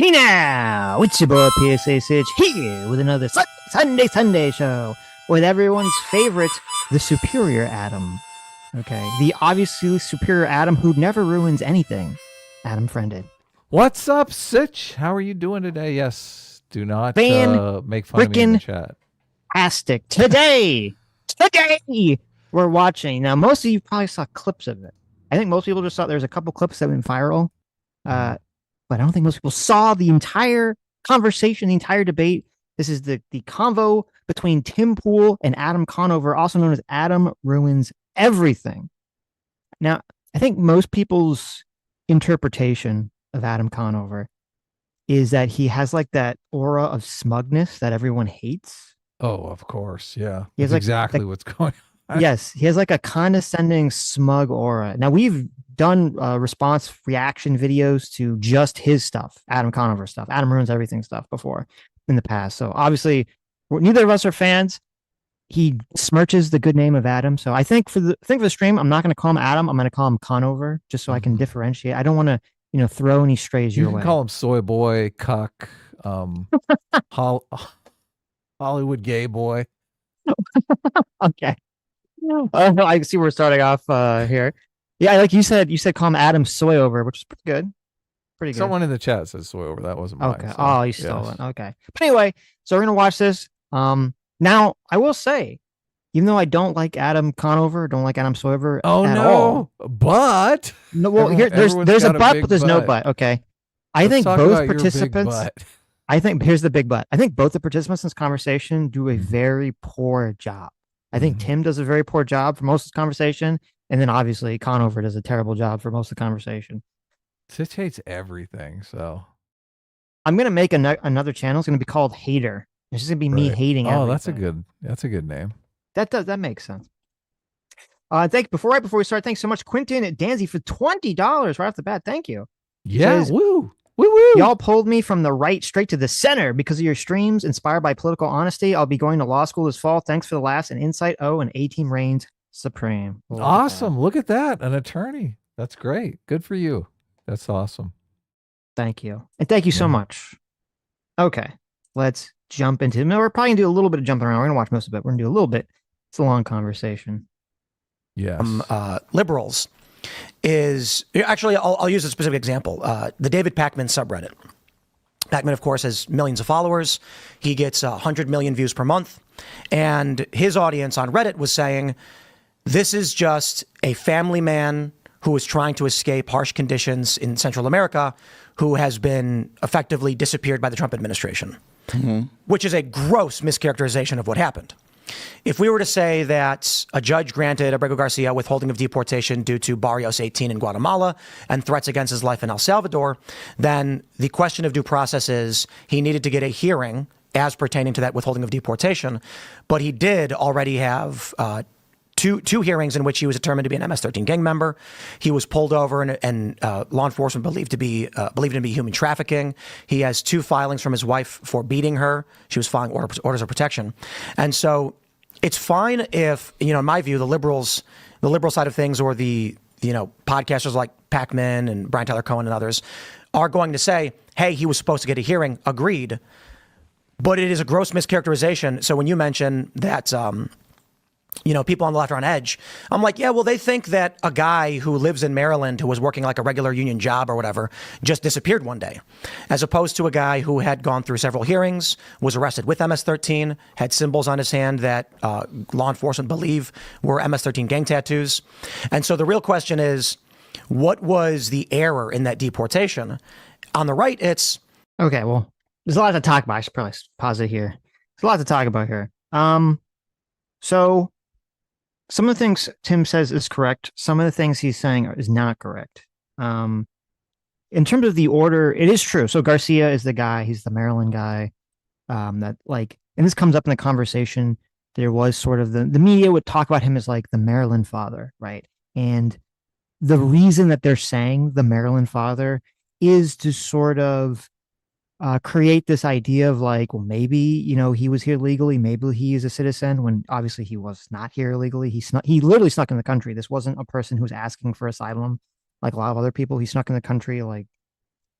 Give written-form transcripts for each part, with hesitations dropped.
Hey now, it's your boy PSA Sitch here with another Sunday show with everyone's favorite, the superior Adam. Okay, the obviously superior Adam who never ruins anything. Adam Friended. What's up, Sitch? How are you doing today? Yes, do not Fan make fun of me in the freaking chat. tastic. Today, we're watching. Now, most of you probably saw clips of it. I think most people just saw there's a couple clips that went viral. But I don't think most people saw the entire conversation, the entire debate. This is the convo between Tim Pool and Adam Conover, also known as Adam Ruins Everything. Now, I think most people's interpretation of Adam Conover is that he has like that aura of smugness that everyone hates. Oh, of course. Yeah. He has That's like exactly what's going on. Yes, he has like a condescending, smug aura. Now, we've done response reaction videos to just his stuff, Adam Conover stuff, Adam Ruins Everything stuff before in the past. So obviously, neither of us are fans. He smirches the good name of Adam. So I think for the stream, I'm not going to call him Adam. I'm going to call him Conover just so I can differentiate. I don't want to throw any strays You your can way. call him soy boy, cuck, Hollywood gay boy. Okay. I see we're starting off here. Yeah, like you said call him Adam Soyover, which is pretty good. Pretty good. Someone in the chat says soy over. That wasn't mine. Okay. So, Oh, you stole it. Okay. But anyway, so we're gonna watch this. Now I will say, even though I don't like Adam Conover, don't like Adam Soyover at all. But No, well, here there's a but, but there's no but. Okay. I think both participants. I think here's the big but. I think both the participants in this conversation do a very poor job. I think Tim does a very poor job for most of this conversation. And then obviously Conover does a terrible job for most of the conversation. Sitch hates everything, so. I'm going to make another channel. It's going to be called Hater. It's just going to be me hating everything. Oh, that's a good name. That makes sense. Before we start, thanks so much, Quentin at Danzy for $20 right off the bat. Thank you. Yeah, says, woo. Woo-woo. Y'all pulled me from the right straight to the center because of your streams inspired by political honesty. I'll be going to law school this fall. Thanks for the laughs and insight. Oh, and A-Team reigns supreme. Awesome. Look at that. An attorney. That's great. Good for you. That's awesome. Thank you. And thank you so much. Okay. Let's jump into it. We're probably going to do a little bit of jumping around. We're going to watch most of it. We're going to do a little bit. It's a long conversation. Yes. Liberals is actually, I'll use a specific example. The David Pakman subreddit. Pakman, of course, has millions of followers. He gets 100 million views per month. And his audience on Reddit was saying, this is just a family man who is trying to escape harsh conditions in Central America, who has been effectively disappeared by the Trump administration, which is a gross mischaracterization of what happened. If we were to say that a judge granted Abrego Garcia withholding of deportation due to Barrios 18 in Guatemala and threats against his life in El Salvador, then the question of due process is he needed to get a hearing as pertaining to that withholding of deportation. But he did already have two hearings in which he was determined to be an MS-13 gang member. He was pulled over and law enforcement believed him to be human trafficking. He has 2 filings from his wife for beating her. She was filing orders of protection. And so it's fine if, in my view, the liberal side of things, or the, podcasters like Pakman and Brian Tyler Cohen and others are going to say, hey, he was supposed to get a hearing. Agreed. But it is a gross mischaracterization. So when you mention that, people on the left are on edge, I'm like, yeah, well, they think that a guy who lives in Maryland who was working like a regular union job or whatever just disappeared one day, as opposed to a guy who had gone through several hearings, was arrested with MS-13, had symbols on his hand that law enforcement believe were MS-13 gang tattoos. And so the real question is, what was the error in that deportation? On the right, it's... Okay, well, there's a lot to talk about. I should probably pause it here. There's a lot to talk about here. So some of the things Tim says is correct. Some of the things he's saying is not correct. In terms of the order, it is true. So Garcia is the guy. He's the Maryland guy. And this comes up in the conversation. There was sort of the media would talk about him as like the Maryland father, right? And the reason that they're saying the Maryland father is to sort of create this idea of like, well, maybe, he was here legally. Maybe he is a citizen, when obviously he was not here illegally. He literally snuck in the country. This wasn't a person who was asking for asylum like a lot of other people. He snuck in the country like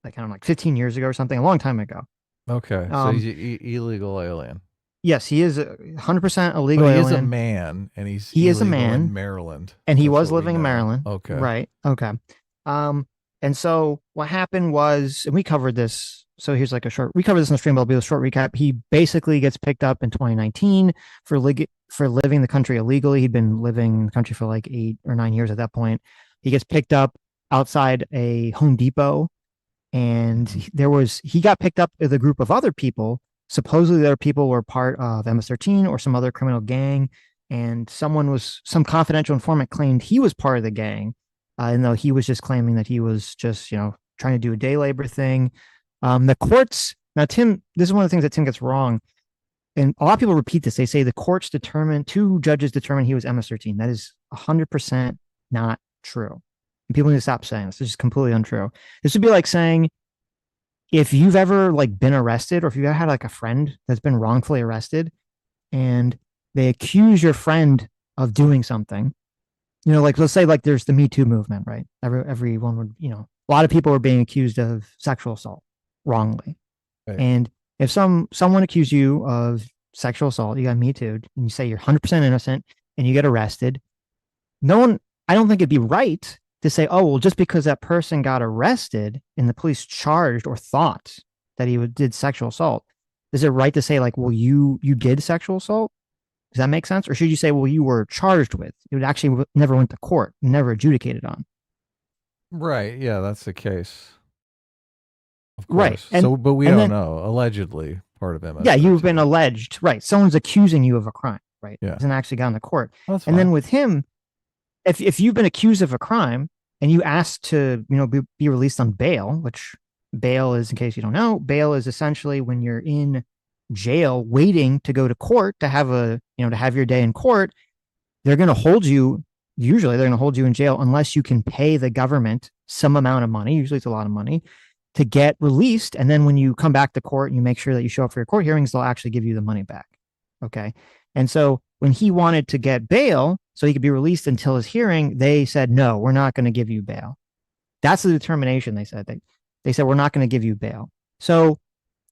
like I don't know, like 15 years ago or something, a long time ago. Okay, so Um, he's illegal alien, yes, he is 100% a but legal he is a alien. man, and he's He is a illegal in man, Maryland. and he That's was what we living in know. Maryland. Okay. Right. Okay. Um, and so what happened was, and we covered this. So here's like we covered this in the stream, but it'll be a short recap. He basically gets picked up in 2019 for living the country illegally. He'd been living in the country for like 8 or 9 years at that point. He gets picked up outside a Home Depot, and he got picked up with a group of other people. Supposedly, their people were part of MS-13 or some other criminal gang, and some confidential informant claimed he was part of the gang, and though he was just claiming that he was just trying to do a day labor thing. The courts now, Tim. This is one of the things that Tim gets wrong, and a lot of people repeat this. They say the courts determined, two judges determined he was MS-13. That is 100% not true. And people need to stop saying this. This is completely untrue. This would be like saying if you've ever like been arrested, or if you've ever had like a friend that's been wrongfully arrested, and they accuse your friend of doing something. Like let's say like there's the Me Too movement, right? Everyone would, a lot of people were being accused of sexual assault wrongly. Right. And if someone accused you of sexual assault, you got Me Too, and you say you're 100% innocent and you get arrested, I don't think it'd be right to say, oh, well, just because that person got arrested and the police charged or thought that he did sexual assault, is it right to say like, well, you did sexual assault? Does that make sense? Or should you say, well, you were charged with? It would actually never went to court, never adjudicated on. Right. Yeah, that's the case. Of course. Right. But we don't know. Allegedly part of MS. Yeah, you've been alleged. Right. Someone's accusing you of a crime. Right. Yeah. It hasn't actually gone to court. That's and fine. then with him, if you've been accused of a crime and you ask to, be released on bail, which bail is, in case you don't know, bail is essentially when you're in jail waiting to go to court to have to have your day in court, they're going to hold you. Usually they're going to hold you in jail unless you can pay the government some amount of money. Usually it's a lot of money to get released. And then when you come back to court and you make sure that you show up for your court hearings, they'll actually give you the money back. Okay. And so when he wanted to get bail so he could be released until his hearing, they said, no, we're not going to give you bail. That's the determination. They said, they said, we're not going to give you bail. So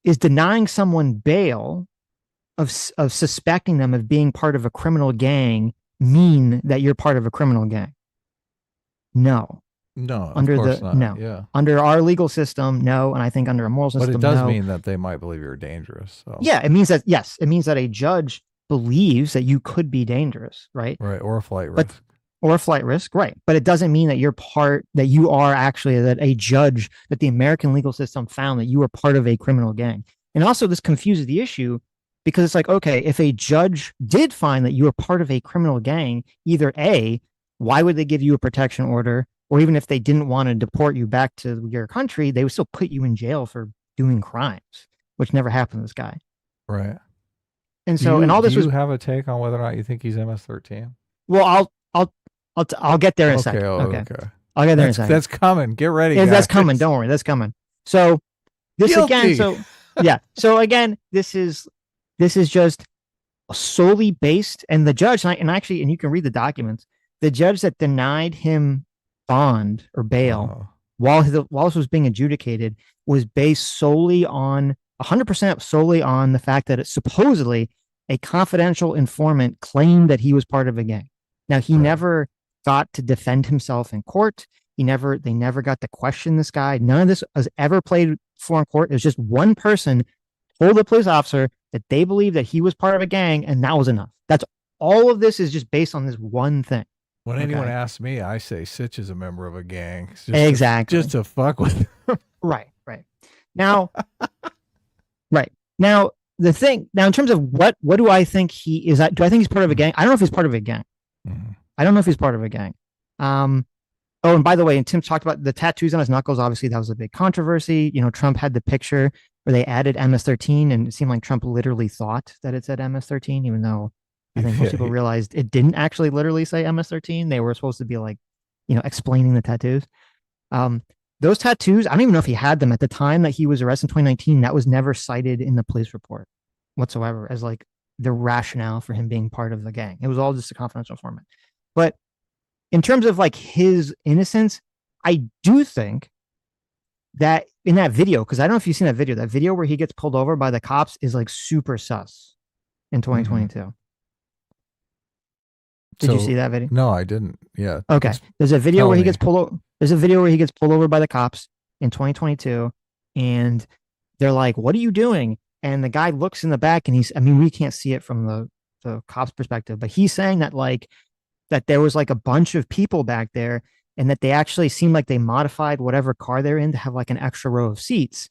is denying someone bail of suspecting them of being part of a criminal gang mean that you're part of a criminal gang? No. No, under of course the not. no. Yeah. Under our legal system, no, and I think under a moral system, but it does no. mean that they might believe you're dangerous. So. Yeah, it means that it means that a judge believes that you could be dangerous, right? Right, or a flight risk. Or a flight risk, right? But it doesn't mean that you are actually that a judge, that the American legal system found that you are part of a criminal gang. And also, this confuses the issue because it's like, okay, if a judge did find that you were part of a criminal gang, either A, why would they give you a protection order? Or even if they didn't want to deport you back to your country, they would still put you in jail for doing crimes, which never happened to this guy. Right. And so, and all this do you have a take on whether or not you think he's MS-13? Well, I'll get there in a second. Okay. I'll get there in a second. That's coming. Get ready. Yeah, that's coming. Don't worry. That's coming. So this Guilty. again. So yeah. So again, this is just solely based, and the judge, and you can read the documents. The judge that denied him bond or bail while this was being adjudicated was based solely on 100% solely on the fact that it's supposedly a confidential informant claimed that he was part of a gang. Now he never got to defend himself in court. They never got to question this guy. None of this was ever played for in court. It was just one person told the police officer that they believed that he was part of a gang, and that was enough. That's all of this is just based on this one thing. When anyone asks me, I say Sitch is a member of a gang. Exactly. Just to fuck with him. Right. Now, Now, the thing, in terms of what do I think he is, do I think he's part of a gang? I don't know if he's part of a gang. Mm-hmm. I don't know if he's part of a gang. Oh, and by the way, and Tim talked about the tattoos on his knuckles. Obviously, that was a big controversy. Trump had the picture where they added MS-13, and it seemed like Trump literally thought that it said MS-13, even though I think most people realized it didn't actually literally say MS-13. They were supposed to be like, explaining the tattoos. Those tattoos, I don't even know if he had them at the time that he was arrested in 2019. That was never cited in the police report whatsoever as like the rationale for him being part of the gang. It was all just a confidential informant. But in terms of like his innocence, I do think that in that video, because I don't know if you've seen that video where he gets pulled over by the cops is like super sus in 2022. Did you see So that video? no, I didn't. Yeah. Okay. There's a video Tell where he me. gets pulled over. There's a video where he gets pulled over by the cops in 2022, and they're like, "What are you doing?" And the guy looks in the back, and I mean, we can't see it from the cops' perspective, but he's saying that like that there was like a bunch of people back there, and that they actually seemed like they modified whatever car they're in to have like an extra row of seats.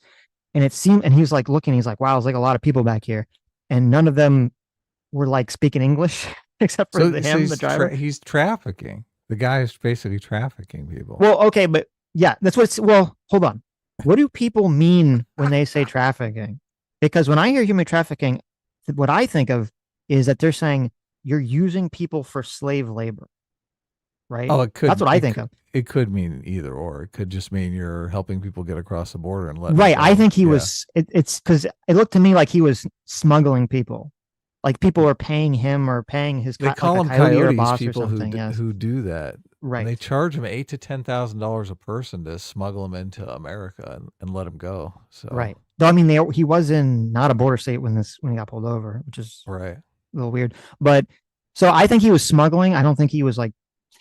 And it seemed, and he was like looking, he's like, "Wow, there's like a lot of people back here," and none of them were like speaking English except for So him, the driver. he's trafficking. The guy is basically trafficking people. Well, okay, but yeah, that's what's. Well, hold on. What do people mean when they say trafficking? Because when I hear human trafficking, what I think of is that they're saying you're using people for slave labor, right? Oh, it That's could what I think of. it could mean either or. It could just mean you're helping people get across the border and letting them Right. I go. think he Yeah. was. It's because it looked to me like he was smuggling people. Like people were paying him or paying his They like call a them coyote or a coyotes, boss or people something. Yes. who do that. And they Right. charge them $8,000 to $10,000 a person to smuggle them into America and let them go. So Right. Though I mean, he was in not a border state when he got pulled over, which is right, a little weird. But so I think he was smuggling. I don't think he was like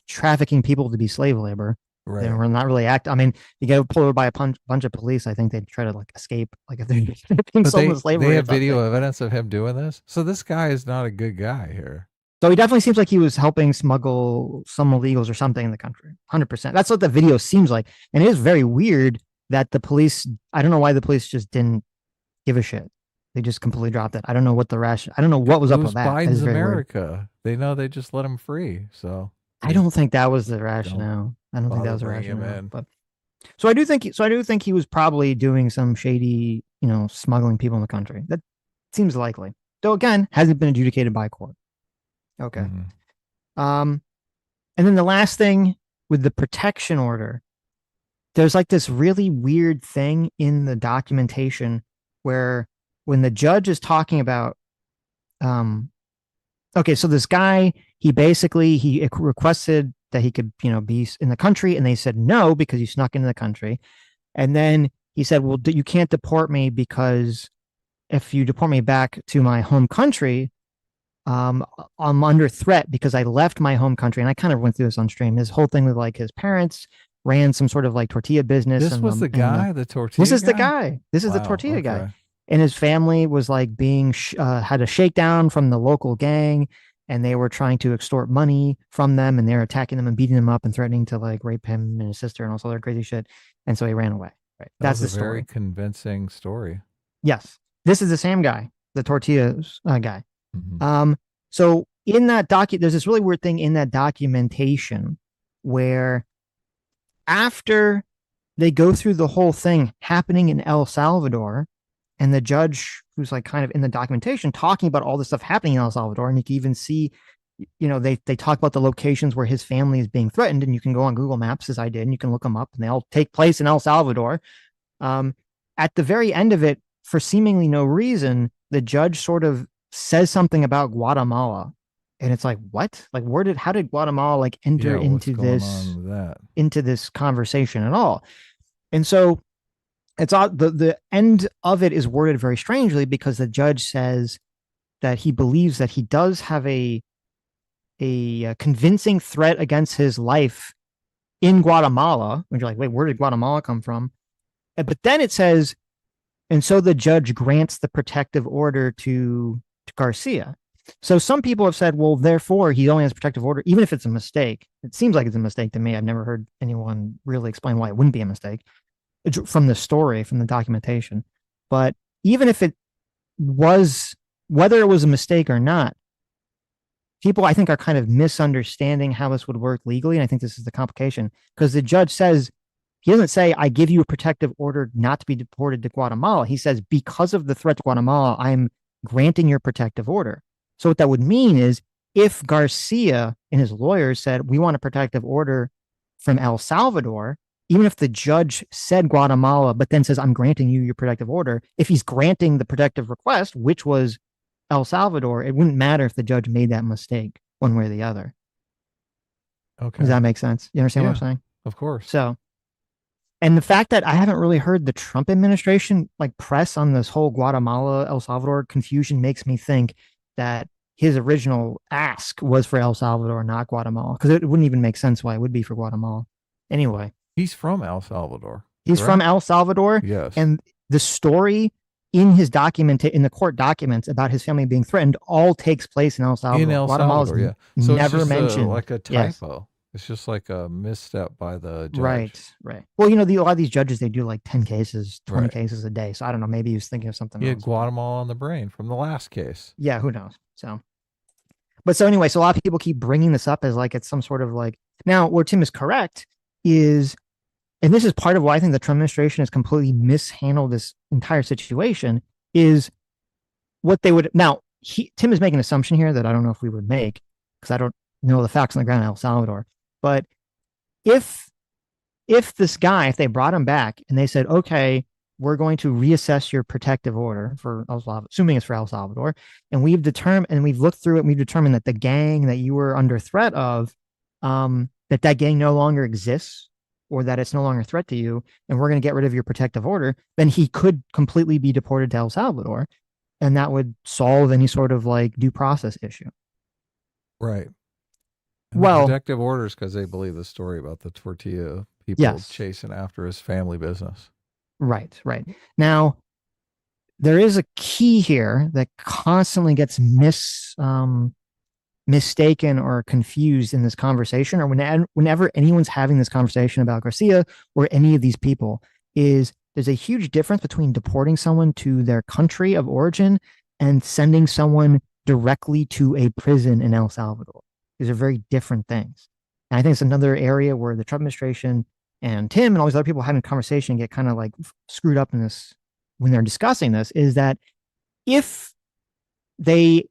trafficking people to be slave labor. They right. were not really act. I mean, you get pulled over by a bunch of police. I think they'd try to like escape, like if they're being But sold into they slavery or have video something. evidence of him doing this. So this guy is not a good guy here. So he definitely seems like he was helping smuggle some illegals or something in the country. 100%. That's what the video seems like, and it is very weird that the police. I don't know why the police just didn't give a shit. They just completely dropped it. I don't know what the rash. I don't know what was It up was with that. That is Biden's very weird. America. They know they just let him free. So I they don't think that was the don't rationale. I don't think that bother was the bringing him rationale. in. But so I do think. So I do think he was probably doing some shady, smuggling people in the country. That seems likely. Though again, hasn't been adjudicated by court. Okay. Mhm. Um, and then the last thing with the protection order, there's like this really weird thing in the documentation where when the judge is talking about, okay, so this guy, he requested that he could, be in the country, and they said no because you snuck into the country. And then he said, well, you can't deport me because if you deport me back to my home country, I'm under threat because I left my home country. And I kind of went through this on stream. This whole thing with like his parents ran some sort of like tortilla business, This and was the guy, the this tortilla is the guy. guy. This is the Wow. tortilla guy. Okay. And his family was like had a shakedown from the local gang, and they were trying to extort money from them, and they're attacking them and beating them up and threatening to like rape him and his sister and all this other crazy shit. And so he ran away. Right. That That's was the a very story. convincing story. Yes. This is the same guy, the tortillas guy. Mhm. So in that there's this really weird thing in that documentation where after they go through the whole thing happening in El Salvador, and the judge who's like kind of in the documentation talking about all this stuff happening in El Salvador, and you can even see, they talk about the locations where his family is being threatened, and you can go on Google Maps as I did, and you can look them up, and they all take place in El Salvador. At the very end of it, for seemingly no reason, the judge sort of says something about Guatemala, and it's like, what? Like, how did Guatemala like enter Yeah, what's into going on with that? this conversation at all? And so it's odd. The end of it is worded very strangely because the judge says that he believes that he does have a convincing threat against his life in Guatemala. When you're like, wait, where did Guatemala come from? But then it says, and so the judge grants the protective order to Garcia. So some people have said, well, therefore he only has protective order, even if it's a mistake. It seems like it's a mistake to me. I've never heard anyone really explain why it wouldn't be a mistake from the story, from the documentation. But even if it was, whether it was a mistake or not, people I think are kind of misunderstanding how this would work legally. And I think this is the complication because the judge says, he doesn't say, I give you a protective order not to be deported to Guatemala. He says, because of the threat to Guatemala, I'm granting your protective order. So what that would mean is if Garcia and his lawyers said, we want a protective order from El Salvador, even if the judge said Guatemala, but then says, I'm granting you your protective order, if he's granting the protective request, which was El Salvador, it wouldn't matter if the judge made that mistake one way or the other. Okay. Does that make sense? You understand what I'm Yeah, saying? of course. So And the fact that I haven't really heard the Trump administration like press on this whole Guatemala, El Salvador confusion makes me think that his original ask was for El Salvador, not Guatemala, because it wouldn't even make sense why it would be for Guatemala. Anyway, He's from El Salvador, he's from correct? El Salvador, Yes. and the story in his document in the court documents about his family being threatened all takes place in El In Salvador. El Guatemala's Salvador, yeah. So it's never just mentioned. like a Yes. typo. It's just like a misstep by the judge. Right. Well, a lot of these judges, they do like 10 cases, 20 Right. cases a day. So I don't know. Maybe he was thinking of something He had else. Guatemala on the brain from the last case. Yeah, who knows? So anyway, so a lot of people keep bringing this up as like it's some sort of like, now where Tim is correct is, and this is part of why I think the Trump administration has completely mishandled this entire situation, is what they would, now, Tim is making an assumption here that I don't know if we would make, because I don't know the facts on the ground in El Salvador. But if this guy, if they brought him back and they said, okay, we're going to reassess your protective order for El Salvador, assuming it's for El Salvador, and we've looked through it and we've determined that the gang that you were under threat of, that gang no longer exists, or that it's no longer a threat to you, and we're going to get rid of your protective order, then he could completely be deported to El Salvador, and that would solve any sort of like due process issue. Right. And Well, the protective orders because they believe the story about the tortilla people Yes. chasing after his family business. Right. Now, there is a key here that constantly gets mistaken or confused in this conversation, or whenever anyone's having this conversation about Garcia or any of these people, is there's a huge difference between deporting someone to their country of origin and sending someone directly to a prison in El Salvador. These are very different things. And I think it's another area where the Trump administration and Tim and all these other people having a conversation get kind of like screwed up in this when they're discussing this, is that if they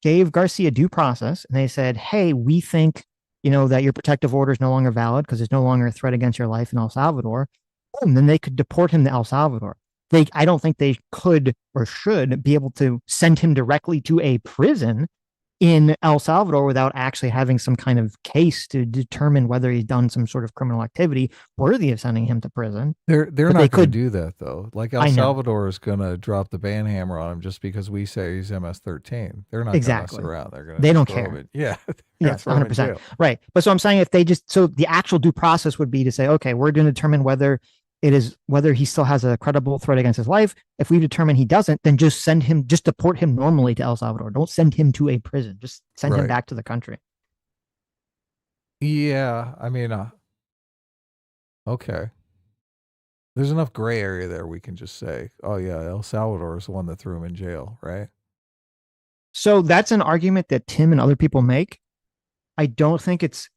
gave Garcia due process and they said, hey, we think, that your protective order is no longer valid because there's no longer a threat against your life in El Salvador, boom, then they could deport him to El Salvador. I don't think they could or should be able to send him directly to a prison in El Salvador without actually having some kind of case to determine whether he's done some sort of criminal activity worthy of sending him to prison. They're But not they going to could- do that though. Like I El know. Salvador is going to drop the ban hammer on him just because we say he's MS-13. They're not Exactly. going to mess around. They're going to They don't throw care. him in- Yeah. Yes, throw him in 100%. jail. Right. But so I'm saying if they so the actual due process would be to say, okay, we're going to determine whether he still has a credible threat against his life. If we determine he doesn't, then just deport him normally to El Salvador. Don't send him to a prison. Just send him Right. back to the country. Yeah. I mean, okay. There's enough gray area there. We can just say, oh yeah, El Salvador is the one that threw him in jail. Right. So that's an argument that Tim and other people make. I don't think it's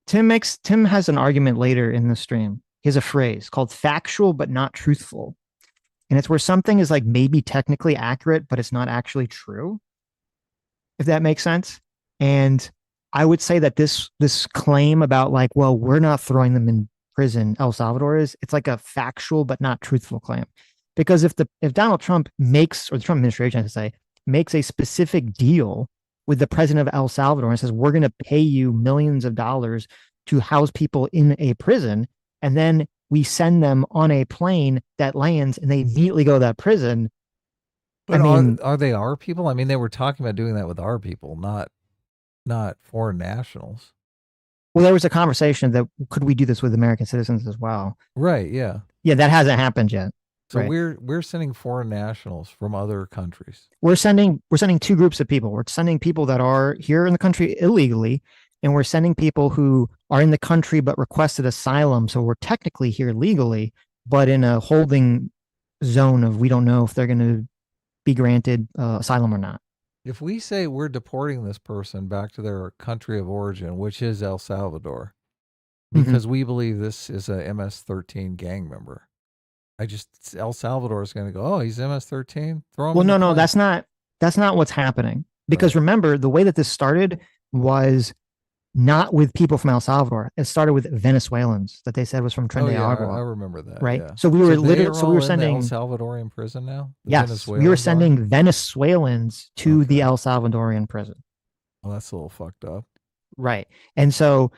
Tim has an argument later in the stream. He has a phrase called factual but not truthful. And it's where something is like maybe technically accurate, but it's not actually true. If that makes sense. And I would say that this claim about like, well, we're not throwing them in prison, El Salvador it's like a factual but not truthful claim. Because if Donald Trump makes, or the Trump administration, I should say, makes a specific deal with the president of El Salvador and says, we're going to pay you millions of dollars to house people in a prison, and then we send them on a plane that lands and they immediately go to that prison. But I mean, are they our people? I mean, they were talking about doing that with our people, not foreign nationals. well, there was a conversation that could we do this with American citizens as well? Right. Yeah. Yeah, that hasn't happened yet. So Right. we're sending foreign nationals from other countries. We're sending two groups of people. We're sending people that are here in the country illegally, and we're sending people who are in the country but requested asylum. So we're technically here legally, but in a holding zone of we don't know if they're going to be granted asylum or not. If we say we're deporting this person back to their country of origin, which is El Salvador, because we believe this is a MS-13 gang member, El Salvador is going to go, oh, he's MS-13? Throw him Well, in the no, plane. that's not what's happening. Because Right. remember, the way that this started was not with people from El Salvador. It started with Venezuelans that they said was from Oh, Trinidad. yeah, I remember that. Right. Yeah. So we were they literally, are so we all were in the sending, El Salvadorian prison now? The yes, we Venezuelans were are? sending Venezuelans to the Okay. El Salvadorian prison. Well, that's a little fucked up. Right. And so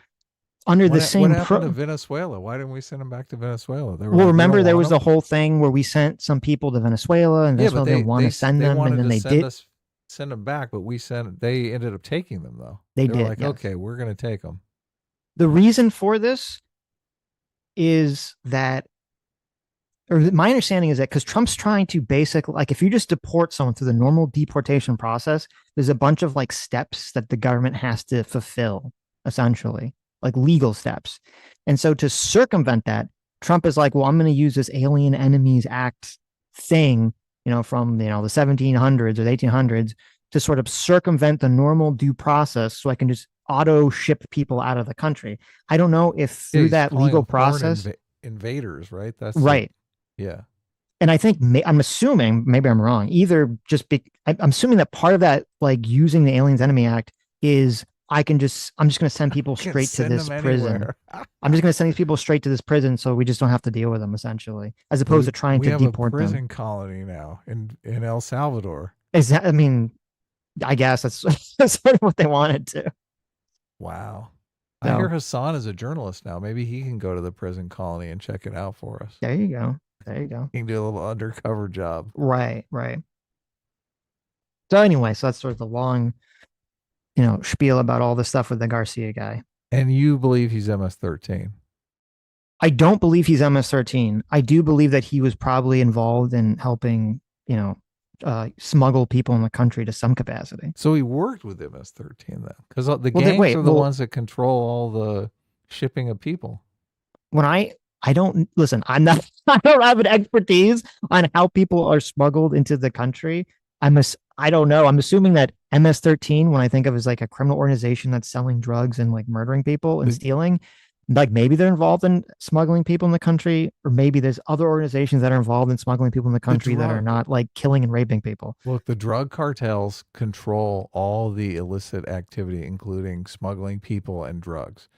under the What same happened to Venezuela? Why didn't we send them back to Venezuela? They were well, like, we remember don't there want was the them. whole thing where we sent some people to Venezuela and Yeah, but Venezuela didn't want to send they them, and wanted then to they did. send them back, but they ended up taking them though. They were did, like, yes. okay, we're going to take them. The reason for this is that, or my understanding is that because Trump's trying to basically, like, if you just deport someone through the normal deportation process, there's a bunch of like steps that the government has to fulfill, essentially, like legal steps. And so to circumvent that, Trump is like, well, I'm going to use this Alien Enemies Act thing, from, the 1700s or the 1800s to sort of circumvent the normal due process so I can just auto ship people out of the country. I don't know if through that legal process. Invaders, right? That's right. Yeah. And I think I'm assuming, maybe I'm wrong, either I'm assuming that part of that, like using the Aliens Enemy Act is I'm just going to send people straight to this prison. I'm just going to send these people straight to this prison so we just don't have to deal with them, essentially, as opposed to trying to deport them. We have a prison colony now in El Salvador. I mean, I guess that's sort of what they wanted to. Wow. So, I hear Hassan is a journalist now. Maybe he can go to the prison colony and check it out for us. There you go. He can do a little undercover job. Right. So anyway, so that's sort of the long, spiel about all the stuff with the Garcia guy. And you believe he's MS-13? I don't believe he's MS-13. I do believe that he was probably involved in helping, smuggle people in the country to some capacity. So he worked with MS-13 then? Because the gangs are the ones that control all the shipping of people. When I don't listen, I don't have an expertise on how people are smuggled into the country. I don't know. I'm assuming that MS-13, when I think of as like a criminal organization that's selling drugs and like murdering people and stealing, like maybe they're involved in smuggling people in the country, or maybe there's other organizations that are involved in smuggling people in the country that are not like killing and raping people. Look, the drug cartels control all the illicit activity, including smuggling people and drugs.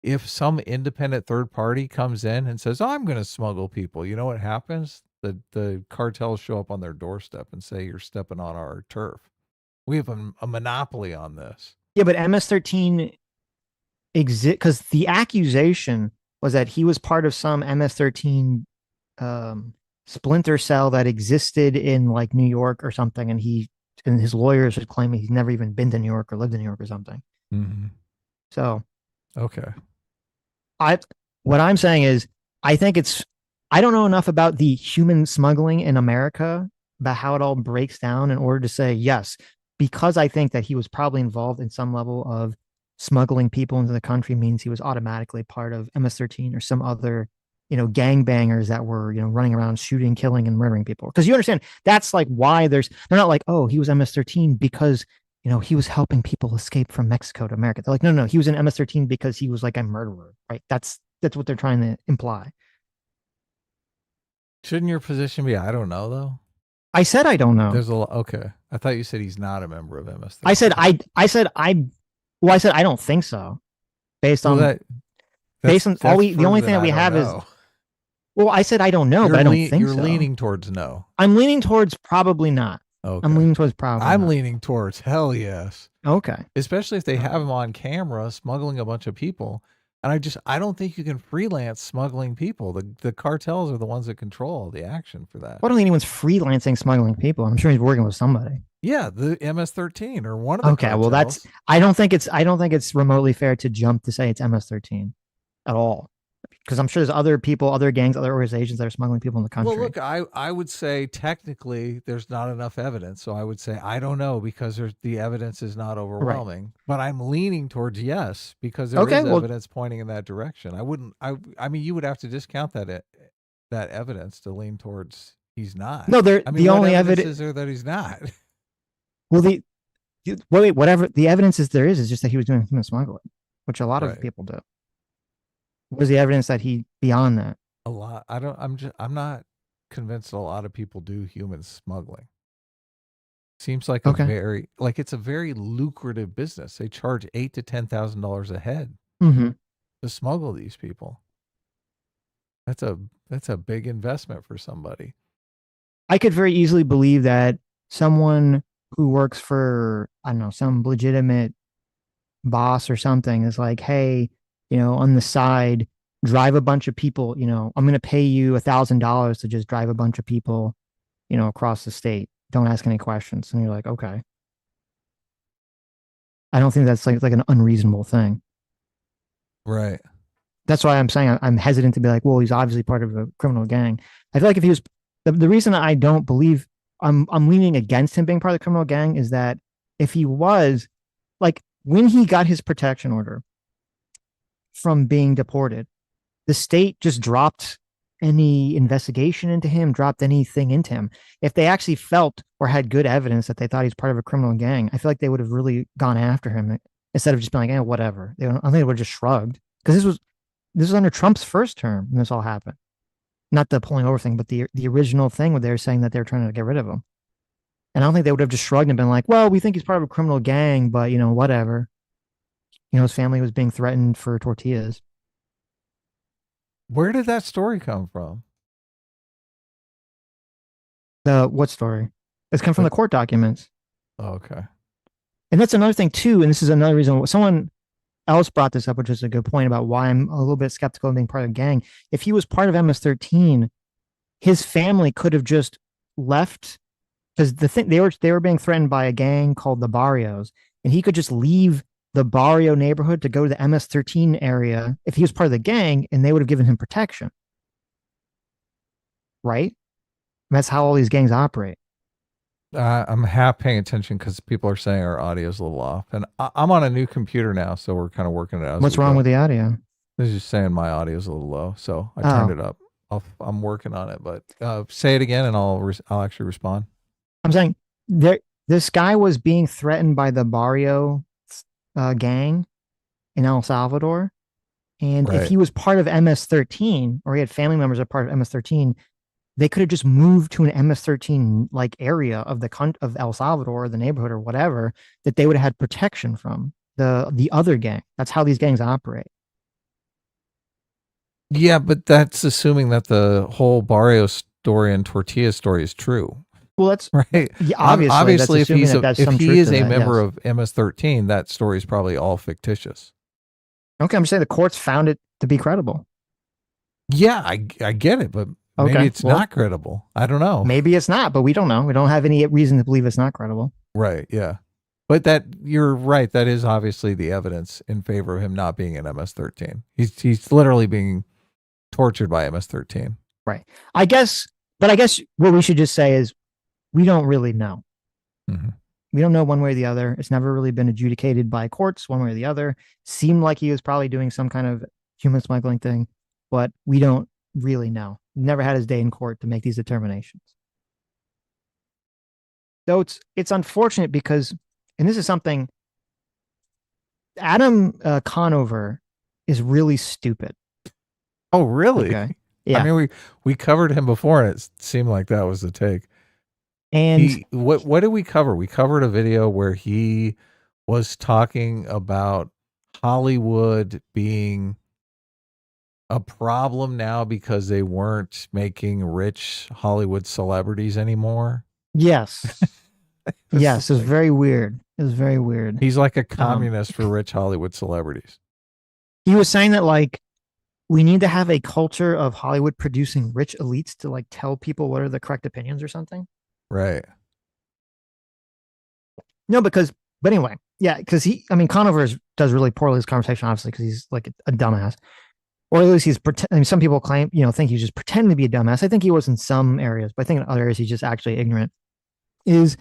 If some independent third party comes in and says, I'm going to smuggle people, you know what happens? The cartels show up on their doorstep and say, you're stepping on our turf. We have a monopoly on this. Yeah, but MS-13 exists because the accusation was that he was part of some MS-13 splinter cell that existed in like New York or something. And his lawyers are claiming he's never even been to New York or lived in New York or something. Mm-hmm. So, okay. What I'm saying is, I don't know enough about the human smuggling in America, about how it all breaks down in order to say yes, because I think that he was probably involved in some level of smuggling people into the country means he was automatically part of MS-13 or some other, gangbangers that were, running around shooting, killing, and murdering people. Because you understand, that's like why they're not like, oh, he was MS-13 because he was helping people escape from Mexico to America. They're like, no, he was in MS-13 because he was like a murderer, right? That's what they're trying to imply. Shouldn't your position be, I don't know, though? I said I don't know. There's a lot. Okay. I thought you said he's not a member of MS-13. I said I don't think so. Based on the only thing that we have is. Well, I said I don't know, but I don't think so. You're leaning towards no. I'm leaning towards probably not. Okay. I'm leaning towards probably. I'm leaning towards hell yes. Okay. Especially if they have him on camera smuggling a bunch of people. And I don't think you can freelance smuggling people. The cartels are the ones that control the action for that. I don't think anyone's freelancing smuggling people. I'm sure he's working with somebody. Yeah, the MS-13 or one of the cartels. Well, I don't think it's remotely fair to jump to say it's MS-13 at all. Because I'm sure there's other people, other gangs, other organizations that are smuggling people in the country. Well, look, I would say technically there's not enough evidence. So I would say I don't know because the evidence is not overwhelming. Right. But I'm leaning towards yes because there is evidence pointing in that direction. I mean, you would have to discount that evidence to lean towards he's not. No, the only evidence is there that he's not. Well, whatever the evidence is just that he was doing human smuggling, which a lot of people do. What was the evidence that he beyond that? A lot. I'm not convinced a lot of people do human smuggling. Seems like it's a very lucrative business. They charge $8,000 to $10,000 a head to smuggle these people. That's a big investment for somebody. I could very easily believe that someone who works for, I don't know, some legitimate boss or something is like, hey, on the side, drive a bunch of people, I'm going to pay you $1,000 to just drive a bunch of people, across the state. Don't ask any questions. And you're like, okay. I don't think that's like an unreasonable thing. Right. That's why I'm saying I'm hesitant to be like, well, he's obviously part of a criminal gang. I feel like if he was, the reason I don't believe I'm leaning against him being part of the criminal gang is that if he was, like, when he got his protection order from being deported, the state just dropped any investigation into him, dropped anything into him. If they actually felt or had good evidence that they thought he's part of a criminal gang, I feel like they would have really gone after him instead of just being like, whatever. I think they would have just shrugged, because this was under Trump's first term when this all happened. Not the pulling over thing, but the original thing where they were saying that they were trying to get rid of him. And I don't think they would have just shrugged and been like, well, we think he's part of a criminal gang, but whatever. His family was being threatened for tortillas. Where did that story come from? The what story? It's come from the court documents. Oh, okay. And that's another thing too. And this is another reason someone else brought this up, which is a good point about why I'm a little bit skeptical of being part of a gang. If he was part of MS-13, his family could have just left, because the thing they were being threatened by a gang called the Barrios, and he could just leave the Barrio neighborhood to go to the MS-13 area if he was part of the gang, and they would have given him protection. Right? And that's how all these gangs operate. I'm half paying attention because people are saying our audio is a little off, and I'm on a new computer now, so we're kind of working it out. What's wrong with the audio? This is just saying my audio is a little low, so I turned it up. I'm working on it, but say it again, and I'll actually respond. I'm saying this guy was being threatened by the Barrio gang in El Salvador, and if he was part of MS-13, or he had family members that are part of MS-13, they could have just moved to an MS-13 like area of of El Salvador, or the neighborhood or whatever, that they would have had protection from the other gang. That's how these gangs operate. Yeah, but that's assuming that the whole Barrio story and Tortilla story is true. Well, that's right. Yeah, obviously, if he is a member of MS-13, that story is probably all fictitious. Okay, I'm just saying the courts found it to be credible. Yeah, I get it, but maybe it's not credible. I don't know. Maybe it's not, but we don't know. We don't have any reason to believe it's not credible. Right, yeah. But you're right. That is obviously the evidence in favor of him not being in MS-13. He's literally being tortured by MS-13. Right. I guess what we should just say is we don't really know. Mm-hmm. We don't know one way or the other. It's never really been adjudicated by courts one way or the other. Seemed like he was probably doing some kind of human smuggling thing, but we don't really know. Never had his day in court to make these determinations. So it's unfortunate because, and this is something, Adam Conover is really stupid. Oh, really? Okay. Yeah. I mean, we covered him before, and it seemed like that was the take. And what did we cover? We covered a video where he was talking about Hollywood being a problem now because they weren't making rich Hollywood celebrities anymore. Yes. Yes, it was very weird. It was very weird. He's like a communist for rich Hollywood celebrities. He was saying that, like, we need to have a culture of Hollywood producing rich elites to, like, tell people what are the correct opinions or something. Right. No, but anyway, yeah, because Conover does really poorly this conversation, obviously, because he's like a dumbass. Or at least he's some people claim, think he's just pretending to be a dumbass. I think he was in some areas, but I think in other areas he's just actually ignorant. Is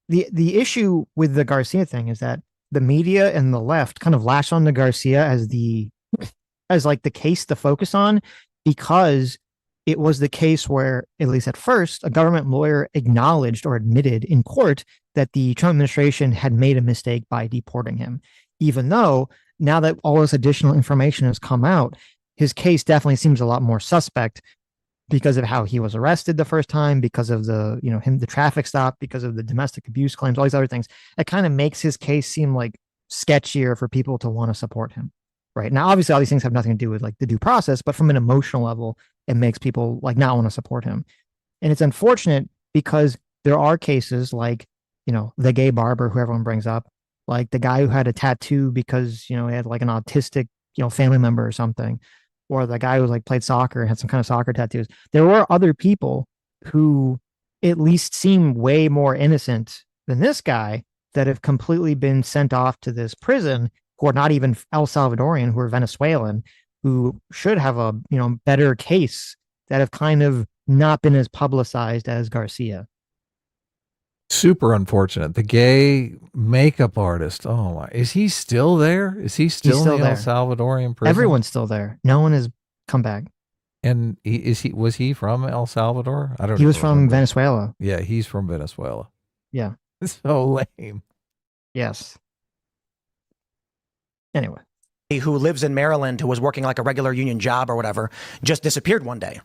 the issue with the Garcia thing is that the media and the left kind of lash on to Garcia as like the case to focus on, because it was the case where, at least at first, a government lawyer acknowledged or admitted in court that the Trump administration had made a mistake by deporting him, even though now that all this additional information has come out, his case definitely seems a lot more suspect because of how he was arrested the first time, because of the traffic stop, because of the domestic abuse claims, all these other things. It kind of makes his case seem like sketchier for people to want to support him. Right now, obviously, all these things have nothing to do with like the due process, but from an emotional level, it makes people like not want to support him. And it's unfortunate because there are cases like, the gay barber who everyone brings up, like the guy who had a tattoo because, he had like an autistic family member or something, or the guy who like played soccer and had some kind of soccer tattoos. There were other people who at least seem way more innocent than this guy that have completely been sent off to this prison, who are not even El Salvadorian, who are Venezuelan, who should have a better case, that have kind of not been as publicized as Garcia. Super unfortunate. The gay makeup artist. Oh my! Is he still there? Is he still still in the El there. Salvadorian prison? Everyone's still there. No one has come back. And was he from El Salvador? I don't. He was even from remember. Venezuela. Yeah, he's from Venezuela. Yeah. So lame. Yes. Anyway. Who lives in Maryland, who was working like a regular union job or whatever, just disappeared one day,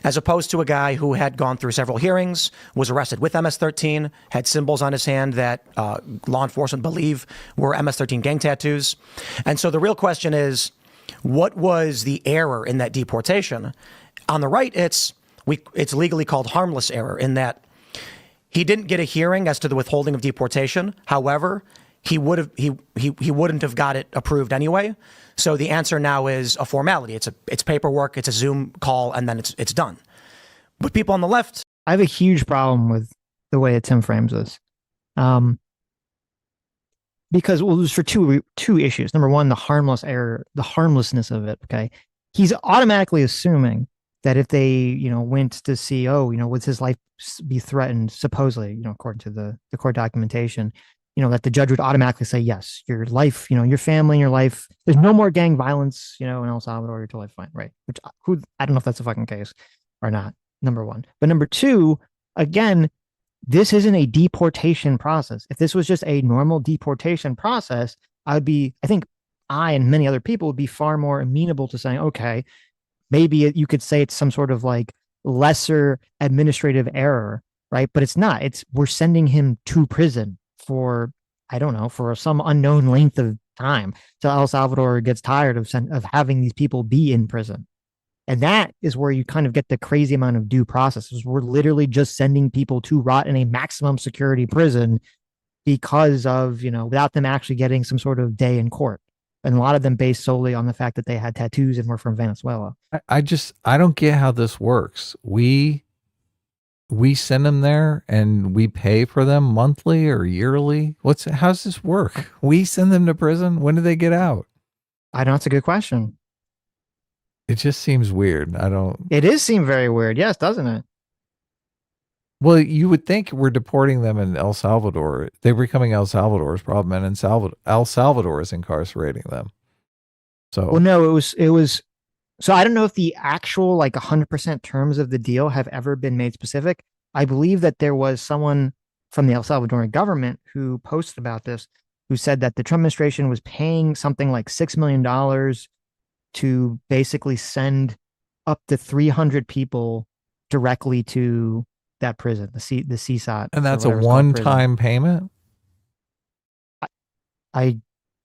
as opposed to a guy who had gone through several hearings, was arrested with MS-13, had symbols on his hand that law enforcement believe were MS-13 gang tattoos. And so the real question is, what was the error in that deportation? On the right, it's legally called harmless error, in that he didn't get a hearing as to the withholding of deportation. However, he wouldn't have got it approved anyway. So the answer now is a formality. It's paperwork. It's a Zoom call, and then it's done. But people on the left, I have a huge problem with the way that Tim frames this, because it was for two issues. Number one, the harmless error, the harmlessness of it. Okay, he's automatically assuming that if they went to see, would his life be threatened, supposedly, according to the court documentation, that the judge would automatically say, yes, your life, your family, your life, there's no more gang violence, in El Salvador, your life fine, right? Which I don't know if that's the fucking case or not, number one. But number two, again, this isn't a deportation process. If this was just a normal deportation process, I think I and many other people would be far more amenable to saying, okay, maybe you could say it's some sort of like lesser administrative error, right? But it's not. We're sending him to prison for, I don't know, for some unknown length of time, till El Salvador gets tired of having these people be in prison. And that is where you kind of get the crazy amount of due process. We're literally just sending people to rot in a maximum security prison because of, without them actually getting some sort of day in court. And a lot of them based solely on the fact that they had tattoos and were from Venezuela. I don't get how this works. We send them there and we pay for them monthly or yearly. How's this work? We send them to prison. When do they get out? I don't know. It's a good question. It just seems weird. It does seem very weird. Yes, doesn't it? Well, you would think we're deporting them in El Salvador. They're becoming El Salvador's problem, and El Salvador is incarcerating them. So, well, no, it was. So I don't know if the actual 100% terms of the deal have ever been made specific. I believe that there was someone from the El Salvadorian government who posted about this, who said that the Trump administration was paying something like $6 million to basically send up to 300 people directly to that prison, the CSOT. And that's a one-time payment? I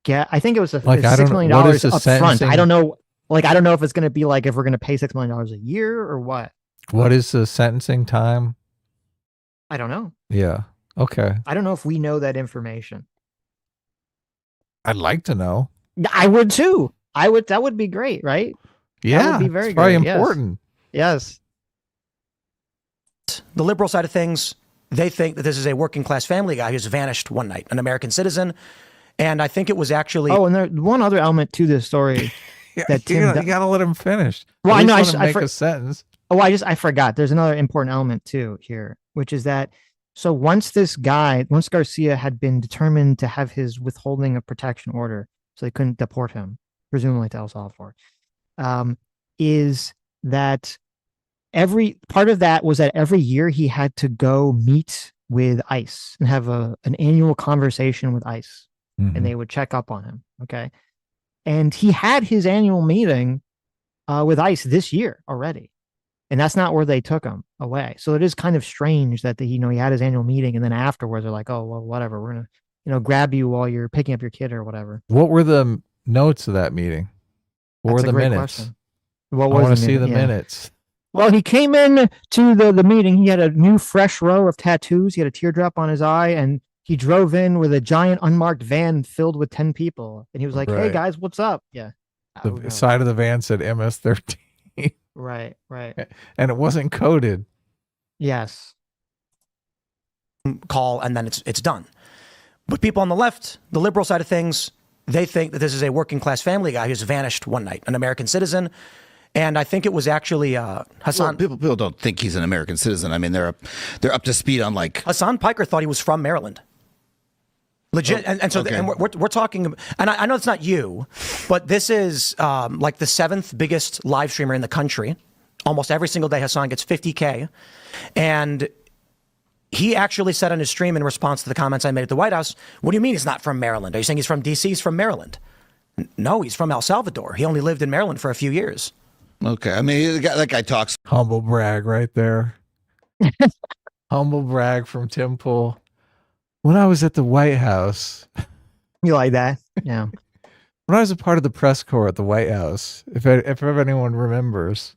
think it was $6 million up front. I don't know. I don't know if it's going to be if we're going to pay $6 million a year or what. What is the sentencing time? I don't know. Yeah. Okay. I don't know if we know that information. I'd like to know. I would too. That would be great, right? Yeah. That would be very very great. important. Yes. the liberal side of things, they think that this is a working class family guy who's vanished one night, an American citizen. And I think it was actually. Oh, and there's one other element to this story. That you gotta let him finish. Well, I know. I make a sentence. Oh, I forgot. There's another important element too here, which is that so once Garcia had been determined to have his withholding of protection order, so they couldn't deport him, presumably to El Salvador, is that every part of that was that every year he had to go meet with ICE and have an annual conversation with ICE, and they would check up on him. Okay. And he had his annual meeting with ICE this year already. And that's not where they took him away. So it is kind of strange that he had his annual meeting and then afterwards they're like, oh, well, whatever. We're going to, grab you while you're picking up your kid or whatever. What were the notes of that meeting? What were the minutes? Question. What was I want to see the minutes. Well, he came in to the meeting. He had a new fresh row of tattoos. He had a teardrop on his eye, and he drove in with a giant unmarked van filled with 10 people. And he was like, hey, guys, what's up? Yeah. Oh, The no. side of the van said MS-13, Right. and it wasn't coded. Yes. Call, and then it's done. But people on the left, the liberal side of things, they think that this is a working class family guy who's vanished one night, an American citizen. And I think it was actually Hassan. Well, people don't think he's an American citizen. I mean, they're up to speed on like Hassan Piker thought he was from Maryland. Legit. And so okay. and we're talking, and I know it's not you, but this is like the 7th biggest live streamer in the country. Almost every single day, Hassan gets 50K. And he actually said on his stream in response to the comments I made at the White House, what do you mean he's not from Maryland? Are you saying he's from D.C.? He's from Maryland. No, he's from El Salvador. He only lived in Maryland for a few years. okay. I mean, that guy talks. Humble brag right there. Humble brag from Tim Pool. When I was at the White House, You like that? Yeah. when I was a part of the press corps at the White House, if anyone remembers,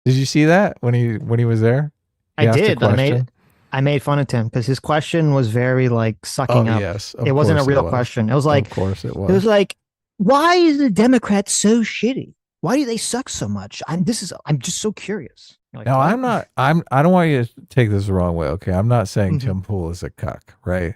did you see that when he was there? He I asked a did. question? I made fun of Tim because his question was very like sucking up. Yes, It wasn't a course real question. It was like, of course it it was like, why is the Democrats so shitty? Why do they suck so much? I'm just so curious. You're like, Now what? I don't want you to take this the wrong way. Okay. I'm not saying Mhm. Tim Pool is a cuck, right?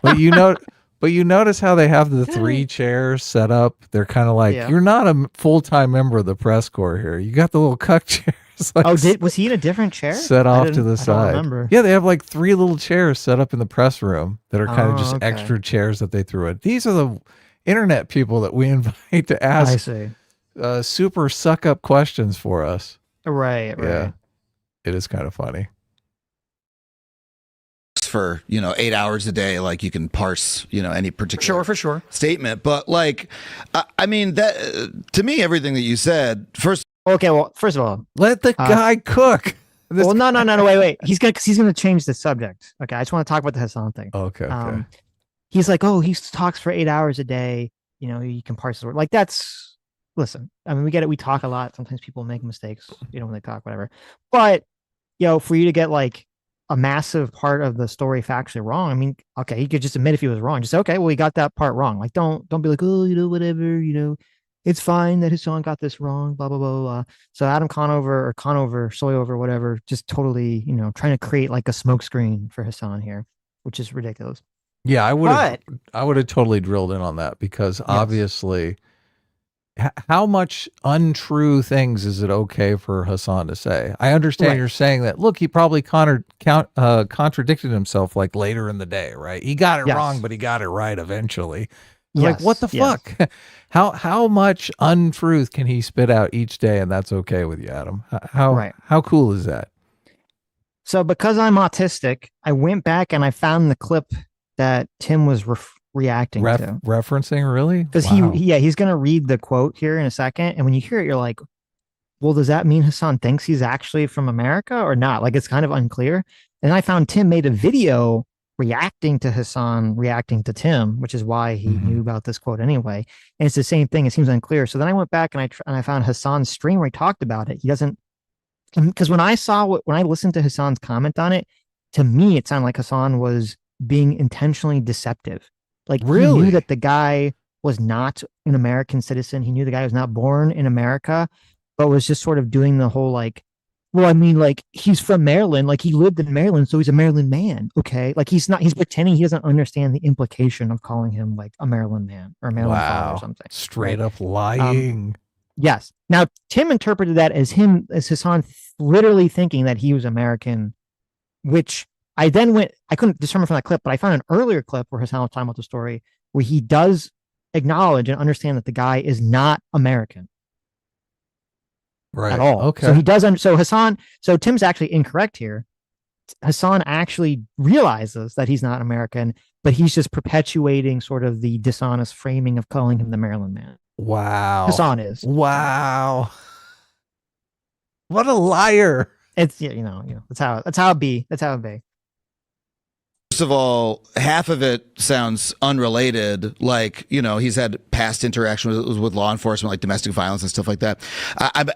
But you notice how they have the 3 chairs set up. They're kind of like, Yeah. you're not a full-time member of the press corps here. You got the little cuck chairs. Like Oh, was he in a different chair? set I off to didn't- the I side. don't remember. Yeah, they have like 3 little chairs set up in the press room that are kind of Oh, just okay. extra chairs that they threw in. These are the internet people that we invite to I ask see. super suck up questions for us. Right. Yeah, it is kind of funny. For 8 hours a day, like you can parse any particular For sure. statement, but like I mean that to me everything that you said first. Okay. Well, first of all, Let the guy cook. This well, no. Wait. He's gonna change the subject. Okay. I just want to talk about the Hassan thing. Okay. He's like, oh, he talks for 8 hours a day. You can parse the word. Like that's, listen, I mean, we get it. We talk a lot. Sometimes people make mistakes, when they talk, whatever. But, for you to get like a massive part of the story factually wrong, I mean, okay, he could just admit if he was wrong. Just say, okay, well, he got that part wrong. Like, don't be like, oh, whatever, it's fine that his son got this wrong, blah, blah, blah, blah. So Adam Conover, Soyover, whatever, just totally, trying to create like a smokescreen for Hassan here, which is ridiculous. Yeah, I would have totally drilled in on that because obviously, how much untrue things is it okay for Hassan to say? I understand you're saying that. Look, he probably contradicted himself like later in the day, right? He got it wrong, but he got it right eventually. Like, what the fuck? How much untruth can he spit out each day, and that's okay with you, Adam? How cool is that? So because I'm autistic, I went back and I found the clip that Tim was reacting to. Referencing, really? Because he's going to read the quote here in a second. And when you hear it, you're like, well, does that mean Hassan thinks he's actually from America or not? Like, it's kind of unclear. And I found Tim made a video reacting to Hassan, reacting to Tim, which is why he knew about this quote anyway. And it's the same thing. It seems unclear. So then I went back and I found Hassan's stream where he talked about it. He doesn't, because when I listened to Hassan's comment on it, to me, it sounded like Hassan was being intentionally deceptive. Like, really? He knew that the guy was not an American citizen. He knew the guy was not born in America, but was just sort of doing the whole like, well, I mean, like, he's from Maryland, like he lived in Maryland, so he's a Maryland man. Okay. Like he's pretending he doesn't understand the implication of calling him like a Maryland man or a Maryland father or something. Straight up lying. Yes. Now Tim interpreted that as Hassan literally thinking that he was American, which I couldn't determine from that clip, but I found an earlier clip where Hassan was talking about the story where he does acknowledge and understand that the guy is not American. Right. At all. Okay. So he doesn't. So Tim's actually incorrect here. Hassan actually realizes that he's not American, but he's just perpetuating sort of the dishonest framing of calling him the Maryland man. Wow. Hassan is. Wow. What a liar. It's that's how it be. That's how it be. First of all, half of it sounds unrelated. Like, he's had past interaction with law enforcement, like domestic violence and stuff like that.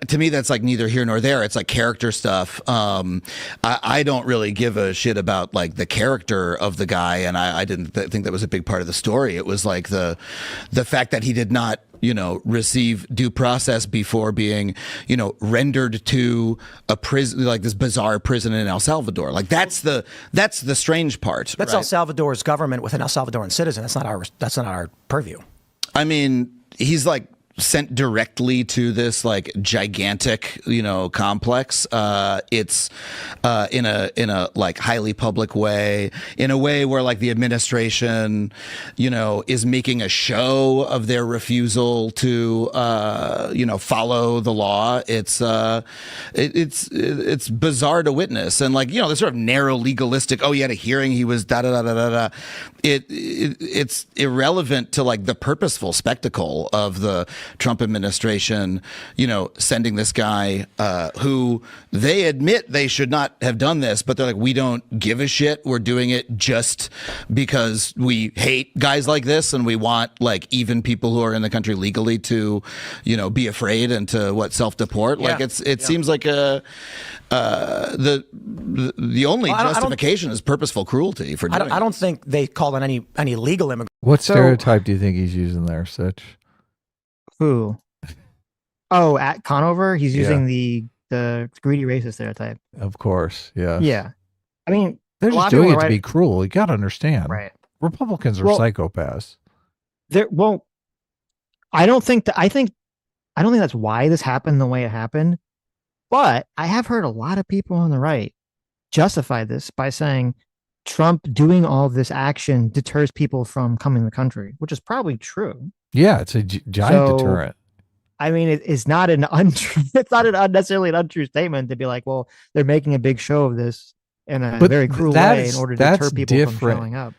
To me, that's like neither here nor there. It's like character stuff. I don't really give a shit about like the character of the guy. And I didn't think that was a big part of the story. It was like the fact that he did not, receive due process before being, rendered to a prison, like this bizarre prison in El Salvador. Like that's the strange part. That's right? El Salvador's government with an El Salvadoran citizen. That's not our purview. I mean, he's like sent directly to this like gigantic, complex. It's in a like highly public way, in a way where like the administration, is making a show of their refusal to, follow the law. It's bizarre to witness, and like the sort of narrow legalistic. Oh, he had a hearing. He was da da da da da da. It's irrelevant to like the purposeful spectacle of the Trump administration, sending this guy who they admit they should not have done this, but they're like, we don't give a shit. We're doing it just because we hate guys like this, and we want like even people who are in the country legally to, be afraid and to self-deport. Yeah. Like it seems like the only justification is purposeful cruelty for doing I don't think they call on any legal immigrant. What stereotype do you think he's using there, Sitch? Who? Oh, at Conover, he's Yeah. using the greedy racist stereotype. Of course, yeah. Yeah, I mean, They're a lot just of people doing it are to be right- cruel. You got to understand. right. Republicans are Well- psychopaths. I don't think that's why this happened the way it happened. But I have heard a lot of people on the right justify this by saying Trump doing all this action deters people from coming to the country, which is probably true. Yeah, it's a giant So- deterrent. I mean, it's not an untrue. It's not necessarily an untrue statement to be like, well, they're making a big show of this in a But very cruel that way is- in order to that's deter people different. from showing up.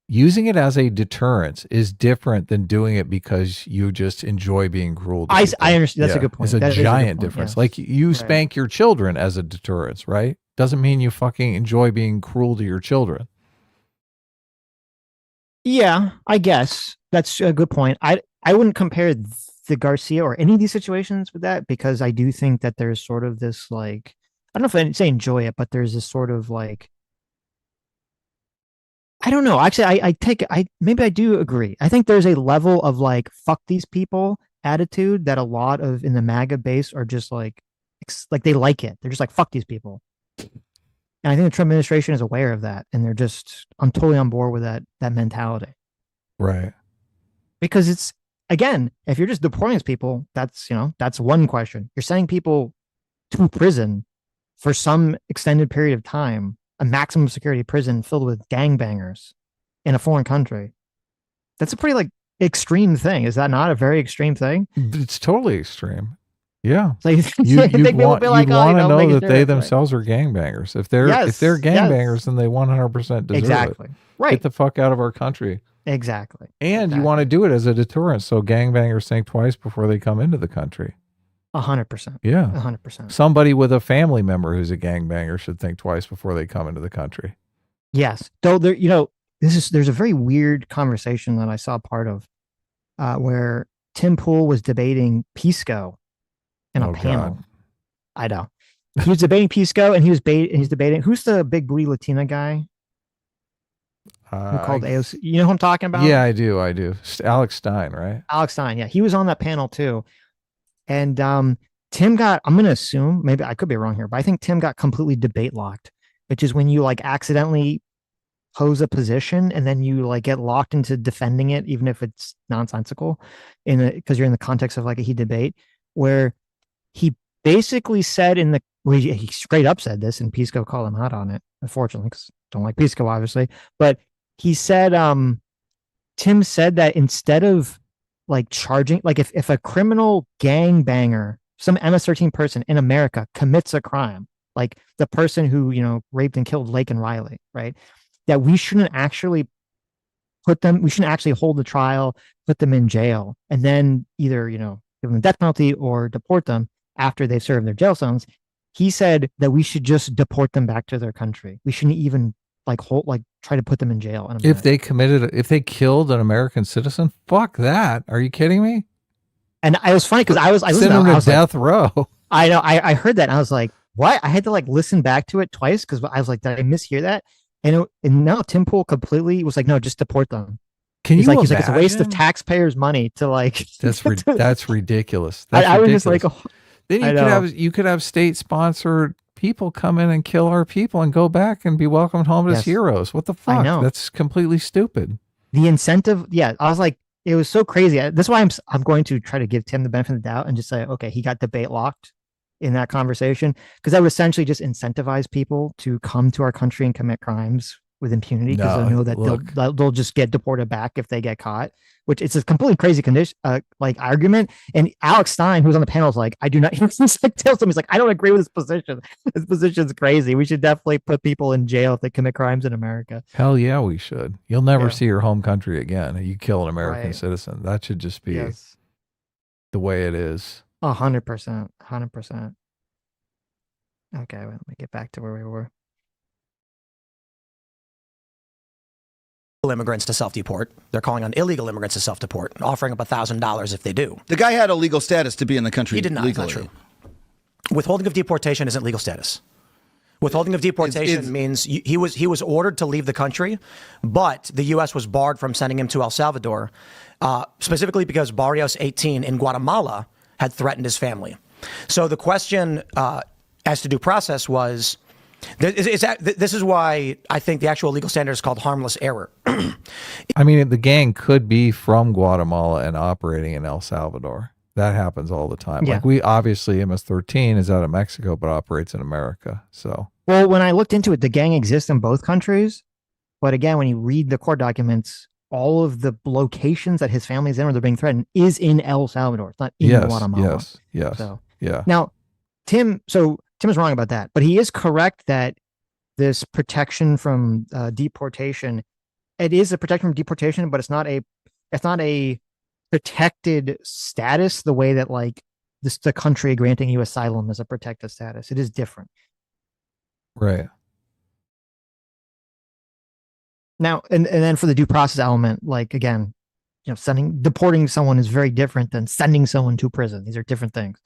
Using it as a deterrent is different than doing it because you just enjoy being cruel to people. I understand. That's a good point. It's a That is good giant point, difference. yes. Like you Right. spank your children as a deterrence, right? Doesn't mean you fucking enjoy being cruel to your children. Yeah, I guess that's a good point. I wouldn't compare the Garcia or any of these situations with that, because I do think that there's sort of this like, I don't know if I'd say enjoy it, but there's this sort of like, I don't know. Actually, maybe I do agree. I think there's a level of like fuck these people attitude that a lot of in the MAGA base are just like they like it. They're just like fuck these people. And I think the Trump administration is aware of that, and I'm totally on board with that mentality. Right. Because it's, again, if you're just deporting these people, that's one question. You're sending people to prison for some extended period of time, a maximum security prison filled with gangbangers in a foreign country. That's a pretty like extreme thing. Is that not a very extreme thing? It's totally extreme. Yeah. So You think people would be like, want to know make it that they serious, right? themselves are gangbangers. If they're Yes, gangbangers, then they 100% deserve it. Exactly. Right. Get the fuck out of our country. Exactly. And you want to do it as a deterrent, so gangbangers think twice before they come into the country. 100%. Yeah. 100%. Somebody with a family member who's a gangbanger should think twice before they come into the country. Yes. Though there's a very weird conversation that I saw part of where Tim Pool was debating Pisco in a panel. God. I know. He was debating Pisco, and he's debating who's the big booty Latina guy who called AOC. You know who I'm talking about? Yeah, I do. Alex Stein, right? Alex Stein. Yeah, he was on that panel too. And Tim got, I'm going to assume, maybe I could be wrong here, but I think Tim got completely debate locked, which is when you like accidentally pose a position and then you like get locked into defending it, even if it's nonsensical, because you're in the context of like a heat debate, where he basically said he straight up said this, and Pisco called him out on it, unfortunately, because don't like Pisco, obviously. But he said, Tim said that instead of like charging, like if a criminal gangbanger, some MS-13 person in America commits a crime, like the person who, raped and killed Lake and Riley, right? That we shouldn't actually hold the trial, put them in jail, and then either, give them the death penalty or deport them after they've served their jail sentence. He said that we should just deport them back to their country. We shouldn't even try to put them in jail. If they killed an American citizen, fuck that. Are you kidding me? And it was funny because I send them to death row. I know. I heard that and I was like, what? I had to like listen back to it twice because I was like, did I mishear that? And now Tim Pool completely was like, no, just deport them. Can He's you like, it's a waste of imagine? taxpayers' money to like. That's that's ridiculous. I, That's I was ridiculous. just like, oh, Then I you could know. have state sponsored people come in and kill our people and go back and be welcomed home as Yes, heroes. What the I fuck? know. That's completely stupid. The incentive, yeah, I was like, it was so crazy. That's why I'm going to try to give Tim the benefit of the doubt and just say, okay, he got debate locked in that conversation because that would essentially just incentivize people to come to our country and commit crimes with impunity because No, they know that look. they'll just get deported back if they get caught. Which it's a completely crazy condition, like argument. And Alex Stein, who's on the panel, is like, I do not. He's like, tells him, he's like, I don't agree with this position. This position's crazy. We should definitely put people in jail if they commit crimes in America. Hell yeah, we should. You'll never Yeah. see your home country again. You kill an American Right. citizen. That should just be Yes, the way it is. 100%, 100%. Okay, well, let me get back to where we were. Immigrants to self-deport. They're calling on illegal immigrants to self-deport, offering up $1,000 if they do. The guy had a legal status to be in the country. He did not. legally. It's not true. Withholding of deportation isn't legal status. Withholding of deportation means he was ordered to leave the country, but the U.S. was barred from sending him to El Salvador, specifically because Barrios 18 in Guatemala had threatened his family. So the question as to due process was, this is why I think the actual legal standard is called harmless error. I mean, the gang could be from Guatemala and operating in El Salvador. That happens all the time. Yeah. Like we obviously MS-13 is out of Mexico, but operates in America. So Well, when I looked into it, the gang exists in both countries. But again, when you read the court documents, all of the locations that his family's in where they're being threatened is in El Salvador. It's not in Guatemala. Yes. So Yeah. now, Tim is wrong about that, but he is correct that this protection from deportation, it is a protection from deportation, but it's not a protected status the way that like the country granting you asylum is a protected status. It is different. Right. Now, and then for the due process element, like again, deporting someone is very different than sending someone to prison. These are different things.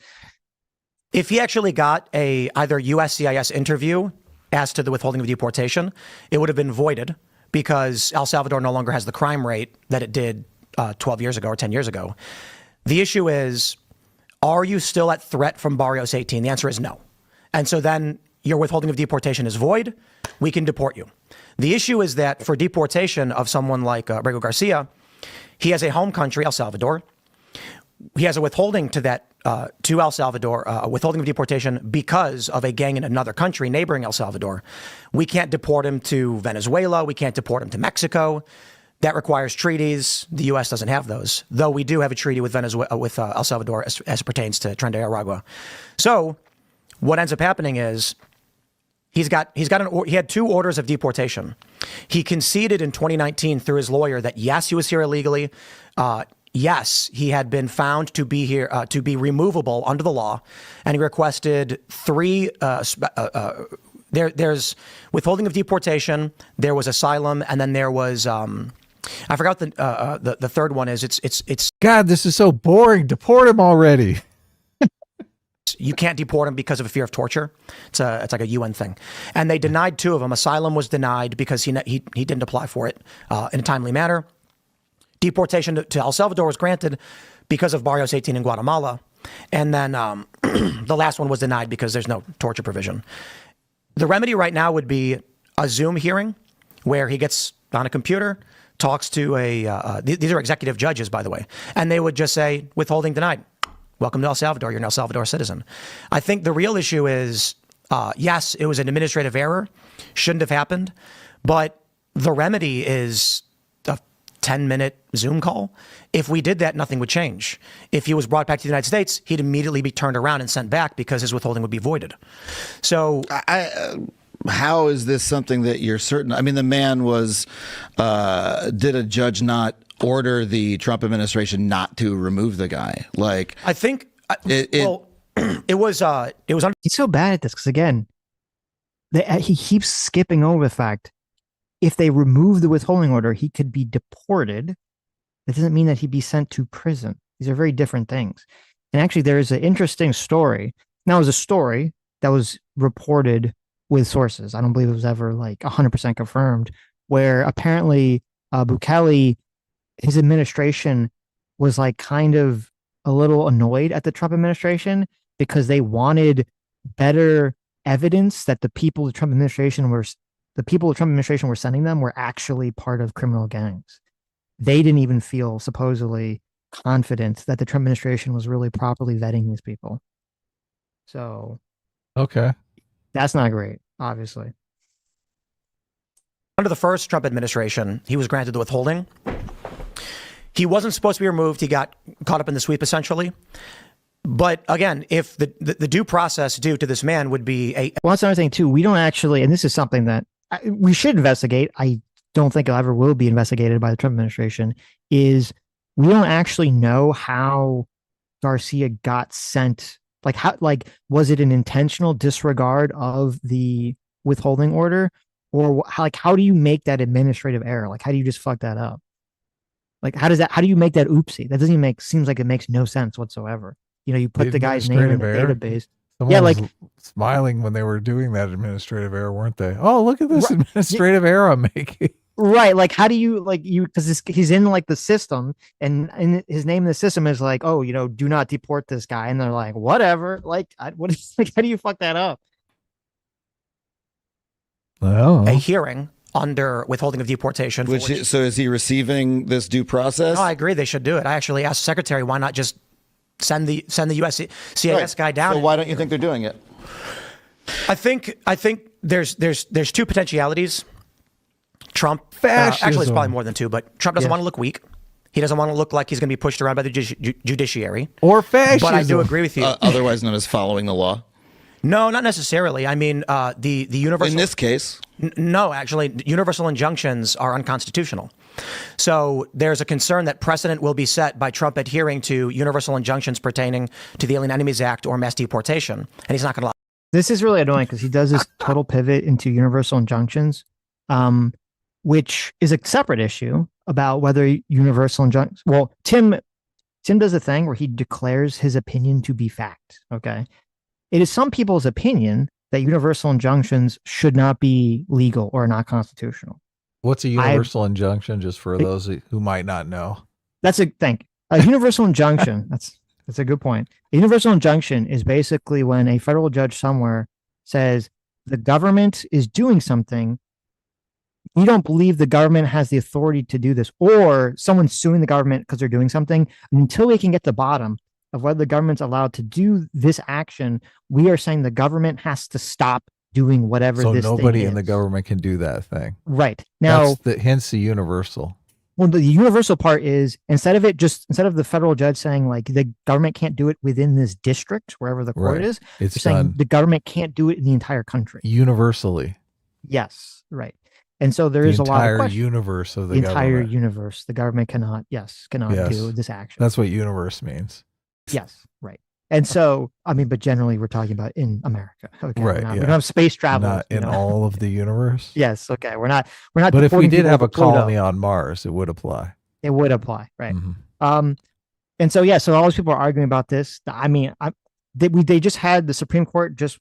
If he actually got either USCIS interview as to the withholding of deportation, it would have been voided because El Salvador no longer has the crime rate that it did 12 years ago or 10 years ago. The issue is, are you still at threat from Barrios 18? The answer is no. And so then your withholding of deportation is void. We can deport you. The issue is that for deportation of someone like Rego Garcia, he has a home country, El Salvador. He has a withholding to that to El Salvador, withholding of deportation because of a gang in another country neighboring El Salvador. We can't deport him to Venezuela. We can't deport him to Mexico. That requires treaties. The U.S. doesn't have those, though we do have a treaty with Venezuela, with El Salvador as it pertains to Tren de Aragua. So what ends up happening is he had 2 orders of deportation. He conceded in 2019 through his lawyer that yes, he was here illegally. Yes, he had been found to be here, to be removable under the law, and he requested 3. There's withholding of deportation. There was asylum, and then there was I forgot the third one is it's God, this is so boring. Deport him already. you can't deport him because of a fear of torture. It's like a UN thing, and they denied 2 of them. Asylum was denied because he didn't apply for it in a timely manner. Deportation to El Salvador was granted because of Barrios 18 in Guatemala, and then the last one was denied because there's no torture provision. The remedy right now would be a Zoom hearing where he gets on a computer, talks to these are executive judges, by the way, and they would just say, withholding denied. Welcome to El Salvador. You're an El Salvador citizen. I think the real issue is, yes, it was an administrative error. Shouldn't have happened. But the remedy is a 10-minute Zoom call. If we did that, nothing would change. If he was brought back to the United States, he'd immediately be turned around and sent back because his withholding would be voided. So how is this something that you're certain? I mean, the man was, did a judge not order the Trump administration not to remove the guy? Like, I think, it was He's so bad at this because again, he keeps skipping over the fact if they remove the withholding order, he could be deported. That doesn't mean that he'd be sent to prison. These are very different things. And actually, there is an interesting story. Now, it was a story that was reported with sources. I don't believe it was ever like 100% confirmed, where apparently Bukele his administration was like kind of a little annoyed at the Trump administration because they wanted better evidence that the people the Trump administration were sending them were actually part of criminal gangs. They didn't even feel supposedly confident that the Trump administration was really properly vetting these people. So Okay. that's not great, obviously. Under the first Trump administration, he was granted the withholding. He wasn't supposed to be removed. He got caught up in the sweep, essentially. But again, if the due process due to this man would be a... Well, that's another thing, too. We don't actually, and this is something that we should investigate. I don't think it ever will be investigated by the Trump administration, is we don't actually know how Garcia got sent. Like, was it an intentional disregard of the withholding order? Or how do you make that administrative error? Like, how do you just fuck that up? Like, how do you make that oopsie? That doesn't even seems like it makes no sense whatsoever. You put the guy's name in the database. Someone was smiling when they were doing that administrative error, weren't they? Oh, look at this administrative error I'm making. Right. Like, how do you, because he's in like the system and his name in the system is like, oh, do not deport this guy. And they're like, whatever. Like, how do you fuck that up? Oh. A hearing under withholding of deportation. So is he receiving this due process? No, I agree. They should do it. I actually asked the secretary, why not just send the USCIS guy down? So why don't you think they're doing it? I think there's two potentialities. Trump, Fascism. actually, it's probably more than two, but Trump doesn't want to look weak. He doesn't want to look like he's going to be pushed around by the judiciary. Or fascism. But I do agree with you. Otherwise known as following the law. No, not necessarily. I mean, the universal... In this case? No, actually, universal injunctions are unconstitutional. So there's a concern that precedent will be set by Trump adhering to universal injunctions pertaining to the Alien Enemies Act or mass deportation. And he's not going to allow... This is really annoying because he does this total pivot into universal injunctions, which is a separate issue about whether universal injunctions... Well, Tim does a thing where he declares his opinion to be fact, okay? It is some people's opinion that universal injunctions should not be legal or not constitutional. What's a universal injunction, just for those who might not know? That's a thing. A universal injunction, that's a good point. A universal injunction is basically when a federal judge somewhere says the government is doing something, you don't believe the government has the authority to do this, or someone's suing the government because they're doing something, until we can get to the bottom of whether the government's allowed to do this action, we are saying the government has to stop doing whatever this thing is. So nobody in the government can do that thing. Right. Now, hence the universal. Well, the universal part is instead of the federal judge saying like the government can't do it within this district, wherever the court is, it's saying the government can't do it in the entire country. Universally. Yes. Right. And so there is a lot of questions. Universe of the entire universe. The government cannot do this action. That's what universe means. Yes, right. And so, I mean, but generally we're talking about in America. Okay, right. We don't have space travel. Not in all of the universe. Yes. Okay. We're not. But if we did have a colony on Mars, it would apply. It would apply. Right. Mm-hmm. And so, so all those people are arguing about this. I mean, they just had the Supreme Court just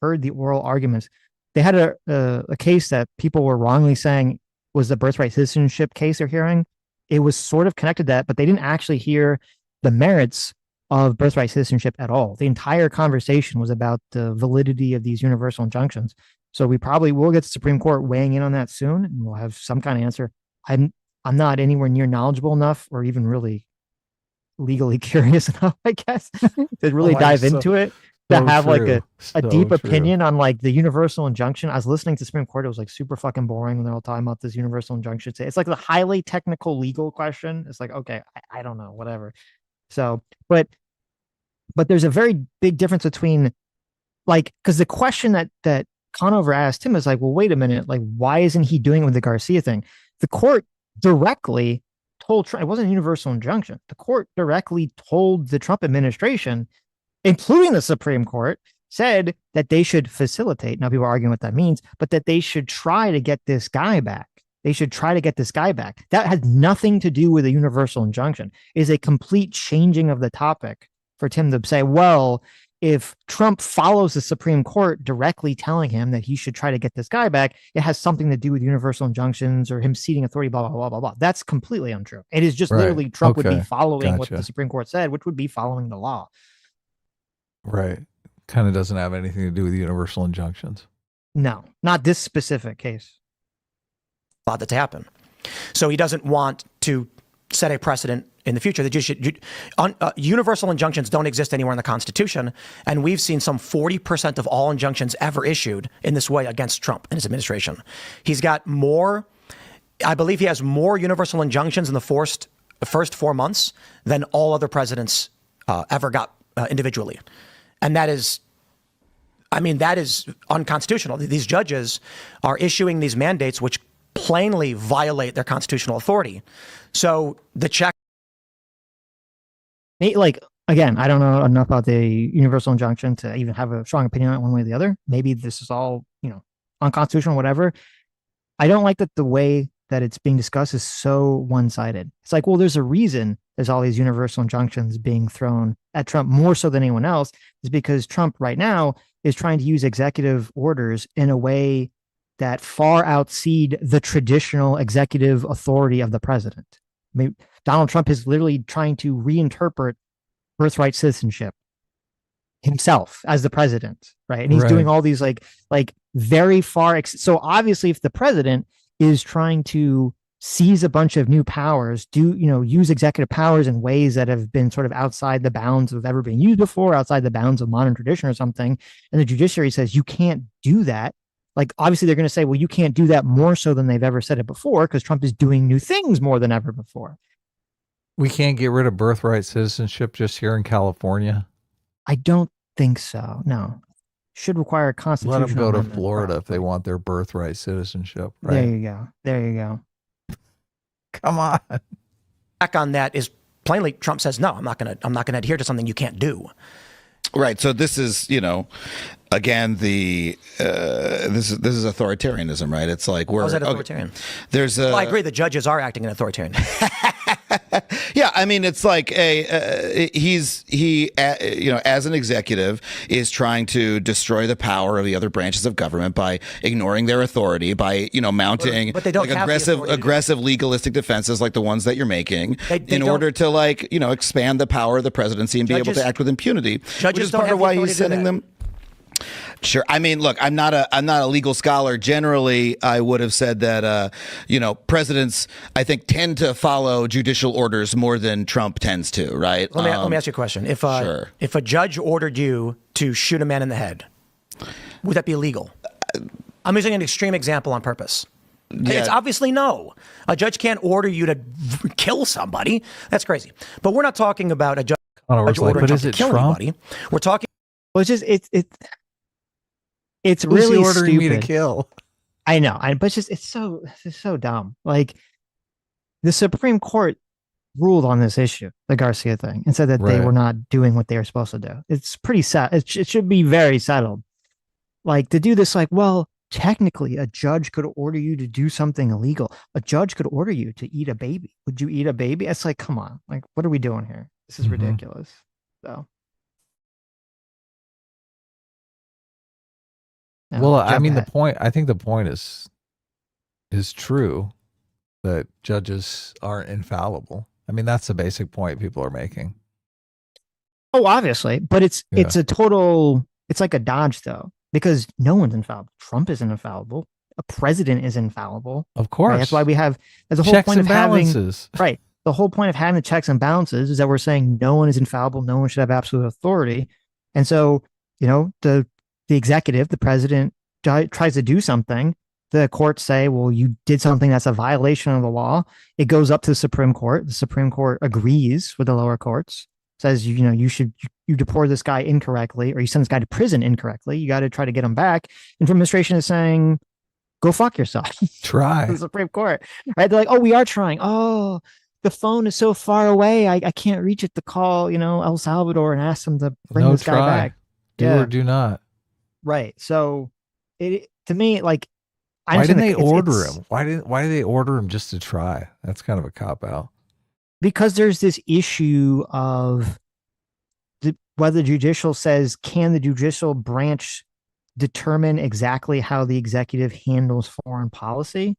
heard the oral arguments. They had a case that people were wrongly saying was the birthright citizenship case they're hearing. It was sort of connected to that, but they didn't actually hear the merits of birthright citizenship at all. The entire conversation was about the validity of these universal injunctions. So we probably will get the Supreme Court weighing in on that soon, and we'll have some kind of answer. I'm not anywhere near knowledgeable enough, or even really legally curious enough, I guess, to really dive into it. To have like a deep opinion on like the universal injunction. I was listening to Supreme Court. It was like super fucking boring when they're all talking about this universal injunction. It's like the highly technical legal question. It's like, okay, I don't know, whatever. So, but there's a very big difference between like, because the question that Conover asked him is like, well, wait a minute, like, why isn't he doing it with the Garcia thing? The court directly told Trump, it wasn't a universal injunction. The court directly told the Trump administration, including the Supreme Court, said that they should facilitate. Now people are arguing what that means, but that they should try to get this guy back. That has nothing to do with a universal injunction. It is a complete changing of the topic for Tim to say, well, if Trump follows the Supreme Court directly telling him that he should try to get this guy back, it has something to do with universal injunctions or him ceding authority, blah, blah, blah, blah, blah. That's completely untrue. It is just Right. literally Trump would be Okay. following what Gotcha. the Supreme Court said, which would be following the law. Right. Kind of doesn't have anything to do with universal injunctions. No, not this specific case. Allowed that to happen. So he doesn't want to set a precedent in the future that universal injunctions don't exist anywhere in the Constitution. And we've seen some 40% of all injunctions ever issued in this way against Trump and his administration. He's got more, I believe he has more universal injunctions in the first 4 months than all other presidents ever got individually. And that is unconstitutional. These judges are issuing these mandates which plainly violate their constitutional authority. So the check. Like, again, I don't know enough about the universal injunction to even have a strong opinion on it one way or the other. Maybe this is all, unconstitutional, whatever. I don't like that the way that it's being discussed is so one-sided. It's like, well, there's a reason there's all these universal injunctions being thrown at Trump more so than anyone else, is because Trump right now is trying to use executive orders in a way that far outseed the traditional executive authority of the president. I mean, Donald Trump is literally trying to reinterpret birthright citizenship himself as the president, right? And he's doing all these like very far. So obviously, if the president is trying to seize a bunch of new powers, use executive powers in ways that have been sort of outside the bounds of ever being used before, outside the bounds of modern tradition or something, and the judiciary says you can't do that. Like, obviously, they're going to say, well, you can't do that more so than they've ever said it before because Trump is doing new things more than ever before. We can't get rid of birthright citizenship just here in California? I don't think so. No. Should require a constitutional Let them go to amendment, Florida probably. if they want their birthright citizenship, right? There you go. Come on. Back on that is plainly Trump says, no, I'm not going to adhere to something you can't do. Right. So this is, again, this is authoritarianism, right? It's like How's that authoritarian? Well, I agree. The judges are acting in authoritarian. Yeah, I mean, it's like he as an executive is trying to destroy the power of the other branches of government by ignoring their authority, by mounting but they don't have the authority aggressive legalistic defenses like the ones that you're making in order to expand the power of the presidency and be able to act with impunity. Which is part of why he's sending them. Sure. I mean, look, I'm not a legal scholar. Generally, I would have said that, presidents, I think, tend to follow judicial orders more than Trump tends to, right? Let me ask you a question. If a judge ordered you to shoot a man in the head, would that be illegal? I'm using an extreme example on purpose. Yeah. It's obviously no. A judge can't order you to kill somebody. That's crazy. But we're not talking about a judge ordering Trump to kill anybody. We're talking. Well, it's Who's really he ordering stupid. me to kill? I know, but it's so dumb. Like, the Supreme Court ruled on this issue, the Garcia thing, and said that they were not doing what they were supposed to do. It's pretty sad. It should be very settled. Like, to do this, well, technically, a judge could order you to do something illegal. A judge could order you to eat a baby. Would you eat a baby? It's like, come on. Like, what are we doing here? This is ridiculous. So. Well, I mean, I think the point is true that judges aren't infallible. I mean, that's the basic point people are making. Oh, obviously, but it's like a dodge though, because no one's infallible. Trump isn't infallible. A president is infallible. Of course. Right? That's why we have the whole checks point and of having balances. Right. The whole point of having the checks and balances is that we're saying no one is infallible. No one should have absolute authority. And so, the executive, the president, tries to do something, the courts say, well, you did something that's a violation of the law. It goes up to the Supreme Court. The Supreme Court agrees with the lower courts, says, you deport this guy incorrectly, or you send this guy to prison incorrectly. You got to try to get him back. And the administration is saying, go fuck yourself. Try. The Supreme Court, right? They're like, oh, we are trying. Oh, the phone is so far away. I can't reach it to call, El Salvador and ask them to bring this guy back. Do or do not. Right. So, to me, why didn't they order him? Why did they order him just to try? That's kind of a cop out. Because there's this issue of whether the judicial says, can the judicial branch determine exactly how the executive handles foreign policy?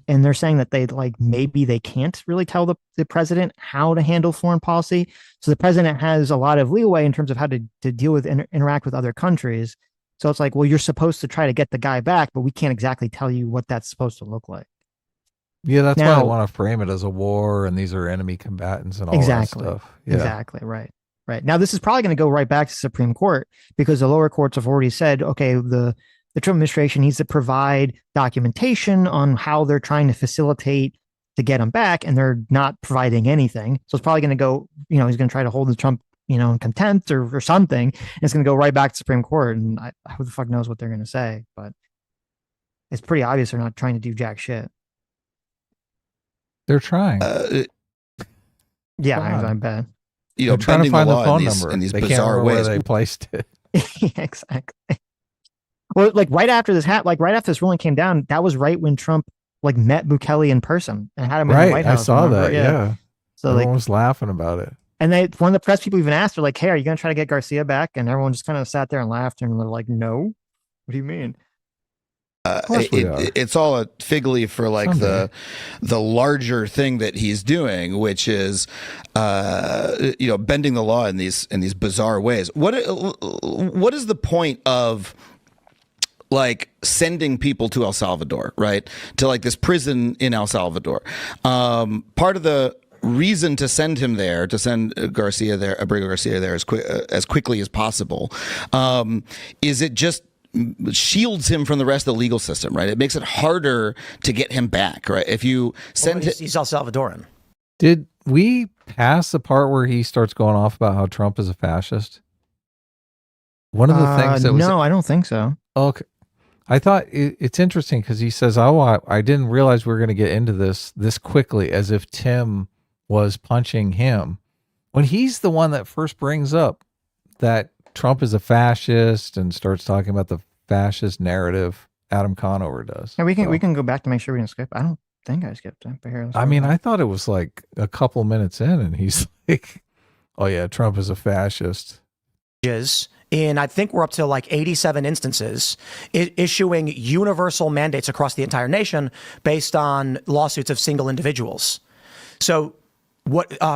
And they're saying that maybe they can't really tell the president how to handle foreign policy. So the president has a lot of leeway in terms of how to deal with interact with other countries. So it's like, well, you're supposed to try to get the guy back, but we can't exactly tell you what that's supposed to look like. Yeah, that's why I want to frame it as a war, and these are enemy combatants and all that stuff. Yeah. Exactly, right. Now, this is probably going to go right back to Supreme Court because the lower courts have already said, okay, the Trump administration needs to provide documentation on how they're trying to facilitate to get him back, and they're not providing anything. So it's probably going to go, he's going to try to hold the Trump, in contempt or something. And it's going to go right back to Supreme Court. And who the fuck knows what they're going to say? But it's pretty obvious they're not trying to do jack shit. They're trying. Yeah, I bet. They're trying to find the phone number in these they bizarre can't ways. Where they placed it. Yeah, exactly. Well, right after this ruling came down, that was right when Trump met Bukele in person and had him in the White House. I saw that. Yeah. So everyone was laughing about it. And one of the press people even asked her, hey, are you going to try to get Garcia back? And everyone just kind of sat there and laughed, and they're like, no. What do you mean? It's all a fig leaf for the larger thing that he's doing, which is bending the law in these bizarre ways. What is the point of sending people to El Salvador, right? To this prison in El Salvador. Part of the reason to send him there, to send Abrigo Garcia there as quickly as possible, is it just shields him from the rest of the legal system, right? It makes it harder to get him back, right? If you send he's El Salvadoran. Did we pass the part where he starts going off about how Trump is a fascist? One of the things that was... No, I don't think so. Okay. I thought it's interesting because he says, I didn't realize we were going to get into this quickly, as if Tim was punching him, when he's the one that first brings up that Trump is a fascist and starts talking about the fascist narrative. Adam Conover does. Yeah, we can go back to make sure we didn't skip. I don't think I skipped it. But here, I thought it was a couple minutes in, and he's like, "Oh yeah, Trump is a fascist." And I think we're up to 87 instances issuing universal mandates across the entire nation based on lawsuits of single individuals. So,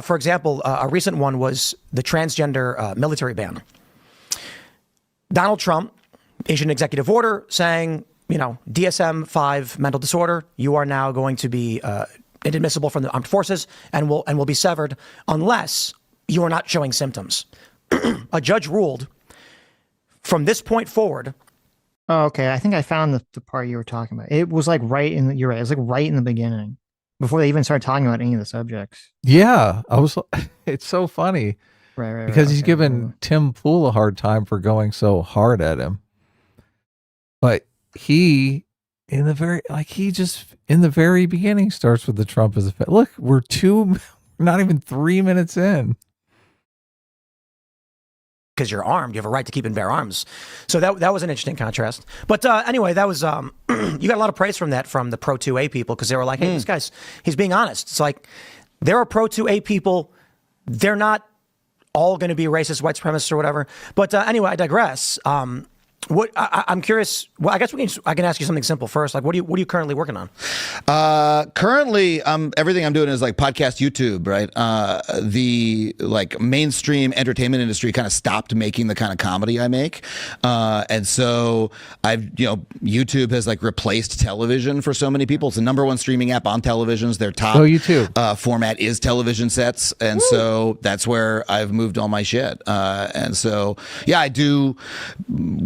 for example, a recent one was the transgender military ban. Donald Trump issued an executive order saying, DSM-5 mental disorder, you are now going to be inadmissible from the armed forces and will be severed unless you are not showing symptoms. A judge ruled from this point forward. Oh, okay. I think I found the part you were talking about. It was you're right. It was right in the beginning before they even started talking about any of the subjects. Yeah. It's so funny. Right. Because he's giving Tim Pool a hard time for going so hard at him. But he, in the very beginning, starts with the Trump as a look, we're not even 3 minutes in. Because you're armed, you have a right to keep and bear arms. So that was an interesting contrast. But anyway, that was you got a lot of praise from the Pro 2A people, because they were like, hey, this guy's, he's being honest. It's there are Pro 2A people, they're not all going to be racist, white supremacists or whatever. But anyway, I digress. I'm curious. Well, I guess I can ask you something simple first. What are you currently working on? Currently, everything I'm doing is podcast, YouTube, right? The mainstream entertainment industry kind of stopped making the kind of comedy I make, and so YouTube has replaced television for so many people. It's the #1 streaming app on televisions. Their top YouTube format is television sets, and so that's where I've moved all my shit. And so I do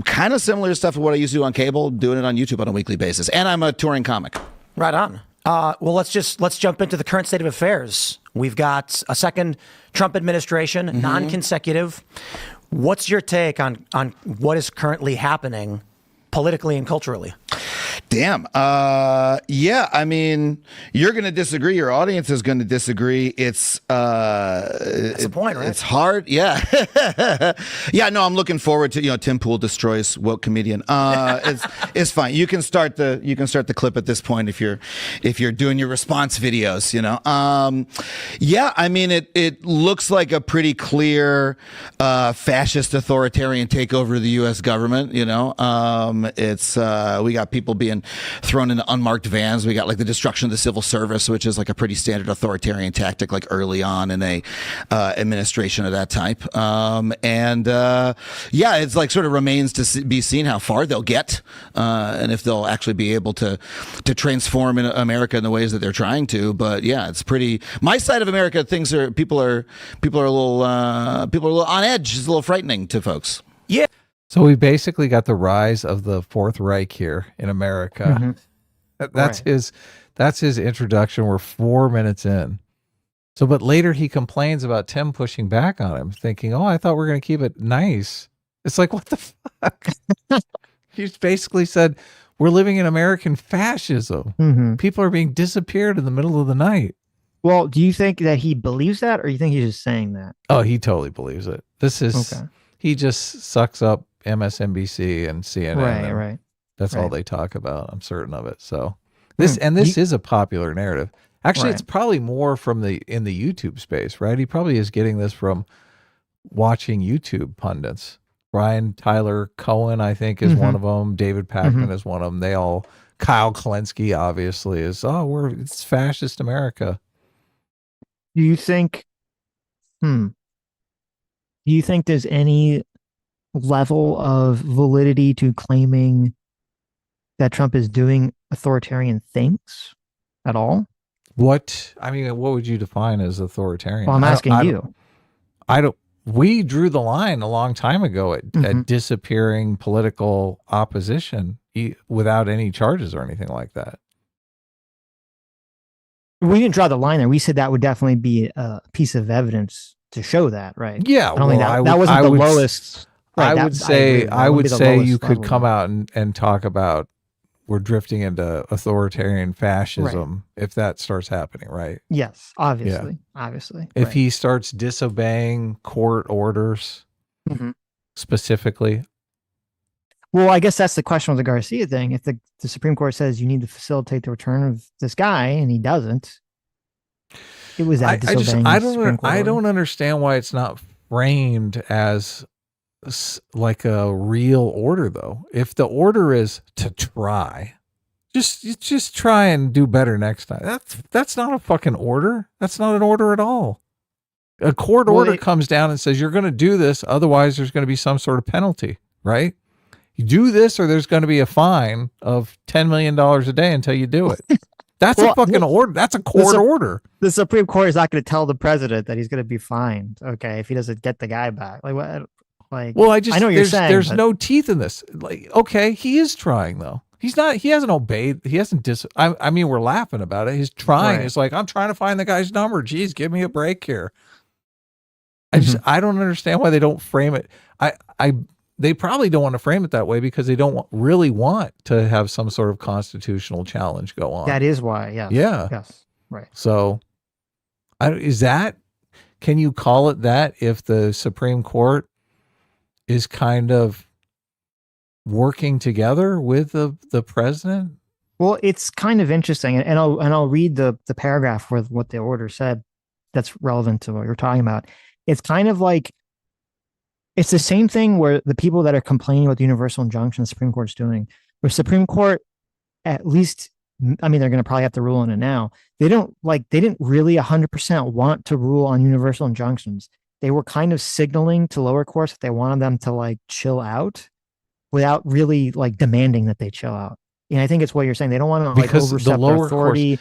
kind of similar stuff to what I used to do on cable, doing it on YouTube on a weekly basis. And I'm a touring comic. Right on. Well, let's jump into the current state of affairs. We've got a second Trump administration, non-consecutive. What's your take on what is currently happening politically and culturally? Damn. Yeah, I mean, you're going to disagree. Your audience is going to disagree. That's the point, right? It's hard. Yeah. Yeah, no, I'm looking forward to, Tim Pool destroys woke comedian. It's fine. You can start the clip at this point if you're doing your response videos, Yeah, I mean, it looks like a pretty clear fascist authoritarian takeover of the US government, It's we got people being thrown into unmarked vans. We got like the destruction of the civil service, which is like a pretty standard authoritarian tactic, like early on in a administration of that type. Yeah, it's like sort of remains to be seen how far they'll get, and if they'll actually be able to transform in America in the ways that they're trying to. But yeah, it's pretty. My side of America, people are a little on edge. It's a little frightening to folks. Yeah. So we basically got the rise of the Fourth Reich here in America. That's his introduction. We're 4 minutes in. So, but later he complains about Tim pushing back on him, thinking, "Oh, I thought we were going to keep it nice." It's like, what the fuck? He's basically said, "We're living in American fascism. People are being disappeared in the middle of the night." Well, do you think that he believes that, or you think he's just saying that? Oh, he totally believes it. This is Okay. He just sucks up MSNBC and CNN. Right. That's all they talk about. I'm certain of it. So this is a popular narrative. Actually, it's probably more from in the YouTube space, right? He probably is getting this from watching YouTube pundits. Brian Tyler Cohen, I think, is one of them. David Pakman is one of them. Kyle Klensky obviously is. It's fascist America. Do you think? Do you think there's any level of validity to claiming that Trump is doing authoritarian things at all? What would you define as authoritarian? Well, I'm asking you. We drew the line a long time ago at disappearing political opposition without any charges or anything like that. We didn't draw the line there. We said that would definitely be a piece of evidence to show that, right? Yeah, I don't think that wasn't the lowest. Right, I would say you could come out and talk about we're drifting into authoritarian fascism if that starts happening, right? Yes, obviously. If he starts disobeying court orders specifically. Well, I guess that's the question with the Garcia thing. If the Supreme Court says you need to facilitate the return of this guy and he doesn't, it was that disobeying the Supreme Court I order. don't understand why it's not framed as like a real order, though. If the order is to try, just try and do better next time. That's not a fucking order. That's not an order at all. A court order comes down and says you're going to do this, otherwise there's going to be some sort of penalty, right? You do this, or there's going to be a fine of $10 million a day until you do it. That's a fucking order. That's a court order. The Supreme Court is not going to tell the president that he's going to be fined, okay, if he doesn't get the guy back. Like what? Like, well, I know what you're saying. There's no teeth in this. Like, okay, he is trying though. He hasn't obeyed. He hasn't I mean, we're laughing about it. He's trying. Right. It's like, I'm trying to find the guy's number. Jeez, give me a break here. I don't understand why they don't frame it. They probably don't want to frame it that way because they don't really want to have some sort of constitutional challenge go on. That is why. Yes. Yeah. Yes. Right. So can you call it that if the Supreme Court is kind of working together with the president? Well, it's kind of interesting, and I'll read the paragraph with what the order said that's relevant to what you're talking about. It's kind of like it's the same thing where the people that are complaining about the universal injunction the Supreme Court's doing, where Supreme Court, at least, I mean, they're going to probably have to rule on it now. They didn't really 100% want to rule on universal injunctions. They were kind of signaling to lower courts that they wanted them to like chill out without really like demanding that they chill out. And I think it's what you're saying. They don't want to like overstep their authority.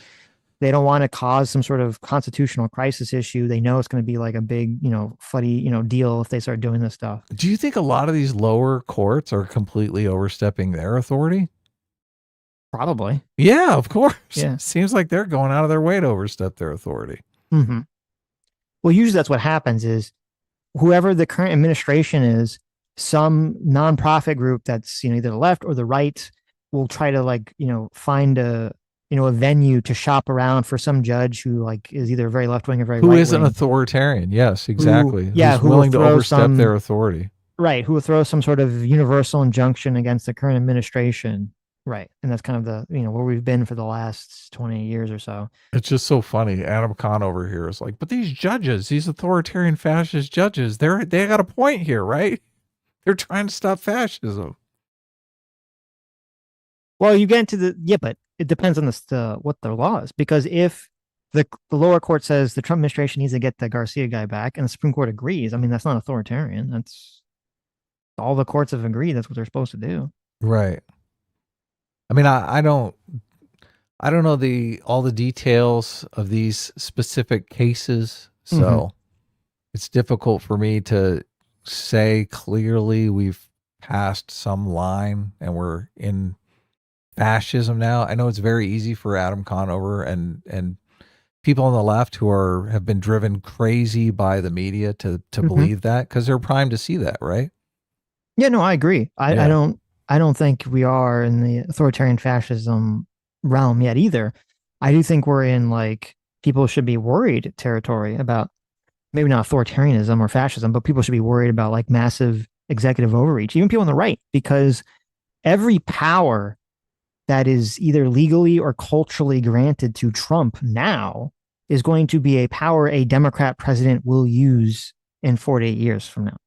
They don't want to cause some sort of constitutional crisis issue. They know it's going to be like a big, funny, deal if they start doing this stuff. Do you think a lot of these lower courts are completely overstepping their authority? Probably. Yeah, of course. Yeah. Seems like they're going out of their way to overstep their authority. Mm-hmm. Well, usually that's what happens is whoever the current administration is, some nonprofit group that's either the left or the right will try to find a venue to shop around for some judge who is either very left wing or very Who right is an wing. authoritarian? Yes, exactly. Yeah, Who's who will willing to throw overstep their authority? Right, who will throw some sort of universal injunction against the current administration. Right. And that's kind of where we've been for the last 20 years or so. It's just so funny. Adam Conover here is like, but these judges, these authoritarian fascist judges, they got a point here, right? They're trying to stop fascism. Well, you get into but it depends on what the law is, because if the lower court says the Trump administration needs to get the Garcia guy back, and the Supreme Court agrees, I mean, that's not authoritarian. That's all the courts have agreed. That's what they're supposed to do. Right. I mean, I don't know all the details of these specific cases, so it's difficult for me to say clearly we've passed some line and we're in fascism now. I know it's very easy for Adam Conover and people on the left who have been driven crazy by the media to believe that, because they're primed to see that, right? Yeah, no, I agree. I don't think we are in the authoritarian fascism realm yet either. I do think we're in people should be worried territory about maybe not authoritarianism or fascism, but people should be worried about massive executive overreach, even people on the right, because every power that is either legally or culturally granted to Trump now is going to be a power a Democrat president will use in 4 to 8 years from now.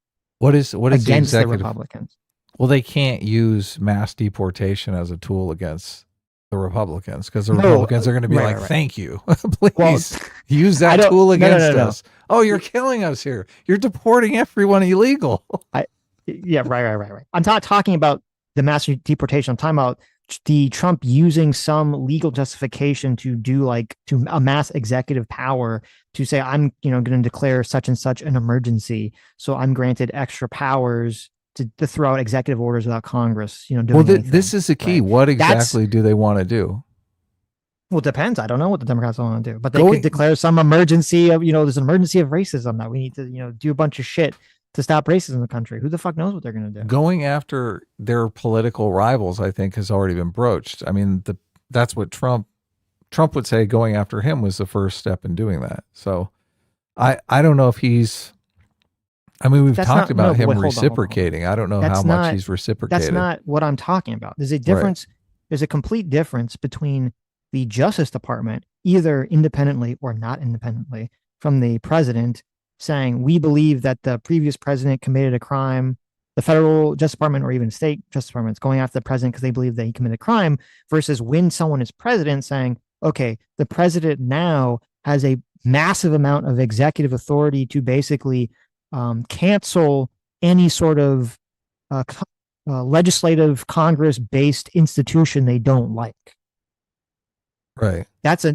What is against the Republicans? Well, they can't use mass deportation as a tool against the Republicans, because the Republicans are going to be right. Thank you. Please use that tool against us. Oh, you're killing us here. You're deporting everyone illegal. Right. I'm not talking about the mass deportation. I'm talking about the Trump using some legal justification to do to amass executive power to say, I'm going to declare such and such an emergency, so I'm granted extra powers to throw out executive orders without Congress doing anything. This is the key. Right? What exactly do they want to do? Well, it depends. I don't know what the Democrats want to do, but they could declare some emergency of there's an emergency of racism that we need to do a bunch of shit to stop racism in the country. Who the fuck knows what they're going to do? Going after their political rivals, I think, has already been broached. I mean, that's what Trump would say. Going after him was the first step in doing that. So I don't know if he's. I mean, we've talked about him reciprocating. I don't know how much he's reciprocated. That's not what I'm talking about. There's a difference. Right. There's a complete difference between the Justice Department, either independently or not independently, from the president saying, we believe that the previous president committed a crime, the federal Justice Department or even state Justice Departments going after the president because they believe that he committed a crime, versus when someone is president saying, okay, the president now has a massive amount of executive authority to basically cancel any sort of legislative Congress-based institution they don't like. Right. That's a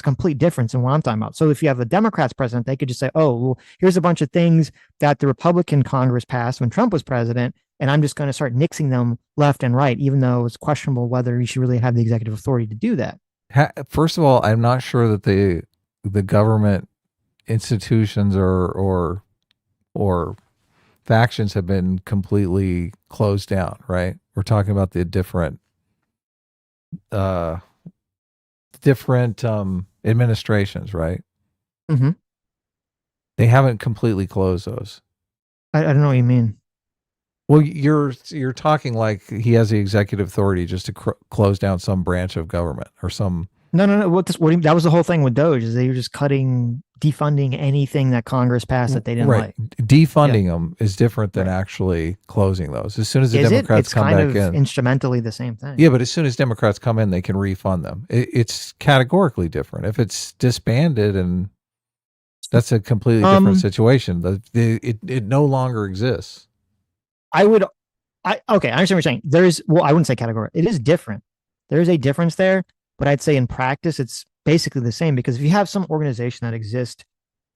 complete difference in what I'm talking about. So if you have a Democrats president, they could just say, oh, well, here's a bunch of things that the Republican Congress passed when Trump was president, and I'm just going to start nixing them left and right, even though it's questionable whether he should really have the executive authority to do that. First of all, I'm not sure that the government institutions or factions have been completely closed down, right? We're talking about the different administrations, right? Mm-hmm. They haven't completely closed those. I don't know what you mean. Well, you're talking like he has the executive authority just to close down some branch of government or some. No. That was the whole thing with Doge, is they were just defunding anything that Congress passed that they didn't like. Defunding them is different than actually closing those. As soon as the Democrats come back in, it's kind of instrumentally the same thing. Yeah, but as soon as Democrats come in, they can refund them. It's categorically different. If it's disbanded, and that's a completely different situation. It no longer exists. I understand what you're saying. I wouldn't say category. It is different. There is a difference there, but I'd say in practice, it's basically the same, because if you have some organization that exists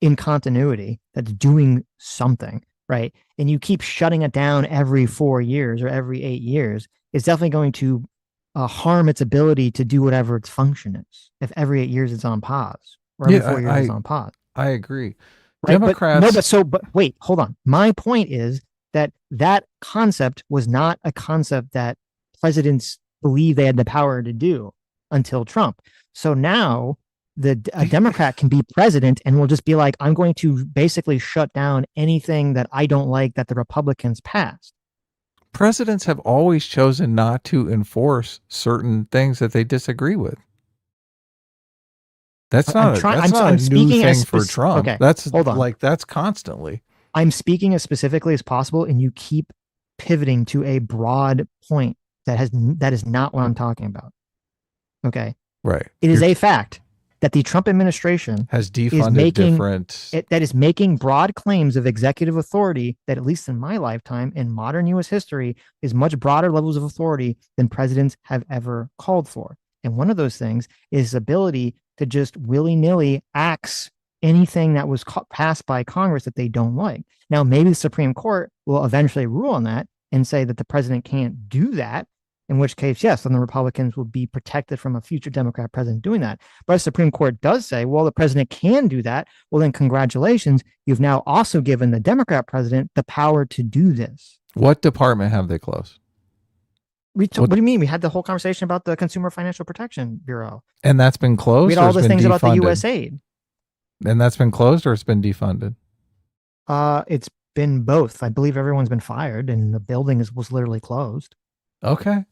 in continuity that's doing something, right, and you keep shutting it down every 4 years or every 8 years, it's definitely going to harm its ability to do whatever its function is. If every 8 years it's on pause, or every 4 years it's on pause. I agree. Right? Democrats. But wait, hold on. My point is that concept was not a concept that presidents believe they had the power to do until Trump. So now a Democrat can be president and will just be like, I'm going to basically shut down anything that I don't like that the Republicans passed. Presidents have always chosen not to enforce certain things that they disagree with. That's not a new thing for Trump. Okay, that's hold on. Like that's constantly. I'm speaking as specifically as possible, and you keep pivoting to a broad point that is not what I'm talking about. Okay. Right. It is a fact that the Trump administration has defunded that is making broad claims of executive authority that, at least in my lifetime, in modern U.S. history, is much broader levels of authority than presidents have ever called for. And one of those things is ability to just willy-nilly axe anything that was passed by Congress that they don't like. Now, maybe the Supreme Court will eventually rule on that and say that the president can't do that, in which case, yes, then the Republicans will be protected from a future Democrat president doing that. But the Supreme Court does say, well, the president can do that. Well, then congratulations. You've now also given the Democrat president the power to do this. What department have they closed? What do you mean? We had the whole conversation about the Consumer Financial Protection Bureau. And that's been closed? We had all the things about the USAID. And that's been closed or it's been defunded? It's been both. I believe everyone's been fired and the building was literally closed. Okay.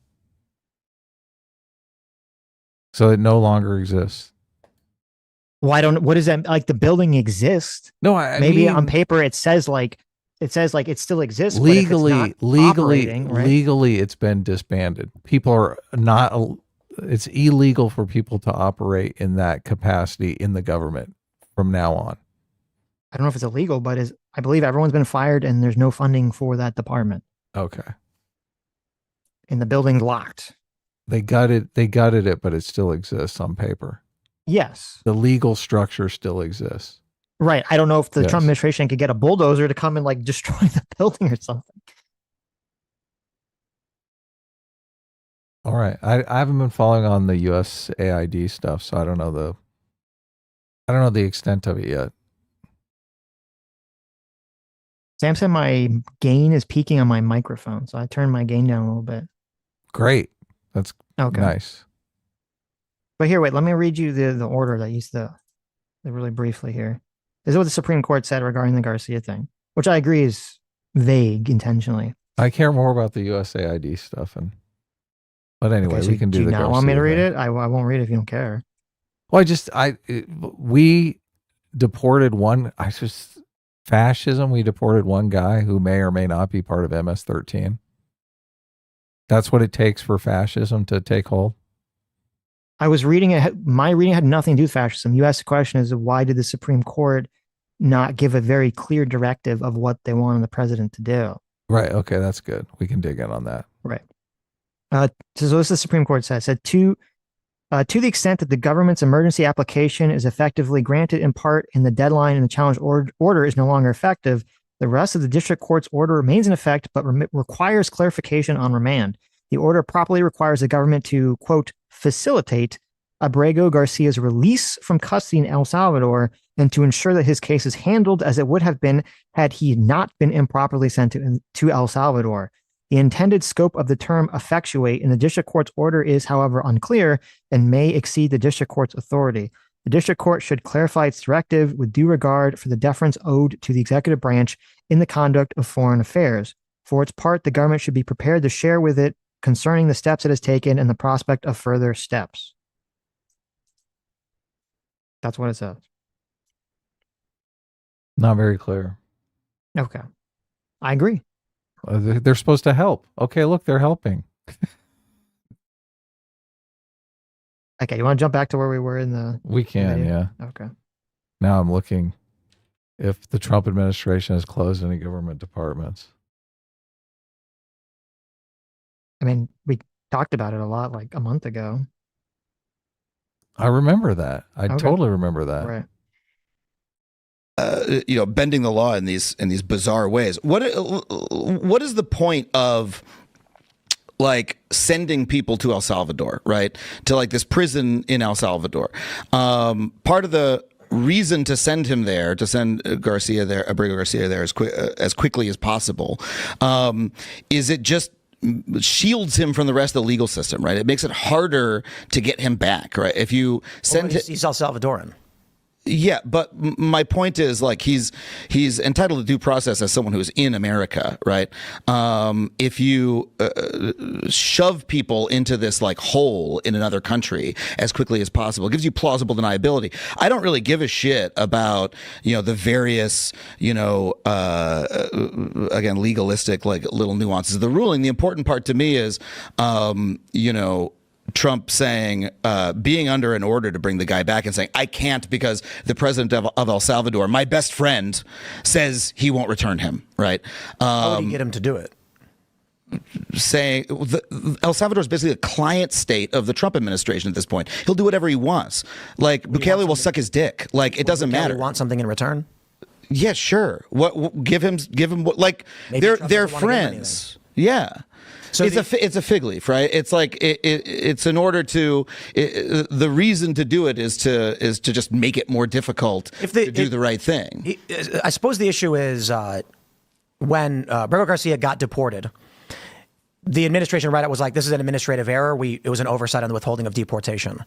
So it no longer exists. Well, I don't know. What is that? Like the building exists. No, maybe on paper it says like it still exists. Legally, right? legally, it's been disbanded. People are not. It's illegal for people to operate in that capacity in the government from now on. I don't know if it's illegal, but I believe everyone's been fired and there's no funding for that department. Okay. And the building's locked. They gutted it, but it still exists on paper. Yes. The legal structure still exists. Right. I don't know if the Trump administration could get a bulldozer to come and like destroy the building or something. All right. I haven't been following on the USAID stuff, so I don't know the extent of it yet. Sam said my gain is peaking on my microphone, so I turned my gain down a little bit. Great. That's okay. Nice. But here, wait, let me read you the order that used to really briefly here. This is what the Supreme Court said regarding the Garcia thing, which I agree is vague intentionally. I care more about the USAID stuff, but anyway, so we can do the Garcia. Do you not want me to read it? I won't read it if you don't care. Well, we deported fascism. We deported one guy who may or may not be part of MS-13. That's what it takes for fascism to take hold. I was reading it. My reading had nothing to do with fascism. You asked the question is why did the Supreme Court not give a very clear directive of what they wanted the president to do? Right. Okay. That's good. We can dig in on that. Right. So this the Supreme Court said to the extent that the government's emergency application is effectively granted in part in the deadline and the challenge order is no longer effective, the rest of the district court's order remains in effect, but requires clarification on remand. The order properly requires the government to, quote, facilitate Abrego Garcia's release from custody in El Salvador and to ensure that his case is handled as it would have been had he not been improperly sent to El Salvador. The intended scope of the term effectuate in the district court's order is, however, unclear and may exceed the district court's authority. The district court should clarify its directive with due regard for the deference owed to the executive branch in the conduct of foreign affairs. For its part, the government should be prepared to share with it concerning the steps it has taken and the prospect of further steps. That's what it says. Not very clear. Okay. I agree. They're supposed to help. Okay, look, they're helping. Okay, you want to jump back to where we were in the... We can, video? Yeah. Okay. Now I'm looking if the Trump administration has closed any government departments. I mean, we talked about it a lot like a month ago. I remember that. I totally remember that. Right. Bending the law in these bizarre ways. What is the point of like sending people to El Salvador, right? To like this prison in El Salvador. Part of the reason to send him there, to send Garcia there, Abrego Garcia there as quickly as possible, is it just shields him from the rest of the legal system, right? It makes it harder to get him back, right? If you send he's El Salvadoran. Yeah, but my point is, like, he's entitled to due process as someone who's in America, right? If you shove people into this like hole in another country as quickly as possible, it gives you plausible deniability. I don't really give a shit about the various again legalistic like little nuances of the ruling. The important part to me is Trump saying, being under an order to bring the guy back and saying, I can't because the president of El Salvador, my best friend, says he won't return him, right? How would he get him to do it? Saying El Salvador is basically a client state of the Trump administration at this point. He'll do whatever he wants. Like, Bukele will suck his dick. Like, it doesn't matter. Want something in return? Yeah, sure. What give him what, like, they're friends. Yeah. So it's a fig leaf, right? It's like it's in order to the reason to do it is to just make it more difficult to do the right thing. I suppose the issue is when Abrego Garcia got deported, the administration right out was like, this is an administrative error. It was an oversight on the withholding of deportation.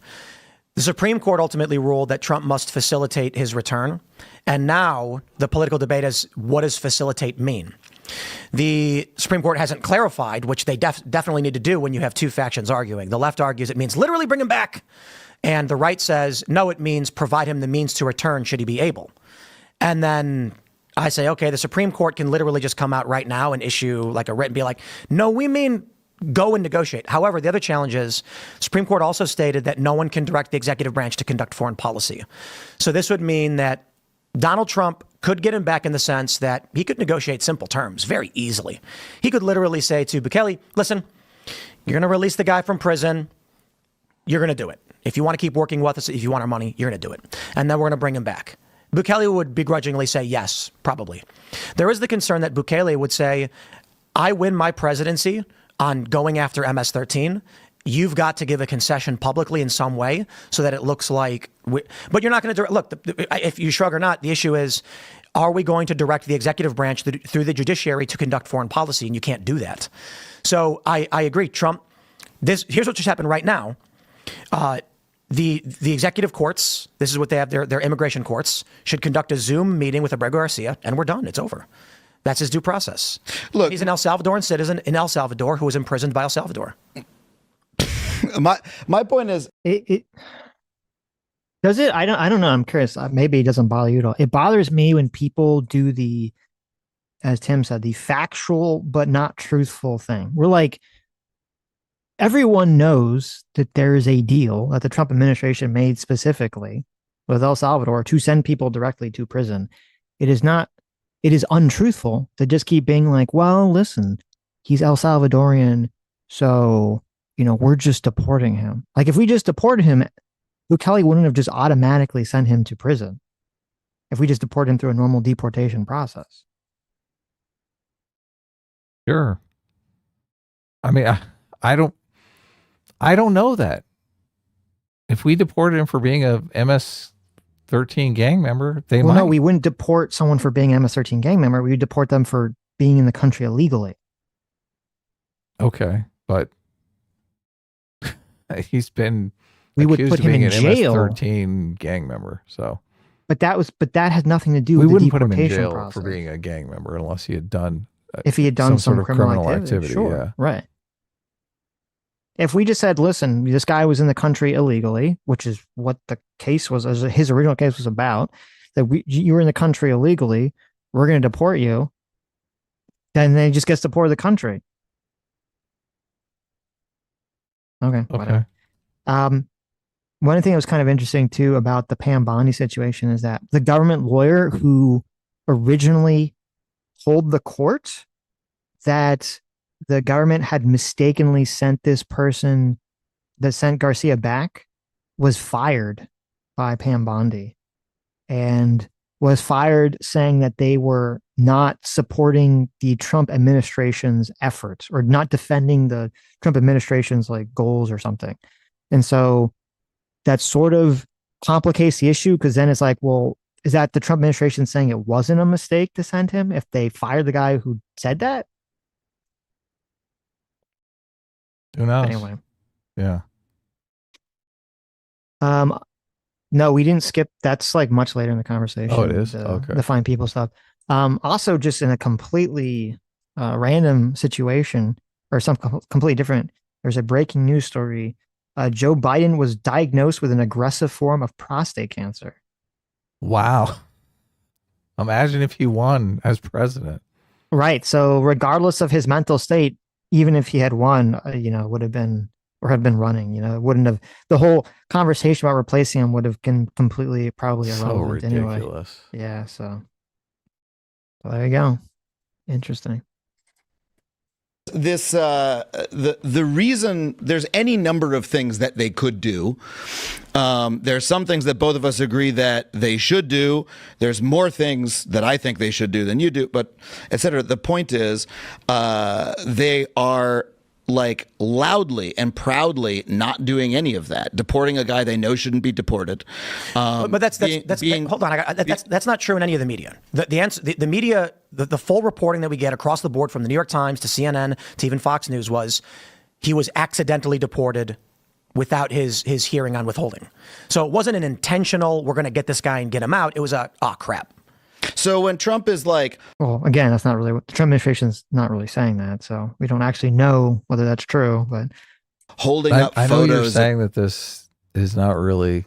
The Supreme Court ultimately ruled that Trump must facilitate his return. And now the political debate is, what does facilitate mean? The Supreme Court hasn't clarified, which they definitely need to do when you have two factions arguing. The left argues it means literally bring him back. And the right says, no, it means provide him the means to return should he be able. And then I say, okay, the Supreme Court can literally just come out right now and issue like a writ and be like, no, we mean go and negotiate. However, the other challenge is Supreme Court also stated that no one can direct the executive branch to conduct foreign policy. So this would mean that Donald Trump could get him back in the sense that he could negotiate simple terms very easily. He could literally say to Bukele, listen, you're going to release the guy from prison. You're going to do it. If you want to keep working with us, if you want our money, you're going to do it. And then we're going to bring him back. Bukele would begrudgingly say yes, probably. There is the concern that Bukele would say, I win my presidency on going after MS-13. You've got to give a concession publicly in some way so that it looks like, but you're not going to look, if you shrug or not, the issue is, are we going to direct the executive branch through the judiciary to conduct foreign policy? And you can't do that. So I agree. Trump, here's what just happened right now. The executive courts, this is what they have, their immigration courts, should conduct a Zoom meeting with Abrego Garcia, and we're done. It's over. That's his due process. Look, he's an El Salvadoran citizen in El Salvador who was imprisoned by El Salvador. My point is, it does it. I don't know. I'm curious. Maybe it doesn't bother you at all. It bothers me when people do the, as Tim said, the factual but not truthful thing. We're like, everyone knows that there is a deal that the Trump administration made specifically with El Salvador to send people directly to prison. It is untruthful to just keep being like, well, listen, he's El Salvadorian, so we're just deporting him. Like, if we just deported him, Bukele wouldn't have just automatically sent him to prison if we just deported him through a normal deportation process. Sure. I mean, I don't know that. If we deported him for being a MS-13 gang member, might. No, we wouldn't deport someone for being an MS-13 gang member. We would deport them for being in the country illegally. Okay, but he's been we would put him in jail. MS-13 gang member. So, but that has nothing to do with the deportation process. We wouldn't put him in jail for being a gang member unless he had done if he had done some sort of criminal activity. Sure, yeah. Right. If we just said, listen, this guy was in the country illegally, which is what the case was, as his original case was about, that you were in the country illegally, we're going to deport you, then he just gets deported the country. Okay. Whatever. One thing that was kind of interesting too about the Pam Bondi situation is that the government lawyer who originally told the court that the government had mistakenly sent this person that sent Garcia back was fired by Pam Bondi and was fired saying that they were not supporting the Trump administration's efforts or not defending the Trump administration's like goals or something. And so that sort of complicates the issue because then it's like, well, is that the Trump administration saying it wasn't a mistake to send him if they fired the guy who said that? Who knows? But anyway, Yeah. no, we didn't skip. That's like much later in the conversation. Oh, it is? The, Okay. the fine people stuff. Also, just in a completely random situation or some completely different. There's a breaking news story. Joe Biden was diagnosed with an aggressive form of prostate cancer. Wow. Imagine if he won as president. Right. So, regardless of his mental state, even if he had won, would have been or had been running, it wouldn't have. The whole conversation about replacing him would have been completely probably So irrelevant anyway. ridiculous. Yeah. So there you go. Interesting. This the reason there's any number of things that they could do. There's some things that both of us agree that they should do. There's more things that I think they should do than you do, but etc. The point is, they are like loudly and proudly not doing any of that, deporting a guy they know shouldn't be deported. But that's hold on. That's not true in any of the media. The answer, the media, the full reporting that we get across the board from the New York Times to CNN to even Fox News was he was accidentally deported without his hearing on withholding. So it wasn't an intentional, we're going to get this guy and get him out. It was crap. So when Trump is like, well, again, that's not really what the Trump administration's not really saying that. So we don't actually know whether that's true, but holding up I photos. know you're saying that this is not really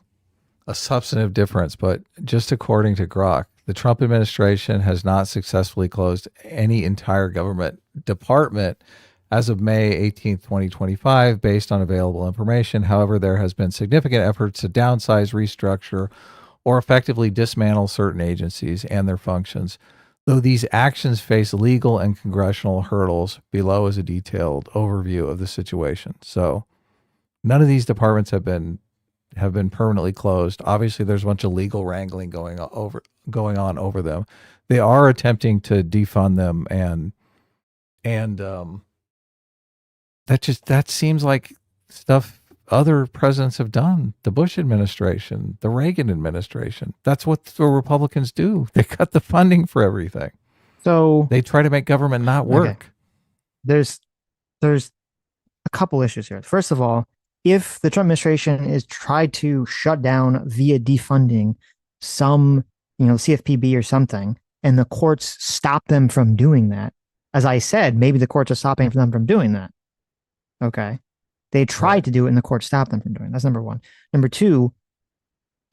a substantive difference, but just according to Grok, the Trump administration has not successfully closed any entire government department as of May 18th, 2025, based on available information. However, there has been significant efforts to downsize, restructure, or effectively dismantle certain agencies and their functions. Though these actions face legal and congressional hurdles, below is a detailed overview of the situation. So none of these departments have been permanently closed. Obviously, there's a bunch of legal wrangling going on over them. They are attempting to defund them, and that seems like stuff other presidents have done. The Bush administration, the Reagan administration. That's what the Republicans do. They cut the funding for everything. so They try to make government not work. Okay. There's a couple issues here. First of all, if the Trump administration is tried to shut down via defunding some, CFPB or something, and the courts stop them from doing that, as I said, maybe the courts are stopping them from doing that. Okay. They tried to do it and the court stopped them from doing it. That's number one. Number two,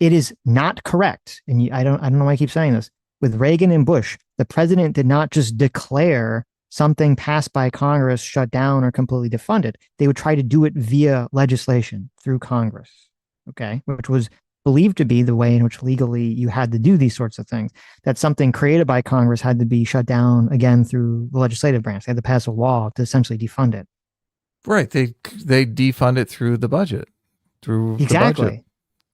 it is not correct. And I don't know why I keep saying this. With Reagan and Bush, the president did not just declare something passed by Congress shut down or completely defunded. They would try to do it via legislation through Congress. Okay. Which was believed to be the way in which legally you had to do these sorts of things. That something created by Congress had to be shut down again through the legislative branch. They had to pass a law to essentially defund it. Right. They defund it through the budget. Through Exactly. the budget.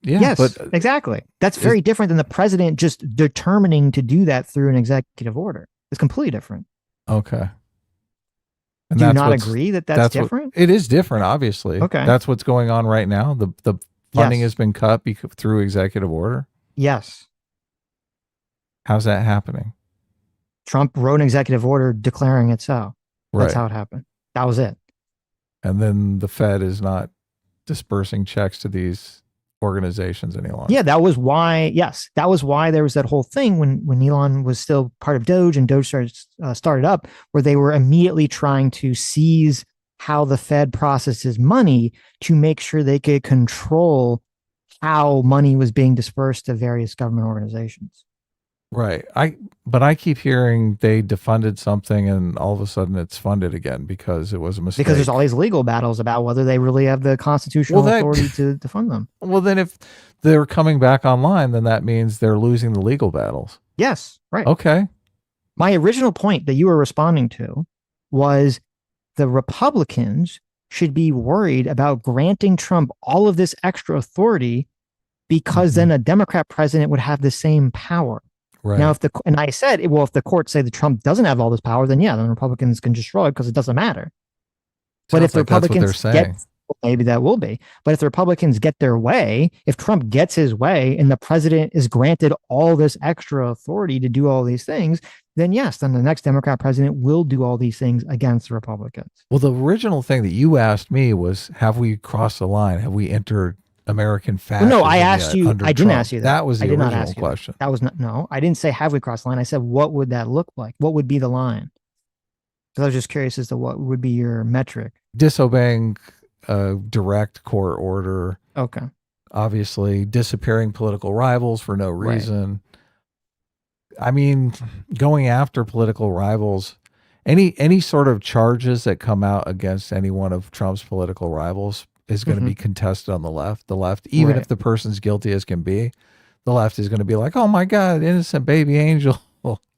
Yeah, yes, but exactly. That's very different than the president just determining to do that through an executive order. It's completely different. okay. And Do you that's not what's- agree that that's what- different? it is different, obviously. Okay. That's what's going on right now. The funding Yes. has been cut through executive order. Yes. How's that happening? Trump wrote an executive order declaring it so. That's Right. how it happened. That was it. And then the Fed is not dispersing checks to these organizations any longer. Yeah, that was why. Yes, that was why there was that whole thing when Elon was still part of Doge and Doge started up, where they were immediately trying to seize how the Fed processes money to make sure they could control how money was being dispersed to various government organizations. Right. But I keep hearing they defunded something and all of a sudden it's funded again because it was a mistake. Because there's all these legal battles about whether they really have the constitutional authority to fund them. Well, then if they're coming back online, then that means they're losing the legal battles. Yes, right. Okay. My original point that you were responding to was the Republicans should be worried about granting Trump all of this extra authority because then a Democrat president would have the same power. Right. Now, and I said, well, if the courts say that Trump doesn't have all this power, then yeah, then Republicans can destroy it because it doesn't matter. But if the Sounds like that's what Republicans they're saying. Maybe that will be. But if the Republicans get their way, if Trump gets his way and the president is granted all this extra authority to do all these things, then yes, then the next Democrat president will do all these things against the Republicans. Well, the original thing that you asked me was, have we crossed the line? Have we entered American fascism? No, I asked you. I didn't Trump? ask you that. That was the I did not original ask you question. That was not. No, I didn't say have we crossed the line. I said what would that look like? What would be the line? Because I was just curious as to what would be your metric. Disobeying a direct court order. Okay. Obviously, disappearing political rivals for no reason. Right. I mean, going after political rivals, any sort of charges that come out against any one of Trump's political rivals is going to be contested on the left. The left, even if the person's guilty as can be, the left is going to be like, "Oh my God, innocent baby angel."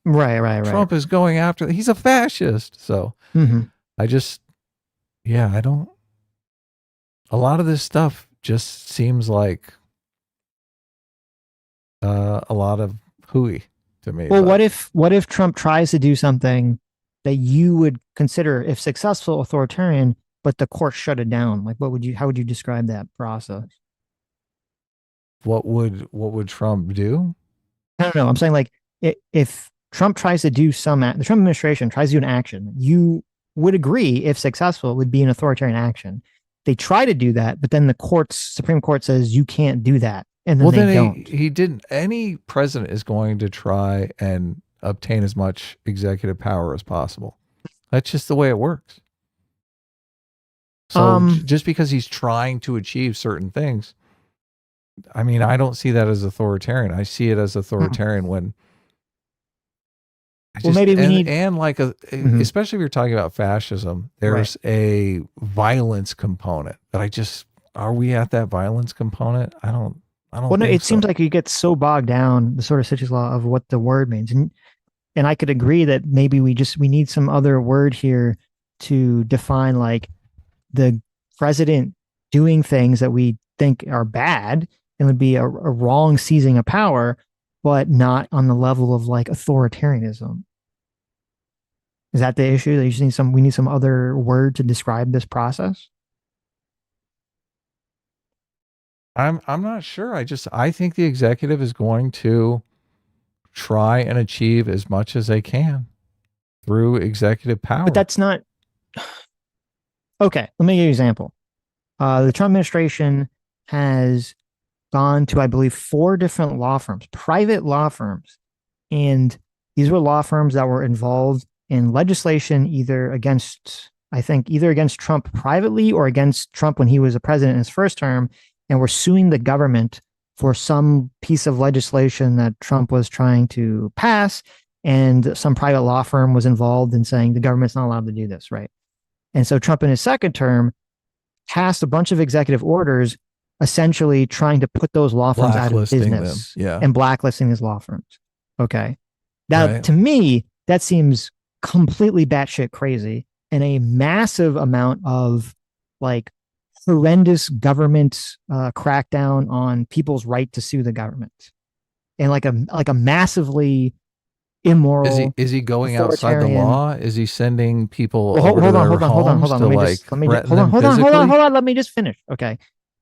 Right. Trump is going after. He's a fascist. So I just, I don't. A lot of this stuff just seems like a lot of hooey to me. Well, what if Trump tries to do something that you would consider, if successful, authoritarian, but the court shut it down? Like, how would you describe that process? What would Trump do? I don't know. I'm saying, like, if Trump tries to do the Trump administration tries to do an action, you would agree, if successful, it would be an authoritarian action. They try to do that, but then the Supreme Court says you can't do that, and then they don't. He didn't. Any president is going to try and obtain as much executive power as possible. That's just the way it works. So just because he's trying to achieve certain things, I mean, I don't see that as authoritarian. I see it as authoritarian when. Maybe we need, especially if you're talking about fascism, there's a violence component that are we at that violence component? I don't. Well, no, it seems like you get so bogged down the sort of Sitch's law of what the word means, and I could agree that maybe we need some other word here to define, like, the president doing things that we think are bad and would be a wrong seizing of power, but not on the level of, like, authoritarianism. Is that the issue? That we need some other word to describe this process? I'm not sure. I think the executive is going to try and achieve as much as they can through executive power. But that's not okay. Let me give you an example. The Trump administration has gone to, I believe, 4 different law firms, private law firms, and these were law firms that were involved in legislation either against Trump privately or against Trump when he was a president in his first term, and were suing the government for some piece of legislation that Trump was trying to pass, and some private law firm was involved in saying the government's not allowed to do this, right? And so Trump in his second term passed a bunch of executive orders essentially trying to put those law firms out of business and blacklisting his law firms. Okay. Now, to me, that seems completely batshit crazy, and a massive amount of, like, horrendous government crackdown on people's right to sue the government, and like a massively immoral. Is he going outside the law? Is he sending people over to their homes to, like, hold on. Let me just finish. Okay.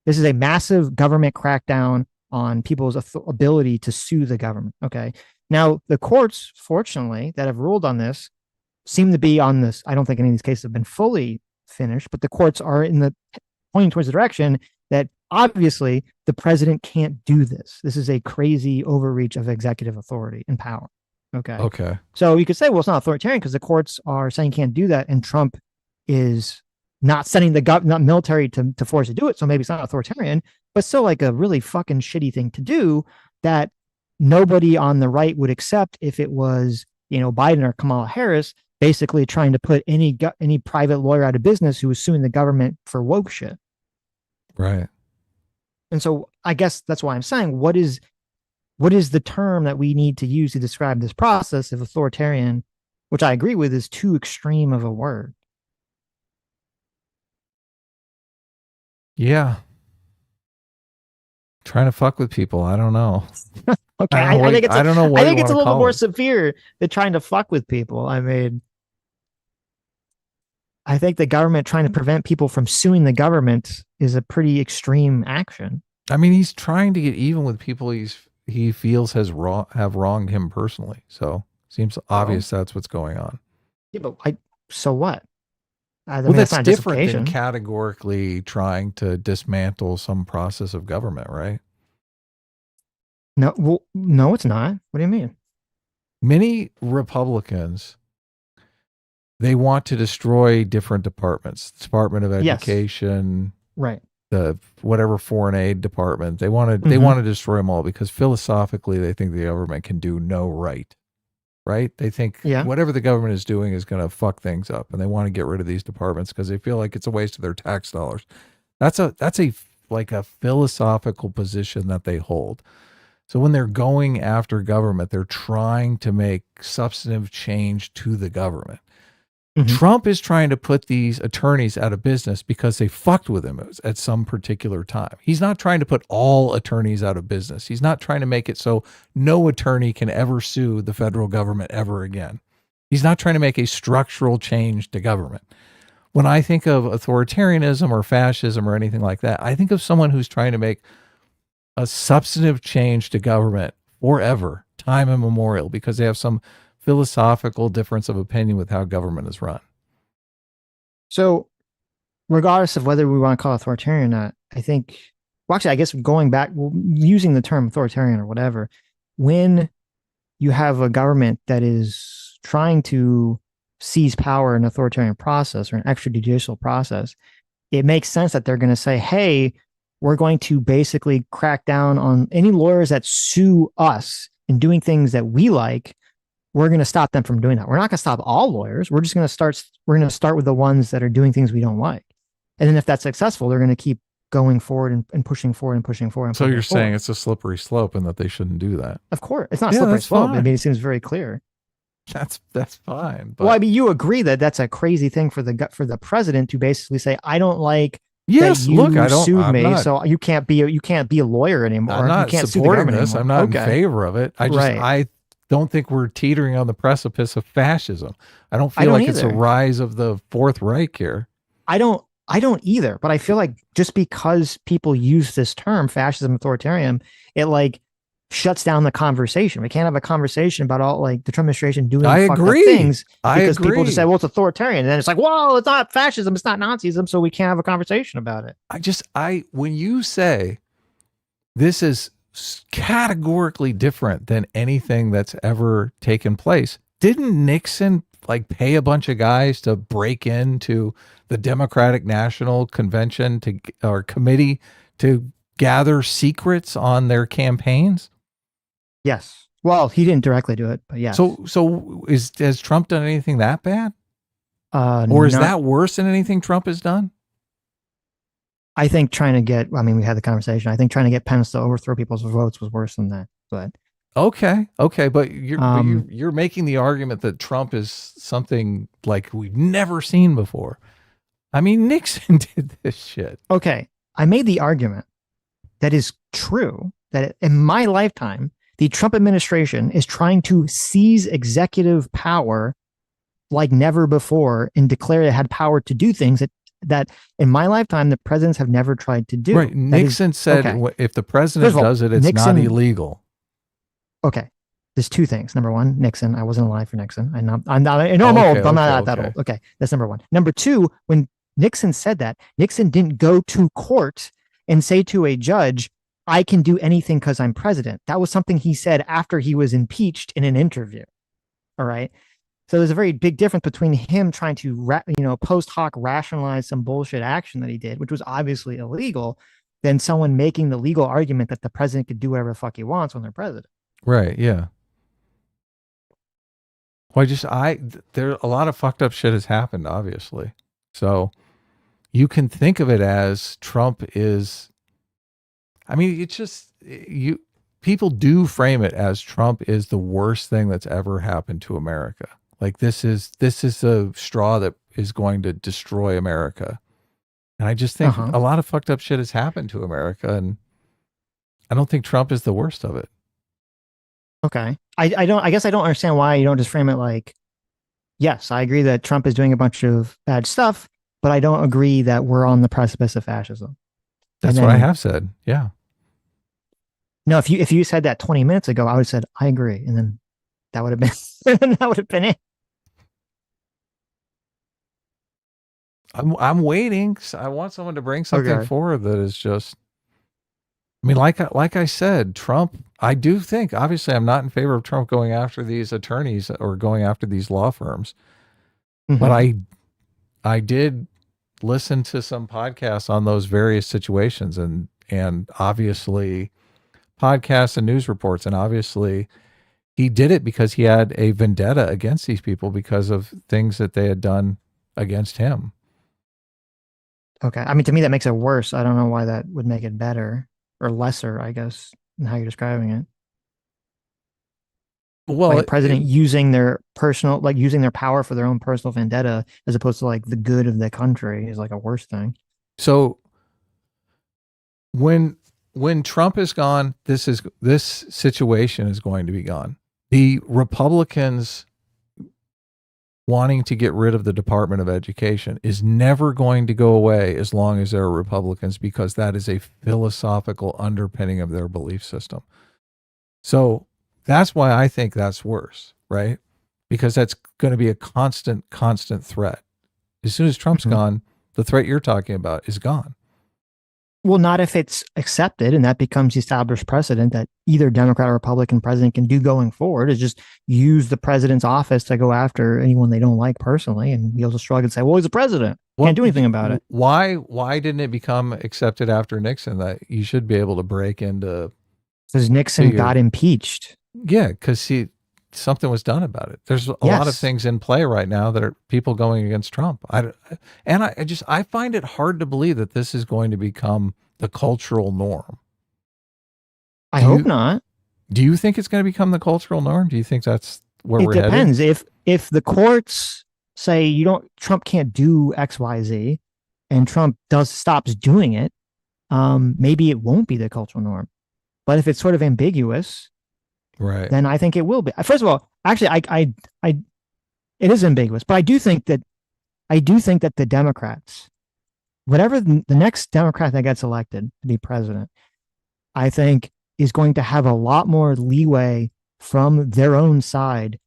This is a massive government crackdown on people's ability to sue the government. Okay. Now, the courts, fortunately, that have ruled on this seem to be on this. I don't think any of these cases have been fully finished, but the courts are pointing towards the direction that obviously the president can't do this. This is a crazy overreach of executive authority and power. Okay. So you could say, well, it's not authoritarian because the courts are saying can't do that, and Trump is not sending not military to force to do it. So maybe it's not authoritarian, but still, like, a really fucking shitty thing to do that nobody on the right would accept if it was, Biden or Kamala Harris basically trying to put any private lawyer out of business who was suing the government for woke shit. Right. And so I guess that's why I'm saying, what is the term that we need to use to describe this process if authoritarian, which I agree with, is too extreme of a word? Yeah. Trying to fuck with people. I don't know. Okay. I think it's a little more severe than trying to fuck with people. I mean, I think the government trying to prevent people from suing the government is a pretty extreme action. I mean, he's trying to get even with people he feels have wronged him personally. So seems obvious that's what's going on. Yeah, but so what? I Well, mean, that's not different than justification. categorically trying to dismantle some process of government, right? No, it's not. What do you mean? Many Republicans, they want to destroy different departments, the Department of Yes. Education, Right. the whatever foreign aid department. They want to destroy them all because philosophically they think the government can do no right. Right? They think whatever the government is doing is going to fuck things up, and they want to get rid of these departments because they feel like it's a waste of their tax dollars. That's a like a philosophical position that they hold. So when they're going after government, they're trying to make substantive change to the government. Trump is trying to put these attorneys out of business because they fucked with him at some particular time. He's not trying to put all attorneys out of business. He's not trying to make it so no attorney can ever sue the federal government ever again. He's not trying to make a structural change to government. When I think of authoritarianism or fascism or anything like that, I think of someone who's trying to make a substantive change to government forever, time immemorial, because they have some philosophical difference of opinion with how government is run. So, regardless of whether we want to call it authoritarian or not, I think, well, actually, I guess going back, using the term authoritarian or whatever, when you have a government that is trying to seize power in an authoritarian process or an extrajudicial process, it makes sense that they're going to say, hey, we're going to basically crack down on any lawyers that sue us in doing things that we like. We're going to stop them from doing that. We're not going to stop all lawyers. We're just going to start with the ones that are doing things we don't like. And then if that's successful, they're going to keep going forward and pushing forward and pushing forward. So you're saying it's a slippery slope and that they shouldn't do that. Of course. It's not a slippery slope. I mean, it seems very clear. That's fine. But... Well, I mean, you agree that that's a crazy thing for the president to basically say, I don't like yes, that you look, I don't sued I'm me, not, so you can't be a lawyer anymore. I'm not you can't supporting sue the this. anymore. I'm not in favor of it. I don't think we're teetering on the precipice of fascism. I don't feel like it's a rise of the Fourth Reich here. I don't either, but I feel like just because people use this term fascism, authoritarian, it like shuts down the conversation. We can't have a conversation about all like the Trump administration doing fucked up things because people just say, well, it's authoritarian. And then it's like, well, it's not fascism, it's not Nazism, so we can't have a conversation about it. When you say this is categorically different than anything that's ever taken place, didn't Nixon like pay a bunch of guys to break into the Democratic National Convention or committee to gather secrets on their campaigns? Yes. Well, he didn't directly do it, but yes. So has Trump done anything that bad? Or is that worse than anything Trump has done? I think we had the conversation. I think trying to get Pence to overthrow people's votes was worse than that. But okay, but you're making the argument that Trump is something like we've never seen before. I mean, Nixon did this shit. Okay, I made the argument that is true that in my lifetime, the Trump administration is trying to seize executive power like never before and declare it had power to do things that in my lifetime, the presidents have never tried to do. Right. Nixon said if the president does it, it's not illegal. Okay. There's two things. Number one, Nixon. I wasn't alive for Nixon. I'm not old, but I'm not that old. Okay. That's number one. Number two, when Nixon said that, Nixon didn't go to court and say to a judge, I can do anything because I'm president. That was something he said after he was impeached in an interview. All right. So there's a very big difference between him trying to, post hoc rationalize some bullshit action that he did, which was obviously illegal, than someone making the legal argument that the president could do whatever the fuck he wants when they're president. Right. Yeah. Well, there a lot of fucked up shit has happened, obviously. So you can think of it as Trump is, I mean, it's just, people do frame it as Trump is the worst thing that's ever happened to America. Like this is a straw that is going to destroy America. And I just think a lot of fucked up shit has happened to America. And I don't think Trump is the worst of it. Okay. I guess I don't understand why you don't just frame it like, yes, I agree that Trump is doing a bunch of bad stuff, but I don't agree that we're on the precipice of fascism. That's what I have said. Yeah. No, if you said that 20 minutes ago, I would have said I agree, and then that would have been that would have been it. I'm waiting. I want someone to bring something Okay. forward that is just. I mean, like I said, Trump. I do think, obviously, I'm not in favor of Trump going after these attorneys or going after these law firms, but I did listen to some podcasts on those various situations, and obviously podcasts and news reports, and obviously he did it because he had a vendetta against these people because of things that they had done against him. Okay. I mean, to me, that makes it worse. I don't know why that would make it better or lesser, I guess, in how you're describing it. Well, like a president using their personal, like using their power for their own personal vendetta, as opposed to like the good of the country, is like a worse thing. So when Trump is gone, this situation is going to be gone. The Republicans wanting to get rid of the Department of Education is never going to go away as long as there are Republicans, because that is a philosophical underpinning of their belief system. So that's why I think that's worse, right? Because that's going to be a constant threat. As soon as Trump's gone, the threat you're talking about is gone. Well, not if it's accepted and that becomes the established precedent that either Democrat or Republican president can do going forward, is just use the president's office to go after anyone they don't like personally. And he'll just shrug and say, well, he's a president. Can't do anything about it. Why didn't it become accepted after Nixon that you should be able to break into? Because Nixon got impeached. Yeah, because something was done about it. There's a lot of things in play right now that are people going against Trump. I find it hard to believe that this is going to become the cultural norm. I hope not. Do you think it's going to become the cultural norm? Do you think that's where we're headed? It depends. If the courts say Trump can't do X, Y, Z, and Trump stops doing it, maybe it won't be the cultural norm. But if it's sort of ambiguous, right, then I think it will be. First of all, actually, it is ambiguous, but I do think that the Democrats, whatever the next Democrat that gets elected to be president, I think is going to have a lot more leeway from their own side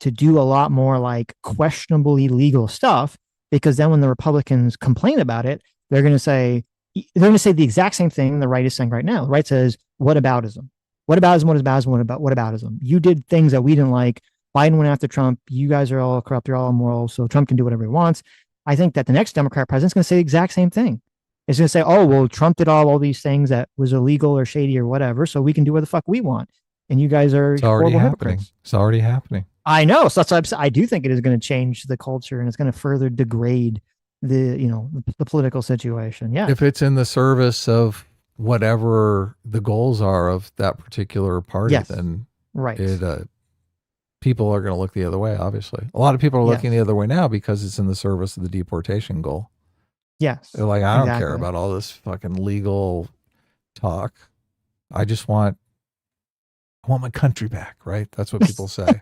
to do a lot more like questionable illegal stuff, because then when the Republicans complain about it, they're going to say the exact same thing the right is saying right now. The right says, whataboutism. Whataboutism. You did things that we didn't like. Biden went after Trump. You guys are all corrupt. You're all immoral. So Trump can do whatever he wants. I think that the next Democrat president's going to say the exact same thing. It's going to say, oh, well, Trump did all these things that was illegal or shady or whatever, so we can do what the fuck we want. And you guys are horrible hypocrites. It's already happening. I know. So that's why I do think it is going to change the culture, and it's going to further degrade the political situation. Yeah. If it's in the service of whatever the goals are of that particular party, then people are going to look the other way, obviously. A lot of people are looking the other way now because it's in the service of the deportation goal. Yes. They're like, I don't care about all this fucking legal talk. I want my country back, right? That's what people say.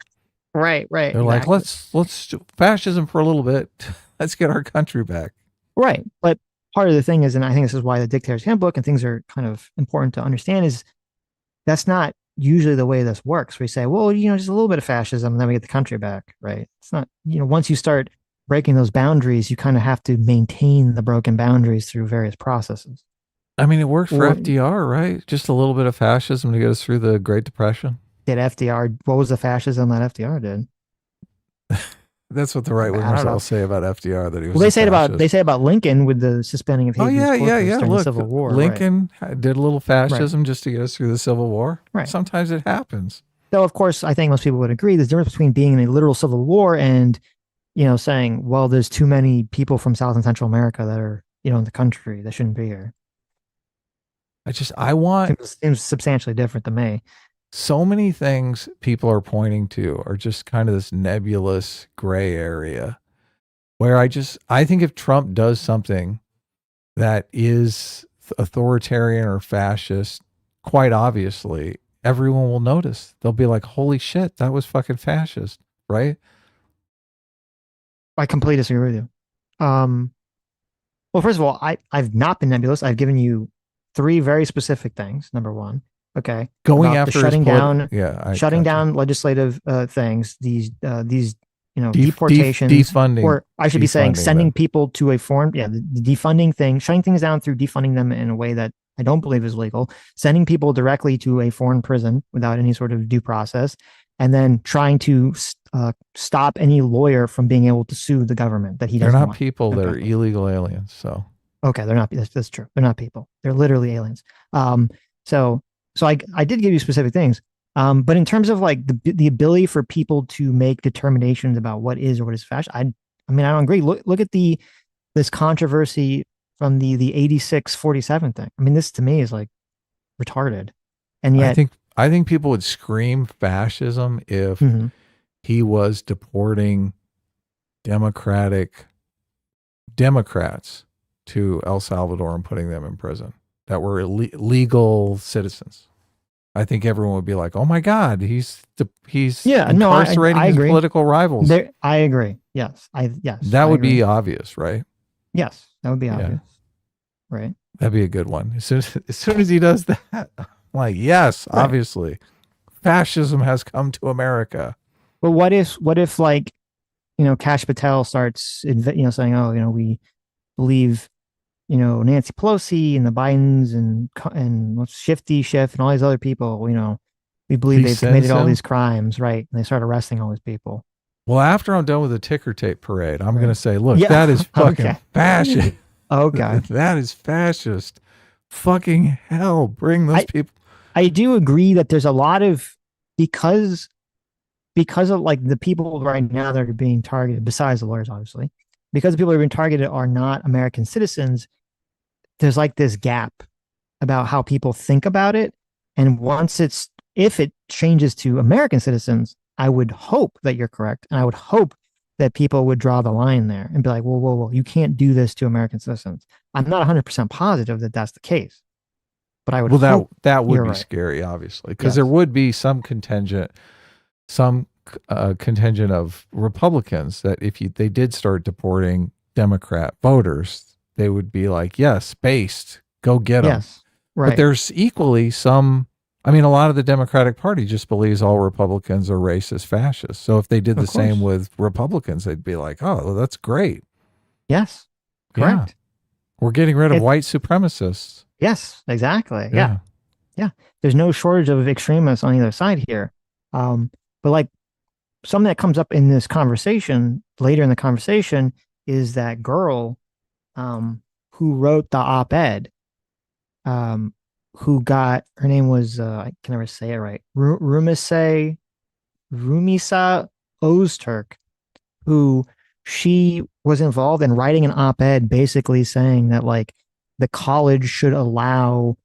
Right. They're like, let's do fascism for a little bit. Let's get our country back. Right. But part of the thing is, and I think this is why the Dictator's Handbook and things are kind of important to understand, is that's not usually the way this works. We say, well, just a little bit of fascism and then we get the country back, right? It's not, once you start breaking those boundaries, you kind of have to maintain the broken boundaries through various processes. I mean, it worked for FDR, right? Just a little bit of fascism to get us through the Great Depression. What was the fascism that FDR did? That's what the right wingers all say about FDR, that he was. Well, they say about Lincoln with the suspending of habeas corpus during the Civil War. Lincoln did a little fascism just to get us through the Civil War. Right. Sometimes it happens. So, of course, I think most people would agree there's a difference between being in a literal Civil War and, saying, well, there's too many people from South and Central America that are, in the country that shouldn't be here. Seems substantially different to me. So many things people are pointing to are just kind of this nebulous gray area where I think if Trump does something that is authoritarian or fascist, quite obviously, everyone will notice. They'll be like, holy shit, that was fucking fascist, right? I completely disagree with you. Well, first of all, I've not been nebulous. I've given you three very specific things. Number one, okay, Going about the after his shutting gotcha. down legislative things, these Def deportations, defunding, or I should be saying defunding sending them. people to a foreign, the defunding thing, shutting things down through defunding them in a way that I don't believe is legal, sending people directly to a foreign prison without any sort of due process, and then trying to stop any lawyer from being able to sue the government that he They're doesn't not want. people; Okay. they're illegal aliens. So Okay, they're not. That's true. They're not people. They're literally aliens. Um, so I did give you specific things. But in terms of like the ability for people to make determinations about what is or what is fashion, I mean I don't agree. Look at this controversy from the 86-47 thing. I mean, this to me is like retarded, and I yet think I think people would scream fascism if mhm, he was deporting democratic Democrats to El Salvador and putting them in prison that were legal citizens. I think everyone would be like, "Oh my God, he's yeah, no, incarcerating I his agree. political rivals." There, I agree. Yes, That I would agree. be obvious, right? Yes, that would be Yeah, obvious, right? that'd be a good one. As soon as he does that, I'm like, yes, Right. obviously, fascism has come to America. But what if like Cash Patel starts saying, oh, we believe Nancy Pelosi and the Bidens and Shifty Schiff and all these other people, we believe He they've says committed all so. these crimes, right? And they start arresting all these people. Well, after I'm done with the ticker tape parade, I'm going Right. to say, look, Yeah. that is fucking Okay. fascist. Okay. That is fascist. Fucking hell. Bring those I people. I do agree that there's a lot of because of like the people right now that are being targeted, besides the lawyers, obviously, because the people who are being targeted are not American citizens. There's like this gap about how people think about it. And if it changes to American citizens, I would hope that you're correct. And I would hope that people would draw the line there and be like, whoa, whoa, whoa, you can't do this to American citizens. I'm not 100% positive that that's the case, but I would Well, hope that would you're be right. scary, obviously, because there Yes. would be some contingent of Republicans that if they did start deporting Democrat voters, they would be like, yes, based, go get them. Yes. But Right. there's equally some. I mean, a lot of the Democratic Party just believes all Republicans are racist fascists. So if they did the Of same course. with Republicans, they'd be like, oh, well, that's great. Yes. Yeah. Correct. We're getting rid of It, white supremacists. yes, exactly. Yeah. Yeah. Yeah. There's no shortage of extremists on either side here. But like something that comes up in this conversation later in the conversation is that girl who wrote the op-ed, um, who got her name was I can never say it right. Rumisa Ozturk, who she was involved in writing an op-ed basically saying that like the college should allow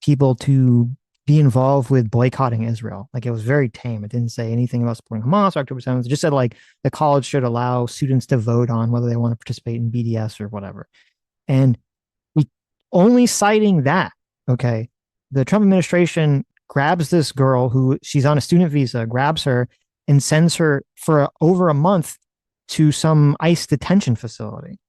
people to be involved with boycotting Israel. Like it was very tame. It didn't say anything about supporting Hamas or October 7th. It just said like the college should allow students to vote on whether they want to participate in BDS or whatever. And we only citing that, okay, the Trump administration grabs this girl who she's on a student visa, grabs her and sends her for over a month to some ICE detention facility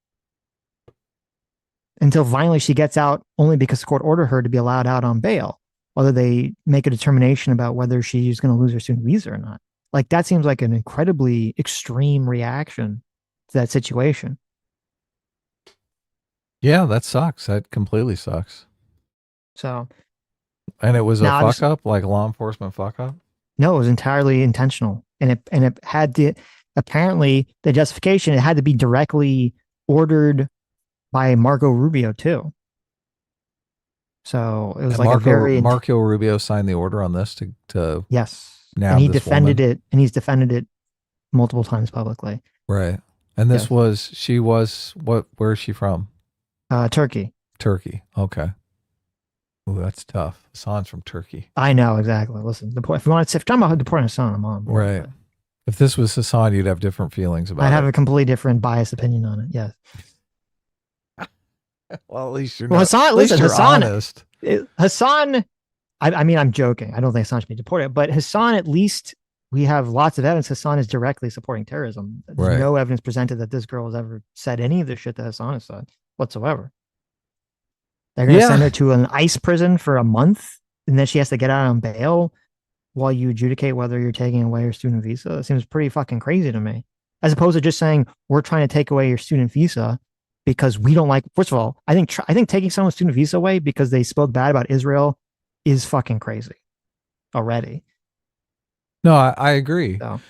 until finally she gets out only because the court ordered her to be allowed out on bail, whether they make a determination about whether she's going to lose her student visa or not. Like that seems like an incredibly extreme reaction to that situation. Yeah, that sucks. That completely sucks. So And it was a now, fuck up, like law enforcement fuck up. no, it was entirely intentional, and it had to apparently the justification it had to be directly ordered by Marco Rubio too. So it was And like a Marco Rubio signed the order on this to yes, nab and he this defended woman. it, and he's defended it multiple times publicly. Right. And this Yes. she was where is she from? Turkey. Turkey. Okay. Ooh, that's tough. Hassan's from Turkey. I know exactly. Listen, if you want to, if you're talking about deporting Hassan, I'm on board. Right. If this was Hassan, you'd have different feelings about I'd have it. a completely different biased opinion on it. Yes. Well, at least you're Well, not. Hassan, At least listen, you're honest. Hassan. I mean, I'm joking. I don't think Hassan should be deported, but Hassan at least we have lots of evidence Hassan is directly supporting terrorism. There's Right. no evidence presented that this girl has ever said any of the shit that Hassan has said whatsoever. They're going to send her to an ICE prison for a month, and then she has to get out on bail while you adjudicate whether you're taking away her student visa. It seems pretty fucking crazy to me. As opposed to just saying, we're trying to take away your student visa because we don't like, first of all, I think taking someone's student visa away because they spoke bad about Israel is fucking crazy already. No, I agree. So,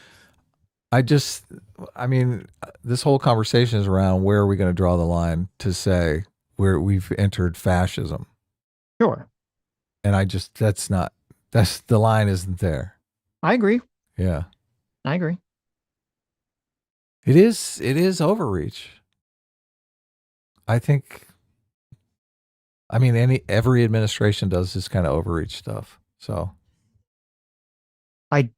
I mean, this whole conversation is around where are we going to draw the line to say where we've entered fascism. sure. And the line isn't there. I agree. Yeah. I agree. It is overreach. I think, I mean, every administration does this kind of overreach stuff. So I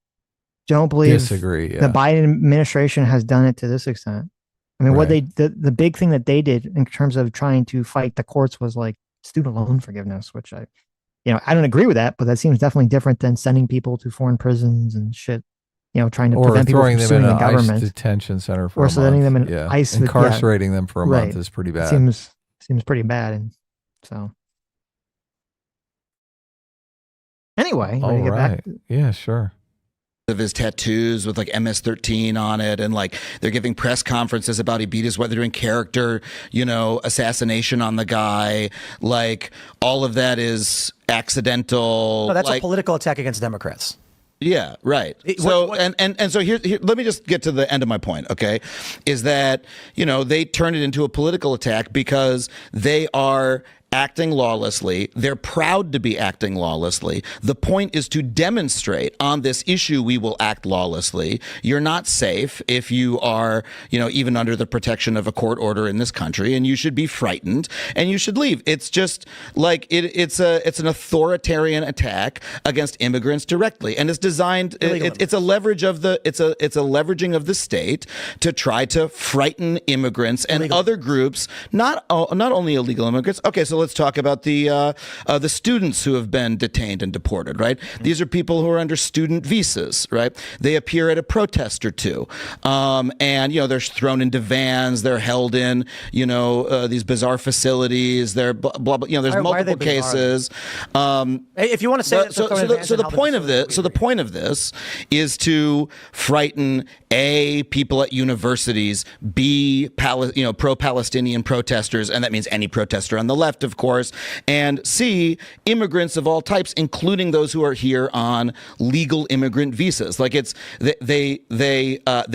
don't believe disagree. Yeah. the Biden administration has done it to this extent. I mean, what the big thing that they did in terms of trying to fight the courts was like student loan forgiveness, which I don't agree with that, but that seems definitely different than sending people to foreign prisons and shit. Trying to prevent people from suing the government. ICE detention center for or a sending month. them in ICE, incarcerating them for a month Right. is pretty It bad. seems pretty bad, and so anyway, All ready to get right. back? Yeah, sure. Of his tattoos with like MS-13 on it, and like they're giving press conferences about he beat his way. They're doing character, assassination on the guy. Like all of that is accidental. No, that's like, a political attack against Democrats. Yeah, right. So and so here let me just get to the end of my point, okay? Is that, they turn it into a political attack because they are acting lawlessly. They're proud to be acting lawlessly. The point is to demonstrate on this issue we will act lawlessly. You're not safe if you are, even under the protection of a court order in this country, and you should be frightened and you should leave. It's just like it's an authoritarian attack against immigrants directly, and it's designed. It's a leverage of it's a leveraging of the state to try to frighten immigrants and other groups, not only illegal immigrants. Okay, so let's talk about the students who have been detained and deported, right? These are people who are under student visas, right? They appear at a protest or two, and they're thrown into vans, they're held in these bizarre facilities. They're blah blah. blah there's multiple cases. If you want to say so the point of this is to frighten people at universities, pro-Palestinian protesters, and that means any protester on the left, of course, and C, immigrants of all types, including those who are here on legal immigrant visas. Like the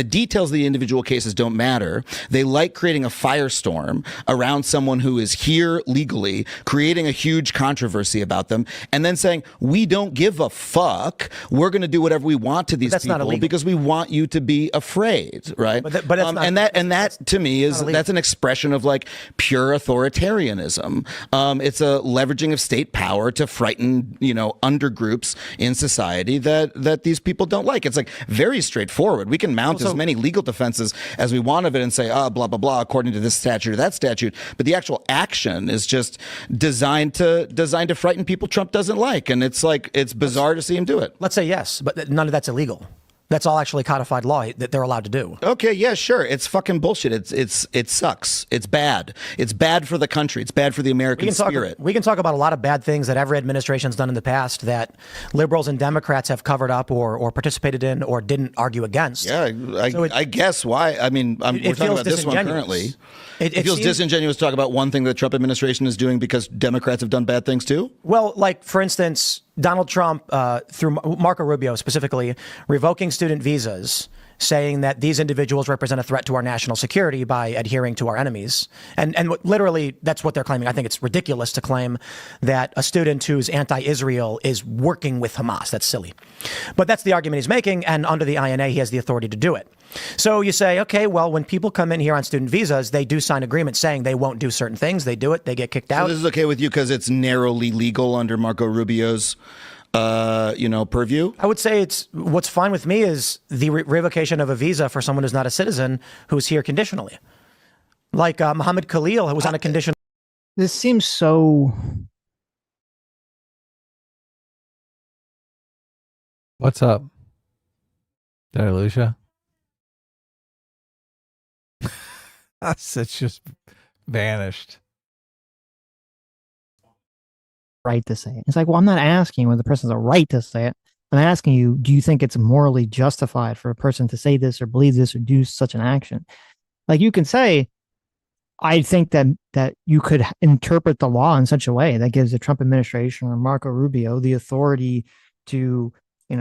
details of the individual cases don't matter. They like creating a firestorm around someone who is here legally, creating a huge controversy about them, and then saying, we don't give a fuck. We're going to do whatever we want to these people because we want you to be afraid, right? But that's not, and that to me that's an expression of like pure authoritarianism. It's a leveraging of state power to frighten, undergroups in society that these people don't like. It's like very straightforward. We can mount as many legal defenses as we want of it and say, blah, blah, blah, according to this statute or that statute. But the actual action is just designed to frighten people Trump doesn't like. And it's like, it's bizarre to see him do it. Let's say yes, but none of that's illegal. That's all actually codified law that they're allowed to do. Okay, yeah, sure. It's fucking bullshit. It sucks. It's bad. It's bad for the country. It's bad for the American spirit. We can talk about a lot of bad things that every administration's done in the past that liberals and Democrats have covered up or participated in or didn't argue against. Yeah, I guess why. I mean, we're talking about this one currently. It feels disingenuous to talk about one thing the Trump administration is doing because Democrats have done bad things too? Well, like, for instance, Donald Trump, through Marco Rubio specifically, revoking student visas, saying that these individuals represent a threat to our national security by adhering to our enemies. And literally, that's what they're claiming. I think it's ridiculous to claim that a student who's anti-Israel is working with Hamas. That's silly. But that's the argument he's making, and under the INA, he has the authority to do it. So you say, okay, well, when people come in here on student visas, they do sign agreements saying they won't do certain things. They do it. They get kicked out. So this is okay with you because it's narrowly legal under Marco Rubio's purview? I would say what's fine with me is the revocation of a visa for someone who's not a citizen who's here conditionally. Like Mohammed Khalil, who was on a condition. This seems so. What's up? Did I lose you? It's just vanished. Right to say it. It's like, well, I'm not asking you whether the person has a right to say it. I'm asking you, do you think it's morally justified for a person to say this or believe this or do such an action? Like you can say, I think that you could interpret the law in such a way that gives the Trump administration or Marco Rubio the authority to,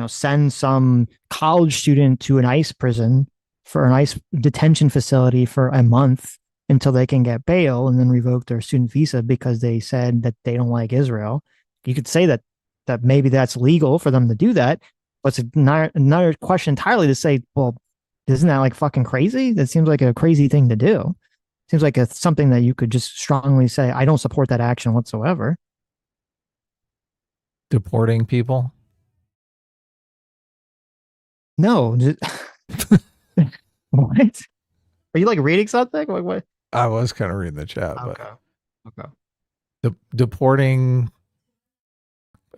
send some college student to an ICE prison for an ICE detention facility for a month until they can get bail and then revoke their student visa because they said that they don't like Israel. You could say that maybe that's legal for them to do that, but it's another question entirely to say, well, isn't that like fucking crazy? That seems like a crazy thing to do. Seems like it's something that you could just strongly say, I don't support that action whatsoever. Deporting people? No. What? Are you like reading something? What? I was kind of reading the chat, Okay. but deporting,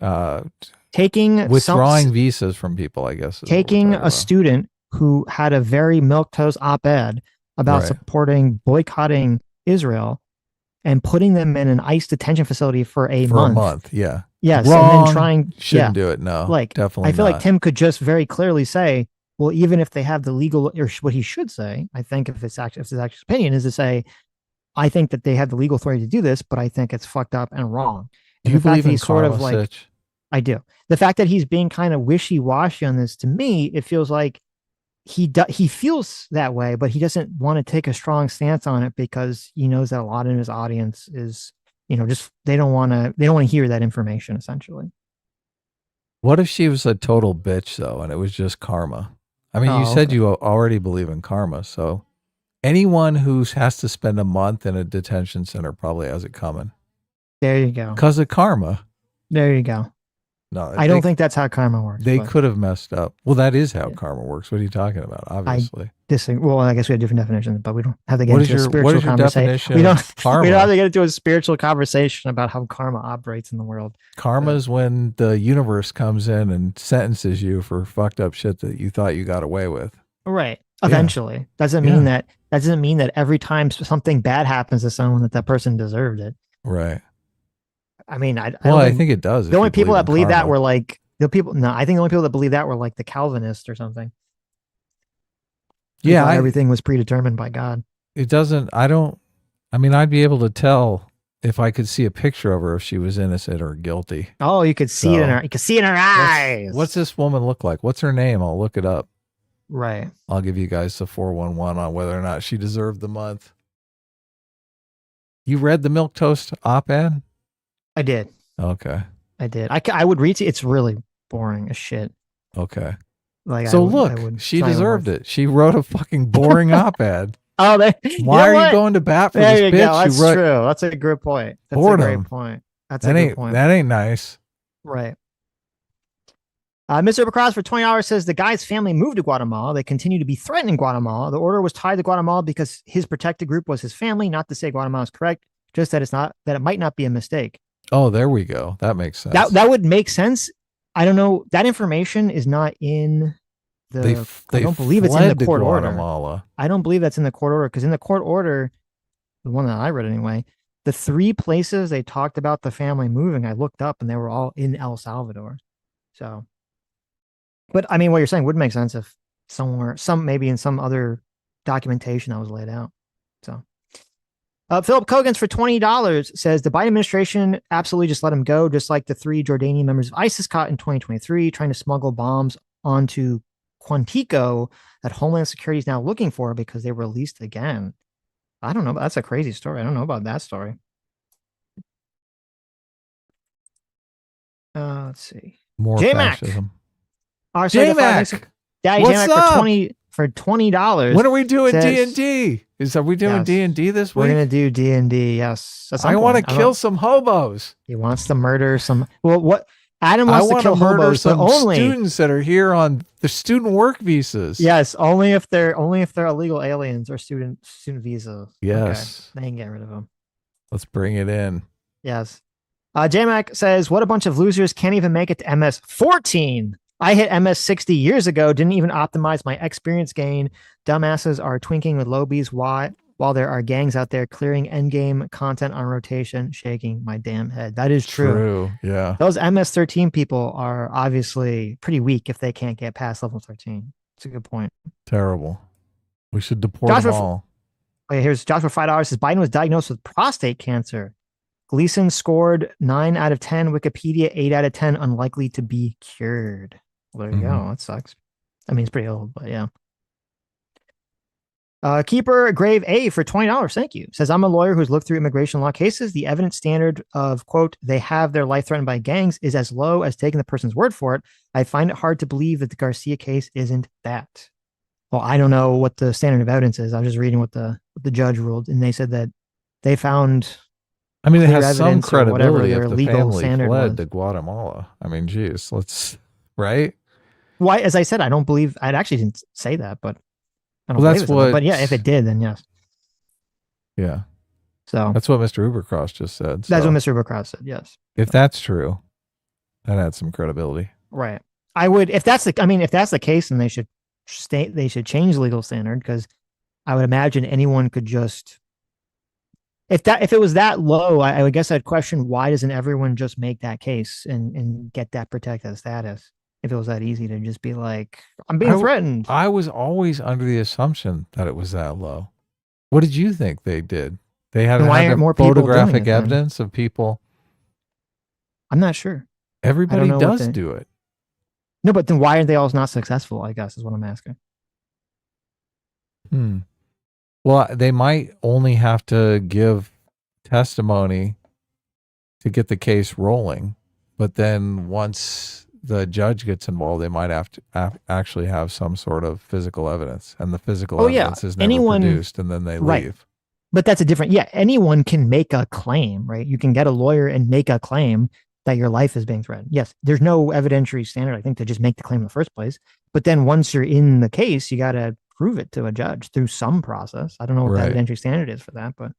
withdrawing visas from people, I guess. Taking a student who had a very milquetoast op-ed about supporting boycotting Israel and putting them in an ICE detention facility for a month. Yeah. Yes. Wrong. And then shouldn't do it. No, like, definitely I feel not. like Tim could just very clearly say, well, even if they have the legal, or what he should say, I think if his actual opinion is to say, I think that they have the legal authority to do this, but I think it's fucked up and wrong. And do you the fact believe that in he's sort karma, of like, Sitch? I do. The fact that he's being kind of wishy-washy on this, to me, it feels like he feels that way, but he doesn't want to take a strong stance on it because he knows that a lot of his audience is, just they don't want to hear that information essentially. What if she was a total bitch though, and it was just karma? I mean, you said you already believe in karma, so anyone who has to spend a month in a detention center probably has it coming. There you go. Because of karma. There you go. No, I don't think that's how karma works. They could have messed up. Well, that is how karma works. What are you talking about? Obviously. Well, I guess we have different definitions, but we don't have to get into a spiritual what is your conversation. definition We don't karma? have to get into a spiritual conversation about how karma operates in the world. Karma is when the universe comes in and sentences you for fucked up shit that you thought you got away with. Right. Eventually. Doesn't mean that every time something bad happens to someone that person deserved it. Right. I mean, I think it does. The only people that believe that were like I think the only people that believe that were like the Calvinists or something. Yeah. Everything was predetermined by God. It doesn't, I'd be able to tell if I could see a picture of her if she was innocent or guilty. Oh, you could see it in her eyes. What's this woman look like? What's her name? I'll look it up. Right. I'll give you guys the 411 on whether or not she deserved the month. You read the milquetoast op-ed? I did. Okay. I did. I would read it. It's really boring as shit. Okay. Like, so look, she deserved it. She wrote a fucking boring op-ed. Oh, why are you going to bat for this bitch? That's true. That's a good point. That's a great point. That's a good point. That ain't nice. Right. Mr. Bacross for $20 says the guy's family moved to Guatemala. They continue to be threatened in Guatemala. The order was tied to Guatemala because his protected group was his family. Not to say Guatemala is correct, just that it might not be a mistake. Oh, there we go. That makes sense. That would make sense. I don't know. That information is not in the. I don't believe it's in the court order. I don't believe that's in the court order because in the court order, the one that I read anyway, the 3 places they talked about the family moving, I looked up and they were all in El Salvador. So, but I mean, what you're saying would make sense if maybe in some other documentation that was laid out. So. Philip Kogans for $20 says the Biden administration absolutely just let him go, just like the 3 Jordanian members of ISIS caught in 2023 trying to smuggle bombs onto Quantico that Homeland Security is now looking for because they were released again. I don't know, but that's a crazy story. I don't know about that story. Let's see. More J-Mac. fascism. J-Mac. Daddy What's J-Mac up? for $20. When are we doing D&D? Are we doing D&D this week? We're gonna do D&D. Yes. I want to kill some hobos. He wants to murder some. Well, what Adam wants to kill murder hobos, some but only students that are here on the student work visas. Yes, only if they're illegal aliens or student visas. Yes, okay. They can get rid of them. Let's bring it in. Yes. J-Mac says, "What a bunch of losers can't even make it to MS 14." I hit MS 60 years ago, didn't even optimize my experience gain. Dumbasses are twinking with lobies while there are gangs out there clearing endgame content on rotation, shaking my damn head. That is true. Yeah. Those MS-13 people are obviously pretty weak if they can't get past level 13. It's a good point. Terrible. We should deport them all. Okay, here's Joshua $5 says Biden was diagnosed with prostate cancer. Gleason scored 9 out of 10. Wikipedia 8 out of 10. Unlikely to be cured. Well, there you go. That sucks. I mean, it's pretty old, but yeah. Keeper Grave A for $20. Thank you. Says, I'm a lawyer who's looked through immigration law cases. The evidence standard of, quote, they have their life threatened by gangs is as low as taking the person's word for it. I find it hard to believe that the Garcia case isn't that. Well, I don't know what the standard of evidence is. I was just reading what the judge ruled, and they said that they found. I mean, it has some credibility if the family fled to was. Guatemala. I mean, geez, right? Why? As I said, I don't believe. I actually didn't say that, but I don't well, believe it. But yeah, if it did, then yes. Yeah. So that's what Mr. Ubercross just said. That's what Mr. Ubercross said. Yes. If that's true, that adds some credibility. Right. I would. If that's the case, then they should change the legal standard, because I would imagine anyone could just. If it was that low, I would guess I'd question why doesn't everyone just make that case and get that protected status? If it was that easy to just be like, I'm being threatened. I was always under the assumption that it was that low. What did you think they did? They had more photographic evidence of people. I'm not sure. Everybody does do it. No, but then why aren't they all not successful? I guess is what I'm asking. Well, they might only have to give testimony to get the case rolling, but then once the judge gets involved, they might have to actually have some sort of physical evidence, and the physical evidence is never produced, and then they leave. But that's a different. Yeah, anyone can make a claim, right? You can get a lawyer and make a claim that your life is being threatened. Yes, there's no evidentiary standard, I think, to just make the claim in the first place. But then once you're in the case, you got to prove it to a judge through some process. I don't know what the evidentiary standard is for that, but.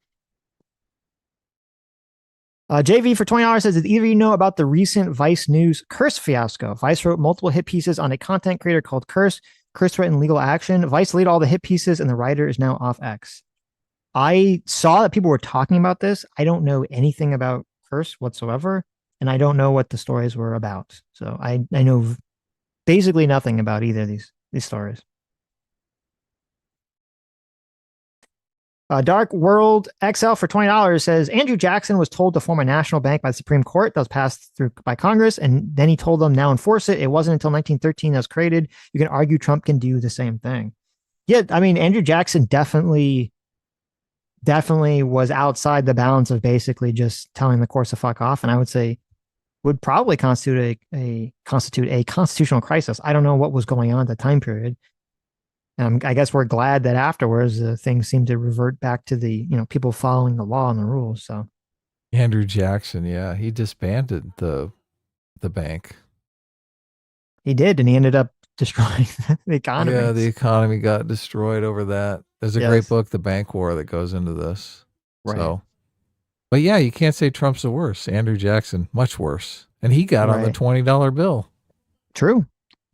JV for $20 says, did either of you know about the recent Vice News Curse fiasco? Vice wrote multiple hit pieces on a content creator called Curse. Curse threatened legal action. Vice deleted all the hit pieces, and the writer is now off X. I saw that people were talking about this. I don't know anything about Curse whatsoever, and I don't know what the stories were about. So I know basically nothing about either of these stories. Dark World XL for $20 says, Andrew Jackson was told to form a national bank by the Supreme Court that was passed through by Congress, and then he told them now enforce it. It wasn't until 1913 that was created. You can argue Trump can do the same thing. Yeah, I mean, Andrew Jackson definitely was outside the bounds of basically just telling the courts to fuck off, and I would say would probably constitute a constitutional crisis. I don't know what was going on at the time period. I guess we're glad that afterwards things seem to revert back to the people following the law and the rules. So Andrew Jackson, yeah, he disbanded the bank. He did, and he ended up destroying the economy. Yeah, the economy got destroyed over that. There's a great book, The Bank War, that goes into this. Right. So, but yeah, you can't say Trump's the worst. Andrew Jackson, much worse, and he got on the $20 bill. True.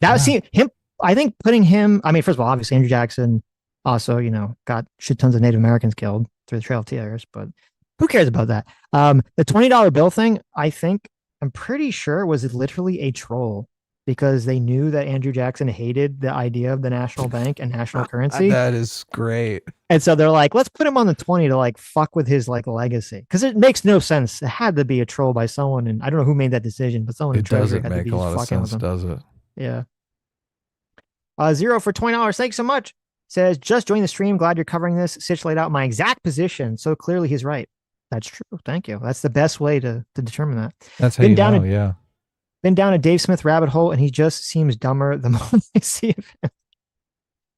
Him. I think putting him, I mean, first of all, obviously Andrew Jackson also, got shit tons of Native Americans killed through the Trail of Tears, but who cares about that? The $20 bill thing, I'm pretty sure was literally a troll, because they knew that Andrew Jackson hated the idea of the national bank and national currency. That is great. And so they're like, let's put him on the 20 to fuck with his legacy. Because it makes no sense. It had to be a troll by someone, and I don't know who made that decision, but someone in Treasury had to be fucking with him. It doesn't make a lot of sense, does it? Yeah. Zero for $20. Thanks so much. Says, just join the stream. Glad you're covering this. Sitch laid out my exact position, so clearly he's right. That's true. Thank you. That's the best way to determine that. That's how you know, yeah. Been down a Dave Smith rabbit hole, and he just seems dumber the more I see of him.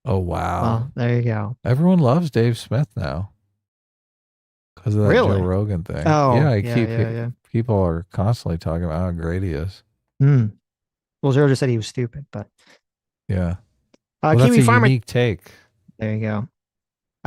Oh, wow. Well, there you go. Everyone loves Dave Smith now because of that Joe Rogan thing. Oh, yeah. People are constantly talking about how great he is. Well, Zero just said he was stupid, but yeah. Kiwi that's a Farmer, unique take. There you go.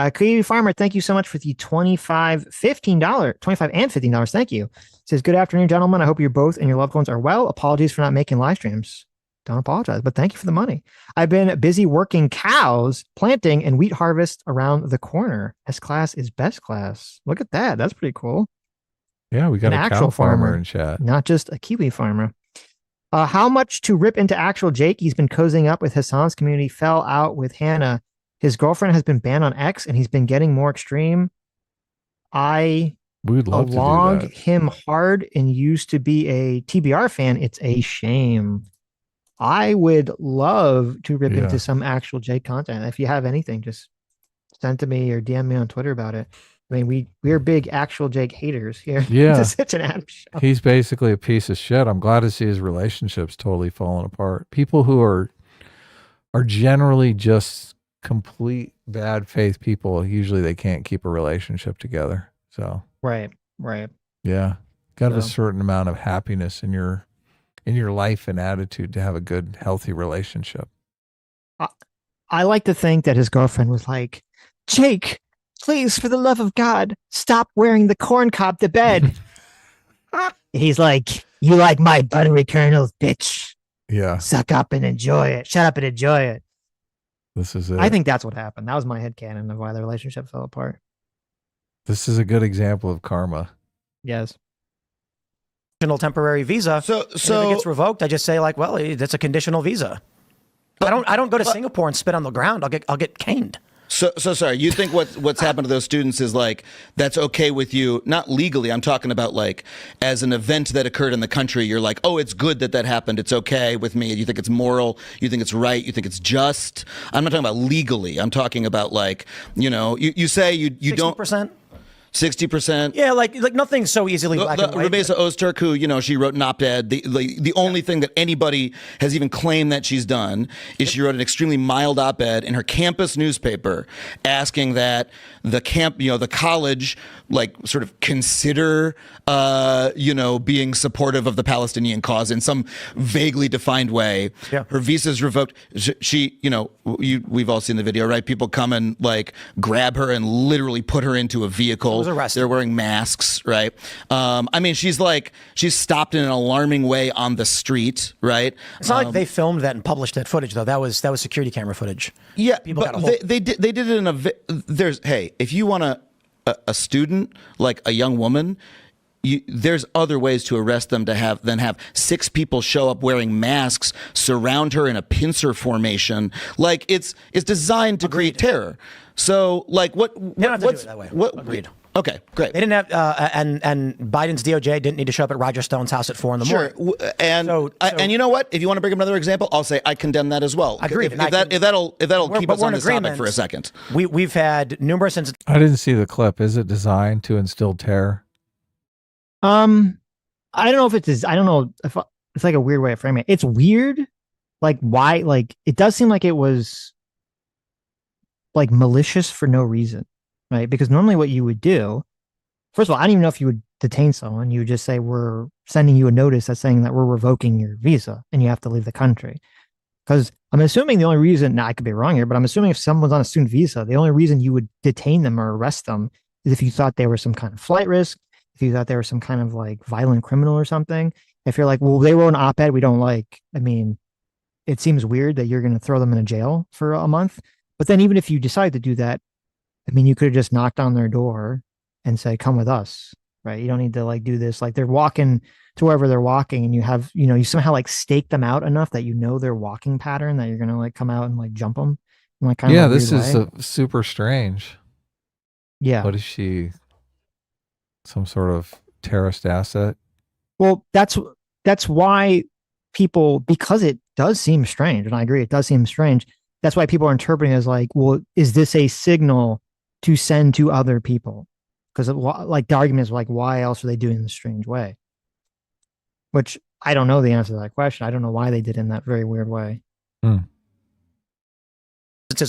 Kiwi Farmer, thank you so much for the $25 and $15. Thank you. Says, good afternoon, gentlemen. I hope you both and your loved ones are well. Apologies for not making live streams. don't apologize, but thank you for the money. I've been busy working cows, planting, and wheat harvest around the corner. S class is best class. Look at that. That's pretty cool. Yeah, we got An a cow actual farmer in chat. not just a Kiwi farmer. How much to rip into actual Jake? He's been cozying up with Hassan's community, fell out with Hannah. His girlfriend has been banned on X, and he's been getting more extreme. I We'd love to do along that. him hard and used to be a TBR fan. It's a shame. I would love to rip Yeah. into some actual Jake content. If you have anything, just send to me or DM me on Twitter about it. I mean, we're big actual Jake haters here. Yeah. It's such an Adam show. He's basically a piece of shit. I'm glad to see his relationships totally falling apart. People who are generally just complete bad faith people, usually they can't keep a relationship together. So Right. yeah, got to have a So- certain amount of happiness in your life and attitude to have a good, healthy relationship. I like to think that his girlfriend was like, Jake, please, for the love of God, stop wearing the corn cob to bed. He's like, you like my buttery kernels, bitch. Yeah, Suck up and enjoy it. Shut up and enjoy it. this is it. I think that's what happened. That was my headcanon of why the relationship fell apart. this is a good example of karma. Yes. Temporary visa. So And if it gets revoked, I just say like, well, that's a conditional visa. I don't go to Singapore and spit on the ground. I'll get caned. So sorry. You think what's happened to those students is like that's okay with you? Not legally. I'm talking about like as an event that occurred in the country. You're like, oh, it's good that happened. It's okay with me. You think it's moral. You think it's right. You think it's just. I'm not talking about legally. I'm talking about like you say you don't 60%. 60%. Yeah, like nothing's so easily black and white. Rumesa Ozturk, who, she wrote an op-ed. The only thing that anybody has even claimed that she's done is she wrote an extremely mild op-ed in her campus newspaper asking that the college, like, sort of consider, being supportive of the Palestinian cause in some vaguely defined way. Yeah. Her visa's revoked. She, we've all seen the video, right? People come and like grab her and literally put her into a vehicle. Was arrested. They're wearing masks, right? I mean, she's stopped in an alarming way on the street, right? It's not like they filmed that and published that footage, though. That was security camera footage. Yeah, People but got a hold. they did it in if you want a student, like a young woman, there's other ways to arrest them than have 6 people show up wearing masks, surround her in a pincer formation. Like it's designed to create terror. So like what? They don't have to do it that way. Agreed. Okay, great. They didn't have, and Biden's DOJ didn't need to show up at Roger Stone's house at 4 a.m. Sure, and you know what? If you want to bring up another example, I'll say I condemn that as well. Agreed. If that'll keep but us we're on in this topic agreement. for a second. We've had numerous instances. I didn't see the clip. Is it designed to instill terror? I don't know if it's it's like a weird way of framing it. It's weird. Like why, like it does seem like it was like malicious for no reason, right? Because normally what you would do, first of all, I don't even know if you would detain someone. You would just say, we're sending you a notice that's saying that we're revoking your visa and you have to leave the country. Because I'm assuming the only reason, now I could be wrong here, but I'm assuming if someone's on a student visa, the only reason you would detain them or arrest them is if you thought they were some kind of flight risk, if you thought they were some kind of like violent criminal or something. If you're like, well, they wrote an op-ed we don't like, I mean, it seems weird that you're going to throw them in a jail for a month. But then even if you decide to do that, I mean, you could have just knocked on their door and say, come with us, right? You don't need to like do this. Like they're walking to wherever they're walking and you have, you somehow like stake them out enough that their walking pattern that you're going to like come out and like jump them. In, like, kind of a this weird is way. super strange. Yeah. What is she? Some sort of terrorist asset? Well, that's why people, because it does seem strange, and I agree, it does seem strange. That's why people are interpreting it as like, well, is this a signal to send to other people? Because like the argument is like, why else are they doing it in this strange way? Which I don't know the answer to that question. I don't know why they did it in that very weird way.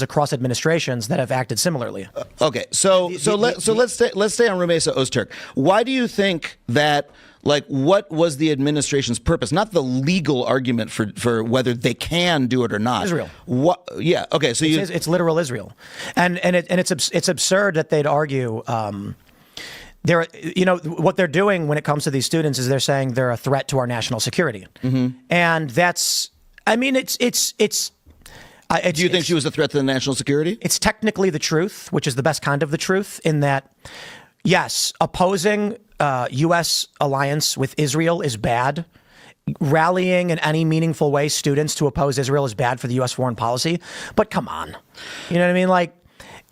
Across administrations that have acted similarly. Okay, let's stay on Rumesa Ozturk. Why do you think that? Like, what was the administration's purpose? Not the legal argument for whether they can do it or not. Israel. What? Yeah. Okay. So It's literal Israel, and it's absurd that they'd argue. They're, what they're doing when it comes to these students is they're saying they're a threat to our national security, and that's I mean, Do you think she was a threat to the national security? It's technically the truth, which is the best kind of the truth, in that, yes, opposing U.S. alliance with Israel is bad. Rallying in any meaningful way students to oppose Israel is bad for the U.S. foreign policy. But come on. You know what I mean? Like,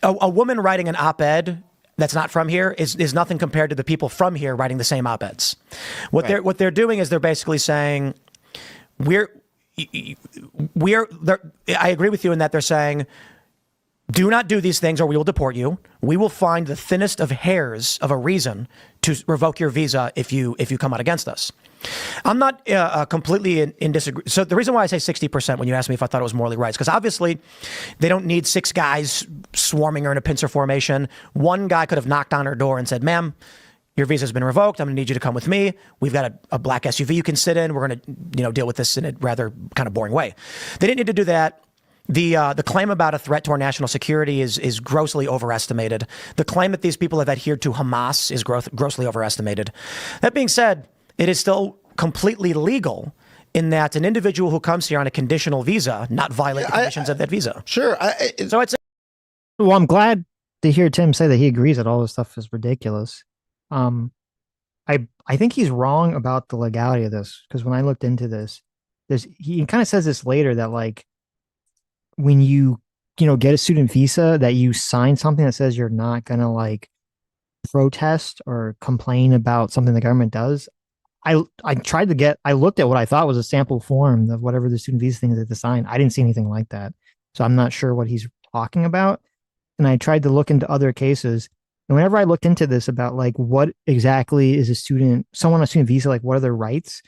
a woman writing an op-ed that's not from here is nothing compared to the people from here writing the same op-eds. What they're doing is they're basically saying, I agree with you in that they're saying, do not do these things or we will deport you. We will find the thinnest of hairs of a reason to revoke your visa if you come out against us. I'm not completely in disagreement. So the reason why I say 60% when you ask me if I thought it was morally right is because obviously they don't need 6 guys swarming her in a pincer formation. One guy could have knocked on her door and said, ma'am, your visa has been revoked. I'm going to need you to come with me. We've got a black SUV you can sit in. We're going to deal with this in a rather kind of boring way. They didn't need to do that. The claim about a threat to our national security is grossly overestimated. The claim that these people have adhered to Hamas is grossly overestimated. That being said, it is still completely legal in that an individual who comes here on a conditional visa not violate the conditions of that visa. Sure. So it's Well, I'm glad to hear Tim say that he agrees that all this stuff is ridiculous. I think he's wrong about the legality of this, because when I looked into this, he kind of says this later that, like, when you get a student visa, that you sign something that says you're not gonna like protest or complain about something the government does. I looked at what I thought was a sample form of whatever the student visa thing is to sign. I didn't see anything like that. So I'm not sure what he's talking about. And I tried to look into other cases. And whenever I looked into this about like what exactly is someone on a student visa, like what are their rights?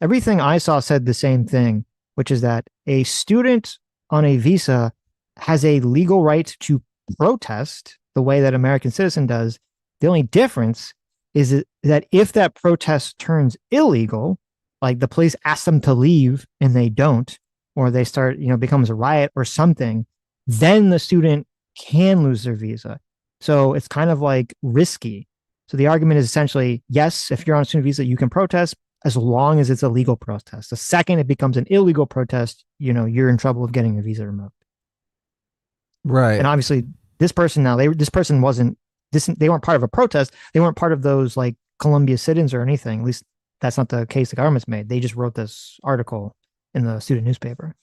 Everything I saw said the same thing, which is that a student on a visa has a legal right to protest the way that American citizen does. The only difference is that if that protest turns illegal, like the police ask them to leave and they don't, or they start, becomes a riot or something, then the student can lose their visa. So it's kind of like risky. So the argument is essentially, yes, if you're on a student visa, you can protest as long as it's a legal protest. The second it becomes an illegal protest, you're in trouble of getting your visa removed. Right. And obviously this person they weren't part of a protest. They weren't part of those like Columbia sit-ins or anything. At least that's not the case the government's made. They just wrote this article in the student newspaper.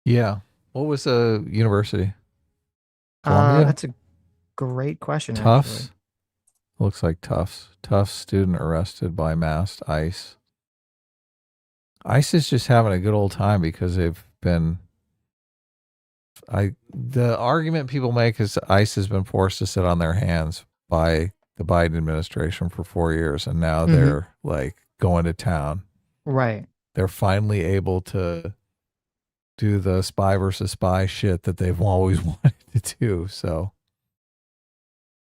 Yeah. What was the university? Columbia? That's a great question. Tufts? Actually. Looks like Tufts. Tufts student arrested by masked ICE. ICE is just having a good old time because they've been... The argument people make is ICE has been forced to sit on their hands by the Biden administration for 4 years, and now they're like going to town. Right. They're finally able to do the spy versus spy shit that they've always wanted to do. So,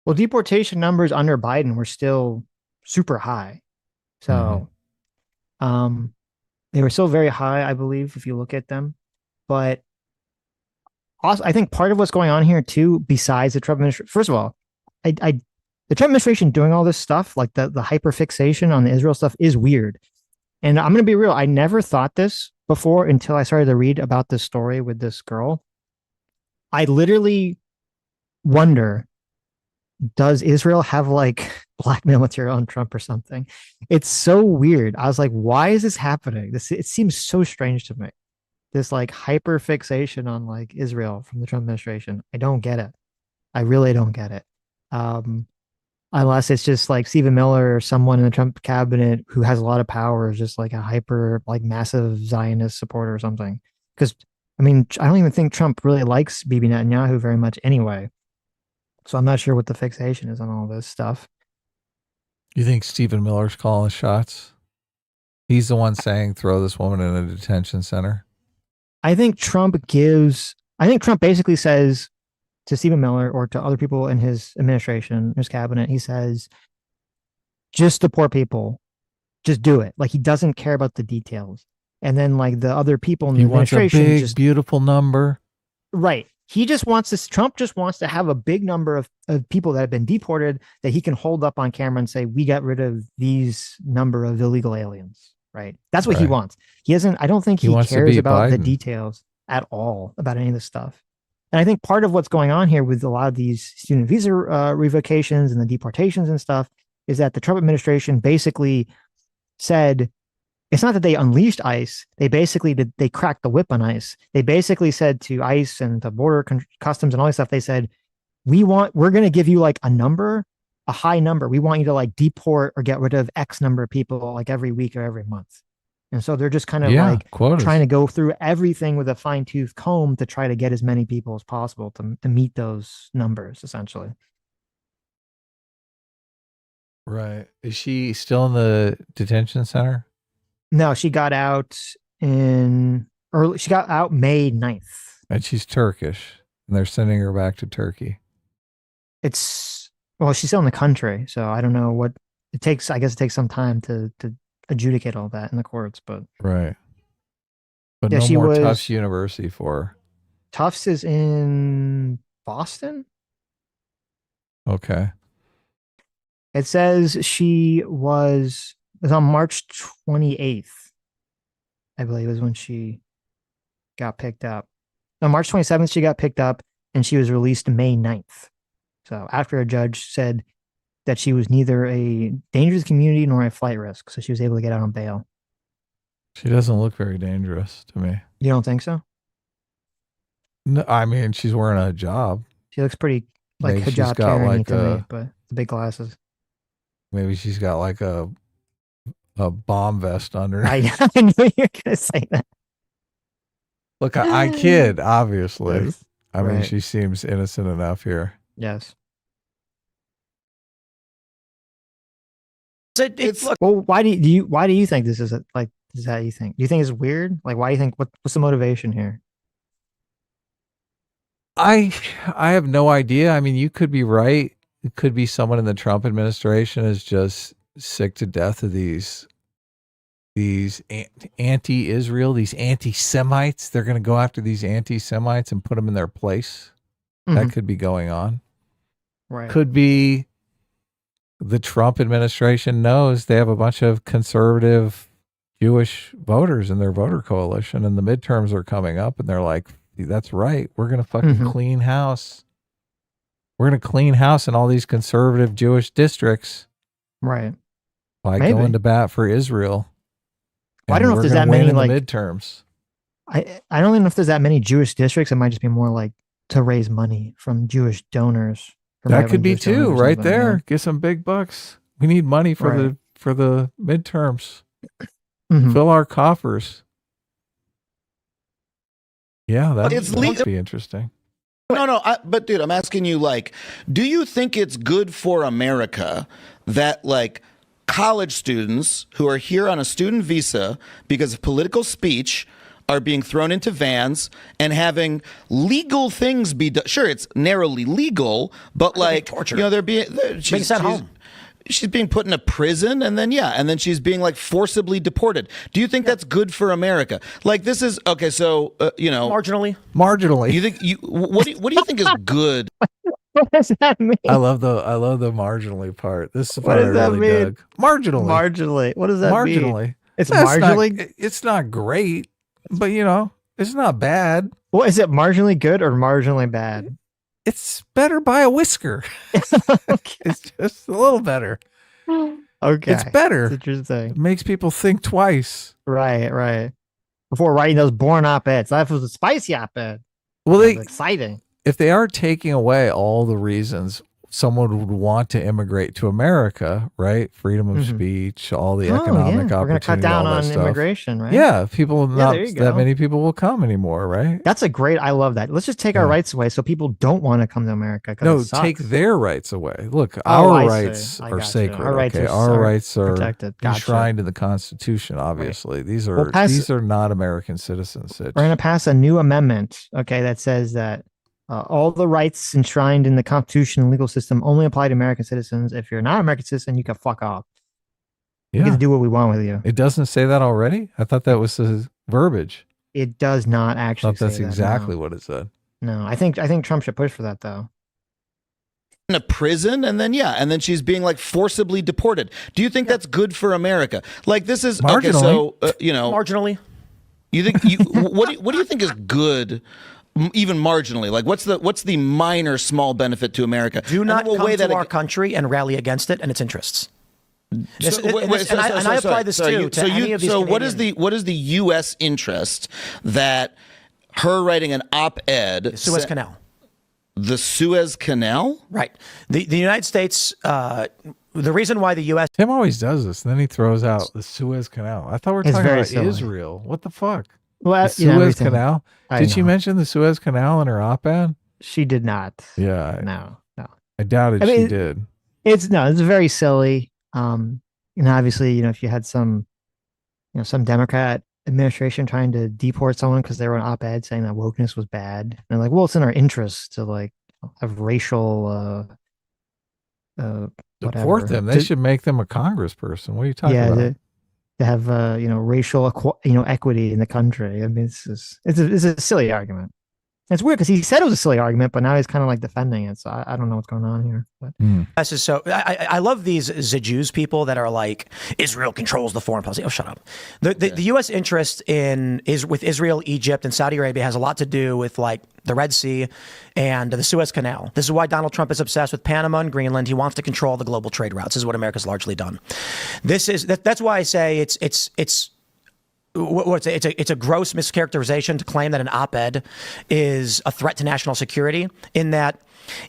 well, deportation numbers under Biden were still super high. So, they were still very high, I believe, if you look at them. But also, I think part of what's going on here too, besides the Trump administration, first of all, the Trump administration doing all this stuff, like the hyperfixation on the Israel stuff, is weird. And I'm going to be real. I never thought this before until I started to read about this story with this girl. I literally wonder, does Israel have like blackmail material on Trump or something? It's so weird. I was like, why is this happening? It seems so strange to me. This like hyper fixation on like Israel from the Trump administration. I don't get it. I really don't get it. Unless it's just like Stephen Miller or someone in the Trump cabinet who has a lot of power, is just like a hyper, like massive Zionist supporter or something. Because I mean, I don't even think Trump really likes Bibi Netanyahu very much anyway. So I'm not sure what the fixation is on all this stuff. You think Stephen Miller's calling the shots? He's the one saying throw this woman in a detention center. I think Trump basically says to Stephen Miller or to other people in his administration, his cabinet, he says, just deport people, just do it. Like, he doesn't care about the details. And then like the other people in the administration, wants a big, beautiful number. Right. Trump just wants to have a big number of people that have been deported that he can hold up on camera and say, we got rid of these number of illegal aliens. Right. right? That's what he Right. wants. He doesn't. I don't think He he wants to cares be about the Biden. details at all about any of this stuff. And I think part of what's going on here with a lot of these student visa revocations and the deportations and stuff is that the Trump administration basically said it's not that they unleashed ICE. They basically did. They cracked the whip on ICE. They basically said to ICE and the border customs and all this stuff. They said, we're going to give you like a number, a high number. We want you to like deport or get rid of X number of people like every week or every month. And so they're just kind of Yeah, like quotas. trying to go through everything with a fine tooth comb to try to get as many people as possible to meet those numbers, essentially. Right. Is she still in the detention center? No, she got out she got out May 9th. And she's Turkish, and they're sending her back to Turkey. Well, she's still in the country, so I don't know what it takes. I guess it takes some time to adjudicate all that in the courts, but Right. But yeah, no she more was Tufts University for her. Tufts is in Boston. Okay. It says it was on March 28th, I believe, was when she got picked up. On March 27th, she got picked up and she was released May 9th. So after a judge said that she was neither a danger to the community nor a flight risk, so she was able to get out on bail. She doesn't look very dangerous to me. You don't think so? No, I mean, she's wearing a hijab. She looks pretty like Maybe she's hijab got carrying like to me, but the big glasses. Maybe she's got like a bomb vest under. I knew you were gonna say that. Look, I kid, obviously. Yes. I mean, Right. she seems innocent enough here. Yes. Look, Well, why do you think this is like is that you think? Do you think it's weird? Like, why do you think what's the motivation here? I have no idea. I mean, you could be right. It could be someone in the Trump administration is just sick to death of these anti-Israel, these anti-Semites. They're going to go after these anti-Semites and put them in their place. That could be going on. Right. Could be the Trump administration knows they have a bunch of conservative Jewish voters in their voter coalition, and the midterms are coming up, and they're like, that's right. We're going to fucking clean house. We're going to clean house in all these conservative Jewish districts. Right. By Maybe. going to bat for Israel. Well, I don't know if there's that win many in like the midterms. I don't even know if there's that many Jewish districts. It might just be more like to raise money from Jewish donors. That could be too, right there. Yeah. Get some big bucks. We need money for the midterms. Fill our coffers. Yeah, that would be interesting. No, but dude, I'm asking you, like, do you think it's good for America that, like, college students who are here on a student visa because of political speech are being thrown into vans and having legal things be done? Sure, it's narrowly legal, but like, torture. You know, she's being put in a prison, and then she's being like forcibly deported. Do you think that's good for America? Like, this is okay. So marginally. You think what do you think is good? What does that mean? I love the marginally part. This is the part I really dug. Marginally. What does that mean? Marginally. It's marginally. It's not great, but it's not bad. Well, is it marginally good or marginally bad? It's better by a whisker. Okay. It's just a little better. Okay. It's better. That's interesting. It makes people think twice. Right. Before writing those boring op-eds. That was a spicy op-ed. Well, exciting. If they are taking away all the reasons someone would want to immigrate to America, right? Freedom of speech, all the economic opportunity. We're going to cut down on immigration, right? Yeah, not that many people will come anymore, right? I love that. Let's just take our rights away so people don't want to come to America. No, take their rights away. Look, our rights are sacred. Our rights are protected. Enshrined in the Constitution, obviously. Right. These are not American citizens. Sitch. We're going to pass a new amendment, that says that all the rights enshrined in the Constitution and legal system only apply to American citizens. If you're not an American citizen, you can fuck off. Yeah. We get to do what we want with you. It doesn't say that already? I thought that was the verbiage. It does not actually. I thought that's exactly what it said. No, I think Trump should push for that though. in a prison, and then she's being like forcibly deported. Do you think that's good for America? Like, this is okay. So marginally. You think what do you think is good? Even marginally, like what's the minor small benefit to America? Do not come to our country and rally against it and its interests. I apply this to any of these. So what is the U.S. interest that her writing an op-ed? Suez Canal. The Suez Canal? Right. The United States. The reason why the U.S. Tim always does this, and then he throws out the Suez Canal. I thought we were talking about Israel. What the fuck? Well, the Suez Canal. Did she mention the Suez Canal in her op-ed? She did not. Yeah. No. I doubted she did. It's very silly. Obviously, if you had some Democrat administration trying to deport someone because they were an op-ed saying that wokeness was bad, and they're like, well, it's in our interest to like have racial deport them. They should make them a congressperson. What are you talking about? To have racial equity in the country. I mean, it's a silly argument. It's weird because he said it was a silly argument, but now he's kind of like defending it. So I don't know what's going on here. But this is so. I love these Jews people that are like, Israel controls the foreign policy. Oh, shut up. The U.S. interest with Israel, Egypt, and Saudi Arabia has a lot to do with like the Red Sea and the Suez Canal. This is why Donald Trump is obsessed with Panama and Greenland. He wants to control the global trade routes. This is what America's largely done. That's why I say it's a gross mischaracterization to claim that an op-ed is a threat to national security, in that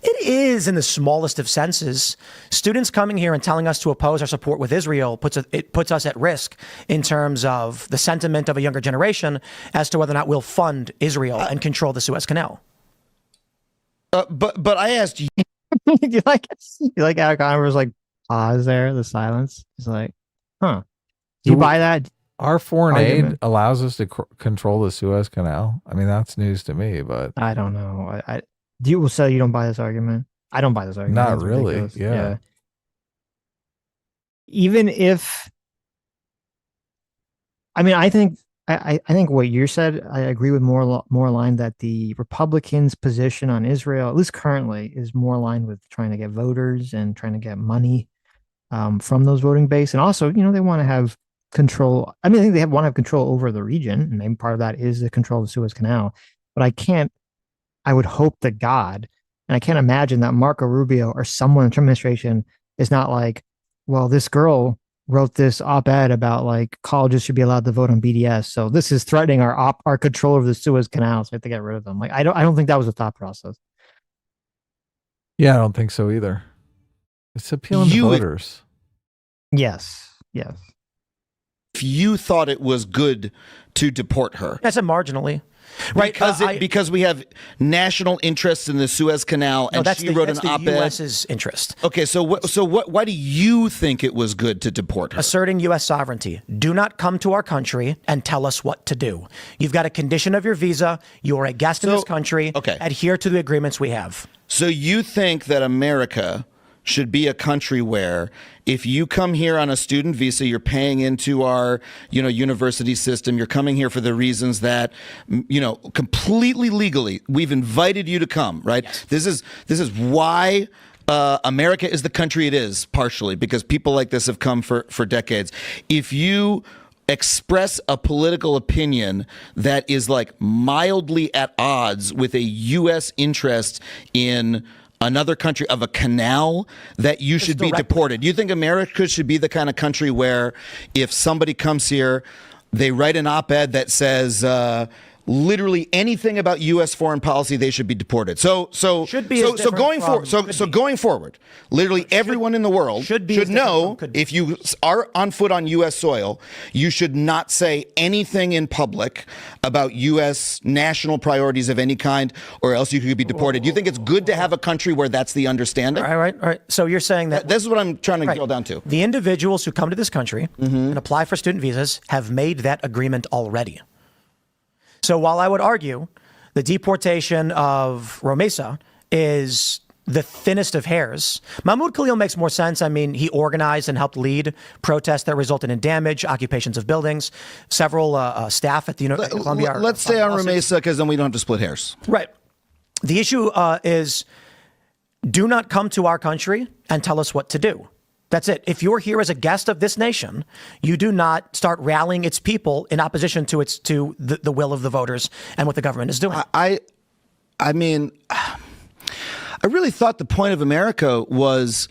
it is, in the smallest of senses. Students coming here and telling us to oppose our support with Israel puts us at risk in terms of the sentiment of a younger generation as to whether or not we'll fund Israel and control the Suez Canal. But I asked you. you like how Conover's like pause there, the silence. He's like, huh? Do you buy that? Our foreign aid allows us to control the Suez Canal. I mean, that's news to me, but I don't know. You don't buy this argument? I don't buy this argument. Not really. Yeah. Even if, I mean, I think what you said, I agree with more aligned that the Republicans' position on Israel, at least currently, is more aligned with trying to get voters and trying to get money from those voting base, and also, they want to have control. I mean, I think they want to have control over the region, and maybe part of that is the control of the Suez Canal. But I would hope to God, and I can't imagine that Marco Rubio or someone in the Trump administration is not like, well, this girl wrote this op-ed about like colleges should be allowed to vote on BDS, so this is threatening our control over the Suez Canal, so we have to get rid of them. Like, I don't think that was a thought process. Yeah, I don't think so either. It's appealing to voters. Yes. If you thought it was good to deport her, that's a marginally, right? Because we have national interests in the Suez Canal, and she wrote an op-ed. U.S.'s interest. Okay, so why do you think it was good to deport her? Asserting U.S. sovereignty. Do not come to our country and tell us what to do. You've got a condition of your visa. You are a guest in this country. Okay. Adhere to the agreements we have. So you think that America should be a country where if you come here on a student visa, you're paying into our, university system, you're coming here for the reasons that, completely legally, we've invited you to come, right? Yes. This is why America is the country it is, partially because people like this have come for decades. If you express a political opinion that is like mildly at odds with a U.S. interest in another country of a canal, that you should be deported. You think America should be the kind of country where if somebody comes here, they write an op-ed that says literally anything about U.S. foreign policy, they should be deported. So going forward, literally everyone in the world should know if you are on foot on U.S. soil, you should not say anything in public about U.S. national priorities of any kind, or else you could be deported. Do you think it's good to have a country where that's the understanding? All right. So you're saying that this is what I'm trying to drill down to. The individuals who come to this country and apply for student visas have made that agreement already. So while I would argue the deportation of Romesa is the thinnest of hairs, Mahmoud Khalil makes more sense. I mean, he organized and helped lead protests that resulted in damage, occupations of buildings, several staff at the University of Columbia. Let's stay on Romesa because then we don't have to split hairs. Right. The issue is do not come to our country and tell us what to do. That's it. If you're here as a guest of this nation, you do not start rallying its people in opposition to the will of the voters and what the government is doing. I mean, I really thought the point of America was,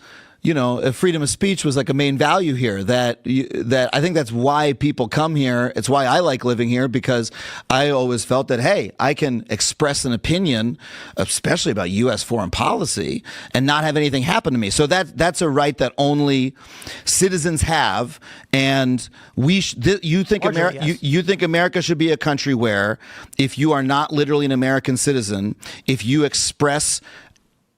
freedom of speech was like a main value here. That I think that's why people come here. It's why I like living here, because I always felt that, hey, I can express an opinion, especially about U.S. foreign policy, and not have anything happen to me. So that's a right that only citizens have. And you think America should be a country where, if you are not literally an American citizen, if you express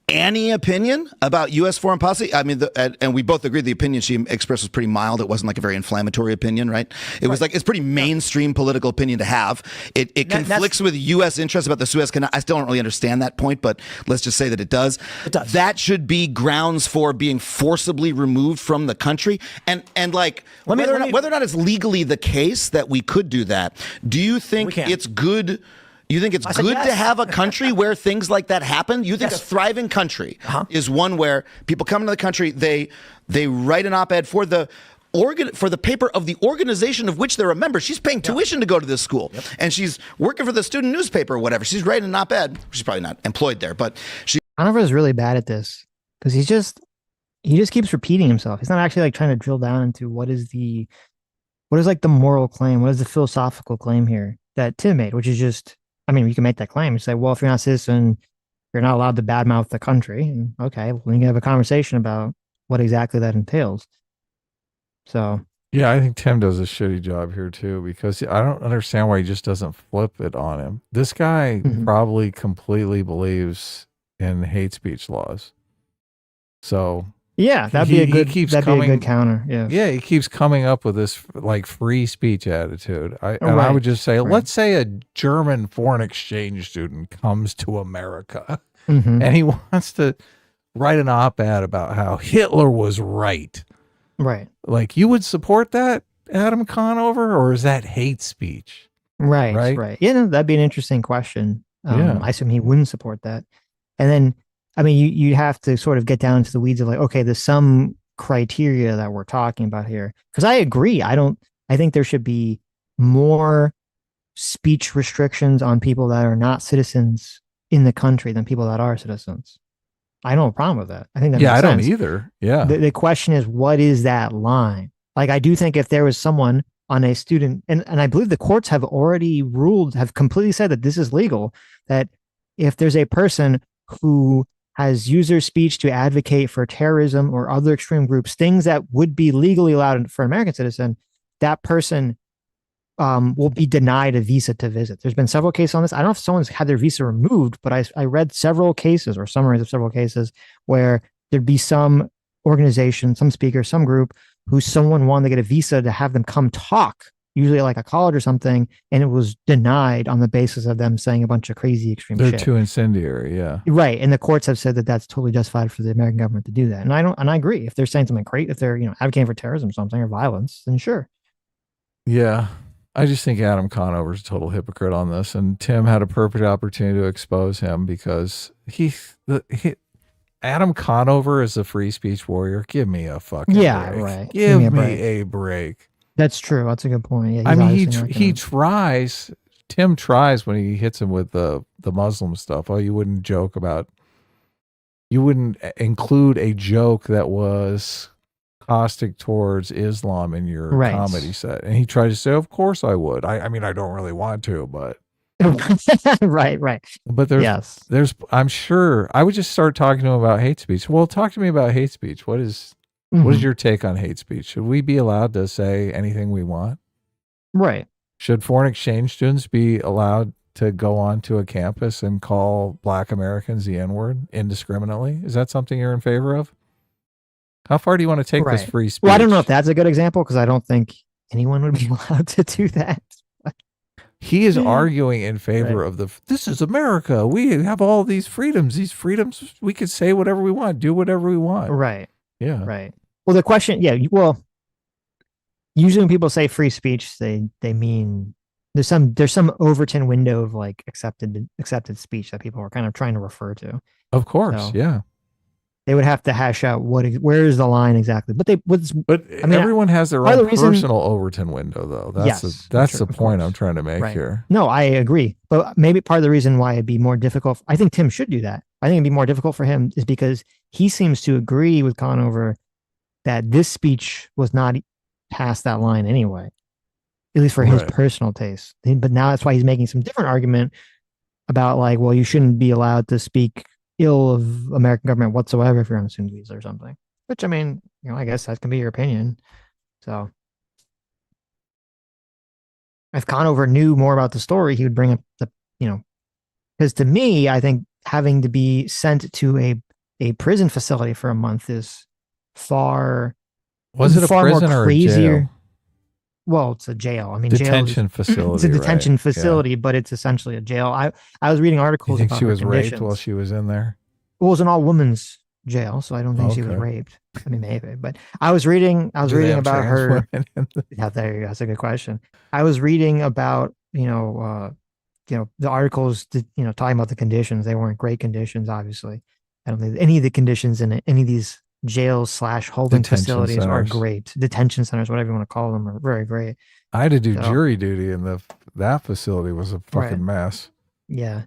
any opinion about U.S. foreign policy, I mean, and we both agree the opinion she expressed was pretty mild. It wasn't like a very inflammatory opinion, right? It was like, it's pretty mainstream political opinion to have. It conflicts with U.S. interests about the Suez Canal. I still don't really understand that point, but let's just say that it does. It does. That should be grounds for being forcibly removed from the country. And like, whether or not it's legally the case that we could do that, do you think it's good? You think it's good to have a country where things like that happen? You think a thriving country is one where people come into the country, they write an op-ed for the paper of the organization of which they're a member. She's paying tuition to go to this school, and she's working for the student newspaper or whatever. She's writing an op-ed. She's probably not employed there, but she. Conover is really bad at this because he just keeps repeating himself. He's not actually like trying to drill down into what is like the moral claim, what is the philosophical claim here that Tim made, which is just. I mean, you can make that claim and say, well, if you're not a citizen, you're not allowed to badmouth the country. And okay, well, we can have a conversation about what exactly that entails. So. Yeah, I think Tim does a shitty job here too, because I don't understand why he just doesn't flip it on him. This guy probably completely believes in hate speech laws. So. Yeah, that'd be a good counter. Yeah. Yeah, he keeps coming up with this like free speech attitude. I would just say, let's say a German foreign exchange student comes to America and he wants to write an op-ed about how Hitler was right. Right. Like, you would support that, Adam Conover, or is that hate speech? Right. Yeah, no, that'd be an interesting question. I assume he wouldn't support that. And then I mean, you have to sort of get down into the weeds of like, okay, there's some criteria that we're talking about here. Because I agree. I think there should be more speech restrictions on people that are not citizens in the country than people that are citizens. I don't have a problem with that. I think that makes sense. I don't either. Yeah. The question is, what is that line? Like, I do think if there was someone on a student, and I believe the courts have already have completely said that this is legal, that if there's a person who has user speech to advocate for terrorism or other extreme groups, things that would be legally allowed for an American citizen, that person will be denied a visa to visit. There's been several cases on this. I don't know if someone's had their visa removed, but I read several cases or summaries of several cases where there'd be some organization, some speaker, some group who someone wanted to get a visa to have them come talk, usually like a college or something, and it was denied on the basis of them saying a bunch of crazy extreme shit. They're too incendiary, yeah. Right, and the courts have said that that's totally justified for the American government to do that. And I agree. If they're saying something great, if they're advocating for terrorism or something or violence, then sure. Yeah, I just think Adam Conover's a total hypocrite on this, and Tim had a perfect opportunity to expose him because Adam Conover is a free speech warrior. Give me a fucking break. Right. Give me a break. That's true. That's a good point. Yeah, I mean, he tries. Tim tries when he hits him with the Muslim stuff. Oh, you wouldn't include a joke that was caustic towards Islam in your comedy set. And he tried to say, of course I would. I mean, I don't really want to, but. right. But there's, I'm sure I would just start talking to him about hate speech. Well, talk to me about hate speech. What is your take on hate speech? Should we be allowed to say anything we want? Right. Should foreign exchange students be allowed to go onto a campus and call Black Americans the N-word indiscriminately? Is that something you're in favor of? How far do you want to take this free speech? Well, I don't know if that's a good example because I don't think anyone would be allowed to do that. He is arguing in favor of this is America. We have all these freedoms. These freedoms, we can say whatever we want, do whatever we want. Right. Yeah. Right. Well, the question, usually when people say free speech, they mean there's some Overton window of like accepted speech that people are kind of trying to refer to. Of course, yeah. They would have to hash out where is the line exactly. But I mean, everyone has their part of own the reason- personal Overton window, though. That's Yes, that's sure, the of point course. I'm trying to make Right. here. No, I agree. But maybe part of the reason why it'd be more difficult, I think Tim should do that. I think it'd be more difficult for him is because he seems to agree with Conover that this speech was not past that line anyway, at least for his Right. personal taste. But now that's why he's making some different argument about like, well, you shouldn't be allowed to speak ill of American government whatsoever if you're on a student visa or something. Which I mean, I guess that can be your opinion. So if Conover knew more about the story, he would bring up because to me, I think having to be sent to a prison facility for a month is far Was it a far more prison or a crazier. jail? Well, it's a jail. I mean, jail Detention is, facility. it's a detention right? facility, but it's essentially a jail. I was reading Yeah. You articles think about she her was raped conditions. while she was in there? Well, it was an all women's jail, so I don't think she was Okay. raped. I mean, maybe, but I was reading Do they have about trans her. women in the- Yeah, there you go. That's a good question. I was reading about the articles talking about the conditions. They weren't great conditions, obviously. I don't think any of the conditions in any of these jails / holding Detention facilities are centers. great. Detention centers, whatever you want to call them, are very great. I had to do So- jury duty in that facility. Was a fucking Right. mess. Yeah.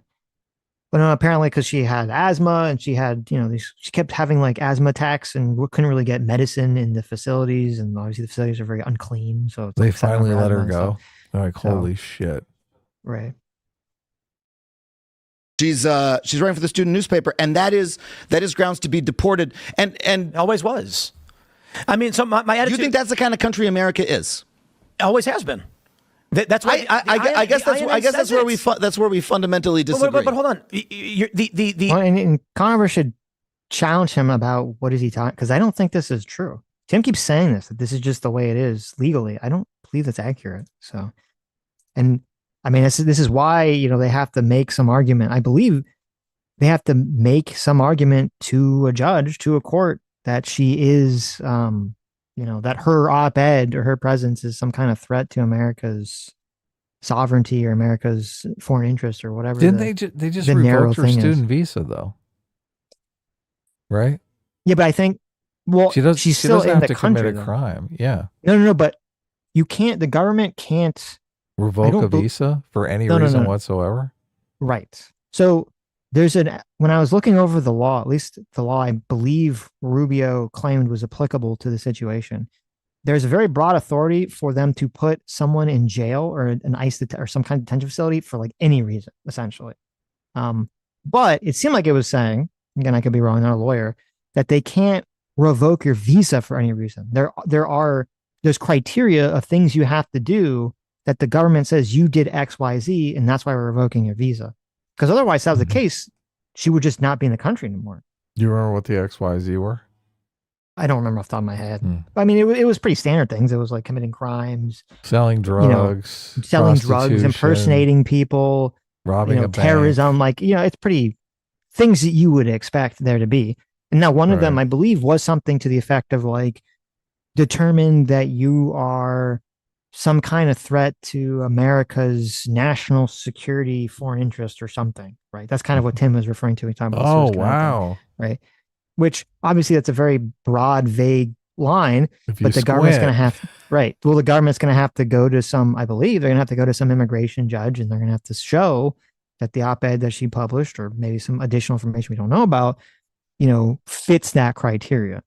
But no, apparently because she had asthma and she had, she kept having like asthma attacks and couldn't really get medicine in the facilities. And obviously the facilities are very unclean. So it's They like setting up finally let her asthma and stuff. go. They're like, So- holy shit. Right. She's writing for the student newspaper, and that is grounds to be deported. And Always was. I mean, so my attitude. you think that's the kind of country America is? always has been. That's why I guess that's where we fundamentally disagree. But hold on. Well, and Conover should challenge him about what is he talking, because I don't think this is true. Tim keeps saying that this is just the way it is legally. I don't believe that's accurate. So, and I mean, this is why they have to make some argument. I believe they have to make some argument to a judge, to a court, that she is, that her op-ed or her presence is some kind of threat to America's sovereignty or America's foreign interest or whatever. Didn't they just the narrow revoked her thing is. student visa though? Right? Yeah, but I think, well, she's She still doesn't in have the to country. commit a though. crime. Yeah. No, but you can't. The government can't. Revoke don't a bel- visa for any No, reason no. whatsoever. Right. So when I was looking over the law, at least the law I believe Rubio claimed was applicable to the situation. There's a very broad authority for them to put someone in jail or an ICE or some kind of detention facility for like any reason, essentially. But it seemed like it was saying, again, I could be wrong, not a lawyer, that they can't revoke your visa for any reason. There's criteria of things you have to do that the government says you did X, Y, Z, and that's why we're revoking your visa. Because otherwise, if that was the case, she would just not be in the country anymore. Do you remember what the XYZ were? I don't remember off the top of my head. I mean, it was pretty standard things. It was like committing crimes, Selling drugs, selling drugs, prostitution, impersonating people, robbing a bank. terrorism. Like, it's pretty things that you would expect there to be. And now one of them, Right. I believe, was something to the effect of like, determine that you are some kind of threat to America's national security, foreign interest, or something, right? That's kind of what Tim was referring to. He talking about the Oh Suez Canal thing, wow! right? Which obviously that's a very broad, vague line, If you but the government's going to squint. have, right? Well, the government's going to have to go to I believe they're going to have to go to some immigration judge, and they're going to have to show that the op-ed that she published, or maybe some additional information we don't know about, fits that criteria,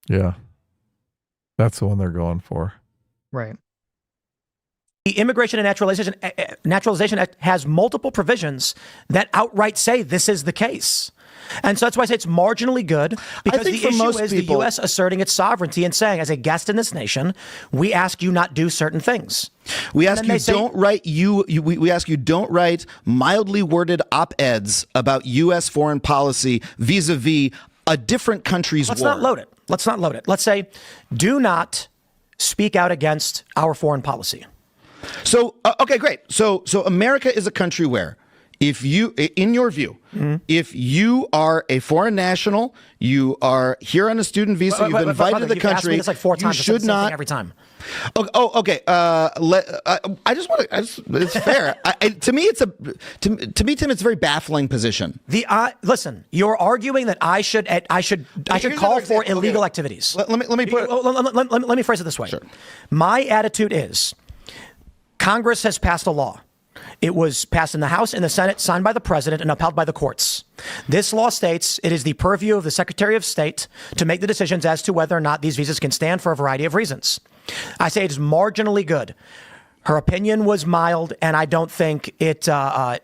Yeah, that's the one they're going for. right? The Immigration and Naturalization Act has multiple provisions that outright say this is the case. And so that's why I say it's marginally good, because think the for issue most is people- the U.S. asserting its sovereignty and saying, as a guest in this nation, we ask you not do certain things. We ask then they you say- don't write we ask you don't write mildly worded op-eds about U.S. foreign policy vis-a-vis a different country's Let's war. not load it. Let's not load it. Let's say, do not speak out against our foreign policy. So okay, great. So America is a country where if you, in your view, if you are a foreign national, you are here on a student visa, you've been invited to the country, asked me this like 4 times. you should not every time. Okay. I just want to. It's fair. To me, Tim, it's a very baffling position. Listen, you're arguing that I should call for illegal activities. Let me put. Let me phrase it this way. Sure. My attitude is, Congress has passed a law. It was passed in the House and the Senate, signed by the president and upheld by the courts. This law states it is the purview of the Secretary of State to make the decisions as to whether or not these visas can stand for a variety of reasons. I say it is marginally good. Her opinion was mild, and I don't think it. I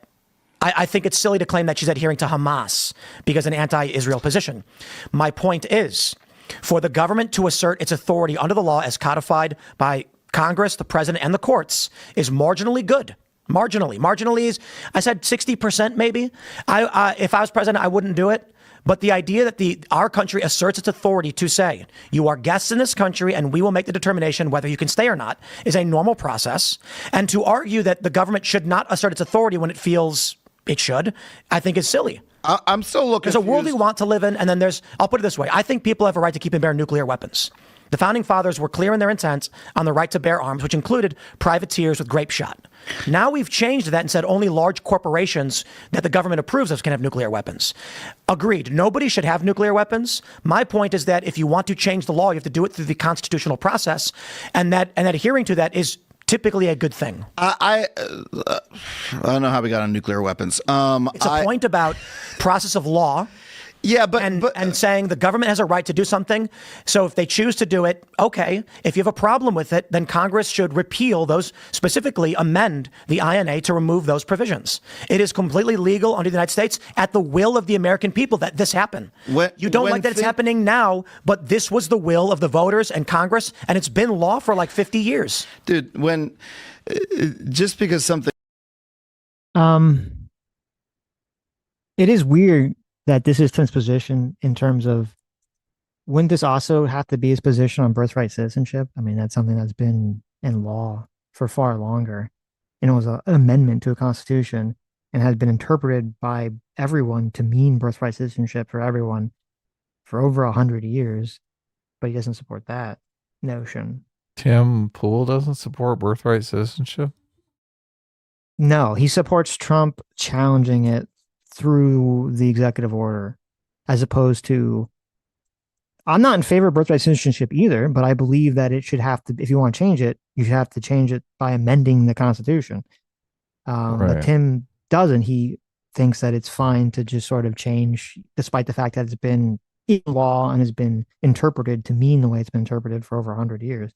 think it's silly to claim that she's adhering to Hamas because an anti-Israel position. My point is, for the government to assert its authority under the law as codified by Congress, the president, and the courts is marginally good. Marginally is, I said 60% maybe. If I was president, I wouldn't do it. But the idea that our country asserts its authority to say, you are guests in this country and we will make the determination whether you can stay or not is a normal process. And to argue that the government should not assert its authority when it feels it should, I think is silly. I'm still looking. There's a world we want to live in, and then I'll put it this way. I think people have a right to keep and bear nuclear weapons. The founding fathers were clear in their intent on the right to bear arms, which included privateers with grape shot. Now we've changed that and said only large corporations that the government approves of can have nuclear weapons. Agreed. Nobody should have nuclear weapons. My point is that if you want to change the law, you have to do it through the constitutional process, and that adhering to that is typically a good thing. I don't know how we got on nuclear weapons. It's a point about process of law. Yeah, but and saying the government has a right to do something. So if they choose to do it, okay. If you have a problem with it, then Congress should repeal those, specifically amend the INA to remove those provisions. It is completely legal under the United States at the will of the American people that this happen. You don't like that it's happening now, but this was the will of the voters and Congress, and it's been law for like 50 years. Dude, just because something. It is weird that this is Tim's position in terms of, wouldn't this also have to be his position on birthright citizenship? I mean, that's something that's been in law for far longer. And it was an amendment to a constitution and has been interpreted by everyone to mean birthright citizenship for everyone for over 100 years. But he doesn't support that notion. Tim Pool doesn't support birthright citizenship? No, he supports Trump challenging it through the executive order, as opposed to, I'm not in favor of birthright citizenship either, but I believe that it should have to, if you want to change it, you should have to change it by amending the Constitution. But Tim doesn't. He thinks that it's fine to just sort of change, despite the fact that it's been in law and has been interpreted to mean the way it's been interpreted for over 100 years.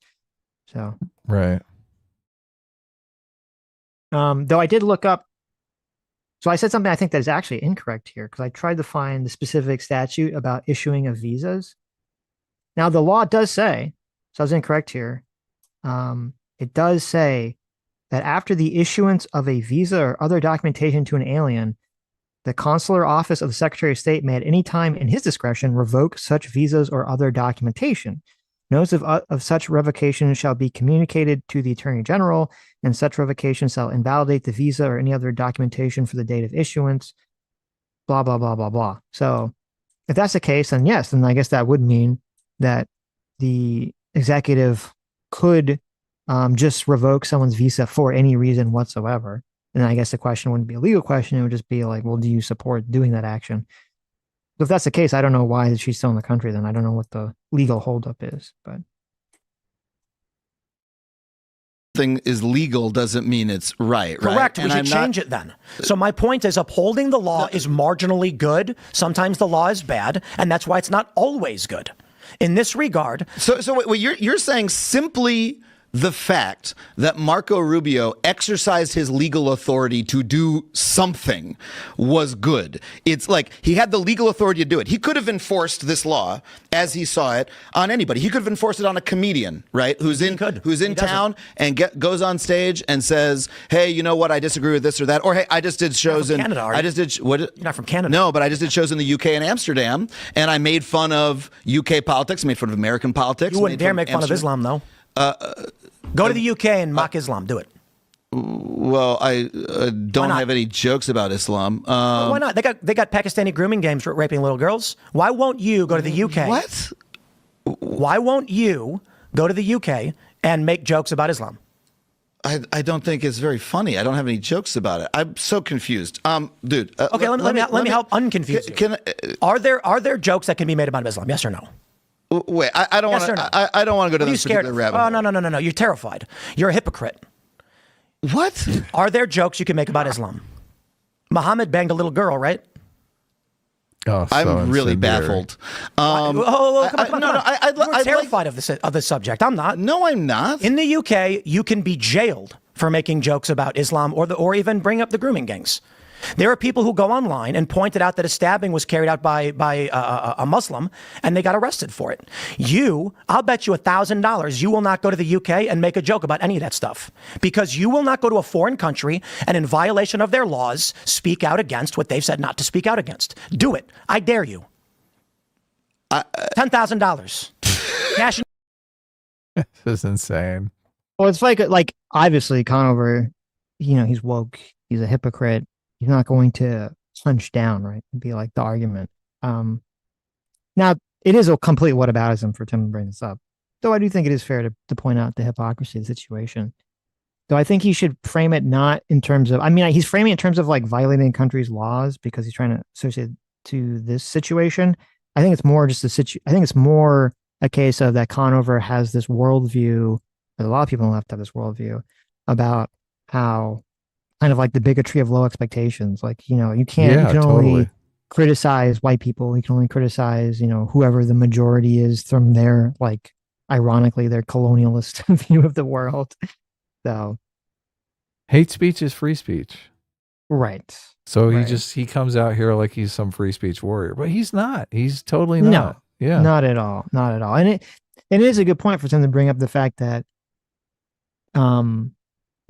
So, right. Though I did look up, so I said something I think that is actually incorrect here, because I tried to find the specific statute about issuing of visas. Now, the law does say, so I was incorrect here. It does say that after the issuance of a visa or other documentation to an alien, the consular office of the Secretary of State may at any time in his discretion revoke such visas or other documentation. Notice of such revocation shall be communicated to the Attorney General, and such revocation shall invalidate the visa or any other documentation for the date of issuance, blah, blah, blah, blah, blah. So if that's the case, then yes, then I guess that would mean that the executive could just revoke someone's visa for any reason whatsoever. And I guess the question wouldn't be a legal question. It would just be like, well, do you support doing that action? So if that's the case, I don't know why she's still in the country then. I don't know what the legal holdup is, but. Thing is legal doesn't mean it's right. Correct. Right? We should change it then. So my point is, upholding the law is marginally good. Sometimes the law is bad, and that's why it's not always good. In this regard. So wait, you're saying simply the fact that Marco Rubio exercised his legal authority to do something was good. It's like he had the legal authority to do it. He could have enforced this law as he saw it on anybody. He could have enforced it on a comedian, right? Who's in town and goes on stage and says, "Hey, you know what? I disagree with this or that." Or, "Hey, I just did shows in Canada. I just did what? You're not from Canada. No, but I just did shows in the UK and Amsterdam, and I made fun of UK politics, made fun of American politics. You wouldn't dare make fun of Islam, though. Go to the UK and mock Islam. Do it. Well, I don't not? have any jokes about Islam. Why not? They got Pakistani grooming gangs raping little girls. Why won't you go to the UK? What? Why won't you go to the UK and make jokes about Islam? I don't think it's very funny. I don't have any jokes about it. I'm so confused. Dude. Okay, let me help unconfuse you. Are there jokes that can be made about Islam? Yes or no? Wait, I don't Yes want or to. no? I don't want to go to Are you this scared? particular rabbit Oh hole. no! You're terrified. You're a hypocrite. What? Are there jokes you can make about Islam? Muhammad banged a little girl, right? Oh, so I'm really incendiary. baffled. Come on. You're terrified of the subject. I'm not. No, I'm not. In the UK, you can be jailed for making jokes about Islam or even bring up the grooming gangs. There are people who go online and pointed out that a stabbing was carried out by a Muslim, and they got arrested for it. I'll bet you $1,000 you will not go to the UK and make a joke about any of that stuff, because you will not go to a foreign country and, in violation of their laws, speak out against what they've said not to speak out against. Do it. I dare you. $10,000. Cash. This is insane. Well, it's like obviously Conover, he's woke. He's a hypocrite. He's not going to punch down, right? And be like the argument. Now, it is a complete whataboutism for Tim to bring this up. Though I do think it is fair to point out the hypocrisy of the situation. Though I think he should frame it not in terms of, he's framing it in terms of like violating a country's laws because he's trying to associate to this situation. I think it's more just I think it's more a case of that Conover has this worldview, that a lot of people on the left have this worldview about how kind of like the bigotry of low expectations. Like, you can only criticize white people. You can only criticize, whoever the majority is from their, like, ironically, their colonialist view of the world. So hate speech is free speech. Right. So right. he comes out here like he's some free speech warrior, but he's not. He's totally not. No, yeah. Not at all. Not at all. And it is a good point for Tim to bring up the fact that,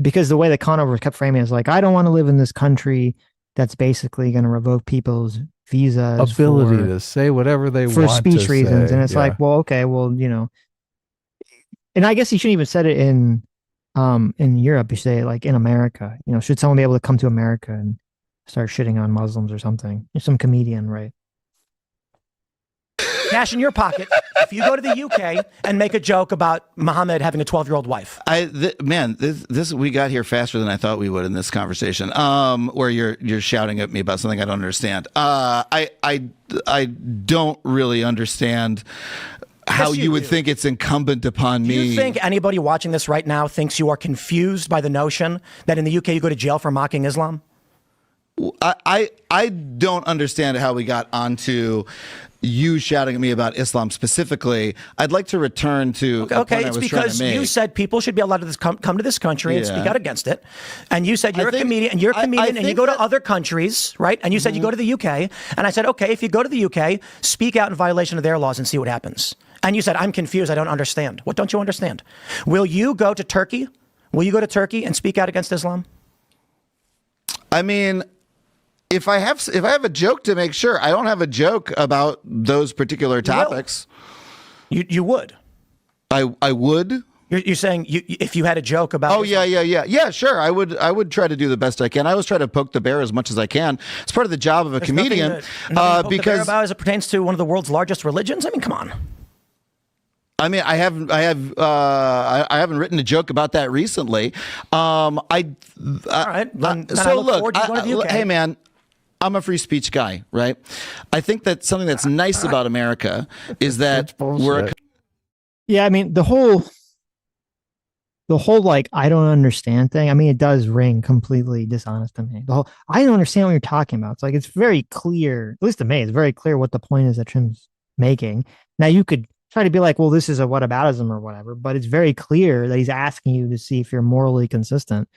because the way that Conover kept framing it is like, I don't want to live in this country that's basically going to revoke people's visas, ability to say whatever they for want speech to reasons. say. And it's like, well, okay, well, and I guess you shouldn't even said it in Europe. You say like in America, should someone be able to come to America and start shitting on Muslims or something? You're some comedian, right? Cash in your pocket if you go to the UK and make a joke about Muhammad having a 12-year-old wife. This we got here faster than I thought we would in this conversation. Where you're shouting at me about something I don't understand. I don't really understand how Yes, you would do. think it's incumbent upon me. Do you think anybody watching this right now thinks you are confused by the notion that in the UK you go to jail for mocking Islam? I don't understand how we got onto you shouting at me about Islam specifically. I'd like to return to okay. It's because you said people should be allowed to come to this country and speak out against it, and you said you're a comedian and and you go to other countries, right? And you said you go to the UK, and I said, okay, if you go to the UK, speak out in violation of their laws and see what happens. And you said, I'm confused. I don't understand. What don't you understand? Will you go to Turkey? Will you go to Turkey and speak out against Islam? I mean, if I have a joke to make, sure. I don't have a joke about those particular topics. You would. I would. You're saying if you had a joke about. Oh yeah. Sure, I would try to do the best I can. I always try to poke the bear as much as I can. It's part of the job of a comedian. Nothing to poke the bear about as it pertains to one of the world's largest religions. I mean, come on. I mean, I haven't written a joke about that recently. All right. So look, hey man, I'm a free speech guy, right? I think that something that's nice about America is that we're. Yeah, I mean the whole like I don't understand thing. I mean, it does ring completely dishonest to me. The whole I don't understand what you're talking about. It's like it's very clear, at least to me, it's very clear what the point is that Trim's making. Now you could try to be like, well, this is a whataboutism or whatever, but it's very clear that he's asking you to see if you're morally consistent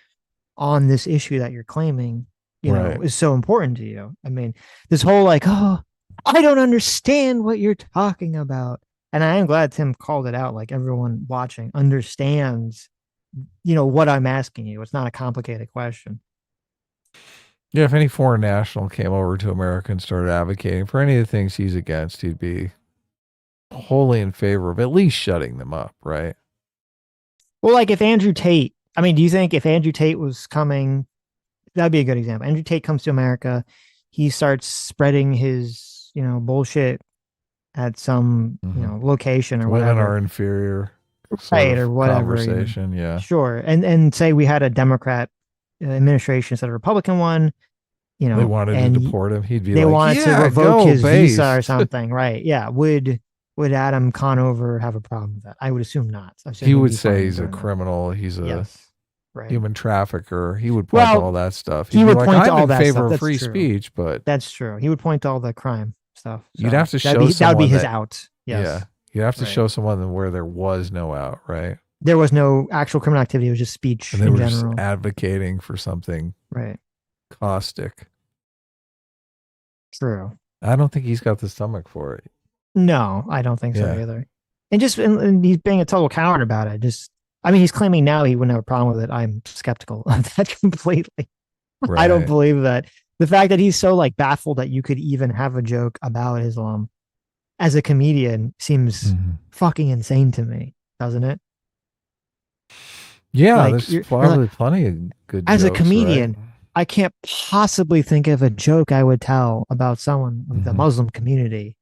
on this issue that you're claiming, is so important to you. I mean, this whole like, oh, I don't understand what you're talking about. And I am glad Tim called it out. Like everyone watching understands, what I'm asking you. It's not a complicated question. Yeah, if any foreign national came over to America and started advocating for any of the things he's against, he'd be wholly in favor of at least shutting them up, right? Well, like if Andrew Tate I mean, do you think if Andrew Tate was coming, that'd be a good example. Andrew Tate comes to America, he starts spreading his, bullshit at some, location or Women whatever. are inferior, sort Right, of or whatever. conversation. Yeah. Sure. And say we had a Democrat administration instead of a Republican one, They wanted to and deport him. He'd be they like, wanted to yeah, revoke go, his visa or based. something. Right. Yeah. Would Adam Conover have a problem with that? I would assume not. I assume He he'd would be say fine he's a doing that. criminal. He's a Yes. Right. human trafficker. He would point to Well, all that stuff. he He'd be would like, point to I'm all in that favor stuff. of That's free true. speech, but That's true. He would point to all the crime stuff. you'd So have to show that would be someone his that- out. Yes. yeah, you'd have to Right. show someone where there was no out, right? There was no actual criminal activity. It was just speech And they in were general. just advocating for something Right. caustic. True. I don't think he's got the stomach for it. No, I don't think so Yeah. either. And he's being a total coward about it. He's claiming now he wouldn't have a problem with it. I'm skeptical of that completely. I don't Right. believe that. The fact that he's so like baffled that you could even have a joke about Islam as a comedian seems Mhm. fucking insane to me, doesn't it? Yeah, Like, there's you're probably plenty of good As a jokes, right? comedian, I can't possibly think of a joke I would tell about someone of the Mhm. Muslim community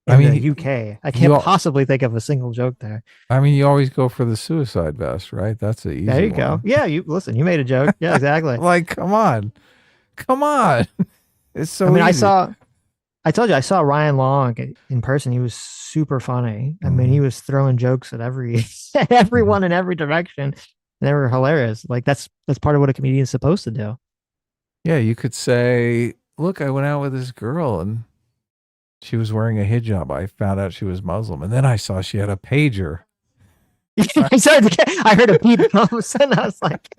in I mean, the UK. I can't you- possibly think of a single joke there. I mean, you always go for the suicide vest, right? That's the easy There you go. one. Yeah, you made a joke. Yeah, exactly. Like, come on. It's so I mean, easy. I told you, I saw Ryan Long in person. He was super funny. I mean, he was throwing jokes at everyone in every direction. And they were hilarious. Like that's part of what a comedian is supposed to do. Yeah, you could say, look, I went out with this girl and she was wearing a hijab. I found out she was Muslim. And then I saw she had a pager. I heard a beep and all of a sudden I was like,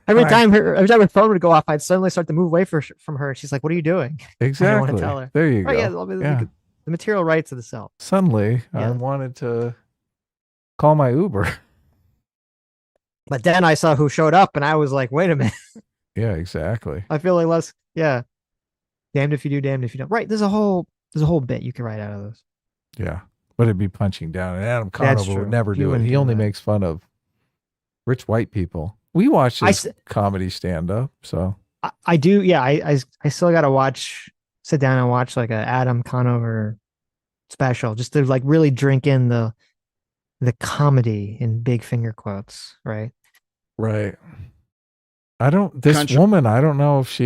every Right. time her phone would go off, I'd suddenly start to move away from her. She's like, "What are you doing?" Exactly. tell her. There you Oh go. yeah, Yeah. the material rights of the self. Suddenly, I Yeah. wanted to call my Uber. But then I saw who showed up, and I was like, "Wait a minute." Yeah, exactly. I feel like less. Yeah, damned if you do, damned if you don't. Right. There's a whole bit you can write out of this. Yeah. But it'd be punching down. And Adam That's Conover true. would never He do it. wouldn't He do only that. makes fun of rich white people. We watch I his s- comedy stand up. So I do. Yeah. I still got to sit down and watch like a Adam Conover special just to like really drink in the comedy in big finger quotes. Right. right. This Country- woman, I don't know if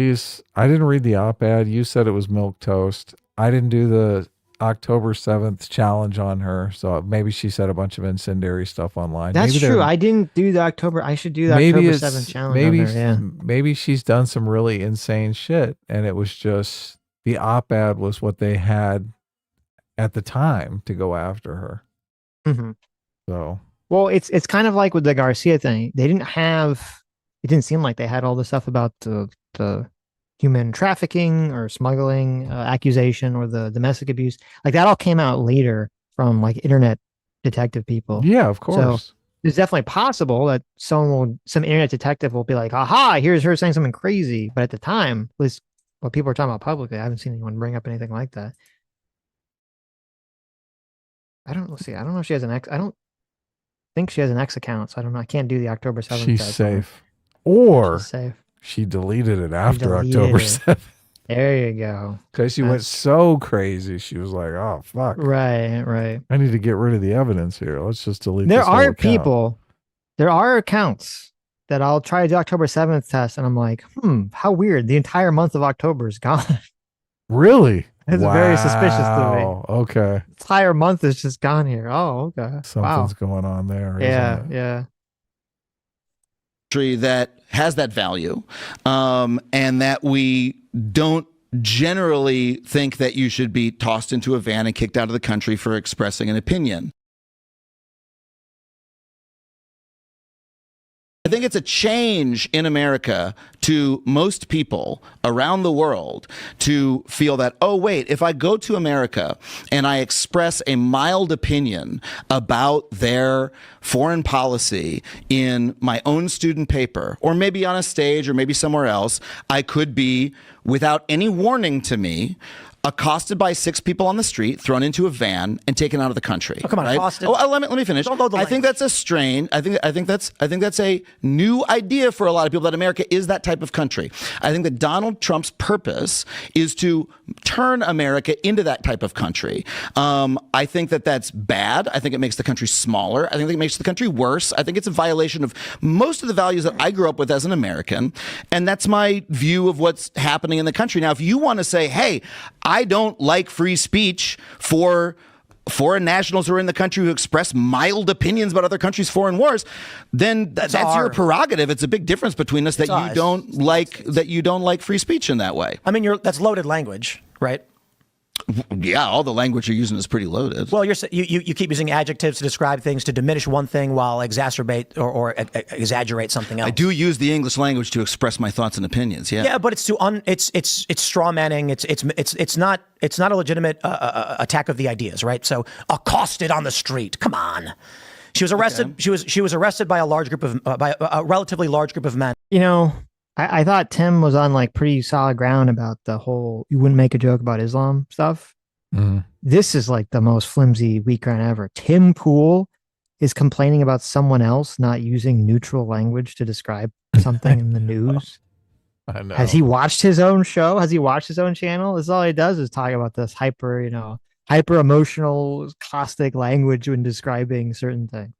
I didn't read the op-ed. You said it was milk toast. I didn't do the October 7th challenge on her. So maybe she said a bunch of incendiary stuff online. That's Maybe true. they're- I didn't do the October. I should do the maybe October 7th challenge. on her, yeah. maybe she's done some really insane shit and it was just the op-ed was what they had at the time to go after her. Mhm. So Well, it's kind of like with the Garcia thing. They didn't have. It didn't seem like they had all the stuff about the human trafficking or smuggling accusation or the domestic abuse. Like that all came out later from like internet detective people. yeah, of course. It's definitely possible that some internet detective will be like, "Aha, here's her saying something crazy." But at the time, at least what people are talking about publicly, I haven't seen anyone bring up anything like that. I don't know if she has an X. I don't think she has an X account, so I don't know. I can't do the October 7th. She's test on her. safe. Or She's safe. she deleted it after deleted October it. 7th There you go. because she went so crazy. She was like, "Oh fuck, Right. I need to get rid of the evidence here. Let's just delete." There this whole are account." there are accounts that I'll try to do October 7th test, and I'm like, how weird. The entire month of October is gone. Really? It's very suspicious to me. Wow. Okay, Entire month is just gone here. Oh, okay. something's going on there. Yeah, isn't it? yeah. That has that value, and that we don't generally think that you should be tossed into a van and kicked out of the country for expressing an opinion. I think it's a change in America to most people around the world to feel that, oh, wait, if I go to America and I express a mild opinion about their foreign policy in my own student paper, or maybe on a stage or maybe somewhere else, I could be, without any warning to me, accosted by 6 people on the street, thrown into a van, and taken out of the country. Oh, come on, right? accosted. Let me finish. Don't load the I think language. that's a strain. I think that's a new idea for a lot of people, that America is that type of country. I think that Donald Trump's purpose is to turn America into that type of country. I think that that's bad. I think it makes the country smaller. I think it makes the country worse. I think it's a violation of most of the values that I grew up with as an American, and that's my view of what's happening in the country. Now, if you want to say, hey, I don't like free speech for foreign nationals who are in the country who express mild opinions about other countries' foreign wars, then that's your prerogative. It's a big difference between us that you don't like free speech in that way. I mean, that's loaded language, right? Yeah, all the language you're using is pretty loaded. Well, you keep using adjectives to describe things, to diminish one thing while exacerbate or exaggerate something else. I do use the English language to express my thoughts and opinions. Yeah, yeah, but it's straw manning. It's not a legitimate attack of the ideas, right? So accosted on the street. Come on. She was arrested. Okay. She was arrested by a relatively large group of men. You know, I thought Tim was on like pretty solid ground about the whole you wouldn't make a joke about Islam stuff. This is like the most flimsy weak ground ever. Tim Pool is complaining about someone else not using neutral language to describe something in the news. I know. Has he watched his own show? Has he watched his own channel? This is all he does is talk about this hyper emotional, caustic language when describing certain things.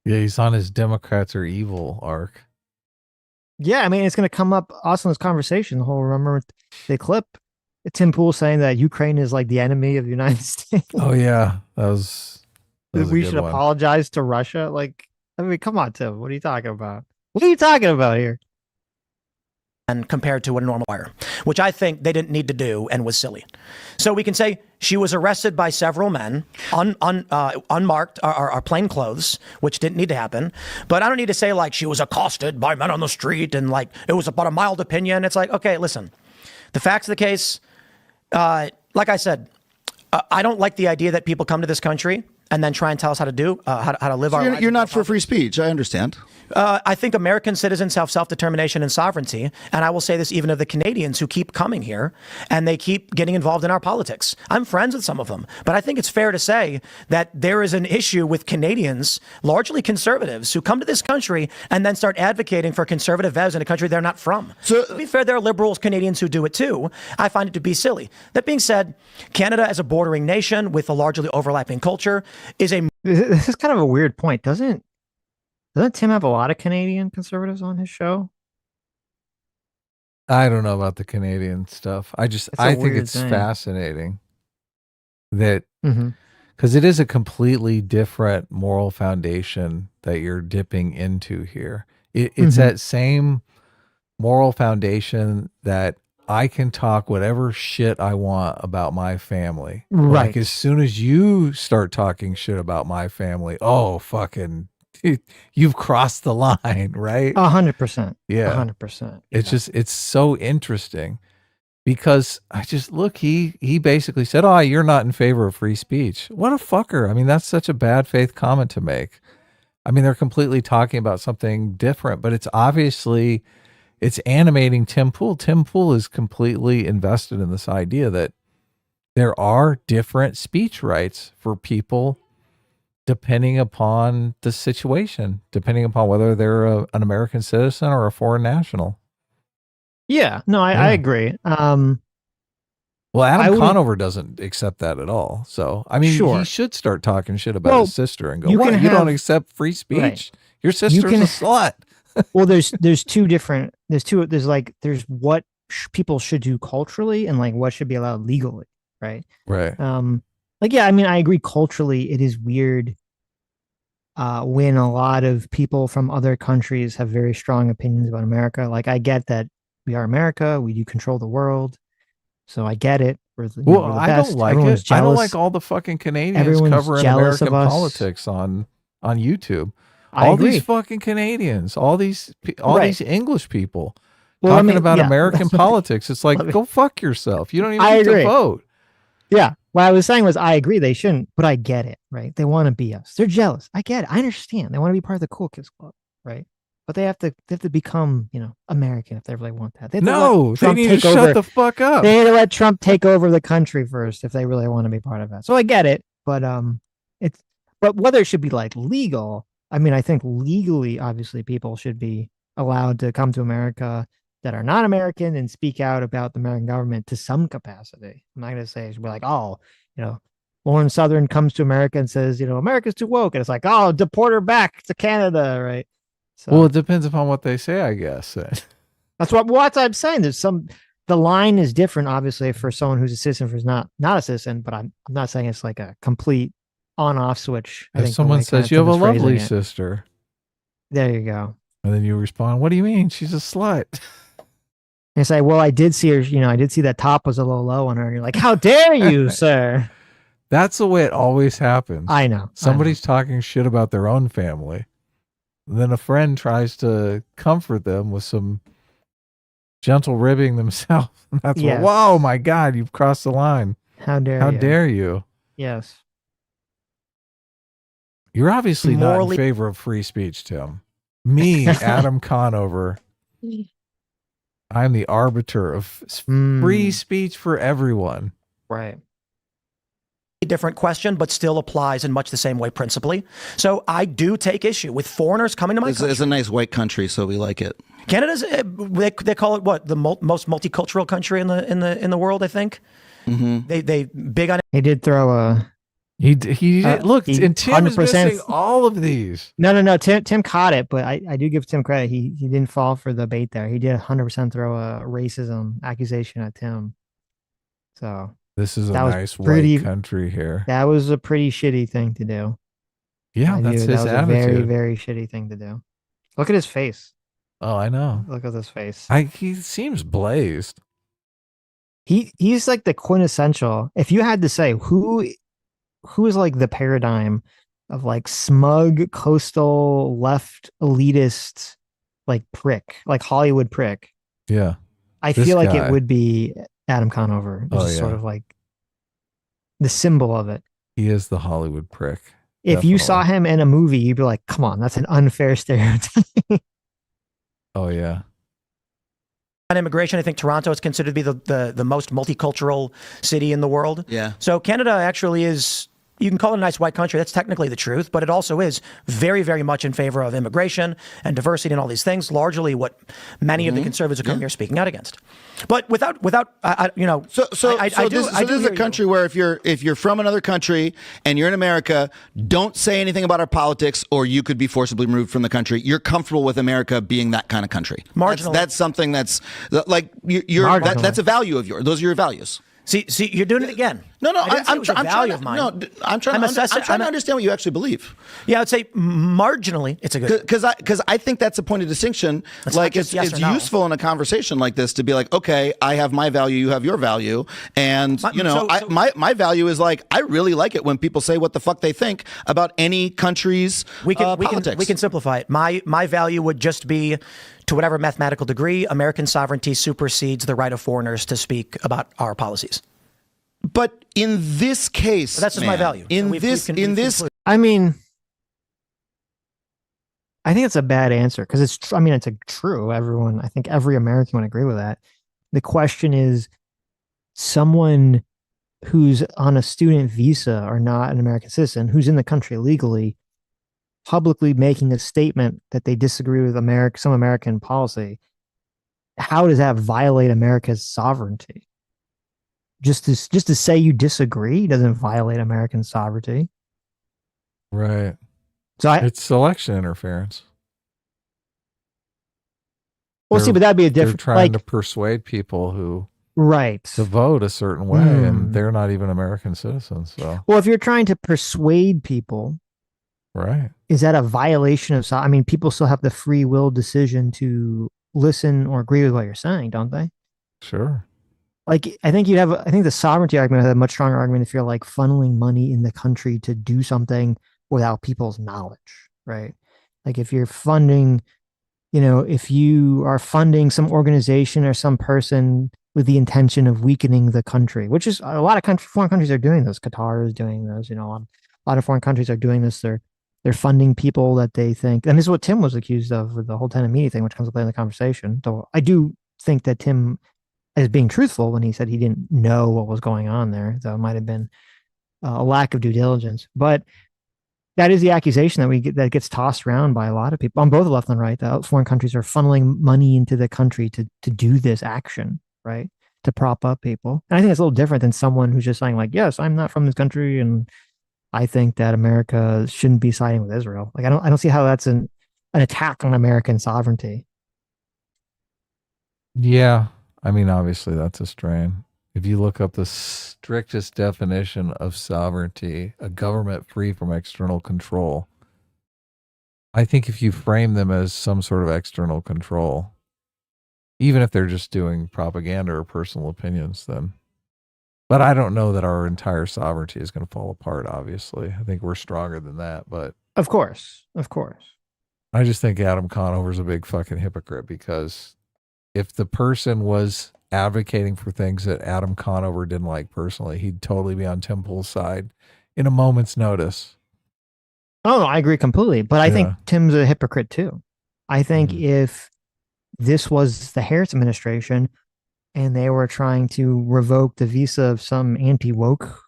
Yeah, he's on his Democrats are evil arc. Yeah, I mean, it's going to come up also in this conversation. The whole, remember the clip, Tim Pool saying that Ukraine is like the enemy of the United States. Oh yeah, that was we should apologize to Russia. Like, I mean, come on, Tim. What are you talking about? What are you talking about here? And compared to a normal fire, which I think they didn't need to do and was silly. So we can say she was arrested by several men, unmarked or plain clothes, which didn't need to happen. But I don't need to say like she was accosted by men on the street and like it was about a mild opinion. It's like, okay, listen, the facts of the case, like I said, I don't like the idea that people come to this country and then try and tell us how to do, how to live our lives. You're not for free speech. I understand. I think American citizens have self-determination and sovereignty. And I will say this even of the Canadians who keep coming here and they keep getting involved in our politics. I'm friends with some of them, but I think it's fair to say that there is an issue with Canadians, largely conservatives, who come to this country and then start advocating for conservative values in a country they're not from. So, to be fair, there are liberal Canadians who do it too. I find it to be silly. That being said, Canada as a bordering nation with a largely overlapping culture is a... This is kind of a weird point. Doesn't Tim have a lot of Canadian conservatives on his show? I don't know about the Canadian stuff. I think it's fascinating that because it is a completely different moral foundation that you're dipping into here. It's that same moral foundation that I can talk whatever shit I want about my family. Right. Like as soon as you start talking shit about my family, oh, fucking, you've crossed the line, right? 100%. Yeah. 100%. It's so interesting because he basically said, oh, you're not in favor of free speech. What a fucker. I mean, that's such a bad faith comment to make. I mean, they're completely talking about something different, but it's obviously... It's animating Tim Pool. Tim Pool is completely invested in this idea that there are different speech rights for people depending upon the situation, depending upon whether they're an American citizen or a foreign national. Yeah, no, I agree. Well, Adam Conover doesn't accept that at all. So, I mean, he should start talking shit about his sister and go, you don't accept free speech? Right. Your sister's a slut. Well, there's what people should do culturally and like what should be allowed legally, right? Right. Yeah, I mean, I agree culturally it is weird when a lot of people from other countries have very strong opinions about America. Like I get that we are America, we do control the world. So I get it. I don't like it. I don't like all the fucking Canadians covering American politics on YouTube. All these fucking Canadians, all these English people talking about American politics. It's like, go fuck yourself. You don't even need to vote. Yeah. What I was saying was I agree they shouldn't, but I get it, right? They want to be us. They're jealous. I get it. I understand. They want to be part of the cool kids club, right? but they have to become, American if they really want that. They have to No, let they Trump need to take over. shut the fuck up. They need to let Trump take over the country first if they really want to be part of that. So I get it, but but whether it should be like legal, I mean, I think legally, obviously, people should be allowed to come to America that are not American and speak out about the American government to some capacity. I'm not going to say it should be like, oh, Lauren Southern comes to America and says, America's too woke, and it's like, oh, deport her back to Canada, right? So Well, it depends upon what they say, I guess. that's what I'm saying. The line is different, obviously, for someone who's a citizen versus not a citizen, but I'm not saying it's like a complete on-off switch. I If think someone says you have a lovely sister, there you go. and then you respond, "What do you mean? She's a slut." And say, well, I did see her, I did see that top was a little low on her. And you're like, how dare you, sir? That's the way it always happens. I know. Somebody's talking shit about their own family. Then a friend tries to comfort them with some gentle ribbing themselves. And that's whoa, my God, you've crossed the line. How dare How you? dare you? Yes. You're obviously not in favor of free speech, Tim. Me, Adam Conover, I'm the arbiter of free speech for everyone. Right. Different question, but still applies in much the same way principally. So I do take issue with foreigners coming to my country. It's a nice white country, so we like it. Canada's they call it what, the most multicultural country in the world, I think. Mm-hmm. They big on it. He did throw a. He look, and Tim is missing all of these. No. Tim caught it, but I do give Tim credit. He didn't fall for the bait there. He did 100% throw a racism accusation at Tim. So this is a nice white country here. That was a pretty shitty thing to do. Yeah, that's his attitude. A very, very shitty thing to do. Look at his face. Oh, I know. Look at his face. He seems blazed. He's like the quintessential. If you had to say who is like the paradigm of like smug coastal left elitist like prick, like Hollywood prick. Yeah. I feel like it would be Adam Conover, which is sort of like the symbol of it. He is the Hollywood prick. If you saw him in a movie, you'd be like, come on, that's an unfair stereotype. Oh, yeah. On immigration, I think Toronto is considered to be the most multicultural city in the world. Yeah. So Canada actually is, you can call it a nice white country. That's technically the truth, but it also is very, very much in favor of immigration and diversity and all these things, largely what many of the conservatives who come here are speaking out against. But without this is a country where if you're from another country and you're in America, don't say anything about our politics, or you could be forcibly removed from the country. You're comfortable with America being that kind of country. Marginally. That's something that's like that's a value of yours. Those are your values. See, you're doing it again. No, I'm trying to understand what you actually believe. Yeah, I'd say marginally, it's a good, because I think that's a point of distinction. Like it's useful in a conversation like this to be like, okay, I have my value, you have your value, and my value is like, I really like it when people say what the fuck they think about any country's politics. We can simplify it. My value would just be, to whatever mathematical degree, American sovereignty supersedes the right of foreigners to speak about our policies. But in this case, that's just my value. I mean, I think it's a bad answer because it's true. I think every American would agree with that. The question is, someone who's on a student visa or not an American citizen, who's in the country legally, publicly making a statement that they disagree with some American policy, how does that violate America's sovereignty? Just to say you disagree doesn't violate American sovereignty. Right. So it's election interference. Well, see, but that'd be a different. They're trying to persuade people to vote a certain way, and they're not even American citizens. So, well, if you're trying to persuade people, right, is that a violation of? I mean, people still have the free will decision to listen or agree with what you're saying, don't they? Sure. Like, I think the sovereignty argument has a much stronger argument if you're like funneling money in the country to do something without people's knowledge, right? Like if you're funding, if you are funding some organization or some person with the intention of weakening the country, which is a lot of foreign countries are doing this. Qatar is doing this, a lot of foreign countries are doing this. They're They're funding people that they think, and this is what Tim was accused of with the whole tenant media thing, which comes up later in the conversation. So I do think that Tim is being truthful when he said he didn't know what was going on there. That might have been a lack of due diligence, but that is the accusation that we get, that gets tossed around by a lot of people on both the left and right. That foreign countries are funneling money into the country to do this action, right? To prop up people. And I think it's a little different than someone who's just saying like, yes, I'm not from this country and I think that America shouldn't be siding with Israel. Like I don't see how that's an attack on American sovereignty. Yeah. I mean, obviously that's a strain. If you look up the strictest definition of sovereignty, a government free from external control, I think if you frame them as some sort of external control, even if they're just doing propaganda or personal opinions, then. But I don't know that our entire sovereignty is going to fall apart, obviously. I think we're stronger than that. But Of course. Of course. I just think Adam Conover's a big fucking hypocrite, because if the person was advocating for things that Adam Conover didn't like personally, he'd totally be on Tim Pool's side in a moment's notice. Oh, no, I agree completely. But I think Tim's a hypocrite too. I think if this was the Harris administration and they were trying to revoke the visa of some anti-woke,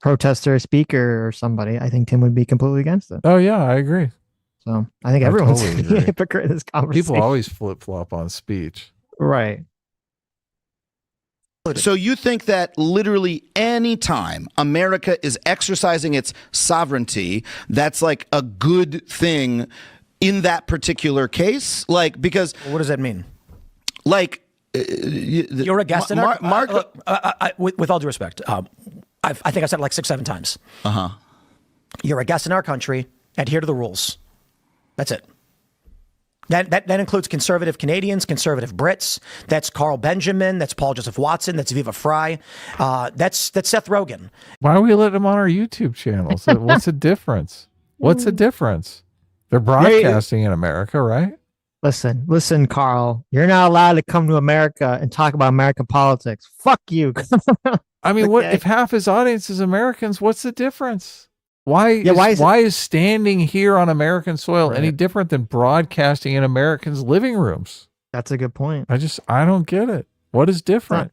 protester, speaker, or somebody, I think Tim would be completely against it. Oh yeah, I agree. So I think everyone's totally a hypocrite in this conversation. People always flip-flop on speech. Right. So you think that literally any time America is exercising its sovereignty, that's like a good thing in that particular case? Like, because What does that mean? like You're a guest in our Mark. With all due respect, I think I've said it like 6-7 times. You're a guest in our country. Adhere to the rules. That's it. That includes conservative Canadians, conservative Brits. That's Carl Benjamin. That's Paul Joseph Watson. That's Viva Fry. That's Seth Rogen. Why are we letting them on our YouTube channel? So what's the difference? What's the difference? They're broadcasting in America, right? Listen, Carl. You're not allowed to come to America and talk about American politics. Fuck you. I mean, what if half his audience is Americans? What's the difference? Why is standing here on American soil any different than broadcasting in Americans' living rooms? That's a good point. I don't get it. What is different?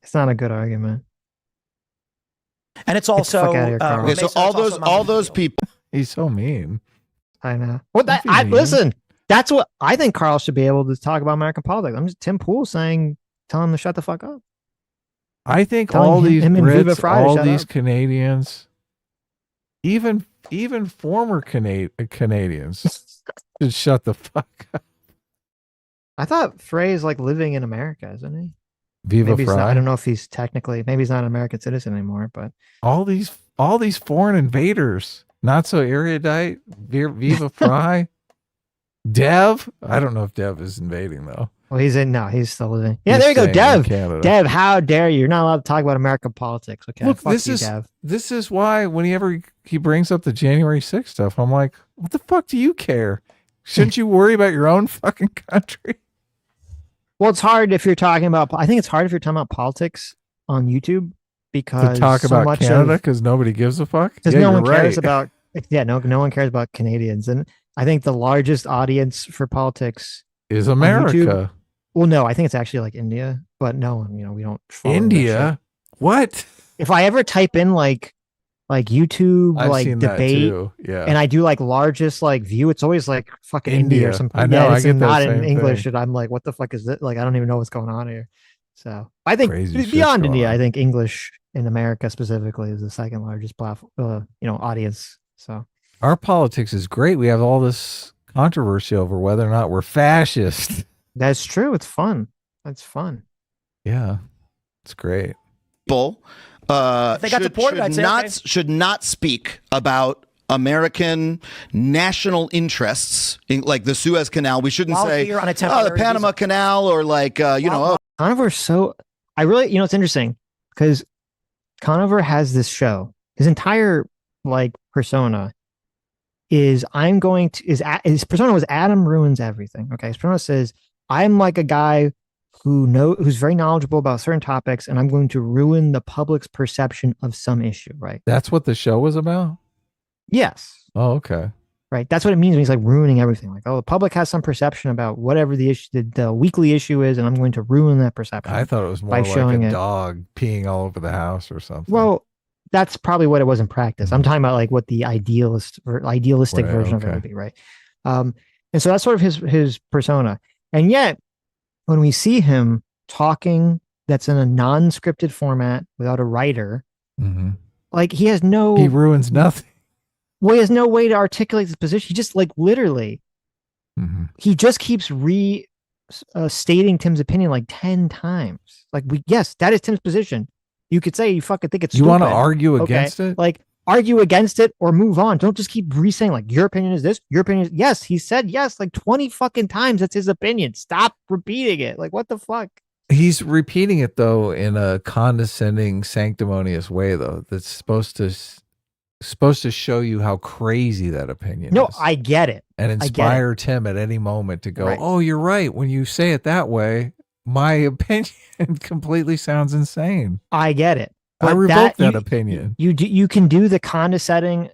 It's not a good argument. And it's also okay, so all those people. He's so mean. I know. Well, listen. That's what I think. Carl should be able to talk about American politics. I'm just Tim Pool telling him to shut the fuck up. I think Telling all these him and Viva Brits, Fry to all shut these up. Canadians, even former Canadians, should shut the fuck up. I thought Frey's like living in America, isn't he? Viva Maybe he's Fry. not, I don't know if he's technically. Maybe he's not an American citizen anymore. But all these foreign invaders, not so erudite. Viva Fry. Dev. I don't know if Dev is invading though. well, he's still living. Yeah, He's there you go, staying in Dev. Canada. Dev, how dare you? You're not allowed to talk about American politics. Okay, Look, fuck you, Dev. this is why whenever he brings up the January 6th stuff, I'm like, what the fuck do you care? Shouldn't you worry about your own fucking country? Well, it's hard if you're talking about. I think it's hard if you're talking about politics on YouTube because To talk so about much Canada because nobody gives a fuck. because Yeah, no you're one cares right. about. Yeah, no one cares about Canadians, and I think the largest audience for politics Is on America. YouTube. Well, no, I think it's actually like India, but no one, we don't follow that shit. India? What? If I ever type in like YouTube I've like seen that debate too. Yeah. and I do like largest like view, it's always like fucking India or India. something. I know, Yeah, I it's get that not same in English, thing. and I'm like, what the fuck is it? Like, I don't even know what's going on here. So I think Crazy shit's beyond going India, on. I think English in America specifically is the second largest platform, audience. So Our politics is great. We have all this controversy over whether or not we're fascist. that's true. It's fun. That's fun. Yeah. It's great. People If they got deported, I'd say, okay. should not speak about American national interests, like the Suez Canal. We shouldn't While say here on a the temporary Panama visa. Canal or like Conover's so I really it's interesting because Conover has this show. His entire like persona is his persona was Adam ruins everything. Okay. His persona says, I'm like a guy who's very knowledgeable about certain topics, and I'm going to ruin the public's perception of some issue, right? That's what the show was about? Yes. Oh, okay. Right. That's what it means when he's like ruining everything. Like, oh, the public has some perception about whatever the issue, the weekly issue is, and I'm going to ruin that perception I thought it was by more like a showing it. dog peeing all over the house or something. Well, that's probably what it was in practice. I'm talking about like what the idealistic Right, version of it okay. would be, right? And so that's sort of his persona. And yet, when we see him talking, that's in a non-scripted format without a writer, Mhm. like he has He no ruins nothing. well, he has no way to articulate his position. He just like literally, Mhm. he just keeps stating Tim's opinion like 10 times. Like yes, that is Tim's position. You could say you fucking think it's You stupid. want to argue Okay. against it? Like argue against it or move on. Don't just keep re-saying like your opinion is this, your opinion is yes. He said yes like 20 fucking times. That's his opinion. Stop repeating it. Like what the fuck? He's repeating it though in a condescending, sanctimonious way though. That's supposed to show you how crazy that opinion No, is. I get it. And I get inspire Tim at any moment to go, Right. oh, you're right. When you say it that way, my opinion completely sounds insane. I get it. I But revoke that you- opinion. You can do the condescendationing.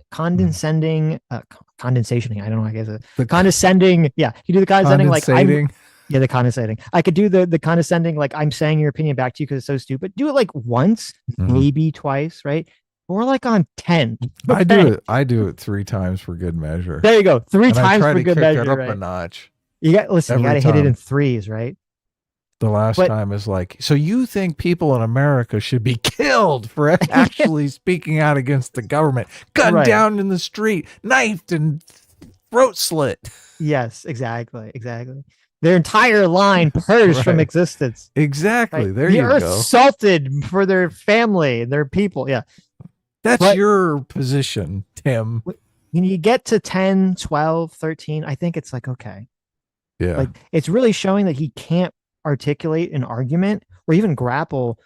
I don't know. I guess The condescending. Yeah, you do the condescending. Like I'm. condensating. Yeah, the condescending. I could do the condescending. Like I'm saying your opinion back to you because it's so stupid. Do it like once, Mhm. maybe twice, right? Or like on 10. I Okay. do it. I do it 3 times for good measure. There you go. 3 And I times try for to good kick measure. it up Right? a notch. You got listen. You got every to hit it time. in 3s, right? The last But- time is like, so you think people in America should be killed for actually speaking out against the government, gunned Right. down in the street, knifed and throat slit. Yes, exactly. Their entire line purged from Right. existence. Exactly. Right? There the you earth go. salted for their family, their people. Yeah. That's but- your position, Tim. When you get to 10, 12, 13, I think it's like, okay. Yeah. Like it's really showing that he can't articulate an argument or even grapple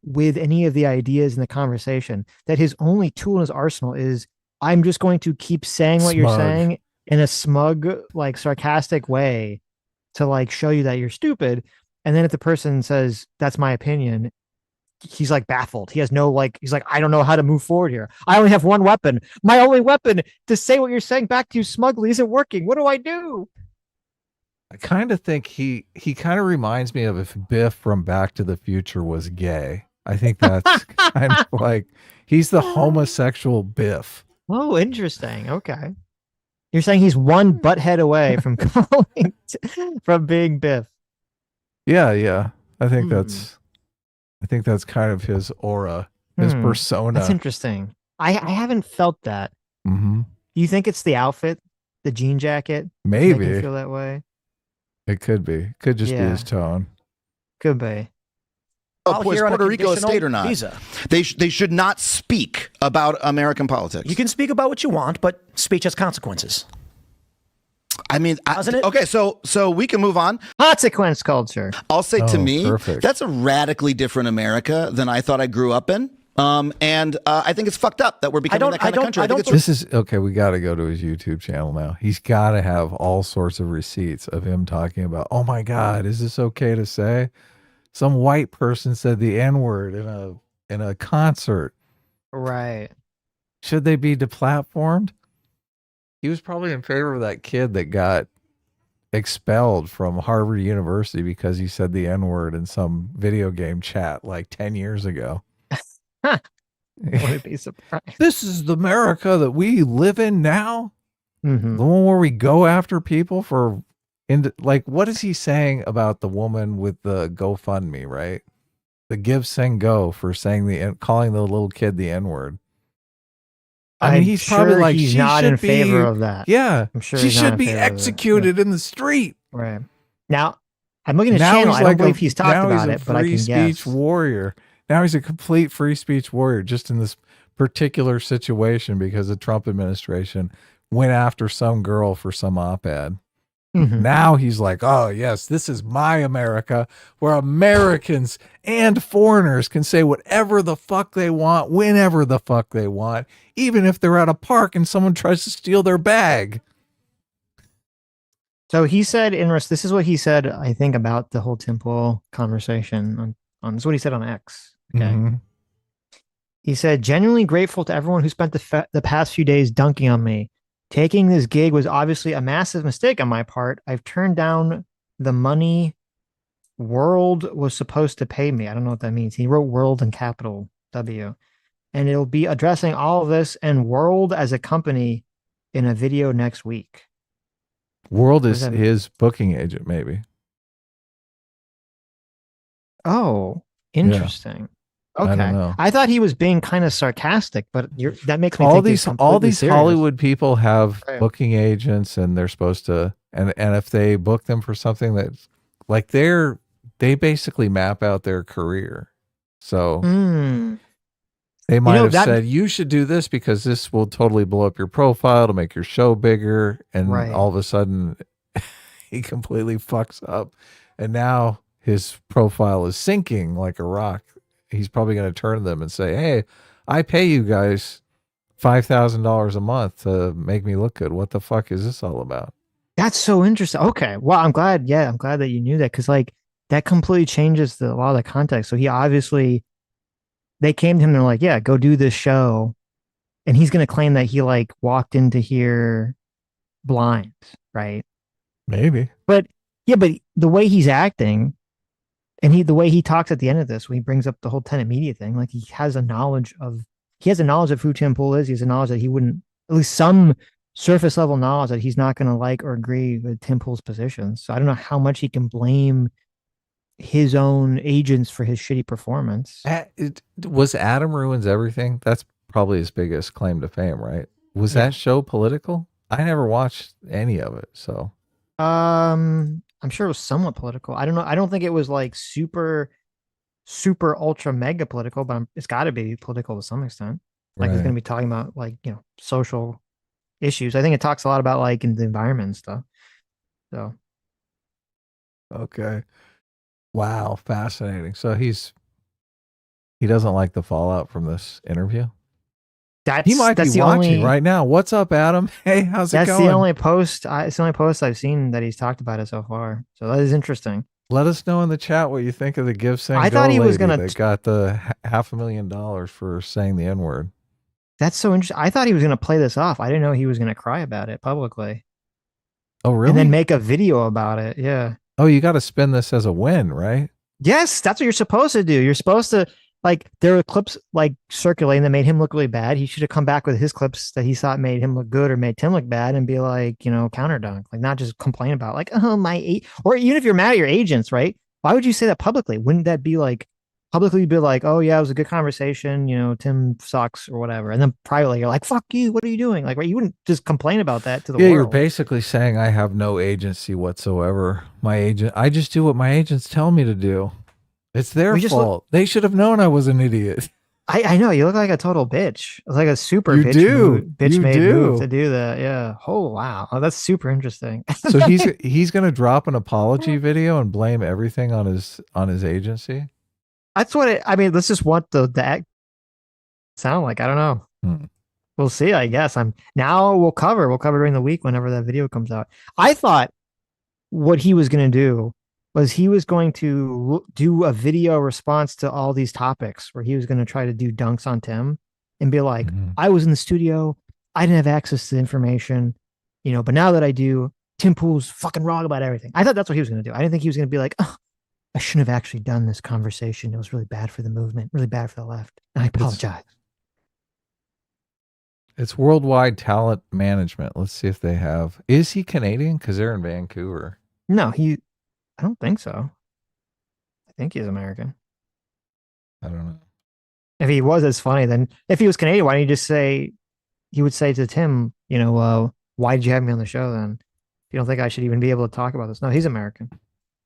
with any of the ideas in the conversation, that his only tool in his arsenal is I'm just going to keep saying what you're Smug. saying in a smug, like sarcastic way to like show you that you're stupid. And then if the person says, that's my opinion, he's like baffled. He has no like, he's like, I don't know how to move forward here. I only have one weapon. My only weapon to say what you're saying back to you smugly isn't working. What do I do? I kind of think he kind of reminds me of if Biff from Back to the Future was gay. I think that's kind of like he's the homosexual Biff. Oh, interesting. Okay. You're saying he's one butthead away from from being Biff. Yeah. I think Hmm. that's kind of his aura, his Hmm. persona. That's interesting. I haven't felt that. Mm-hmm. Do you think it's the outfit, the jean jacket? Make you Maybe feel that way? it could be. Could just be Yeah. his tone. Could be. While Is here on a Puerto Rico a conditional state or not? Visa. They should not speak about American politics. You can speak about what you want, but speech has consequences. I mean, Doesn't it? okay, so we can move on. Consequence culture. I'll say to Oh, me, perfect. that's a radically different America than I thought I grew up in. And I think it's fucked up that we're becoming that kind of country. I think it's This is okay. We got to go to his YouTube channel now. He's got to have all sorts of receipts of him talking about, oh my God, is this okay to say? Some white person said the N-word in a concert. Right. Should they be deplatformed? He was probably in favor of that kid that got expelled from Harvard University because he said the N-word in some video game chat like 10 years ago. Wouldn't be surprised. This is the America that we live in now. Mhm. The one where we go after people for, like, what is he saying about the woman with the GoFundMe, right? The Give, Send, Go for saying calling the little kid the N-word. I mean, I'm he's probably sure like, he's she not should in favor of that. Yeah, I'm sure she he's not should in be favor of that. executed in the street. Right. Now, I'm looking at his Now channel. he's I don't like believe he's talked now about he's it, a but I free can speech guess. warrior. Now he's a complete free speech warrior just in this particular situation because the Trump administration went after some girl for some op-ed. Mhm. Now he's like, oh, yes, this is my America where Americans and foreigners can say whatever the fuck they want, whenever the fuck they want, even if they're at a park and someone tries to steal their bag. So he said, this is what he said, I think, about the whole Tim Pool conversation. This is what he said on X. Okay. Mhm. He said, genuinely grateful to everyone who spent the past few days dunking on me. Taking this gig was obviously a massive mistake on my part. I've turned down the money World was supposed to pay me. I don't know what that means. He wrote World in capital W. And it'll be addressing all of this and World as a company in a video next week. World is his booking agent, maybe. Oh, interesting. Yeah. Okay. I don't know. I thought he was being kind of sarcastic, but that makes me all think these serious. Hollywood people have booking agents, and they're supposed to, and if they book them for something that's like they basically map out their career. So they might have said, you should do this because this will totally blow up your profile to make your show bigger. And all of a sudden he completely fucks up. And now his profile is sinking like a rock. He's probably going to turn to them and say, hey, I pay you guys $5,000 a month to make me look good. What the fuck is this all about? That's so interesting. Okay. Well, I'm glad. Yeah, I'm glad that you knew that, because like that completely changes a lot of the context. So he obviously, they came to him and they're like, yeah, go do this show. And he's going to claim that he like walked into here blind, right? Maybe. But yeah, but the way he's acting and the way he talks at the end of this, when he brings up the whole Tenet Media thing, like he has a knowledge of who Tim Pool is. He has a knowledge that he wouldn't, at least some surface level knowledge that he's not going to like or agree with Tim Pool's positions. So I don't know how much he can blame his own agents for his shitty performance. Was Adam Ruins Everything? That's probably his biggest claim to fame, right? Was that show political? I never watched any of it, so. I'm sure it was somewhat political. I don't know. I don't think it was like super ultra mega political, but it's got to be political to some extent. Like it's going to be talking about like, social issues. I think it talks a lot about like in the environment and stuff. So. Okay. Wow. Fascinating. So he doesn't like the fallout from this interview. He might be watching right now. What's up, Adam? Hey, how's it going? That's the only post. It's the only post I've seen that he's talked about it so far. So that is interesting. Let us know in the chat what you think of the Give Sing I thought he was gonna. They got the $500,000 for saying the N-word. That's so interesting. I thought he was gonna play this off. I didn't know he was gonna cry about it publicly. Oh, really? And then make a video about it. Yeah. Oh, you got to spin this as a win, right? Yes, that's what you're supposed to do. You're supposed to, like, there were clips like circulating that made him look really bad. He should have come back with his clips that he thought made him look good or made Tim look bad and be like, counter dunk, like not just complain about like, oh, or even if you're mad at your agents, right? Why would you say that publicly? Wouldn't that be like publicly be like, oh yeah, it was a good conversation, Tim sucks or whatever. And then privately you're like, fuck you, what are you doing? Like, right? You wouldn't just complain about that to the world. You're basically saying I have no agency whatsoever. I just do what my agents tell me to do. It's their fault. They should have known I was an idiot. I know, you look like a total bitch. It's like a super bitch move to do that. Yeah. Oh wow. Oh, that's super interesting. So he's gonna drop an apology video and blame everything on his agency. That's what this is what the act sound like. I don't know. We'll see, I guess. We'll cover during the week whenever that video comes out. I thought what he was gonna do was he was going to do a video response to all these topics where he was going to try to do dunks on Tim and be like, I was in the studio. I didn't have access to the information, but now that I do, Tim Pool's fucking wrong about everything. I thought that's what he was going to do. I didn't think he was going to be like, oh, I shouldn't have actually done this conversation. It was really bad for the movement, really bad for the left. And I apologize. It's Worldwide Talent Management. Let's see if they have. Is he Canadian? Because they're in Vancouver. No, I don't think so. I think he's American. I don't know. If he was, it's funny. Then if he was Canadian, why don't you just say, he would say to Tim, why did you have me on the show then? If you don't think I should even be able to talk about this. No, he's American.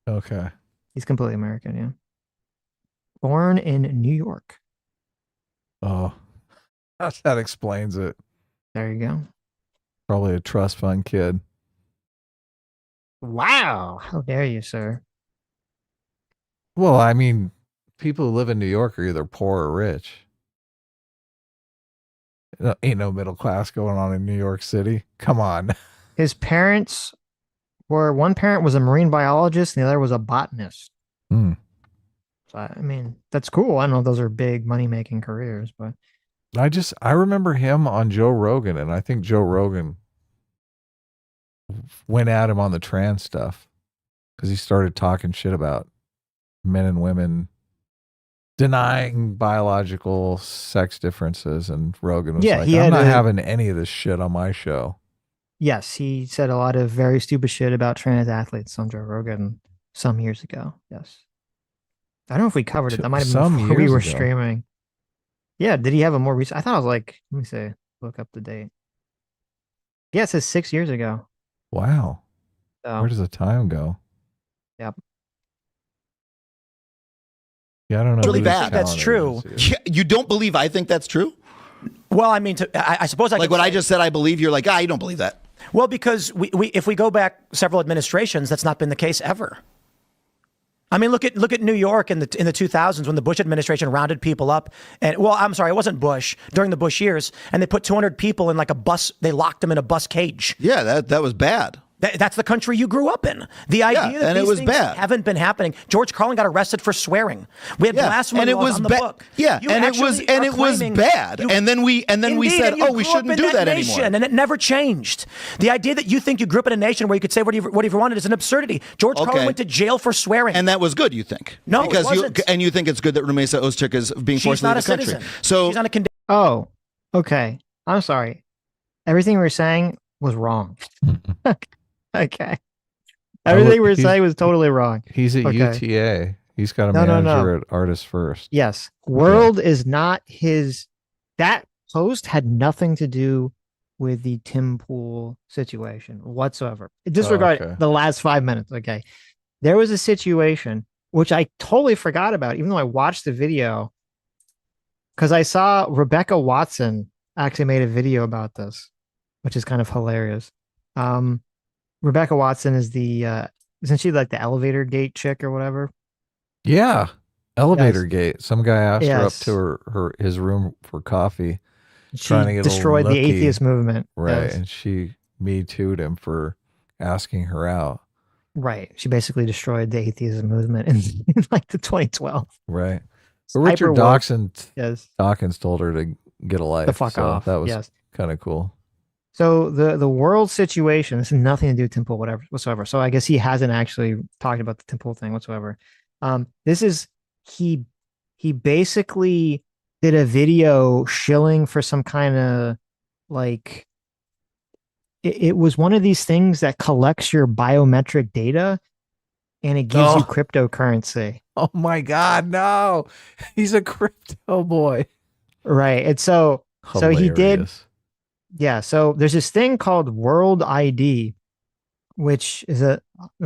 Okay. He's completely American, yeah. Born in New York. Oh, that explains it. There you go. Probably a trust fund kid. Wow. How dare you, sir? Well, people who live in New York are either poor or rich. Ain't no middle class going on in New York City. Come on. His parents one parent was a marine biologist and the other was a botanist. So I mean, that's cool. I don't know if those are big money making careers, but I remember him on Joe Rogan, and I think Joe Rogan went at him on the trans stuff because he started talking shit about men and women denying biological sex differences, and Rogan was yeah, like, he I'm had not a having any of this shit on my show. yes, he said a lot of very stupid shit about trans athletes on Joe Rogan some years ago. Yes. I don't know if we covered it. That might have been Some before we years were ago. streaming. Yeah, did he have a more recent? I thought it was like, let me see, look up the date. Yeah, it says 6 years ago. Wow. Where So, does the time go? yep. Yeah, I don't know. Really who this bad. That's talent true. is. Yeah, you don't believe I think that's true? Well, I mean, I suppose I Like could what I say- just said, I believe. You're like, you don't believe that. Well, because if we go back several administrations, that's not been the case ever. I mean, look at New York in the 2000s when the Bush administration rounded people up, and well, I'm sorry, it wasn't Bush during the Bush years, and they put 200 people in like a bus. They locked them in a bus cage. Yeah, that was bad. That's the country you grew up in. The idea that and it these was things bad. haven't been happening. George Carlin got arrested for swearing. We had blasphemy and it laws was on the bad. book. Yeah, You and it actually was are claiming bad. you- And then we Indeed, said, and you oh, we grew up shouldn't in do that nation, anymore. and it never changed. The idea that you think you grew up in a nation where you could say whatever you wanted is an absurdity. George Carlin Okay. went to jail for swearing. And that was good, you think? No, it because wasn't. you think it's good that Rumesa Ozturk is being She's forced to not leave a the country. citizen. So She's on a condition. Oh, okay. I'm sorry. Everything we were saying was wrong. Okay. Everything we were saying was totally wrong. He's at Okay. UTA. He's got a No, no, manager no. at Artists First. Yes. World is not his. That post had nothing to do with the Tim Pool situation whatsoever. Disregard okay. the last 5 minutes. Okay. There was a situation which I totally forgot about, even though I watched the video, because I saw Rebecca Watson actually made a video about this, which is kind of hilarious. Rebecca Watson is isn't she like the elevator gate chick or whatever? Yeah. Elevator Yes. gate. Some guy asked her up Yes. to his room for coffee. She Trying to get a destroyed the looky. atheist movement. Right. Yes. And she Me Too'd him for asking her out. Right. She basically destroyed the atheism movement in like the 2012. Right. But Richard Hyperwoke. Yes. Dawkins told her to get a life. The fuck so off. That was Yes. kind of cool. So the world situation, this has nothing to do with Tim Pool whatsoever. So I guess he hasn't actually talked about the Tim Pool thing whatsoever. This is he basically did a video shilling for some kind of like it was one of these things that collects your biometric data and it gives you cryptocurrency. Oh my God, no. He's a crypto boy. Right. And so he did. Hilarious. Yeah, so there's this thing called World ID, which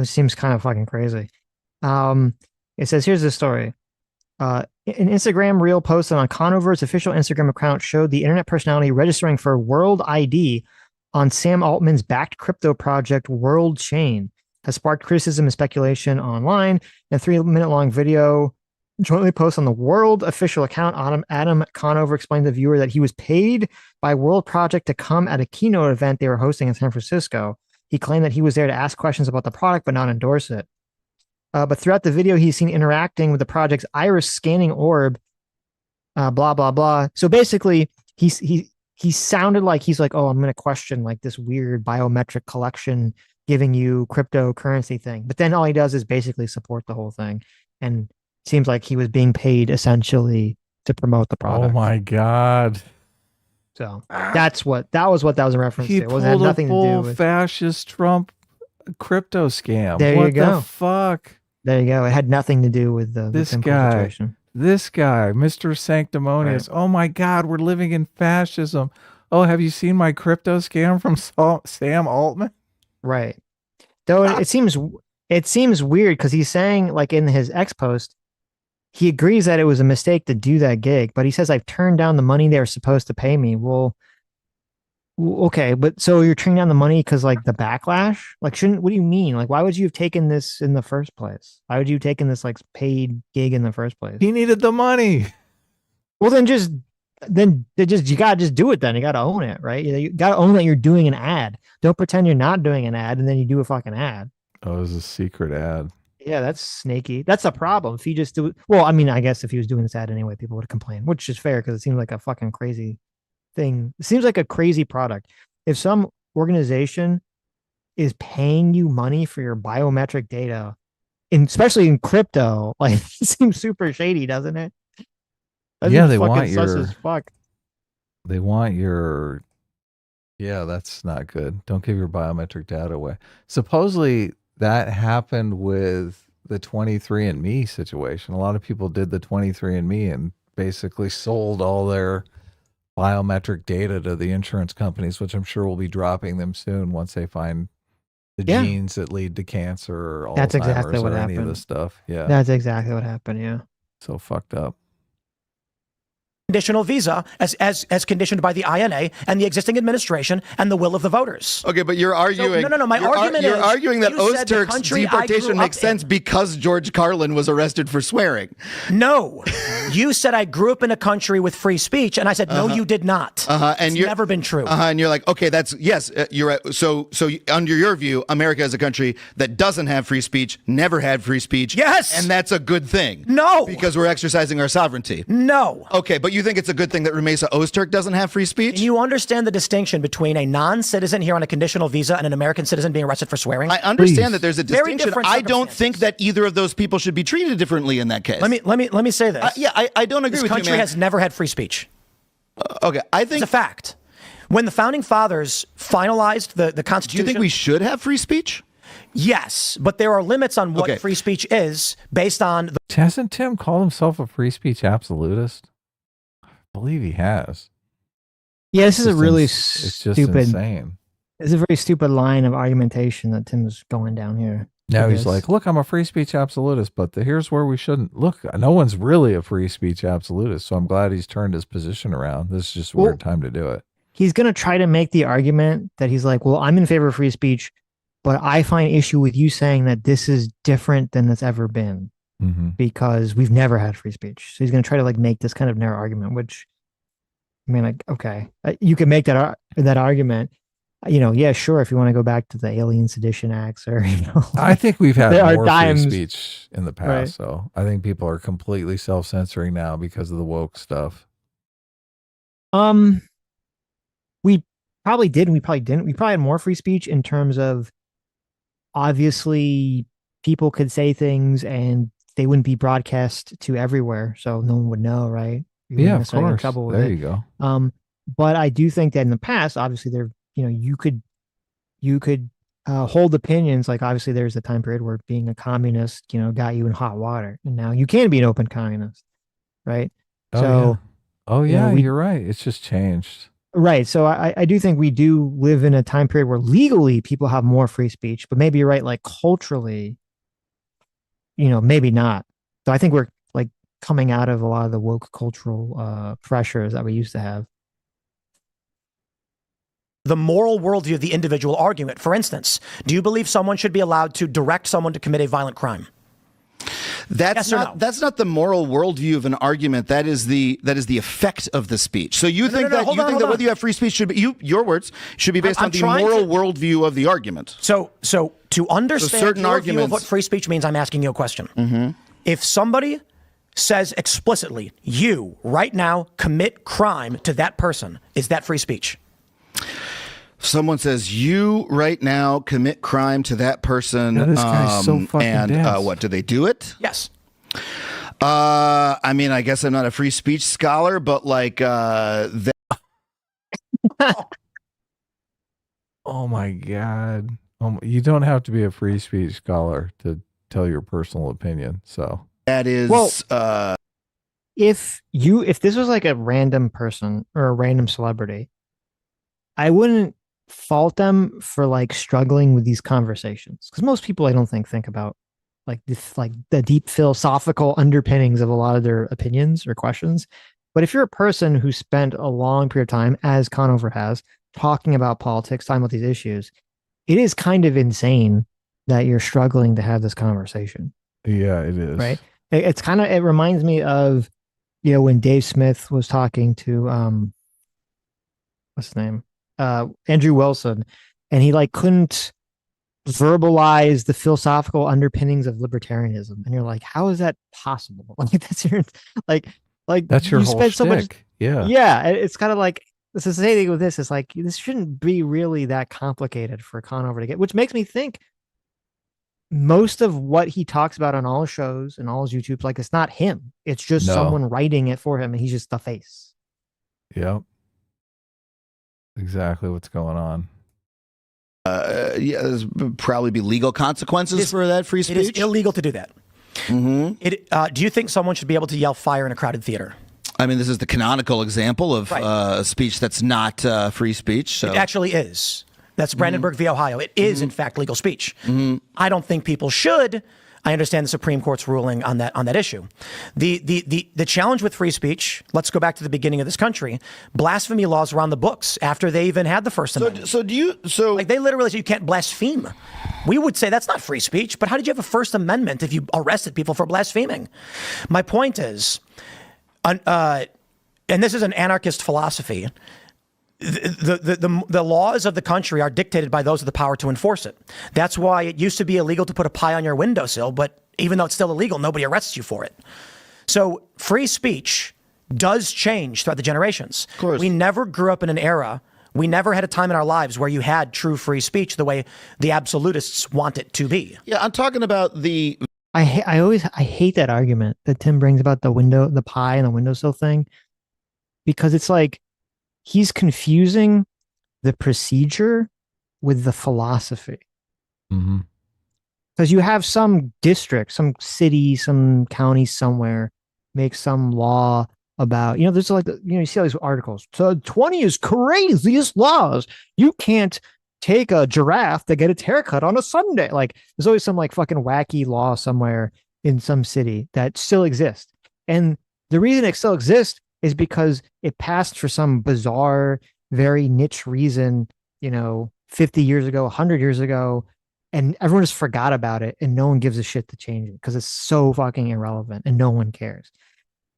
seems kind of fucking crazy. It says, here's the story. An Instagram reel posted on Conover's official Instagram account showed the internet personality registering for World ID on Sam Altman's backed crypto project World Chain, has sparked criticism and speculation online. In a 3-minute long video jointly posted on the World official account, Adam Conover explained to the viewer that he was paid by World Project to come at a keynote event they were hosting in San Francisco. He claimed that he was there to ask questions about the product but not endorse it. But throughout the video, he's seen interacting with the project's iris scanning orb, blah, blah, blah. So basically, he sounded like he's like, oh, I'm going to question like this weird biometric collection giving you cryptocurrency thing. But then all he does is basically support the whole thing. And it seems like he was being paid essentially to promote the product. Oh my God. So that was a reference He to. It wasn't had pulled a nothing to do full with. fascist Trump crypto scam. There what you go. the fuck? There you go. It had nothing to do with the This Tim Pool guy. situation. This guy, Mr. Sanctimonious. Oh my God, we're living in fascism. Oh, have you seen my crypto scam from Sam Altman? Right. Though it seems weird because he's saying like in his X post, he agrees that it was a mistake to do that gig, but he says I've turned down the money they were supposed to pay me. Well, okay, but so you're turning down the money because like the backlash? Like what do you mean? Like why would you have taken this in the first place? Why would you have taken this like paid gig in the first place? He needed the money. Well, then you gotta just do it. Then you gotta own it, right? You gotta own that you're doing an ad. Don't pretend you're not doing an ad, and then you do a fucking ad. Oh, it was a secret ad. Yeah, that's snaky. That's a problem. If he just do well, I mean, I guess if he was doing this ad anyway, people would complain, which is fair because it seems like a fucking crazy thing. It seems like a crazy product. If some organization is paying you money for your biometric data, especially in crypto, like it seems super shady, doesn't it? That Yeah, seems they fucking want sus your as fuck. they want your yeah, that's not good. Don't give your biometric data away. Supposedly that happened with the 23andMe situation. A lot of people did the 23andMe and basically sold all their biometric data to the insurance companies, which I'm sure will be dropping them soon once they find the Yeah, genes that lead to cancer or that's exactly Alzheimer's what or any of this happened. stuff. Yeah. That's exactly what happened. Yeah. So fucked up. Conditional visa as conditioned by the INA and the existing administration and the will of the voters. Okay, but you're arguing. no. My argument you're is arguing that you said the Ozturk's country I grew deportation makes up sense in. because George Carlin was arrested for swearing. No, you said I grew up in a country with free speech, and I said no, you did not. And it's never been true. And you're like, okay, that's yes, you're right. So under your view, America is a country that doesn't have free speech, never had free speech. Yes, and that's a good thing. No, because we're exercising our sovereignty. No. Okay, but you think it's a good thing that Rumesa Ozturk doesn't have free speech? Can you understand the distinction between a non-citizen here on a conditional visa and an American citizen being arrested for swearing? I understand that there's a Very distinction. different I don't think that either of those people should be treated differently in that case. Let me say this. I don't agree this with you, country man. has never had free speech. Okay, I think it's a fact. When the founding fathers finalized the Constitution, do you think we should have free speech? Yes, but there are limits on what free speech is based on. Hasn't Tim called himself a free speech absolutist? I believe he has. Yeah, this is a really it's just stupid. Insane. It's a very stupid line of argumentation that Tim's going down here. Now he's like, look, I'm a free speech absolutist, but here's where we shouldn't. Look, no one's really a free speech absolutist, so I'm glad he's turned his position around. This is just a weird time to do it. He's going to try to make the argument that he's like, well, I'm in favor of free speech, but I find issue with you saying that this is different than it's ever been because we've never had free speech. So he's going to try to like make this kind of narrow argument, which, I mean, like, okay, you can make that argument. You know, yeah, sure. If you want to go back to the Alien Sedition Acts, or I think we've had more free free speech in the past. Right. So I think people are completely self-censoring now because of the woke stuff. We probably did, and we probably didn't. We probably had more free speech in terms of obviously people could say things and they wouldn't be broadcast to everywhere, so no one would know, right? Yeah, of course. There you go. But I do think that in the past, obviously, there, you know, you could hold opinions. Like obviously, there's a time period where being a communist, you know, got you in hot water, and now you can be an open communist, right? Oh yeah, you're right. It's just changed. Right. So I do think we do live in a time period where legally people have more free speech, but maybe you're right, like culturally, you know, maybe not. So I think we're like coming out of a lot of the woke cultural pressures that we used to have. The moral worldview of the individual argument. For instance, do you believe someone should be allowed to direct someone to commit a violent crime? That's not the moral worldview of an argument. That is the effect of the speech. So you think that whether you have free speech should be your words should be based on the moral worldview of the argument. So to understand your view of what free speech means, I'm asking you a question. If somebody says explicitly, "You right now commit crime to that person," is that free speech? Someone says, "You right now commit crime to that person," this guy's so fucking dense. What do they do it? Yes. I mean, I guess I'm not a free speech scholar, but like, oh my God. You don't have to be a free speech scholar to tell your personal opinion. So that is, if this was like a random person or a random celebrity, I wouldn't fault them for like struggling with these conversations, because most people I don't think about like this, like the deep philosophical underpinnings of a lot of their opinions or questions. But if you're a person who spent a long period of time, as Conover has, talking about politics, talking about these issues, it is kind of insane that you're struggling to have this conversation. Yeah, it is. Right. It's kind of, it reminds me of, you know, when Dave Smith was talking to what's his name? Andrew Wilson, and he like couldn't verbalize the philosophical underpinnings of libertarianism, and you're like, how is that possible? Like that's your like That's your you whole spend so much. shtick. Yeah. Yeah, it's kind of like the same thing with this. It's like this shouldn't be really that complicated for Conover to get, which makes me think most of what he talks about on all his shows and all his YouTubes, like it's not him. It's just No. someone writing it for him, and he's just the face. Yep. Exactly what's going on. Yeah, there's probably be legal consequences for that free speech. It is illegal to do that. Mm-hmm. Do you think someone should be able to yell fire in a crowded theater? I mean, this is the canonical example of a speech that's not free speech. So. It actually is. That's Brandenburg v. Ohio. It is, in fact, legal speech. I don't think people should. I understand the Supreme Court's ruling on that issue. The challenge with free speech, let's go back to the beginning of this country. Blasphemy laws were on the books after they even had the First Amendment. So They literally said you can't blaspheme. We would say that's not free speech, but how did you have a First Amendment if you arrested people for blaspheming? My point is, and this is an anarchist philosophy, the laws of the country are dictated by those with the power to enforce it. That's why it used to be illegal to put a pie on your windowsill, but even though it's still illegal, nobody arrests you for it. So free speech does change throughout the generations. Of course. We never grew up in an era, we never had a time in our lives where you had true free speech the way the absolutists want it to be. yeah, I'm talking about the. I hate that argument that Tim brings about the pie and the windowsill thing, because it's like he's confusing the procedure with the philosophy. Mm-hmm. Because you have some district, some city, some county somewhere make some law about, there's like, you see all these articles. So 20 craziest laws. You can't take a giraffe to get its haircut on a Sunday. Like there's always some like fucking wacky law somewhere in some city that still exists. And the reason it still exists is because it passed for some bizarre, very niche reason, 50 years ago, 100 years ago, and everyone just forgot about it and no one gives a shit to change it because it's so fucking irrelevant and no one cares.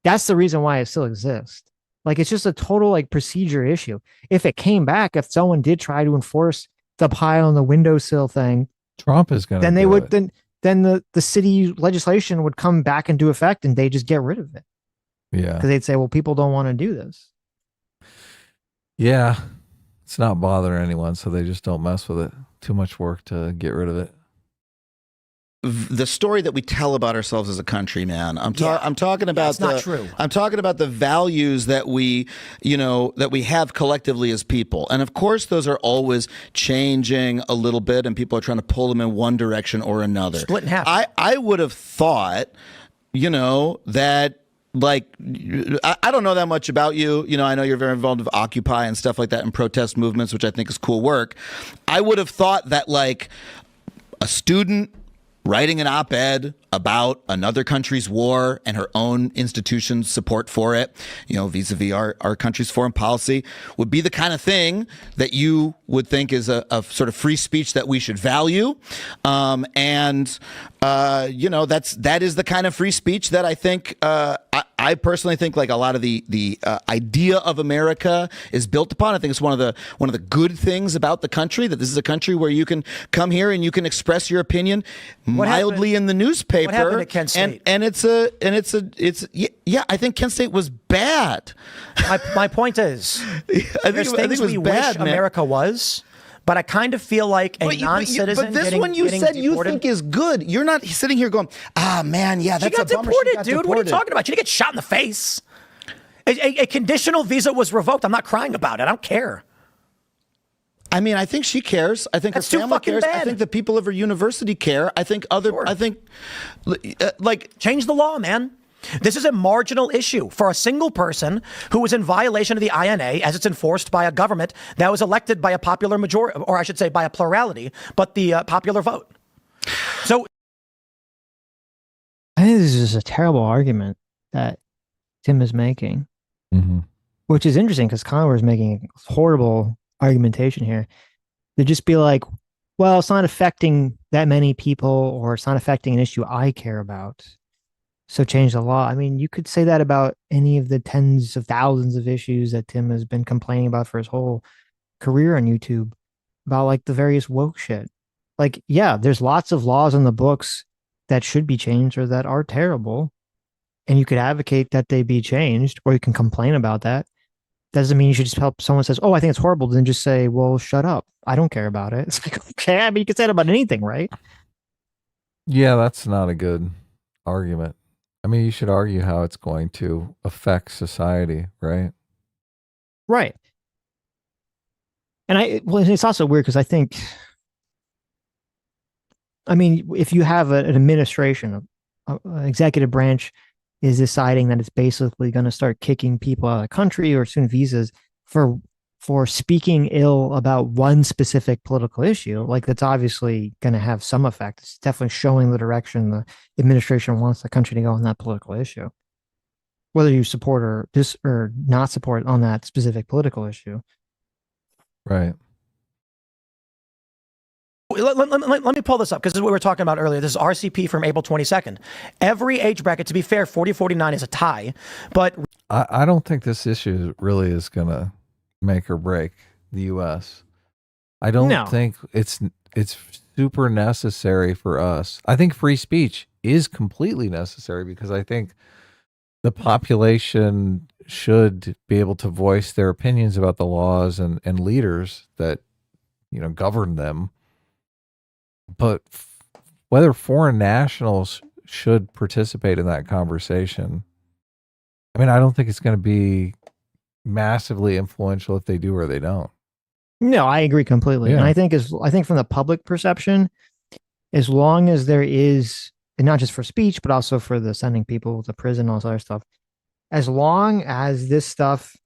That's the reason why it still exists. Like it's just a total like procedure issue. If it came back, if someone did try to enforce the pie on the windowsill thing, Trump is going to then they would then the city legislation would come back into effect and they just get rid of it. Yeah. Because they'd say, well, people don't want to do this. Yeah. It's not bothering anyone, so they just don't mess with it. Too much work to get rid of it. The story that we tell about ourselves as a country, man. I'm talking about it's not true. I'm talking about the values that we have collectively as people. And of course those are always changing a little bit and people are trying to pull them in one direction or another. Split in half. I would have thought, that like, I don't know that much about you. I know you're very involved with Occupy and stuff like that and protest movements, which I think is cool work. I would have thought that like a student writing an op-ed about another country's war and her own institution's support for it, vis-a-vis our country's foreign policy, would be the kind of thing that you would think is a sort of free speech that we should value. That is the kind of free speech that I think, I personally think like a lot of the idea of America is built upon. I think it's one of the good things about the country, that this is a country where you can come here and you can express your opinion mildly in the newspaper. What happened at Kent State? And I think Kent State was bad. My point is, there's things we wish America was, but I kind of feel like a non-citizen. But this one you said you think is good. You're not sitting here going, man, yeah, that's a bummer. She got deported, dude. What are you talking about? She didn't get shot in the face. A conditional visa was revoked. I'm not crying about it. I don't care. I mean, I think she cares. I think That's her too family fucking cares. bad. I think the people of her university care. I think Change the law, man. This is a marginal issue for a single person who was in violation of the INA as it's enforced by a government that was elected by a popular majority, or I should say by a plurality, but the popular vote. So I think this is just a terrible argument that Tim is making, which is interesting because Conover is making horrible argumentation here. To just be like, well, it's not affecting that many people, or it's not affecting an issue I care about, so change the law. I mean, you could say that about any of the tens of thousands of issues that Tim has been complaining about for his whole career on YouTube, about like the various woke shit. Like, yeah, there's lots of laws in the books that should be changed or that are terrible. And you could advocate that they be changed, or you can complain about that. Doesn't mean you should just help someone says, oh, I think it's horrible. Then just say, well, shut up. I don't care about it. It's like, okay, I mean, you can say that about anything, right? Yeah, that's not a good argument. I mean, you should argue how it's going to affect society, right? Right. And well, it's also weird because I think, I mean, if you have an administration, an executive branch is deciding that it's basically going to start kicking people out of the country or soon visas for speaking ill about one specific political issue, like that's obviously going to have some effect. It's definitely showing the direction the administration wants the country to go on that political issue, whether you support or not support on that specific political issue. Right. Let me pull this up because this is what we were talking about earlier. This is RCP from April 22nd. Every age bracket, to be fair, 40-49 is a tie, but I don't think this issue really is going to make or break the U.S. I don't think it's super necessary for us. I think free speech is completely necessary because I think the population should be able to voice their opinions about the laws and leaders that, govern them. But whether foreign nationals should participate in that conversation, I mean, I don't think it's going to be massively influential if they do or they don't. No, I agree completely. Yeah. And I think from the public perception, as long as there is, and not just for speech, but also for the sending people to prison, all this other stuff, as long as this stuff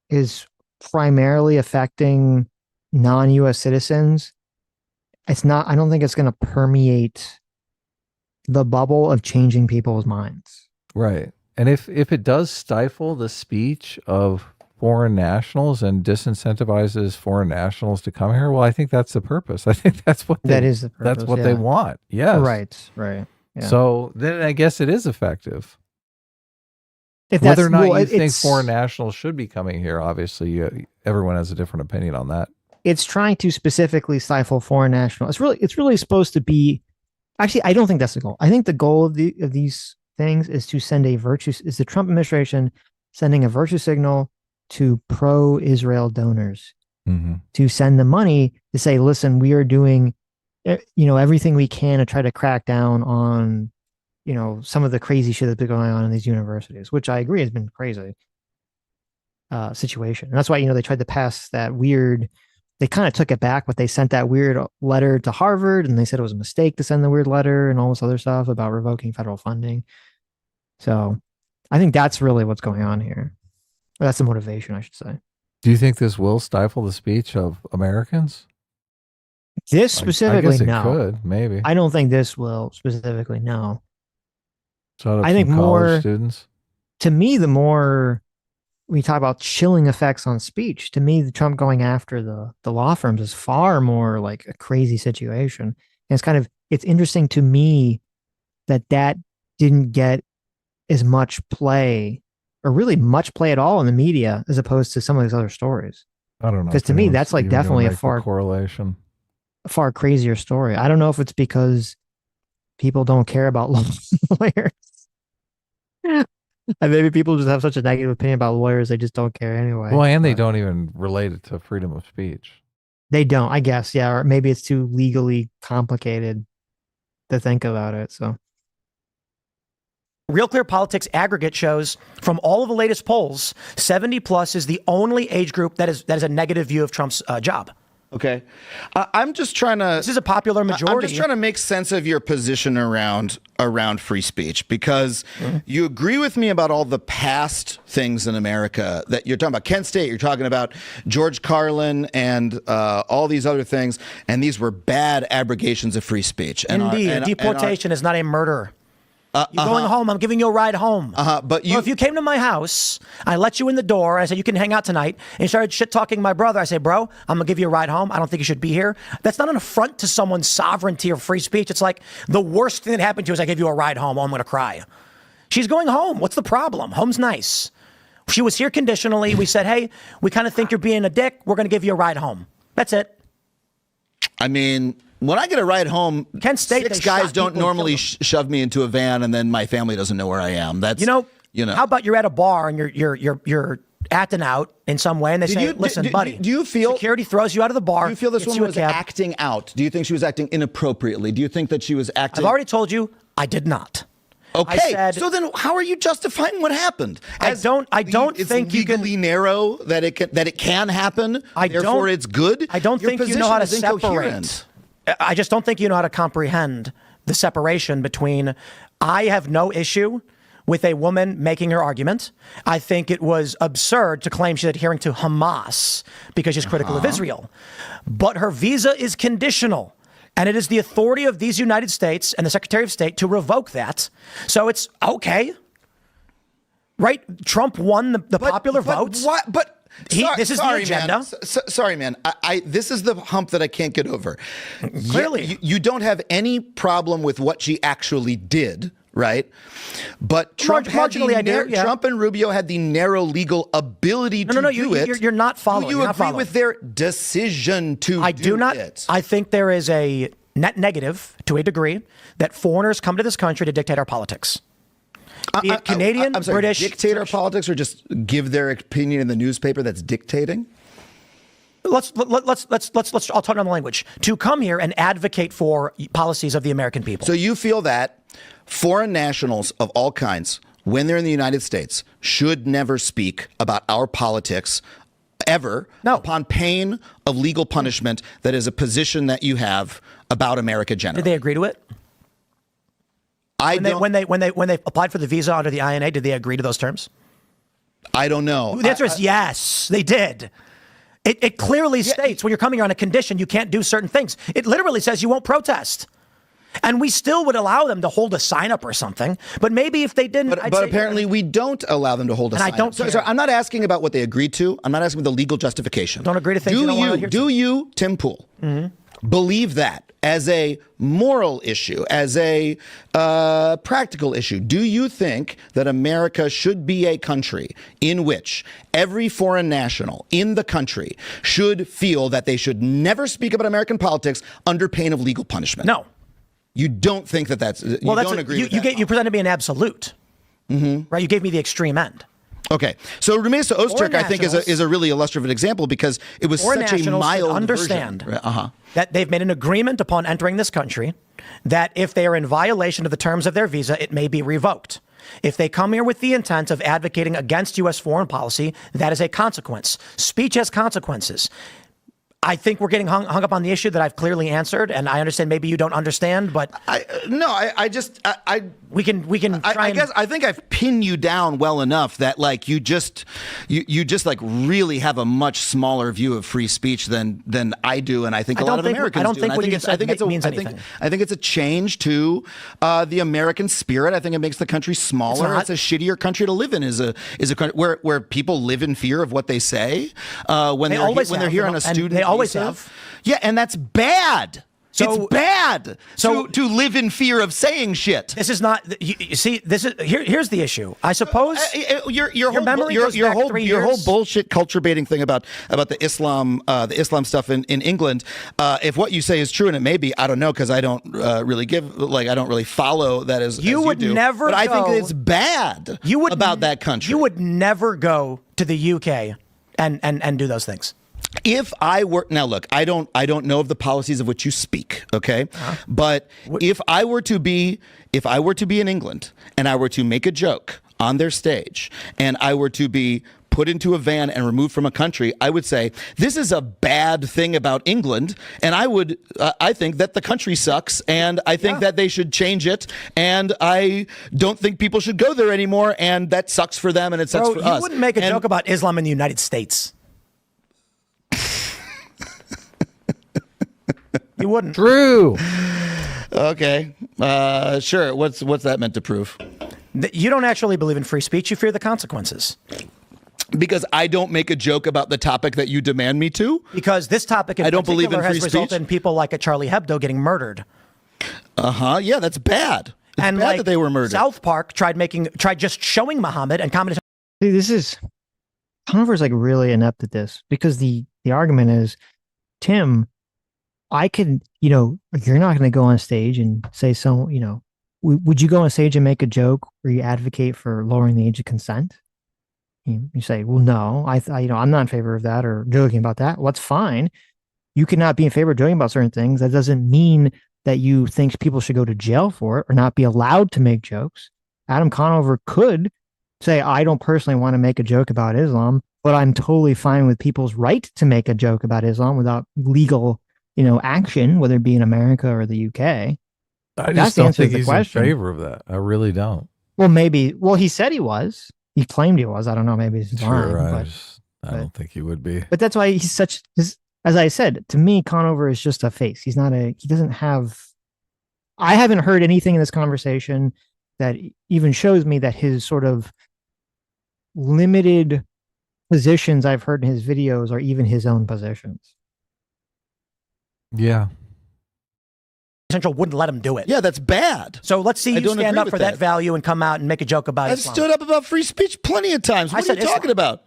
is primarily affecting non-US citizens, I don't think it's going to permeate the bubble of changing people's minds. Right. And if it does stifle the speech of foreign nationals and disincentivizes foreign nationals to come here, well, I think that's the purpose. I think that's what that is the purpose. That's what they want. Yes. Right. Yeah. So then I guess it is effective. If whether or not you think foreign nationals should be coming here, obviously everyone has a different opinion on that. It's trying to specifically stifle foreign nationals. It's really supposed to be. Actually, I don't think that's the goal. I think the goal of these things is to send is the Trump administration sending a virtue signal to pro-Israel donors, to send them money to say, listen, we are doing, everything we can to try to crack down on, some of the crazy shit that's been going on in these universities, which I agree has been crazy situation. And that's why, they tried to pass that weird. They kind of took it back, but they sent that weird letter to Harvard and they said it was a mistake to send the weird letter and all this other stuff about revoking federal funding. So I think that's really what's going on here. Or that's the motivation, I should say. Do you think this will stifle the speech of Americans? This specifically, I guess it no. could, maybe. I don't think this will specifically, no. I think more students. To me, the more we talk about chilling effects on speech, to me, the Trump going after the law firms is far more like a crazy situation. And it's interesting to me that didn't get as much play or really much play at all in the media as opposed to some of these other stories. I don't know. Because to me, that's like definitely a far correlation, a far crazier story. I don't know if it's because people don't care about lawyers. And maybe people just have such a negative opinion about lawyers, they just don't care anyway. Well, and they don't even relate it to freedom of speech. They don't, I guess, yeah. Or maybe it's too legally complicated to think about it. So Real Clear Politics aggregate shows from all of the latest polls, 70 plus is the only age group that is a negative view of Trump's job. Okay. I'm just trying to... This is a popular majority. I'm just trying to make sense of your position around free speech, because you agree with me about all the past things in America that you're talking about. Kent State, you're talking about George Carlin and all these other things, and these were bad abrogations of free speech. And indeed, deportation is not a murder. You're going home. I'm giving you a ride home. But if you came to my house, I let you in the door. I said, you can hang out tonight. And you started shit talking my brother. I say, bro, I'm going to give you a ride home. I don't think you should be here. That's not an affront to someone's sovereignty or free speech. It's like the worst thing that happened to you is I gave you a ride home. Oh, I'm going to cry. She's going home. What's the problem? Home's nice. She was here conditionally. We said, hey, we kind of think you're being a dick. We're going to give you a ride home. That's it. I mean... when I get a ride home, Kent State, six they guys shot don't people and normally killed shove me into a van, and then my family doesn't know where I am. That's you know. How about you're at a bar and you're acting out in some way, and they say, "Listen, buddy, do you feel security throws you out of the bar? Do you feel this gets woman you a was cab." acting out? Do you think she was acting inappropriately? Do you think that she was acting? I've already told you I did not. Okay, I said, so then how are you justifying what happened? I don't It's think you can legally narrow that it can happen. Therefore, it's good. I don't Your think you know how to position is incoherent. separate. I just don't think you know how to comprehend the separation between. I have no issue with a woman making her argument. I think it was absurd to claim she's adhering to Hamas because she's critical of Israel. But her visa is conditional. And it is the authority of these United States and the Secretary of State to revoke that. So it's okay. Right? Trump won the popular vote. What? But this is the agenda. Man. Sorry, man. This is the hump that I can't get over. Clearly. You don't have any problem with what she actually did. Right, but Trump Trump and Rubio had the narrow legal ability to do it. You're not following. Do you agree with their decision to do it? I do not. I think there is a net negative to a degree that foreigners come to this country to dictate our politics. Be it Canadian, I'm sorry, British, dictate our politics, or just give their opinion in the newspaper that's dictating. Let's. I'll turn on the language. To come here and advocate for policies of the American people. So you feel that foreign nationals of all kinds, when they're in the United States, should never speak about our politics ever, upon pain of legal punishment. That is a position that you have about America generally. Did they agree to it? When they applied for the visa under the INA, did they agree to those terms? I don't know. The answer is yes, they did. It clearly states when you're coming here on a condition you can't do certain things. It literally says you won't protest. And we still would allow them to hold a sign up or something. But maybe if they didn't. But apparently we don't allow them to hold a sign up. I don't care. So I'm not asking about what they agreed to. I'm not asking about the legal justification. Don't agree to things you don't want to hear. Do you, Tim Pool, believe that as a moral issue, as a practical issue? Do you think that America should be a country in which every foreign national in the country should feel that they should never speak about American politics under pain of legal punishment? No. You don't think that that's... You don't agree with that? You presented me an absolute. Right? You gave me the extreme end. Okay. So Rumesa Ozturk, I think, is a really illustrative example because it was such a mild understand version. That they've made an agreement upon entering this country that if they are in violation of the terms of their visa, it may be revoked. If they come here with the intent of advocating against U.S. foreign policy, that is a consequence. Speech has consequences. I think we're getting hung up on the issue that I've clearly answered, and I understand maybe you don't understand, but we can try. I think I've pinned you down well enough that like you just like really have a much smaller view of free speech than I do, and I think a lot of Americans do. I think it's a change to the American spirit. I think it makes the country smaller. It's a shittier country to live in. Is a country where people live in fear of what they say when they're here on a student. Always have. Yeah, and that's bad. So it's bad to live in fear of saying shit. This is not. You see, this is here's the issue. I suppose your whole bullshit culture baiting thing about the Islam stuff in England. If what you say is true, and it may be, I don't know because I don't really I don't really follow that as you would do. Never. But I think it's bad. About that country. You would never go to the UK and do those things. If I were now, look, I don't know of the policies of which you speak, okay? But if I were to be in England and I were to make a joke on their stage and I were to be put into a van and removed from a country, I would say this is a bad thing about England, and I think that the country sucks, and I think that they should change it, and I don't think people should go there anymore, and that sucks for them and it sucks for us. You wouldn't make a joke about Islam in the United States. You wouldn't. True. Okay. Sure. What's that meant to prove? You don't actually believe in free speech. You fear the consequences. Because I don't make a joke about the topic that you demand me to? Because this topic in particular has resulted in people like at Charlie Hebdo getting murdered. Yeah, that's bad. It's bad that they were murdered. South Park tried just showing Muhammad and commenting. See, this is Conover's like really inept at this because the argument is, Tim, you know, you're not going to go on stage and say so, you know, would you go on stage and make a joke where you advocate for lowering the age of consent? You say, well, no, you know, I'm not in favor of that or joking about that. Well, that's fine. You cannot be in favor of joking about certain things. That doesn't mean that you think people should go to jail for it or not be allowed to make jokes. Adam Conover could say, I don't personally want to make a joke about Islam, but I'm totally fine with people's right to make a joke about Islam without legal, you know, action, whether it be in America or the UK. I That's just the don't answer to think the he's question. in favor of that. I really don't. Well, maybe. Well, he said he was. He claimed he was. I don't know. Maybe he's Sure, lying. I don't think he would be. But that's why he's such. As I said, to me, Conover is just a face. He's not a. He doesn't have. I haven't heard anything in this conversation that even shows me that his sort of limited positions I've heard in his videos are even his own positions. Yeah. Central wouldn't let him do it. Yeah, that's bad. So let's see I you don't stand agree up with for that that. value and come out and make a joke about I've Islam. stood up about free speech plenty of times. What are you said talking Islam. about?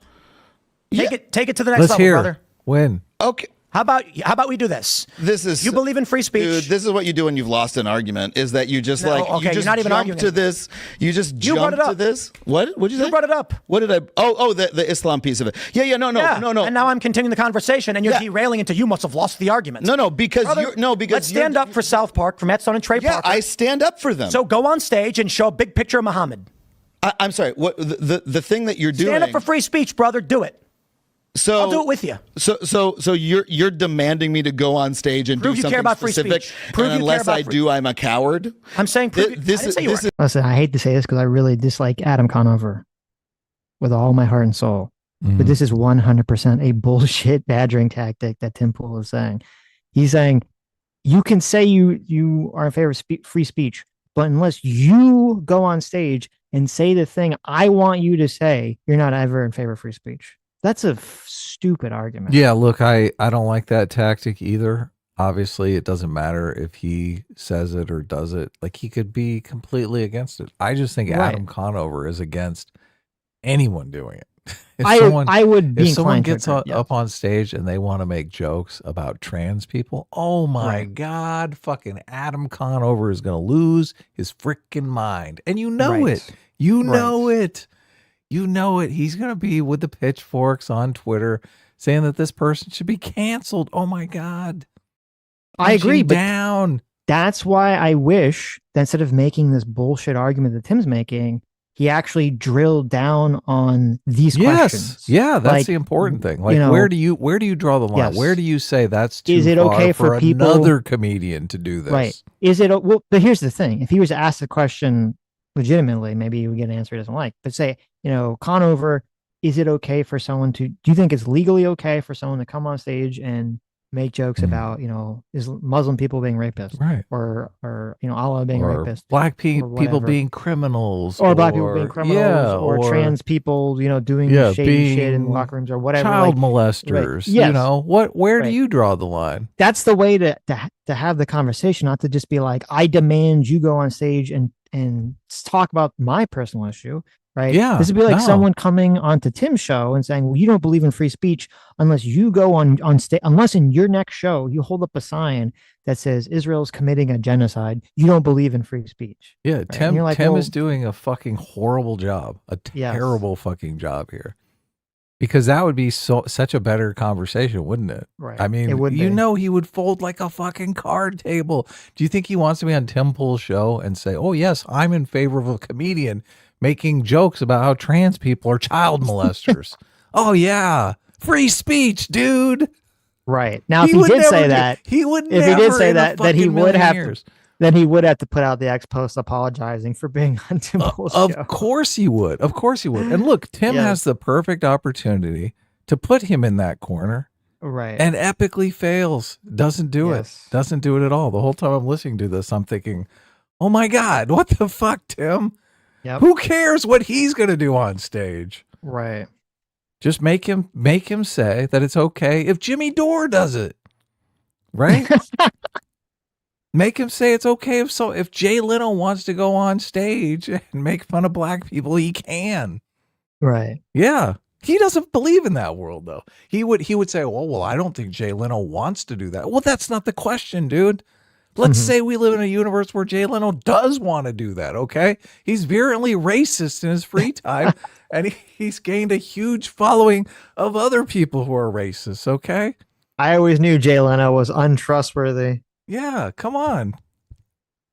Take it to the next Let's level, hear. brother. When? Okay. How about we do this? This is You believe in free speech. Dude, this is what you do when you've lost an argument. Is that you just No, like okay, you you're just not even jump arguing to it. this. You just brought jump it up. to this. What? What'd you say? You brought it up. What did I? Oh, the Islam piece of it. Yeah. No. And now I'm continuing the conversation, and you're Yeah. derailing into you must have lost the argument. No, because Brother, you're because let's stand up for South Park, for Matt Stone and Trey Yeah, Parker. I stand up for them. So go on stage and show a big picture of Muhammad. I'm sorry. What the thing that you're doing? Stand up for free speech, brother. Do it. So I'll do it with you. So you're demanding me to go on stage and Prove do you something care about free specific, speech. and Prove you care unless about I free- do, I'm a coward. I'm saying prove you- This I didn't is say you this were. is Listen, I hate to say this because I really dislike Adam Conover with all my heart and soul. But this is 100% a bullshit badgering tactic that Tim Pool is saying. He's saying you can say you are in favor of free speech, but unless you go on stage and say the thing I want you to say, you're not ever in favor of free speech. That's a stupid argument. Yeah, look, I don't like that tactic either. Obviously, it doesn't matter if he says it or does it. Like, he could be completely against it. I just think Right. Adam Conover is against anyone doing it. I would be if someone inclined to gets agree, yes. up on stage and they want to make jokes about trans people, oh my Right. God, fucking Adam Conover is going to lose his freaking mind. And you know Right. it. You know Right. it. You know it. He's going to be with the pitchforks on Twitter saying that this person should be canceled. Oh my God. I agree, Punching but down. that's why I wish that instead of making this bullshit argument that Tim's making, he actually drilled down on these questions. Yeah, that's Like, the important thing. Like, you know, where do you draw the line? Yes. Where do you say that's too Is it far okay for people- another comedian to do this? Right. Is it, well, but here's the thing. If he was asked the question legitimately, maybe he would get an answer he doesn't like. But say, you know, Conover, is it okay for someone to, do you think it's legally okay for someone to come on stage and make jokes about, you know, is Muslim people being rapists, Right. or you know, Allah being Or rapist, black or people whatever. being criminals, or black people being criminals, yeah, or trans people, you know, doing yeah, shady shit in being locker rooms or whatever. child like, molesters. Yes. You know where do Right. you draw the line? that's the way to have the conversation, not to just be like, I demand you go on stage and talk about my personal issue, right? Yeah, This would be like no. someone coming onto Tim's show and saying, well, you don't believe in free speech unless you go on stage, unless in your next show you hold up a sign that says Israel's committing a genocide. You don't believe in free speech. Yeah, And Tim you're like, Tim well- is doing a fucking horrible job, a Yes. terrible fucking job here. Because that would be such a better conversation, wouldn't it? Right. I mean, It would you be. know, he would fold like a fucking card table. Do you think he wants to be on Tim Pool's show and say, "Oh yes, I'm in favor of a comedian making jokes about how trans people are child molesters"? Oh yeah, free speech, dude. Right. Now, if he would did never say do- that, he would if he never did say in a that he fucking would million have years. then he would have to put out the ex post apologizing for being on Tim Pool's show. Of course he would. Of course he would. And look, Tim Yes. has the perfect opportunity to put him in that corner Right. and epically fails. Doesn't do Yes. it. Doesn't do it at all. The whole time I'm listening to this, I'm thinking, oh my God, what the fuck, Tim? Yep. Who cares what he's going to do on stage? Right. Just make him say that it's okay if Jimmy Dore does it. Right? Make him say it's okay if Jay Leno wants to go on stage and make fun of black people, he can. Right. Yeah. He doesn't believe in that world, though. He would say, well, I don't think Jay Leno wants to do that. Well, that's not the question, dude. Let's say we live in a universe where Jay Leno does want to do that, okay? He's virulently racist in his free time, and he's gained a huge following of other people who are racist, okay? I always knew Jay Leno was untrustworthy. Yeah, come on.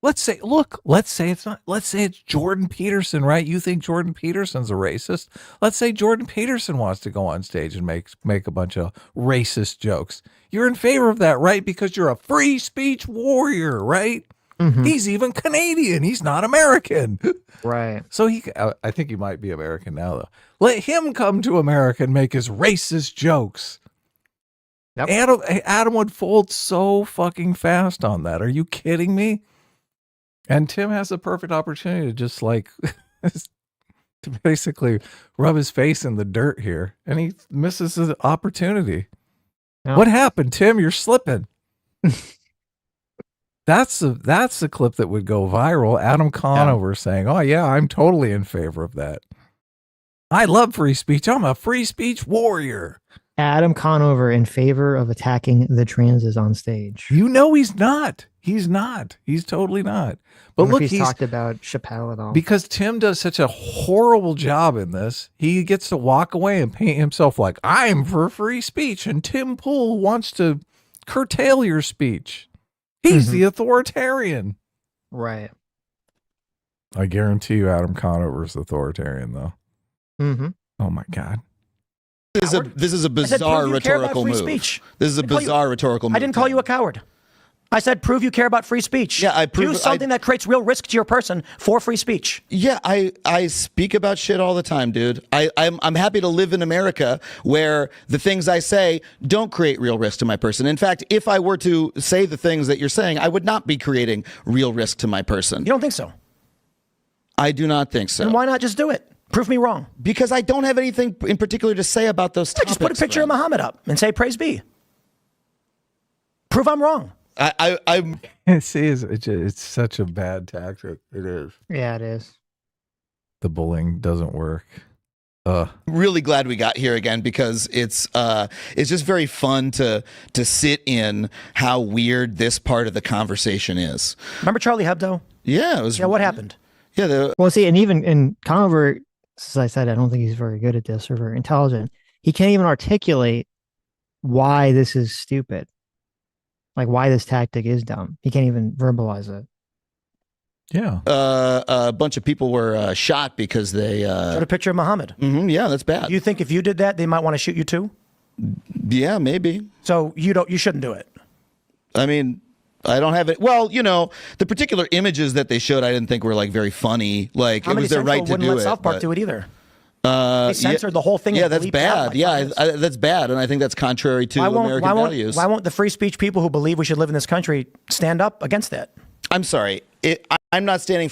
Let's say it's not. Let's say it's Jordan Peterson, right? You think Jordan Peterson's a racist? Let's say Jordan Peterson wants to go on stage and make a bunch of racist jokes. You're in favor of that, right? Because you're a free speech warrior, right? He's even Canadian. He's not American. Right. So I think he might be American now, though. Let him come to America and make his racist jokes. Yep. Adam would fold so fucking fast on that. Are you kidding me? And Tim has the perfect opportunity to just like to basically rub his face in the dirt here, and he misses the opportunity. Yep. What happened, Tim? You're slipping. That's the clip that would go viral. Adam Conover saying, "Oh yeah, I'm totally in favor of that. I love free speech. I'm a free speech warrior." Adam Conover in favor of attacking the transes on stage. You know he's not. He's not. He's totally not. But look, he's talked about Chappelle at all. Because Tim does such a horrible job in this, he gets to walk away and paint himself like, I'm for free speech, and Tim Pool wants to curtail your speech. He's the authoritarian. Right. I guarantee you Adam Conover's authoritarian, though. Oh, my God. This is a bizarre rhetorical move. Speech. This is a bizarre rhetorical move. I didn't call you a coward. I said, prove you care about free speech. Yeah, do something that creates real risk to your person for free speech. Yeah, I speak about shit all the time, dude. I'm happy to live in America where the things I say don't create real risk to my person. In fact, if I were to say the things that you're saying, I would not be creating real risk to my person. You don't think so? I do not think so. Then why not just do it? Prove me wrong. Because I don't have anything in particular to say about those topics. Just put a picture of Muhammad up and say, praise be. Prove I'm wrong. I'm See, it's such a bad tactic. It is. Yeah, it is. The bullying doesn't work. really glad we got here again because it's just very fun to sit in how weird this part of the conversation is. Remember Charlie Hebdo? Yeah, it was. Yeah, what happened? Yeah, Well, see, and even in Conover, as I said, I don't think he's very good at this or very intelligent. He can't even articulate why this is stupid. Like why this tactic is dumb. He can't even verbalize it. Yeah. A bunch of people were shot because they Showed a picture of Muhammad. Yeah, that's bad. You think if you did that, they might want to shoot you too? Yeah, maybe. So you shouldn't do it. I mean, I don't have it. Well, you know, the particular images that they showed, I didn't think were like very funny. Like it was their right to wouldn't do let it. South Park do it either. They censored the whole thing. Yeah, and that's bleeped out bad. like Yeah, this. that's bad, and I think that's contrary to American values. Why won't the free speech people who believe we should live in this country stand up against that? I'm sorry. I'm not standing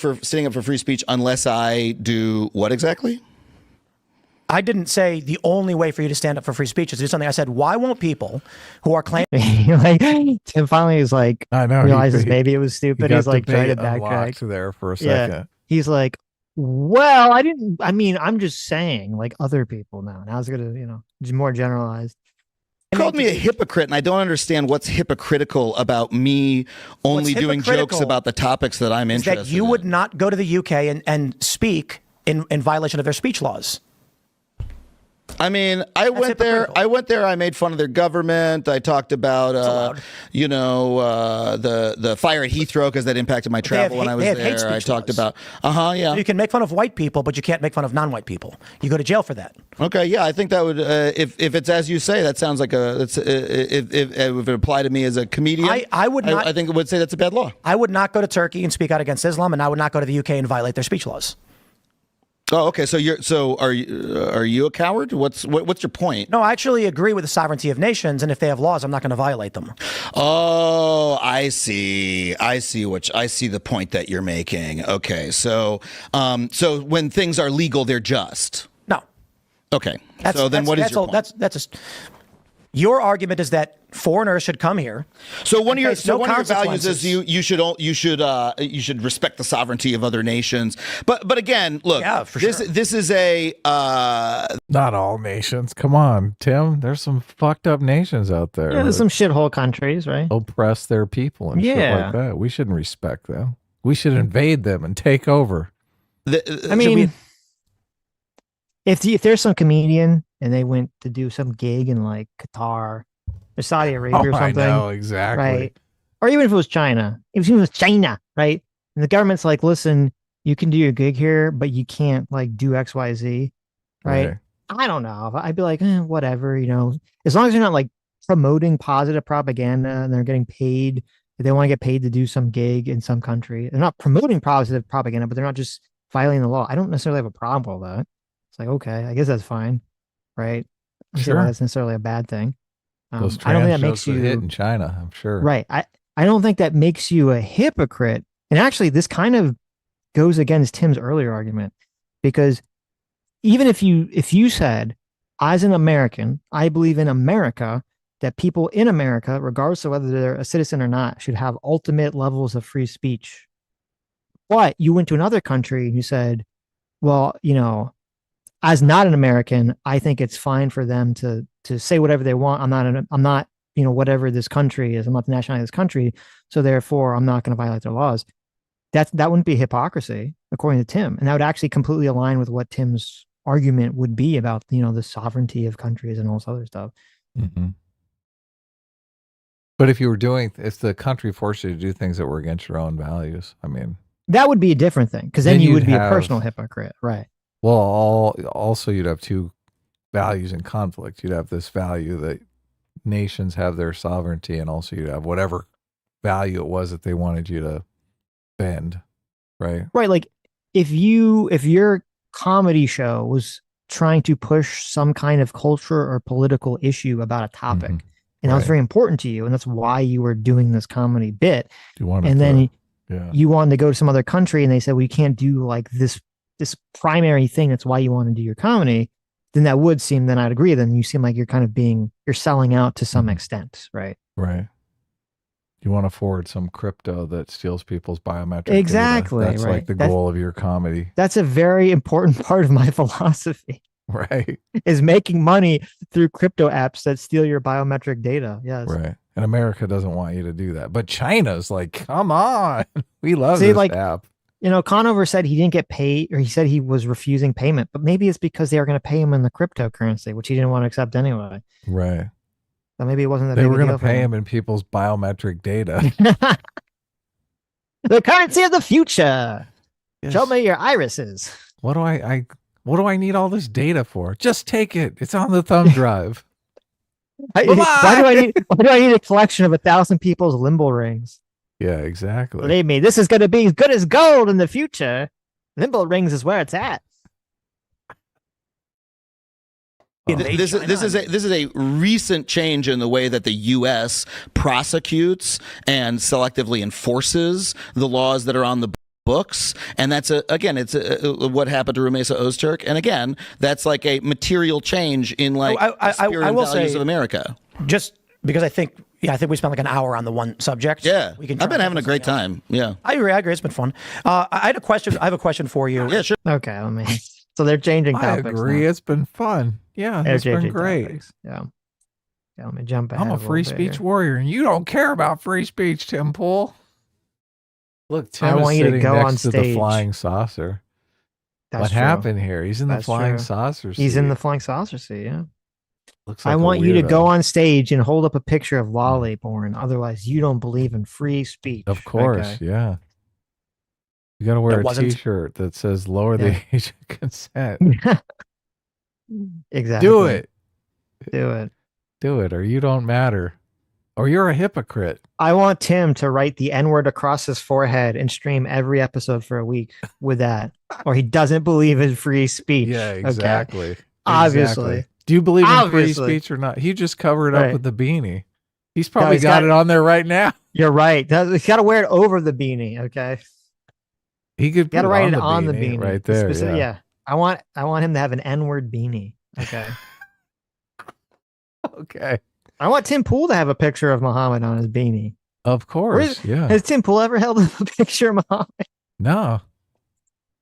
up for free speech unless I do what exactly? I didn't say the only way for you to stand up for free speech is to do something. I said, why won't people who are claiming like Tim finally is like, I know, realizes maybe it was stupid. He's like trying to debate backtrack unlocked there for a second. Yeah. He's like, well, I'm just saying, like other people now. Now it's gonna, more generalized. You called me a hypocrite, and I don't understand what's hypocritical about me only doing jokes about the topics that I'm interested in. That you would not go to the UK and speak in violation of their speech laws. I mean, I went there. I made fun of their government. I talked about, the fire at Heathrow because that impacted my travel when I was there. I talked about, yeah. So you can make fun of white people, but you can't make fun of non-white people. You go to jail for that. Okay, yeah, I think that would, if it's as you say, that sounds like if it applied to me as a comedian, I would not. I think it would say that's a bad law. I would not go to Turkey and speak out against Islam, and I would not go to the UK and violate their speech laws. Oh, okay. So are you a coward? What's your point? No, I actually agree with the sovereignty of nations, and if they have laws, I'm not going to violate them. Oh, I see. I see the point that you're making. Okay. So when things are legal, they're just. No. Okay. So then what is your point? That's your argument is that foreigners should come here. So one of your face no one of your values consequences. is you should respect the sovereignty of other nations. But again, look, Yeah, for this sure. this is a Not all nations. Come on, Tim. There's some fucked up nations out there Yeah, there's that some shithole countries, right? oppress their people and shit Yeah. like that. We shouldn't respect them. We should invade them and take over. I mean, if there's some comedian and they went to do some gig in like Qatar or Saudi Arabia or I something, know exactly. right? Or even if it was China, if it was China, right? And the government's like, listen, you can do your gig here, but you can't like do X, Y, Z, right? I don't know. I'd be like, whatever, as long as you're not like promoting positive propaganda and they're getting paid. If they want to get paid to do some gig in some country, they're not promoting positive propaganda, but they're not just violating the law. I don't necessarily have a problem with that. It's like, okay, I guess that's fine, right? I don't see why that's necessarily a bad thing. Those I don't think that trans makes jokes would you hit in China, I'm sure. right. I don't think that makes you a hypocrite. And actually, this kind of goes against Tim's earlier argument, because even if you said, as an American, I believe in America, that people in America, regardless of whether they're a citizen or not, should have ultimate levels of free speech. But you went to another country and you said, well, as not an American, I think it's fine for them to say whatever they want. I'm not, whatever this country is. I'm not the nationality of this country, so therefore I'm not going to violate their laws. That wouldn't be hypocrisy, according to Tim, and that would actually completely align with what Tim's argument would be about, the sovereignty of countries and all this other stuff. Mm-hmm. But if the country forced you to do things that were against your own values, I mean, that would be a different thing, because then Then you would you'd be a have- personal hypocrite, right? well, also you'd have two values in conflict. You'd have this value that nations have their sovereignty, and also you'd have whatever value it was that they wanted you to bend, right? Right. Like if your comedy show was trying to push some kind of culture or political issue about a topic, Mhm. and that was Right. very important to you, and that's why you were doing this comedy bit, You wanted and to, then yeah. you wanted to go to some other country and they said, well, you can't do like this primary thing, that's why you want to do your comedy, then that would seem, then I'd agree, then you seem like you're kind of you're selling out to some Mhm. extent, right? Right. You want to forward some crypto that steals people's biometric data. Exactly, That's right. like the goal of your comedy, That's a very important part of my philosophy, right? is making money through crypto apps that steal your biometric data. Yes. Right. And America doesn't want you to do that. But China's like, come on. We love See, this like, app. Conover said he didn't get paid, or he said he was refusing payment, but maybe it's because they were going to pay him in the cryptocurrency, which he didn't want to accept anyway. Right. So maybe it wasn't that They big were a going deal to for pay him in people's biometric data. The currency of the future. Yes. Show me your irises. What do I need all this data for? Just take it. It's on the thumb drive. Why do I need a collection of 1,000 people's limbo rings? Yeah, exactly. Believe me, this is going to be as good as gold in the future. Limbo rings is where it's at. This is a recent change in the way that the U.S. prosecutes and selectively enforces the laws that are on the books, and that's what happened to Rumesa Öztürk, and again, that's like a material change in like the spirit and will values say, of America. Just because I think we spent like an hour on the one subject. Yeah, we can. I've been having a great time. Yeah, I agree. It's been fun. I had a question. I have a question for you. yeah, sure. Okay, let me. So they're changing I topics. agree. now. It's been fun. Yeah, They're it's been changing great. topics. Yeah. Let me jump ahead. I'm a little free bit speech here. warrior, and you don't care about free speech, Tim Pool. Look, Tim I is want you to sitting go next on to the stage. flying saucer. That's What true. happened here? He's in the That's flying true. saucer seat. He's in the flying saucer seat. Yeah. Looks I like a want you to go weirdo. on stage and hold up a picture of lolly porn. Otherwise, you don't believe in free speech. Of course, Okay. yeah. You got to wear It a wasn't- T-shirt that says "Lower Yeah. the age of consent." Exactly. Do it, Do it. do it, or you don't matter, or you're a hypocrite. I want Tim to write the N-word across his forehead and stream every episode for a week with that, or he doesn't believe in free speech. Yeah, Okay? exactly. Obviously. Exactly. Do you believe in free Obviously. speech or not? He just covered it up Right. with the beanie. He's probably he's got got- it on there right now. You're right. He's got to wear it over the beanie. Okay. He could You got to put write it it on the beanie right there. Specific- yeah. I want him to have an N-word beanie. Okay. Okay. I want Tim Pool to have a picture of Muhammad on his beanie. Of course, yeah. Has Tim Pool ever held up a picture of Muhammad? No,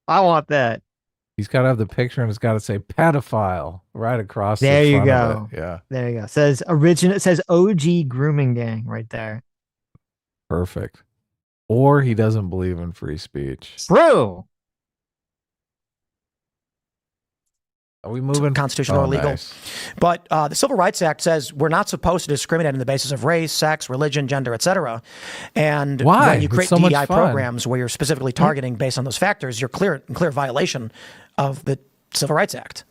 I want that. he's got to have the picture and it's got to say pedophile right across. There the you front go. Of it. Yeah, there you go. It says OG grooming gang right there. perfect. Or he doesn't believe in free speech. True. Are we moving? Constitutional or legal. Nice. But the Civil Rights Act says we're not supposed to discriminate on the basis of race, sex, religion, gender, etc. And Why? when you create It's so much DEI fun. programs where you're specifically targeting based on those factors, you're in clear violation of the Civil Rights Act.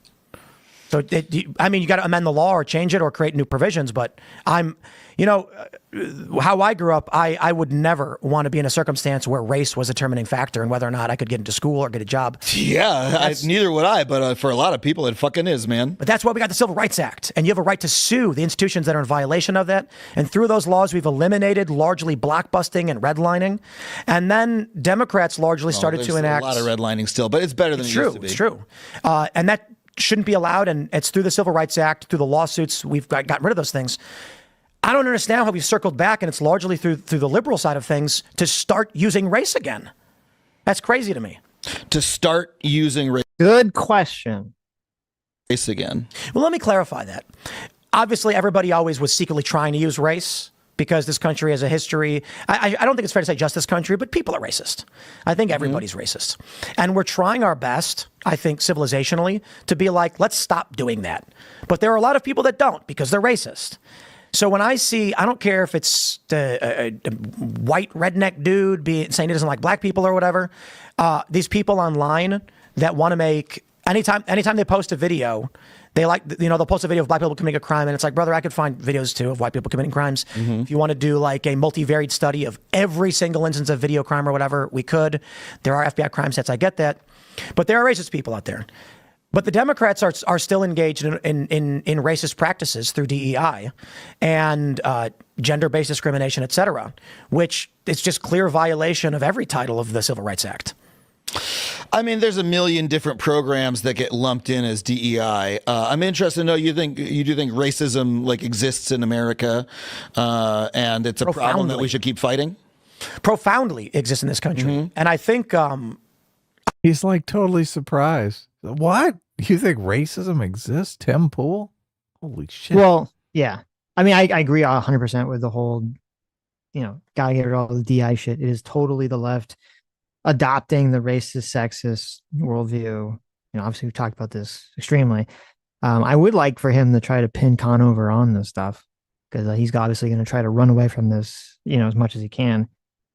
So, you got to amend the law or change it or create new provisions. But how I grew up, I would never want to be in a circumstance where race was a determining factor in whether or not I could get into school or get a job. Yeah, neither would I, but for a lot of people, it fucking is, man. But that's why we got the Civil Rights Act. And you have a right to sue the institutions that are in violation of that. And through those laws, we've eliminated largely blockbusting and redlining. And then Democrats largely started to enact. A lot of redlining still, but it's better than it used to be. It's true. And that shouldn't be allowed. And it's through the Civil Rights Act, through the lawsuits, we've gotten rid of those things. I don't understand how we've circled back, and it's largely through the liberal side of things, to start using race again. That's crazy to me. To start using Good question. race again. Well, let me clarify that. Obviously, everybody always was secretly trying to use race because this country has a history. I don't think it's fair to say just this country, but people are racist. I think everybody's racist. And we're trying our best, I think, civilizationally, to be like, let's stop doing that. But there are a lot of people that don't because they're racist. So when I see, I don't care if it's a white redneck dude saying he doesn't like black people or whatever, these people online that want to make, anytime they post a video, they'll post a video of black people committing a crime, and it's like, brother, I could find videos too of white people committing crimes. If you want to do like a multivariate study of every single instance of video crime or whatever, we could. There are FBI crime sets, I get that. But there are racist people out there. But the Democrats are still engaged in racist practices through DEI and gender-based discrimination, et cetera, which is just clear violation of every title of the Civil Rights Act. I mean, there's a million different programs that get lumped in as DEI. I'm interested to know you do think racism like exists in America, and it's a problem that we should keep fighting? Profoundly exists in this country, and I think he's like totally surprised. What? You think racism exists, Tim Pool? Holy shit! Well, yeah. I mean, I agree 100% with the whole, gotta get rid of all the DI shit. It is totally the left adopting the racist, sexist worldview. Obviously we've talked about this extremely. I would like for him to try to pin Conover on this stuff because he's obviously going to try to run away from this, as much as he can.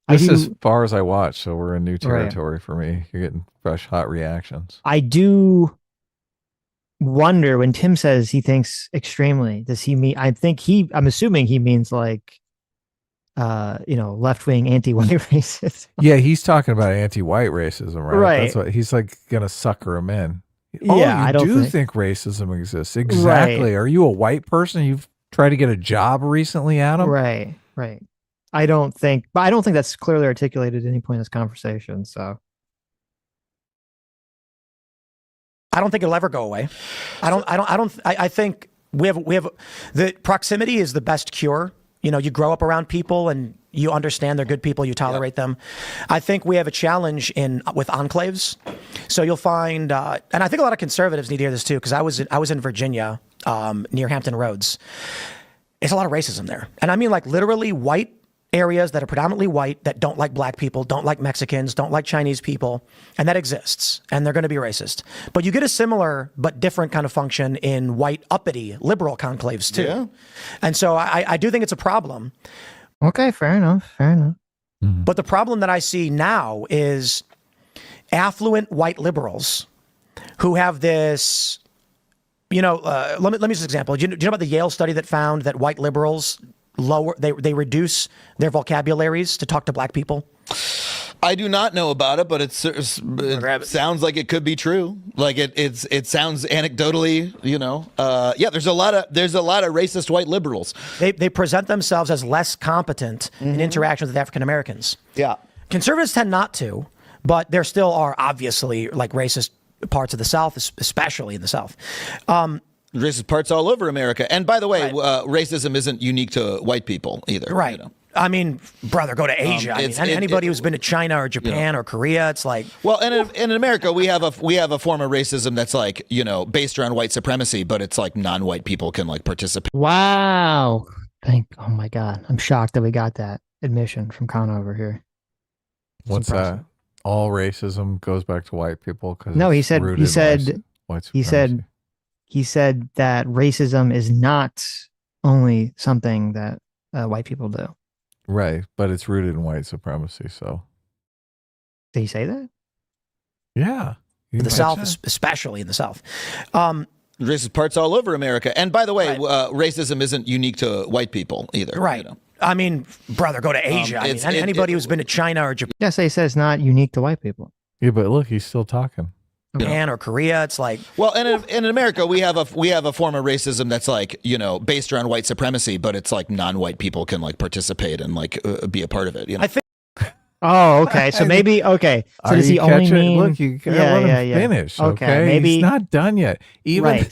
This is as far as I watch, so we're in new territory right. for me. You're getting fresh, hot reactions. I do wonder when Tim says he thinks extremely, does he mean, I'm assuming he means like, left-wing anti-white racism. Yeah, he's talking about anti-white racism, right? Right. That's what he's like gonna sucker him in. Yeah, I do think racism exists. Exactly. Right. Are you a white person? You've tried to get a job recently, Adam? Right. I don't think that's clearly articulated at any point in this conversation. So I don't think it'll ever go away. I think we have the proximity is the best cure. You grow up around people and you understand they're good people, you tolerate them. I think we have a challenge with enclaves. So you'll find, and I think a lot of conservatives need to hear this too, because I was in Virginia, near Hampton Roads. It's a lot of racism there. And I mean like literally white areas that are predominantly white that don't like black people, don't like Mexicans, don't like Chinese people, and that exists, and they're going to be racist. But you get a similar but different kind of function in white uppity liberal conclaves too. Yeah. And so I do think it's a problem. Okay, fair enough. Mm-hmm. But the problem that I see now is affluent white liberals who have this, let me use an example. Do you know about the Yale study that found that white liberals they reduce their vocabularies to talk to black people? I do not know about it, but it sounds like it could be true. Like it sounds anecdotally, yeah. There's a lot of racist white liberals. They present themselves as less competent in interactions with African Americans. Yeah, conservatives tend not to, but there still are obviously like racist parts of the South, especially in the South. Racist parts all over America. And by the way, Right. racism isn't unique to white people either. Right. You know? I mean, brother, go to Asia. I mean, it's- anybody who's been to China or Japan or Korea, it's like, Well, and in America, we have a form of racism that's like, based around white supremacy, but it's like non-white people can like participate. Wow. Oh my God. I'm shocked that we got that admission from Conover here. It's What's impressive. that? All racism goes back to white people because No, he said white supremacy. he said that racism is not only something that white people do. Right, but it's rooted in white supremacy. So Did he say that? yeah, the South, especially in the South. Racist parts all over America. And by the way, Right. Racism isn't unique to white people either. Right. I mean, brother, go to Asia. I mean, anybody who's been to China or Yes, he says not unique to white people. Yeah, but look, he's still talking. Japan or Korea, it's like, Well, and in America, we have a form of racism that's like, based around white supremacy, but it's like non-white people can like participate and like be a part of it. I think Oh, okay. So maybe okay. So Are does he you only catching it? mean? Look, you gotta let him finish. Okay, Maybe he's not done yet. Even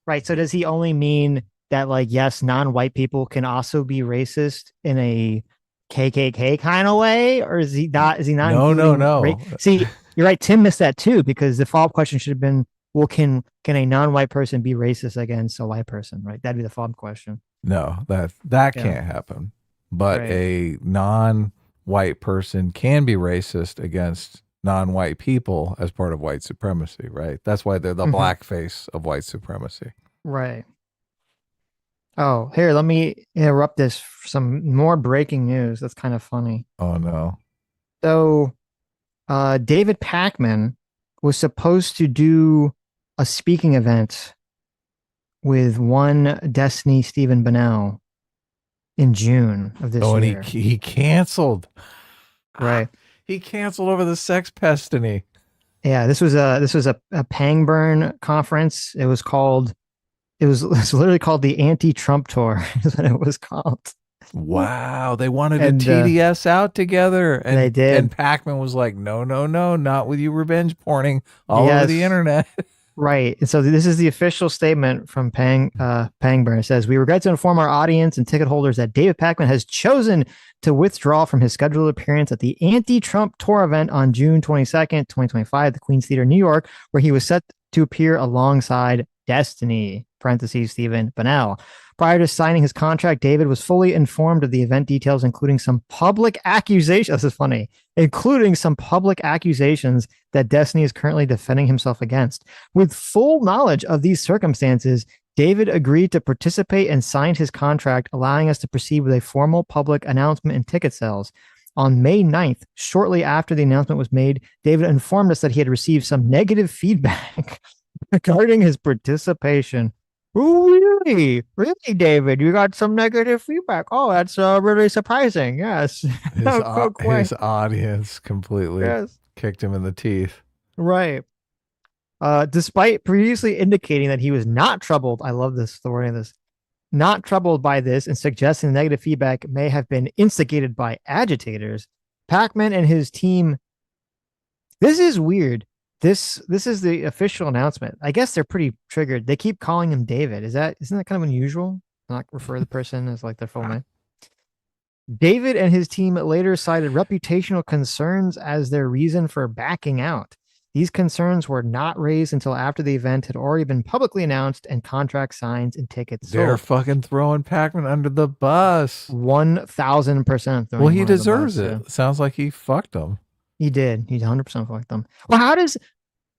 right. So does he only mean that like yes, non-white people can also be racist in a KKK kind of way, or is he not? Is he not? No. See, you're right. Tim missed that too because the follow-up question should have been, well, can a non-white person be racist against a white person? Right. That'd be the follow-up question. No, that Yeah. can't happen. But Right. a non-white person can be racist against non-white people as part of white supremacy, right? That's why they're the Mhm. blackface of white supremacy. Right. Oh, here, let me interrupt this for some more breaking news. That's kind of funny. Oh no. So, David Pakman was supposed to do a speaking event with one Destiny Stephen Bennell in June of this And year. he canceled. Right. He canceled over the sex pestiny. Yeah, this was a Pangburn conference. It was literally called the Anti-Trump Tour, is what it was called. Wow, they wanted And, a TDS out together, and they did. And Pac-Man was like, "No, not with you, revenge porning all over the Yes. internet." Right. And so this is the official statement from Pangburn. It says, "We regret to inform our audience and ticket holders that David Pakman has chosen to withdraw from his scheduled appearance at the Anti-Trump Tour event on June 22nd, 2025 at the Queen's Theater, New York, where he was set to appear alongside Destiny, parentheses, Stephen Bennell. Prior to signing his contract, David was fully informed of the event details, including some public accusations." This is funny. Including some public accusations that Destiny is currently defending himself against. With full knowledge of these circumstances, David agreed to participate and signed his contract, allowing us to proceed with a formal public announcement and ticket sales. On May 9th, shortly after the announcement was made, David informed us that he had received some negative feedback regarding his participation. Oh, really? Really, David? You got some negative feedback. Oh, that's really surprising. Yes. His audience completely kicked him in the teeth. Right. Despite previously indicating that he was not troubled, I love this, the wording of this, not troubled by this and suggesting negative feedback may have been instigated by agitators, Pakman and his team. This is weird. This is the official announcement. I guess they're pretty triggered. They keep calling him David. Isn't that kind of unusual? Not refer to the person as like their full name. David and his team later cited reputational concerns as their reason for backing out. These concerns were not raised until after the event had already been publicly announced and contract signs and tickets sold. They're fucking throwing Pac-Man under the bus. 1,000%. Well, he deserves it. Yeah. Sounds like he fucked them. He did. He 100% fucked them. Well,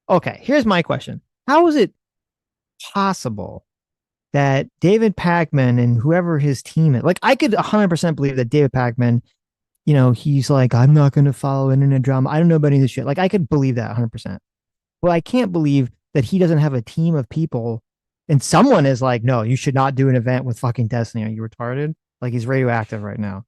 okay, here's my question. How is it possible that David Pakman and whoever his team is, like, I could 100% believe that David Pakman, he's like, I'm not going to follow internet drama. I don't know about any of this shit. Like, I could believe that 100%. Well, I can't believe that he doesn't have a team of people and someone is like, no, you should not do an event with fucking Destiny. Are you retarded? Like, he's radioactive right now.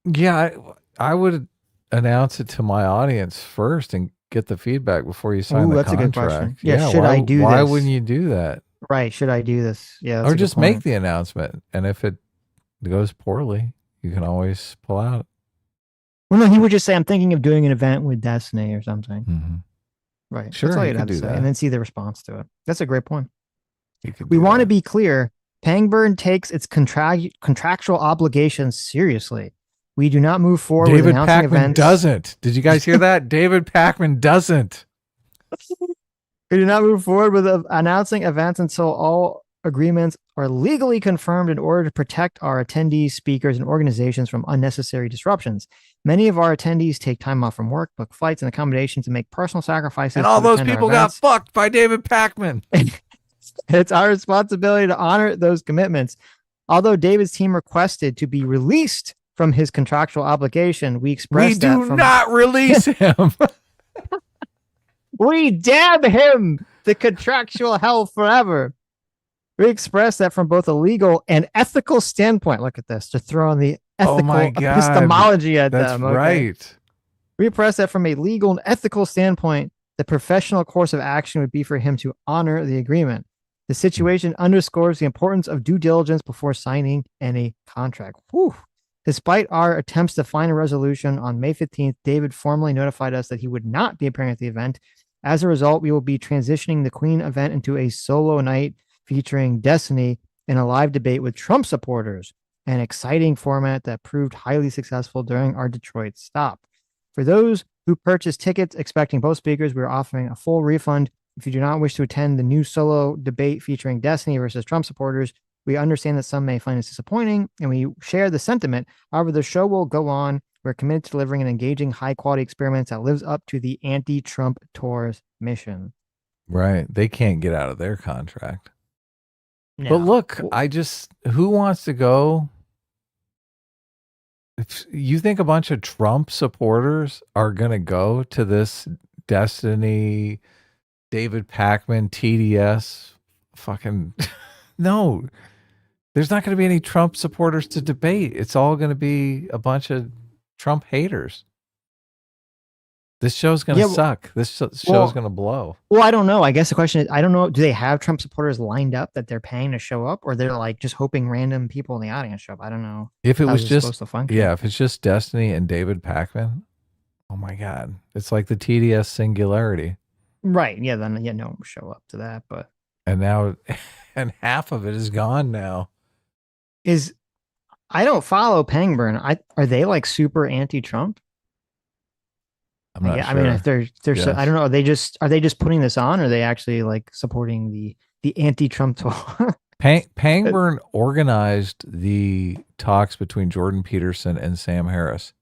Yeah, I would announce it to my audience first and get the feedback before you sign the that's contract. A good question. Yeah, should I do this? Why wouldn't you do that? Right. Should I do this? Yeah. Or just make the announcement. And if it goes poorly, you can always pull out. Well, no, he would just say, I'm thinking of doing an event with Destiny or something. Mm-hmm. Right. Sure. That's all you you'd have to say. that. And then see the response to it. That's a great point. We want to be clear. Pangburn takes its contractual obligations seriously. We do not move forward with David announcing Pakman events. doesn't. Did you guys hear that? David Pakman doesn't. We do not move forward with announcing events until all agreements are legally confirmed in order to protect our attendees, speakers, and organizations from unnecessary disruptions. Many of our attendees take time off from work, book flights and accommodations, and make personal sacrifices. And all to those attend our people got events. fucked by David Pakman. It's our responsibility to honor those commitments. Although David's team requested to be released from his contractual obligation, we expressed that We do not release him. we damn him to contractual hell forever. We express that from both a legal and ethical standpoint. Look at this, to throw in the ethical epistemology at That's them. Okay? right. We express that from a legal and ethical standpoint, the professional course of action would be for him to honor the agreement. The situation underscores the importance of due diligence before signing any contract. Whew. Despite our attempts to find a resolution on May 15th, David formally notified us that he would not be appearing at the event. As a result, we will be transitioning the Queen event into a solo night featuring Destiny in a live debate with Trump supporters, an exciting format that proved highly successful during our Detroit stop. For those who purchased tickets expecting both speakers, we are offering a full refund. If you do not wish to attend the new solo debate featuring Destiny versus Trump supporters, we understand that some may find this disappointing, and we share the sentiment. However, the show will go on. We're committed to delivering an engaging, high-quality experience that lives up to the anti-Trump tour's mission. Right. They can't get out of their contract. No. But look, who wants to go? If you think a bunch of Trump supporters are going to go to this Destiny, David Pakman, TDS, fucking no, there's not going to be any Trump supporters to debate. It's all going to be a bunch of Trump haters. This show's going to suck. This show's going to blow. Well, I don't know. I guess the question is, I don't know. Do they have Trump supporters lined up that they're paying to show up, or they're like just hoping random people in the audience show up? I don't know. If it was just, function. if it's just Destiny and David Pakman, oh my God, it's like the TDS singularity. Right. Yeah. Then no one will show up to that. But and now, and half of it is gone now. I don't follow Pangburn. Are they like super anti-Trump? I'm not sure. I mean, if they're yes. I don't know. Are they just putting this on, or are they actually like supporting the anti-Trump tour? Pangburn organized the talks between Jordan Peterson and Sam Harris.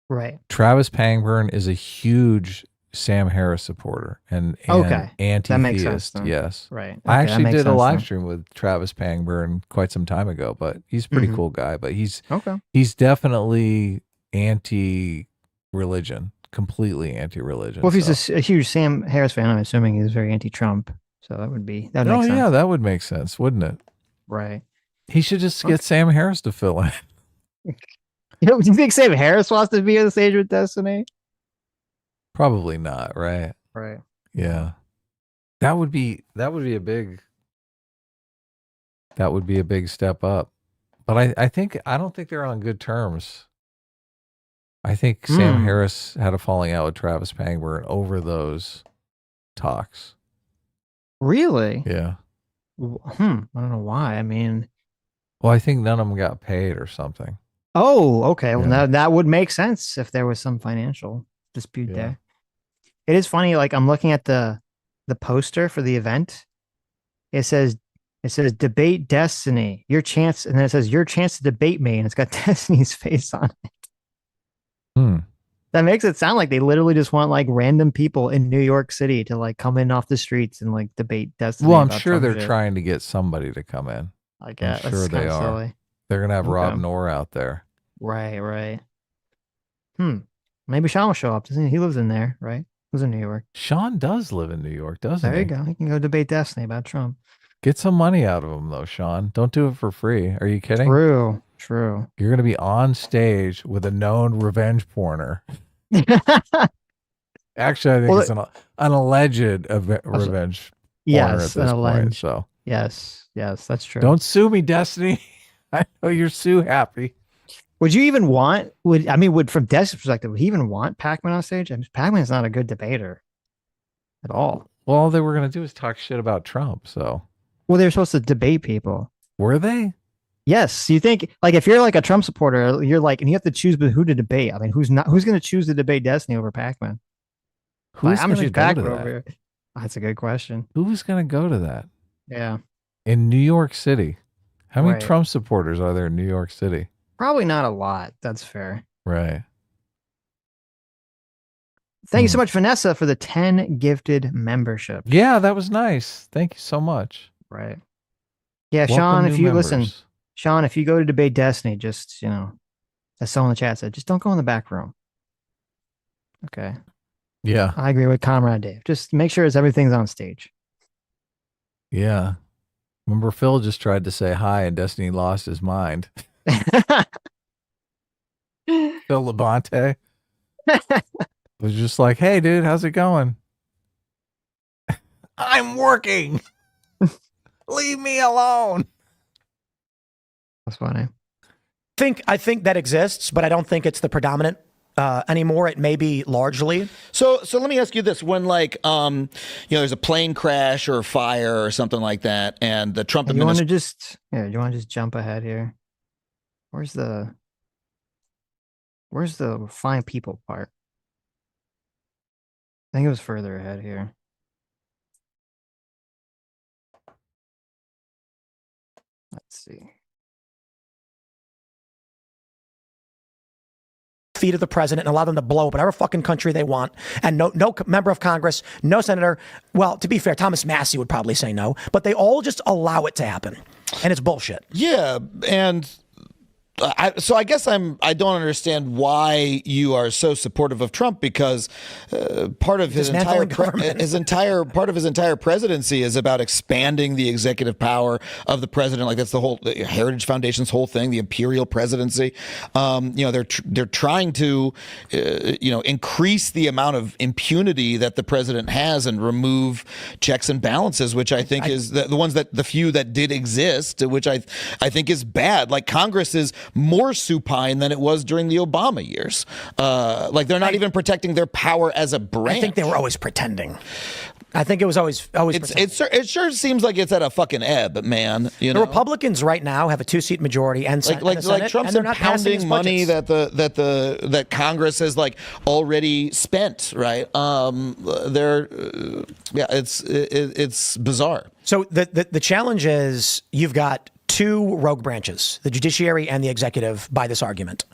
Right. Travis Pangburn is a huge Sam Harris supporter and anti-theist. That makes sense. Yes. Right. Okay, I actually did a live stream with Travis Pangburn quite some time ago, but he's a pretty cool guy. But he's definitely anti-religion. Completely anti-religion. Well, if he's a huge Sam Harris fan, I'm assuming he's very anti-Trump. So that would make sense. Yeah, that would make sense, wouldn't it? Right. He should just get Sam Harris to fill in. Do you think Sam Harris wants to be on the stage with Destiny? Probably not, right? Right. Yeah. That would be a big step up. But I don't think they're on good terms. I think Sam Harris had a falling out with Travis Pangburn over those talks. Really? Yeah. I don't know why. I mean, well, I think none of them got paid or something. Oh, okay. Well, that would make sense if there was some financial dispute there. It is funny. Like I'm looking at the poster for the event. It says debate Destiny, your chance, and then it says your chance to debate me, and it's got Destiny's face on it. That makes it sound like they literally just want like random people in New York City to like come in off the streets and like debate Destiny. Well, I'm sure they're trying to get somebody to come in. I guess. I'm sure they are. Silly. They're gonna have Rob Knorr out there. Right. Maybe Sean will show up. He lives in there, right? Lives in New York. Sean does live in New York, doesn't he? There you go. He can go debate Destiny about Trump. Get some money out of him though, Sean. Don't do it for free. Are you kidding? True. You're going to be on stage with a known revenge porner. Actually, I think it's an alleged revenge porner at this point. So yes, that's true. Don't sue me, Destiny. I know you're sue happy. Would you even want? From Destiny's perspective, would he even want Pakman on stage? I mean, Pakman's not a good debater at all. Well, all they were going to do is talk shit about Trump. So Well, they're supposed to debate people. Were they? Yes, you think like if you're like a Trump supporter, you're like, and you have to choose who to debate. I mean, who's not? Who's going to choose to debate Destiny over Pac-Man? Like, Who's I'm going gonna to choose go to Pac-Man that? over here. That's a good question. Who's going to go to that? Yeah, In New York City? How many Right. Trump supporters are there in New York City? probably not a lot. That's fair. Right. Thank you so much, Vanessa, for the 10 gifted membership. Yeah, that was nice. Thank you so much. Right. Yeah, Welcome, Sean, if new you members. listen, Sean, if you go to debate Destiny, just, as someone in the chat said, just don't go in the back room. Okay. Yeah. I agree with Comrade Dave. Just make sure everything's on stage. Yeah. Remember, Phil just tried to say hi and Destiny lost his mind. Phil Labonte was just like, hey, dude, how's it going? I'm working. Leave me alone. That's funny. I think that exists, but I don't think it's the predominant anymore. It may be largely. So let me ask you this: when there's a plane crash or a fire or something like that, and the Trump Do you want administration, to you want to just jump ahead here? Where's the find people part? I think it was further ahead here. Let's see. Feet of the president and allow them to blow up whatever fucking country they want. And no member of Congress, no senator. Well, to be fair, Thomas Massey would probably say no, but they all just allow it to happen. And it's bullshit. yeah, and. I guess I don't understand why you are so supportive of Trump, because part of his entire presidency is about expanding the executive power of the president. Like, that's the whole Heritage Foundation's whole thing, the imperial presidency. They're trying to increase the amount of impunity that the president has and remove checks and balances, which I think is the few that did exist, which I think is bad. Like, Congress is more supine than it was during the Obama years. Like, they're not even protecting their power as a branch. I think they were always pretending. I think it was always. It sure seems like it's at a fucking ebb, man. The Republicans right now have a 2-seat majority, and like Trump's impounding money that Congress has already spent. Right? It's bizarre. So the challenge is you've got two rogue branches, the judiciary and the executive, by this argument.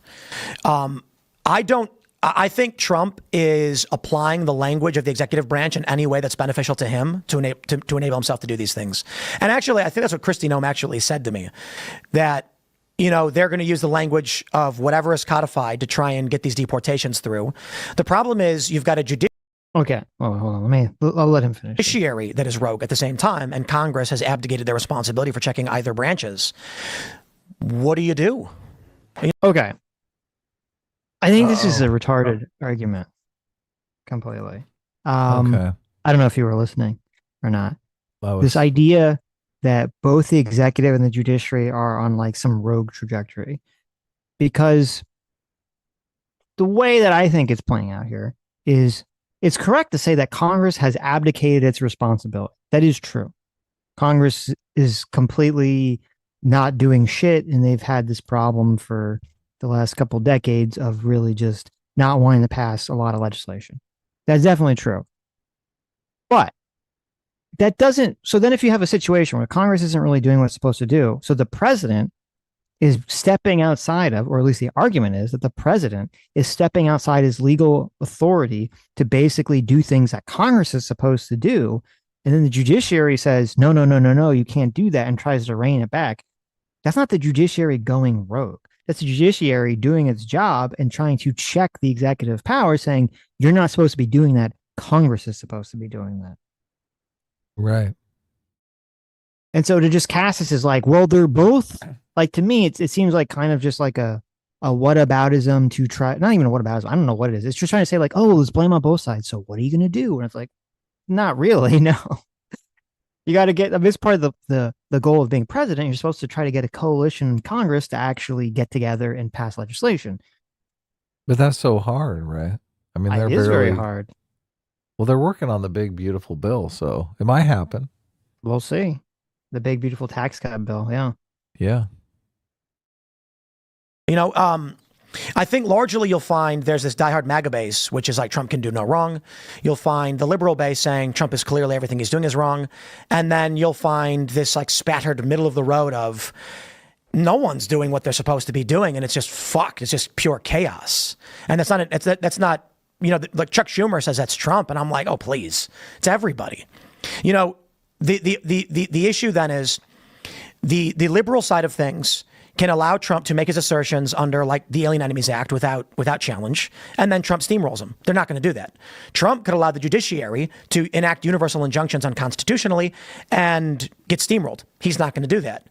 I think Trump is applying the language of the executive branch in any way that's beneficial to him to enable himself to do these things. And actually, I think that's what Kristi Noem actually said to me, that they're going to use the language of whatever is codified to try and get these deportations through. The problem is you've got a judiciary. Okay. Well, hold on. I'll let him finish. Judiciary that is rogue at the same time, and Congress has abdicated their responsibility for checking either branches. What do you do? Okay. I think this is a retarded argument. Completely. Okay. I don't know if you were listening or not. Lois. This idea that both the executive and the judiciary are on some rogue trajectory, because the way that I think it's playing out here is, it's correct to say that Congress has abdicated its responsibility. That is true. Congress is completely not doing shit, and they've had this problem for the last couple of decades of really just not wanting to pass a lot of legislation. That's definitely true. But that doesn't, so then if you have a situation where Congress isn't really doing what it's supposed to do, so the president is stepping outside of, or at least the argument is that the president is stepping outside his legal authority to basically do things that Congress is supposed to do. And then the judiciary says, no, you can't do that, and tries to rein it back. That's not the judiciary going rogue. That's the judiciary doing its job and trying to check the executive power, saying, you're not supposed to be doing that. Congress is supposed to be doing that. Right. And so to just cast this as well, they're both, to me, it seems like kind of just like a whataboutism to try, not even a whataboutism. I don't know what it is. It's just trying to say oh, let's blame on both sides. So what are you going to do? And it's not really, no. You got to get, this part of the goal of being president, you're supposed to try to get a coalition in Congress to actually get together and pass legislation. But that's so hard, right? I mean, it is very hard. Well, they're working on the big, beautiful bill, so it might happen. We'll see. The big beautiful tax cut bill. Yeah. Yeah. You know, I think largely you'll find there's this diehard MAGA base, which is like Trump can do no wrong. You'll find the liberal base saying Trump is clearly everything he's doing is wrong. And then you'll find this like spattered middle of the road of no one's doing what they're supposed to be doing. And it's just fucked. It's just pure chaos. And that's not, you know, like Chuck Schumer says that's Trump. And I'm like, oh, please. It's everybody. You know, the issue then is the liberal side of things can allow Trump to make his assertions under like the Alien Enemies Act without challenge, and then Trump steamrolls them. They're not going to do that. Trump could allow the judiciary to enact universal injunctions unconstitutionally and get steamrolled. He's not going to do that.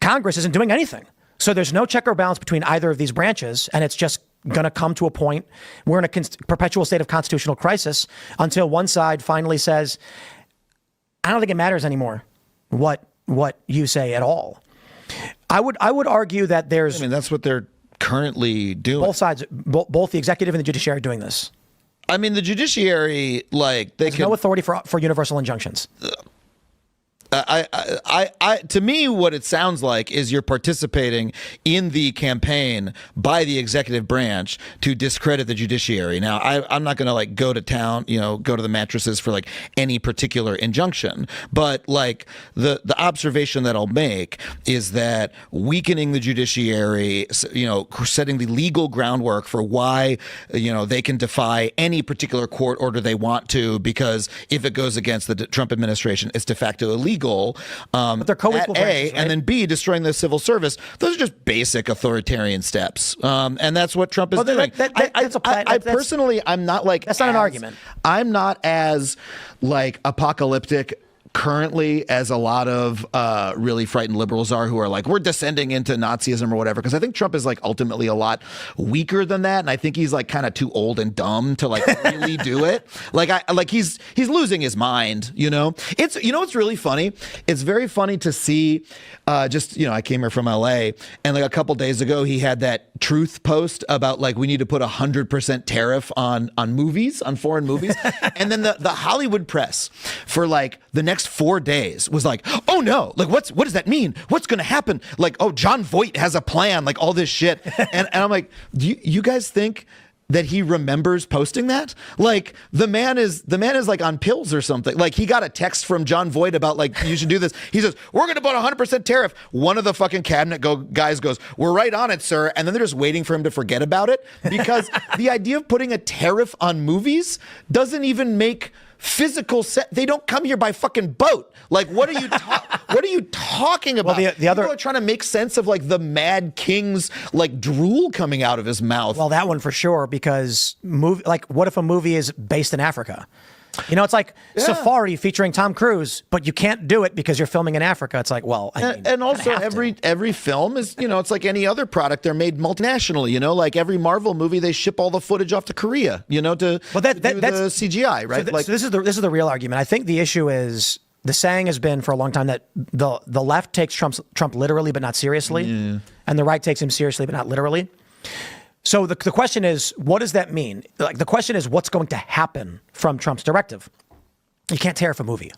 Congress isn't doing anything. So there's no check or balance between either of these branches, and it's just going to come to a point we're in a perpetual state of constitutional crisis until one side finally says, I don't think it matters anymore what you say at all. I would argue that there's... I mean, that's what they're currently doing. Both sides, both the executive and the judiciary are doing this. I mean, the judiciary, like, they There's no authority for universal injunctions. To me, what it sounds like is you're participating in the campaign by the executive branch to discredit the judiciary. Now, I'm not going to like go to town, you know, go to the mattresses for like any particular injunction, but like the observation that I'll make is that weakening the judiciary, you know, setting the legal groundwork for why, you know, they can defy any particular court order they want to, because if it goes against the Trump administration, it's de facto illegal. But they're co-equal branches, right? And then B, destroying the civil service. Those are just basic authoritarian steps, and that's what Trump is doing. Personally, I'm not like that's not an argument. I'm not as like apocalyptic currently as a lot of really frightened liberals are, who are like, we're descending into Nazism or whatever, because I think Trump is like ultimately a lot weaker than that, and I think he's like kind of too old and dumb to like really do it. Like he's losing his mind, you know. It's, you know, it's really funny. It's very funny to see just, you know, I came here from LA, and like a couple days ago he had that truth post about like we need to put 100% tariff on movies, on foreign movies. And then the Hollywood press for like the next 4 days was like, oh no, like what does that mean? What's going to happen? Like, oh, John Voight has a plan, like all this shit. And I'm like, do you guys think that he remembers posting that? Like the man is like on pills or something. Like he got a text from John Voight about like, you should do this. He says, we're going to put 100% tariff. One of the fucking cabinet guys goes, we're right on it, sir. And then they're just waiting for him to forget about it, because the idea of putting a tariff on movies doesn't even make physical sense. They don't come here by fucking boat. Like, what are you talking about? Well, the other people are trying to make sense of like the Mad King's like drool coming out of his mouth. Well, that one for sure, because what if a movie is based in Africa? You know, it's like Safari featuring Tom Cruise, but you can't do it because you're filming in Africa. It's like, well, I mean, and also every film is, you know, it's like any other product. They're made multinationally, you know, like every Marvel movie, they ship all the footage off to Korea, you know, to do the CGI, right? So this is the real argument. I think the issue is, the saying has been for a long time that the left takes Trump literally but not seriously, and the right takes him seriously but not literally. So the question is, what does that mean? Like, the question is, what's going to happen from Trump's directive? You can't tariff a movie.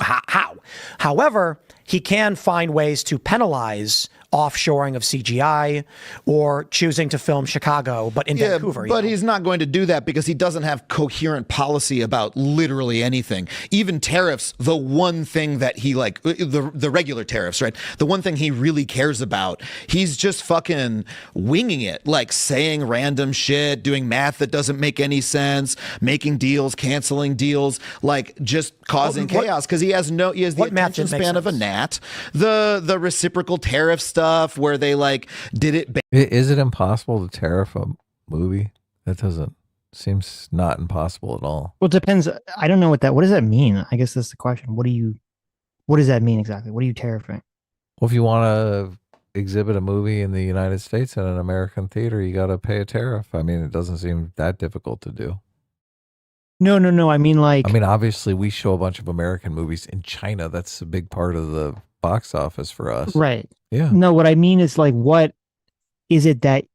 How? However, he can find ways to penalize offshoring of CGI or choosing to film Chicago, but in Vancouver. But he's not going to do that because he doesn't have coherent policy about literally anything. Even tariffs, the one thing that he like, the regular tariffs, right? The one thing he really cares about, he's just fucking winging it, like saying random shit, doing math that doesn't make any sense, making deals, canceling deals, like just causing chaos, because he has the attention span of a gnat. The reciprocal tariff stuff where they like did it. Is it impossible to tariff a movie? That seems not impossible at all. Well, it depends. I don't know what does that mean? I guess that's the question. What does that mean exactly? What are you tariffing? Well, if you want to exhibit a movie in the United States in an American theater, you got to pay a tariff. I mean, it doesn't seem that difficult to do. No. I mean, obviously we show a bunch of American movies in China. That's a big part of the box office for us. Right. Yeah. No, what I mean is like, what is it that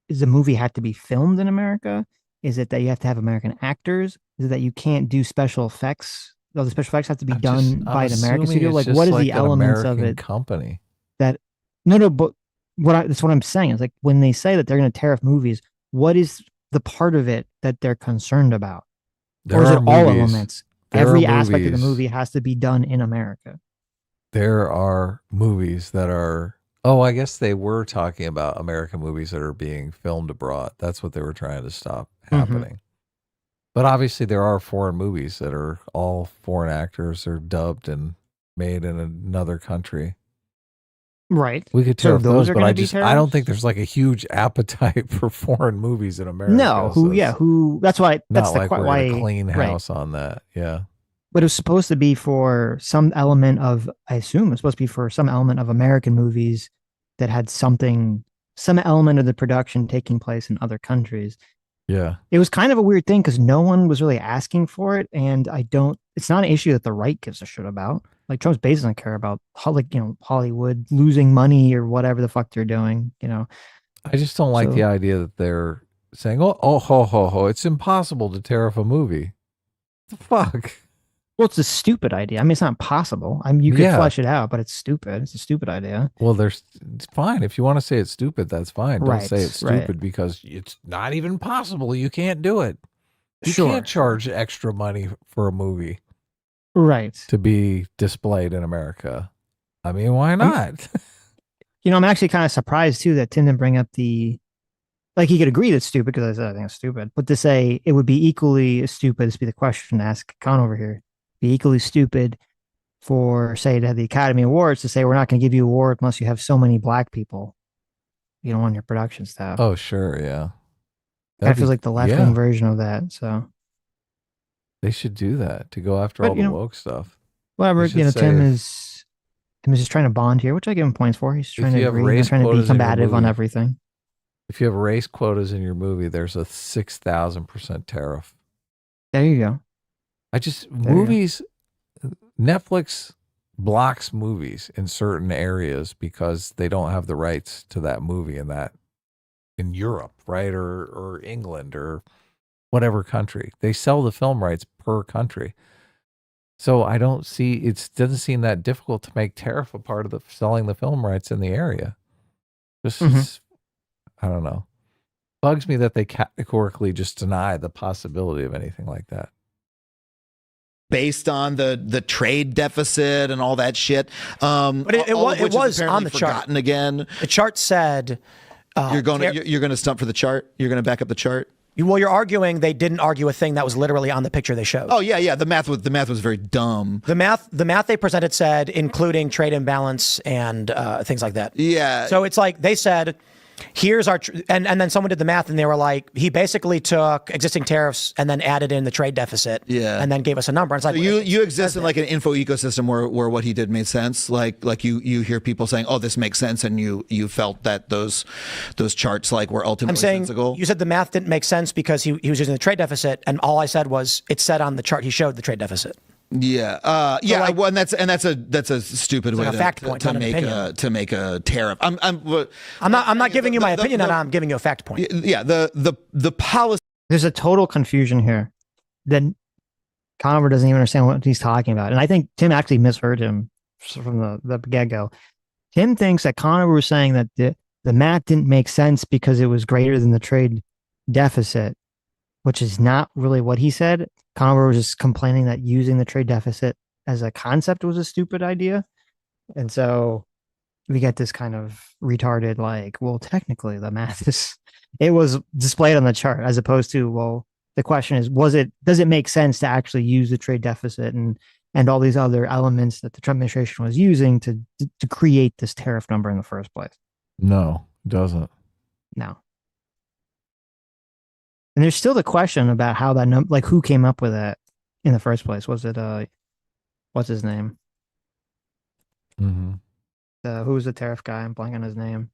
does the movie have to be filmed in America? Is it that you have to have American actors? Is it that you can't do special effects the special effects have to be I'm done by an American assuming studio? it's Like, just what is like the an elements of American it company. that? No, but that's what I'm saying is like when they say that they're going to tariff movies, what is the part of it that they're concerned about, There or is are it all movies. elements? There Every are aspect of the movies. movie has to be done in America. There are movies that are. Oh, I guess they were talking about American movies that are being filmed abroad. That's what they were trying to stop happening. But obviously, there are foreign movies that are all foreign actors are dubbed and made in another country. Right. We could So tariff those those, are but going I to be just I don't think tariffs? there's like a huge appetite for foreign movies in America. No. So Who? Yeah. it's Who? That's why. not That's the like we're gonna why. clean Right. house on that. Yeah. But it was supposed to be for some element of. I assume it's supposed to be for some element of American movies that had something, some element of the production taking place in other countries. Yeah. It was kind of a weird thing because no one was really asking for it, and I don't. It's not an issue that the right gives a shit about. Like Trump's base doesn't care about Hollywood losing money or whatever the fuck they're doing. I just don't like the So idea that they're saying, "Oh, ho, ho, ho! It's impossible to tariff a movie." The fuck? well, it's a stupid idea. I mean, it's not possible. I mean, you could Yeah. flesh it out, but it's stupid. It's a stupid idea. Well, it's fine if you want to say it's stupid. That's fine. Don't Right. say it's Right. stupid because it's not even possible. You can't do it. You Sure. can't charge extra money for a movie Right. to be displayed in America. I mean, why I'm- not? I'm actually kind of surprised too that Tim didn't bring up like he could agree that's stupid because I said I think it's stupid, but to say it would be equally as stupid, this would be the question to ask Conover here, be equally stupid for say to have the Academy Awards to say we're not going to give you an award unless you have so many black people, on your production staff. Oh, sure, yeah. That feels like the left wing yeah. version of that. So They should do that to go after But, all the woke stuff. whatever, They should Tim say- is just trying to bond here, which I give him points for. He's trying to you have agree, race trying to be quotas in your combative on movie- everything. If you have race quotas in your movie, there's a 6,000% tariff. There you go. Movies, Netflix blocks movies in certain areas because they don't have the rights to that movie in Europe, right? Or England or whatever country. They sell the film rights per country. So I don't see, it doesn't seem that difficult to make tariff a part of the selling the film rights in the area. I don't know. Bugs me that they categorically just deny the possibility of anything like that. Based on the trade deficit and all that shit. But it all of which is was on apparently the chart. forgotten again. The chart said You're going to stump for the chart. You're going to back up the chart. well, you're arguing they didn't argue a thing that was literally on the picture they showed. Oh yeah. The math was very dumb. The math they presented said including trade imbalance and things like that. Yeah. So it's like they said, here's our and then someone did the math and they were like, he basically took existing tariffs and then added in the trade deficit. Yeah. And then gave us a number. And it's like You exist in like an info ecosystem where what he did made sense. Like you hear people saying, "Oh, this makes sense," and you felt that those charts were ultimately I'm saying sensible. you said the math didn't make sense because he was using the trade deficit, and all I said was it said on the chart he showed the trade deficit. Yeah, well, and that's a stupid way like a fact point, not an opinion. to make a tariff. I'm not giving you my opinion on it. I'm giving you a fact point. Yeah, the policy. There's a total confusion here that Conover doesn't even understand what he's talking about. And I think Tim actually misheard him from the get-go. Tim thinks that Conover was saying that the math didn't make sense because it was greater than the trade deficit, which is not really what he said. Conover was just complaining that using the trade deficit as a concept was a stupid idea. And so we get this kind of retarded, well, technically the math it was displayed on the chart as opposed to, well, the question is, does it make sense to actually use the trade deficit and all these other elements that the Trump administration was using to create this tariff number in the first place? No, it doesn't. No. And there's still the question about how that number, who came up with that in the first place? Was it what's his name? Mm-hmm. Who was the tariff guy? I'm blanking on his name.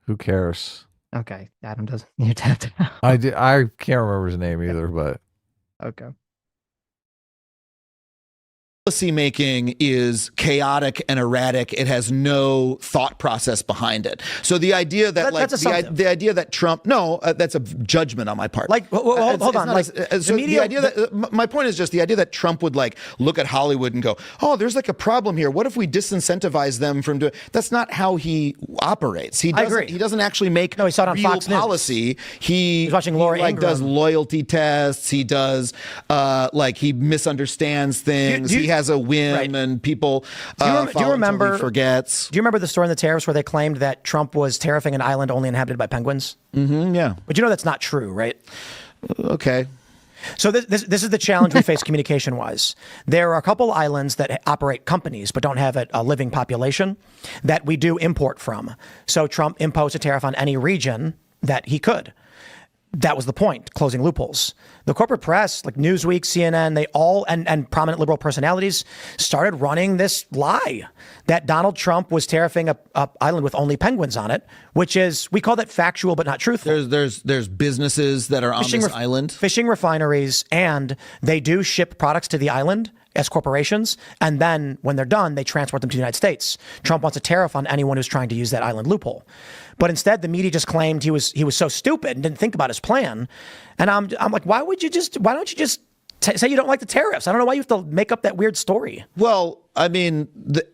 Who cares? Okay, Adam doesn't. You tapped out. I can't remember his name either, but Okay. policy making is chaotic and erratic. It has no thought process behind it. So the idea that the idea that Trump, that's a judgment on my part. Like, hold on. Like, so the idea that my point is just the idea that Trump would like look at Hollywood and go, oh, there's like a problem here. What if we disincentivize them from doing? That's not how he operates. I agree. He doesn't actually make he saw it on real Fox policy. News. He's watching Laura Ingraham. Does loyalty tests. He does he misunderstands things. He has a whim, and people do you remember forgets. Do you remember the story in the tariffs where they claimed that Trump was tariffing an island only inhabited by penguins? Mm-hmm, yeah. But you know that's not true, right? Okay. So this is the challenge we face communication-wise. There are a couple islands that operate companies but don't have a living population that we do import from. So Trump imposed a tariff on any region that he could. That was the point, closing loopholes. The corporate press, like Newsweek, CNN, they all, and prominent liberal personalities started running this lie that Donald Trump was tariffing a island with only penguins on it, which is, we call that factual but not truthful. There's businesses that are on this island. Fishing refineries, and they do ship products to the island as corporations, and then when they're done, they transport them to the United States. Trump wants a tariff on anyone who's trying to use that island loophole. But instead, the media just claimed he was so stupid and didn't think about his plan. And I'm like, why don't you just say you don't like the tariffs? I don't know why you have to make up that weird story. Well, I mean,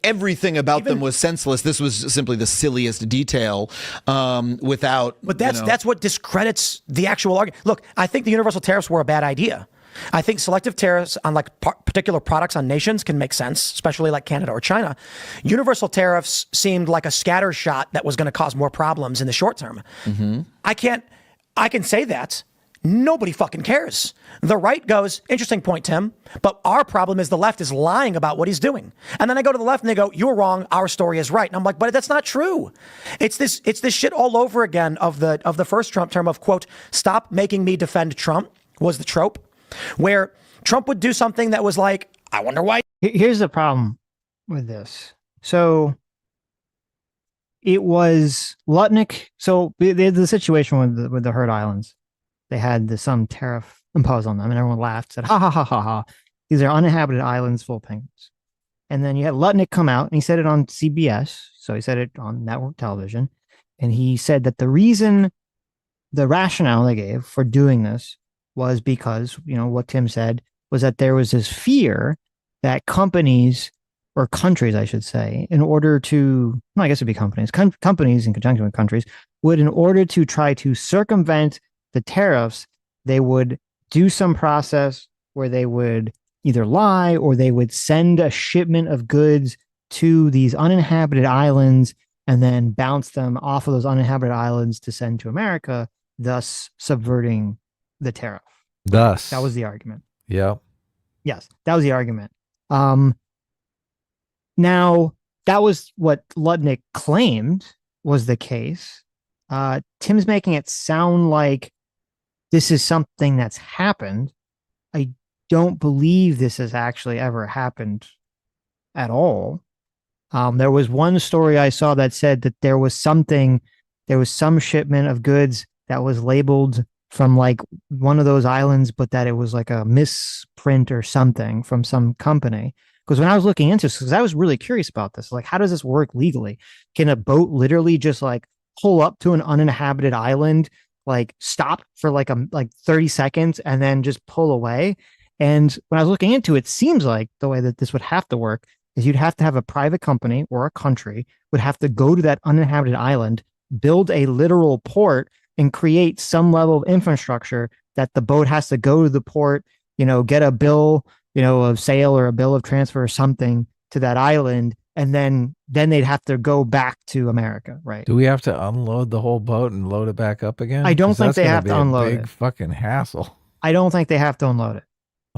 everything about them was senseless. This was simply the silliest detail without. But that's what discredits the actual argument. Look, I think the universal tariffs were a bad idea. I think selective tariffs on like particular products on nations can make sense, especially like Canada or China. Universal tariffs seemed like a scatter shot that was going to cause more problems in the short term. Mm-hmm. I can say that. Nobody fucking cares. The right goes, interesting point, Tim, but our problem is the left is lying about what he's doing. And then I go to the left and they go, you're wrong, our story is right. And I'm like, but that's not true. It's this shit all over again of the first Trump term of, quote, stop making me defend Trump was the trope, where Trump would do something that was like, I wonder why. Here's the problem with this. So it was Lutnick. So the situation with the Herd Islands, they had some tariff imposed on them, and everyone laughed, said, ha, ha, ha, ha, ha. These are uninhabited islands full of penguins. And then you had Lutnick come out, and he said it on CBS. So he said it on network television. And he said that the rationale they gave for doing this was because, what Tim said was that there was this fear that companies, or countries, I should say, in order to, I guess it'd be companies in conjunction with countries, would, in order to try to circumvent the tariffs, they would do some process where they would either lie or they would send a shipment of goods to these uninhabited islands and then bounce them off of those uninhabited islands to send to America, thus subverting the tariff. Thus. That was the argument. Yeah. Yes, that was the argument. Now, that was what Lutnick claimed was the case. Tim's making it sound like this is something that's happened. I don't believe this has actually ever happened at all. There was one story I saw that said that there was some shipment of goods that was labeled from like one of those islands, but that it was like a misprint or something from some company. Because when I was looking into this, because I was really curious about this, like, how does this work legally? Can a boat literally just like pull up to an uninhabited island, like stop for like 30 seconds and then just pull away? And when I was looking into it, it seems like the way that this would have to work is you'd have to have a private company or a country would have to go to that uninhabited island, build a literal port, and create some level of infrastructure that the boat has to go to the port, get a bill, of sale or a bill of transfer or something to that island. And then they'd have to go back to America, right? Do we have to unload the whole boat and load it back up again? I don't think they have to unload it. Big fucking hassle. I don't think they have to unload it.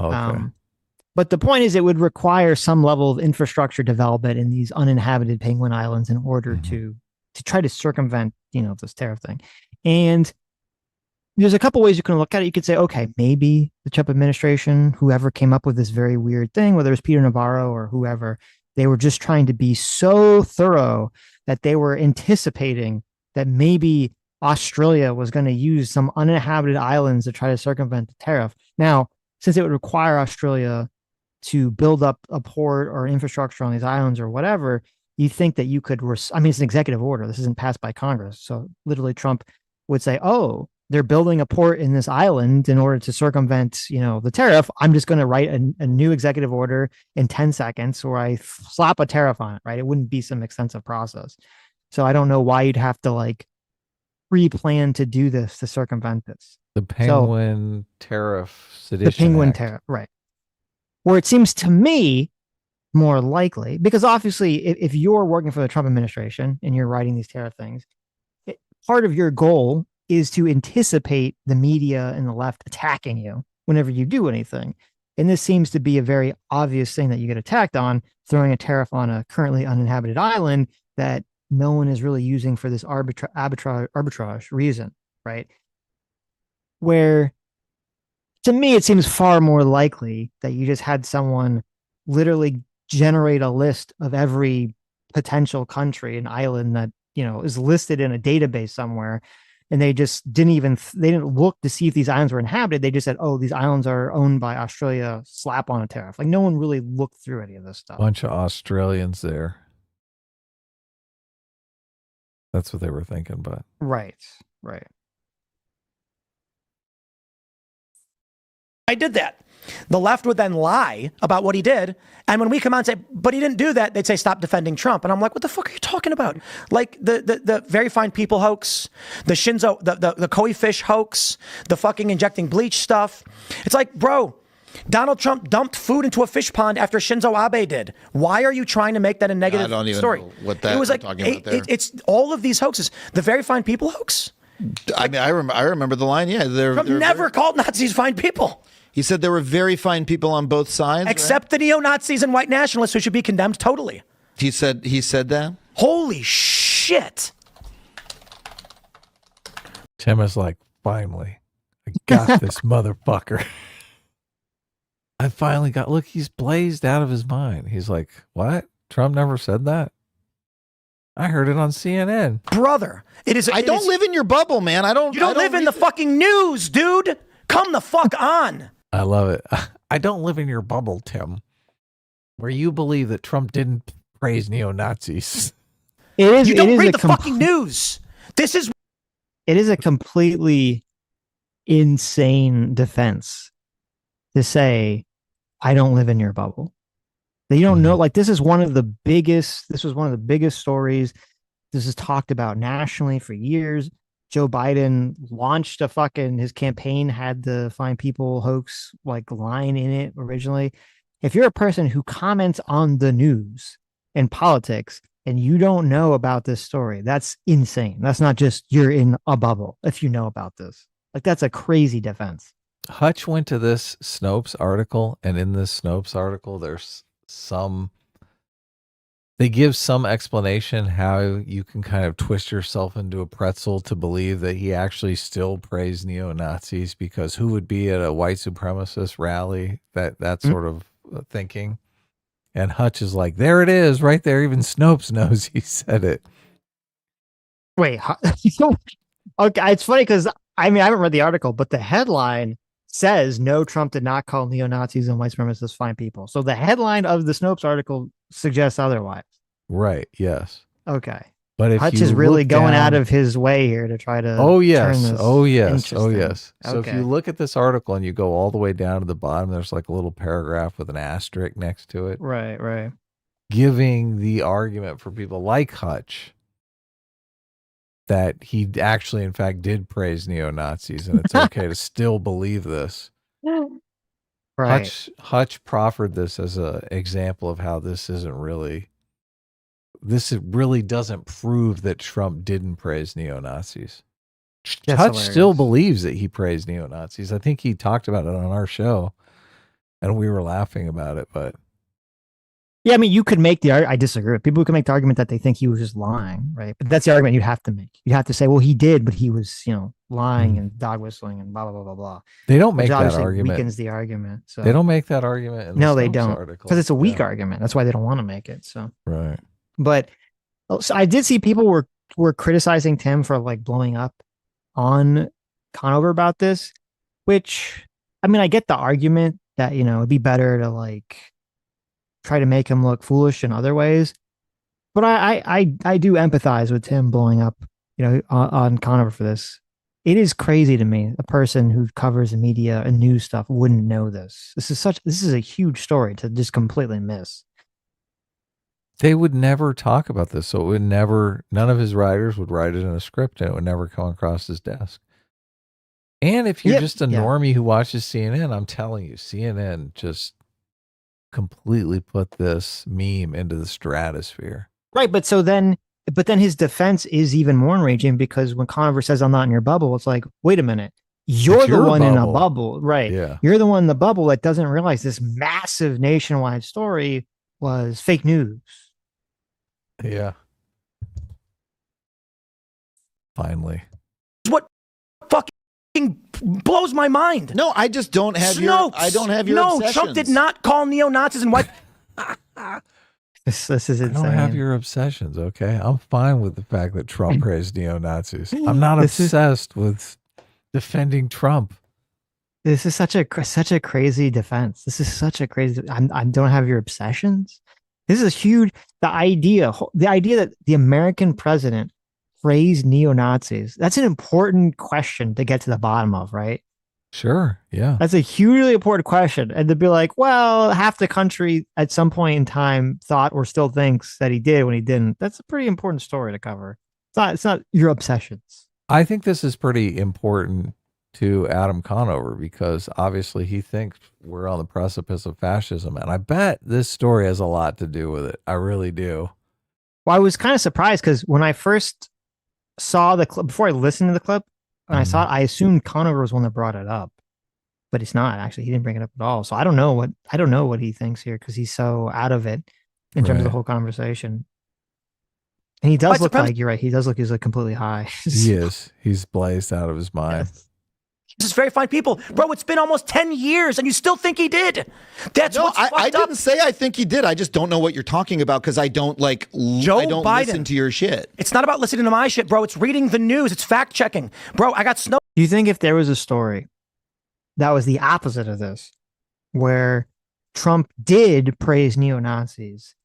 Okay. But the point is, it would require some level of infrastructure development in these uninhabited penguin islands in order to try to circumvent, this tariff thing. And there's a couple ways you can look at it. You could say, okay, maybe the Trump administration, whoever came up with this very weird thing, whether it's Peter Navarro or whoever, they were just trying to be so thorough that they were anticipating that maybe Australia was going to use some uninhabited islands to try to circumvent the tariff. Now, since it would require Australia to build up a port or infrastructure on these islands or whatever, you think that you could, I mean, it's an executive order. This isn't passed by Congress. So literally Trump would say, oh, they're building a port in this island in order to circumvent, the tariff. I'm just going to write a new executive order in 10 seconds where I slap a tariff on it, right? It wouldn't be some extensive process. So I don't know why you'd have to like pre-plan to do this to circumvent this. The penguin tariff sedition. The penguin Act. tariff, right. Where it seems to me more likely, because obviously if you're working for the Trump administration and you're writing these tariff things, part of your goal is to anticipate the media and the left attacking you whenever you do anything. And this seems to be a very obvious thing that you get attacked on, throwing a tariff on a currently uninhabited island that no one is really using for this arbitrage reason, right? Where to me, it seems far more likely that you just had someone literally generate a list of every potential country and island that, is listed in a database somewhere. And they just they didn't look to see if these islands were inhabited. They just said, oh, these islands are owned by Australia, slap on a tariff. Like no one really looked through any of this stuff. Bunch of Australians there. That's what they were thinking, but. Right. I did that. The left would then lie about what he did. And when we come out and say, but he didn't do that, they'd say, stop defending Trump. And I'm like, what the fuck are you talking about? Like the very fine people hoax, the Shinzo, the koi fish hoax, the fucking injecting bleach stuff. It's like, bro, Donald Trump dumped food into a fish pond after Shinzo Abe did. Why are you trying to make that a negative story? I don't even know what that was like. It's all of these hoaxes. The very fine people hoax. I mean, I remember the line. Yeah, Trump never called Nazis fine people. He said there were very fine people on both sides, except the neo-Nazis and white nationalists who should be condemned totally. He said that. Holy shit! Tim is like, finally, I got this motherfucker. I finally got. Look, he's blazed out of his mind. He's like, what? Trump never said that. I heard it on CNN, brother. I don't live in your bubble, man. You don't live in the fucking news, dude. Come the fuck on. I love it. I don't live in your bubble, Tim, where you believe that Trump didn't praise neo-Nazis. You don't read the fucking news. It is a completely insane defense to say, I don't live in your bubble. That you don't know, like this was one of the biggest stories. This is talked about nationally for years. Joe Biden launched his campaign had the fine people hoax like line in it originally. If you're a person who comments on the news and politics and you don't know about this story, that's insane. That's not just you're in a bubble if you know about this. Like that's a crazy defense. Hutch went to this Snopes article, and in this Snopes article, there's they give some explanation how you can kind of twist yourself into a pretzel to believe that he actually still praised neo-Nazis, because who would be at a white supremacist rally, that sort of thinking. And Hutch is like, there it is right there. Even Snopes knows he said it. Wait, okay. It's funny because I haven't read the article, but the headline says, no, Trump did not call neo-Nazis and white supremacists fine people. So the headline of the Snopes article suggests otherwise. Right. Yes. Okay. But if Hutch is really going out of his way here to try to. Oh yes. Turn this oh yes. So okay. if you look at this article and you go all the way down to the bottom, there's like a little paragraph with an asterisk next to it. Right. Giving the argument for people like Hutch that he actually, in fact, did praise neo-Nazis, and it's okay to still believe this. Right. Hutch proffered this as an example of how this really doesn't prove that Trump didn't praise neo-Nazis. Hutch still believes that he praised neo-Nazis. I think he talked about it on our show, and we were laughing about it, but. Yeah, you could make I disagree with people who can make the argument that they think he was just lying, right? But that's the argument you'd have to make. You have to say, well, he did, but he was, lying and dog whistling and blah, blah, blah, blah, blah. They don't make that argument. Weakens the argument. So. They don't make that argument. No, they don't. Because it's a weak argument. That's why they don't want to make it. So. Right. But so I did see people were criticizing Tim for like blowing up on Conover about this, which, I get the argument. that, it'd be better to like try to make him look foolish in other ways. But I do empathize with Tim blowing up, on Conover for this. It is crazy to me. A person who covers the media and news stuff wouldn't know this. This is a huge story to just completely miss. They would never talk about this, so it would never. None of his writers would write it in a script, and it would never come across his desk. And if you're just a normie who watches CNN, I'm telling you, CNN just completely put this meme into the stratosphere. Right, but then his defense is even more enraging because when Conover says I'm not in your bubble, it's like, wait a minute, you're the one in a bubble, right? Yeah. You're the one in the bubble that doesn't realize this massive nationwide story was fake news. Yeah. Finally. What fucking blows my mind? No, I just don't have your obsessions. Trump did not call neo-Nazis and white. This is insane. I don't have your obsessions, okay? I'm fine with the fact that Trump praised neo-Nazis. I'm not obsessed with defending Trump. This is such a crazy defense. This is such a crazy. I don't have your obsessions. This is huge. The idea that the American president praised neo-Nazis. That's an important question to get to the bottom of, right? Sure. Yeah. That's a hugely important question. And to be like, well, half the country at some point in time thought or still thinks that he did when he didn't. That's a pretty important story to cover. It's not your obsessions. I think this is pretty important to Adam Conover because obviously he thinks we're on the precipice of fascism. And I bet this story has a lot to do with it. I really do. Well, I was kind of surprised because when I first saw the clip, before I listened to the clip, when I saw it, I assumed Conover was one that brought it up, but it's not actually. He didn't bring it up at all. So I don't know what he thinks here because he's so out of it in terms of the whole conversation. And he does look like, you're right. He does look, he's like completely high. He is. He's blazed out of his mind. Yes. This is very fine people. Bro, it's been almost 10 years and you still think he did. That's what's fucked up. I didn't say I think he did. I just don't know what you're talking about because I don't I don't listen to your shit. It's not about listening to my shit, bro. It's reading the news. It's fact checking. Bro, I got snow. Do you think if there was a story that was the opposite of this, where Trump did praise neo-Nazis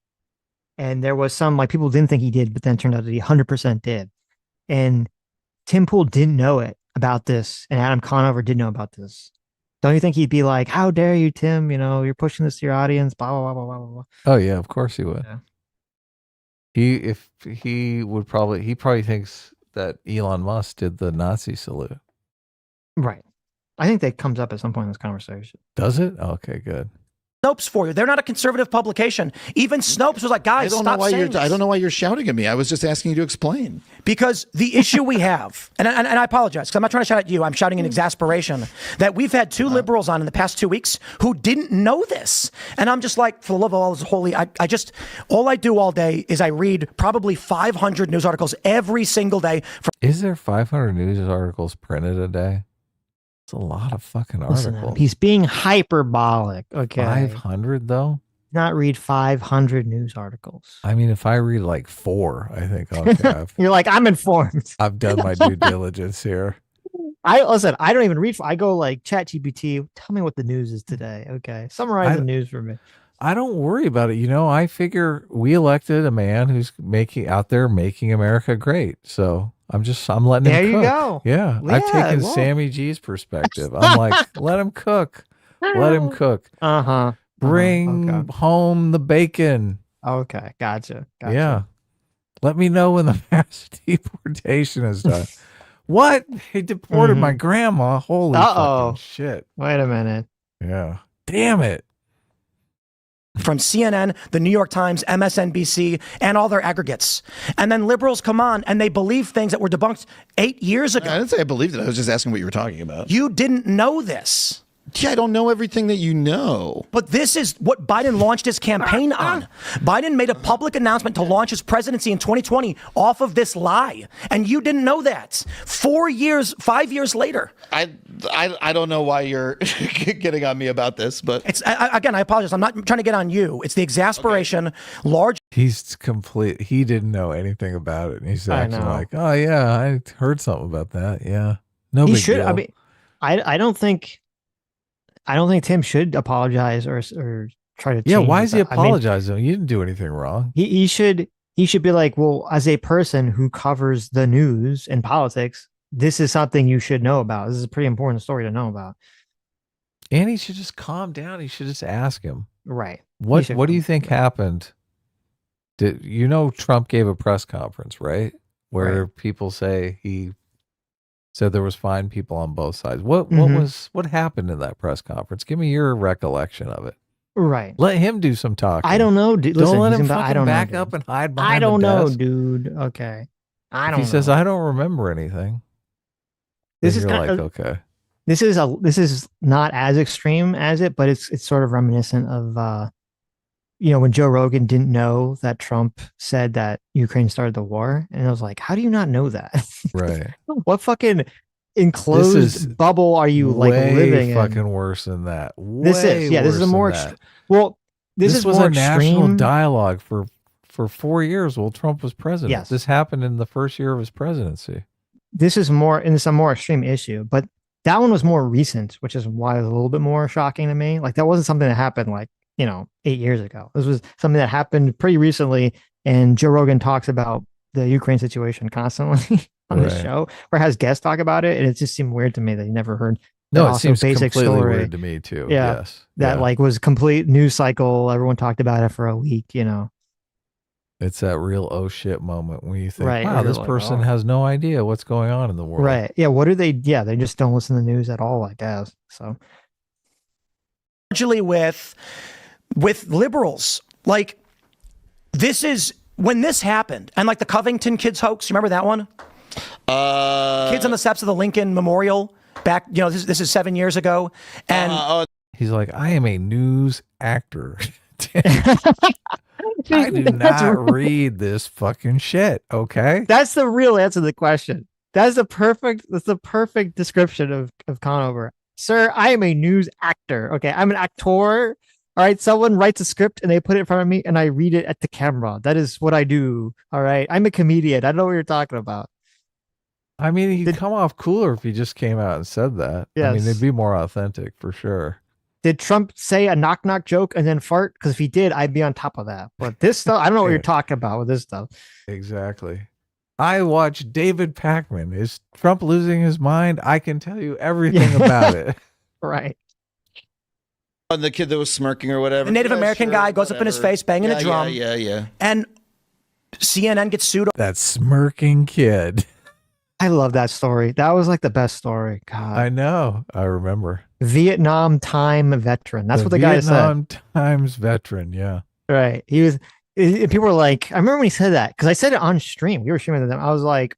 and there was some, like people didn't think he did, but then it turned out that he 100% did. And Tim Pool didn't know it about this, and Adam Conover did know about this. Don't you think he'd be like, "How dare you, Tim? You're pushing this to your audience." Blah blah blah blah blah blah. Oh yeah, of course he would. Yeah. He probably thinks that Elon Musk did the Nazi salute. Right. I think that comes up at some point in this conversation. Does it? Okay, good. Snopes for you. They're not a conservative publication. Even Snopes was like, guys, stop saying this. I don't know why you're shouting at me. I was just asking you to explain. Because the issue we have, and I apologize, because I'm not trying to shout at you. I'm shouting in exasperation that we've had two liberals on in the past 2 weeks who didn't know this. And I'm just like, for the love of all is holy, all I do all day is I read probably 500 news articles every single day. Is there 500 news articles printed a day? It's a lot of fucking articles. He's being hyperbolic. Okay. 500 though? Not read 500 news articles. I mean, if I read like 4, I think, okay, you're like, I'm informed. I've done my due diligence here. I don't even read. I go like ChatGPT. Tell me what the news is today. Okay. Summarize the news for me. I don't worry about it. I figure we elected a man who's making America great. So I'm letting him cook. There you go. Yeah. I've taken Sammy G's perspective. I'm like, let him cook. Let him cook. Bring home the bacon. Okay. Gotcha. Yeah. Let me know when the mass deportation is done. What? He deported my grandma. Holy fucking shit. Wait a minute. Yeah. Damn it. From CNN, the New York Times, MSNBC, and all their aggregates. And then liberals come on and they believe things that were debunked 8 years ago. I didn't say I believed it. I was just asking what you were talking about. You didn't know this. Yeah, I don't know everything that you know. But this is what Biden launched his campaign on. Biden made a public announcement to launch his presidency in 2020 off of this lie. And you didn't know that. 5 years later. I don't know why you're getting on me about this, but again, I apologize. I'm not trying to get on you. It's the exasperation. Okay. He didn't know anything about it. And he's acting like, oh yeah, I heard something about that. Yeah. No big deal. I don't think I don't think Tim should apologize or try to Yeah, change why it. is he I mean, apologizing? You didn't do anything wrong. he should be like, well, as a person who covers the news and politics, this is something you should know about. This is a pretty important story to know about. And he should just calm down. He should just ask him. Right. What do you think happened? Trump gave a press conference, right? Where people say he said there was fine people on both sides. What happened in that press conference? Give me your recollection of it. Right. Let him do some talking. I don't know, dude. Don't Listen, let him I don't back know, up and hide I behind don't the know, desk. dude. Okay. I don't know. He says, I don't remember anything. This Then is you're kind like, of, okay. this is not as extreme as it, but it's sort of reminiscent of when Joe Rogan didn't know that Trump said that Ukraine started the war, and I was like, how do you not know that? Right. What fucking enclosed bubble are you like living in? Fucking worse than that. This is a more well. This was more a national extreme dialogue for 4 years while Trump was president. Yes. This happened in the first year of his presidency. This is more, and it's a more extreme issue, but that one was more recent, which is why it was a little bit more shocking to me. Like that wasn't something that happened like 8 years ago. This was something that happened pretty recently, and Joe Rogan talks about the Ukraine situation constantly on the show, or has guests talk about it, and it just seemed weird to me that he never heard. No, it seems completely weird to me too. Yeah, yes, that like was complete news cycle. Everyone talked about it for a week. It's that real oh shit moment when you think, right, wow, this person has no idea what's going on in the world. Right. Yeah. What do they? Yeah, they just don't listen to the news at all, I guess. So, largely with liberals, like this is when this happened, and like the Covington kids hoax. You remember that one? Kids on the steps of the Lincoln Memorial back. This is 7 years ago, and he's like, I am a news actor. I do not read this fucking shit. Okay, that's the real answer to the question. That's the perfect description of Conover. Sir, I am a news actor. Okay, I'm an actor. All right, someone writes a script and they put it in front of me and I read it at the camera. That is what I do. All right, I'm a comedian. I know what you're talking about. I mean, he'd come off cooler if he just came out and said that. Yes. I mean, they'd be more authentic for sure. Did Trump say a knock knock joke and then fart? Because if he did, I'd be on top of that. But this stuff, I don't know what you're talking about with this stuff. Exactly. I watched David Pakman. Is Trump losing his mind? I can tell you everything about it. Right. The kid that was smirking or whatever. The Native American guy goes up in his face, banging a drum. Yeah. And CNN gets sued. That smirking kid. I love that story. That was like the best story. God. I know. I remember. Vietnam time veteran. That's what the guy said. Vietnam times veteran. Yeah. Right. He was. People were like, I remember when he said that because I said it on stream. We were streaming to them. I was like,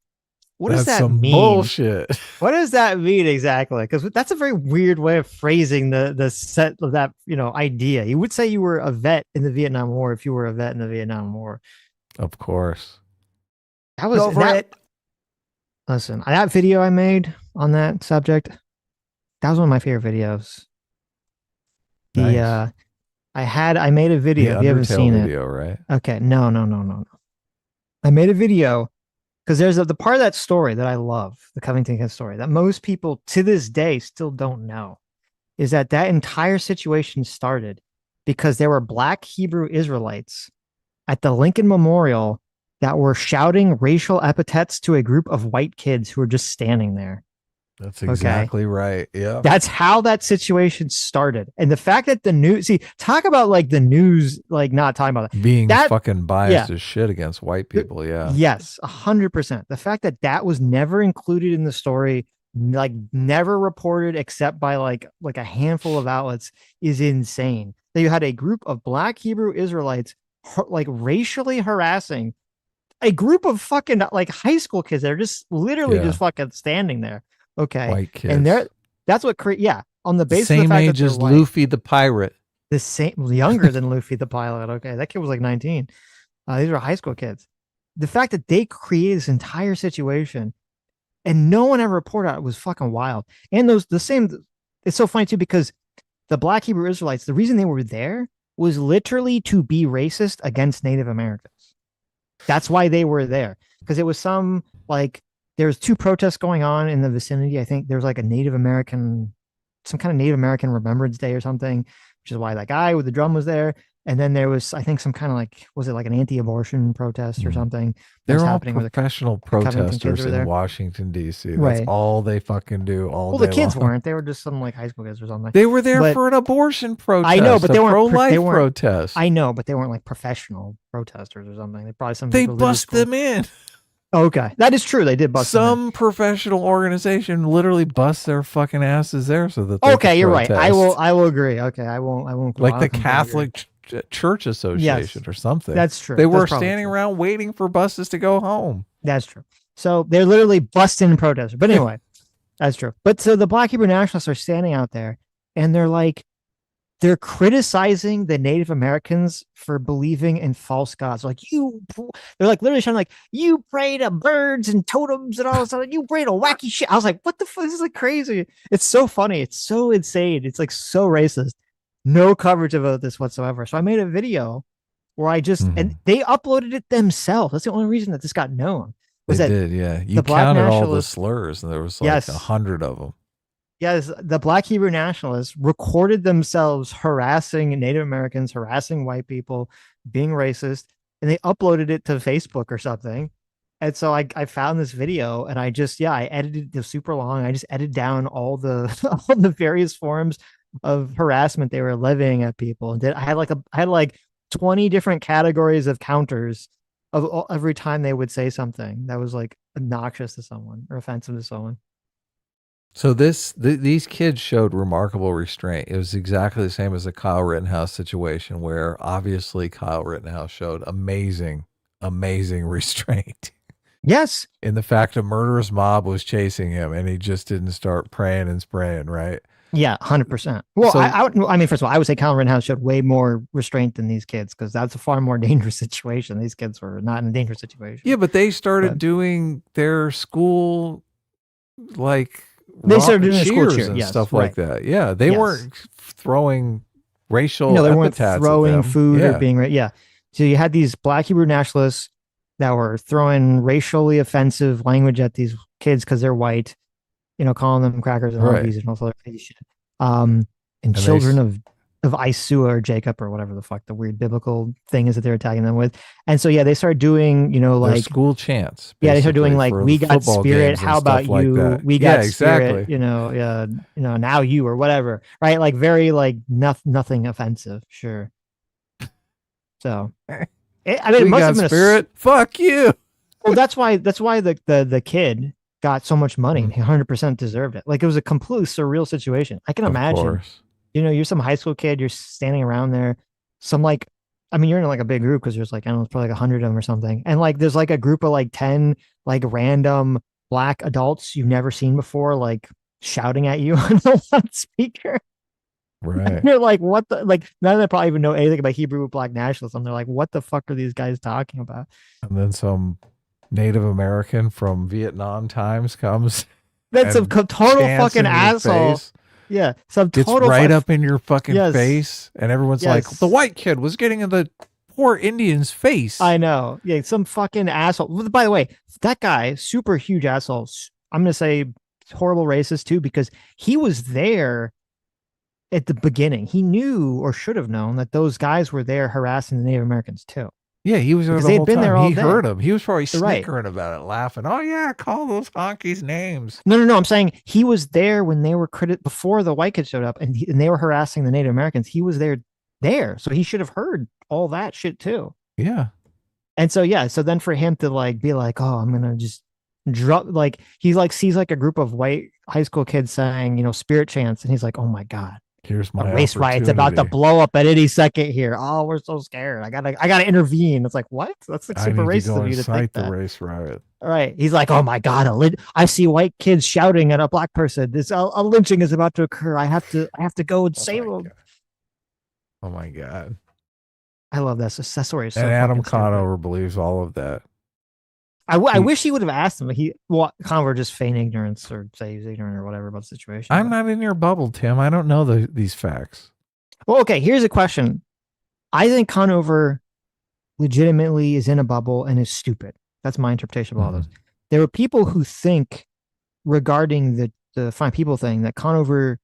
what does that mean? Bullshit. What does that mean exactly? Because that's a very weird way of phrasing the set of that idea. You would say you were a vet in the Vietnam War if you were a vet in the Vietnam War. Of course. That was over it. Listen, that video I made on that subject, that was one of my favorite videos. Nice. I made a video. If you haven't seen video, it, right? Okay, no. I made a video because there's the part of that story that I love, the Covington Kid story, that most people to this day still don't know, is that entire situation started because there were Black Hebrew Israelites at the Lincoln Memorial that were shouting racial epithets to a group of white kids who were just standing there. That's exactly right. Yeah. That's how that situation started. And the fact that the news, talk about like the news, like not talking about that. Being fucking biased as shit against white people. Yeah. Yes, 100%. The fact that was never included in the story, like never reported except by like a handful of outlets is insane. That you had a group of Black Hebrew Israelites like racially harassing a group of fucking like high school kids that are just literally just fucking standing there. Okay. White kids. And that's what on the basis same of the fact age that as Luffy the pirate. The same younger than Luffy the pilot. Okay. That kid was like 19. These are high school kids. The fact that they created this entire situation and no one ever reported on it was fucking wild. And it's so funny too, because the Black Hebrew Israelites, the reason they were there was literally to be racist against Native Americans. That's why they were there, because it was there was 2 protests going on in the vicinity. I think there was like a Native American some kind of Native American Remembrance Day or something, which is why that guy with the drum was there. And then there was, I think, some kind of like, was it like an anti-abortion protest or something? That was They're all happening where professional the Covington kids protesters were in there. Washington, D.C. That's Right. all they fucking do all Well, day the kids long. weren't. They were just some like high school kids or something. They were there But- for an abortion protest. I know, but they weren't pro-life they weren't- protest. I know, but they weren't like professional protesters or something. They probably some They religious bust school. them in. Okay, that is true. They did bust them in. Some professional organization literally busts their fucking asses there so that they Okay, can you're right. I protest. will agree. Okay, I won't. Like I'll the completely agree. Catholic Church Association or something. That's true. They That's were probably standing true. around waiting for buses to go home. That's true. So they're literally busting protesters. But anyway, that's true. But so the Black Hebrew Nationalists are standing out there and they're criticizing the Native Americans for believing in false gods. Like they're like literally showing like, you pray to birds and totems and all this stuff. You pray to wacky shit. I was like, what the fuck? This is like crazy. It's so funny. It's so insane. It's like so racist. No coverage about this whatsoever. So I made a video where I just, and they uploaded it themselves. That's the only reason that this got known. Was They that did, yeah. You the Black counted all the nationalists- slurs, and there was like Yes. 100 of them. Yes, the Black Hebrew Nationalists recorded themselves harassing Native Americans, harassing white people, being racist, and they uploaded it to Facebook or something. And so I found this video and I edited it super long. I just edited down all the all the various forms of harassment they were levying at people. And I had like 20 different categories of counters of every time they would say something that was like obnoxious to someone or offensive to someone. So these kids showed remarkable restraint. It was exactly the same as the Kyle Rittenhouse situation, where obviously Kyle Rittenhouse showed amazing restraint Yes. in the fact a murderous mob was chasing him, and he just didn't start praying and spraying, right? Yeah, 100%. Well, So- I mean, first of all, I would say Kyle Rittenhouse showed way more restraint than these kids because that's a far more dangerous situation. These kids were not in a dangerous situation. Yeah, but they started But- doing their school like They started doing their school cheers cheer, and yes, stuff like that. Yeah, they Yes. weren't throwing racial No, they weren't epithets at throwing them. food Yeah. or being yeah. So you had these Black Hebrew nationalists that were throwing racially offensive language at these kids because they're white, calling them crackers and Right. Harveys and all that other crazy shit. And they children of Isua or Jacob or whatever the fuck the weird biblical thing is that they're attacking them with. And so they started doing, Their like school chants. they started doing basically, like for we the got football spirit. games and How about stuff like you? that. We Yeah, got spirit. exactly. Now you or whatever. Right? Like very like nothing offensive. Sure. So, I mean, it We must got have been spirit. Fuck you. well, that's why the kid got so much money. Mm. He 100% deserved it. Like it was a completely surreal situation. I can Of imagine. course. You're some high school kid. You're standing around there. Some like, I mean, you're in like a big group because there's like I don't know, it's probably like 100 of them or something. And like there's like a group of like 10 like random black adults you've never seen before, like shouting at you on the loudspeaker. Right. And you're like, what the like? None of them probably even know anything about Hebrew Black nationalism. They're like, what the fuck are these guys talking about? And then some Native American from Vietnam times comes. That's a and total chants fucking in your asshole. face, Yeah, some gets total right fu- up in your fucking Yes. face, and everyone's like, Yes. the white kid was getting in the poor Indian's face. I know. Yeah, some fucking asshole. By the way, that guy, super huge asshole. I'm gonna say horrible racist too because he was there at the beginning. He knew or should have known that those guys were there harassing the Native Americans too. Yeah, he was there Because the they'd whole been time. there all He day. heard him. He was probably You're right. snickering about it, laughing. Oh yeah, call those honkies names. No. I'm saying he was there when they were before the white kids showed up and they were harassing the Native Americans. He was there, so he should have heard all that shit too. Yeah. And so so then for him to like be like, oh, I'm gonna just drop like he like sees like a group of white high school kids saying, spirit chants, and he's like, oh my god, Here's a my race riot's about to opportunity. blow up at any second here. Oh, we're so scared. I gotta intervene. It's like, what? That's like I super need racist to go of you to incite think the that. race riot. All right. He's like, oh my god, I see white kids shouting at a black person. This a lynching is about to occur. I have to go and save my them. God. Oh my god. I love that. That's where he's so And Adam fucking stupid. Conover believes all of that. I He- wish he would have asked him. Conover just feign ignorance or say he's ignorant or whatever about the situation. I'm but- not in your bubble, Tim. I don't know these facts. Well, okay, here's a question. I think Conover legitimately is in a bubble and is stupid. That's my interpretation of all Mm-hmm. those. There are people who think regarding the fine people thing that Conover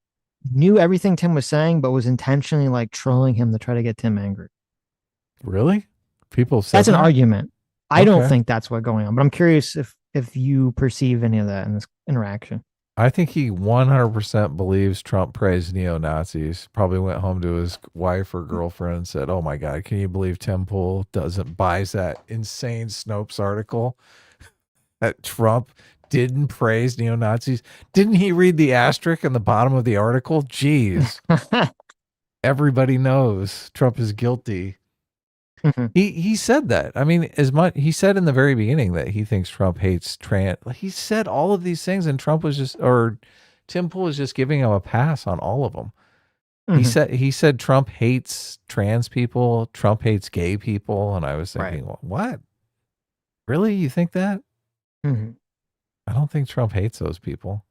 knew everything Tim was saying, but was intentionally like trolling him to try to get Tim angry. Really? People said That's an that? argument. I don't Okay. think that's what's going on, but I'm curious if you perceive any of that in this interaction. I think he 100% believes Trump praised neo-Nazis. Probably went home to his wife or girlfriend and said, "Oh my God, can you believe Tim Pool buys that insane Snopes article that Trump didn't praise neo-Nazis? Didn't he read the asterisk in the bottom of the article? Jeez, everybody knows Trump is guilty." He said that. I mean, as much he said in the very beginning that he thinks Trump hates trans. He said all of these things, and Trump was just, or Tim Pool was just giving him a pass on all of them. He said Trump hates trans people. Trump hates gay people, and I was thinking, well, what? Really? You think that? I don't think Trump hates those people.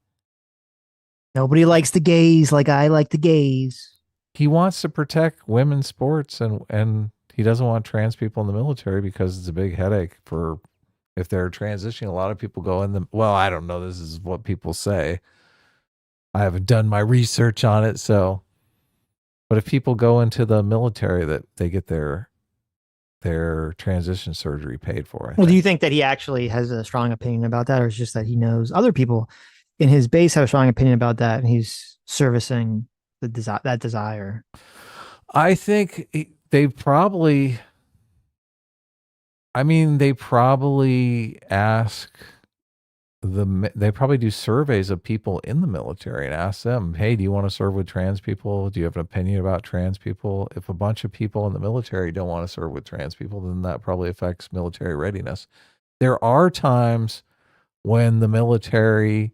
Nobody likes the gays like I like the gays. He wants to protect women's sports, and he doesn't want trans people in the military because it's a big headache for if they're transitioning. A lot of people go in the, well, I don't know. This is what people say. I haven't done my research on it. So, but if people go into the military, that they get their transition surgery paid for. Do you think that he actually has a strong opinion about that, or is it just that he knows other people in his base have a strong opinion about that, and he's servicing that desire? I think they probably ask they probably do surveys of people in the military and ask them, "Hey, do you want to serve with trans people? Do you have an opinion about trans people?" If a bunch of people in the military don't want to serve with trans people, then that probably affects military readiness. There are times when the military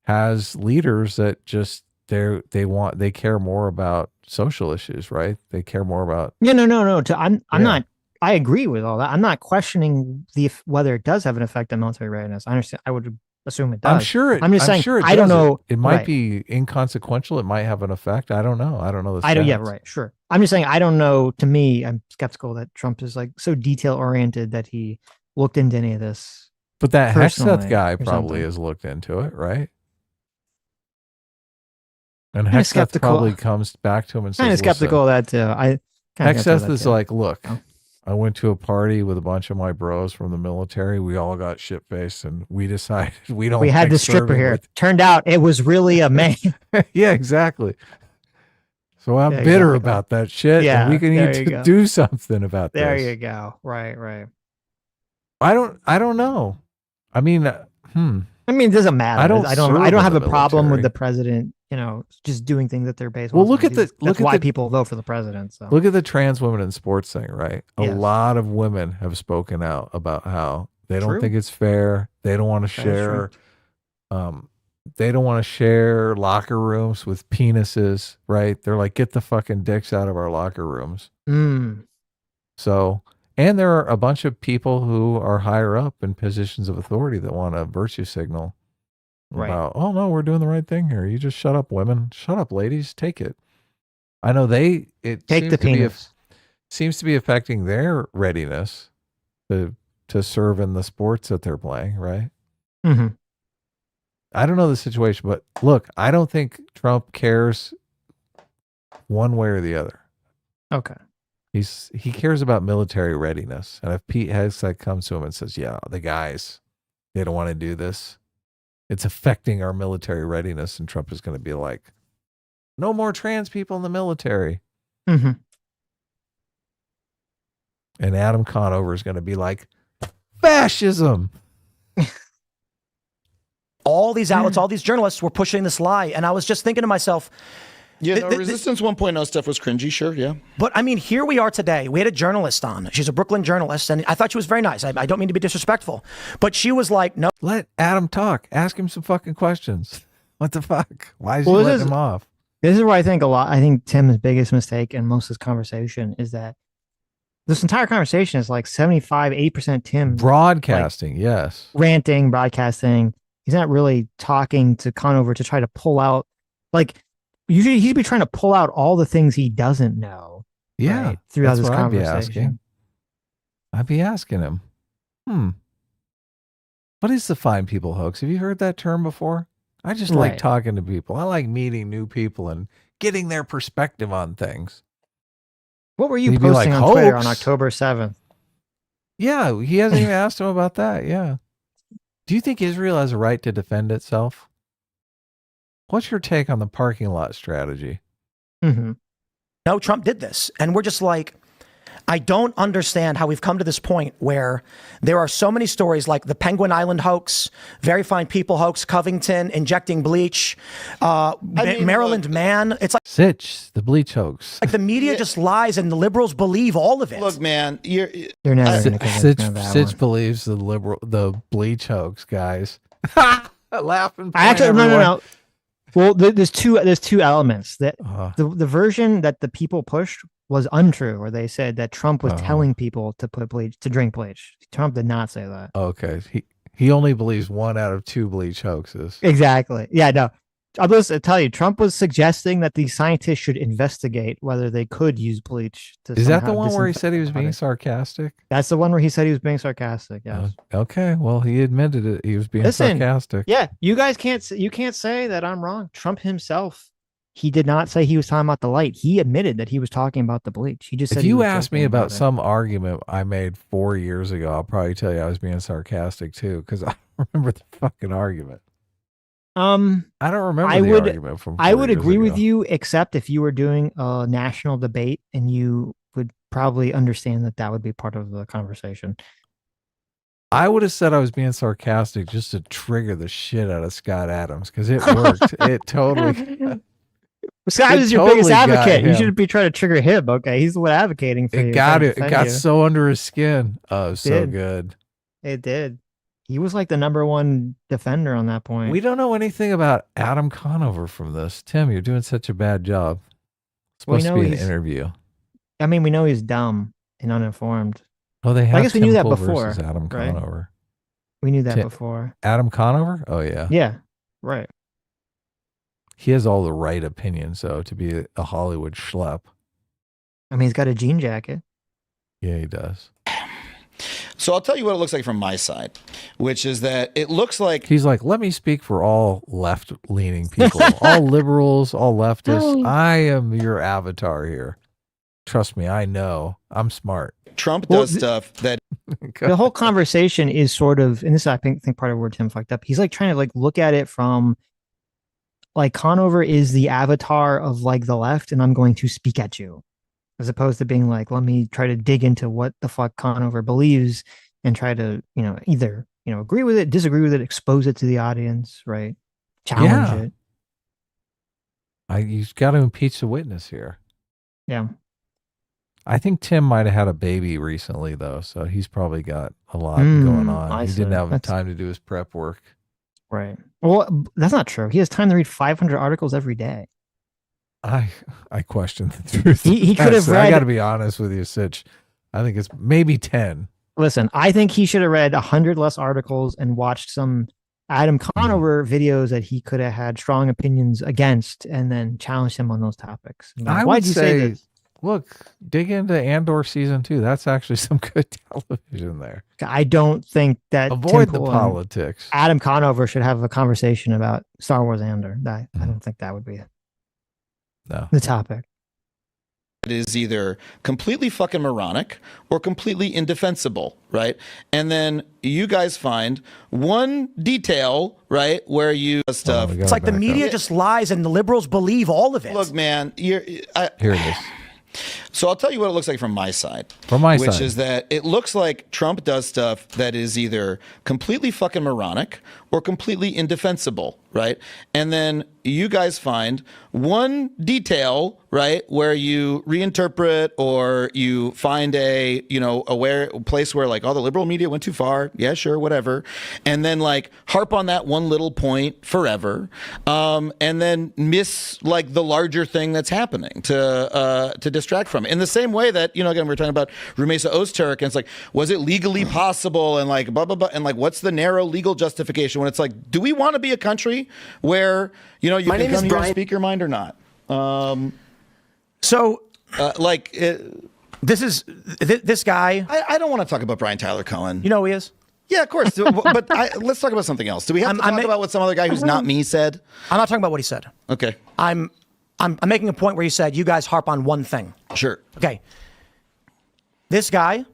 has leaders that just they care more about social issues, right? They care more about. Yeah, no. I'm not. I agree with all that. I'm not questioning whether it does have an effect on military readiness. I understand. I would assume it does. I'm sure. I'm just saying. Sure I don't know. It might be inconsequential. It might have an effect. I don't know. I don't know. Yeah, right. Sure. I'm just saying. I don't know. To me, I'm skeptical that Trump is like so detail oriented that he looked into any of this. But that Hexeth guy probably has looked into it, right? And Hexeth probably comes back to him and says, kind of skeptical of that too. Hexeth is like, look, I went to a party with a bunch of my bros from the military. We all got shit-faced, and we decided we had this stripper here. Turned out it was really a man. Yeah, exactly. So I'm bitter about that shit. Yeah, and we can need to do something about this. There you go. Right. I don't know. I mean, it doesn't matter. I don't have a problem with the president, just doing things that they're based on. Well, look why people vote for the president. So. Look at the trans women in sports thing, right? A lot of women have spoken out about how they don't think it's fair. They don't want to share. They don't want to share locker rooms with penises, right? They're like, get the fucking dicks out of our locker rooms. So, and there are a bunch of people who are higher up in positions of authority that want a virtue signal about, oh no, we're doing the right thing here. You just shut up, women. Shut up, ladies. Take it. I know take the penis. Seems to be affecting their readiness to serve in the sports that they're playing, right? I don't know the situation, but look, I don't think Trump cares one way or the other. Okay. He cares about military readiness. And if Pete Hegseth comes to him and says, yeah, the guys, they don't want to do this, it's affecting our military readiness, and Trump is going to be like, no more trans people in the military. And Adam Conover is going to be like, fascism. All these outlets, all these journalists were pushing this lie. And I was just thinking to myself, Resistance 1.0 stuff was cringy, sure, yeah. But I mean, here we are today. We had a journalist on. She's a Brooklyn journalist, and I thought she was very nice. I don't mean to be disrespectful, but she was like, no. Let Adam talk. Ask him some fucking questions. What the fuck? Why is he letting him off? This is where I think Tim's biggest mistake in most of this conversation is that this entire conversation is like 75-80% Tim. Broadcasting, yes. Ranting, broadcasting. He's not really talking to Conover to try to pull out, like, usually he'd be trying to pull out all the things he doesn't know. Yeah. Right, throughout this conversation. I'd be asking him, what is the fine people hoax? Have you heard that term before? I just like Right. talking to people. I like meeting new people and getting their perspective on things. What were you He'd be like, posting on Twitter on "Hoax?" October 7th? Yeah, he hasn't even asked him about that. Yeah. Do you think Israel has a right to defend itself? What's your take on the parking lot strategy? Mm-hmm. No, Trump did this. And we're just like, I don't understand how we've come to this point where there are so many stories like the Penguin Island hoax, Very Fine People hoax, Covington injecting bleach, Maryland man. It's like Sitch, the bleach hoax. the media just lies and the liberals believe all of it. Look, man, You're never going to convince me of that Sitch one. believes the bleach hoax, guys. Laughing. I actually no. Well, there's two elements that the version that the people pushed was untrue, where they said that Trump was telling people to drink bleach. Trump did not say that. Okay, he only believes 1 out of 2 bleach hoaxes. Exactly. Yeah, no. I'll just tell you, Trump was suggesting that the scientists should investigate whether they could use bleach. Is that the one where he said he was being sarcastic? That's the one where he said he was being sarcastic. Yes. Okay. Well, he admitted it. He was being sarcastic. Yeah, you guys can't say that I'm wrong. Trump himself, he did not say he was talking about the light. He admitted that he was talking about the bleach. He just said if you asked me about some argument I made 4 years ago, I'll probably tell you I was being sarcastic too, because I don't remember the fucking argument. I don't remember argument from 4 I would years agree ago. with you, except if you were doing a national debate, and you would probably understand that would be part of the conversation. I would have said I was being sarcastic just to trigger the shit out of Scott Adams, because it worked. It totally. Scott is your biggest advocate. You shouldn't be trying to trigger him. Okay, he's the one advocating for you. It got so under his skin. Oh, so good. It did. He was like the #1 defender on that point. We don't know anything about Adam Conover from this. Tim, you're doing such a bad job. It's supposed to be an interview. I mean, we know he's dumb and uninformed. Oh, they have. I guess we knew that before. Adam Conover. We knew that before. Adam Conover? Oh, yeah. Yeah, right. He has all the right opinions, though, to be a Hollywood schlep. I mean, he's got a jean jacket. Yeah, he does. So I'll tell you what it looks like from my side, which is that it looks like he's like, let me speak for all left-leaning people, all liberals, all leftists. I am your avatar here. Trust me, I know. I'm smart. Trump does stuff that the whole conversation is sort of, and this is, I think part of where Tim fucked up. He's like trying to like look at it from like Conover is the avatar of like the left, and I'm going to speak at you, as opposed to being like, let me try to dig into what the fuck Conover believes and try to, either, agree with it, disagree with it, expose it to the audience, right? Challenge it. You've got to impeach the witness here. Yeah. I think Tim might have had a baby recently, though, so he's probably got a lot going on. He didn't have time to do his prep work. Right. Well, that's not true. He has time to read 500 articles every day. I question the truth. He could have read. I got to be honest with you, Sitch. I think it's maybe 10. Listen, I think he should have read 100 less articles and watched some Adam Conover videos that he could have had strong opinions against, and then challenged him on those topics. Why'd you say this? Look, dig into Andor season 2. That's actually some good television there. I don't think that avoid the politics. Adam Conover should have a conversation about Star Wars Andor. I don't think that would be the topic. It is either completely fucking moronic or completely indefensible, right? And then you guys find one detail, right, where you stuff. It's like the media just lies and the liberals believe all of it. Look, man, here it is. So I'll tell you what it looks like from my side. Which is that it looks like Trump does stuff that is either completely fucking moronic or completely indefensible, right? And then you guys find one detail, right, where you reinterpret or you find a place where like, oh, the liberal media went too far. Yeah, sure, whatever. And then like harp on that one little point forever, and then miss like the larger thing that's happening to distract from it. In the same way that, again, we're talking about Rumesa Ozturk, and it's like, was it legally possible? And like, blah, blah, blah. And like, what's the narrow legal justification when it's like, do we want to be a country where, you can come here and speak your mind or not? This guy. I don't want to talk about Brian Tyler Cohen. You know who he is? Yeah, of course. But let's talk about something else. Do we have to talk about what some other guy who's not me said? I'm not talking about what he said. Okay. I'm making a point where you said you guys harp on one thing. Sure. Okay. This guy,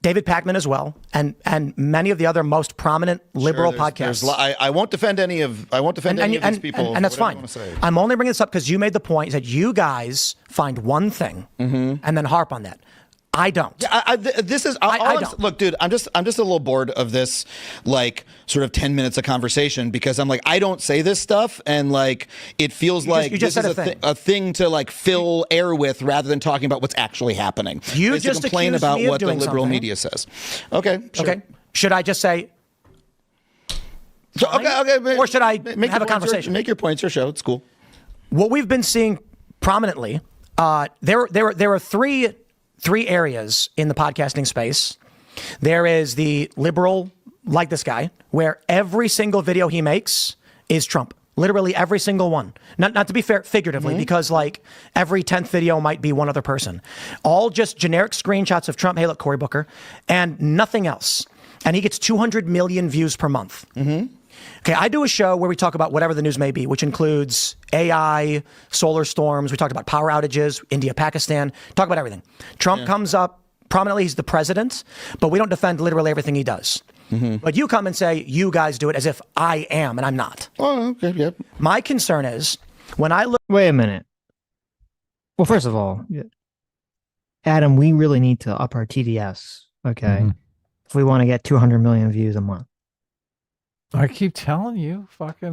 David Pakman as well, and many of the other most prominent liberal podcasts. I won't defend any of these people, and that's fine. I'm only bringing this up because you made the point that you guys find one thing and then harp on that. I don't. This is. I don't. Look, dude. I'm just a little bored of this, like, sort of 10 minutes of conversation, because I'm like, I don't say this stuff, and like, it feels like this is a thing to like fill air with, rather than talking about what's actually happening. You just complain about what the liberal media says. Okay. Sure. Okay. Should I just say? Okay. Or should I have a conversation? Make your points. Your show. It's cool. What we've been seeing prominently, there are three areas in the podcasting space. There is the liberal, like this guy, where every single video he makes is Trump. Literally every single one. Not to be fair, figuratively, because like every 10th video might be one other person. All just generic screenshots of Trump. Hey, look, Cory Booker, and nothing else. And he gets 200 million views per month. Okay, I do a show where we talk about whatever the news may be, which includes AI, solar storms. We talked about power outages, India, Pakistan, talk about everything. Trump comes up prominently. He's the president, but we don't defend literally everything he does. But you come and say, you guys do it as if I am, and I'm not. Oh, okay, yep. My concern is when I look. Wait a minute. Well, first of all, Adam, we really need to up our TDS, okay? If we want to get 200 million views a month. I keep telling you, fucking,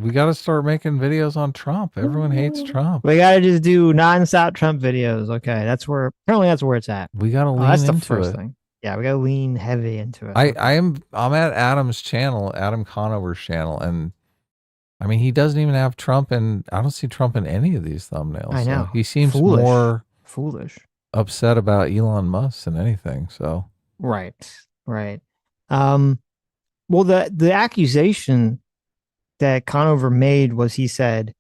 we got to start making videos on Trump. Everyone hates Trump. We got to just do nonstop Trump videos. Okay, apparently that's where it's at. We got to lean that's the into first it. thing. Yeah, we got to lean heavy into it. I'm at Adam's channel, Adam Conover's channel, and I mean, he doesn't even have Trump, and I don't see Trump in any of these thumbnails. I know. So he seems foolish. more upset about Elon Musk than anything. So right. Well, the accusation that Conover made was, he said,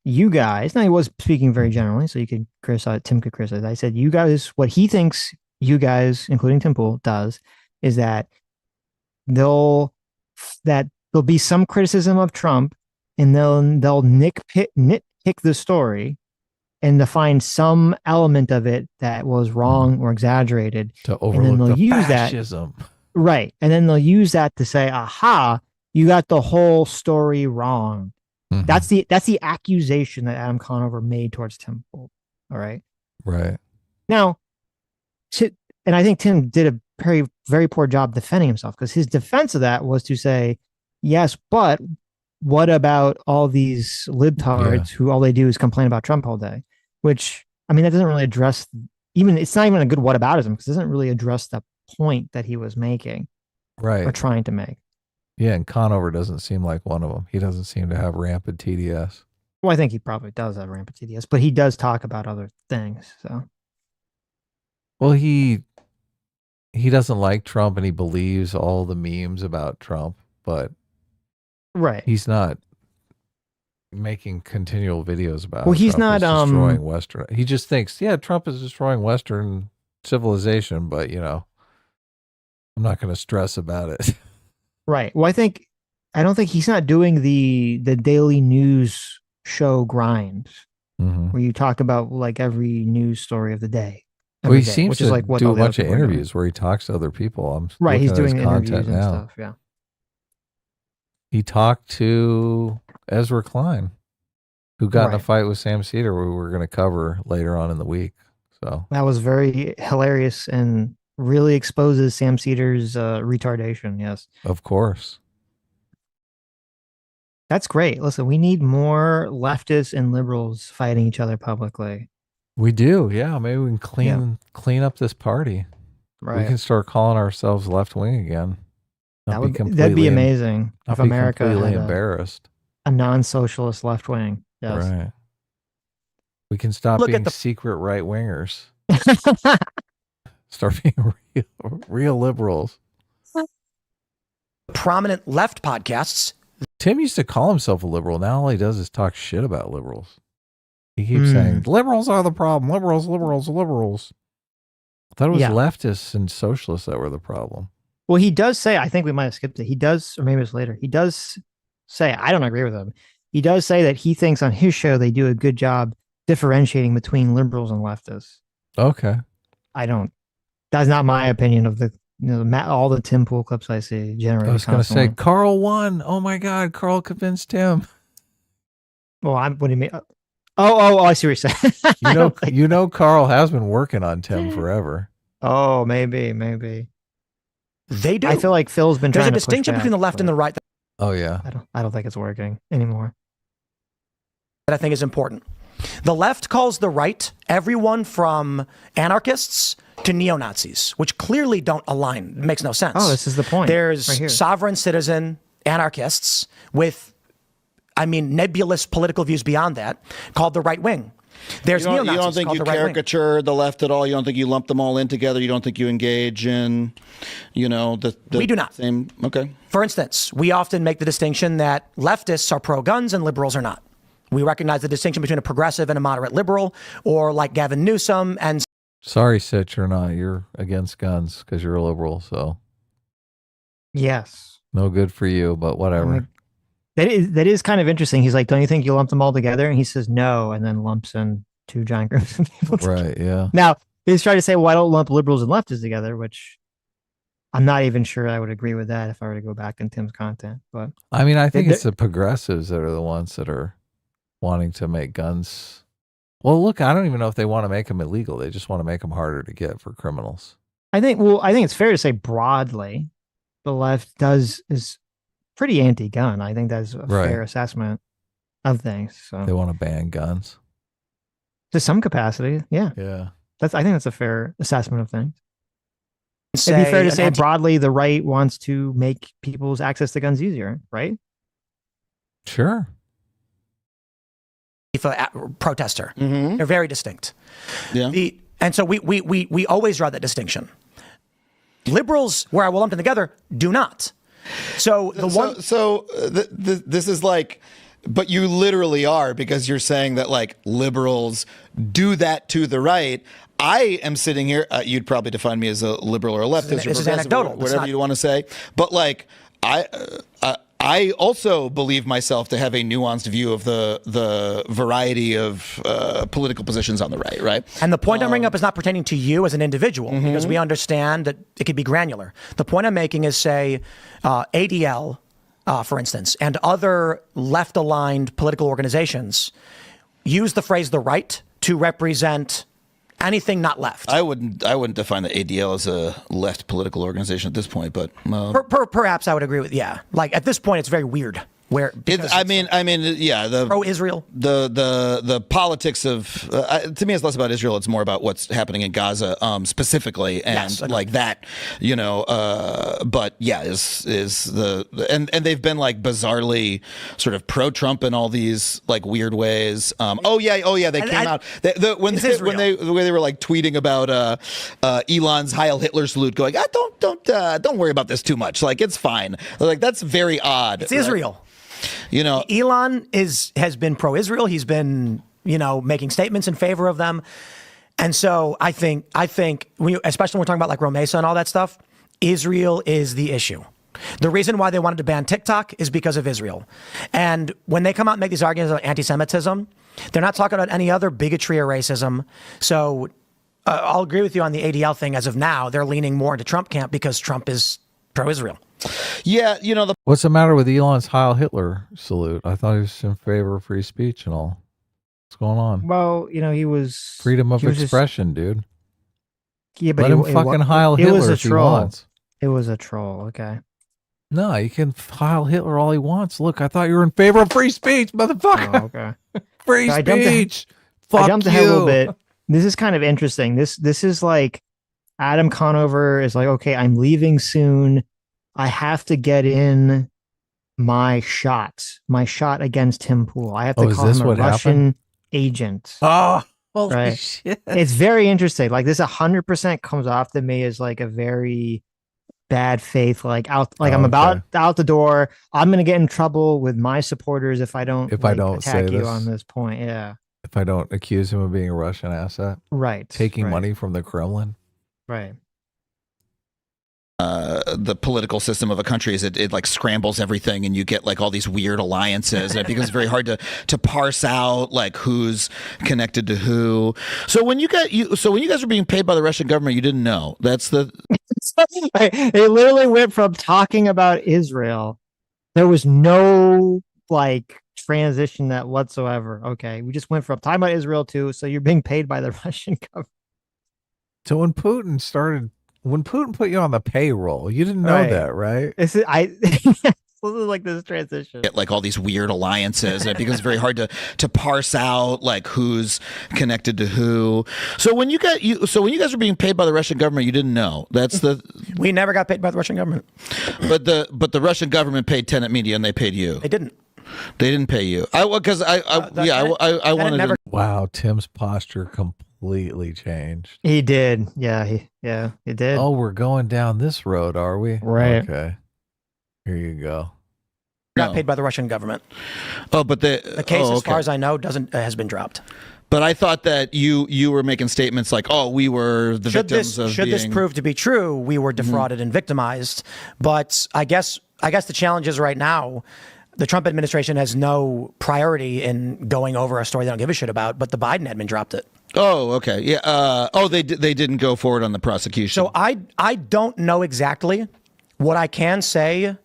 you guys, now he was speaking very generally, so you could criticize, Tim could criticize. I said, you guys, what he thinks you guys, including Tim Pool, does is that there'll be some criticism of Trump, and they'll nitpick the story and to find some element of it that was wrong or exaggerated. To overlook the fascism. Right. And then they'll use that to say, aha, you got the whole story wrong. That's the accusation that Adam Conover made towards Tim Pool. All right. Right. Now, and I think Tim did a very, very poor job defending himself, because his defense of that was to say, yes, but what about all these libtards who all they do is complain about Trump all day? Which, I mean, that doesn't really address, it's not even a good whataboutism, because it doesn't really address the point that he was making, right, or trying to make. Yeah, and Conover doesn't seem like one of them. He doesn't seem to have rampant TDS. Well, I think he probably does have rampant TDS, but he does talk about other things. So, well, he doesn't like Trump, and he believes all the memes about Trump, but right, he's not making continual videos about. Well, he's Trump not is destroying Western. He just thinks, Trump is destroying Western civilization, but I'm not going to stress about it. Right. Well, I don't think he's not doing the daily news show grind where you talk about like every news story of the day. Well, he seems to do a bunch of interviews where he talks to other people. Right. He's doing interviews and now. stuff. Yeah. He talked to Ezra Klein, who got in a fight with Sam Cedar, we were going to cover later on in the week. So that was very hilarious and really exposes Sam Cedar's retardation. Yes, of course. That's great. Listen, we need more leftists and liberals fighting each other publicly. We do. Yeah. Maybe we can clean up this party. Right. We can start calling ourselves left wing again. That'd be amazing if America had embarrassed. A non-socialist left wing. Yes. Right. We can stop being secret right wingers. Start being real liberals. Prominent left podcasts. Tim used to call himself a liberal. Now all he does is talk shit about liberals. He keeps saying, liberals are the problem. Liberals. I thought it was leftists and socialists that were the problem. Well, he does say, I think we might have skipped it. He does, or maybe it's later. He does say, I don't agree with him. He does say that he thinks on his show they do a good job differentiating between liberals and leftists. Okay. I don't. That's not my opinion of the all the Tim Pool clips I see generated. I was going to say Carl won. Oh my God, Carl convinced Tim. Well, what do you mean? Oh, I see what you're saying. You know, Carl has been working on Tim forever. Oh, maybe. They do. I feel like Phil's been There's trying a to push distinction back, between the left but and the right Oh yeah. I don't think it's working anymore. that I think is important. The left calls the right everyone from anarchists to neo-Nazis, which clearly don't align. It makes no sense. Oh, this is the point. There's right here. sovereign citizen anarchists with, nebulous political views beyond that, called the right wing. There's You neo-Nazis don't think called you the right wing. caricature the left at all? You don't think you lump them all in together? You don't think you engage in, the We do not. same? Okay. For instance, we often make the distinction that leftists are pro-guns and liberals are not. We recognize the distinction between a progressive and a moderate liberal, or like Gavin Newsom and Sorry, Sitch, or not. You're against guns because you're a liberal, so Yes. no good for you, but whatever. That is kind of interesting. He's like, don't you think you lump them all together? And he says no, and then lumps in two giant groups of people. Right, yeah. Now, he's trying to say, well, I don't lump liberals and leftists together, which I'm not even sure I would agree with that if I were to go back in Tim's content. But I think it's the progressives that are the ones that are wanting to make guns. Well, look, I don't even know if they want to make them illegal. They just want to make them harder to get for criminals. I think it's fair to say broadly, the left is pretty anti-gun. I think that's a fair assessment of things. So They want to ban guns. to some capacity, yeah. Yeah. I think that's a fair assessment of things. It'd be fair to say broadly the right wants to make people's access to guns easier, right? Sure. protester. Mm-hmm. They're very distinct. Yeah. And so we always draw that distinction. Liberals, where I will lump them together, do not. So this is like, but you literally are, because you're saying that like liberals do that to the right. I am sitting here. You'd probably define me as a liberal or a leftist or this is anecdotal. whatever you want to say. But like, I also believe myself to have a nuanced view of the variety of political positions on the right, right? And the point I'm bringing up is not pertaining to you as an individual, because we understand that it could be granular. The point I'm making is, say, ADL, for instance, and other left-aligned political organizations use the phrase "the right" to represent anything not left. I wouldn't define the ADL as a left political organization at this point, but perhaps I would agree with Like at this point, it's very weird. Yeah, the pro-Israel. The politics of to me, it's less about Israel. It's more about what's happening in Gaza specifically, and like that, But yeah, is and they've been like bizarrely sort of pro-Trump in all these like weird ways. They came out when they were like tweeting about Elon's Heil Hitler salute, going, don't worry about this too much. Like it's fine. Like that's very odd. It's Israel. Elon has been pro-Israel. He's been, making statements in favor of them. And so I think especially when we're talking about like Romesa and all that stuff, Israel is the issue. The reason why they wanted to ban TikTok is because of Israel. And when they come out and make these arguments about anti-Semitism, they're not talking about any other bigotry or racism. So I'll agree with you on the ADL thing. As of now, they're leaning more into Trump camp because Trump is pro-Israel. Yeah, what's the matter with Elon's Heil Hitler salute? I thought he was in favor of free speech and all. What's going on? Well, he was freedom of expression, dude. Yeah, but let him fucking Heil Hitler if he wants. It was a troll. Okay. No, you can Heil Hitler all he wants. Look, I thought you were in favor of free speech, motherfucker. Oh, okay. Free speech. I jumped ahead a little bit. This is kind of interesting. This is like Adam Conover is like, okay, I'm leaving soon. I have to get in my shot against Tim Pool. I have to call him a Russian agent. Oh, holy shit. It's very interesting. Like this 100% comes off to me as like a very bad faith, I'm about out the door. I'm going to get in trouble with my supporters if I don't attack you on this point. Yeah. If I don't accuse him of being a Russian asset. Right. Taking money from the Kremlin. Right. the political system of a country is it like scrambles everything, and you get like all these weird alliances, and it becomes very hard to parse out like who's connected to who. So when you guys were being paid by the Russian government, you didn't know. That's the It literally went from talking about Israel. There was no like transition that whatsoever. Okay, we just went from talking about Israel to so you're being paid by the Russian government. So when Putin put you on the payroll, you didn't know Right. that, right? This is this is like this transition. get like all these weird alliances, and it becomes very hard to parse out like who's connected to who. So when you guys were being paid by the Russian government, you didn't know. That's the We never got paid by the Russian government. but the Russian government paid Tenet Media, and they paid you. They didn't. They didn't pay you. I wanted never- to. Wow, Tim's posture completely changed. He did. Yeah, he did. Oh, we're going down this road, are we? Right. Okay. Here you go. Got No. paid by the Russian government. Oh, but The case, as okay. far as I know, has been dropped. But I thought that you were making statements like, "Oh, we were the Should victims of this being." prove to be true, we were defrauded and victimized. But I guess the challenge is right now, the Trump administration has no priority in going over a story they don't give a shit about. But the Biden admin dropped it. Oh, okay, yeah. They didn't go forward on the prosecution. So I don't know exactly. What I can say,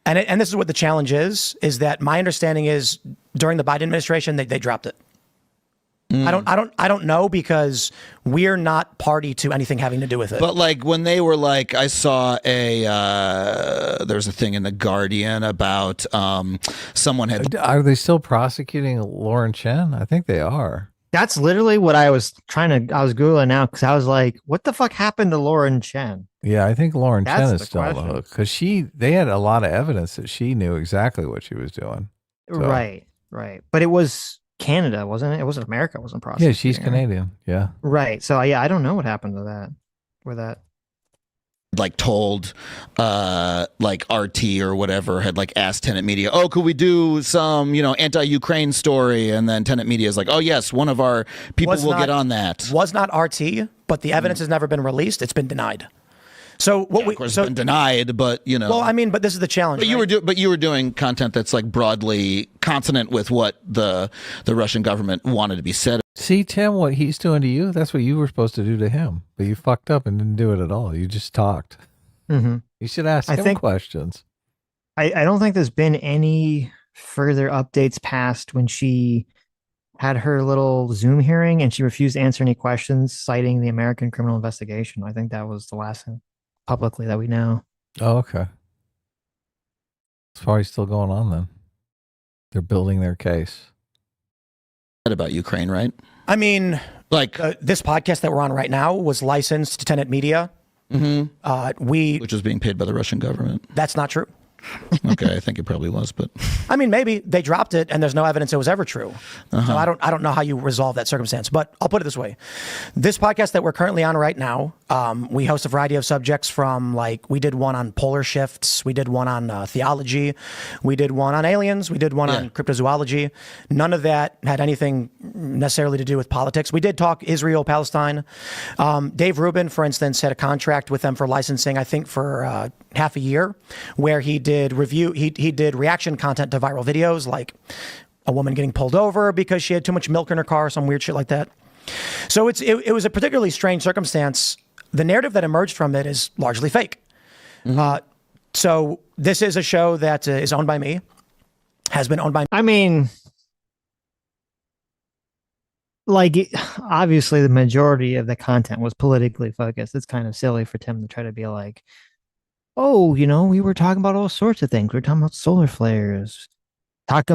and this is what the challenge is that my understanding is during the Biden administration they dropped it. I don't know because we're not party to anything having to do with it. But like when they were like, I saw there's a thing in the Guardian about someone had. Are they still prosecuting Lauren Chen? I think they are. That's literally what I was Googling now because I was like, what the fuck happened to Lauren Chen? Yeah, I think Lauren That's Chen is the still on the question. hook because they had a lot of evidence that she knew exactly what she was doing. So- Right. But it was Canada, wasn't it? It wasn't America. It wasn't prosecuting. Yeah, she's her. Canadian. Yeah. Right. So yeah, I don't know what happened to that. With that. Like told like RT or whatever had like asked Tenet Media, oh, could we do some anti-Ukraine story? And then Tenet Media is like, oh yes, one of our people will get on that. Was not RT, but the evidence has never been released. It's been denied. So what Of course, it's been denied, but Well, I mean, but this is the challenge. But right? you were doing content that's like broadly consonant with what the Russian government wanted to be said. See, Tim, what he's doing to you, that's what you were supposed to do to him. But you fucked up and didn't do it at all. You just talked. Mm-hmm. You should ask I him think- questions. I don't think there's been any further updates past when she had her little Zoom hearing and she refused to answer any questions, citing the American criminal investigation. I think that was the last thing publicly that we know. Oh, okay. It's probably still going on then. They're building their case. About Ukraine, right? I mean, Like, this podcast that we're on right now was licensed to Tenet Media. which was being paid by the Russian government. That's not true. Okay, I think it probably was, but I mean, maybe they dropped it and there's no evidence it was ever true. So I don't know how you resolve that circumstance, but I'll put it this way. This podcast that we're currently on right now, we host a variety of subjects from we did one on polar shifts. We did one on theology. We did one on aliens. We did one on cryptozoology. None of that had anything necessarily to do with politics. We did talk Israel, Palestine. Dave Rubin, for instance, had a contract with them for licensing, I think for half a year, where he did he did reaction content to viral videos like a woman getting pulled over because she had too much milk in her car, some weird shit like that. So it was a particularly strange circumstance. The narrative that emerged from it is largely fake. So this is a show that is owned by me, has been owned by me. I mean, obviously the majority of the content was politically focused. It's kind of silly for Tim to try to be like, oh, we were talking about all sorts of things. We were talking about solar flares.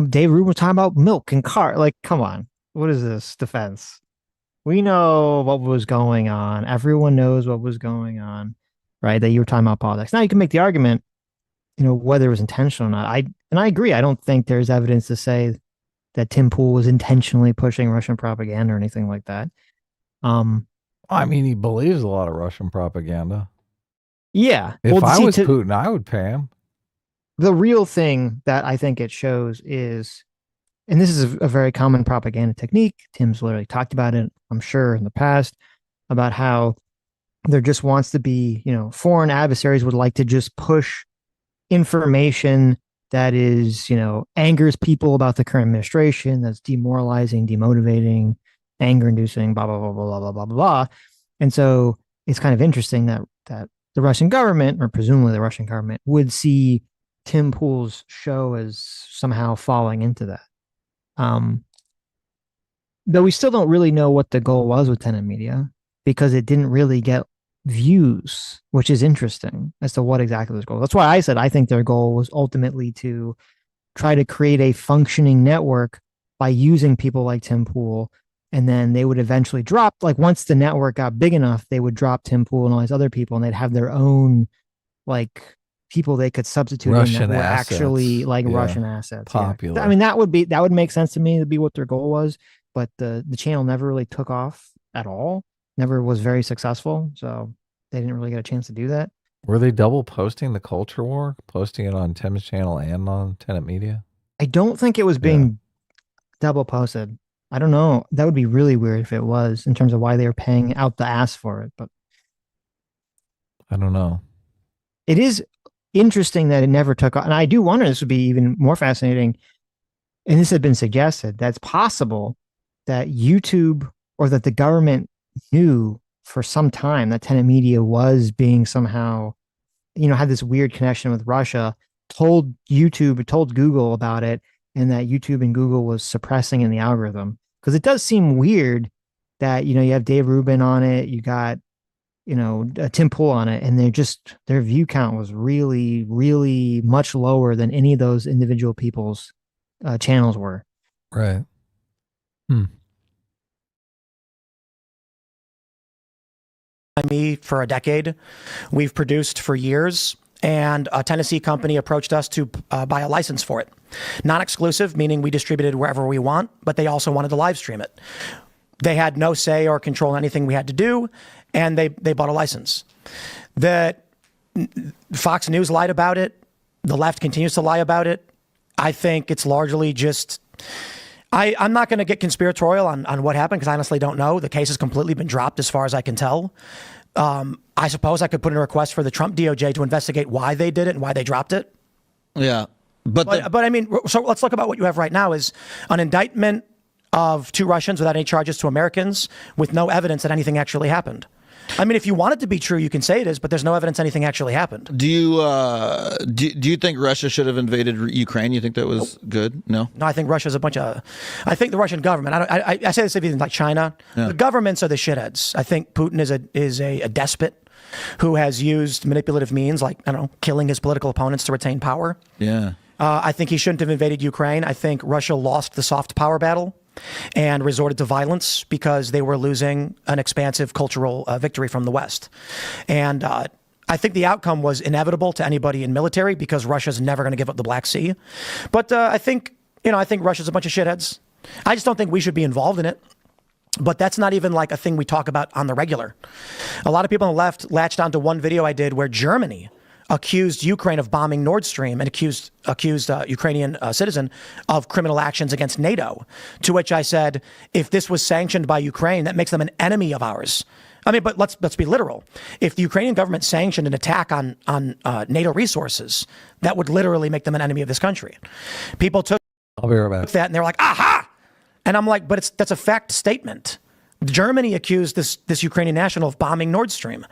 Dave Rubin was talking about milk and car. Like, come on. What is this defense? We know what was going on. Everyone knows what was going on, right? That you were talking about politics. Now you can make the argument, whether it was intentional or not. I agree. I don't think there's evidence to say that Tim Pool was intentionally pushing Russian propaganda or anything like that. I mean, he believes a lot of Russian propaganda. Yeah. If I was Putin, I would pay him. The real thing that I think it shows is, and this is a very common propaganda technique. Tim's literally talked about it, I'm sure, in the past, about how there just wants to be, foreign adversaries would like to just push information that is, angers people about the current administration, that's demoralizing, demotivating, anger inducing, blah, blah, blah, blah, blah, blah, blah, blah. And so it's kind of interesting that the Russian government, or presumably the Russian government, would see Tim Pool's show as somehow falling into that. Though we still don't really know what the goal was with Tenet Media, because it didn't really get views, which is interesting as to what exactly was goal. That's why I said I think their goal was ultimately to try to create a functioning network by using people like Tim Pool, and then they would eventually drop, like once the network got big enough, they would drop Tim Pool and all these other people, and they'd have their own like people they could substitute Russian in that were assets. actually like Yeah. Russian assets. Popular. Yeah. I mean, that would make sense to me to be what their goal was, but the channel never really took off at all. Never was very successful, so they didn't really get a chance to do that. Were they double posting the Culture War, posting it on Tim's channel and on Tenet Media? I don't think it was being double posted. I don't know. That would be really weird if it was, in terms of why they were paying out the ass for it. But I don't know. it is interesting that it never took off. And I do wonder, this would be even more fascinating, and this had been suggested, that's possible that YouTube or that the government knew for some time that Tenet Media was being somehow, had this weird connection with Russia, told YouTube, told Google about it, and that YouTube and Google was suppressing in the algorithm. Because it does seem weird that, you have Dave Rubin on it, you got, Tim Pool on it, and their view count was really, really much lower than any of those individual people's channels were. Right. Me for a decade. We've produced for years, and a Tennessee company approached us to buy a license for it. Non-exclusive, meaning we distributed wherever we want, but they also wanted to live stream it. They had no say or control in anything we had to do, and they bought a license. Fox News lied about it. The left continues to lie about it. I think it's largely just... I'm not going to get conspiratorial on what happened, because I honestly don't know. The case has completely been dropped as far as I can tell. I suppose I could put in a request for the Trump DOJ to investigate why they did it and why they dropped it. Yeah. But I mean, so let's look about what you have right now is an indictment of 2 Russians without any charges to Americans with no evidence that anything actually happened. I mean, if you want it to be true, you can say it is, but there's no evidence anything actually happened. do you think Russia should have invaded Ukraine? You think that was good? No. No, I think Russia's a bunch of... I think the Russian government... I say this even like China. Yeah. The governments are the shitheads. I think Putin is a despot who has used manipulative means, like, I don't know, killing his political opponents to retain power. Yeah. I think he shouldn't have invaded Ukraine. I think Russia lost the soft power battle and resorted to violence because they were losing an expansive cultural victory from the West. And I think the outcome was inevitable to anybody in military, because Russia's never going to give up the Black Sea. But I think Russia's a bunch of shitheads. I just don't think we should be involved in it. But that's not even like a thing we talk about on the regular. A lot of people on the left latched onto one video I did where Germany accused Ukraine of bombing Nord Stream and accused Ukrainian citizen of criminal actions against NATO. To which I said, if this was sanctioned by Ukraine, that makes them an enemy of ours. I mean, but let's be literal. If the Ukrainian government sanctioned an attack on NATO resources, that would literally make them an enemy of this country. People took I'll be right back. that and they're like, aha! And I'm like, but that's a fact statement. Germany accused this Ukrainian national of bombing Nord Stream.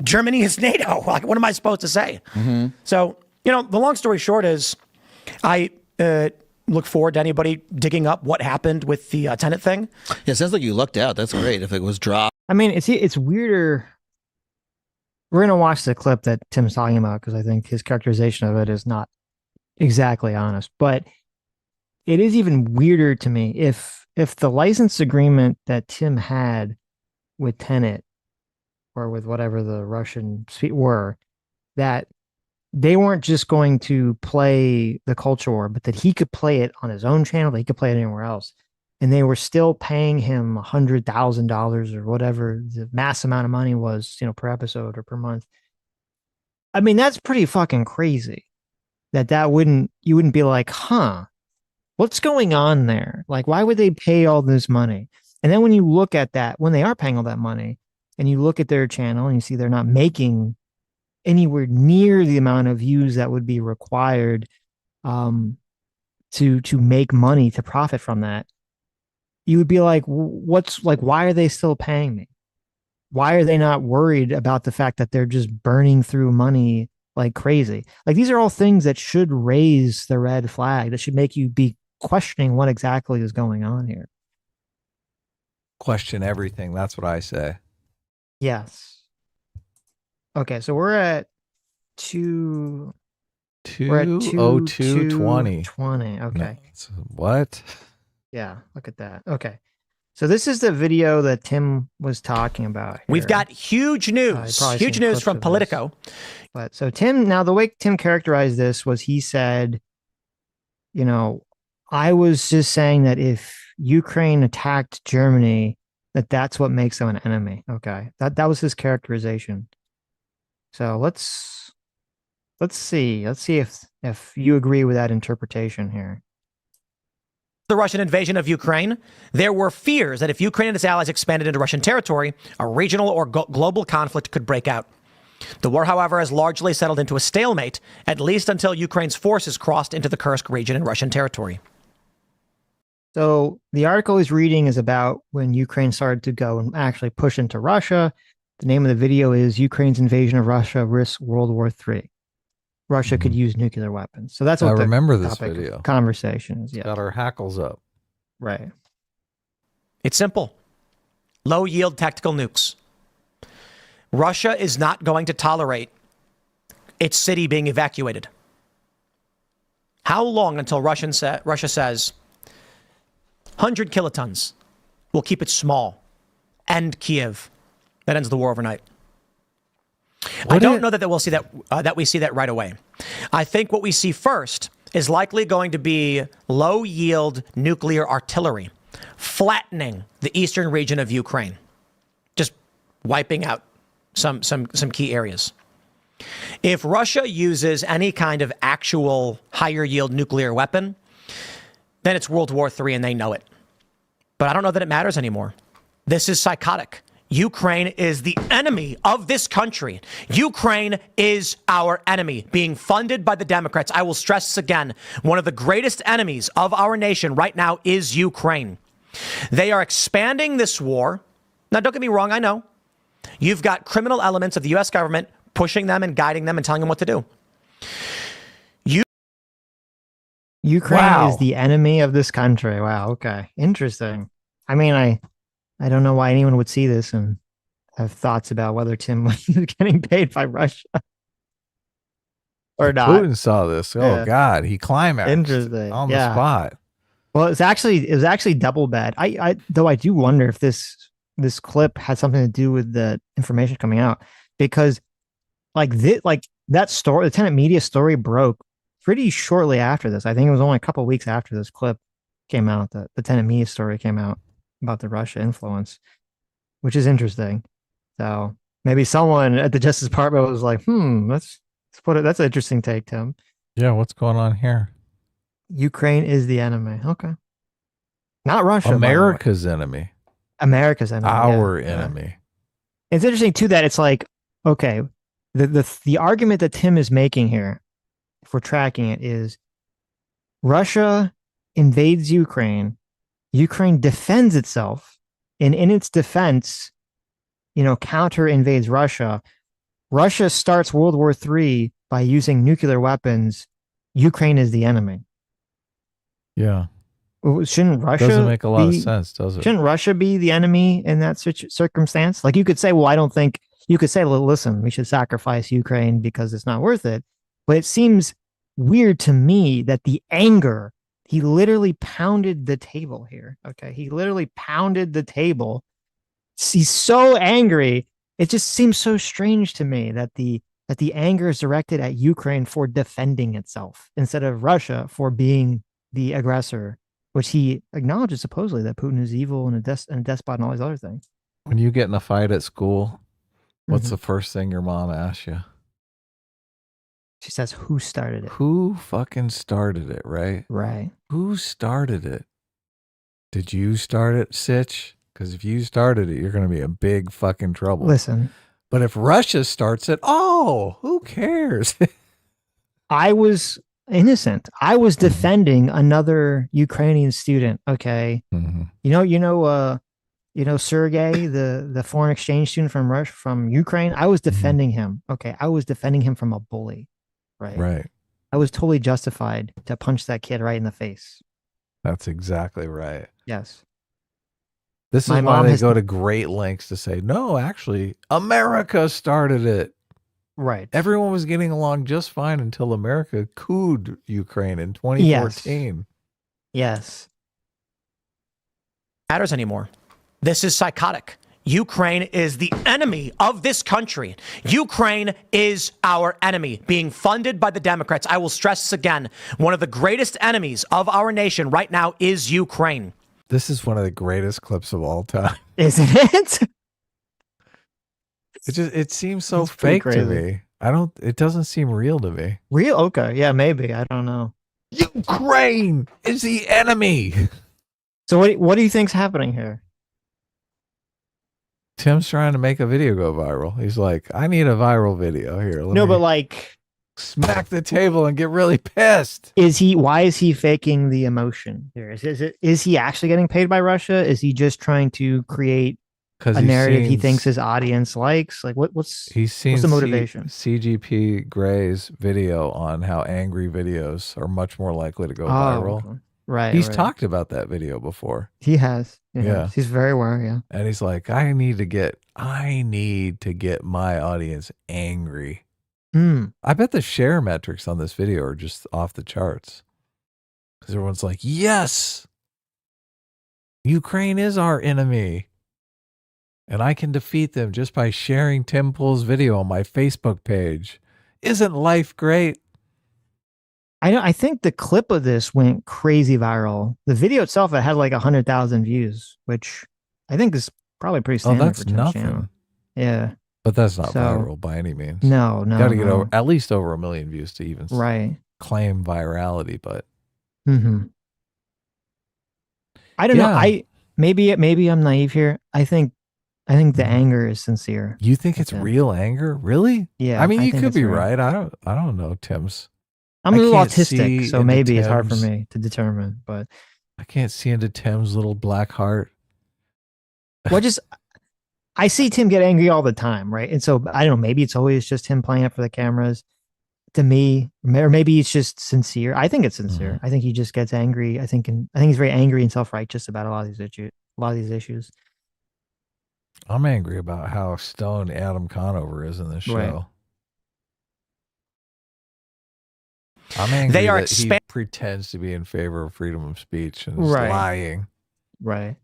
Germany is NATO. Like, what am I supposed to say? Mm-hmm. So, the long story short is I look forward to anybody digging up what happened with the Tenet thing. Yeah, it sounds like you lucked out. That's great if it was dropped. I mean, it's weirder. We're going to watch the clip that Tim's talking about, because I think his characterization of it is not exactly honest. But it is even weirder to me if the license agreement that Tim had with Tenet, or with whatever the Russian were, that they weren't just going to play the culture war, but that he could play it on his own channel, that he could play it anywhere else. And they were still paying him $100,000 or whatever the mass amount of money was, per episode or per month. I mean, that's pretty fucking crazy you wouldn't be like, what's going on there? Like, why would they pay all this money? And then when you look at that, when they are paying all that money, and you look at their channel and you see they're not making anywhere near the amount of views that would be required to make money, to profit from that, you would be like, what's like, why are they still paying me? Why are they not worried about the fact that they're just burning through money like crazy? Like, these are all things that should raise the red flag, that should make you be questioning what exactly is going on here. Question everything. That's what I say. Yes. Okay, so we're at two. We're at 2:02:20. 20. Okay. No, what? Yeah, look at that. Okay. So this is the video that Tim was talking about here. We've got huge news. Huge news from Politico. But so Tim, now the way Tim characterized this was, he said, you know, I was just saying that if Ukraine attacked Germany, that's what makes them an enemy. Okay. That was his characterization. So let's see. Let's see if you agree with that interpretation here. The Russian invasion of Ukraine, there were fears that if Ukraine and its allies expanded into Russian territory, a regional or global conflict could break out. The war, however, has largely settled into a stalemate, at least until Ukraine's forces crossed into the Kursk region in Russian territory. So the article he's reading is about when Ukraine started to go and actually push into Russia. The name of the video is "Ukraine's Invasion of Russia Risks World War III." Russia could use nuclear weapons. So that's what I the remember this topic video. of conversation is. Yeah. Got our hackles up. Right. It's simple. Low yield tactical nukes. Russia is not going to tolerate its city being evacuated. How long until Russia says 100 kilotons? We'll keep it small. End Kiev. That ends the war overnight. I don't know that we'll see that we see that right away. I think what we see first is likely going to be low yield nuclear artillery flattening the eastern region of Ukraine, just wiping out some key areas. If Russia uses any kind of actual higher yield nuclear weapon, then it's World War III and they know it. But I don't know that it matters anymore. This is psychotic. Ukraine is the enemy of this country. Ukraine is our enemy, being funded by the Democrats. I will stress this again. One of the greatest enemies of our nation right now is Ukraine. They are expanding this war. Now, don't get me wrong. I know you've got criminal elements of the U.S. government pushing them and guiding them and telling them what to do. Ukraine is the enemy of this country. Wow. Okay. Interesting. I mean, I don't know why anyone would see this and have thoughts about whether Tim was getting paid by Russia or not. Putin saw this. Oh Yeah. God, he climaxed. Interesting. On Yeah. the spot. Well, it was actually double bad. Though I do wonder if this clip had something to do with the information coming out, because like that story, the Tenet Media story broke pretty shortly after this. I think it was only a couple of weeks after this clip came out that the Tenet Media story came out about the Russia influence, which is interesting. So maybe someone at the Justice Department was like, let's put it. That's an interesting take, Tim. Yeah, what's going on here? Ukraine is the enemy. Okay. Not Russia. America's enemy. America's enemy. Our yeah. enemy. It's interesting too that it's like, okay, the argument that Tim is making here, if we're tracking it, is Russia invades Ukraine. Ukraine defends itself, and in its defense, counter invades Russia. Russia starts World War III by using nuclear weapons. Ukraine is the enemy. Yeah. Shouldn't Russia doesn't make a lot of sense, does it? Shouldn't Russia be the enemy in that circumstance? Like, you could say, well, I don't think you could say, well, listen, we should sacrifice Ukraine because it's not worth it. But it seems weird to me that the anger, he literally pounded the table here. Okay. He literally pounded the table. He's so angry. It just seems so strange to me that the anger is directed at Ukraine for defending itself instead of Russia for being the aggressor, which he acknowledges supposedly that Putin is evil and a despot and all these other things. When you get in a fight at school, what's the first thing your mom asks you? She says, who started it? Who fucking started it, right? Right. Who started it? Did you start it, Sitch? Because if you started it, you're going to be in big fucking trouble. Listen, But if Russia starts it, oh, who cares? I was innocent. I was defending another Ukrainian student. Okay, Sergey, the foreign exchange student from Russia, from Ukraine. I was defending him. Okay, I was defending him from a bully. Right. Right. I was totally justified to punch that kid right in the face. That's exactly right. Yes. This is My why mom they has- go to great lengths to say, no, actually, America started it. Right. Everyone was getting along just fine until America cooed Ukraine in 2014. Yes. Matters anymore. This is psychotic. Ukraine is the enemy of this country. Ukraine is our enemy, being funded by the Democrats. I will stress this again. One of the greatest enemies of our nation right now is Ukraine. This is one of the greatest clips of all time. Isn't it? It seems so It's pretty fake to crazy. me. It doesn't seem real to me. Real? Okay. Yeah, maybe. I don't know. Ukraine is the enemy. So what do you think's happening here? Tim's trying to make a video go viral. He's like, I need a viral video here. Let No, me but like, smack the table and get really pissed. why is he faking the emotion here? Is he actually getting paid by Russia? Is he just trying to create Because a narrative he thinks his audience likes? Like what's he's seen the motivation? CGP Gray's video on how angry videos are much more likely to go viral. okay. Right. He's right. talked about that video before. He has. Yeah. He's very aware, yeah. And he's like, I need to get my audience angry. I bet the share metrics on this video are just off the charts. Because everyone's like, yes, Ukraine is our enemy. And I can defeat them just by sharing Tim Pool's video on my Facebook page. Isn't life great? I think the clip of this went crazy viral. The video itself, it had like 100,000 views, which I think is probably pretty Oh, standard that's for Tim's nothing. channel. Yeah. But that's not So- viral by any means. No. Got to get no. over at least over 1 million views to even Right. claim virality. But I don't know. Yeah. Maybe I'm naive here. I think the anger is sincere. you think it's Okay. real anger? Really? Yeah. I mean, you think could it's be real. right. I don't know, Tim's. I'm I a little can't see autistic, so into maybe it's hard for Tim's- me to determine. But I can't see into Tim's little black heart. I see Tim get angry all the time, right? And so I don't know. Maybe it's always just him playing it for the cameras. To me, or maybe it's just sincere. I think it's sincere. I think he just gets angry. I think he's very angry and self-righteous about a lot of these issues. I'm angry about how stoned Adam Conover is in this show. Right. I'm angry They are that he pretends to be in favor of freedom of speech and is Right. lying. Right.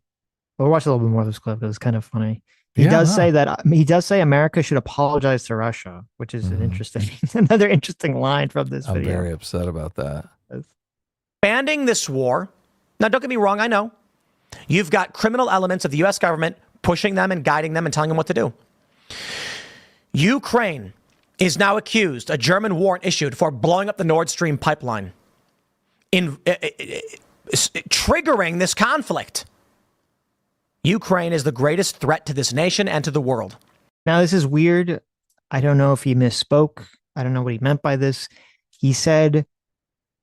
We'll watch a little bit more of this clip. It was kind of funny. He Yeah, does no. say that he does say America should apologize to Russia, which is an interesting, another interesting line from this I'm video. very upset about that. Expanding this war. Now, don't get me wrong. I know you've got criminal elements of the U.S. government pushing them and guiding them and telling them what to do. Ukraine is now accused, a German warrant issued for blowing up the Nord Stream pipeline, triggering this conflict. Ukraine is the greatest threat to this nation and to the world. Now, this is weird. I don't know if he misspoke. I don't know what he meant by this. He said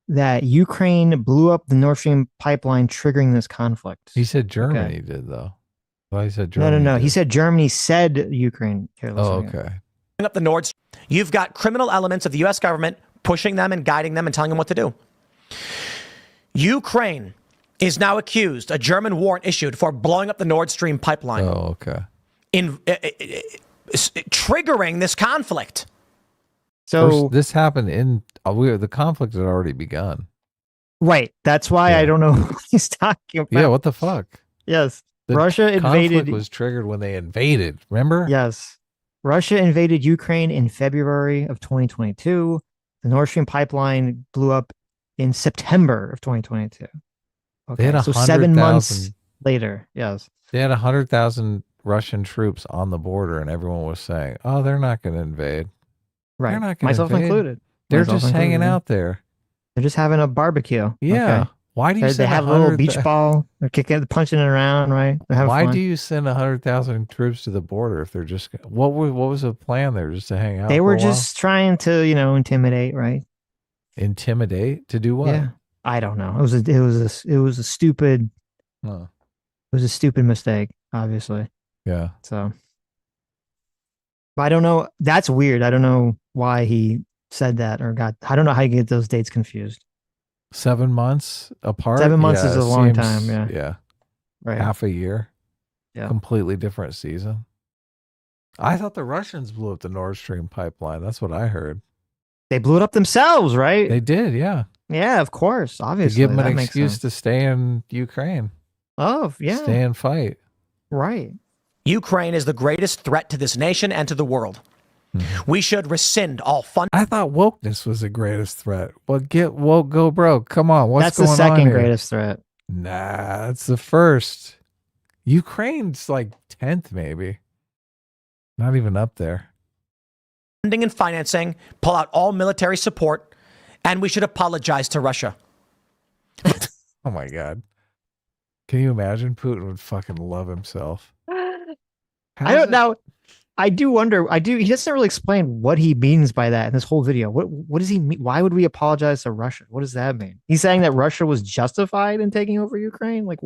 that Ukraine blew up the Nord Stream pipeline, triggering this conflict. He said Germany did, though. Well, he said No. Germany. He said Germany said Ukraine. Here, let's Oh, look at it. okay. Blowing up the Nord Stream. You've got criminal elements of the U.S. government pushing them and guiding them and telling them what to do. Ukraine is now accused, a German warrant issued for blowing up the Nord Stream pipeline, Oh, okay. triggering this conflict. So First, this happened in the conflict had already begun. right, that's why I don't know what he's talking about. Yeah, what the fuck? Yes, The Russia invaded. conflict was triggered when they invaded. Remember? Yes, Russia invaded Ukraine in February of 2022. The Nord Stream pipeline blew up in September of 2022. They had so 7 months 100,000 later. Yes. They had 100,000 Russian troops on the border, and everyone was saying, "Oh, they're not going to invade. Right. not gonna Myself invade. included. They're Myself just hanging included. out there." They're just having a barbecue. Yeah. Okay. Why do you They send have a little 100,000 beach ball. They're kicking, punching it around, right? They're having Why fun. do you send 100,000 troops to the border if they're just what was the plan there? Just to hang out? They for were a while? just trying to, intimidate, right? Intimidate to do what? Yeah. I don't know. Huh. It was a stupid mistake, obviously. Yeah. So, but I don't know. That's weird. I don't know why he said that I don't know how you get those dates confused. 7 months apart. 7 months is it a long seems- time. Yeah. Yeah. Right. Half a year. Yeah. Completely different season. I thought the Russians blew up the Nord Stream pipeline. That's what I heard. They blew it up themselves, right? They did, yeah. Yeah, of course. To Obviously. give them that an makes excuse sense. to stay in Ukraine. Oh, yeah. Stay and fight. Right. Ukraine is the greatest threat to this nation and to the world. We should rescind all funding. I thought wokeness was the greatest threat. Well, get woke, go broke. Come on, what's That's going the on second here? greatest threat. Nah, that's the first. Ukraine's like 10th, maybe. Not even up there. Funding and financing, pull out all military support, and we should apologize to Russia. Oh my God. Can you imagine? Putin would fucking love himself. I don't know. I do wonder. He doesn't really explain what he means by that in this whole video. What does he mean? Why would we apologize to Russia? What does that mean? He's saying that Russia was justified in taking over Ukraine? Like,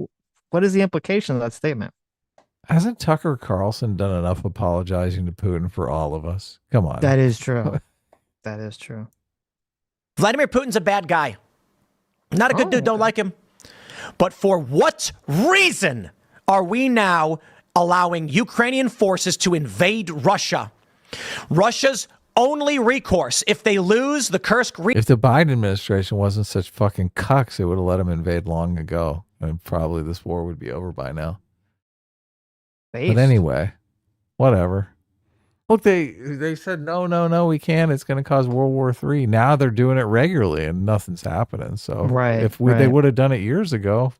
what is the implication of that statement? Hasn't Tucker Carlson done enough apologizing to Putin for all of us? Come on. That is true. That is true. Vladimir Putin's a bad guy. Not a good dude, don't like him. But for what reason are we now allowing Ukrainian forces to invade Russia? Russia's only recourse if they lose the Kursk region. If the Biden administration wasn't such fucking cucks, it would have let them invade long ago. And probably this war would be over by now. But anyway, whatever. Look, they said, no, we can't. It's going to cause World War III. Now they're doing it regularly and nothing's happening. So they would have done it years ago,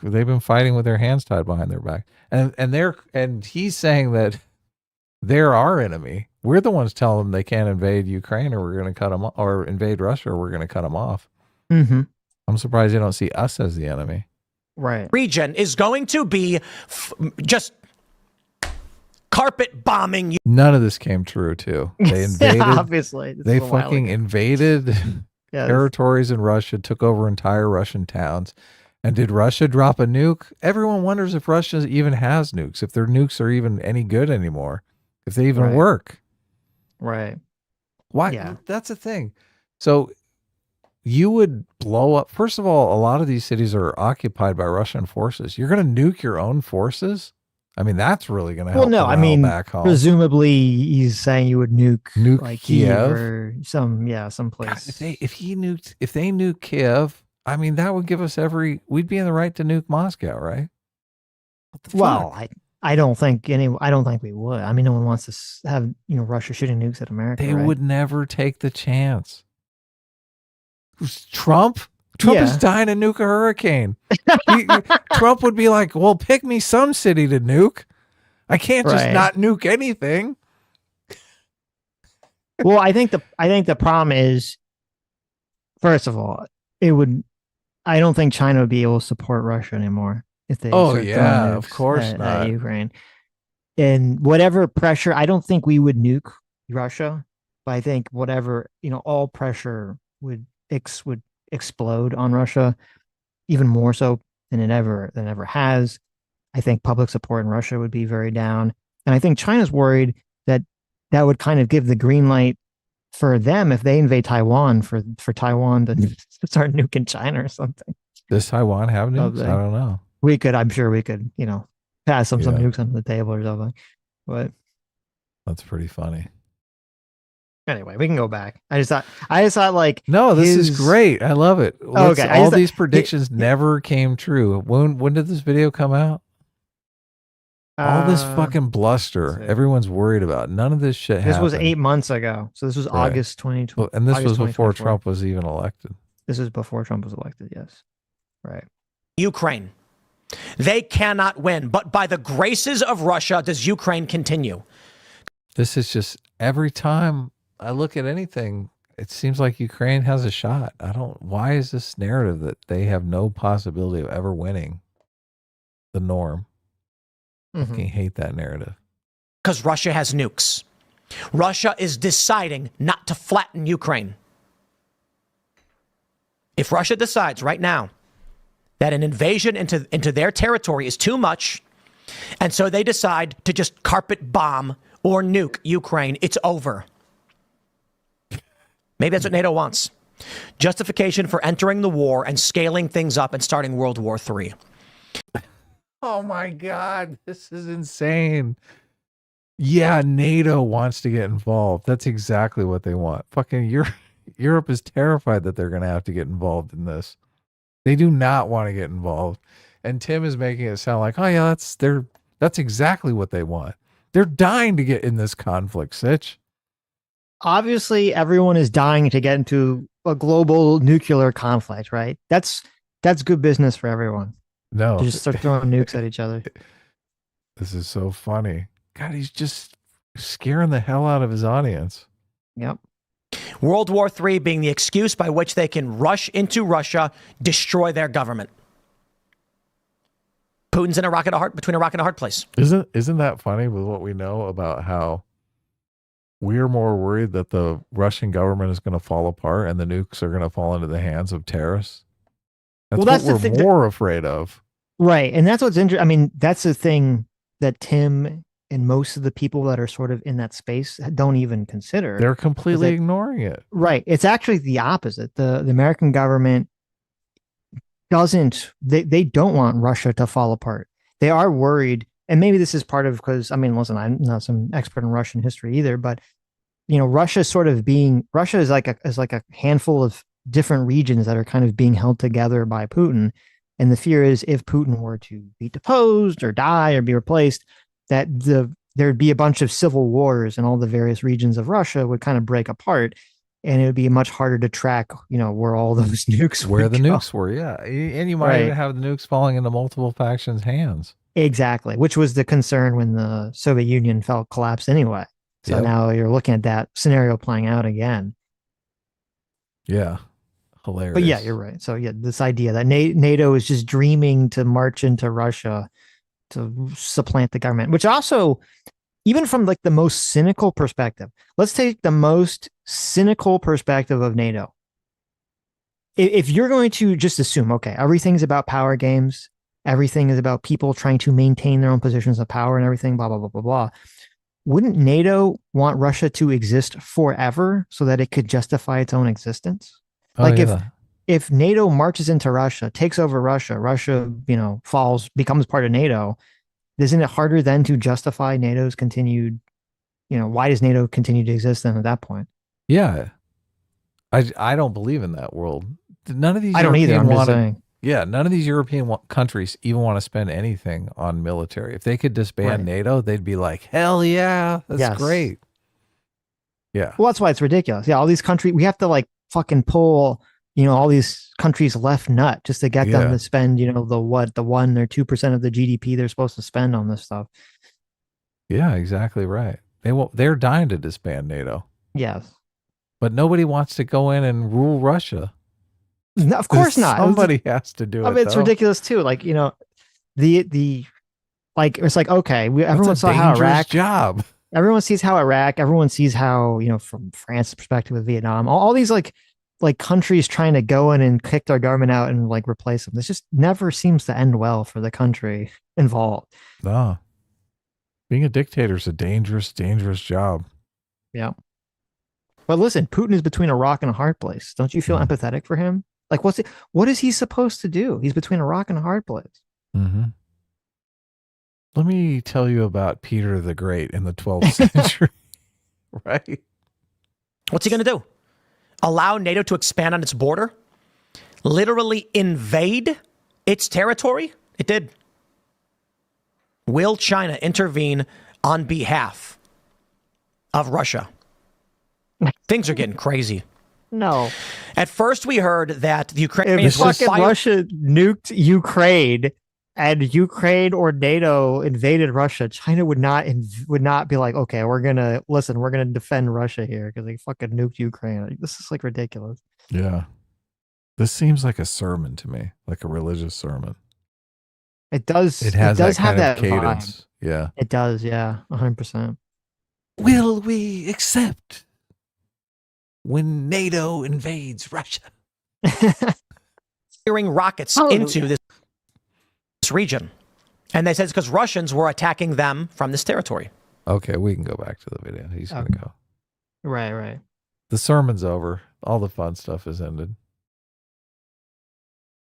they've been fighting with their hands tied behind their back. And he's saying that they're our enemy. We're the ones telling them they can't invade Ukraine or we're going to cut them off, or invade Russia or we're going to cut them off. Mm-hmm. I'm surprised they don't see us as the enemy. Right. Region is going to be just carpet bombing. None of this came true, too. They invaded. Obviously. They fucking invaded territories in Russia, took over entire Russian towns. And did Russia drop a nuke? Everyone wonders if Russia even has nukes, if their nukes are even any good anymore, if they even work. Right. Why? Yeah. That's the thing. So you would blow up. First of all, a lot of these cities are occupied by Russian forces. You're going to nuke your own forces? I mean, that's really going to help. Well, no, back home. Presumably he's saying you would nuke like Kiev or some place. God, if they nuke Kiev, I mean, that would give us we'd be in the right to nuke Moscow, right? Well, I don't think we would. I mean, no one wants to have, Russia shooting nukes at America. They would never take the chance. Trump is dying to nuke a hurricane. Trump would be like, well, pick me some city to nuke. I can't just not nuke anything. Well, I think the problem is, first of all, I don't think China would be able to support Russia anymore if they. Of course not. Ukraine, and whatever pressure, I don't think we would nuke Russia, but I think whatever all pressure would explode on Russia, even more so than it ever has. I think public support in Russia would be very down, and I think China's worried that would kind of give the green light for them if they invade Taiwan for Taiwan to start nuking China or something. Does Taiwan have nukes? I don't know. I'm sure we could, pass some nukes on the table or something. But that's pretty funny. Anyway, we can go back. I just thought like, no, this is great. I love it. Okay. All these predictions never came true. When did this video come out? All this fucking bluster everyone's worried about. None of this shit happened. This was 8 months ago. So this was August 2020. Well, and this was before Trump was even elected. This is before Trump was elected, yes. Right. Ukraine. They cannot win, but by the graces of Russia does Ukraine continue. This is just every time I look at anything, It seems like Ukraine has a shot. Why is this narrative that they have no possibility of ever winning the norm? Fucking hate that narrative. Because Russia has nukes. Russia is deciding not to flatten Ukraine. If Russia decides right now that an invasion into their territory is too much, and so they decide to just carpet bomb or nuke Ukraine, it's over. Maybe that's what NATO wants. Justification for entering the war and scaling things up and starting World War III. Oh my God, this is insane. Yeah, NATO wants to get involved. That's exactly what they want. Fucking Europe is terrified that they're going to have to get involved in this. They do not want to get involved. And Tim is making it sound like, oh yeah, that's exactly what they want. They're dying to get in this conflict, Sitch. Obviously, everyone is dying to get into a global nuclear conflict, right? That's good business for everyone. No. To just start throwing nukes at each other. This is so funny. God, he's just scaring the hell out of his audience. Yep. World War III being the excuse by which they can rush into Russia, destroy their government. Putin's in between a rock and a hard place. Isn't that funny with what we know about how we're more worried that the Russian government is going to fall apart and the nukes are going to fall into the hands of terrorists? That's what we're more afraid of. Right. And that's what's interesting. I mean, that's the thing that Tim and most of the people that are sort of in that space don't even consider. They're completely ignoring it. Right. It's actually the opposite. The American government they don't want Russia to fall apart. They are worried. And maybe this is part of, because, I mean, listen, I'm not some expert in Russian history either, but, you know, Russia is like a handful of different regions that are kind of being held together by Putin. And the fear is if Putin were to be deposed or die or be replaced, that there'd be a bunch of civil wars and all the various regions of Russia would kind of break apart. And it would be much harder to track, you know, where all those nukes were. Nukes were, yeah. And you might even have the nukes falling into multiple factions' hands. Exactly, which was the concern when the Soviet Union collapsed anyway. So now you're looking at that scenario playing out again. Yeah. Hilarious. But yeah, you're right. So yeah, this idea that NATO is just dreaming to march into Russia to supplant the government, which also, even from like the most cynical perspective, let's take the most cynical perspective of NATO. If you're going to just assume, okay, everything's about power games, everything is about people trying to maintain their own positions of power and everything, blah, blah, blah, blah, blah. Wouldn't NATO want Russia to exist forever so that it could justify its own existence? If NATO marches into Russia, takes over Russia, you know, falls, becomes part of NATO, isn't it harder then to justify NATO's continued, you know, why does NATO continue to exist then at that point? Yeah. I don't believe in that world. None of these I don't either. I'm just saying. Yeah, none of these European countries even want to spend anything on military. If they could disband NATO, they'd be like, hell yeah, that's great. Yeah. Well, that's why it's ridiculous. Yeah, all these countries, we have to like fucking pull, you know, all these countries left nut just to get them to spend, you know, the 1 or 2% of the GDP they're supposed to spend on this stuff. Yeah, exactly right. They're dying to disband NATO. Yes. But nobody wants to go in and rule Russia. No, of course not. Somebody has to do it. It's ridiculous too. Like, you know, it's like, okay, everyone saw how everyone sees how everyone sees how, you know, from France's perspective with Vietnam, all these like countries trying to go in and kick their government out and like replace them. This just never seems to end well for the country involved. No. Being a dictator is a dangerous, dangerous job. Yeah. But listen, Putin is between a rock and a hard place. Don't you feel empathetic for him? Like, what is he supposed to do? He's between a rock and a hard place. Mm-hmm. Let me tell you about Peter the Great in the 12th century. Right? What's he going to do? Allow NATO to expand on its border? Literally invade its territory? It did. Will China intervene on behalf of Russia? Things are getting crazy. No. At first, we heard that the Ukrainians Russia nuked Ukraine, and Ukraine or NATO invaded Russia, China would not be like, okay, we're gonna defend Russia here because they fucking nuked Ukraine. Like, this is like ridiculous. Yeah. This seems like a sermon to me, like a religious sermon. It does. It has does that have kind of that cadence. vibe. Yeah. It does. Yeah, 100%. Will we accept when NATO invades Russia? Firing rockets into this region. And they said it's because Russians were attacking them from this territory. Okay, we can go back to the video. He's going to go. Right. The sermon's over. All the fun stuff is ended.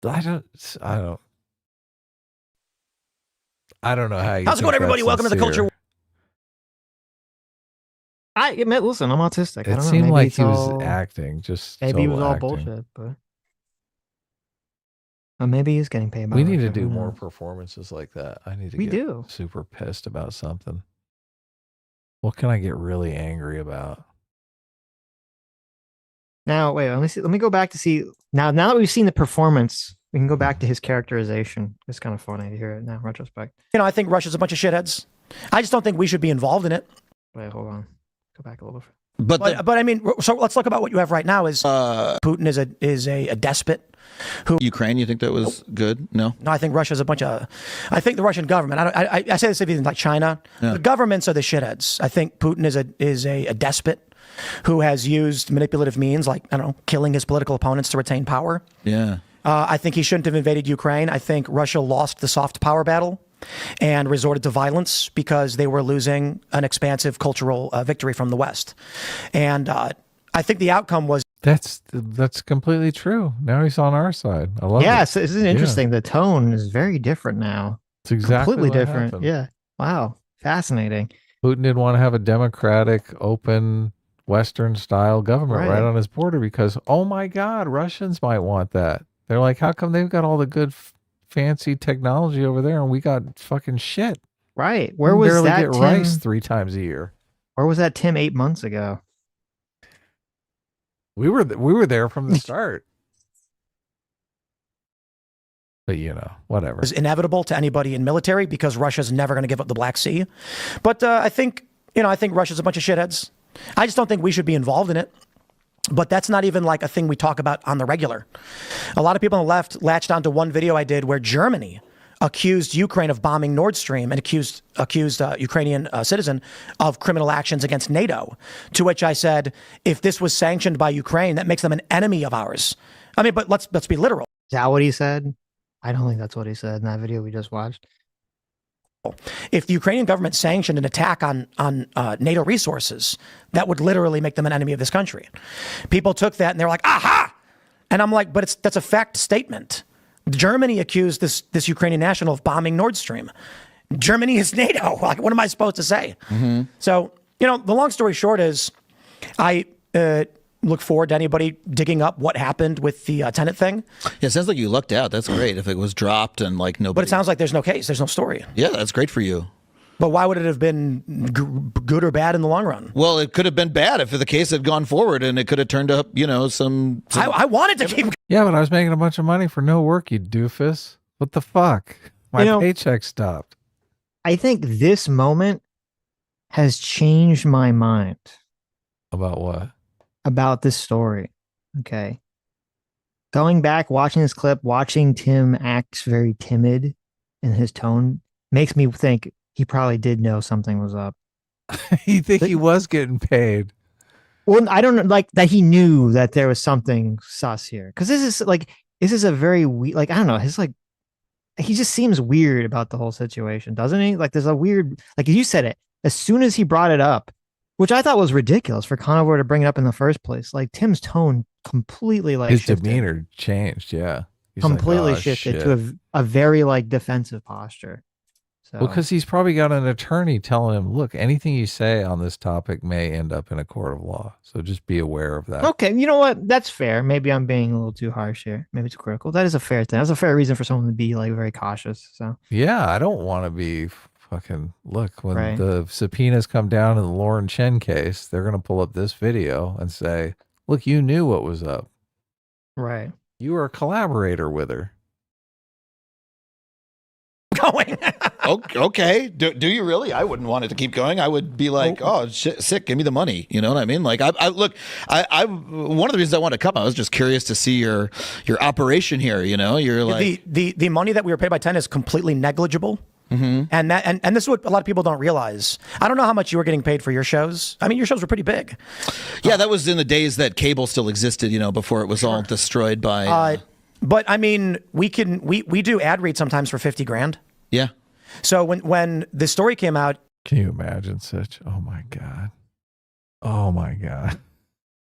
I don't know how you. How's it going, everybody? Welcome to the Culture. Listen, I'm autistic. It seemed like he was acting. Just maybe he was all acting. bullshit, but maybe he's getting paid. We need to do more performances like that. I need to get super pissed about something. What can I get really angry about? Now, wait, let me go back to see. Now that we've seen the performance, we can go back to his characterization. It's kind of funny to hear it now, in retrospect. I think Russia's a bunch of shitheads. I just don't think we should be involved in it. Wait, hold on. Go back a little bit. But I mean, so let's look about what you have right now. Is Putin is a despot. Who Ukraine? You think that was good? No, I think Russia's a bunch of. I think the Russian government. I say this even like China. Yeah. The governments are the shitheads. I think Putin is a despot who has used manipulative means like, I don't know, killing his political opponents to retain power. Yeah. I think he shouldn't have invaded Ukraine. I think Russia lost the soft power battle and resorted to violence because they were losing an expansive cultural victory from the West. And I think the outcome was... That's completely true. Now he's on our side. I love it. Yes, isn't it interesting? The tone is very different now. It's exactly completely different. Happened. Yeah. Wow. Fascinating. Putin didn't want to have a democratic, open, Western-style government right on his border because, oh my God, Russians might want that. They're like, how come they've got all the good, fancy technology over there and we got fucking shit? Right. Where was barely that? Get Tim, rice 3 times a year. Where was that Tim 8 months ago? We were there from the start. But whatever. It's inevitable to anybody in military because Russia's never going to give up the Black Sea. But I think Russia's a bunch of shitheads. I just don't think we should be involved in it. But that's not even like a thing we talk about on the regular. A lot of people on the left latched onto one video I did where Germany accused Ukraine of bombing Nord Stream and accused Ukrainian citizen of criminal actions against NATO. To which I said, if this was sanctioned by Ukraine, that makes them an enemy of ours. I mean, but let's be literal. Is that what he said? I don't think that's what he said in that video we just watched. If the Ukrainian government sanctioned an attack on NATO resources, that would literally make them an enemy of this country. People took that and they were like, aha! And I'm like, but that's a fact statement. Germany accused this Ukrainian national of bombing Nord Stream. Germany is NATO. Like, what am I supposed to say? Mm-hmm. So, the long story short is I look forward to anybody digging up what happened with the tenant thing. Yeah, it sounds like you lucked out. That's great. If it was dropped and like nobody. But it sounds like there's no case. There's no story. Yeah, that's great for you. But why would it have been good or bad in the long run? Well, it could have been bad if the case had gone forward and it could have turned up, some... I wanted to keep... Yeah, but I was making a bunch of money for no work, you doofus. What the fuck? My paycheck stopped. I think this moment has changed my mind. About what? About this story. Okay. Going back, watching this clip, watching Tim act very timid in his tone makes me think he probably did know something was up. You think he was getting paid? Well, I don't know, like that he knew that there was something sus here. Because this is a very weird, I don't know, he just seems weird about the whole situation, doesn't he? Like there's a weird, like you said it, as soon as he brought it up, which I thought was ridiculous for Conover to bring it up in the first place. Like Tim's tone completely his shifted. Demeanor changed. Yeah. He's completely shifted to a very defensive posture. So. Well, because he's probably got an attorney telling him, look, anything you say on this topic may end up in a court of law. So just be aware of that. Okay. You know what? That's fair. Maybe I'm being a little too harsh here. Maybe too critical. That is a fair thing. That's a fair reason for someone to be very cautious. So yeah, I don't want to be fucking look when the subpoenas come down in the Lauren Chen case, they're going to pull up this video and say, look, you knew what was up. Right. You were a collaborator with her. going. Okay. Do you really? I wouldn't want it to keep going. I would be like, oh, shit, sick. Give me the money. You know what I mean? Like, I look. I one of the reasons I wanted to come, I was just curious to see your operation here. You know, you're like the money that we were paid by 10 is completely negligible. Mm-hmm. And this is what a lot of people don't realize. I don't know how much you were getting paid for your shows. I mean, your shows were pretty big. Yeah, that was in the days that cable still existed. You know, before it was all destroyed by. But I mean, we do ad reads sometimes for 50 grand. Yeah. So when the story came out, Can you imagine Sitch? Oh my God. Oh my God.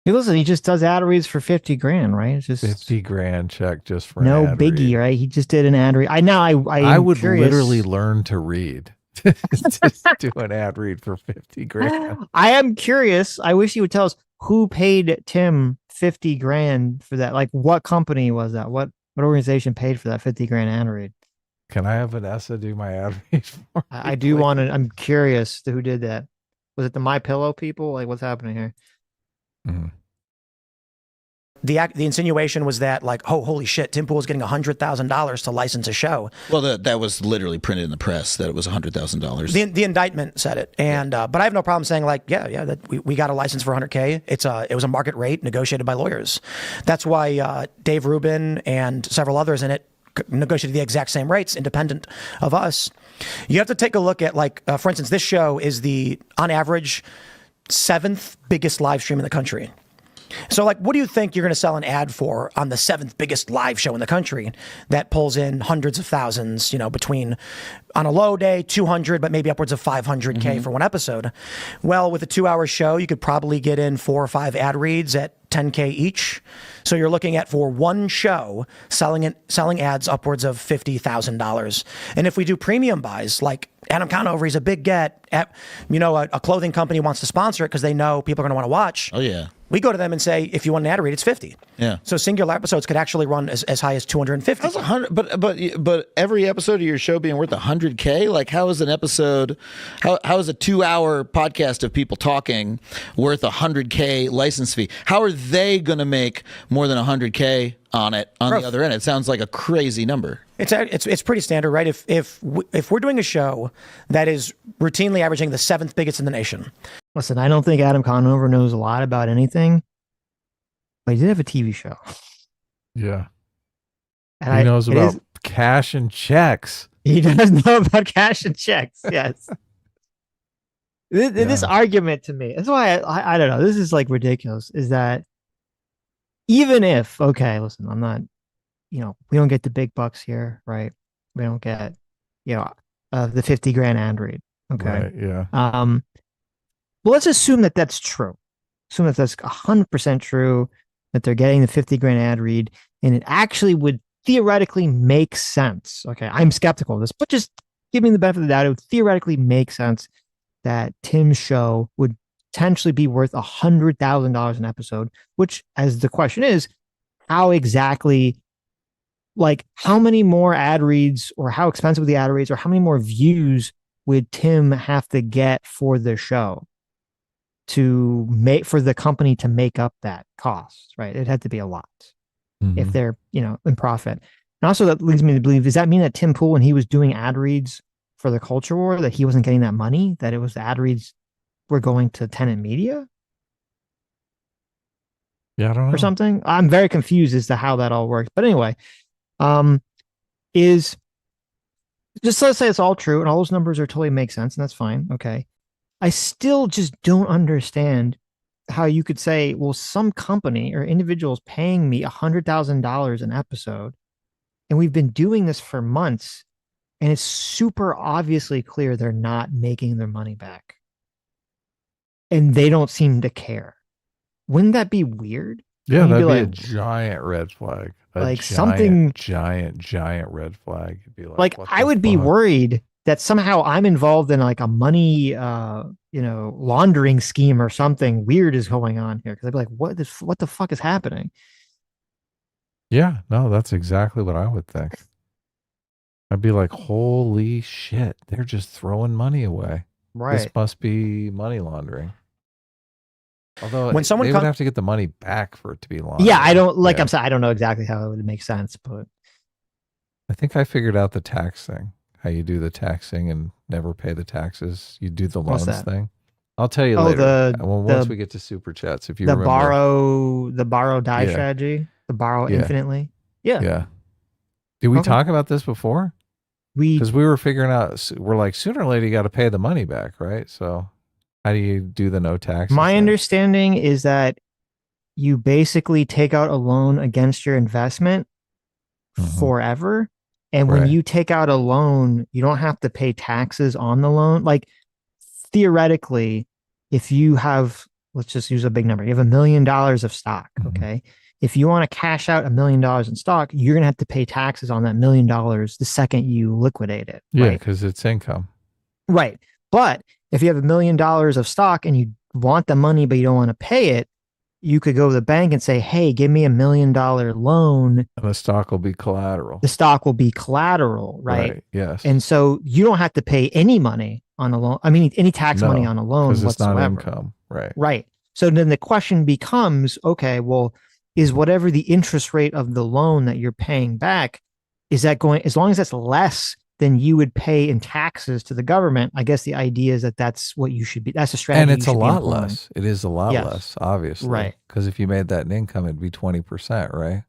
Hey, listen, he just does ad reads for 50 grand, right? It's just 50 grand check just for no an ad biggie, read. right? He just did an ad read. I would curious. literally learn to read. Just do an ad read for 50 grand. I am curious. I wish you would tell us who paid Tim 50 grand for that. Like, what company was that? What organization paid for that 50 grand ad read? Can I have Vanessa do my ad read for me, I do please? want to. I'm curious to who did that. Was it the My Pillow people? Like, what's happening here? Mhm. the insinuation was that, like, oh, holy shit, Tim Pool's getting $100,000 to license a show. Well, that was literally printed in the press that it was $100,000. The indictment said it, and but I have no problem saying, like, yeah, that we got a license for $100K. It was a market rate negotiated by lawyers. That's why Dave Rubin and several others in it negotiated the exact same rates, independent of us. You have to take a look at, like, for instance, this show is on average, 7th biggest live stream in the country. So, like, what do you think you're going to sell an ad for on the 7th biggest live show in the country that pulls in hundreds of thousands, between, on a low day, 200, but maybe upwards of 500K for one episode? Well, with a 2-hour show, you could probably get in 4 or 5 ad reads at 10K each. So you're looking at, for one show, selling ads upwards of $50,000. And if we do premium buys, like Adam Conover, he's a big get. A clothing company wants to sponsor it because they know people are going to want to watch. Oh, yeah. We go to them and say, if you want an ad read, it's 50. Yeah. So singular episodes could actually run as high as 250. That's 100, but every episode of your show being worth 100K, like, how is an episode, how is a 2-hour podcast of people talking worth 100K license fee? How are they going to make more than 100K on it on the other end? It sounds like a crazy number. It's pretty standard, right? If we're doing a show that is routinely averaging the 7th biggest in the nation. Listen, I don't think Adam Conover knows a lot about anything, but he did have a TV show. Yeah. And He knows about cash and checks. He does know about cash and checks. Yes. This argument to me, that's why I don't know. This is, like, ridiculous. Is that even if, okay, listen, I'm not, we don't get the big bucks here, right? We don't get, the 50 grand ad read. Okay. Right, yeah. Well, let's assume that that's true. Assume that that's 100% true, that they're getting the 50 grand ad read, and it actually would theoretically make sense. Okay, I'm skeptical of this, but just give me the benefit of the doubt. It would theoretically make sense that Tim's show would potentially be worth $100,000 an episode, which, as the question is, how exactly, like, how many more ad reads, or how expensive the ad reads, or how many more views would Tim have to get for the show to make, for the company to make up that cost, right? It had to be a lot if they're, in profit. And also, that leads me to believe, does that mean that Tim Pool, when he was doing ad reads for the Culture War, that he wasn't getting that money, that it was the ad reads were going to Tenant Media? Yeah, I don't know. Or something? I'm very confused as to how that all works. But anyway, is just, let's say it's all true and all those numbers are totally make sense, and that's fine. Okay. I still just don't understand how you could say, well, some company or individuals paying me $100,000 an episode, and we've been doing this for months, and it's super obviously clear they're not making their money back, and they don't seem to care. Wouldn't that be weird? Yeah, that'd be like, a giant red flag. Like, something giant red flag. It'd be like I would be worried that somehow I'm involved in, like, a money laundering scheme or something weird is going on here, because I'd be like, what the fuck is happening? Yeah, no, that's exactly what I would think. I'd be like, holy shit, they're just throwing money away. Right. This must be money laundering. Although When someone they would have to get the money back for it to be laundered. Yeah, I don't, like, I'm saying, I don't know exactly how it would make sense, but I think I figured out the tax thing. how you do the taxing and never pay the taxes. You do the What's loans that? thing. I'll tell you Oh, later. Well, once the we get to super chats, if you the remember. borrow die Yeah. strategy, the borrow Yeah. infinitely. Yeah. Yeah. Did we Okay. talk about this before? We Because we were figuring out, we're like, sooner or later, you got to pay the money back, right? So how do you do the no taxes My thing? understanding is that you basically take out a loan against your investment Mhm. forever. And when Right. you take out a loan, you don't have to pay taxes on the loan. Like theoretically, if you have, let's just use a big number, you have $1 million of stock. Mhm. Okay. If you want to cash out $1 million in stock, you're going to have to pay taxes on that $1 million the second you liquidate it. Yeah, Right. because it's income. Right. But if you have $1 million of stock and you want the money, but you don't want to pay it, you could go to the bank and say, hey, give me $1 million loan. And the stock will be collateral. The stock will be collateral, right? Yes. And so you don't have to pay any money on a loan. I mean, any tax money on a loan because it's not whatsoever. income. Right. Right. So then the question becomes, okay, well, is whatever the interest rate of the loan that you're paying back, is that going, as long as that's less than you would pay in taxes to the government, I guess the idea is that that's what you should be. That's a strategy. And it's you a should be lot employing. less. It is a lot Yes. less, obviously. Right. Because if you made that in income, it'd be 20%, right?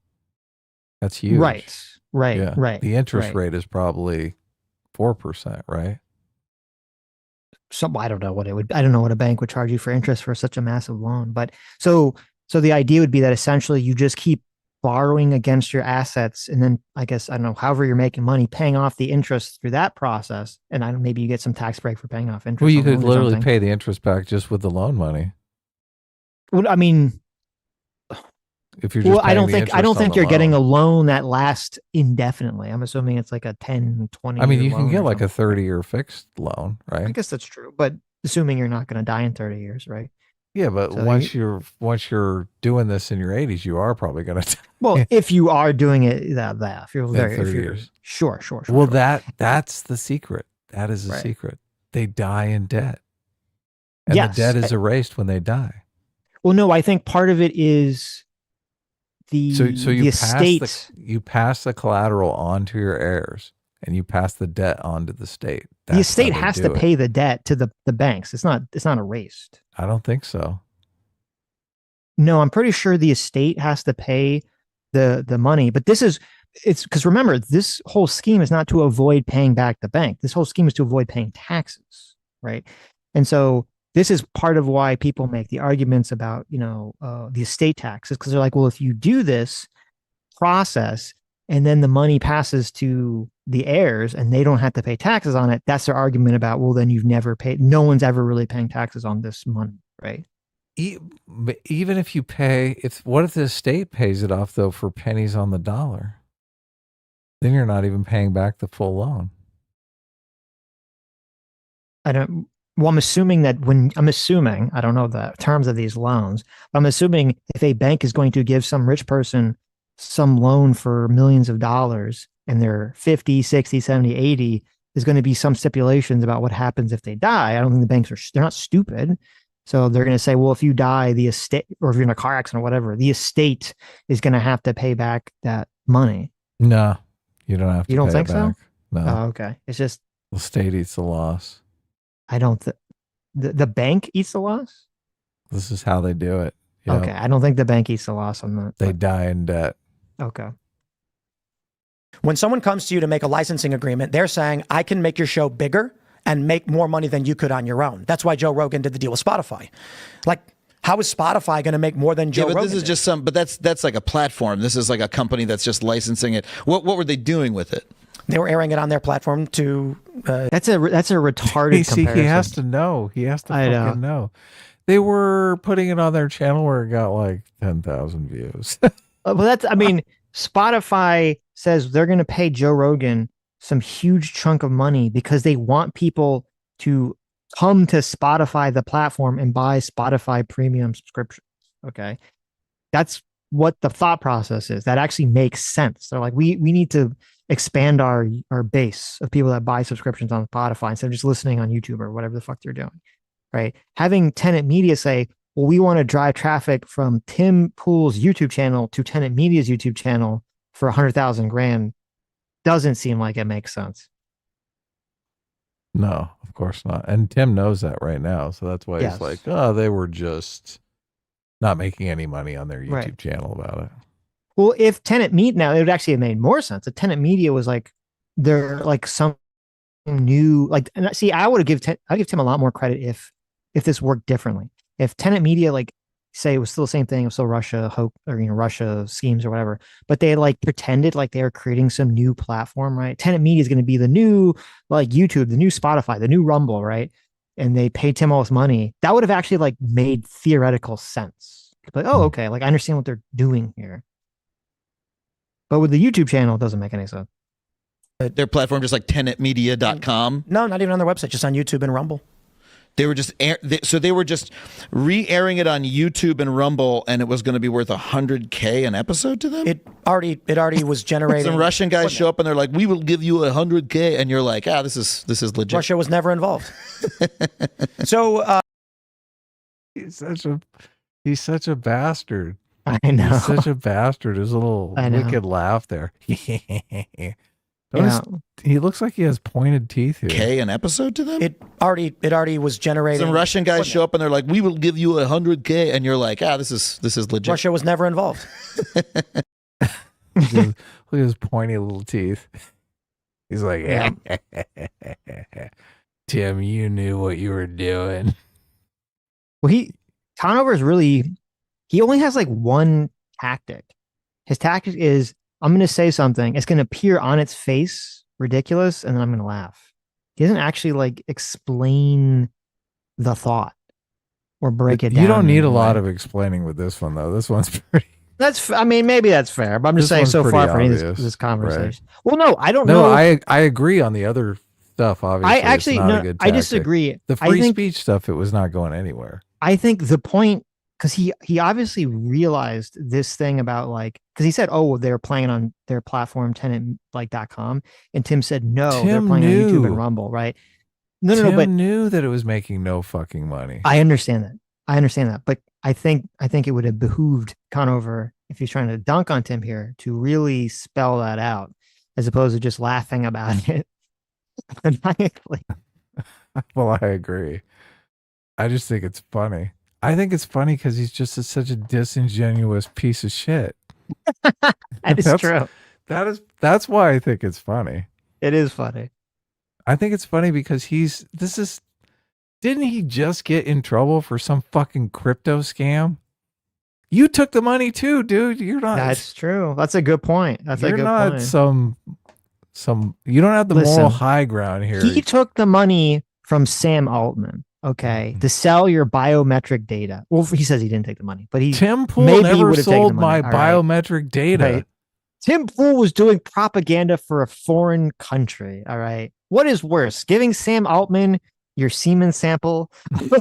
That's huge. Right. Right. Yeah. Right. The interest right. rate is probably 4%, right? Some, I don't know what it would, I don't know what a bank would charge you for interest for such a massive loan. But so the idea would be that essentially you just keep borrowing against your assets. And then I guess, I don't know, however you're making money, paying off the interest through that process. And I don't, maybe you get some tax break for paying off interest. Well, you on could loans or literally something. pay the interest back just with the loan money. Well, I mean, If you're just well, I don't paying the think, I don't interest on think the you're getting a loan. loan that lasts indefinitely. I'm assuming it's like a 10, 20 I mean, year you can loan get or like a something. 30-year fixed loan, I right? guess that's true, but assuming you're not going to die in 30 years, right? Yeah, but So once you're doing this in your 80s, you are probably going to well, if you are doing it that if you're very, 30 if you're years. sure. Well, sure. that's the secret. That is the Right. secret. They die in debt. And Yes. the debt is erased when they die. Well, no, I think part of it is the So you estate. you pass the collateral on to your heirs and you pass the debt on to the state. The That's estate how they has do to it. pay the debt to the banks. It's not erased. I don't think so. No, I'm pretty sure the estate has to pay the money, but it's because remember, this whole scheme is not to avoid paying back the bank. This whole scheme is to avoid paying taxes, right? And so this is part of why people make the arguments about, the estate taxes, because they're like, well, if you do this process and then the money passes to the heirs and they don't have to pay taxes on it, that's their argument about, well, then you've never paid, no one's ever really paying taxes on this money, right? Even if you pay, what if the estate pays it off though for pennies on the dollar? Then you're not even paying back the full loan. I'm assuming that I don't know the terms of these loans, but I'm assuming if a bank is going to give some rich person some loan for millions of dollars and they're 50, 60, 70, 80, there's going to be some stipulations about what happens if they die. I don't think the banks they're not stupid. So they're going to say, well, if you die, the estate, or if you're in a car accident or whatever, the estate is going to have to pay back that money. No, you don't have to. You don't pay think it back. so? No. Oh, okay. It's just, The state eats the loss. I don't, the bank eats the loss. This is how they do it. Yep. Okay. I don't think the bank eats the loss on that. They die in debt. Okay. When someone comes to you to make a licensing agreement, they're saying, I can make your show bigger and make more money than you could on your own. That's why Joe Rogan did the deal with Spotify. Like, how is Spotify going to make more than Joe Rogan? This is just but that's like a platform. This is like a company that's just licensing it. What were they doing with it? They were airing it on their platform to. That's a retarded comparison. He has to know. He has to fucking know. They were putting it on their channel where it got like 10,000 views. Well, Spotify says they're going to pay Joe Rogan some huge chunk of money because they want people to come to Spotify, the platform, and buy Spotify premium subscriptions. Okay. That's what the thought process is. That actually makes sense. They're like, we need to expand our base of people that buy subscriptions on Spotify instead of just listening on YouTube or whatever the fuck they're doing. Right. Having Tenet Media say, well, we want to drive traffic from Tim Pool's YouTube channel to Tenet Media's YouTube channel for 100,000 grand doesn't seem like it makes sense. No, of course not. And Tim knows that right now. So that's why Yes. he's like, oh, they were just not making any money on their YouTube Right. channel about it. Well, if Tenant Media now, it would actually have made more sense. If Tenant Media was like, they're like some new, like, and see, I give Tim a lot more credit if this worked differently. If Tenant Media, like, say it was still the same thing, it was still Russia hope or Russia schemes or whatever, but they like pretended like they were creating some new platform, right? Tenant Media is going to be the new like YouTube, the new Spotify, the new Rumble, right? And they paid Tim all this money. That would have actually like made theoretical sense. Like, oh, okay, like I understand what they're doing here. But with the YouTube channel, it doesn't make any sense. Their platform, just like tenantmedia.com. No, not even on their website, just on YouTube and Rumble. They were just they were just re-airing it on YouTube and Rumble, and it was going to be worth $100K an episode to them. It already was generating. Some Russian guys show up and they're like, "We will give you $100K," and you're like, "Ah, this is legit." Russia was never involved. So He's such a bastard. I know. He's such a bastard. His little I know. wicked laugh there. Yeah. He looks like he has pointed teeth here. K an episode to them. it already was generating. Some Russian guys show up and they're like, "We will give you $100K," and you're like, "Ah, this is legit." Russia was never involved. Look at his pointy little teeth. He's like, Yeah. Tim, you knew what you were doing. Well, Conover is really, he only has like one tactic. His tactic is, I'm going to say something. It's going to appear on its face ridiculous, and then I'm going to laugh. He doesn't actually like explain the thought or break it down. You don't need in a any lot way. of explaining with this one, though. This one's pretty. I mean, maybe that's fair, but I'm just This saying one's so far pretty for any of obvious, this conversation. Well, no, I don't No, know. I agree on the other stuff. Obviously, I actually, it's not a no, good I tactic. disagree. The I free think, speech stuff, it was not going anywhere. I think the point, because he obviously realized this thing about like, because he said, oh, they're playing on their platform tenant like .com, and Tim said no, they're Tim playing on YouTube knew. and Rumble, right? No, Tim but knew that it was making no fucking money. I understand that, but I think it would have behooved Conover, if he's trying to dunk on Tim here, to really spell that out as opposed to just laughing about it maniacally. Well, I agree. I just think it's funny. I think it's funny because he's just such a disingenuous piece of shit. That is true. That's why I think it's funny. It is funny. I think it's funny because didn't he just get in trouble for some fucking crypto scam? You took the money too, dude. You're not. That's true. That's a good point. That's a You're good not point. some. You don't have the Listen, moral high ground here. He took the money from Sam Altman, okay, to sell your biometric data. Well, he says he didn't take the money, but Tim Pool maybe never would have taken sold the my money. All right. biometric data. Right. Tim Pool was doing propaganda for a foreign country. All right. What is worse, giving Sam Altman your semen sample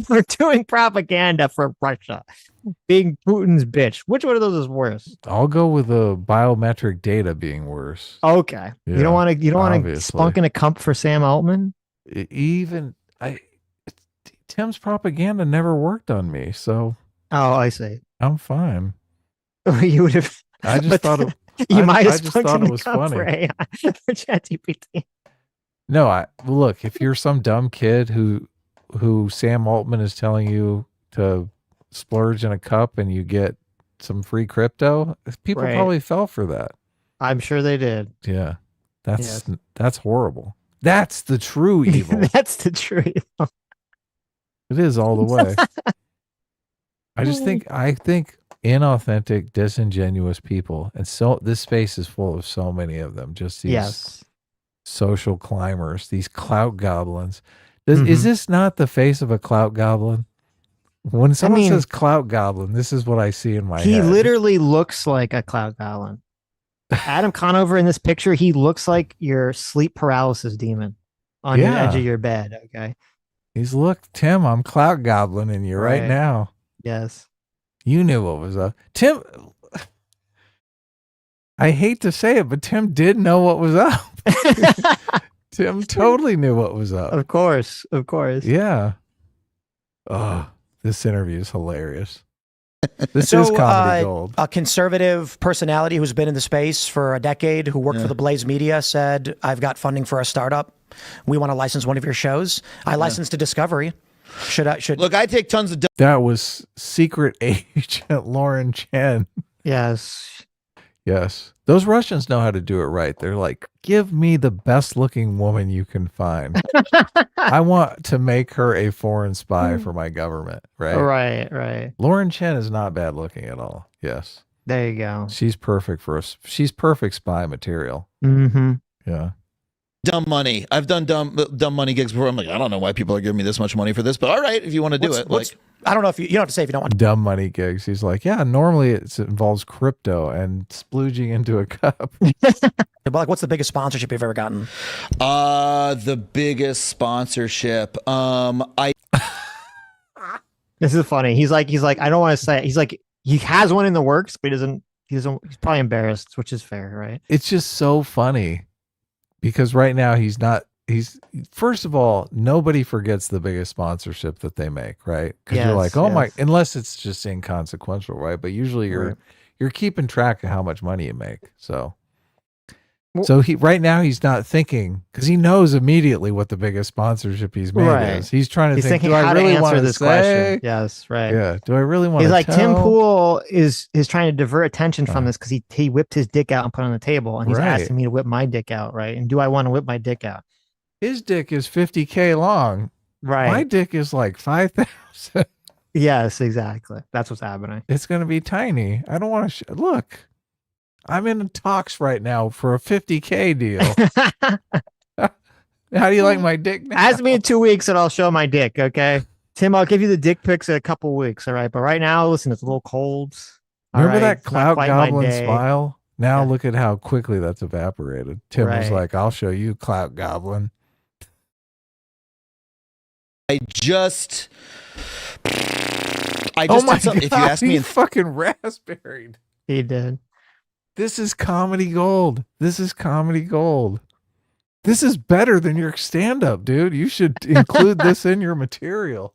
or doing propaganda for Russia? Being Putin's bitch. Which one of those is worse? I'll go with the biometric data being worse. Okay. Yeah, you don't want to obviously. spunk in a cup for Sam Altman? Tim's propaganda never worked on me, so Oh, I see. I'm fine. You would have. I just thought it, You I- might I have just spunked thought in it the was cup funny. for AI for ChatGPT. No, look, if you're some dumb kid who Sam Altman is telling you to splurge in a cup and you get some free crypto, people Right. probably fell for that. I'm sure they did. Yeah. That's horrible. That's the true evil. That's the truth. It is all the way. I think inauthentic, disingenuous people, and so this space is full of so many of them. Just these Yes. social climbers, these clout goblins. Is this not the face of a clout goblin? When someone mean, says clout goblin, this is what I see in my He head. literally looks like a cloud goblin. Adam Conover in this picture, he looks like your sleep paralysis demon on the edge of your bed. Okay. He's look, Tim, I'm clout goblin in you right Right. now. Yes. You knew what was up. Tim, I hate to say it, but Tim did know what was up. Tim totally knew what was up. Of course. Of course. Yeah. Oh, this interview is hilarious. This So, is comedy gold. a conservative personality who's been in the space for a decade, who worked for the Blaze Media, said, "I've got funding for a startup. We want to license one of your shows. I licensed to Discovery. Should Look, I take tons of That was secret agent Lauren Chen. Yes. Yes. Those Russians know how to do it right. They're like, give me the best looking woman you can find. I want to make her a foreign spy for my government, right? Right. Lauren Chen is not bad looking at all. Yes. There you go. She's perfect for us. She's perfect spy material. Mm-hmm. Yeah. dumb money. I've done dumb money gigs before. I'm like, I don't know why people are giving me this much money for this, but all right, if you want to do it. Like, I don't know if you don't have to say if you don't want to. Dumb money gigs. He's like, yeah, normally it involves crypto and splooging into a cup. But like, what's the biggest sponsorship you've ever gotten? the biggest sponsorship. This is funny. He's like, I don't want to say it. He's like, he has one in the works, but he's probably embarrassed, which is fair, right? It's just so funny because right now first of all, nobody forgets the biggest sponsorship that they make, right? Because you're like, oh my, unless it's just inconsequential, right? But usually you're keeping track of how much money you make. So right now he's not thinking because he knows immediately what the biggest sponsorship he's made is. He's trying to think, do I really want to answer this question? Yes, right. Yeah. Do I really want to? He's like, Tim Pool is trying to divert attention from this because he whipped his dick out and put it on the table, and he's asking me to whip my dick out, right? And do I want to whip my dick out? His dick is 50K long. Right. My dick is like 5,000. Yes, exactly. That's what's happening. It's going to be tiny. I don't want to look. I'm in talks right now for a 50K deal. How do you like my dick now? Ask me in 2 weeks and I'll show my dick, okay? Tim, I'll give you the dick pics in a couple weeks, all right? But right now, listen, it's a little cold. Remember that Clout Goblin smile? Now look at how quickly that's evaporated. Tim was like, I'll show you, Clout Goblin. I just oh my God, if you ask me, fucking raspberried. He did. This is comedy gold. This is comedy gold. This is better than your stand-up, dude. You should include this in your material.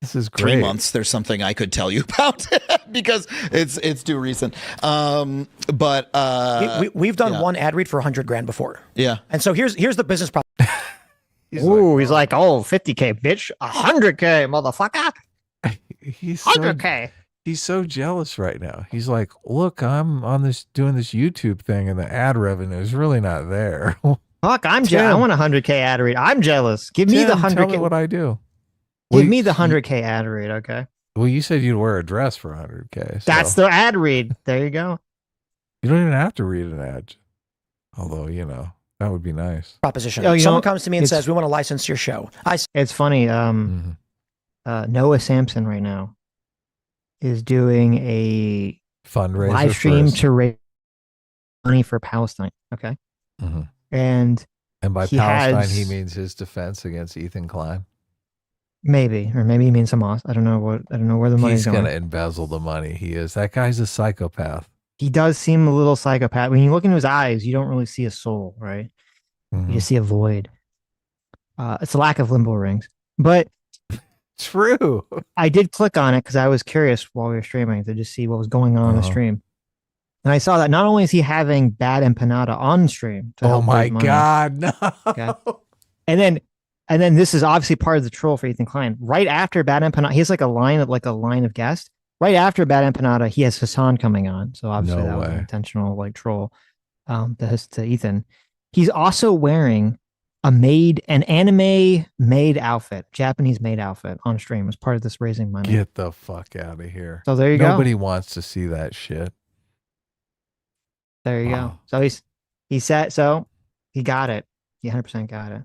This is great. 3 months, there's something I could tell you about because it's too recent. But we've done one ad read for $100,000 before. Yeah. And so here's the business problem. He's like, oh, 50K, bitch. 100K, motherfucker. He's 100K. He's so jealous right now. He's like, look, I'm doing this YouTube thing and the ad revenue is really not there. Fuck, I'm jealous. I want a 100K ad read. I'm jealous. Give me the 100K. Tell me what I do. Give me the 100K ad read, okay? Well, you said you'd wear a dress for 100K. So. That's the ad read. There you go. You don't even have to read an ad. Although, that would be nice. Proposition. Someone comes to me and says, we want to license your show. It's funny. Noah Sampson right now is doing a fundraiser live stream to raise money for Palestine. Okay. Mm-hmm. And by Palestine, he means his defense against Ethan Klein. Maybe, or maybe he means Hamas. I don't know where the money's going. He's going to embezzle the money. He is. That guy's a psychopath. He does seem a little psychopath. When you look into his eyes, you don't really see a soul, right? Mm-hmm. You just see a void. It's a lack of limbo rings. But true. I did click on it because I was curious while we were streaming to just see what was going on the stream. And I saw that not only is he having bad empanada on stream. Oh my God, no. Okay? And then this is obviously part of the troll for Ethan Klein. Right after bad empanada, he has like a line of guests. Right after bad empanada, he has Hassan coming on. So obviously that was an intentional troll to Ethan. He's also wearing an anime made outfit, Japanese made outfit on stream as part of this raising money. Get the fuck out of here. So there you go. Nobody wants to see that shit. There you go. So he got it. He 100% got it.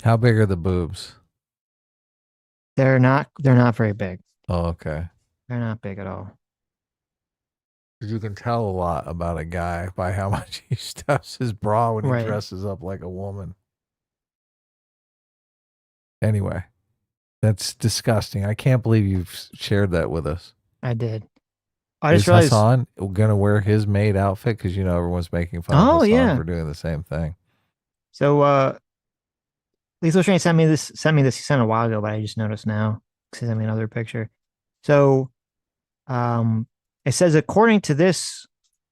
How big are the boobs? They're not very big. Oh, okay. They're not big at all. You can tell a lot about a guy by how much he stuffs his bra when he dresses up like a woman. Anyway, that's disgusting. I can't believe you've shared that with us. I did. I just realized Hassan gonna wear his maid outfit because everyone's making fun of Hassan for doing the same thing. So Lethal Strain sent me this. He sent it a while ago, but I just noticed now because he sent me another picture. So It says, according to this,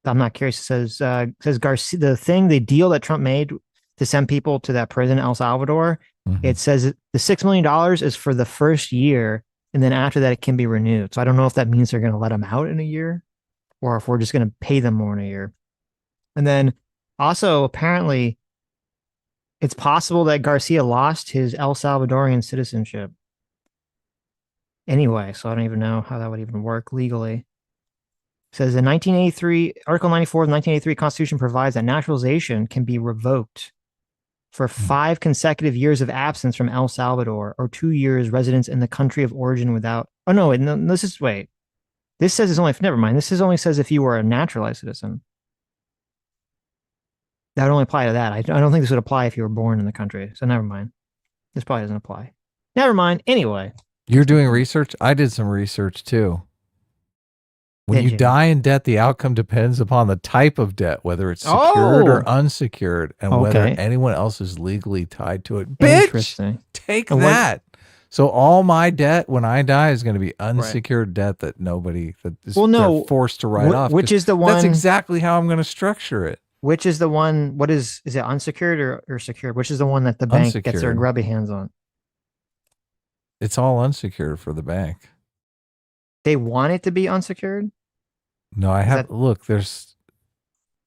I'm not curious. It says Garcia, the deal that Trump made to send people to that prison, El Salvador. It says the $6 million is for the first year, and then after that, it can be renewed. So I don't know if that means they're going to let them out in a year, or if we're just going to pay them more in a year. And then also, apparently, it's possible that Garcia lost his El Salvadorian citizenship. Anyway, so I don't even know how that would even work legally. It says in 1983, Article 94 of the 1983 Constitution provides that naturalization can be revoked for 5 consecutive years of absence from El Salvador or 2 years residence in the country of origin without. Oh no, this is wait. This says it's only. Never mind. This only says if you were a naturalized citizen. That would only apply to that. I don't think this would apply if you were born in the country. So never mind. This probably doesn't apply. Never mind. Anyway. You're doing research? I did some research too. When you die in debt, the outcome depends upon the type of debt, whether it's secured or unsecured, and whether anyone else is legally tied to it. Bitch, take that. So all my debt when I die is going to be unsecured debt that nobody that is they're forced to write off. Which is the one? That's exactly how I'm going to structure it. Which is the one? What is it unsecured or secured? Which is the one that the bank gets their grubby hands on? It's all unsecured for the bank. They want it to be unsecured? No, I have. Look, there's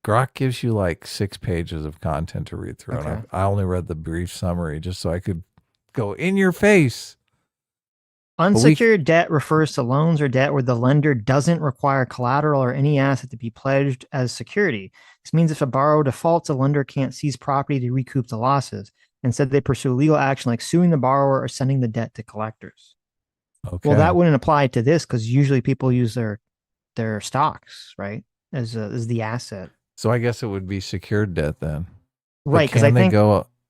Grok gives you like 6 pages of content to read through. And I only read the brief summary just so I could go in your face. Unsecured debt refers to loans or debt where the lender doesn't require collateral or any asset to be pledged as security. This means if a borrower defaults, a lender can't seize property to recoup the losses. Instead, they pursue legal action like suing the borrower or sending the debt to collectors. Okay. Well, that wouldn't apply to this because usually people use their stocks, right, as the asset. So I guess it would be secured debt then, right? Because I think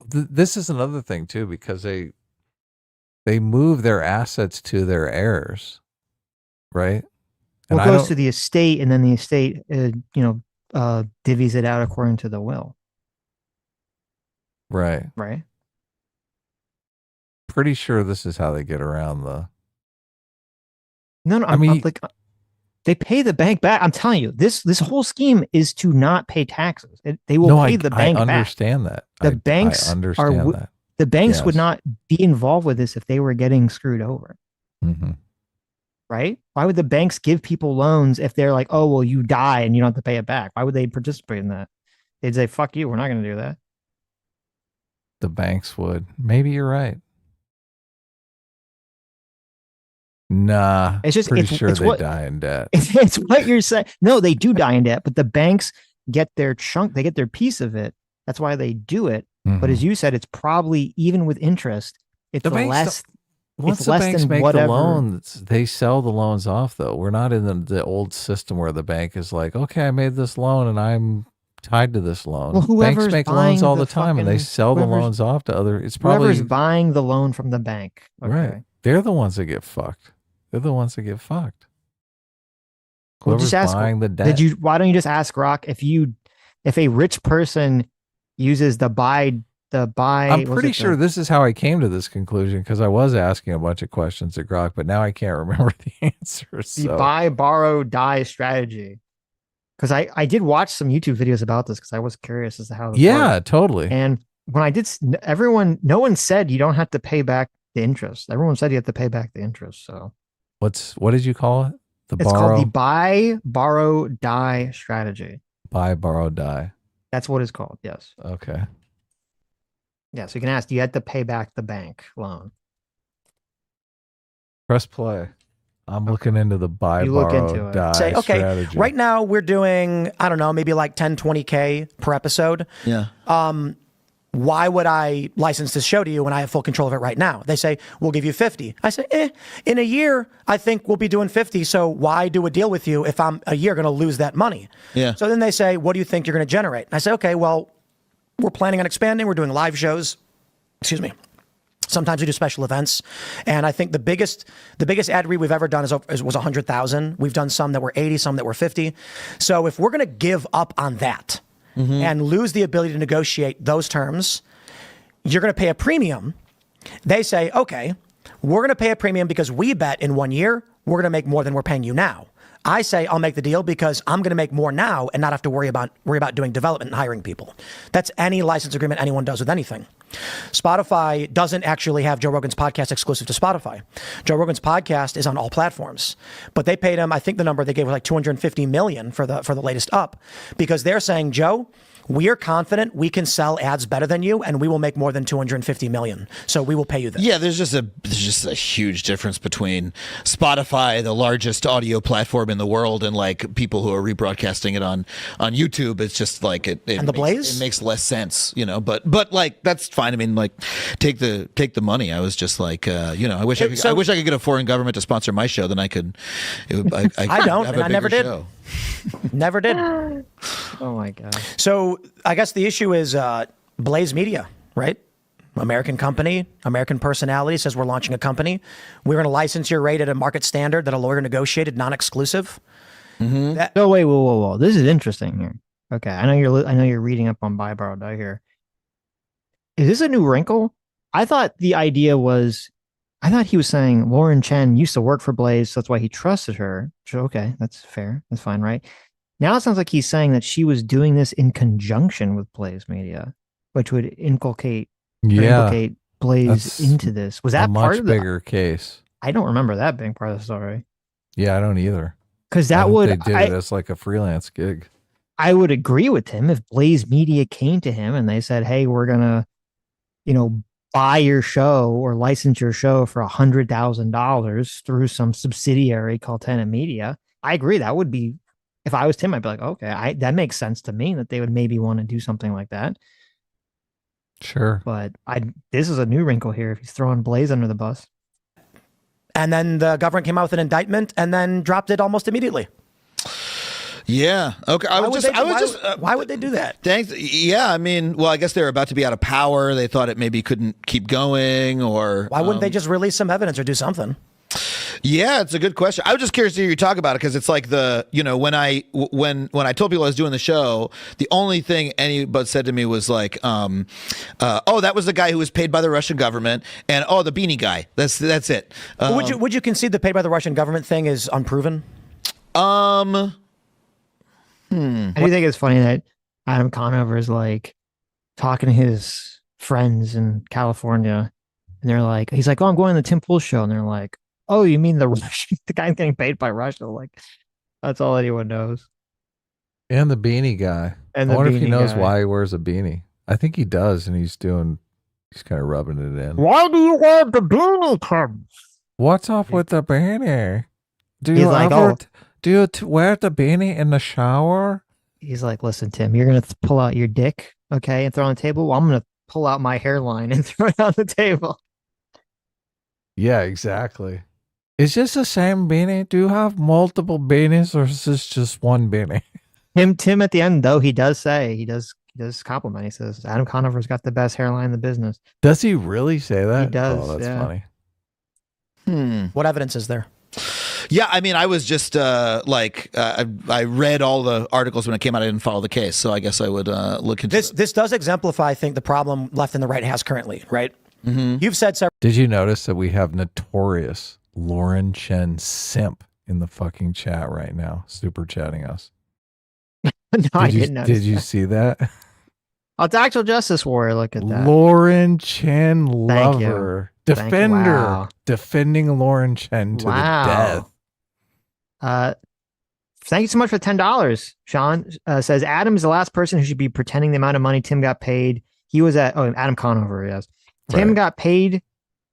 this is another thing too, because they move their assets to their heirs, right? And it goes to the estate, and then the estate, divvies it out according to the will. Right. Right. Pretty sure this is how they get around the. No, I mean, they pay the bank back. I'm telling you, this whole scheme is to not pay taxes. They will pay the bank back. I understand that. The banks understand that. The banks would not be involved with this if they were getting screwed over. Mm-hmm. Right? Why would the banks give people loans if they're like, oh, well, you die and you don't have to pay it back? Why would they participate in that? They'd say, fuck you, we're not going to do that. The banks would. Maybe you're right. Nah, it's just pretty sure they die in debt. It's what you're saying. No, they do die in debt, but the banks get their chunk. They get their piece of it. That's why they do it. Mm-hmm. But as you said, it's probably even with interest. It's less. Once it's the less banks than make whatever. the loans, they sell the loans off. Though we're not in the old system where the bank is like, okay, I made this loan and I'm tied to this loan. Well, banks make loans all the time and they sell the loans off to other. It's probably whoever's buying the loan from the bank. Okay. Right. They're the ones that get fucked. They're the ones that get fucked. Well, just ask, buying the debt. Why don't you just ask Grok if a rich person uses the buy? I'm pretty sure this is how I came to this conclusion because I was asking a bunch of questions at Grok, but now I can't remember the answers. The buy, borrow, die strategy. Because I did watch some YouTube videos about this because I was curious as to how. Worked. Totally. And when I did, no one said you don't have to pay back the interest. Everyone said you have to pay back the interest. So. What did you call it? It's called the buy, borrow, die strategy. Buy, borrow, die. That's what it's called. Yes. Okay. Yeah. So you can ask, do you have to pay back the bank loan? Press play. I'm looking into the buy, borrow, die strategy. Right now we're doing, I don't know, maybe like 10, 20K per episode. Yeah. Why would I license this show to you when I have full control of it right now? They say, we'll give you 50. I say, in a year, I think we'll be doing 50. So why do a deal with you if I'm a year going to lose that money? Yeah. So then they say, what do you think you're going to generate? And I say, okay, well, we're planning on expanding. We're doing live shows. Excuse me. Sometimes we do special events. And I think the biggest ad read we've ever done was 100,000. We've done some that were 80, some that were 50. So if we're going to give up on that, and lose the ability to negotiate those terms, you're going to pay a premium. They say, okay, we're going to pay a premium because we bet in 1 year, we're going to make more than we're paying you now. I say I'll make the deal because I'm going to make more now and not have to worry about doing development and hiring people. That's any license agreement anyone does with anything. Spotify doesn't actually have Joe Rogan's podcast exclusive to Spotify. Joe Rogan's podcast is on all platforms, but they paid him, I think the number they gave was like $250 million for the latest up, because they're saying, Joe, we are confident we can sell ads better than you, and we will make more than $250 million. So we will pay you this. Yeah, there's just a huge difference between Spotify, the largest audio platform in the world, and like people who are rebroadcasting it on YouTube. It's just like and the Blaze. It makes less sense, you know. But like that's fine. I mean, like take the money. I was just like, you know, I wish I could get a foreign government to sponsor my show. Then I could. I don't, have and a I never bigger did. show. Never did. Oh my God. So I guess the issue is Blaze Media, right? American company, American personality says we're launching a company. We're going to license your rate at a market standard that a lawyer negotiated, non-exclusive. No, wait, whoa. This is interesting here. Okay, I know you're reading up on Buy Borrow Die here. Is this a new wrinkle? I thought he was saying Lauren Chen used to work for Blaze, so that's why he trusted her. Okay, that's fair. That's fine, right? Now it sounds like he's saying that she was doing this in conjunction with Blaze Media, which would implicate Blaze into this. Was that a part much of the bigger case? I don't remember that being part of the story. Yeah, I don't either. Because I that think would they did it as like a freelance gig. I would agree with him if Blaze Media came to him and they said, "Hey, we're gonna, buy your show or license your show for $100,000 through some subsidiary called Tenet Media." I agree. That would be, if I was Tim, I'd be like, okay, that makes sense to me that they would maybe want to do something like that. Sure. But this is a new wrinkle here if he's throwing Blaze under the bus. And then the government came out with an indictment and then dropped it almost immediately. Yeah. Okay. Why would they do that? Thanks. Yeah. I mean, well, I guess they were about to be out of power. They thought it maybe couldn't keep going, or why wouldn't they just release some evidence or do something? Yeah, it's a good question. I was just curious to hear you talk about it because it's like when I told people I was doing the show, the only thing anybody said to me was like, oh, that was the guy who was paid by the Russian government, and oh, the beanie guy. That's it. Would you concede the paid by the Russian government thing is unproven? I do think it's funny that Adam Conover is like talking to his friends in California, and they're like, he's like, "Oh, I'm going to the Tim Pool show," and they're like, "Oh, you mean the Russian, the guy's getting paid by Russia?" Like, that's all anyone knows. And the beanie guy. And I the wonder if he beanie knows guy. why he wears a beanie. I think he does, and he's kind of rubbing it in. Why do you wear the beanie, Tim? What's up with the beanie? Do He's you like, ever "Oh." do you wear the beanie in the shower? He's like, "Listen, Tim, you're gonna pull out your dick, okay, and throw it on the table. Well, I'm gonna pull out my hairline and throw it on the table." Yeah, exactly. Is this the same beanie? Do you have multiple beanies, or is this just one beanie? Tim at the end though, he does compliment. He says Adam Conover's got the best hairline in the business. Does he really say that? He does. Oh, that's yeah. funny. What evidence is there? Yeah, I mean, I was just I read all the articles when it came out. I didn't follow the case, so I guess I would look into This does exemplify, I think, the problem left and the right has currently, right? Mm-hmm. You've said several. Did you notice that we have notorious Lauren Chen simp in the fucking chat right now, super chatting us? No, I didn't notice. Did you see that? Oh, it's actual justice warrior. Look at that. Lauren Chen Thank you. lover. Thank you. Defender. Wow. Defending Lauren Chen to the death. Thank you so much for $10. Sean says Adam is the last person who should be pretending the amount of money Tim got paid. He was at Adam Conover. Yes, Tim Right. got paid.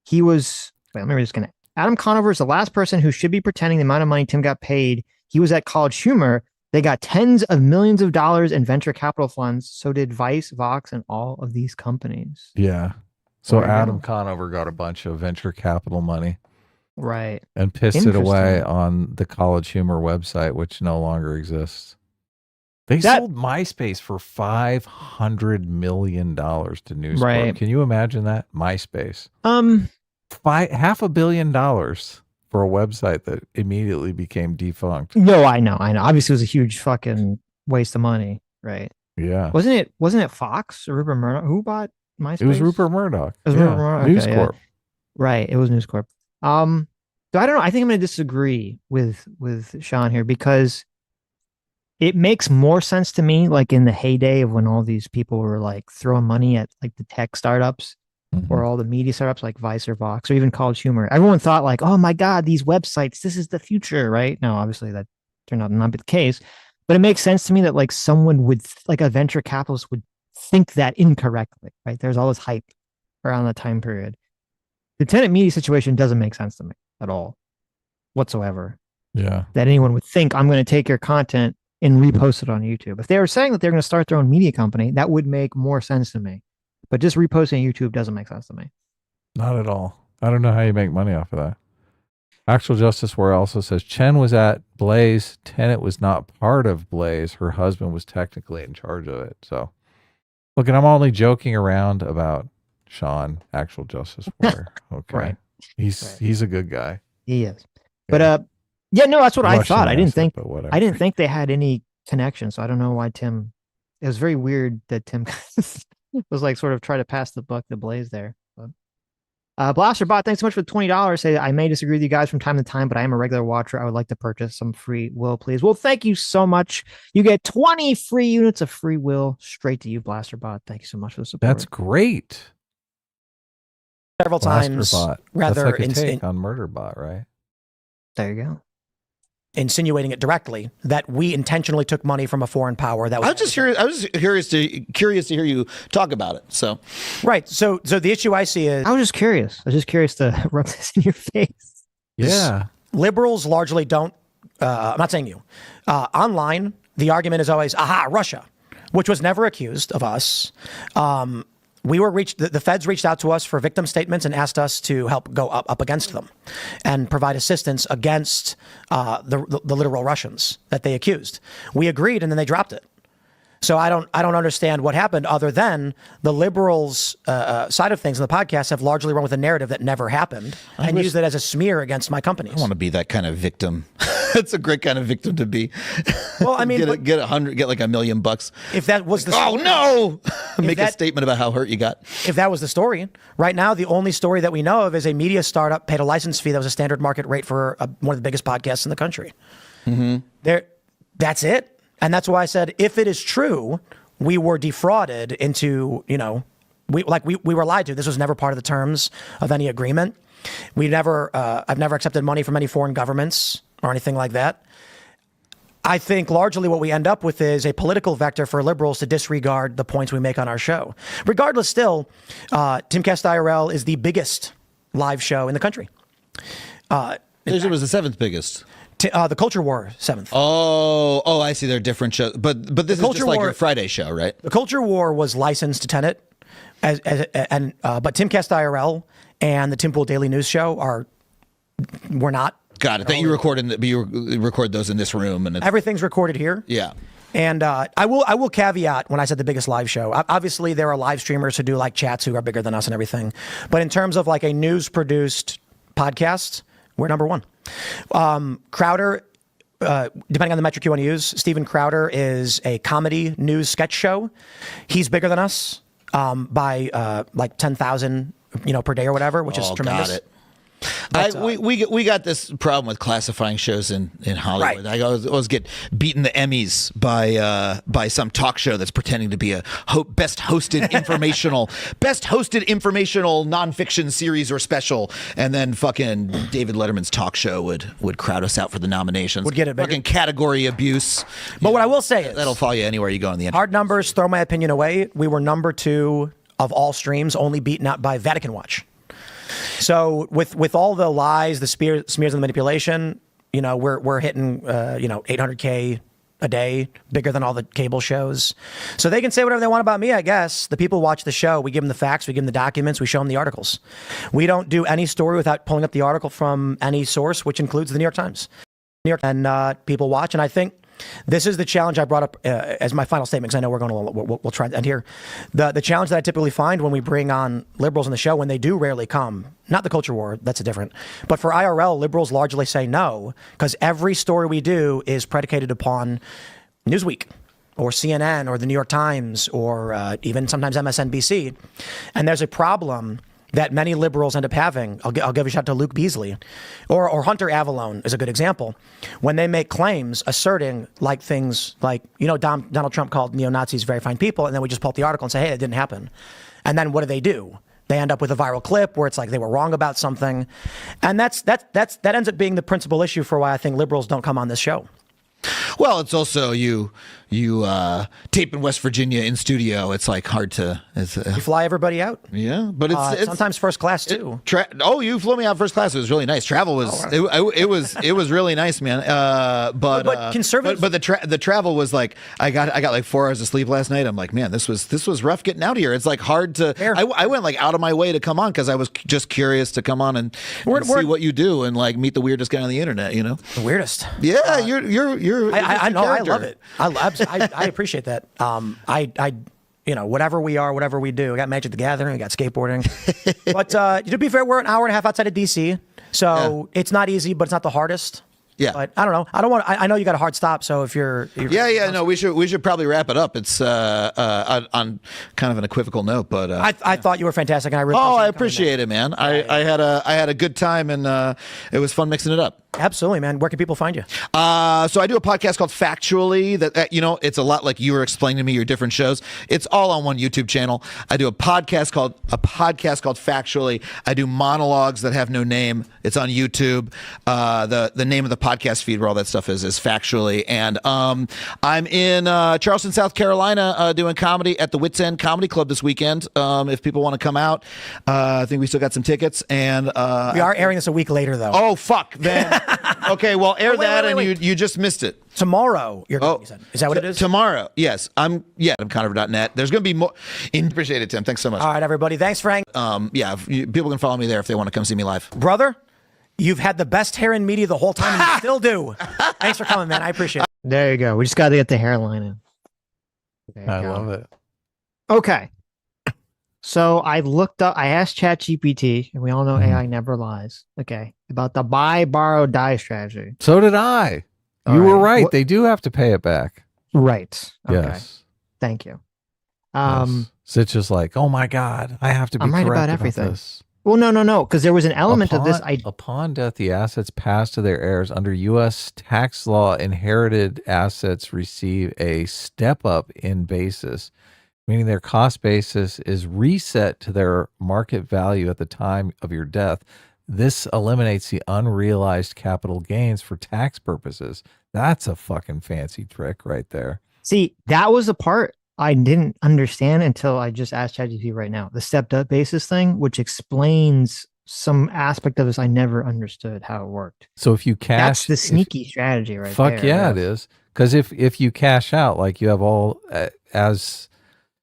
He was. Wait, let me just gonna. Adam Conover is the last person who should be pretending the amount of money Tim got paid. He was at College Humor. They got tens of millions of dollars in venture capital funds. So did Vice, Vox, and all of these companies. Yeah. So There you Adam go. Conover got a bunch of venture capital money Right. and pissed it away Interesting. on the College Humor website, which no longer exists. They That- sold MySpace for $500 million to News Corp. Right. Can you imagine that? MySpace. $500 million for a website that immediately became defunct. No, I know. Obviously, it was a huge fucking waste of money. Right. Yeah. Wasn't it Fox or Rupert Murdoch? Who bought MySpace? It was Rupert Murdoch. It was Yeah. Rupert Murdoch. News Okay, Corp. Right. It was News Corp. So I don't know. I think I'm going to disagree with Sean here because it makes more sense to me, like in the heyday of when all these people were like throwing money at like the tech startups or all the media startups like Vice or Vox or even College Humor. Everyone thought like, oh my God, these websites, this is the future, right? No, obviously that turned out not to be the case. But it makes sense to me that like someone would, like a venture capitalist would think that incorrectly, right? There's all this hype around that time period. The tenant media situation doesn't make sense to me at all whatsoever. Yeah. That anyone would think I'm going to take your content and repost it on YouTube. If they were saying that they're going to start their own media company, that would make more sense to me. But just reposting YouTube doesn't make sense to me. Not at all. I don't know how you make money off of that. Actual Justice War also says Chen was at Blaze. Tenet was not part of Blaze. Her husband was technically in charge of it. So, look, and I'm only joking around about Sean, Actual Justice War. Okay. Right. He's a good guy. He is. Yeah. But yeah, no, that's what I Russian thought. I didn't accent, think but whatever. I didn't think they had any connection. So I don't know why Tim. It was very weird that Tim was like sort of try to pass the buck to Blaze there. But, Blasterbot, thanks so much for the $20. Say I may disagree with you guys from time to time, but I am a regular watcher. I would like to purchase some free will, please. Well, thank you so much. You get 20 free units of free will straight to you, Blasterbot. Thank you so much for the support. That's great. Several times, Blasterbot. rather That's like a take on Murderbot, right? There you go. Insinuating it directly that we intentionally took money from a foreign power. That was I was curious to hear you talk about it. So, right. So the issue I see is I was just curious. I was just curious to rub this in your face. Yeah. liberals largely don't. I'm not saying you. Online, the argument is always, aha, Russia, which was never accused of us. We were the feds reached out to us for victim statements and asked us to help go up against them and provide assistance against the literal Russians that they accused. We agreed, and then they dropped it. So I don't understand what happened, other than the liberals' side of things in the podcast have largely run with a narrative that never happened and used it as a smear against my companies. I want to be that kind of victim. That's a great kind of victim to be. Well, I mean, get like $1 million. If that was the story, oh no, make a statement about how hurt you got. If that was the story, right now the only story that we know of is a media startup paid a license fee that was a standard market rate for one of the biggest podcasts in the country. That's it. And that's why I said, if it is true, we were defrauded into, we were lied to. This was never part of the terms of any agreement. I've never accepted money from any foreign governments or anything like that. I think largely what we end up with is a political vector for liberals to disregard the points we make on our show. Regardless, still, Timcast IRL is the biggest live show in the country. It was the seventh biggest. The Culture War 7th. Oh, I see. They're different shows, but this is just like your Friday show, right? The Culture War was licensed to Tenet, but Timcast IRL and the Tim Pool Daily News Show were not. Got it. That you record those in this room, and everything's recorded here. Yeah. And I will caveat when I said the biggest live show. Obviously, there are live streamers who do like chats who are bigger than us and everything, but in terms of like a news produced podcast, we're number one. Crowder, depending on the metric you want to use, Steven Crowder is a comedy news sketch show. He's bigger than us by like 10,000, per day or whatever, which is tremendous. Got it. We got this problem with classifying shows in Hollywood. Right. I always get beaten the Emmys by some talk show that's pretending to be a best hosted informational nonfiction series or special, and then fucking David Letterman's talk show would crowd us out for the nominations. Would get it bigger. Fucking category abuse. But what I will say is that'll follow you anywhere you go on the internet. Hard numbers, throw my opinion away. We were number 2 of all streams, only beaten out by Vatican Watch. So with all the lies, the smears and the manipulation, we're hitting 800K a day, bigger than all the cable shows. So they can say whatever they want about me, I guess. The people watch the show. We give them the facts. We give them the documents. We show them the articles. We don't do any story without pulling up the article from any source, which includes the New York Times. And people watch. And I think this is the challenge I brought up as my final statement, because I know we'll try to end here. The challenge that I typically find when we bring on liberals on the show, when they do rarely come, not the Culture War, that's a different, but for IRL, liberals largely say no, because every story we do is predicated upon Newsweek or CNN or the New York Times or even sometimes MSNBC. And there's a problem that many liberals end up having. I'll give a shout to Luke Beasley, or Hunter Avallone is a good example. When they make claims asserting like things like, Donald Trump called neo-Nazis very fine people, and then we just pull up the article and say, hey, it didn't happen. And then what do? They end up with a viral clip where it's like they were wrong about something. And that ends up being the principal issue for why I think liberals don't come on this show. Well, it's also you tape in West Virginia in studio. It's like hard to. You fly everybody out. Yeah, but it's sometimes first class too. You flew me out first class. It was really nice. Travel was it was really nice, man. But conservative. But the travel was like I got like 4 hours of sleep last night. I'm like, man, this was rough getting out of here. It's like hard to. I went like out of my way to come on because I was just curious to come on and see what you do and like meet the weirdest guy on the internet. The weirdest. Yeah, you're. I know. I love it. I appreciate that. Whatever we are, whatever we do. We got Magic the Gathering, we got skateboarding. But to be fair, we're an hour and a half outside of DC, so it's not easy, but it's not the hardest. Yeah, but I don't know. I know you got a hard stop, so if you're no, we should probably wrap it up. It's on kind of an equivocal note, but I thought you were fantastic, and I really appreciate it, man. I had a good time, and it was fun mixing it up. Absolutely, man. Where can people find you? So I do a podcast called Factually. That it's a lot like you were explaining to me your different shows. It's all on one YouTube channel. I do a podcast called Factually. I do monologues that have no name. It's on YouTube. The name of the podcast feed where all that stuff is Factually. And I'm in Charleston, South Carolina, doing comedy at the Wits End Comedy Club this weekend. If people want to come out, I think we still got some tickets. And we are airing this a week later, though. Oh fuck, man. Okay, well, air that, wait. and you just missed it. Tomorrow, you're going to Is that what it is? Tomorrow, yes. I'm Conover.net. There's going to be more. Appreciate it, Tim. Thanks so much. All right, everybody. Thanks, Frank. People can follow me there if they want to come see me live. Brother, you've had the best hair in media the whole time, and you still do. Thanks for coming, man. I appreciate it. There you go. We just got to get the hairline in. I love it. Okay. So I asked ChatGPT, and we all know AI never lies. Okay. About the buy, borrow, die strategy. So did I. You were right. They do have to pay it back. Right. Okay. Yes. Thank you. Yes. Sitch is like, oh my God, I have to be I'm right correct about everything. this. Well, no, because there was an element of this. Upon death, the assets passed to their heirs under U.S. tax law. Inherited assets receive a step up in basis, meaning their cost basis is reset to their market value at the time of your death. This eliminates the unrealized capital gains for tax purposes. That's a fucking fancy trick right there. See, that was a part I didn't understand until I just asked ChatGPT right now. The stepped up basis thing, which explains some aspect of this I never understood how it worked. So if you cash, that's the sneaky strategy right there. Fuck yeah, it is. Because if you cash out, like you have all, as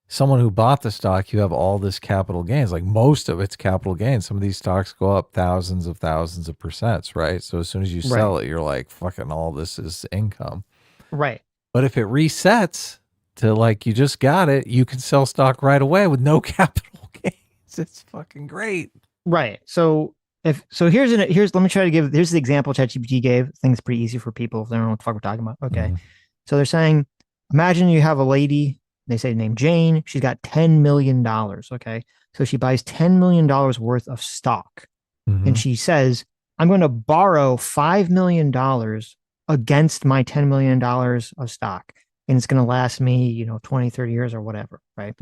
someone who bought the stock, you have all this capital gains, like most of it's capital gains. Some of these stocks go up thousands of percents, right? So as soon as you sell it, you're like, fucking all this is income. Right. But if it resets to like you just got it, you can sell stock right away with no capital gains. It's fucking great. Right. So here's let me try to here's the example ChatGPT gave. I think it's pretty easy for people if they don't know what the fuck we're talking about. Okay. So they're saying, imagine you have a lady, they say named Jane. She's got $10 million. Okay. So she buys $10 million worth of stock. And she says, I'm going to borrow $5 million against my $10 million of stock. And it's going to last me, 20, 30 years or whatever. Right.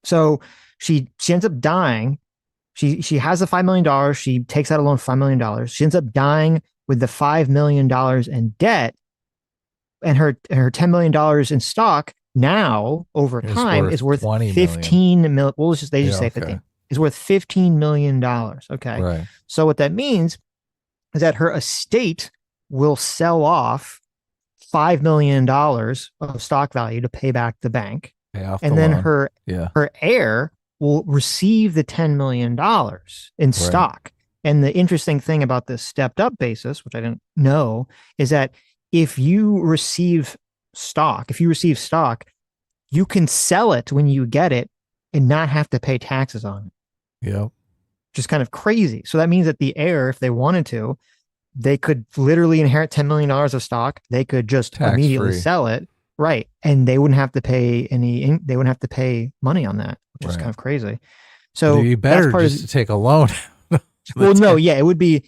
So she ends up dying. She has the $5 million. She takes out a loan for $5 million. She ends up dying with the $5 million in debt, and her $10 million in stock now over time is worth 15 million. Well, they just say 15 is worth $15 million. Okay. Right. So what that means is that her estate will sell off $5 million of stock value to pay back the bank. And then her heir will receive the $10 million in stock. And the interesting thing about this stepped up basis, which I didn't know, is that if you receive stock, you can sell it when you get it and not have to pay taxes on it. Yep. Just kind of crazy. So that means that the heir, if they wanted to, they could literally inherit $10 million of stock. They could just immediately sell it. Right. And they wouldn't have to pay they wouldn't have to pay money on that, which is kind of crazy. So It'd be that's better part just of. to take a loan. Well, no, yeah, it would be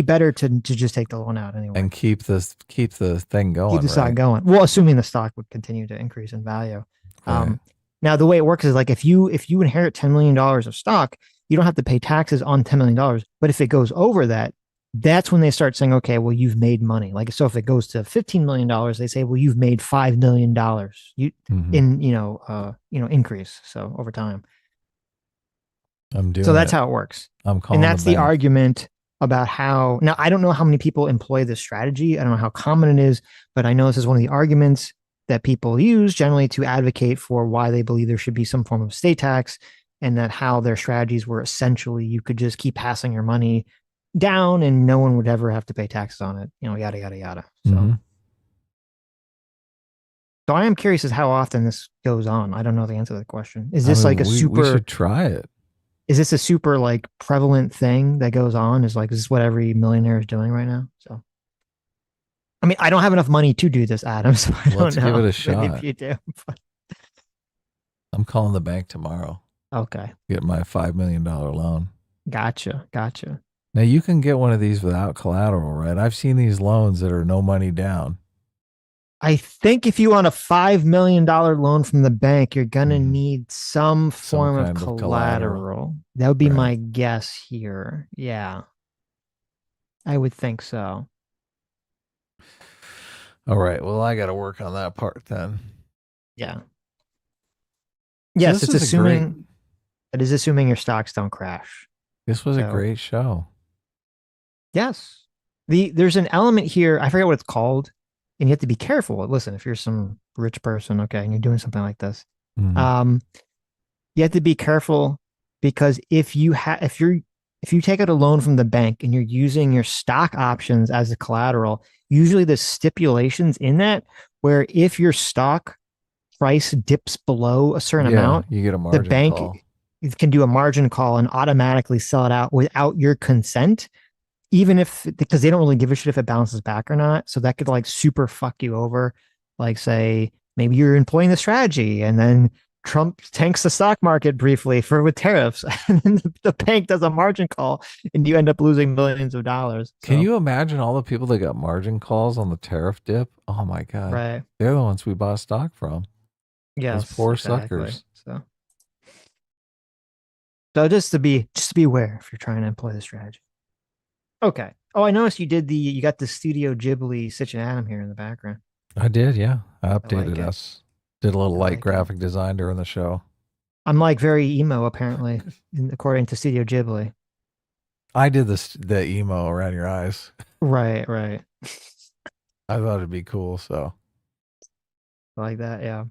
better to just take the loan out anyway. And keep the thing going. Keep the stock right? going. Well, assuming the stock would continue to increase in value. Right. Now the way it works is like if you inherit $10 million of stock, you don't have to pay taxes on $10 million. But if it goes over that, that's when they start saying, okay, well, you've made money. Like so, if it goes to $15 million, they say, well, you've made $5 million. Mhm. In increase. So over time. I'm doing So that's it. how it works. I'm calling And that's the bank. argument about how now I don't know how many people employ this strategy. I don't know how common it is, but I know this is one of the arguments that people use generally to advocate for why they believe there should be some form of estate tax, and that how their strategies were essentially you could just keep passing your money down and no one would ever have to pay taxes on it, yada yada yada. So Mhm. so I am curious as how often this goes on. I don't know the answer to that question. Is I this mean, like a we super should try it. is this a super like prevalent thing that goes on? Is this what every millionaire is doing right now? So, I mean, I don't have enough money to do this, Adam. So I Let's don't give know. it a Maybe shot. if you do. I'm calling the bank tomorrow. Okay, Get my $5 million loan. gotcha. Now you can get one of these without collateral, right? I've seen these loans that are no money down. I think if you want a $5 million loan from the bank, you're gonna Mhm. need some form of kind of collateral. collateral. That would be Right. my guess here. Yeah, I would think so. All right. Well, I got to work on that part then. Yeah. So Yes, this it's is assuming it is assuming your stocks don't crash. This was a So- great show. Yes. There's an element here, I forget what it's called, and you have to be careful. Listen, if you're some rich person, okay, and you're doing something like this, Mhm. you have to be careful because if you take out a loan from the bank and you're using your stock options as a collateral, usually there's stipulations in that where if your stock price dips below a certain amount, you get a the margin bank call. can do a margin call and automatically sell it out without your consent, even if because they don't really give a shit if it bounces back or not. So that could like super fuck you over. Like say maybe you're employing the strategy and then Trump tanks the stock market briefly with tariffs, and then the bank does a margin call, and you end up losing millions of dollars. Can So, you imagine all the people that got margin calls on the tariff dip? Oh my God. right? They're the ones we bought stock from. Yes, Those poor exactly. suckers. So just to be aware if you're trying to employ the strategy. Okay. Oh, I noticed you got the Studio Ghibli Sitch and Adam here in the background. I did, yeah. I updated like it. us. Did a little I light like it. graphic design during the show. I'm like very emo apparently, according to Studio Ghibli. I did the emo around your eyes. Right. I thought it'd be cool, so. I like that, yeah.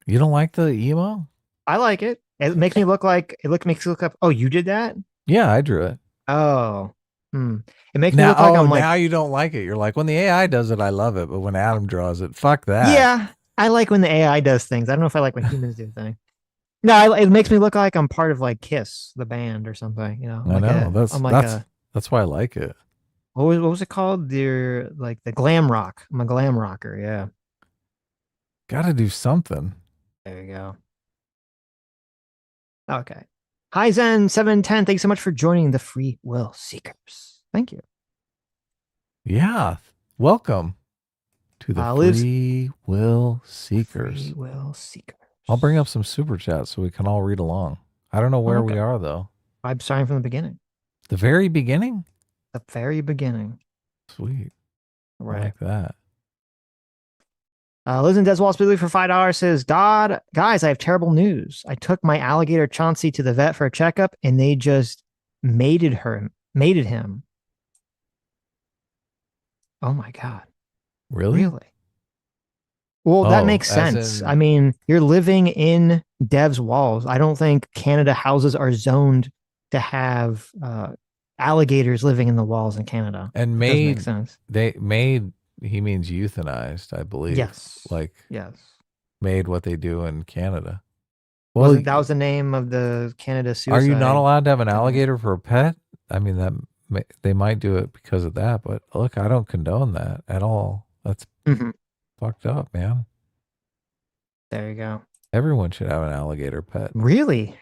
You don't like the emo? I like it. It makes me look like makes it look up. Oh, you did that? Yeah, I drew it. Oh. It makes me Now, look like I'm like now you don't like it. You're like, when the AI does it, I love it, but when Adam draws it, fuck that. yeah, I like when the AI does things. I don't know if I like when humans do things. No, it makes me look like I'm part of like Kiss, the band or something, I know. I'm like That's why I like it. what was it called? They're like the glam rock. I'm a glam rocker, yeah. Got to do something. There you go. Okay. Hi Zen710. Thanks so much for joining the Free Will Seekers. Thank you. Yeah. Welcome to the Free Will Seekers. Free Will Seekers. I'll bring up some super chats so we can all read along. I don't know where we are though. I'm starting from the beginning. The very beginning? The very beginning. Sweet. Right. I like that. Liz and Deswall Speedley for $5 says, guys, I have terrible news. I took my alligator Chauncey to the vet for a checkup and they just mated him. Oh my God. Really? Well, that makes sense. I mean, you're living in Dev's walls. I don't think Canada houses are zoned to have alligators living in the walls in Canada. And that doesn't make sense. He means euthanized, I believe. Yes. Yes. Made what they do in Canada. Well, that was the name of the Canada suicide. Are you not allowed to have an alligator for a pet? I mean, they might do it because of that, but look, I don't condone that at all. That's fucked up, man. There you go. Everyone should have an alligator pet. Really?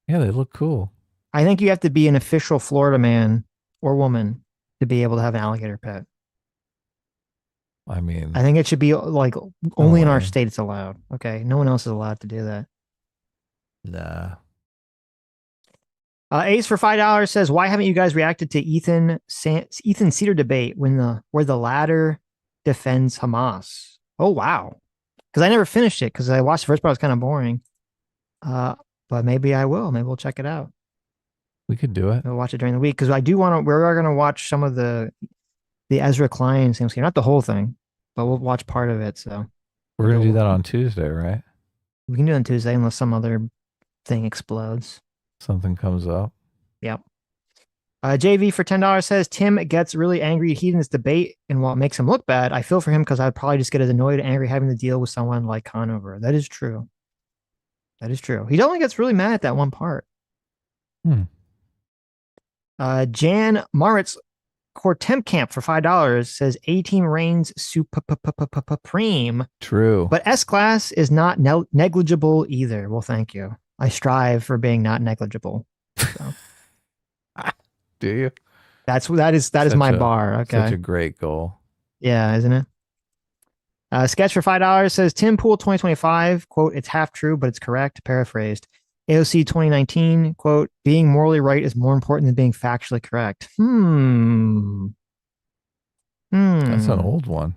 Yeah, they look cool. I think you have to be an official Florida man or woman to be able to have an alligator pet. I mean, I think it should be like no only in our way. state it's allowed. Okay. No one else is allowed to do that. Nah. Ace for $5 says, "Why haven't you guys reacted to Ethan Cedar debate where the latter defends Hamas?" Oh wow, because I never finished it because I watched the first part. It was kind of boring. But maybe I will. Maybe we'll check it out. We could do it. We'll watch it during the week because I do want to. We're going to watch some of the Ezra Klein Sam Scheme, not the whole thing, but we'll watch part of it. So We're going to do that on Tuesday, right? we can do it on Tuesday unless some other thing explodes. Something comes up. Yep. JV for $10 says, "Tim gets really angry at Heathen's debate, and while it makes him look bad, I feel for him because I'd probably just get as annoyed and angry having to deal with someone like Conover." That is true. That is true. He only gets really mad at that one part. Jan Maritz Cortemp Camp for $5 says, "A-Team reigns supreme." True. But S-Class is not negligible either. Well, thank you. I strive for being not negligible. So. Do you? That is my bar. Okay. Such a great goal. Yeah, isn't it? Sketch for $5 says, "Tim Pool 2025, quote, it's half true, but it's correct." Paraphrased. AOC 2019, quote, "Being morally right is more important than being factually correct." That's an old one.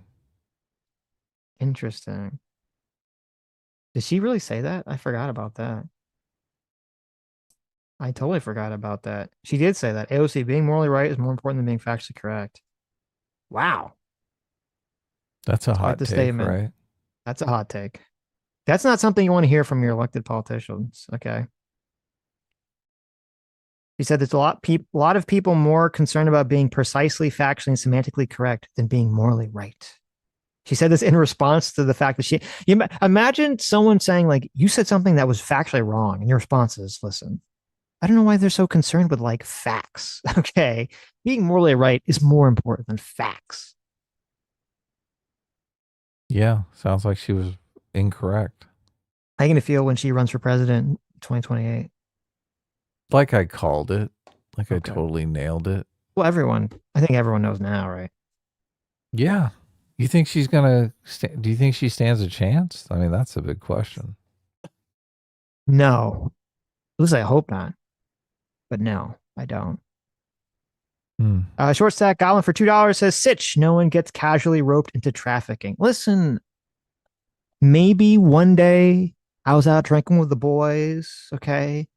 Interesting. Did she really say that? I forgot about that. I totally forgot about that. She did say that. AOC, being morally right is more important than being factually correct. Wow. That's a hot take, statement. Right? That's a hot take. That's not something you want to hear from your elected politicians. Okay. He said there's a lot of people more concerned about being precisely, factually, and semantically correct than being morally right. She said this in response to the fact that you imagine someone saying, like, you said something that was factually wrong, and your response is, "Listen, I don't know why they're so concerned with like facts." Okay. Being morally right is more important than facts. Yeah. Sounds like she was incorrect. How are you going to feel when she runs for president in 2028? Like I called it. Like okay. I totally nailed it. Well, I think everyone knows now, right? Yeah. You think she's going to, do you think she stands a chance? I mean, that's a big question. No. At least I hope not. But no, I don't. Short stack Goblin for $2 says, "Sitch, no one gets casually roped into trafficking." Listen, maybe one day I was out drinking with the boys, okay?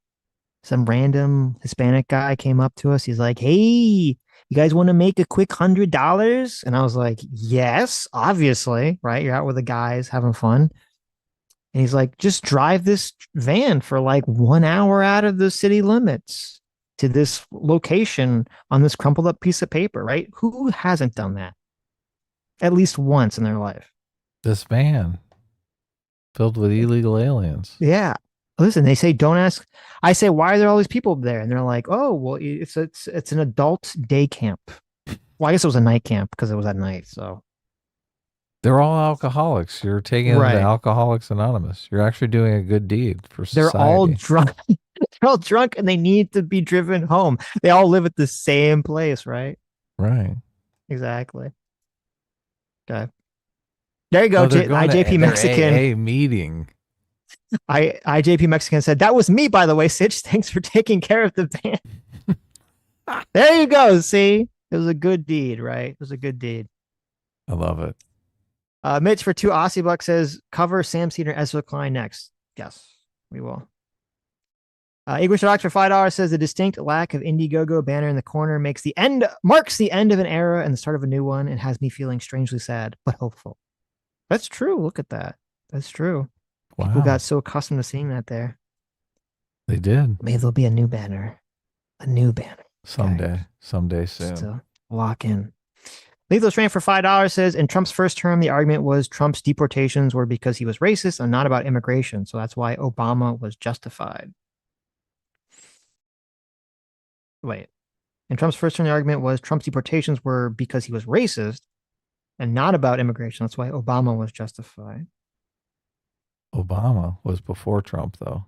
Some random Hispanic guy came up to us. He's like, "Hey, you guys want to make a quick $100?" And I was like, "Yes, obviously," right? You're out with the guys having fun. And he's like, "Just drive this van for like 1 hour out of the city limits to this location on this crumpled up piece of paper," right? Who hasn't done that at least once in their life? This van filled with illegal aliens. Yeah. Listen, they say, don't ask. I say, "Why are there all these people there?" And they're like, "Oh, well, it's an adult day camp." Well, I guess it was a night camp because it was at night. So they're all alcoholics. You're taking them to Alcoholics Anonymous. You're actually doing a good deed for society. They're all drunk. They're all drunk and they need to be driven home. They all live at the same place, right? Right. Exactly. Okay. There you go. IJP Mexican. AA meeting. IJP Mexican said, "That was me, by the way, Sitch. Thanks for taking care of the band." There you go. See, it was a good deed, right? It was a good deed. I love it. Mitch for $2 Aussie bucks says, "Cover Sam Cedar and Ezra Klein next." Yes, we will. English Docs for $5 says, "The distinct lack of Indiegogo banner in the corner marks the end of an era and the start of a new one, and has me feeling strangely sad but hopeful." That's true. Look at that. That's true. Wow. People got so accustomed to seeing that there. They did. Maybe there'll be a new banner. A new banner. Someday soon. Just to lock in. Lethal Strain for $5 says, "In Trump's first term, the argument was Trump's deportations were because he was racist and not about immigration. So that's why Obama was justified." Wait. In Trump's first term, the argument was Trump's deportations were because he was racist and not about immigration. That's why Obama was justified. Obama was before Trump, though.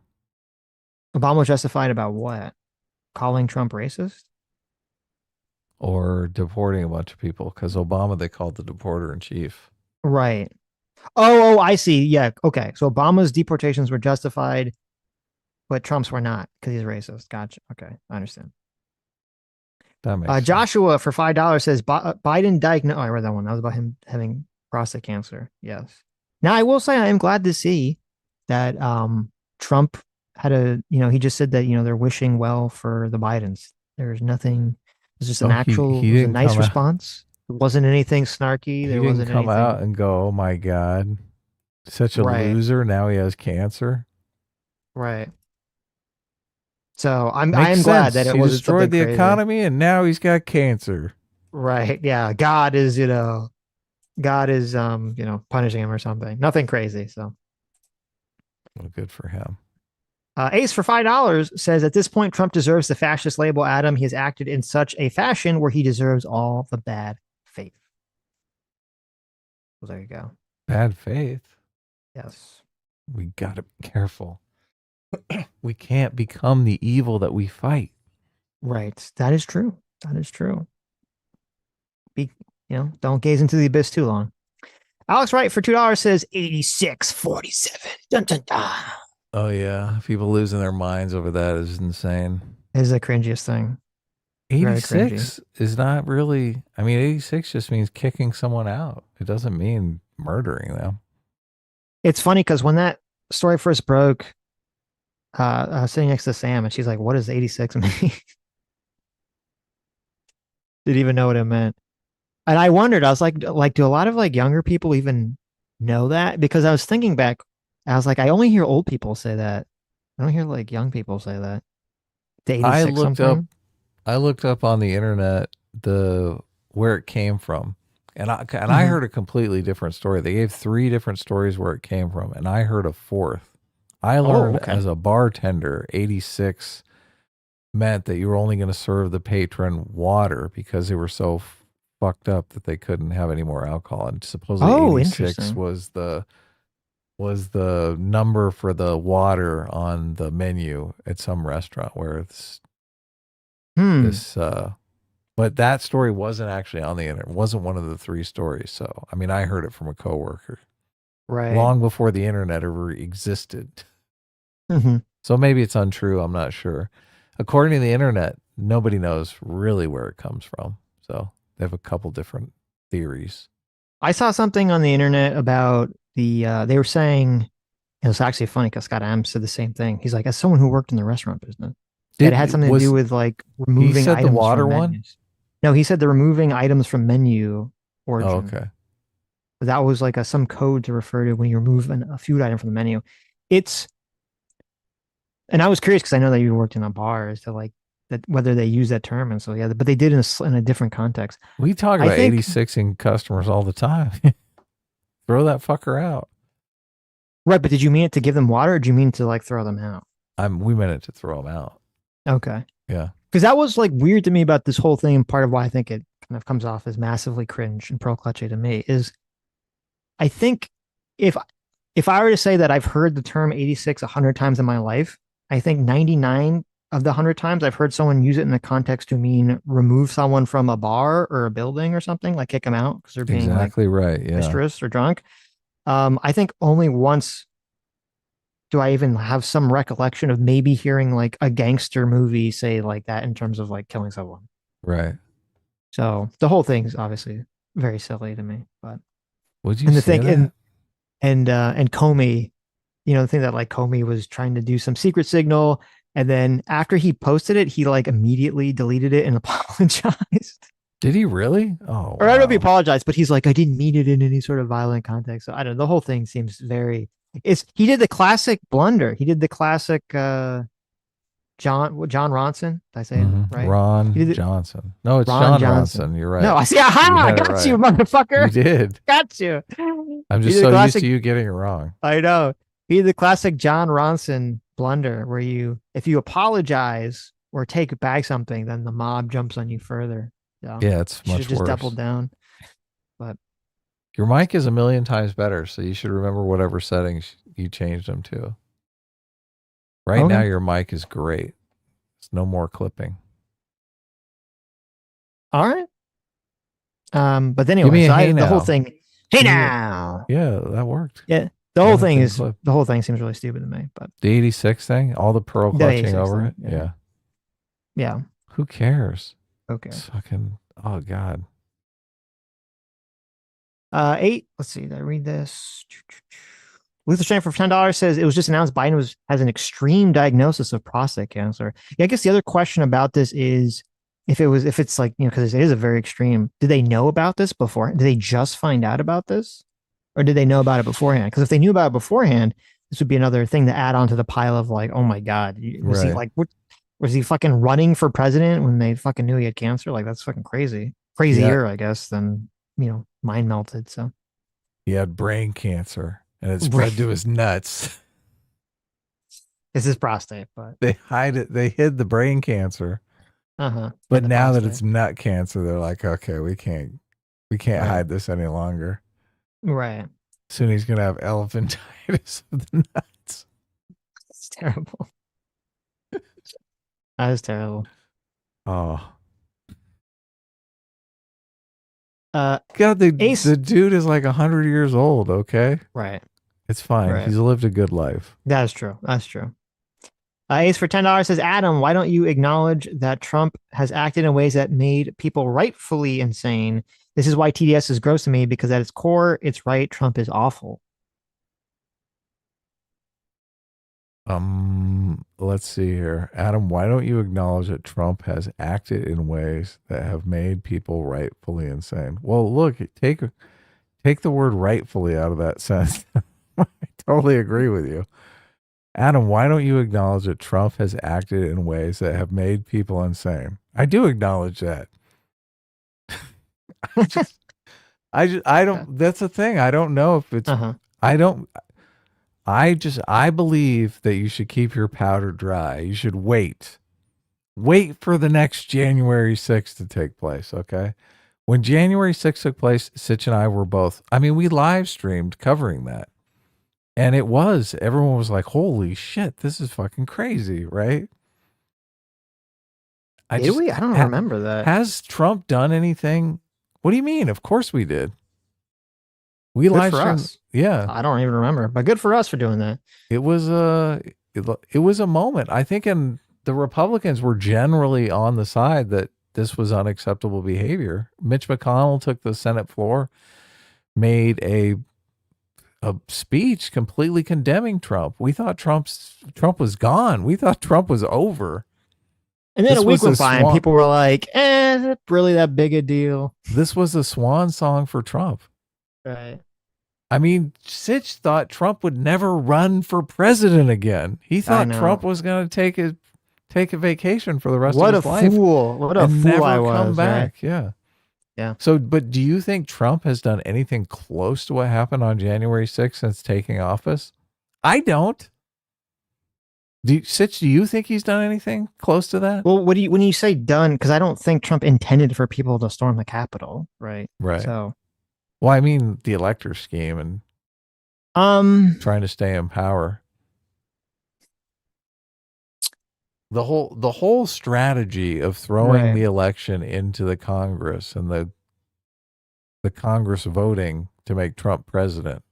Obama was justified about what? Calling Trump racist? Or deporting a bunch of people, because Obama they called the deporter in chief. Right. Oh, I see. Yeah. Okay. So Obama's deportations were justified, but Trump's were not because he's racist. Gotcha. Okay. I understand. That makes sense. Joshua for $5 says Biden diagnosed. Oh, I read that one. That was about him having prostate cancer. Yes. Now I will say I am glad to see that Trump had he just said that they're wishing well for the Bidens. There's nothing. It's just Oh, he it was a didn't nice come out. response. It wasn't anything snarky. He There didn't wasn't come out anything. and go, "Oh my God, such a Right. loser! Now he has cancer." Right. So I Makes am glad that sense. it He wasn't something destroyed the crazy. economy, and now he's got cancer. Right. Yeah. God is punishing him or something. Nothing crazy. So Well, good for him. Ace for $5 says at this point Trump deserves the fascist label. Adam, he has acted in such a fashion where he deserves all the bad faith. Well, there you go. Bad faith. Yes. We gotta be careful. We can't become the evil that we fight. Right. That is true. That is true. Don't gaze into the abyss too long. Alex Wright for $2 says 86-47. Dun, dun, dun. Oh yeah, people losing their minds over that is insane. It is the cringiest thing. Very cringy. 86 is not really. I mean, 86 just means kicking someone out. It doesn't mean murdering them. It's funny because when that story first broke, I was sitting next to Sam and she's like, "What does 86 mean?" Didn't even know what it meant. And I wondered, I was like, do a lot of like younger people even know that? Because I was thinking back, I was like, I only hear old people say that. I don't hear like young people say that. The I 86 looked up. something. I looked up on the internet where it came from, and I Mhm. heard a completely different story. They gave 3 different stories where it came from, and I heard a fourth. I Oh, learned okay. as a bartender, 86 meant that you were only going to serve the patron water because they were so fucked up that they couldn't have any more alcohol. And supposedly Oh, 86 interesting. was the number for the water on the menu at some restaurant where it's Hmm. this but that story wasn't actually on the internet. It wasn't one of the 3 stories. So I mean, I heard it from a coworker Right. long before the internet ever existed. Hmm. So maybe it's untrue, I'm not sure. According to the internet, nobody knows really where it comes from. So they have a couple different theories. I saw something on the internet about they were saying, it was actually funny because Scott Adams said the same thing. He's like, as someone who worked in the restaurant business, that it had Did something to do was with like he removing said the items water from one? menus. No, he said the removing items from menu Oh, origin. okay. That was like some code to refer to when you remove a food item from the menu. It's and I was curious because I know that you worked in a bar as to like that whether they use that term and so yeah, but they did in a different context. We talk I about think 86 in customers all the time. Throw that fucker out. right, but did you mean it to give them water or do you mean to like throw them out? We meant it to throw them out. Okay. Yeah. Because that was like weird to me about this whole thing. And part of why I think it kind of comes off as massively cringe and pro clutchy to me is I think if if I were to say that I've heard the term 86 100 times in my life, I think 99 of the 100 times I've heard someone use it in the context to mean remove someone from a bar or a building or something, like kick them out because they're being like Exactly right. Yeah. boisterous or drunk. I think only once do I even have some recollection of maybe hearing like a gangster movie say like that in terms of like killing someone. Right. So the whole thing's obviously very silly to me. But Would you and the say thing that? and Comey, the thing that like Comey was trying to do some secret signal, and then after he posted it, he like immediately deleted it and apologized. Did he really? Oh, Or I don't know if he wow. apologized, but he's like, I didn't mean it in any sort of violent context. So I don't know. The whole thing seems very he did the classic blunder. He did the classic John Ronson. Did I say it right? He Ron did it Johnson. No, it's Ron John Johnson. Ronson. You're No, right. I see. You Aha! I had it got you, right. motherfucker. You did. Got you. I'm He just did the so used to classic. you getting it wrong. I know. He did the classic John Ronson blunder where if you apologize or take back something, then the mob jumps on you further. So Yeah, it's you should have much just doubled worse. down. But Your mic is a million times better, so you should remember whatever settings you changed them to. Right Okay. now, your mic is great. There's no more clipping. All right. But Give anyway, me a so hey the whole now. thing. Hey Give me a- now. Yeah, that worked. Yeah. And it didn't clip. The whole thing seems really stupid to me, but The 86 thing, all the pearl the clutching 86 over thing, it. yeah. Yeah. Yeah. Who cares? Okay. It's fucking, oh God. 8. Let's see. Did I read this? Luther Strand for $10 says it was just announced Biden has an extreme diagnosis of prostate cancer. Yeah, I guess the other question about this is if it's like, because it is a very extreme. Did they know about this before? Did they just find out about this? Or did they know about it beforehand? Because if they knew about it beforehand, this would be another thing to add onto the pile of like, oh my God, was he Right. like, what was he fucking running for president when they fucking knew he had cancer? Like, that's fucking crazy. Crazier, I guess, than, mind melted. So He had brain cancer and it spread to his nuts. it's his prostate, but They hide it. They hid the brain cancer. uh-huh. But And the now that prostate. it's nut cancer, they're like, okay, we can't Right. hide this any longer. Right. Soon he's gonna have elephantitis of the nuts. It's terrible. That is terrible. Oh God, the dude is like 100 years old. Okay, right. it's fine. Right. He's lived a good life. That is true. That's true. Ace for $10 says, Adam, why don't you acknowledge that Trump has acted in ways that made people rightfully insane? This is why TDS is gross to me, because at its core, it's right. Trump is awful. Let's see here. Adam, why don't you acknowledge that Trump has acted in ways that have made people rightfully insane? Well, look, take the word rightfully out of that sentence. I totally agree with you. Adam, why don't you acknowledge that Trump has acted in ways that have made people insane? I do acknowledge that. I don't, that's the thing. I don't know if it's, I believe that you should keep your powder dry. You should wait for the next January 6th to take place. Okay. When January 6th took place, Sitch and I were both, we live streamed covering that. And everyone was like, holy shit, this is fucking crazy, right? I don't remember that. Has Trump done anything? What do you mean? Of course we did. We live streamed. Yeah. I don't even remember, but good for us for doing that. It was a moment. I think the Republicans were generally on the side that this was unacceptable behavior. Mitch McConnell took the Senate floor, made a speech completely condemning Trump. We thought Trump was gone. We thought Trump was over. And then a week went by and people were like, is it really that big a deal? This was a swan song for Trump. Right. Sitch thought Trump would never run for president again. He thought Trump was going to take a vacation for the rest of his life. What a fool. What a fool I was. Come back. Right? Yeah. Yeah. So, but do you think Trump has done anything close to what happened on January 6th since taking office? I don't. Sitch, do you think he's done anything close to that? Well, when you say done, because I don't think Trump intended for people to storm the Capitol, right? Right. So, well, the elector scheme and trying to stay in power. The whole strategy of throwing the election into the Congress and the Congress voting to make Trump president.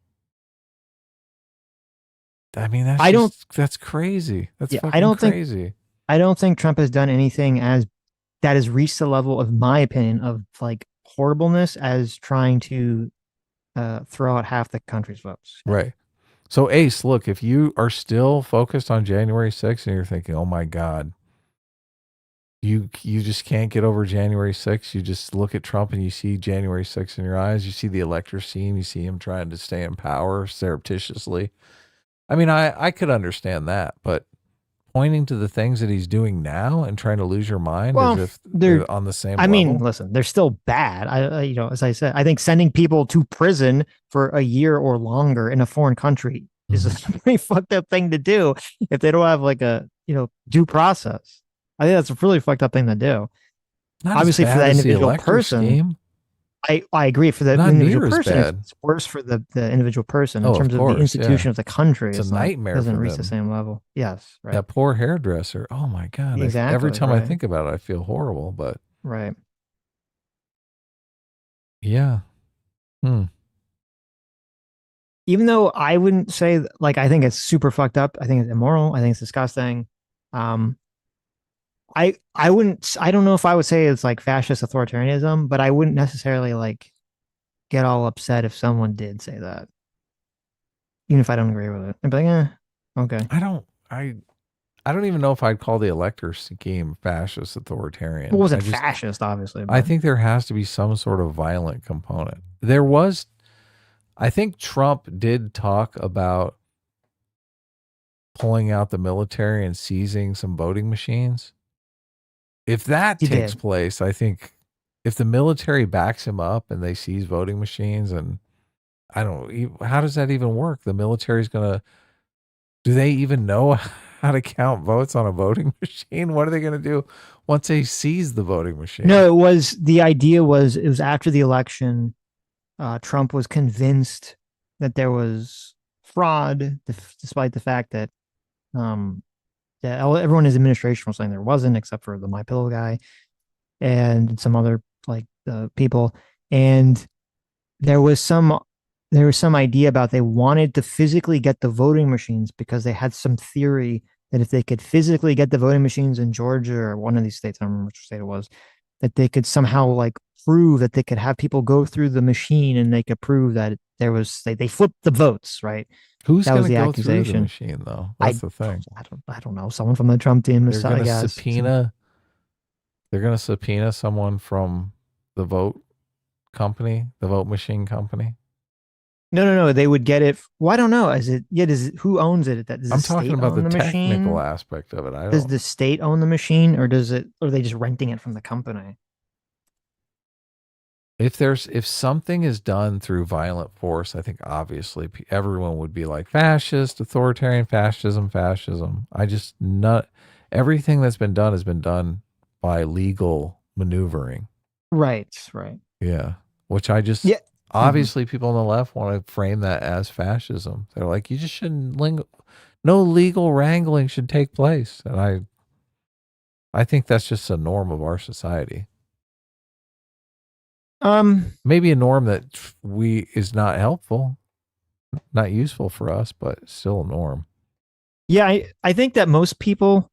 That's crazy. That's fucking crazy. I don't think Trump has done anything that has reached the level, of my opinion, of like horribleness as trying to throw out half the country's votes. Right. So Ace, look, if you are still focused on January 6th and you're thinking, oh my God, you just can't get over January 6th. You just look at Trump and you see January 6th in your eyes. You see the elector scheme. You see him trying to stay in power surreptitiously. I could understand that, but pointing to the things that he's doing now and trying to lose your mind as if they're on the same level. Listen, they're still bad. As I said, I think sending people to prison for a year or longer in a foreign country is a pretty fucked up thing to do if they don't have like a, due process. I think that's a really fucked up thing to do. Not obviously for that individual person. Scheme. I agree for the Not individual near as person. bad. It's worse for the individual person Oh, in of terms of the course, institution yeah. of the country. It's a It's not nightmare doesn't for reach the them. same level. Yes, right. That poor hairdresser. Oh my God. Every Exactly, time I right. think about it, I feel horrible, but Right. yeah. Hmm. Even though I wouldn't say like I think it's super fucked up. I think it's immoral. I think it's disgusting. Um, I wouldn't. I don't know if I would say it's like fascist authoritarianism, but I wouldn't necessarily like get all upset if someone did say that, even if I don't agree with it. I'd be like, okay. I don't even know if I'd call the elector scheme fascist Well, authoritarian. it wasn't fascist, obviously, I but think there has to be some sort of violent component. There was, I think Trump did talk about pulling out the military and seizing some voting machines. If that he takes did. place, I think if the military backs him up and they seize voting machines, and I don't, how does that even work? The military's going to, do they even know how to count votes on a voting machine? What are they going to do once they seize the voting machine? No, it was the idea was it was after the election. Trump was convinced that there was fraud, despite the fact that everyone in his administration was saying there wasn't, except for the My Pillow guy and some other like people. And there was some idea about they wanted to physically get the voting machines because they had some theory that if they could physically get the voting machines in Georgia or one of these states, I don't remember which state it was, that they could somehow like prove that they could have people go through the machine and they could prove that there was they flipped the votes, right? Who's That going was to the go through the accusation. machine, though? I That's the thing. I don't know. Someone from the Trump team, They're going I to guess. subpoena. They're going to subpoena someone from the vote company, the vote machine company. No. They would get it. Well, I don't know. Is it? Yeah. Does it, who owns it? Does I'm the talking state about the own the technical machine? aspect of it. I Does don't. the state own the machine, or does it? Or are they just renting it from the company? If something is done through violent force, I think obviously everyone would be like fascist, authoritarian, fascism. I just not everything that's been done has been done by legal maneuvering. Right. Right. Yeah, which I just Yeah. obviously people on the left want to frame that as fascism. They're like, you just shouldn't no legal wrangling should take place, and I think that's just a norm of our society. Maybe a norm that is not helpful, not useful for us, but still a norm. Yeah. I think that most people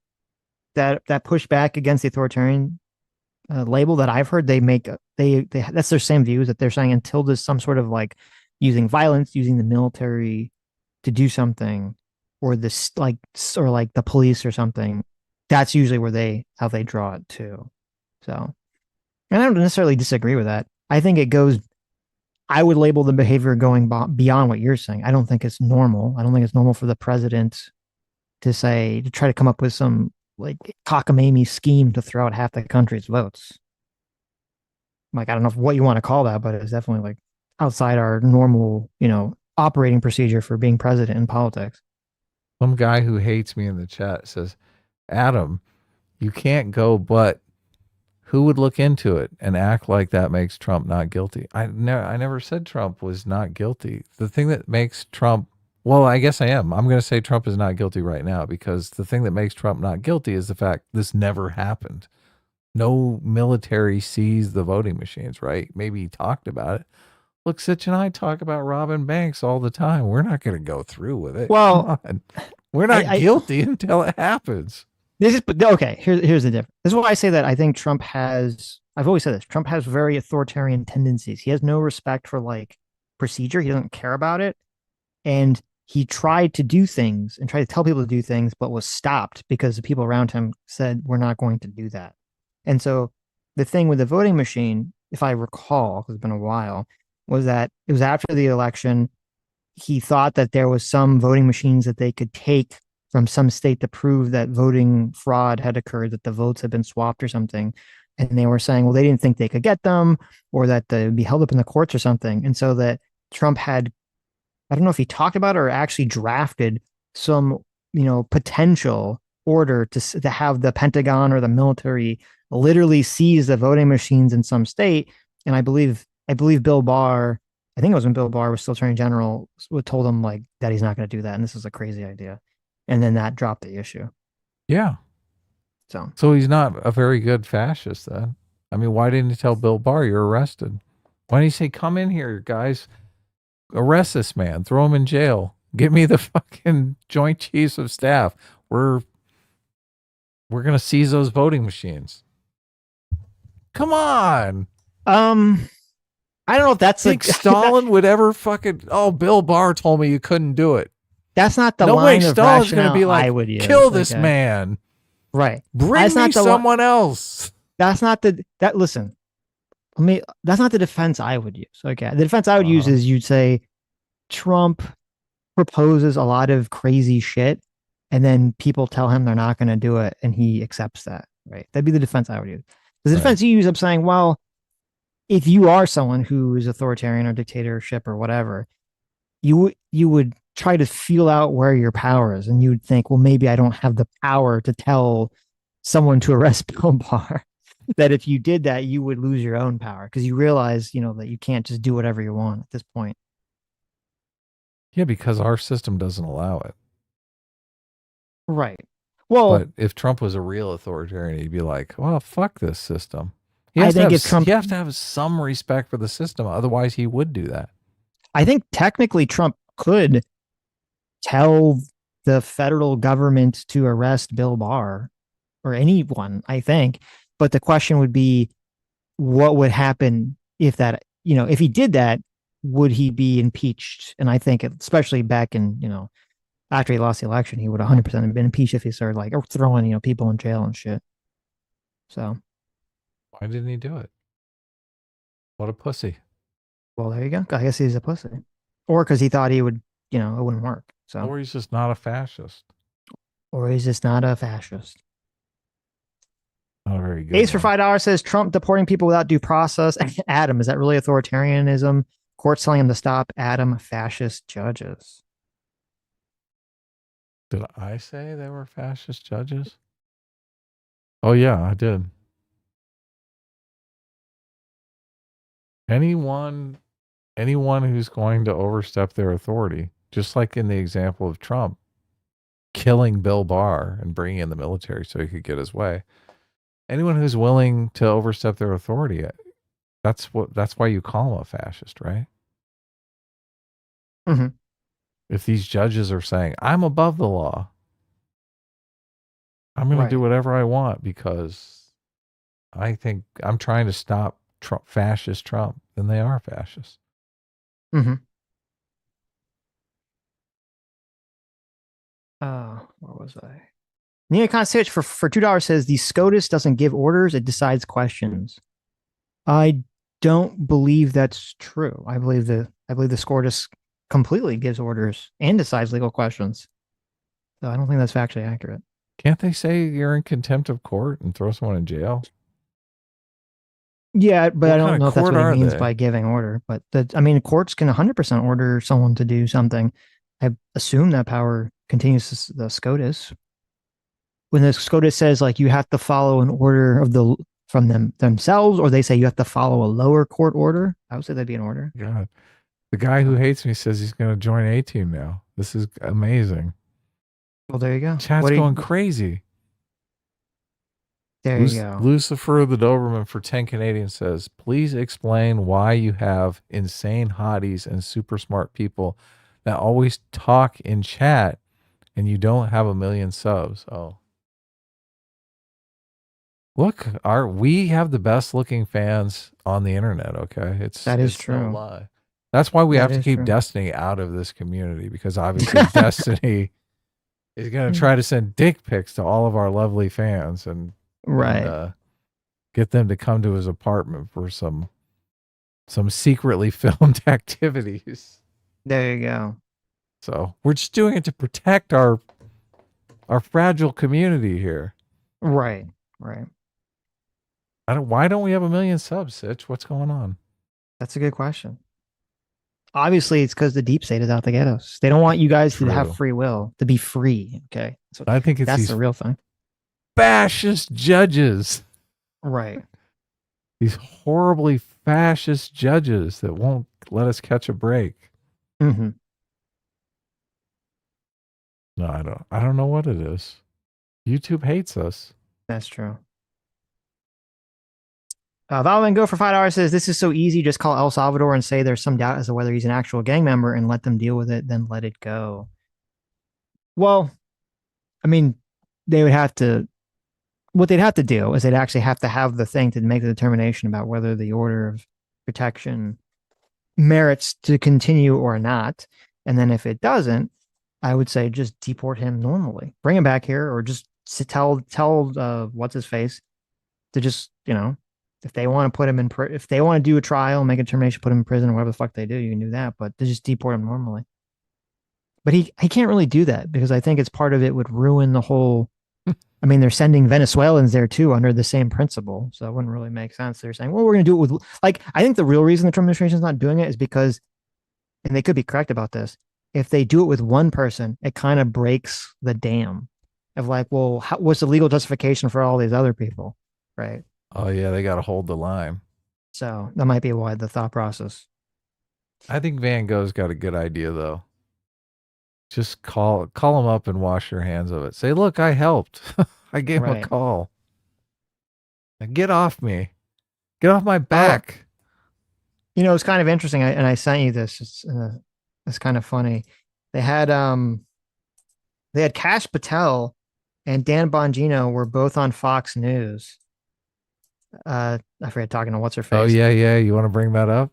that push back against the authoritarian label that I've heard, they that's their same views that they're saying until there's some sort of like using violence, using the military to do something, or this like or like the police or something. That's usually where how they draw it to. So, and I don't necessarily disagree with that. I think it goes. I would label the behavior going beyond what you're saying. I don't think it's normal. I don't think it's normal for the president to try to come up with some like cockamamie scheme to throw out half the country's votes. Like, I don't know what you want to call that, but it's definitely like outside our normal, operating procedure for being president in politics. Some guy who hates me in the chat says, Adam, you can't go, but who would look into it and act like that makes Trump not guilty? I never said Trump was not guilty. The thing that makes Trump, well, I guess I am. I'm going to say Trump is not guilty right now because the thing that makes Trump not guilty is the fact this never happened. No military seized the voting machines, right? Maybe he talked about it. Look, Sitch and I talk about robbing banks all the time. We're not going to go through with it. Well, come on. We're not guilty until it happens. This is okay. Here's the difference. This is why I say that I think Trump has. I've always said this. Trump has very authoritarian tendencies. He has no respect for like procedure. He doesn't care about it, and he tried to do things and tried to tell people to do things, but was stopped because the people around him said we're not going to do that. And so the thing with the voting machine, if I recall, because it's been a while, was that it was after the election. He thought that there was some voting machines that they could take from some state to prove that voting fraud had occurred, that the votes had been swapped or something. And they were saying, well, they didn't think they could get them or that they would be held up in the courts or something. And so that Trump had, I don't know if he talked about it or actually drafted some, potential order to have the Pentagon or the military literally seize the voting machines in some state. And I believe I believe Bill Barr, I think it was when Bill Barr was still Attorney General, told him like that he's not going to do that, and this is a crazy idea, and then that dropped the issue. Yeah. So So he's not a very good fascist then. I mean, why didn't he tell Bill Barr you're arrested? Why didn't he say, come in here, guys, arrest this man, throw him in jail, give me the fucking Joint Chiefs of Staff. We're gonna seize those voting machines. Come on. I don't know if that's Think Stalin would ever fucking? Oh, Bill Barr told me you couldn't do it. That's not the No way. line of Stalin's gonna rationale be like, I would use. kill this Okay. man. Right. Bring That's me not the someone else. That's not the that. Listen, that's not the defense I would use. Okay, the defense I would use is you'd say Trump proposes a lot of crazy shit, and then people tell him they're not going to do it, and he accepts that. Right? That'd be the defense I would use. The defense you use, I'm saying, well, if you are someone who is authoritarian or dictatorship or whatever, you would try to feel out where your power is, and you would think, well, maybe I don't have the power to tell someone to arrest Bill Barr. That if you did that, you would lose your own power because you realize, that you can't just do whatever you want at this point. Yeah, because our system doesn't allow it. Right. Well, but if Trump was a real authoritarian, he'd be like, well, fuck this system. I think if Trump, you have to have some respect for the system. Otherwise, he would do that. I think technically Trump could tell the federal government to arrest Bill Barr or anyone, I think. But the question would be, what would happen if that, if he did that, would he be impeached? And I think, especially back in, after he lost the election, he would 100% have been impeached if he started like throwing, people in jail and shit. So. Why didn't he do it? What a pussy. Well, there you go. I guess he's a pussy. Or because he thought he would, it wouldn't work. So. Or he's just not a fascist. Or he's just not a fascist. Not a very good Ace for $5 says Trump deporting people without due process. Adam, is that really authoritarianism? Courts telling him to stop. Adam, fascist judges. Did I say they were fascist judges? Oh, yeah, I did. Anyone who's going to overstep their authority, just like in the example of Trump killing Bill Barr and bringing in the military so he could get his way. Anyone who's willing to overstep their authority, that's why you call them a fascist, right? Mm-hmm. If these judges are saying, I'm above the law, I'm going to do whatever I want because I think I'm trying to stop fascist Trump, then they are fascists. Mm-hmm. Where was I? Neocon Sitch for $2 says the SCOTUS doesn't give orders, it decides questions. I don't believe that's true. I believe the SCOTUS completely gives orders and decides legal questions. So I don't think that's factually accurate. Can't they say you're in contempt of court and throw someone in jail? Yeah, but What I don't know if that's what it means they? by giving order. But courts can 100% order someone to do something. I assume that power continues to the SCOTUS. When the SCOTUS says like you have to follow an order of from themselves, or they say you have to follow a lower court order, I would say that'd be an order. God, the guy who hates me says he's going to join A-Team now. This is amazing. Well, there you go. Chat's going crazy. There you go. Lucifer the Doberman for 10 Canadian says, please explain why you have insane hotties and super smart people that always talk in chat and you don't have 1 million subs. Oh. Look, we have the best looking fans on the internet, okay? That is it's true. No lie. That's why we have to keep true. Destiny out of this community because obviously Destiny is going to try to send dick pics to all of our lovely fans and get them to come to his apartment for some secretly filmed activities. There you go. So we're just doing it to protect our fragile community here. Right. Why don't we have 1 million subs, Sitch? What's going on? That's a good question. Obviously, it's because the deep state is out to get us. They don't want you guys to have free will, to be free. Okay. So I think that's the real thing. Fascist judges. Right. These horribly fascist judges that won't let us catch a break. Mm-hmm. No, I don't know what it is. YouTube hates us. That's true. Valvin Go for $5 says, this is so easy. Just call El Salvador and say there's some doubt as to whether he's an actual gang member and let them deal with it, then let it go. Well, I mean, they would have to, what they'd have to do is they'd actually have to have the thing to make the determination about whether the order of protection merits to continue or not. And then if it doesn't, I would say just deport him normally. Bring him back here, or just tell what's his face to just, if they want to put him in, if they want to do a trial, make a determination, put him in prison, or whatever the fuck they do, you can do that. But to just deport him normally. But he can't really do that because I think it's part of it would ruin the whole. I mean, they're sending Venezuelans there too under the same principle, so it wouldn't really make sense. They're saying, well, we're going to do it with, like, I think the real reason the Trump administration is not doing it is because, and they could be correct about this, if they do it with one person, it kind of breaks the dam of like, well, what's the legal justification for all these other people, right? Oh yeah, they got to hold the line. So that might be why the thought process. I think Van Gogh's got a good idea though. Just call him up and wash your hands of it. Say, look, I helped. I gave him a call. Now get off me. Get off my back. It's kind of interesting. I sent you this. It's kind of funny. They had Kash Patel and Dan Bongino were both on Fox News. I forget, talking to what's her face. Oh yeah. You want to bring that up?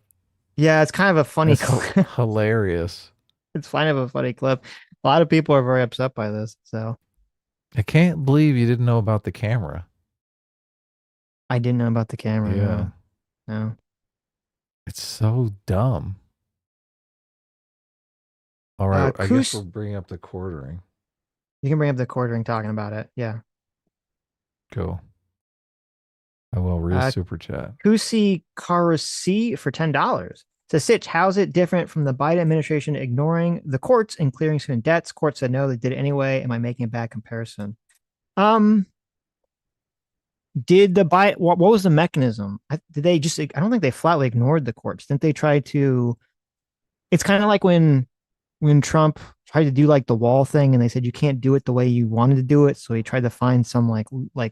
Yeah, it's kind of a funny clip. Hilarious. It's kind of a funny clip. A lot of people are very upset by this. So I can't believe you didn't know about the camera. I didn't know about the camera. Yeah. No. It's so dumb. All right. I guess we'll bring up the quartering. You can bring up the quartering talking about it. Yeah. Cool. I will read super chat. Kusi Karasi for $10. Says, Sitch, how's it different from the Biden administration ignoring the courts and clearing student debts? Courts said no, they did it anyway. Am I making a bad comparison? Did the Biden, what was the mechanism? Did they just, I don't think they flatly ignored the courts. Didn't they try to, it's kind of like when Trump tried to do like the wall thing and they said you can't do it the way you wanted to do it. So he tried to find some like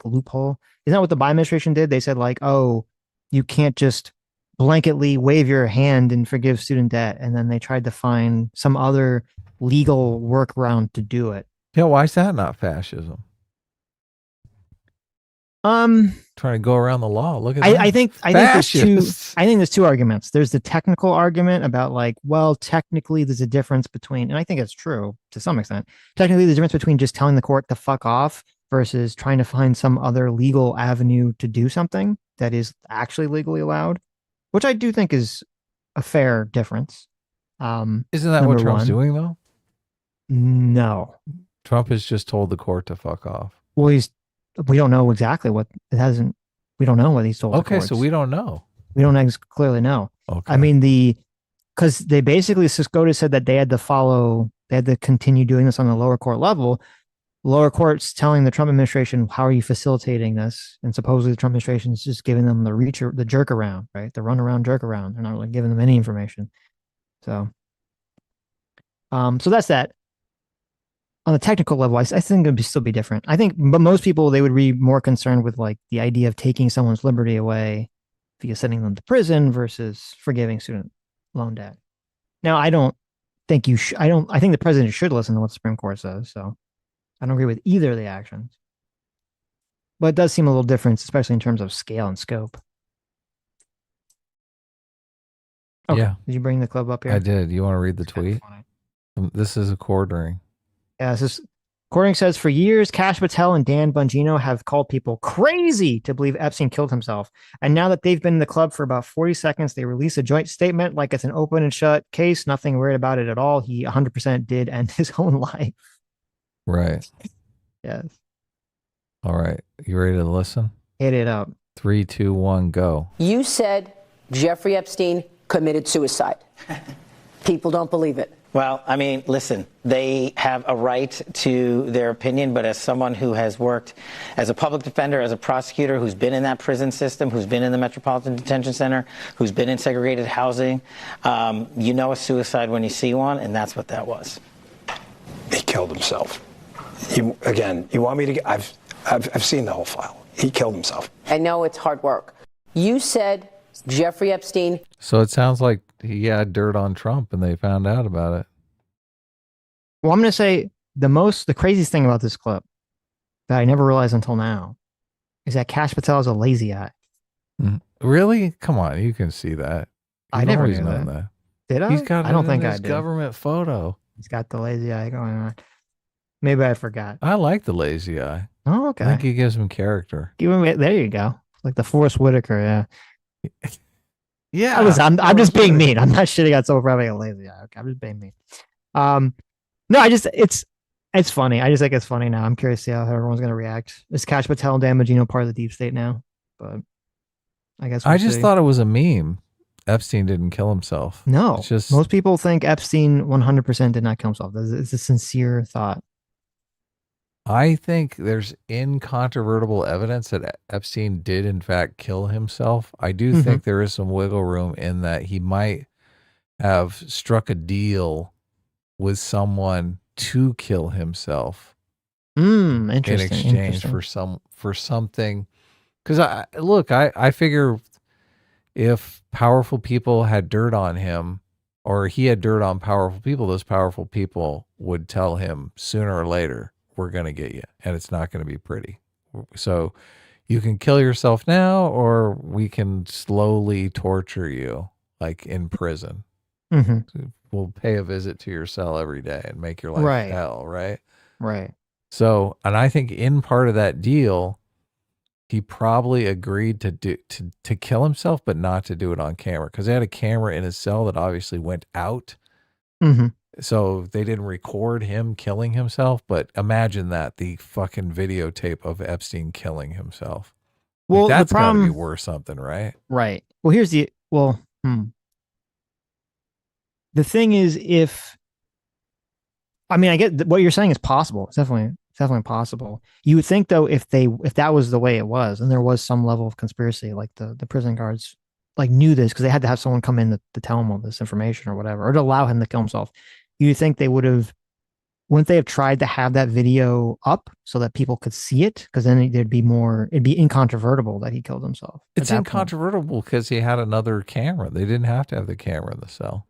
loophole. Isn't that what the Biden administration did? They said like, oh, you can't just blanketly wave your hand and forgive student debt. And then they tried to find some other legal workaround to do it. Yeah, why is that not fascism? Trying to go around the law. Look at that. I think there's two arguments. There's the technical argument about like, well, technically there's a difference between, and I think it's true to some extent. Technically, there's a difference between just telling the court to fuck off versus trying to find some other legal avenue to do something that is actually legally allowed, which I do think is a fair difference. Isn't that what Trump's doing though? No. Trump has just told the court to fuck off. Well, we don't know exactly what it hasn't. We don't know what he's told. Okay, so we don't know. We don't clearly know. Okay. I mean, because they basically, SCOTUS said that they had to continue doing this on the lower court level. Lower courts telling the Trump administration, how are you facilitating this? And supposedly the Trump administration is just giving them the jerk around, right? The run around, jerk around. They're not really giving them any information. So that's that. On the technical level, I think it would still be different. I think, but most people, they would be more concerned with like the idea of taking someone's liberty away via sending them to prison versus forgiving student loan debt. Now, I don't think I think the president should listen to what the Supreme Court says. So I don't agree with either of the actions. But it does seem a little different, especially in terms of scale and scope. Okay. Yeah. Did you bring the club up here? I did. You want to read the tweet? This is a quartering. Yeah, Quartering says, for years, Kash Patel and Dan Bongino have called people crazy to believe Epstein killed himself. And now that they've been in the club for about 40 seconds, they release a joint statement like it's an open and shut case. Nothing weird about it at all. He 100% did end his own life. Right. Yes. All right. You ready to listen? Hit it up. 3, 2, 1, go. You said Jeffrey Epstein committed suicide. People don't believe it. Well, I mean, listen, they have a right to their opinion, but as someone who has worked as a public defender, as a prosecutor, who's been in that prison system, who's been in the Metropolitan Detention Center, who's been in segregated housing, you know a suicide when you see one, and that's what that was. He killed himself. You want me to? I've seen the whole file. He killed himself. I know it's hard work. You said Jeffrey Epstein. So it sounds like he had dirt on Trump and they found out about it. Well, I'm going to say the craziest thing about this clip that I never realized until now is that Kash Patel is a lazy eye. Really? Come on, you can see that. I You've never always knew known that. that. Did I? He's got I don't think I his did. government photo. He's got the lazy eye going on. Maybe I forgot. I like the lazy eye. Oh, okay. I think he gives him character. There you go. Like the Forrest Whitaker, yeah. Yeah. I'm just being mean. I'm not shitting on someone for having a lazy eye. Okay, I'm just being mean. No, it's funny. I just think it's funny now. I'm curious to see how everyone's gonna react. Is Kash Patel and Dan Bongino part of the deep state now? But I guess I just thought it was a meme. Epstein didn't kill himself. No. It's just most people think Epstein 100% did not kill himself. It's a sincere thought. I think there's incontrovertible evidence that Epstein did in fact kill himself. I do think there is some wiggle room in that he might have struck a deal with someone to kill himself Interesting. in exchange for something. Because I figure if powerful people had dirt on him, or he had dirt on powerful people, those powerful people would tell him sooner or later, we're going to get you, and it's not going to be pretty. So you can kill yourself now, or we can slowly torture you, like in prison. We'll pay a visit to your cell every day and make your life hell, right? Right. So, and I think in part of that deal, he probably agreed to kill himself, but not to do it on camera, because they had a camera in his cell that obviously went out. So they didn't record him killing himself, but imagine that, the fucking videotape of Epstein killing himself. Well, like, that's the problem gotta be worth something, right? Right. Well, the thing is, I get what you're saying is possible. It's definitely possible. You would think though, if that was the way it was, and there was some level of conspiracy, like the prison guards like knew this because they had to have someone come in to tell him all this information or whatever, or to allow him to kill himself. You think wouldn't they have tried to have that video up so that people could see it? Because then it'd be incontrovertible that he killed himself. It's incontrovertible because he had another camera. They didn't have to have the camera in the cell.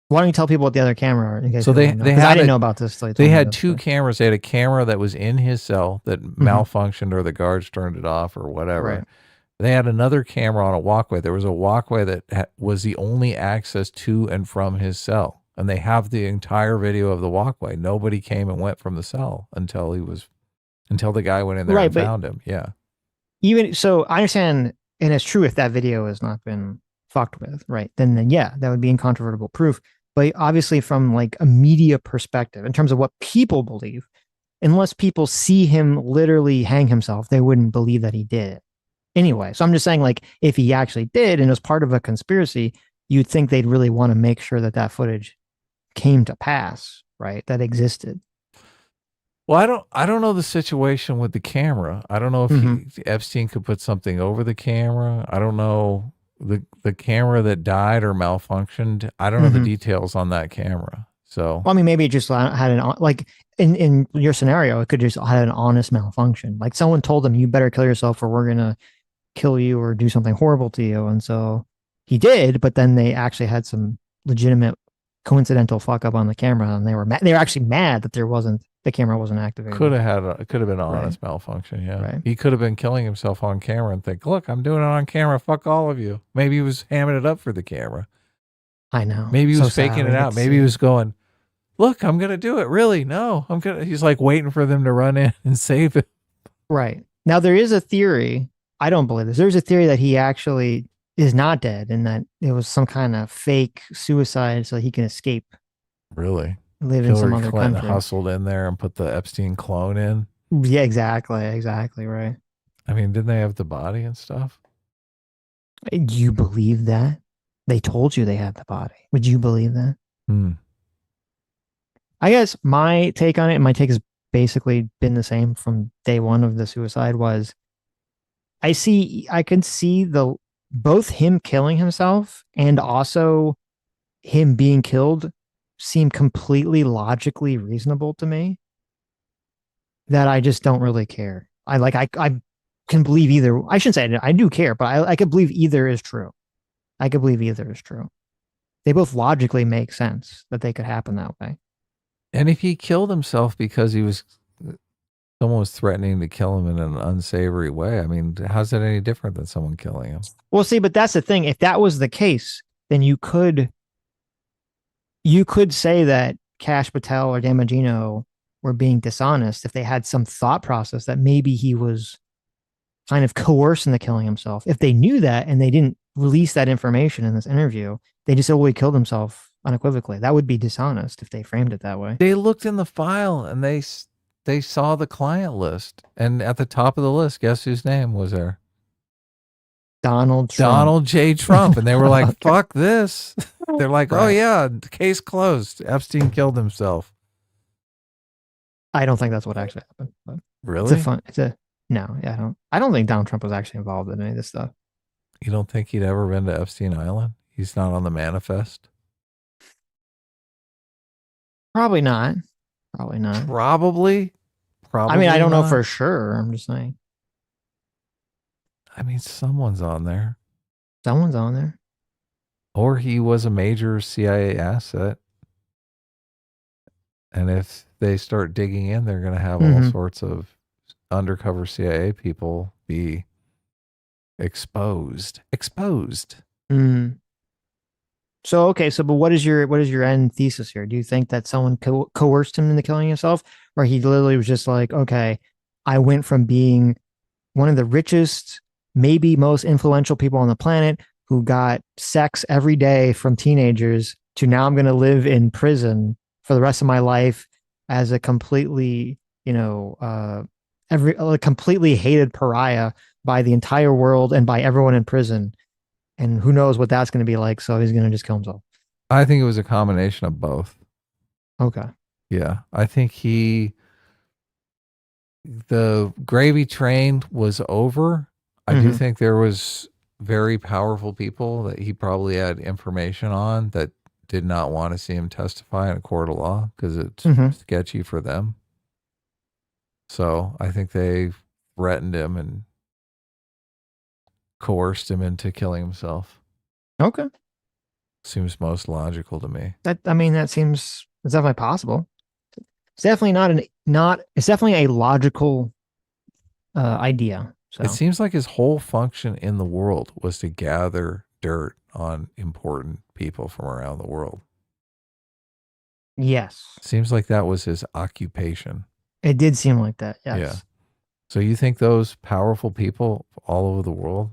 Why don't you tell people what the other camera are? In case so I didn't know about this. They had two cameras. They had a camera that was in his cell that malfunctioned, or the guards turned it off or whatever. Right. They had another camera on a walkway. There was a walkway that was the only access to and from his cell. And they have the entire video of the walkway. Nobody came and went from the cell until the guy went in there and found him. Yeah. Even so, I understand, and it's true if that video has not been fucked with, right? Then yeah, that would be incontrovertible proof. But obviously, from like a media perspective, in terms of what people believe, unless people see him literally hang himself, they wouldn't believe that he did it anyway. So I'm just saying, like, if he actually did and it was part of a conspiracy, you'd think they'd really want to make sure that footage came to pass, right? That existed. Well, I don't know the situation with the camera. I don't know if Epstein could put something over the camera. I don't know the camera that died or malfunctioned. I don't know the details on that camera. So, well, I mean, maybe it just had like in your scenario, it could just had an honest malfunction. Like someone told him, "You better kill yourself, or we're gonna kill you or do something horrible to you." And so he did, but then they actually had some legitimate coincidental fuck up on the camera, and they were actually mad that the camera wasn't activated. Could have been an honest malfunction. Yeah. Right. He could have been killing himself on camera and think, look, I'm doing it on camera. Fuck all of you. Maybe he was hamming it up for the camera. I know. Maybe he was faking it out. Maybe he was going, look, I'm going to do it. Really? No, he's like waiting for them to run in and save him. Right. Now there is a theory. I don't believe this. There's a theory that he actually is not dead and that it was some kind of fake suicide so he can escape. Really? Live in some other Clinton country. Hustled in there and put the Epstein clone in. Yeah, exactly, right. I mean, didn't they have the body and stuff? Do you believe that? They told you they had the body. Would you believe that? I guess my take on it, and my take has basically been the same from day one of the suicide, was I could see the both him killing himself and also him being killed seem completely logically reasonable to me, that I just don't really care. I can believe either. I shouldn't say I do care, but I could believe either is true. I could believe either is true. They both logically make sense that they could happen that way. And if he killed himself because someone was threatening to kill him in an unsavory way, I mean, how's that any different than someone killing him? Well, see, but that's the thing. If that was the case, then you could say that Cash Patel or Damagino were being dishonest if they had some thought process that maybe he was kind of coerced into killing himself. If they knew that and they didn't release that information in this interview, they just said, well, he killed himself unequivocally. That would be dishonest if they framed it that way. They looked in the file and they saw the client list, and at the top of the list, guess whose name was there? Donald Trump. Donald J. Trump. And they were like, Okay. fuck this. They're like, oh Right. yeah, case closed. Epstein killed himself. I don't think that's what actually happened. But Really? no, yeah, I don't think Donald Trump was actually involved in any of this stuff. You don't think he'd ever been to Epstein Island? He's not on the manifest? Probably not. Probably not. Probably. I mean, I don't know not. for sure. I'm just saying. I mean, someone's on there. Someone's on there. Or he was a major CIA asset. And if they start digging in, they're going to have all sorts of undercover CIA people be exposed. Mm. So, okay. So, but what is your end thesis here? Do you think that someone coerced him into killing himself, or he literally was just like, okay, I went from being one of the richest, maybe most influential people on the planet who got sex every day from teenagers to now I'm going to live in prison for the rest of my life as a completely, a completely hated pariah by the entire world and by everyone in prison. And who knows what that's going to be like. So he's going to just kill himself. I think it was a combination of both. Okay. Yeah. I think the gravy train was over. I do think there was very powerful people that he probably had information on that did not want to see him testify in a court of law because it's sketchy for them. So I think they threatened him and coerced him into killing himself. Okay. Seems most logical to me. That seems, it's definitely possible. It's definitely it's definitely a logical idea. So It seems like his whole function in the world was to gather dirt on important people from around the world. yes, Seems like that was his occupation. it did seem like that. Yes. Yeah. So you think those powerful people all over the world,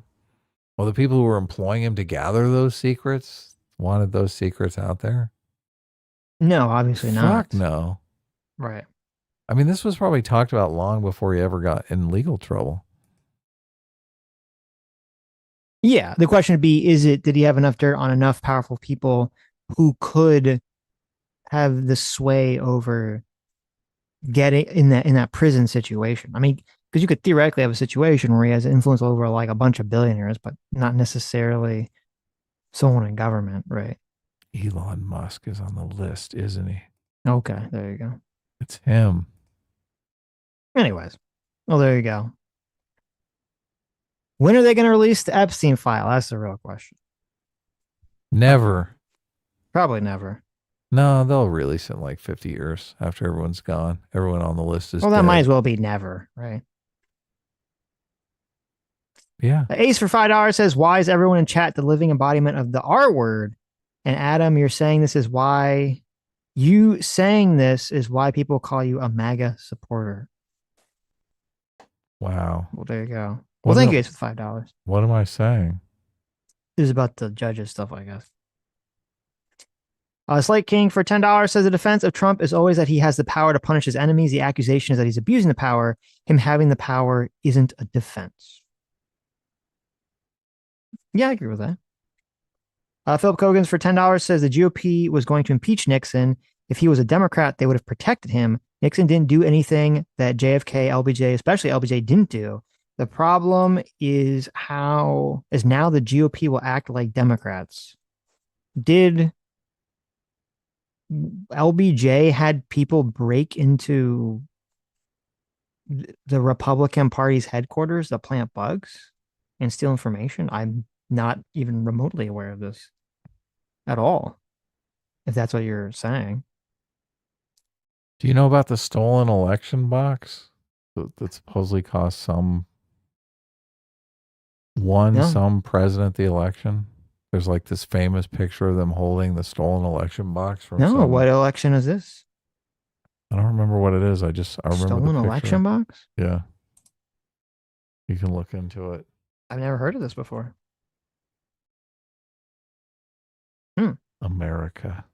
well, the people who were employing him to gather those secrets wanted those secrets out there? No, obviously not. Fuck no. Right. I mean, this was probably talked about long before he ever got in legal trouble. Yeah. The question would be, did he have enough dirt on enough powerful people who could have the sway over getting in that prison situation? I mean, because you could theoretically have a situation where he has influence over like a bunch of billionaires, but not necessarily someone in government, right? Elon Musk is on the list, isn't he? Okay, there you go. It's him. Anyways, well, there you go. When are they going to release the Epstein file? That's the real question. Never. Probably never. No, they'll release it in like 50 years after everyone's gone. Everyone on the list is Well, that dead. might as well be never, right? Yeah. Ace for $5 says, why is everyone in chat the living embodiment of the R word? And Adam, you're saying this is why people call you a MAGA supporter. Wow. Well, there you go. Well, thank you, Ace, for $5. What am I saying? It was about the judges stuff, I guess. Slate King for $10 says the defense of Trump is always that he has the power to punish his enemies. The accusation is that he's abusing the power. Him having the power isn't a defense. Yeah, I agree with that. Philip Kogan's for $10 says the GOP was going to impeach Nixon. If he was a Democrat, they would have protected him. Nixon didn't do anything that JFK, LBJ, especially LBJ, didn't do. The problem is now the GOP will act like Democrats. Did LBJ had people break into the Republican Party's headquarters to plant bugs and steal information? I'm not even remotely aware of this at all, if that's what you're saying. Do you know about the stolen election box that supposedly cost some president the election? There's like this famous picture of them holding the stolen election box from what election is this? I don't remember what it is. I remember Stolen the election box? Yeah. You can look into it. I've never heard of this before. America.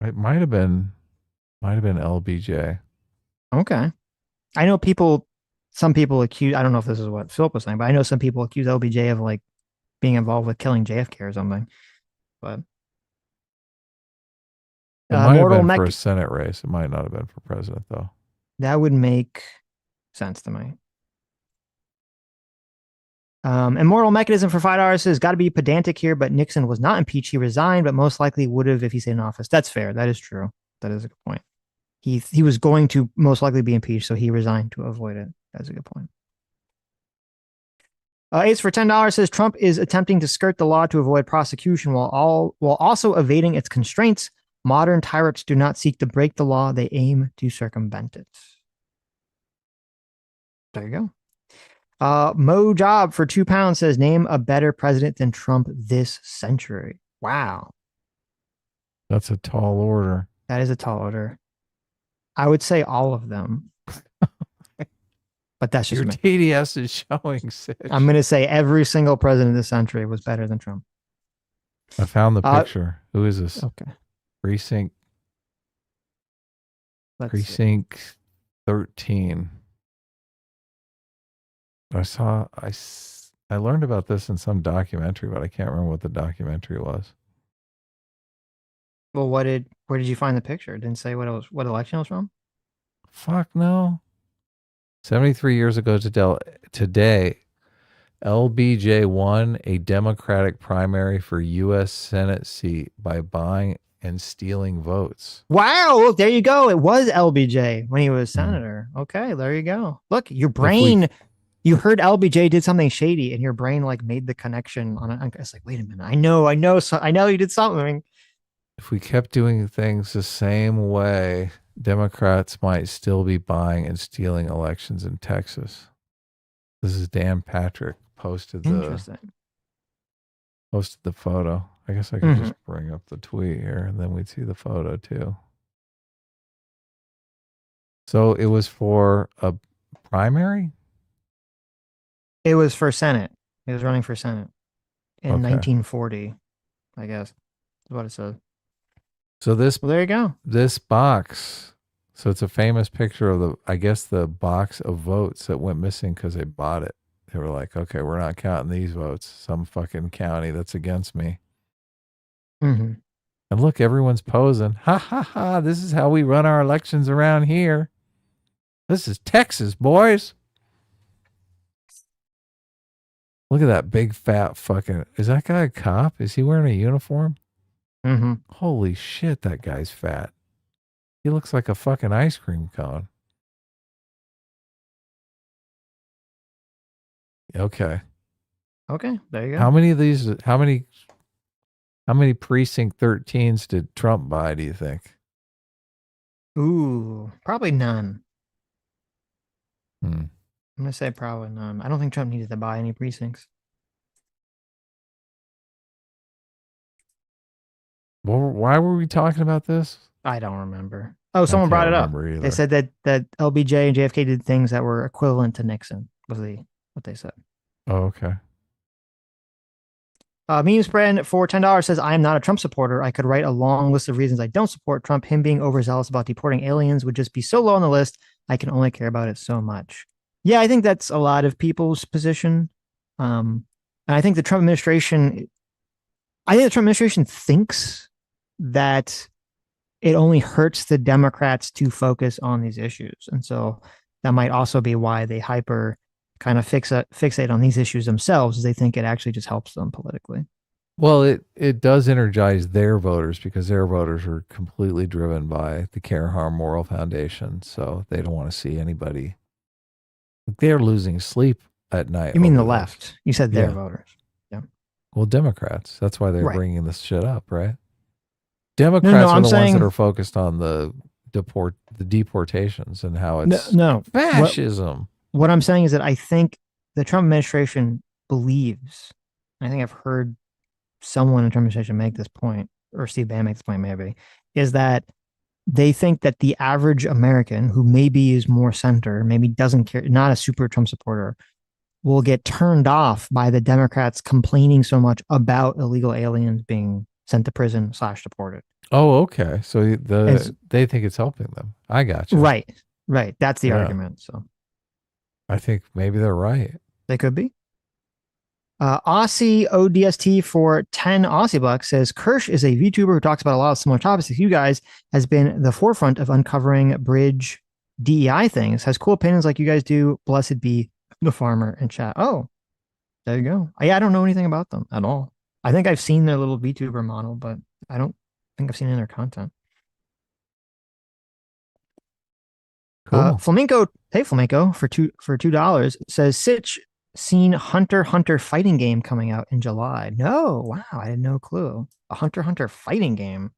It might have been LBJ. Okay. I know some people accuse, I don't know if this is what Philip was saying, but I know some people accuse LBJ of like being involved with killing JFK or something. But it might have been for a Senate race. It might not have been for president, though. That would make sense to me. Immortal Mechanism for $5 says, got to be pedantic here, but Nixon was not impeached. He resigned, but most likely would have if he stayed in office. That's fair. That is true. That is a good point. He was going to most likely be impeached, so he resigned to avoid it. That's a good point. Ace for $10 says, Trump is attempting to skirt the law to avoid prosecution while also evading its constraints. Modern tyrants do not seek to break the law. They aim to circumvent it. There you go. Mo Job for £2 says, name a better president than Trump this century. Wow. That's a tall order. That is a tall order. I would say all of them. But that's just your me. TDS is showing, Sitch. I'm going to say every single president this century was better than Trump. I found the picture. Who is this? Okay. Precinct 13. I learned about this in some documentary, but I can't remember what the documentary was. Well, where did you find the picture? It didn't say what election it was from? Fuck no. 73 years ago today, LBJ won a Democratic primary for U.S. Senate seat by buying and stealing votes. Wow, there you go. It was LBJ when he was senator. Okay, there you go. Look, your brain, you heard LBJ did something shady and your brain like made the connection on it. It's like, wait a minute. I know you did something. If we kept doing things the same way, Democrats might still be buying and stealing elections in Texas. This is Dan Patrick posted the photo. I guess I could just bring up the tweet here and then we'd see the photo too. So it was for a primary? It was for Senate. He was running for Senate in 1940, I guess. Is what it says. So well, there you go. This box. So it's a famous picture of the box of votes that went missing because they bought it. They were like, okay, we're not counting these votes. Some fucking county that's against me. Mm-hmm. And look, everyone's posing. Ha ha ha. This is how we run our elections around here. This is Texas, boys. Look at that big fat fucking. Is that guy a cop? Is he wearing a uniform? Mm-hmm. Holy shit, that guy's fat. He looks like a fucking ice cream cone. Okay. Okay, there you go. How many precinct 13s did Trump buy, do you think? Ooh, probably none. I'm going to say probably none. I don't think Trump needed to buy any precincts. Well, why were we talking about this? I don't remember. Oh, someone brought it up. They said that LBJ and JFK did things that were equivalent to Nixon, was what they said. Oh, okay. Meme Spread for $10 says, I am not a Trump supporter. I could write a long list of reasons I don't support Trump. Him being overzealous about deporting aliens would just be so low on the list. I can only care about it so much. Yeah, I think that's a lot of people's position. And I think the Trump administration thinks that it only hurts the Democrats to focus on these issues. And so that might also be why they hyper kind of fixate on these issues themselves, is they think it actually just helps them politically. Well, it does energize their voters because their voters are completely driven by the Care Harm Moral Foundation. So they don't want to see anybody. They're losing sleep at night. You mean the over this. left? You said their Yeah. voters. Yeah. Well, Democrats. That's why they're Right. bringing this shit up, right? Democrats are I'm the ones saying- that are focused on the deportations and how it's No. fascism. What I'm saying is that I think the Trump administration believes, I think I've heard someone in the Trump administration make this point, or Steve Bannon make this point maybe, is that they think that the average American who maybe is more center, maybe doesn't care, not a super Trump supporter, will get turned off by the Democrats complaining so much about illegal aliens being sent to prison / deported. Oh, okay. So It's- they think it's helping them. I got you. Right. That's the Yeah. argument. So I think maybe they're right. they could be. Aussie ODST for 10 Aussie bucks says Kirsch is a VTuber who talks about a lot of similar topics as you guys, has been the forefront of uncovering bridge DEI things, has cool opinions like you guys do. Blessed be the farmer in chat. Oh, there you go. I don't know anything about them at all. I think I've seen their little VTuber model, but I don't think I've seen any of their content. Cool. Flamenco, hey Flamenco for $2 says Sitch seen Hunter x Hunter fighting game coming out in July. No, wow, I had no clue. A Hunter x Hunter fighting game.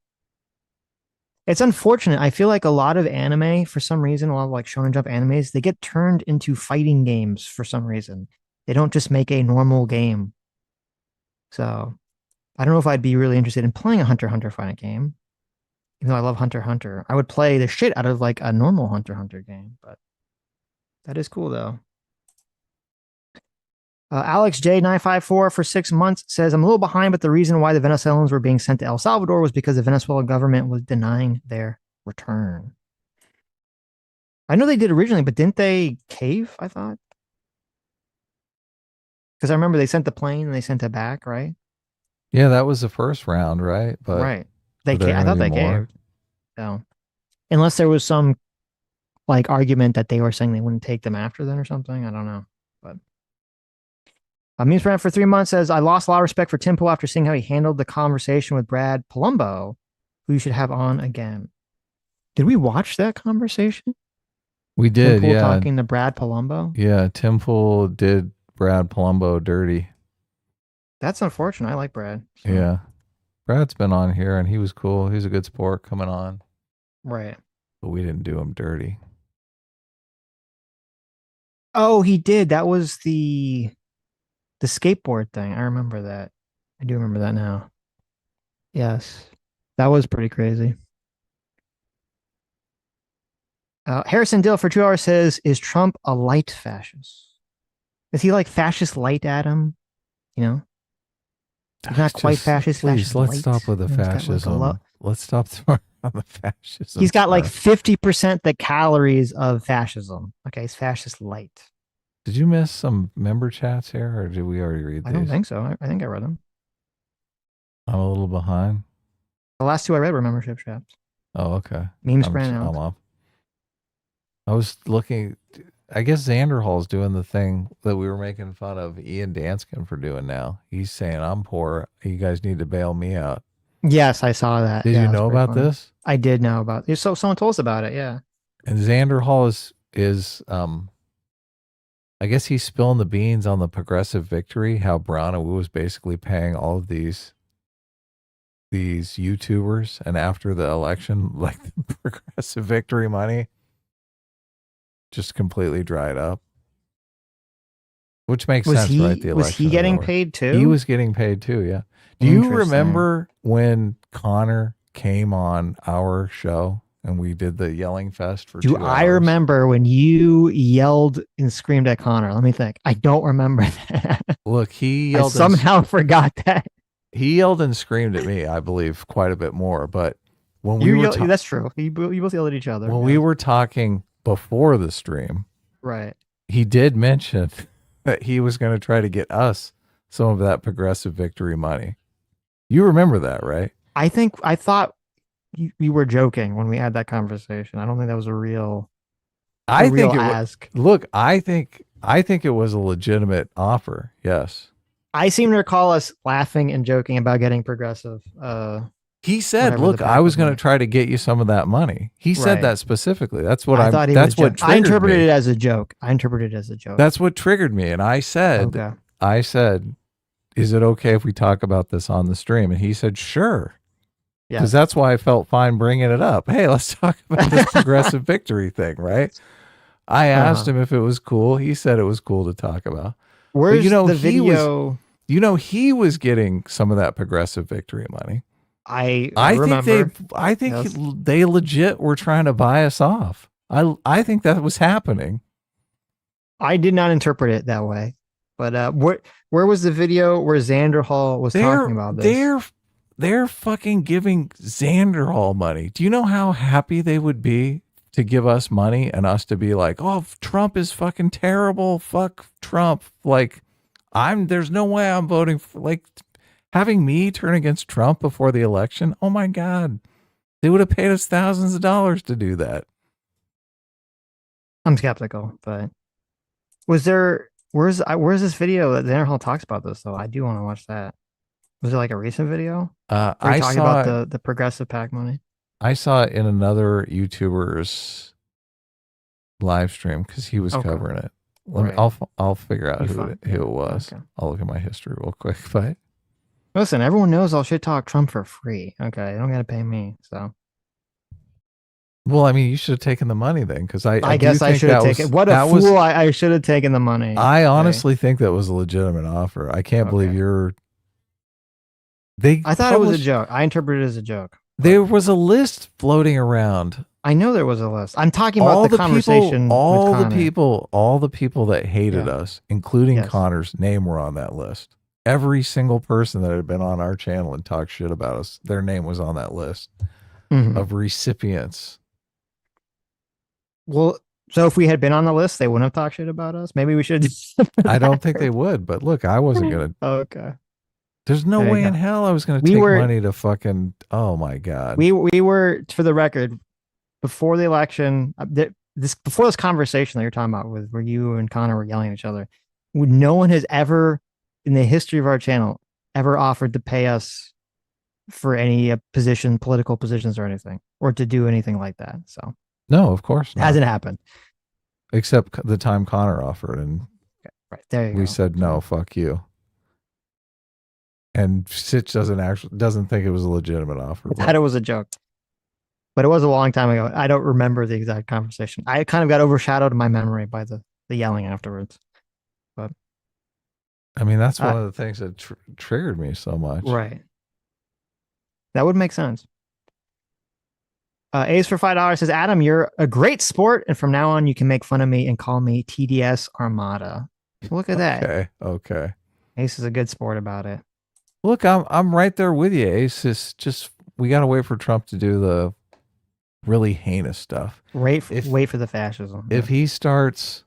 It's unfortunate. I feel like a lot of anime, for some reason, a lot of like Shonen Jump animes, they get turned into fighting games for some reason. They don't just make a normal game. So I don't know if I'd be really interested in playing a Hunter x Hunter fighting game. Even though I love Hunter x Hunter, I would play the shit out of like a normal Hunter x Hunter game, but that is cool though. Alex J954 for 6 months says, I'm a little behind, but the reason why the Venezuelans were being sent to El Salvador was because the Venezuelan government was denying their return. I know they did originally, but didn't they cave, I thought? Because I remember they sent the plane and they sent it back, right? Yeah, that was the first round, right? But right. They were there I thought they any more? caved. So, unless there was some like argument that they were saying they wouldn't take them after then or something. I don't know. But Memes Brand for 3 months says, I lost a lot of respect for Tim Pool after seeing how he handled the conversation with Brad Palumbo, who you should have on again. Did we watch that conversation? We Tim did, Pool yeah. talking to Brad Palumbo? Yeah, Tim Pool did Brad Palumbo dirty. That's unfortunate. I like Brad. So. Yeah. Brad's been on here and he was cool. He's a good sport coming on. Right. But we didn't do him dirty. Oh, he did. That was the skateboard thing. I remember that. I do remember that now. Yes. That was pretty crazy. Harrison Dill for 2 hours says, is Trump a light fascist? Is he like fascist light, Adam? You know? He's not quite fascist. Please, fascist let's light. stop with the You know, he's got, like, a fascism. lo- Let's stop throwing on the fascism. He's got like stuff. 50% the calories of fascism. Okay, he's fascist light. Did you miss some member chats here or did we already read these? I don't think so. I think I read them. I'm a little behind. The last two I read were membership chats. Oh, okay. Memes I'm brand out. up. I was looking. I guess Xander Hall's doing the thing that we were making fun of Ian Danskin for doing now. He's saying, I'm poor. You guys need to bail me out. Yes, I saw that. Did Yeah, you it was know pretty about funny. this? I did know about it. So someone told us about it. Yeah. And Xander Hall is I guess he's spilling the beans on the progressive victory, how Brown and Wu was basically paying all of these YouTubers, and after the election, like the progressive victory money just completely dried up. Which makes sense, right? The election was he getting over. paid too? He was getting paid too, yeah. Do you Interesting. remember when Connor came on our show and we did the yelling fest for 2 Do hours? I remember when you yelled and screamed at Connor? Let me think. I don't remember that. Look, he I yelled. somehow forgot that. He yelled and screamed at me, I believe, quite a bit more. But when we You were yelled, that's true. You both yelled at each other. when yeah. we were talking before the stream, Right. he did mention that he was going to try to get us some of that progressive victory money. You remember that, right? I thought you were joking when we had that conversation. I don't think that was a real I think ask. Look, I think it was a legitimate offer. Yes. I seem to recall us laughing and joking about getting progressive. He said, Whatever the "Look, I pack was was going to like. try to get you some of that money." He said Right. that specifically. That's what I thought he that's was what joking. I triggered interpreted me. it as a joke. I interpreted it as a joke. That's what triggered me. And I said, Okay. "Is it okay if we talk about this on the stream?" And he said, "Sure." Yeah. Because that's why I felt fine bringing it up. Hey, let's talk about this progressive victory thing, right? I asked him if it was cool. He said it was cool to talk about. Where's But the video? He was getting some of that progressive victory money. I think remember. they legit were trying to buy us off. I think that was happening. I did not interpret it that way. But where was the video where Xander Hall was talking about this? They're fucking giving Xander Hall money. Do you know how happy they would be to give us money and us to be like, "Oh, Trump is fucking terrible. Fuck Trump." Like, there's no way I'm voting for, like, having me turn against Trump before the election. Oh my God. They would have paid us thousands of dollars to do that. I'm skeptical, but where's this video that Xander Hall talks about this though? I do want to watch that. Was it like a recent video? I talking saw about the progressive PAC money. I saw it in another YouTuber's live stream because he was covering it. I'll figure out who it was. Okay. I'll look at my history real quick. But listen, everyone knows I'll shit talk Trump for free. Okay, they don't gotta pay me. So, well, I mean, you should have taken the money then, because I guess I should have taken. What a fool! I should have taken the money. I honestly think that was a legitimate offer. I can't believe you're. I thought it was a joke. I interpreted it as a joke. There was a list floating around. I know there was a list. I'm talking about the conversation. All the people that hated Yeah. us, including Yes. Connor's name, were on that list. Every single person that had been on our channel and talked shit about us, their name was on that list of recipients. Well, so if we had been on the list, they wouldn't have talked shit about us. Maybe we should. I don't think they would, but look, I wasn't gonna. Okay. There's no way in hell I was gonna take money to fucking. Oh my God. We were, for the record, before the election, before this conversation that you're talking about, with where you and Connor were yelling at each other, no one has ever, in the history of our channel, ever offered to pay us for any political positions or anything, or to do anything like that. So no, of course not. Hasn't happened. Except the time Connor offered, and right there we said no, fuck you. And Sitch doesn't think it was a legitimate offer. That it was a joke. But it was a long time ago. I don't remember the exact conversation. I kind of got overshadowed in my memory by the yelling afterwards. But I mean, that's one of the things that triggered me so much. Right. That would make sense. Ace for $5 says, Adam, you're a great sport, and from now on you can make fun of me and call me TDS Armada. Look at that. Okay. Ace is a good sport about it. Look, I'm right there with you, Ace. It's just we gotta wait for Trump to do the really heinous stuff. Wait for the fascism. If he starts,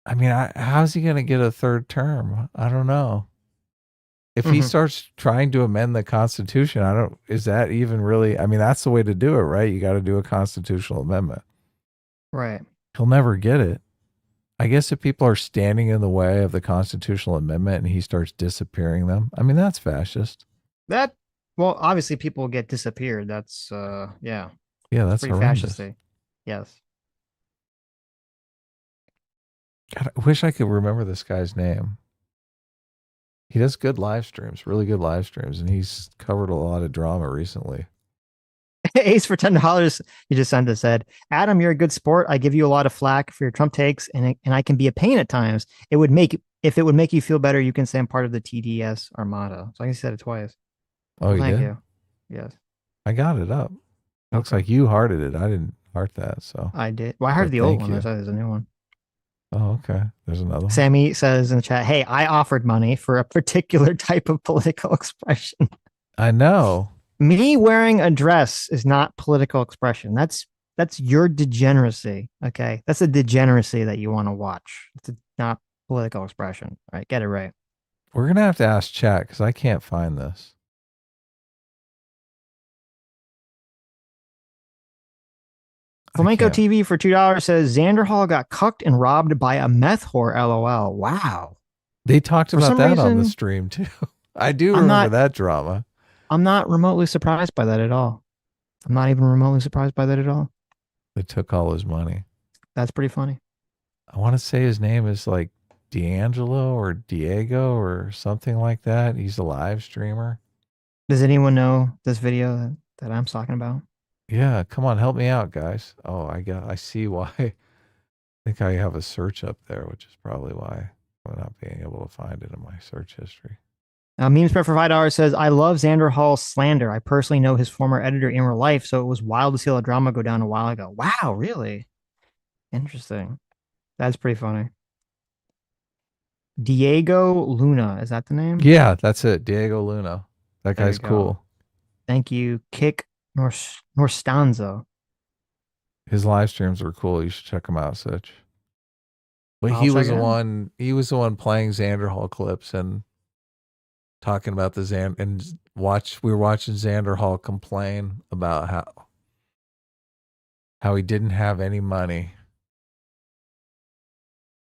I mean, how's he gonna get a third term? I don't know. If he starts trying to amend the Constitution, is that even really? I mean, that's the way to do it, right? You got to do a constitutional amendment. Right. He'll never get it. I guess if people are standing in the way of the constitutional amendment and he starts disappearing them, I mean, that's fascist. Well, obviously people get disappeared. That's yeah. Yeah, that's pretty horrendous. fascisty. Yes. God, I wish I could remember this guy's name. He does good live streams, really good live streams, and he's covered a lot of drama recently. Ace for $10, you just sent us, said, Adam, you're a good sport. I give you a lot of flack for your Trump takes, and I can be a pain at times. If it would make you feel better, you can say I'm part of the TDS Armada. So I said it twice. Oh, you thank did? you. Yes. I got it up. Looks like you hearted it. I didn't heart that, so. I did. Well, I heard the old one. I said there's a new one. Oh, okay. There's another one. Sammy says in the chat, hey, I offered money for a particular type of political expression. I know. Me wearing a dress is not political expression. That's your degeneracy. Okay. That's a degeneracy that you want to watch. It's not political expression. All right. Get it right. We're going to have to ask chat because I can't find this. Flamenco can't- TV for $2 says Xander Hall got cucked and robbed by a meth whore. LOL. Wow. They talked For about some that on the reason, stream too. I do I'm remember not- that drama. I'm not remotely surprised by that at all. I'm not even remotely surprised by that at all. They took all his money. That's pretty funny. I want to say his name is like D'Angelo or Diego or something like that. He's a live streamer. Does anyone know this video that I'm talking about? Yeah, come on, help me out, guys. Oh, I see why. I think I have a search up there, which is probably why I'm not being able to find it in my search history. Meme Spread for $5 says, I love Xander Hall's slander. I personally know his former editor in real life, so it was wild to see all the drama go down a while ago. Wow, really? Interesting. That's pretty funny. Diego Luna, is that the name? Yeah, that's it. Diego Luna. That There guy's you go. cool. Thank you. Kick Norstanzo. His live streams were cool. You should check him out, Sitch. But I'll he check was it the out. one. He was the one playing Xander Hall clips and talking about the we were watching Xander Hall complain about how he didn't have any money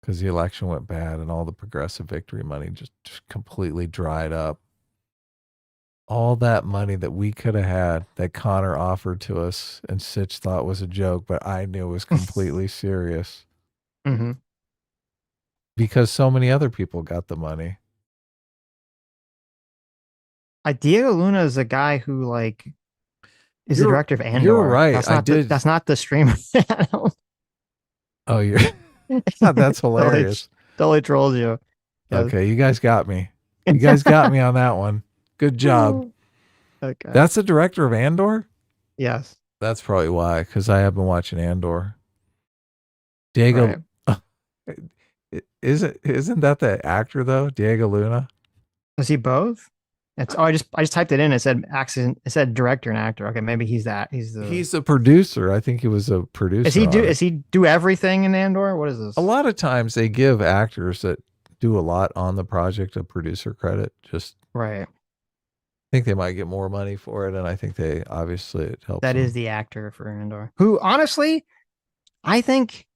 because the election went bad and all the progressive victory money just completely dried up. All that money that we could have had that Connor offered to us and Sitch thought was a joke, but I knew was completely serious Mm-hmm. because so many other people got the money. Diego Luna is a guy who is the You're- director of Andor. you're right. That's I not did- that's not the streamer. Oh, you're that's hilarious. Totally trolled you. Yes. Okay, you guys got me. You guys got me on that one. Good job. Okay. That's the director of Andor? Yes. That's probably why, because I have been watching Andor. Diego, isn't that the actor though? Diego Luna? Was he both? I just typed it in. It said accident. It said director and actor. Okay, maybe he's that. He's a producer. I think he was a producer. Does he do everything in Andor? What is this? A lot of times they give actors that do a lot on the project a producer credit. Just Right. I think they might get more money for it, and I think it helps. That them. is the actor for Andor. Who honestly, I think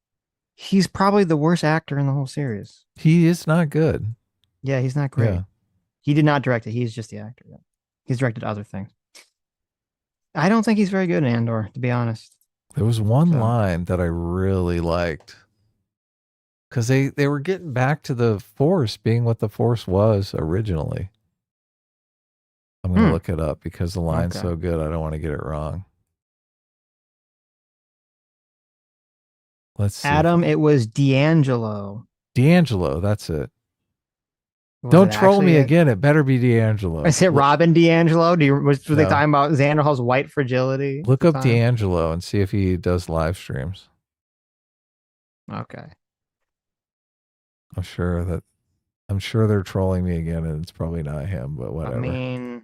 he's probably the worst actor in the whole series. He is not good. Yeah, he's not great. Yeah. He did not direct it. He's just the actor. He's directed other things. I don't think he's very good in Andor, to be honest. There was one So- line that I really liked because they were getting back to the Force being what the Force was originally. I'm going to look it up because the line's Okay. so good. I don't want to get it wrong. Let's see. Adam, it was D'Angelo. D'Angelo, that's it. Was Don't it troll me actually again. It better be D'Angelo. Is it Robin D'Angelo? Were they No. talking about Xander Hall's white fragility? Look at up the time? D'Angelo and see if he does live streams. Okay. I'm sure they're trolling me again, and it's probably not him, but whatever. I mean,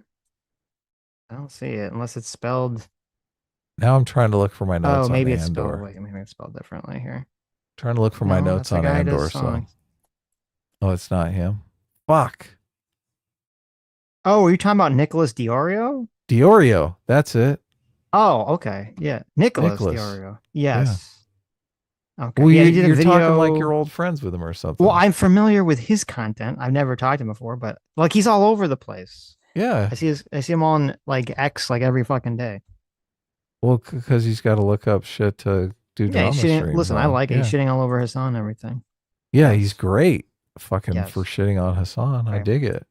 I don't see it unless it's spelled. Now I'm trying to look for my notes. Oh, maybe on it's Andor. spelled. Wait, maybe it's spelled differently here. Trying to look for my No, notes that's the on guy who does Andor. So, songs. oh, it's not him. Fuck. Oh, are you talking about Nicholas Diorio? Diorio. That's it. Oh, okay. Yeah, Nicholas Nicholas. Diorio. Yes. Okay. Well, yeah, he did a you're video. talking like you're old friends with him or something. Well, I'm familiar with his content. I've never talked to him before, but he's all over the place. yeah. I see him on X every fucking day. Well, because he's got to look up shit to do Yeah, drama he's shitting. streams Listen, I on. like it. Yeah. He's shitting all over Hassan and everything. Yeah, Yes. he's great. Fucking Yes. for shitting on Hassan. I Right. dig it.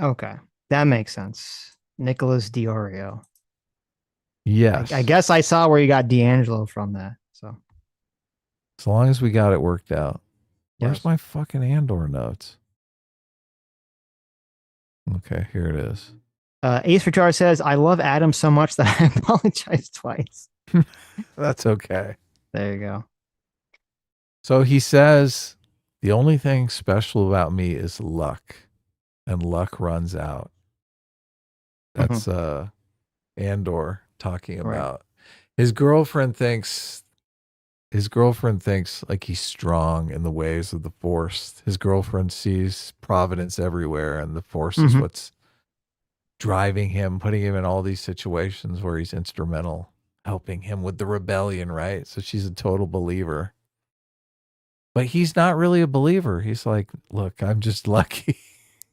Okay, that makes sense. Nicholas Diorio. Yes. I guess I saw where you got D'Angelo from that. So As long as we got it worked out. Where's Yes. my fucking Andor notes? Okay, here it is. Ace Vitar says, I love Adam so much that I apologize twice. That's okay. There you go. So he says, the only thing special about me is luck, and luck runs out. That's Andor talking Right. about. His girlfriend thinks like he's strong in the ways of the Force. His girlfriend sees providence everywhere, and the Force is Mhm. what's driving him, putting him in all these situations where he's instrumental. helping him with the rebellion, right? So she's a total believer. But he's not really a believer. He's like, look, I'm just lucky.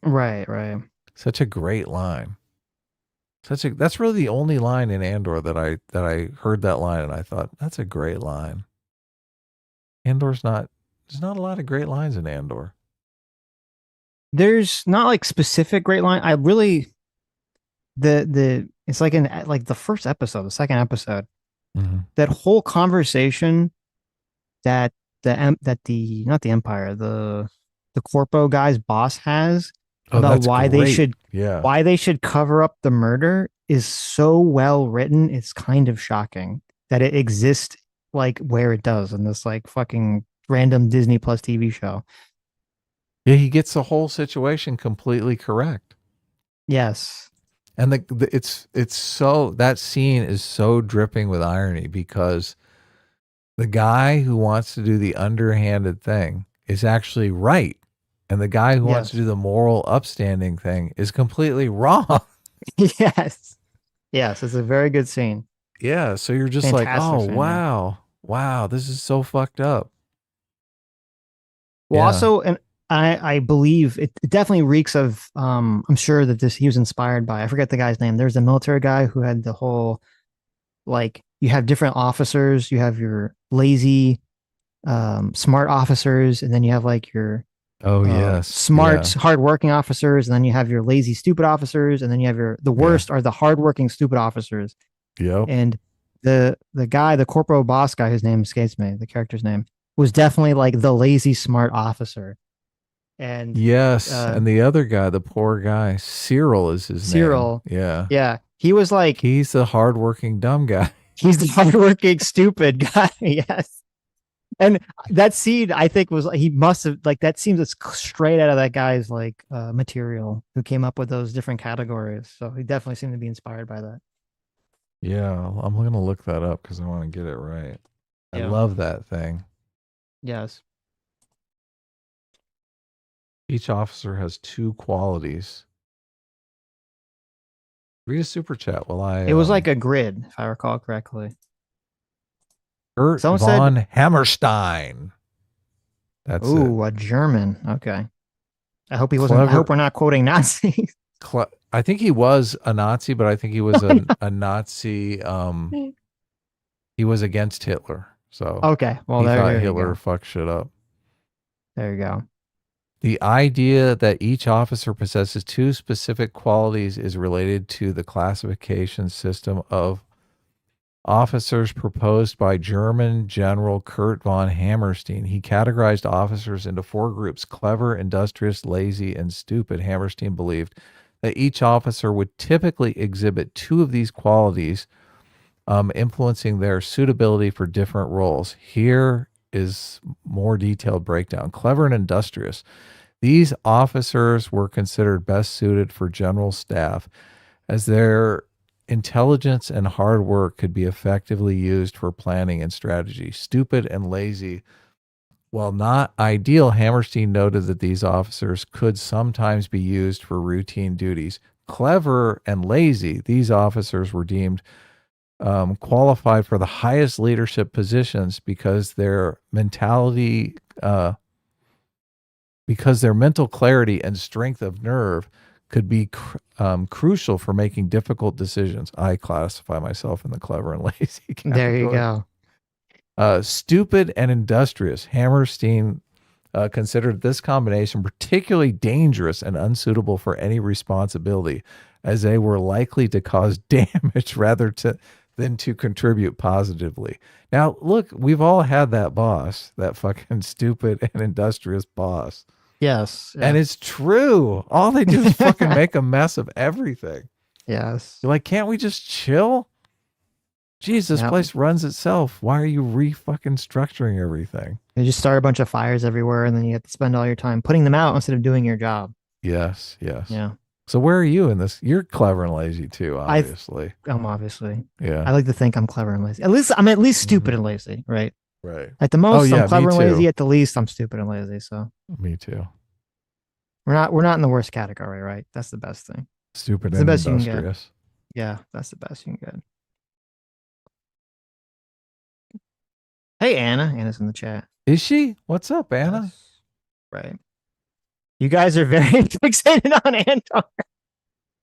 Right, right. Such a great line. That's really the only line in Andor that I heard that line and I thought, that's a great line. There's not a lot of great lines in Andor. There's not like specific great line. I really the it's like in like the first episode, the second episode, that whole conversation that the not the Empire, the Corpo guy's boss has about why they should cover up the murder is so well written. It's kind of shocking that it exists like where it does in this like fucking random Disney Plus TV show. Yeah, he gets the whole situation completely correct. Yes. And it's so, that scene is so dripping with irony because the guy who wants to do the underhanded thing is actually right. And the guy who wants to do the moral upstanding thing is completely wrong. Yes. Yes, it's a very good scene. Yeah, so you're just Fantastic like, oh, scene, wow. Wow, this is so fucked up. Well, also, and I believe it definitely reeks of I'm sure that he was inspired by, I forget the guy's name. There's a military guy who had the whole, like, you have different officers, you have your lazy smart officers, and then you have like your smart hardworking officers, and then you have your lazy stupid officers, and then you have the worst are the hardworking stupid officers. Yep. And the guy, the corporal boss guy, whose name escapes me, the character's name, was definitely like the lazy smart officer. And and the other guy, the poor guy, Cyril is his name. Yeah. He was like, he's the hardworking dumb guy. He's the hardworking stupid guy. Yes. And that scene, I think, was, he must have, like, that seems straight out of that guy's like material who came up with those different categories. So he definitely seemed to be inspired by that. Yeah, I'm going to look that up because I want to get it right. I love that thing. Yes. Each officer has 2 qualities. Read a super chat while It was like a grid, if I recall correctly. Kurt von Hammerstein. That's a German. Okay. I hope he wasn't. I hope we're not quoting Nazis. I think he was a Nazi, but I think he was a Nazi. He was against Hitler. So okay. Well, he thought Hitler fucked shit up. There you go. The idea that each officer possesses 2 specific qualities is related to the classification system of officers proposed by German General Kurt von Hammerstein. He categorized officers into 4 groups: clever, industrious, lazy, and stupid. Hammerstein believed that each officer would typically exhibit 2 of these qualities, influencing their suitability for different roles. Here is more detailed breakdown. Clever and industrious. These officers were considered best suited for general staff, as their intelligence and hard work could be effectively used for planning and strategy. Stupid and lazy. While not ideal, Hammerstein noted that these officers could sometimes be used for routine duties. Clever and lazy, these officers were deemed qualified for the highest leadership positions because their mentality, because their mental clarity and strength of nerve could be crucial for making difficult decisions. I classify myself in the clever and lazy category. There you go. Stupid and industrious. Hammerstein considered this combination particularly dangerous and unsuitable for any responsibility, as they were likely to cause damage rather than to contribute positively. Now, look, we've all had that boss, that fucking stupid and industrious boss. Yes. And it's true. All they do is fucking make a mess of everything. Yes. You're like, can't we just chill? Jeez, this place runs itself. Why are you fucking structuring everything? You just start a bunch of fires everywhere, and then you have to spend all your time putting them out instead of doing your job. Yes. Yeah. So where are you in this? You're clever and lazy too, obviously. I'm obviously. Yeah. I like to think I'm clever and lazy. At least I'm stupid and lazy, right? Right. At the most, I'm clever and lazy. At the least, I'm stupid and lazy. So me too. We're not in the worst category, right? That's the best thing. Stupid and the best industrious. Yeah, that's the best you can get. Hey, Anna. Anna's in the chat. Is she? What's up, Anna? Yes. Right. You guys are very fixated on Andor.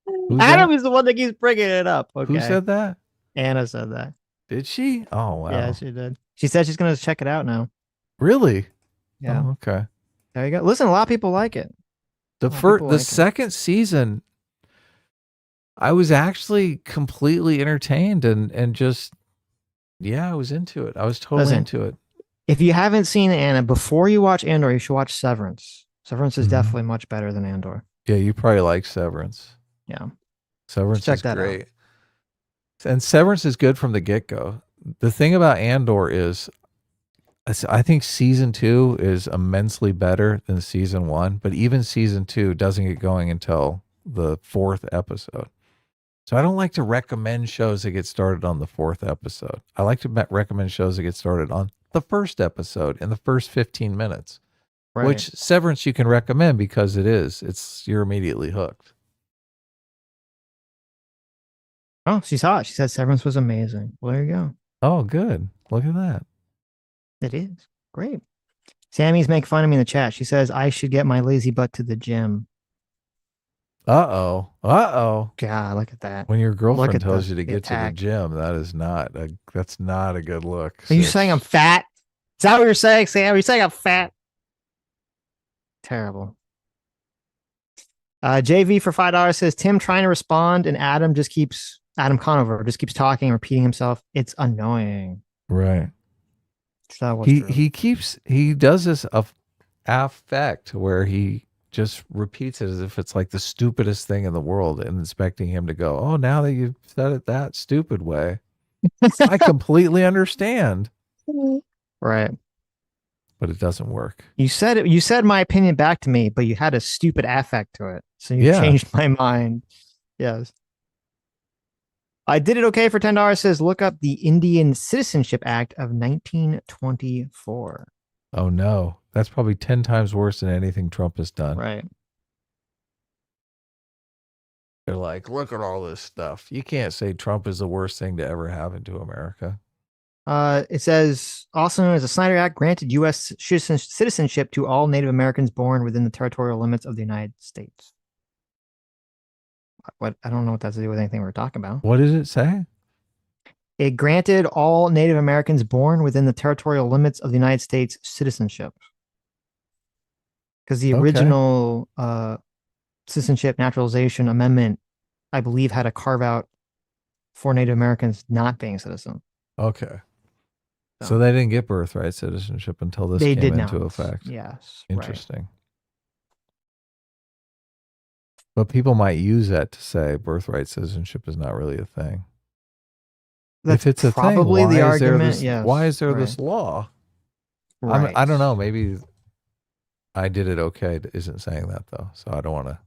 Who's Adam that? is the one that keeps bringing it up. Okay. Who said that? Anna said that. Did she? Oh, wow. Yeah, she did. She said she's going to check it out now. Really? Yeah. Oh, okay. There you go. Listen, a lot of people like it. The second season, I was actually completely entertained and just, yeah, I was into it. I was totally into it. If you haven't seen Anna, before you watch Andor, you should watch Severance. Severance is definitely much better than Andor. Yeah, you probably like Severance. Yeah. Severance Check is that great. And Severance is good from the get-go. The thing about Andor is, I think season 2 is immensely better than season 1, but even season 2 doesn't get going until the 4th episode. So I don't like to recommend shows that get started on the 4th episode. I like to recommend shows that get started on the first episode in the first 15 minutes, Right. which Severance you can recommend because you're immediately hooked. Oh, she saw it. She said Severance was amazing. Well, there you go. Oh, good. Look at that. It is. Great. Sammy's making fun of me in the chat. She says I should get my lazy butt to the gym. Uh-oh. God, look at that. When your girlfriend at tells the- you to the get to the attack. gym, that's not a good look. Are you Sitch. saying I'm fat? Is that what you're saying, Sam? Are you saying I'm fat? Terrible. JV for $5 says Tim trying to respond and Adam Conover just keeps talking and repeating himself. It's annoying. Right. So He does this affect where he just repeats it as if it's like the stupidest thing in the world and expecting him to go, oh, now that you've said it that stupid way, I completely understand. Right. But it doesn't work. You said my opinion back to me, but you had a stupid affect to it. So you changed my mind. Yes. I did it okay for $10. Says look up the Indian Citizenship Act of 1924. Oh no. That's probably 10 times worse than anything Trump has done. Right. They're like, look at all this stuff. You can't say Trump is the worst thing to ever happen to America. It says, also known as the Snyder Act, granted U.S. citizenship to all Native Americans born within the territorial limits of the United States. What? I don't know what that has to do with anything we're talking about. What does it say? It granted all Native Americans born within the territorial limits of the United States citizenship. Because the original Citizenship Naturalization Amendment, I believe, had a carve out for Native Americans not being citizens. Okay. So they didn't get birthright citizenship until this came into effect. Yes. Interesting. Right. But people might use that to say birthright citizenship is not really a thing. That's if it's a probably thing, the argument. Yes. Why is there this law? Right. I don't know. Maybe I did it okay isn't saying that though, so I don't want to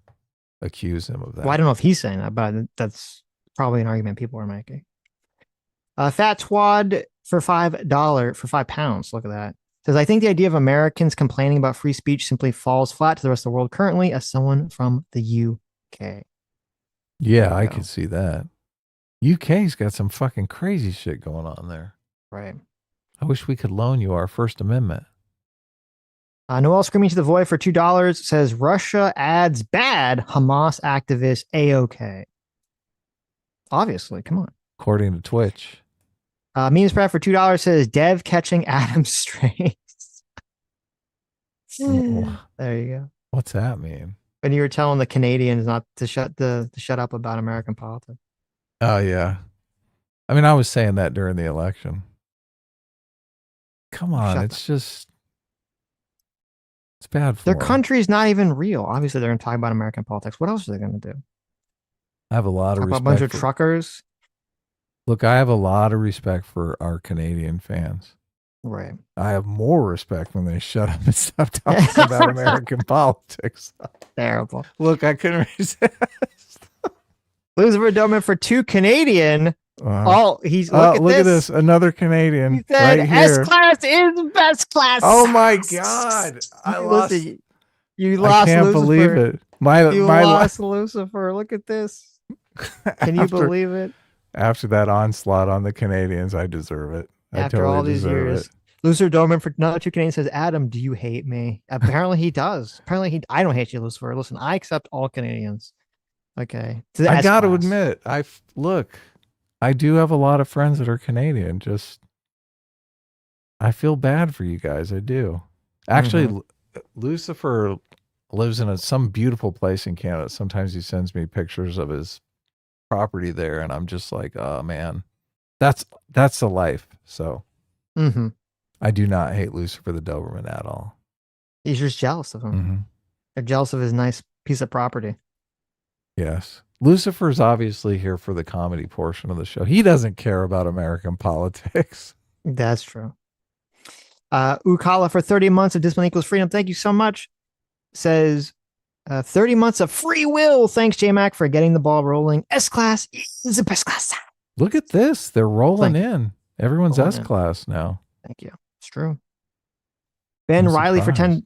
accuse him of that. Well, I don't know if he's saying that, but that's probably an argument people are making. Fat Twad for £5. Look at that. Says, I think the idea of Americans complaining about free speech simply falls flat to the rest of the world currently as someone from the UK. Yeah, I could see that. UK's got some fucking crazy shit going on there. Right. I wish we could loan you our First Amendment. Noel Screaming to the Void for $2 says, Russia adds bad Hamas activist AOK. Obviously, come on. According to Twitch. Memes Pratt for $2 says Dev catching Adam Strays. There you go. What's that mean? When you were telling the Canadians not to shut up about American politics. Oh yeah. I mean, I was saying that during the election. Come on, it's bad for their them. country's not even real. Obviously, they're going to talk about American politics. What else are they going to do? I have a lot of respect. A bunch of truckers. Look, I have a lot of respect for our Canadian fans. Right. I have more respect when they shut up and stop talking about American politics. Terrible. Look, I couldn't resist. Lucifer Doman for $2 Canadian. Wow. Look at this. Another Canadian. He said, right here. S-Class is best class. Oh my God. I lost. You lost. I can't Lucifer. believe it. You lost Lucifer. Look at this. Can you believe it? After that onslaught on the Canadians, I deserve it. After all these years. Lucifer Doberman for another 2 Canadians says, Adam, do you hate me? Apparently he does. Apparently I don't hate you, Lucifer. Listen, I accept all Canadians. Okay. To the I S got to class. admit, look, I do have a lot of friends that are Canadian. Just, I feel bad for you guys. I do. Actually, Lucifer lives in some beautiful place in Canada. Sometimes he sends me pictures of his property there, and I'm just like, oh man, that's the life. So I do not hate Lucifer the Doberman at all. He's just jealous of him. Mm-hmm. They're jealous of his nice piece of property. Yes. Lucifer's obviously here for the comedy portion of the show. He doesn't care about American politics. That's true. Ukala for 30 months of discipline equals freedom. Thank you so much. Says 30 months of free will. Thanks, J-Mac, for getting the ball rolling. S-Class is the best class. Look at this. They're rolling in. Everyone's Rolling S-Class now. Thank you. It's true. Ben Riley for $10.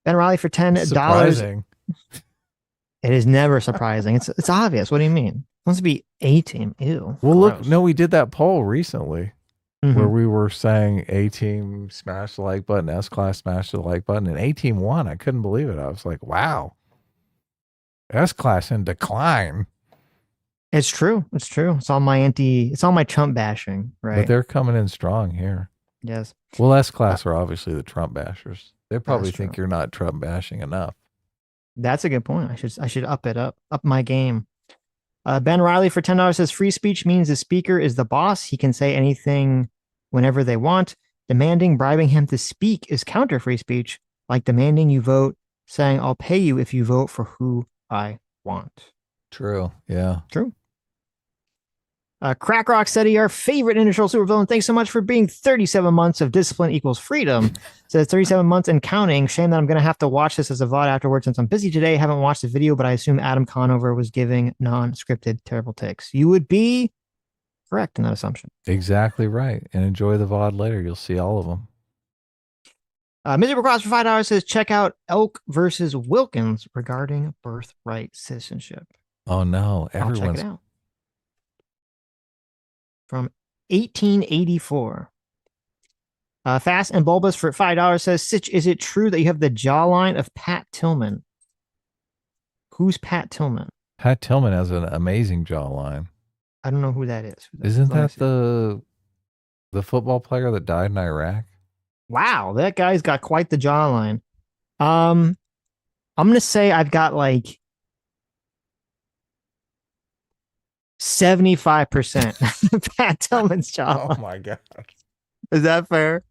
Ben Riley for $10. Surprising. It is never surprising. It's obvious. What do you mean? It wants to be A-team. Ew. Well, gross. look, no, we did that poll recently where we were saying A-team smash the like button, S-Class smash the like button, and A-team won. I couldn't believe it. I was like, wow. S-Class in decline. It's true. It's true. It's all my Trump bashing, right? But they're coming in strong here. Yes. Well, S-Class are obviously the Trump bashers. They probably That's think true. you're not Trump bashing enough. That's a good point. I should up my game. Ben Riley for $10 says free speech means the speaker is the boss. He can say anything whenever they want. Demanding, bribing him to speak is counter free speech, like demanding you vote, saying I'll pay you if you vote for who I want. True. Yeah. True. Crack Rock Steady, our favorite initial supervillain. Thanks so much for being 37 months of discipline equals freedom. Says 37 months and counting. Shame that I'm going to have to watch this as a VOD afterwards since I'm busy today. Haven't watched the video, but I assume Adam Conover was giving non-scripted terrible takes. You would be correct in that assumption. Exactly right. And enjoy the VOD later. You'll see all of them. Miserable Cross for $5 says check out Elk versus Wilkins regarding birthright citizenship. Oh no. I'll check it out. From 1884. Fast and Bulbous for $5 says, Sitch, is it true that you have the jawline of Pat Tillman? Who's Pat Tillman? Pat Tillman has an amazing jawline. I don't know who that is. Isn't that the football player that died in Iraq? Wow, that guy's got quite the jawline. I'm gonna say I've got like 75% Pat Tillman's jawline. Oh my god. Is that fair?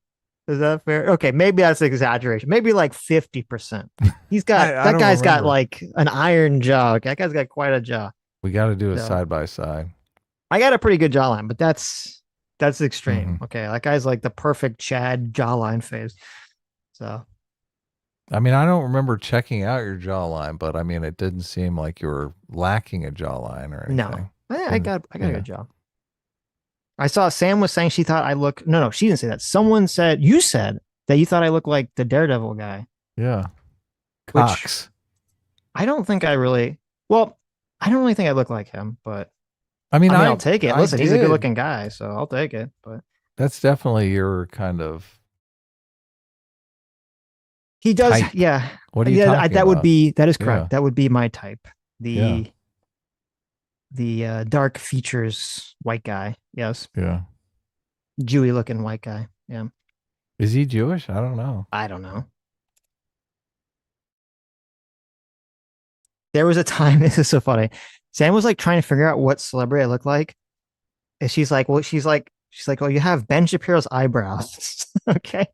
Is that fair? Okay, maybe that's an exaggeration. Maybe like 50%. He's got that guy's got like an iron jaw. That guy's got quite a jaw. We got to do a side by side. I got a pretty good jawline, but that's extreme. Okay, that guy's like the perfect Chad jawline phase. So, I mean, I don't remember checking out your jawline, but I mean, it didn't seem like you were lacking a jawline or anything. No, I got a good jaw. I saw Sam was saying she thought I look. No, she didn't say that. You said that you thought I looked like the Daredevil guy. Yeah, Cox. I don't think I really. Well, I don't really think I look like him, but I mean, I'll take it. Listen, he's a good-looking guy, so I'll take it. But that's definitely your kind of. He does, type. Yeah. What are you talking about? That is correct. Yeah. That would be my type. The dark features white guy. Yes. Yeah. Jewy looking white guy. Yeah. Is he Jewish? I don't know. I don't know. There was a time, this is so funny. Sam was like trying to figure out what celebrity I look like. And she's like, well, you have Ben Shapiro's eyebrows. Okay.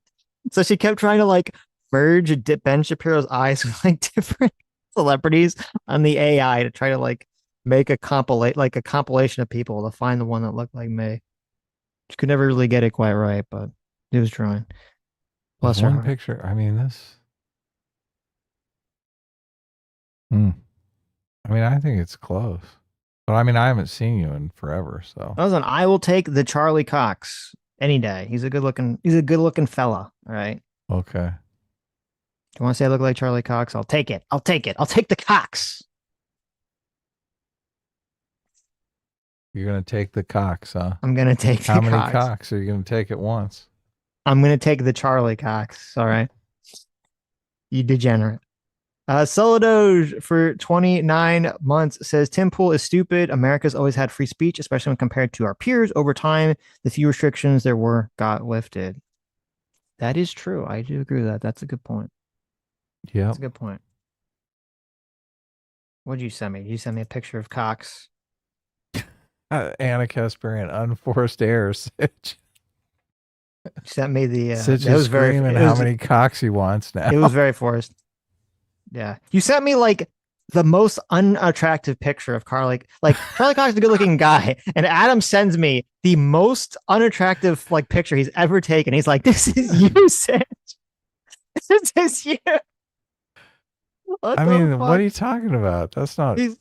So she kept trying to like merge Ben Shapiro's eyes with like different celebrities on the AI to try to like make a compilation of people to find the one that looked like me. She could never really get it quite right, but it was trying. Plus one picture. I mean, this. I mean, I think it's close, but I mean, I haven't seen you in forever, so. I will take the Charlie Cox any day. He's a good looking fella. All right. Okay. Do you want to say I look like Charlie Cox? I'll take it. I'll take the Cox. You're going to take the Cox, huh? I'm going to take How the many Cox. Cox are you going to take at once? I'm gonna take the Charlie Cox. All right, you degenerate. Solidoge for 29 months says Tim Pool is stupid. America's always had free speech, especially when compared to our peers. Over time, the few restrictions there were got lifted. That is true. I do agree with that. That's a good point. Yeah. That's a good point. What did you send me? You sent me a picture of Cox. Anna Kasparian, unforced air. Sitch. You sent me the. Sitch that is was very. screaming It how was, many cocks he wants now. it was very forced. Yeah, you sent me like the most unattractive picture of Carly. Like Charlie Cox is a good-looking guy, and Adam sends me the most unattractive like picture he's ever taken. He's like, "This is you, Sitch. This is you." What I the mean, fuck? what are you talking about? That's not. He's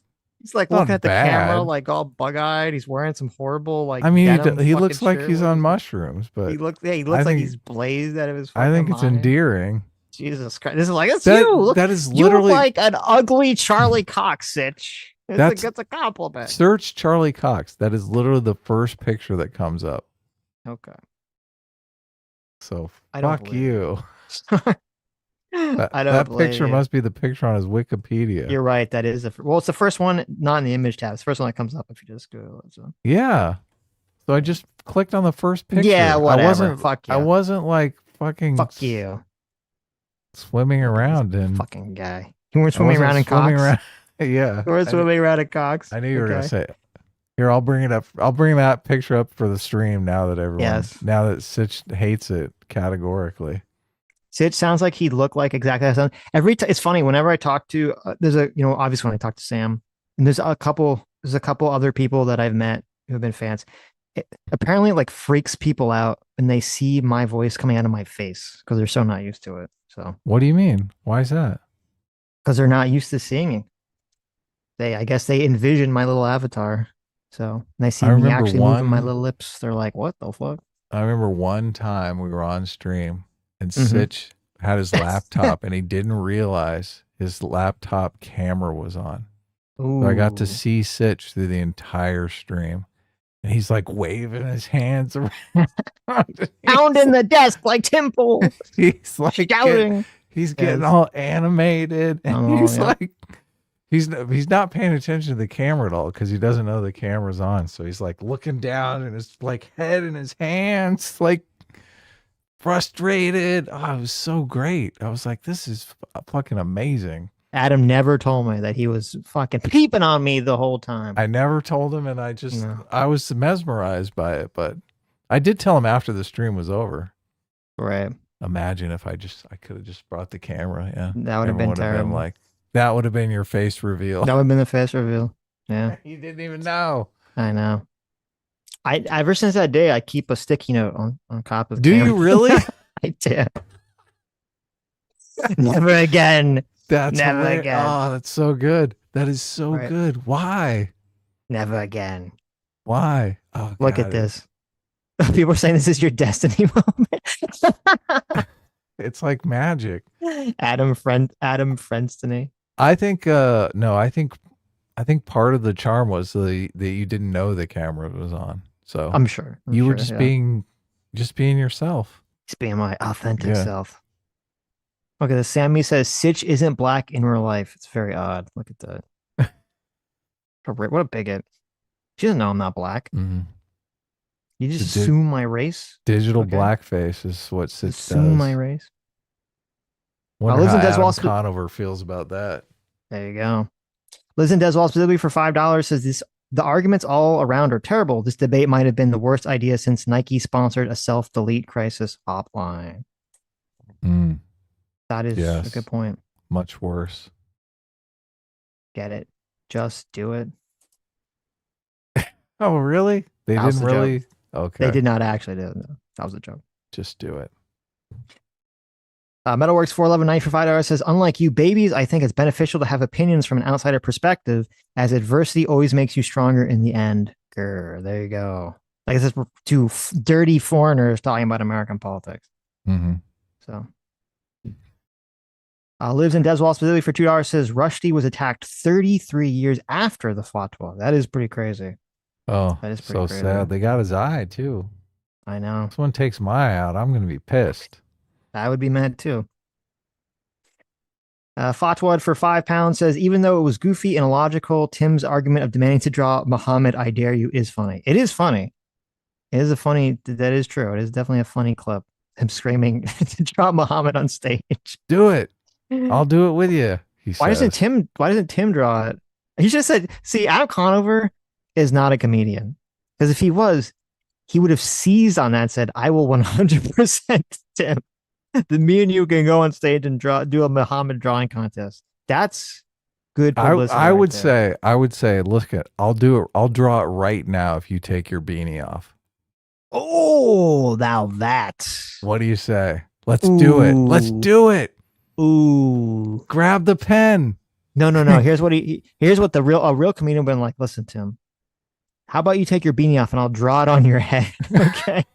like not looking at the camera, bad. like all bug-eyed. He's wearing some horrible like. I mean, denim he fucking looks like shirt. he's What on is it? mushrooms, but He looks. Yeah, he I looks like think- he's blazed out of his. I think it's mind. endearing. Jesus Christ! This is like it's That- you. Look, that is you literally- look like an ugly Charlie Cox, Sitch. That's- That's a compliment. Search Charlie Cox. That is literally the first picture that comes up. Okay. So I don't fuck believe you. That, I don't that believe picture you. must be the picture on his Wikipedia. You're right. That is well. It's the first one, not in the image tab. It's the first one that comes up if you just Google it. So. Yeah. So I just clicked on the first picture. Yeah, whatever. I wasn't. Fuck you. I wasn't like fucking. Fuck you, Swimming around and fucking guy. You weren't swimming around in Cox. Yeah. You weren't swimming around in Cox. I knew you were gonna Okay. say it. Here, I'll bring it up. I'll bring that picture up for the stream now that everyone. Yes. Now that Sitch hates it categorically. Sitch sounds like he'd look like exactly that. It's funny whenever I talk to there's a obviously when I talk to Sam and there's a couple other people that I've met who have been fans. It apparently like freaks people out when they see my voice coming out of my face because they're so not used to it. So What do you mean? Why is that? because they're not used to seeing it. I guess they envision my little avatar. So when they see I me remember actually moving my one- little lips, they're like, "What the fuck?" I remember one time we were on stream and Mhm. Sitch had his laptop and he didn't realize his laptop camera was on. So I got to Ooh. see Sitch through the entire stream. And he's like waving his hands around. Pounding the desk like Tim Pool, He's like shouting. he's getting Yes. all animated. And Oh, he's yeah. like he's not paying attention to the camera at all because he doesn't know the camera's on. So he's like looking down and his like head in his hands, like frustrated. Oh, it was so great. I was like, this is fucking amazing. Adam never told me that he was fucking peeping on me the whole time. I never told him, and I just No. I was mesmerized by it. But I did tell him after the stream was over. Right. Imagine if I could have just brought the camera. Yeah, That would have been Everyone terrible. like, that would have been your face reveal. That would have been the face reveal. Yeah, You didn't even know. I know. I ever since that day, I keep a sticky note on top of. Do camera. you really? I do. Never again. That's Never hilarious. again. Oh, that's so good. That is so Right. good. Why? Never again. Why? Oh, Look God, at this. People are saying this is your destiny moment. It's like magic. Adam Friendstony. I think no, I think part of the charm was that you didn't know the camera was on. So I'm sure. you were sure, just yeah. being yourself. Just being my authentic Yeah. self. Look at this. Sammy says Sitch isn't black in real life. It's very odd. Look at that. What a bigot. She doesn't know I'm not black. Mhm. You just It's a assume my race. Digital Okay. blackface is what Sitch Assume does. my race. Wonder lives how in Adam Deswell Conover feels about that. There you go. Liz and Deswell specifically for $5 says the arguments all around are terrible. This debate might have been the worst idea since Nike sponsored a self-delete crisis hotline. Mm, That is a Yes. good point. much worse. Get it. Just do it. Oh, really? They That was didn't the joke. really. Okay. They did not actually do it. No, that was a joke. Just do it. Metalworks 411.90 for $5 says, unlike you babies, I think it's beneficial to have opinions from an outsider perspective, as adversity always makes you stronger in the end. Grr, there you go. Like this is two dirty foreigners talking about American politics. Mm-hmm. So, lives in Deswall specifically for $2 says Rushdie was attacked 33 years after the fatwa. That is pretty crazy. Oh, That is so pretty crazy. sad. They got his eye too. I know. Someone takes my eye out, I'm going to be pissed. I would be mad too. Fatwad for £5 says, even though it was goofy and illogical, Tim's argument of demanding to draw Muhammad, I dare you, is funny. It is funny. It is a funny, that is true. It is definitely a funny clip. Him screaming to draw Muhammad on stage. Do it. I'll do it with you. Why doesn't Tim draw it? He just said, see, Adam Conover is not a comedian. Because if he was, he would have seized on that and said, I will 100% Tim. Me and you can go on stage and do a Muhammad drawing contest. That's good publicity. I would say, look at, I'll do it. I'll draw it right now if you take your beanie off. Oh, now that. What do you say? Let's do it. Let's do it. Ooh. Grab the pen. No. Here's what a real comedian would have been like, listen, Tim, how about you take your beanie off and I'll draw it on your head? Okay.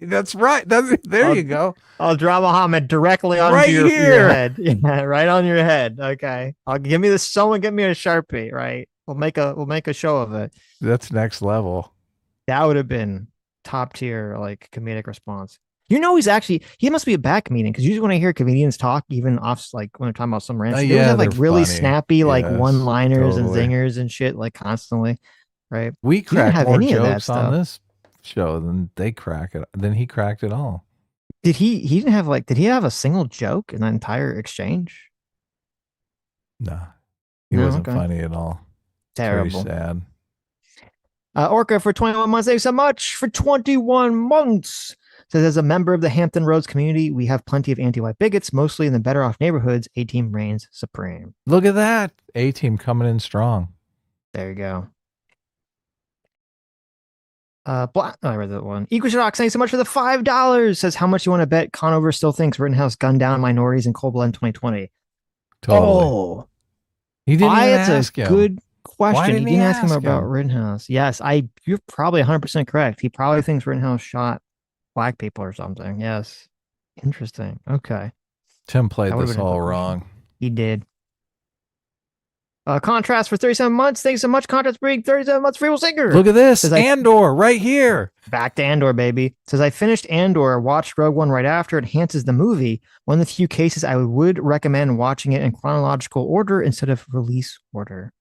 That's right. You go. I'll draw Muhammad directly onto right your head. Yeah, right on your head. Okay. Someone get me a Sharpie, right? We'll make a show of it. That's next level. That would have been top tier, like, comedic response. He must be a bad comedian, because usually when I hear comedians talk, even off, like when they're talking about some rants, they have like really funny. snappy, like one-liners totally. and zingers and shit, like constantly, right? We crack more jokes on stuff. this show than they crack it. Than he cracked it all. Did he have a single joke in the entire exchange? No, he wasn't funny at all. Terrible. Very sad. Orca for 21 months. Thanks so much for 21 months. Says, as a member of the Hampton Roads community, we have plenty of anti-white bigots, mostly in the better off neighborhoods. A-Team reigns supreme. Look at that. A-Team coming in strong. There you go. I read that one. Equishock, thanks so much for the $5. Says, how much you want to bet Conover still thinks Rittenhouse gunned down minorities in cold blood in 2020? Totally. Oh, he didn't even ask him. Good question. He didn't ask him about him? Rittenhouse. Yes, you're probably 100% correct. He probably thinks Rittenhouse shot black people or something. Yes. Interesting. Okay. Tim played this all wrong. He did. Contrast for 37 months. Thanks so much, Contrast Brig. 37 months, Free Will Singer. Look at this. Andor right here. Back to Andor, baby. Says, I finished Andor, watched Rogue One right after. It enhances the movie. One of the few cases I would recommend watching it in chronological order instead of release order.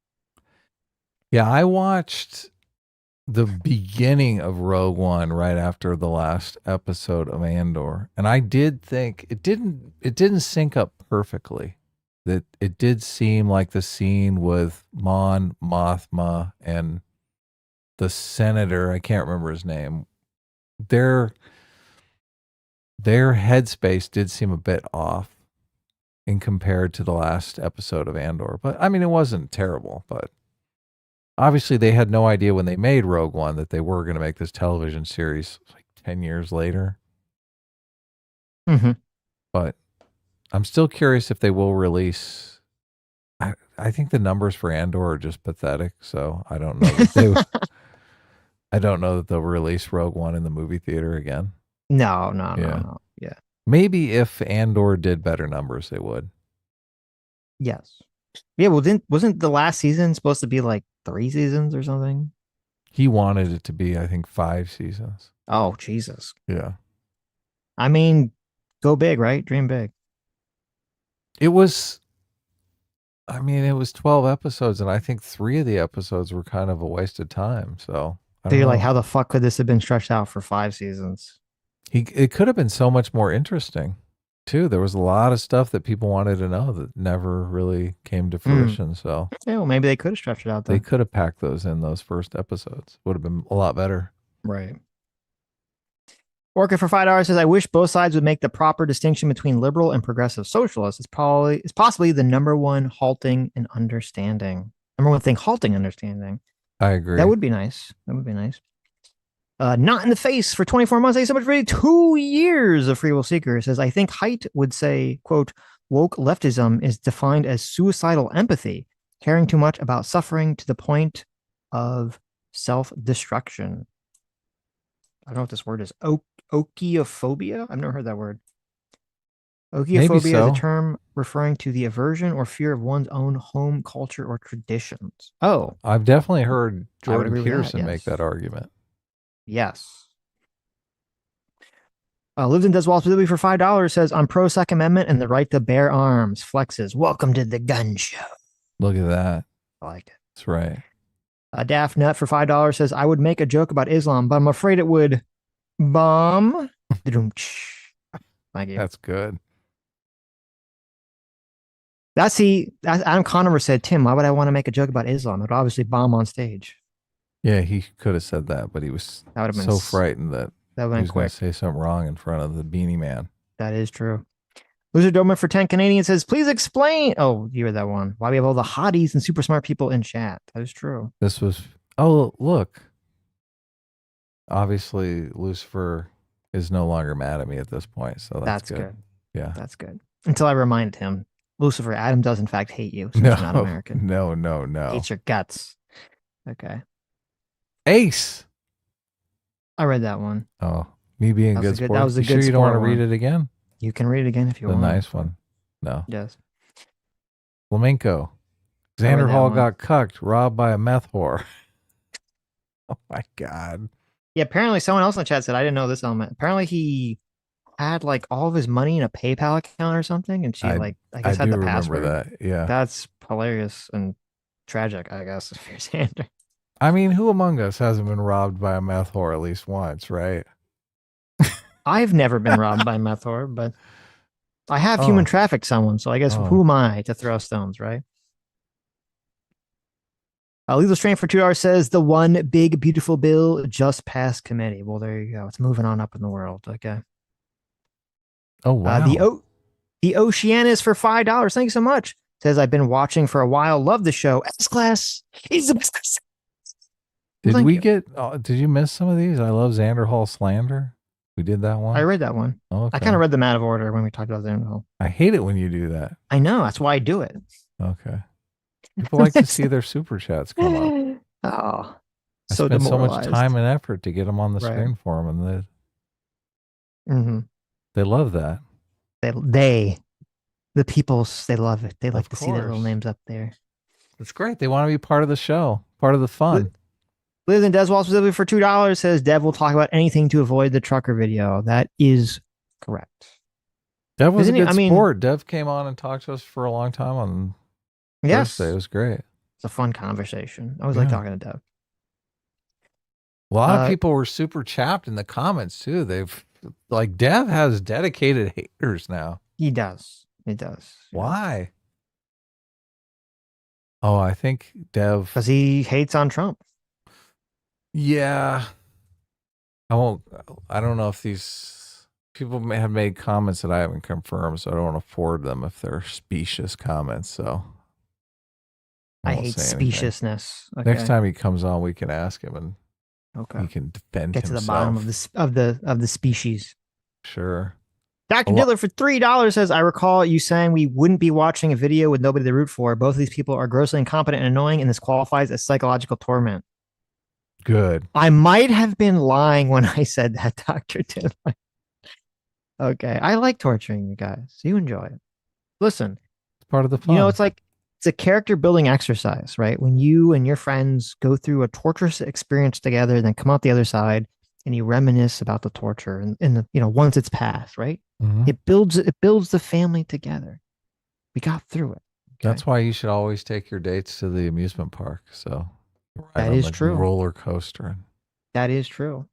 Yeah, I watched the beginning of Rogue One right after the last episode of Andor, and I did think it didn't sync up perfectly. That it did seem like the scene with Mon Mothma and the senator, I can't remember his name, their headspace did seem a bit off in compared to the last episode of Andor. But I mean, it wasn't terrible, but obviously they had no idea when they made Rogue One that they were going to make this television series like 10 years later. Mm-hmm. But I'm still curious if they will release. I think the numbers for Andor are just pathetic, so I don't know that I don't know that they'll release Rogue One in the movie theater again. No. Yeah. Maybe if Andor did better numbers, they would. Yes. Yeah, well, wasn't the last season supposed to be like 3 seasons or something? He wanted it to be, I think, 5 seasons. Oh, Jesus. Yeah. I mean, go big, right? Dream big. It was 12 episodes, and I think 3 of the episodes were kind of a waste of time. So you're like, how the fuck could this have been stretched out for 5 seasons? It could have been so much more interesting, too. There was a lot of stuff that people wanted to know that never really came to fruition. So yeah, well, maybe they could have stretched it out. They could have packed those in those first episodes. Would have been a lot better. Right. Orca for $5 says, I wish both sides would make the proper distinction between liberal and progressive socialists. It's possibly the number one halting and understanding. Number one thing, halting understanding. I agree. That would be nice. Not in the face for 24 months. Thanks so much for 2 years of Free Will Seeker. It says, I think Haidt would say, quote, woke leftism is defined as suicidal empathy, caring too much about suffering to the point of self-destruction. I don't know what this word is. Okiophobia? I've never heard that word. Okiophobia is a term referring to the aversion or fear of one's own home, culture, or traditions. Oh. I've definitely heard Jordan Peterson make that argument. Yes. Lives and does well specifically for $5 says, I'm pro Second Amendment and the right to bear arms. Flexes. Welcome to the gun show. Look at that. I like it. That's right. Daft Nut for $5 says, I would make a joke about Islam, but I'm afraid it would bomb. Thank you. That's good. Adam Conover said, Tim, why would I want to make a joke about Islam? It would obviously bomb on stage. Yeah, he could have said that, but he was so frightened that he was going to say something wrong in front of the Beanie Man. That is true. Loser Doberman for 10 Canadian says, please explain. Oh, you read that one. Why we have all the hotties and super smart people in chat. That is true. This was, oh, look. Obviously, Lucifer is no longer mad at me at this point, so that's good. Yeah. That's good. Until I remind him, Lucifer, Adam does in fact hate you, since you're not American. No. Hates your guts. Okay. Ace. I read that one. Oh, me being a good sport. That was a you good sure you don't want to one. read it again? You can read it again if you want. The nice one. No. Yes. Flamenco. Xander Hall got cucked, robbed by a meth whore. Oh my God. Yeah, apparently someone else in the chat said, I didn't know this element. Apparently he had like all of his money in a PayPal account or something, and she I guess had the password. That. Yeah. That's hilarious and tragic, I guess, if you're Xander. I mean, who among us hasn't been robbed by a meth whore at least once, right? I've never been robbed by a meth whore, but I have human trafficked someone, so I guess who am I to throw stones, right? Legal Strain for $2 says the one big beautiful bill just passed committee. Well, there you go. It's moving on up in the world. Okay. Oh wow. The Oceanus for $5. Thank you so much. Says I've been watching for a while. Love the show. S class is the best class. Did you miss some of these? I love Xander Hall slander. We did that one. I read that one. Okay. I kind of read them out of order when we talked about Xander Hall. I hate it when you do that. I know. That's why I do it. Okay. People like to see their super chats come up. Oh, I spent so much time and effort to get them on the screen for them, and they love that. The peoples, they love it. They like to see their little names up there. It's great. They want to be part of the show, part of the fun. Liz and Deswall specifically for $2 says Dev will talk about anything to avoid the trucker video. That is correct. Dev was a good sport. Dev came on and talked to us for a long time on Thursday. It was great. It's a fun conversation. I always like talking to Dev. A lot of people were super chapped in the comments too. Dev has dedicated haters now. He does. He does. Why? Oh, I think Dev, because he hates on Trump. Yeah. I don't know if these people may have made comments that I haven't confirmed, so I don't want to forward them if they're specious comments. So I hate speciousness. Okay. Next time he comes on, we can ask him and he can defend Get himself. To the bottom of the species. Sure. Dr. Diller for $3 says, I recall you saying we wouldn't be watching a video with nobody to root for. Both of these people are grossly incompetent and annoying, and this qualifies as psychological torment. Good. I might have been lying when I said that, Dr. Diller. Okay. I like torturing you guys. You enjoy it. Listen. It's part of the fun. You know, it's a character building exercise, right? When you and your friends go through a torturous experience together, then come out the other side and you reminisce about the torture and once it's passed, right? Mm-hmm. It builds the family together. We got through it. Okay? That's why you should always take your dates to the amusement park. So that is true. Roller coaster. That is true.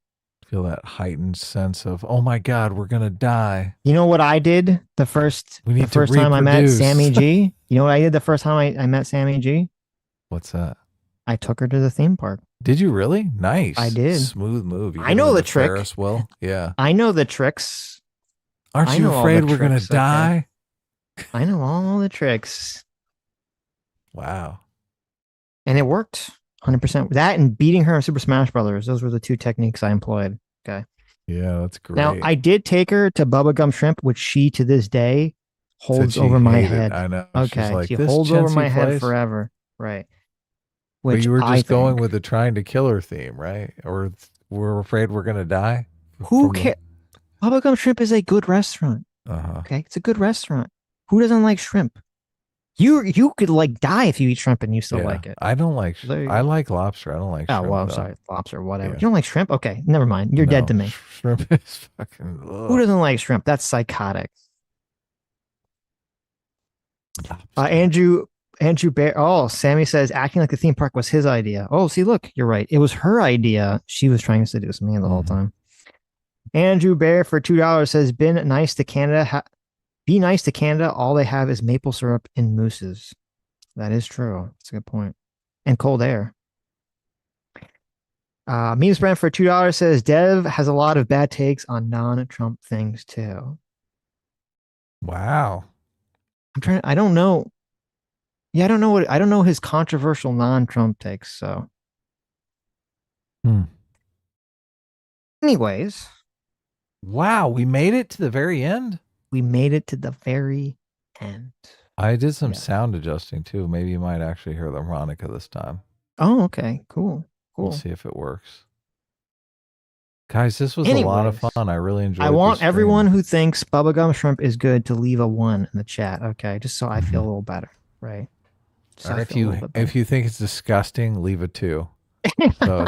Feel that heightened sense of, oh my God, we're gonna die. You know what I did the first time I met Sammy G? You know what I did the first time I met Sammy G? What's that? I took her to the theme park. Did you really? Nice. I did. Smooth move. I know the trick. Ferris wheel. Yeah. I know the tricks. Aren't you afraid we're gonna die? Okay. I know all the tricks. Wow. And it worked 100%. That and beating her in Super Smash Brothers. Those were the two techniques I employed. Okay. Yeah, that's great. Now, I did take her to Bubblegum Shrimp, which she to this day holds over my head. I know. Okay. She holds over my head forever. Right. But you were just going with the trying to kill her theme, right? Or we're afraid we're going to die? Who cares? Bubblegum Shrimp is a good restaurant. Uh-huh. Okay. It's a good restaurant. Who doesn't like shrimp? You could like die if you eat shrimp and you still Yeah, like it. I don't like. There you I go. like lobster. I don't like Oh shrimp. well, I'm though. sorry, lobster, whatever. Yeah. You don't like shrimp? Okay, never mind. You're dead No, to me. Shrimp is fucking. Who doesn't like shrimp? That's psychotic. Lobster. Andrew Bear. Oh, Sammy says acting like the theme park was his idea. Oh, see, look, you're right. It was her idea. She was trying to seduce me the whole time. Andrew Bear for $2 says, "Been nice to Canada. Be nice to Canada. All they have is maple syrup and mooses." That is true. That's a good point. And cold air. Memes brand for $2 says Dev has a lot of bad takes on non-Trump things too. Wow. I don't know. Yeah, I don't know his controversial non-Trump takes. So, anyways, wow, we made it to the very end. we made it to the very end. I did some sound adjusting too. Maybe you might actually hear the harmonica this time. Oh, okay, cool. We'll see if it works. Guys, this was a lot of Anyways, fun. I really enjoyed. I want this everyone stream. who thinks bubblegum shrimp is good to leave a 1 in the chat. Okay, just so I feel a little better, right? So And I if feel a little you bit better. if you think it's disgusting, leave a 2. So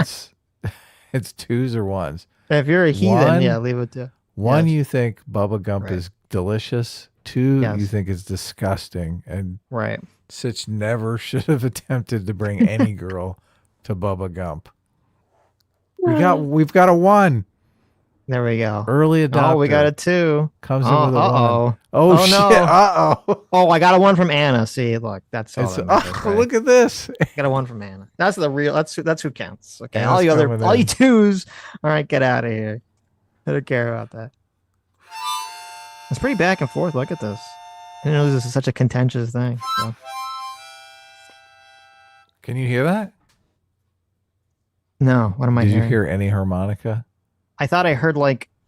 it's 2s or 1s. If you're a heathen, One- yeah, leave it to. 1, Yes. you think Bubba Gump Right. is delicious. 2, Yes. you think it's disgusting. And Right. Sitch never should have attempted to bring any girl to Bubba Gump. We've got a 1. There we go. Early adopter. Oh, we got a 2. Comes in with a 1. Uh-oh. Oh, Oh, shit. no. Uh-oh. Oh, I got a 1 from Anna. See, look, that's all It's, that matters, right? look at this. I got a 1 from Anna. That's the real. That's who counts. Okay, Anna's all you coming all you in. 2s. All right, get out of here. I don't care about that. It's pretty back and forth. Look at this. I didn't know this is such a contentious thing. So. Can you hear that? No, what am I Did you hearing? hear any harmonica? I thought I heard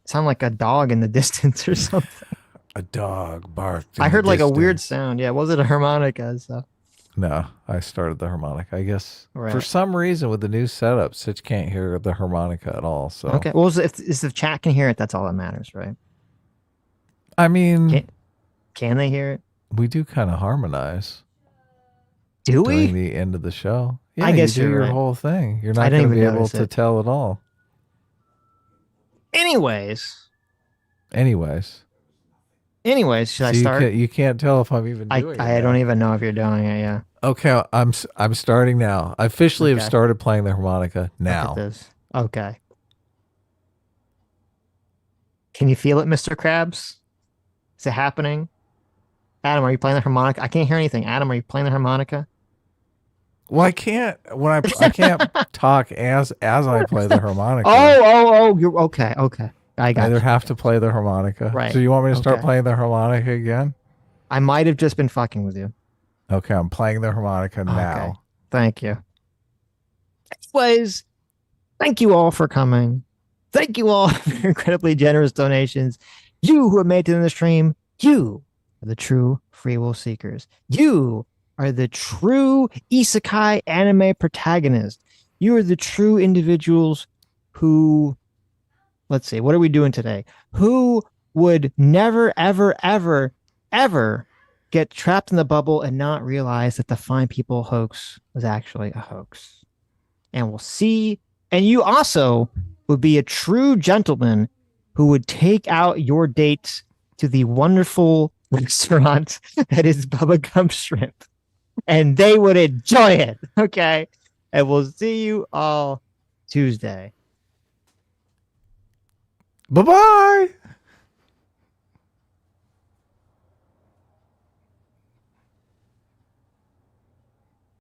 sound like a dog in the distance or something. A dog barked. I heard like a weird sound. Yeah, was it a harmonica? So. No, I started the harmonica. I guess for Right. some reason with the new setup, Sitch can't hear the harmonica at all. So Okay. Well, if the chat can hear it, that's all that matters, right? I mean, Can they hear it? we do kind of harmonize Do during we? the end of the show. Yeah, I guess you do you're your right. whole thing. You're I not didn't going to be even able notice to it. tell at all. Anyways, should I So start? you can't tell if I'm even doing it. I now. don't even know if you're doing it. Yeah. Okay, I'm starting now. I officially have Okay. started playing the harmonica Look now. at this. Okay. Can you feel it, Mr. Krabs? Is it happening? Adam, are you playing the harmonica? I can't hear anything. Adam, are you playing the harmonica? Well, I can't I can't talk as I play the harmonica. You're okay. Okay. I I got either you. have to play the harmonica. Right. So you want me to start Okay. playing the harmonica again? I might have just been fucking with you. Okay, I'm playing the harmonica now. Okay. Thank you. Anyways, thank you all for coming. Thank you all for your incredibly generous donations. You who have made it in the stream, you are the true free will seekers. You are the true isekai anime protagonists. You are the true individuals who, let's see, what are we doing today? Who would never, ever, ever, ever get trapped in the bubble and not realize that the Fine People hoax was actually a hoax. And we'll see. And you also would be a true gentleman who would take out your dates to the wonderful restaurant that is Bubba Gump Shrimp. And they would enjoy it. Okay. And we'll see you all Tuesday. Bye-bye.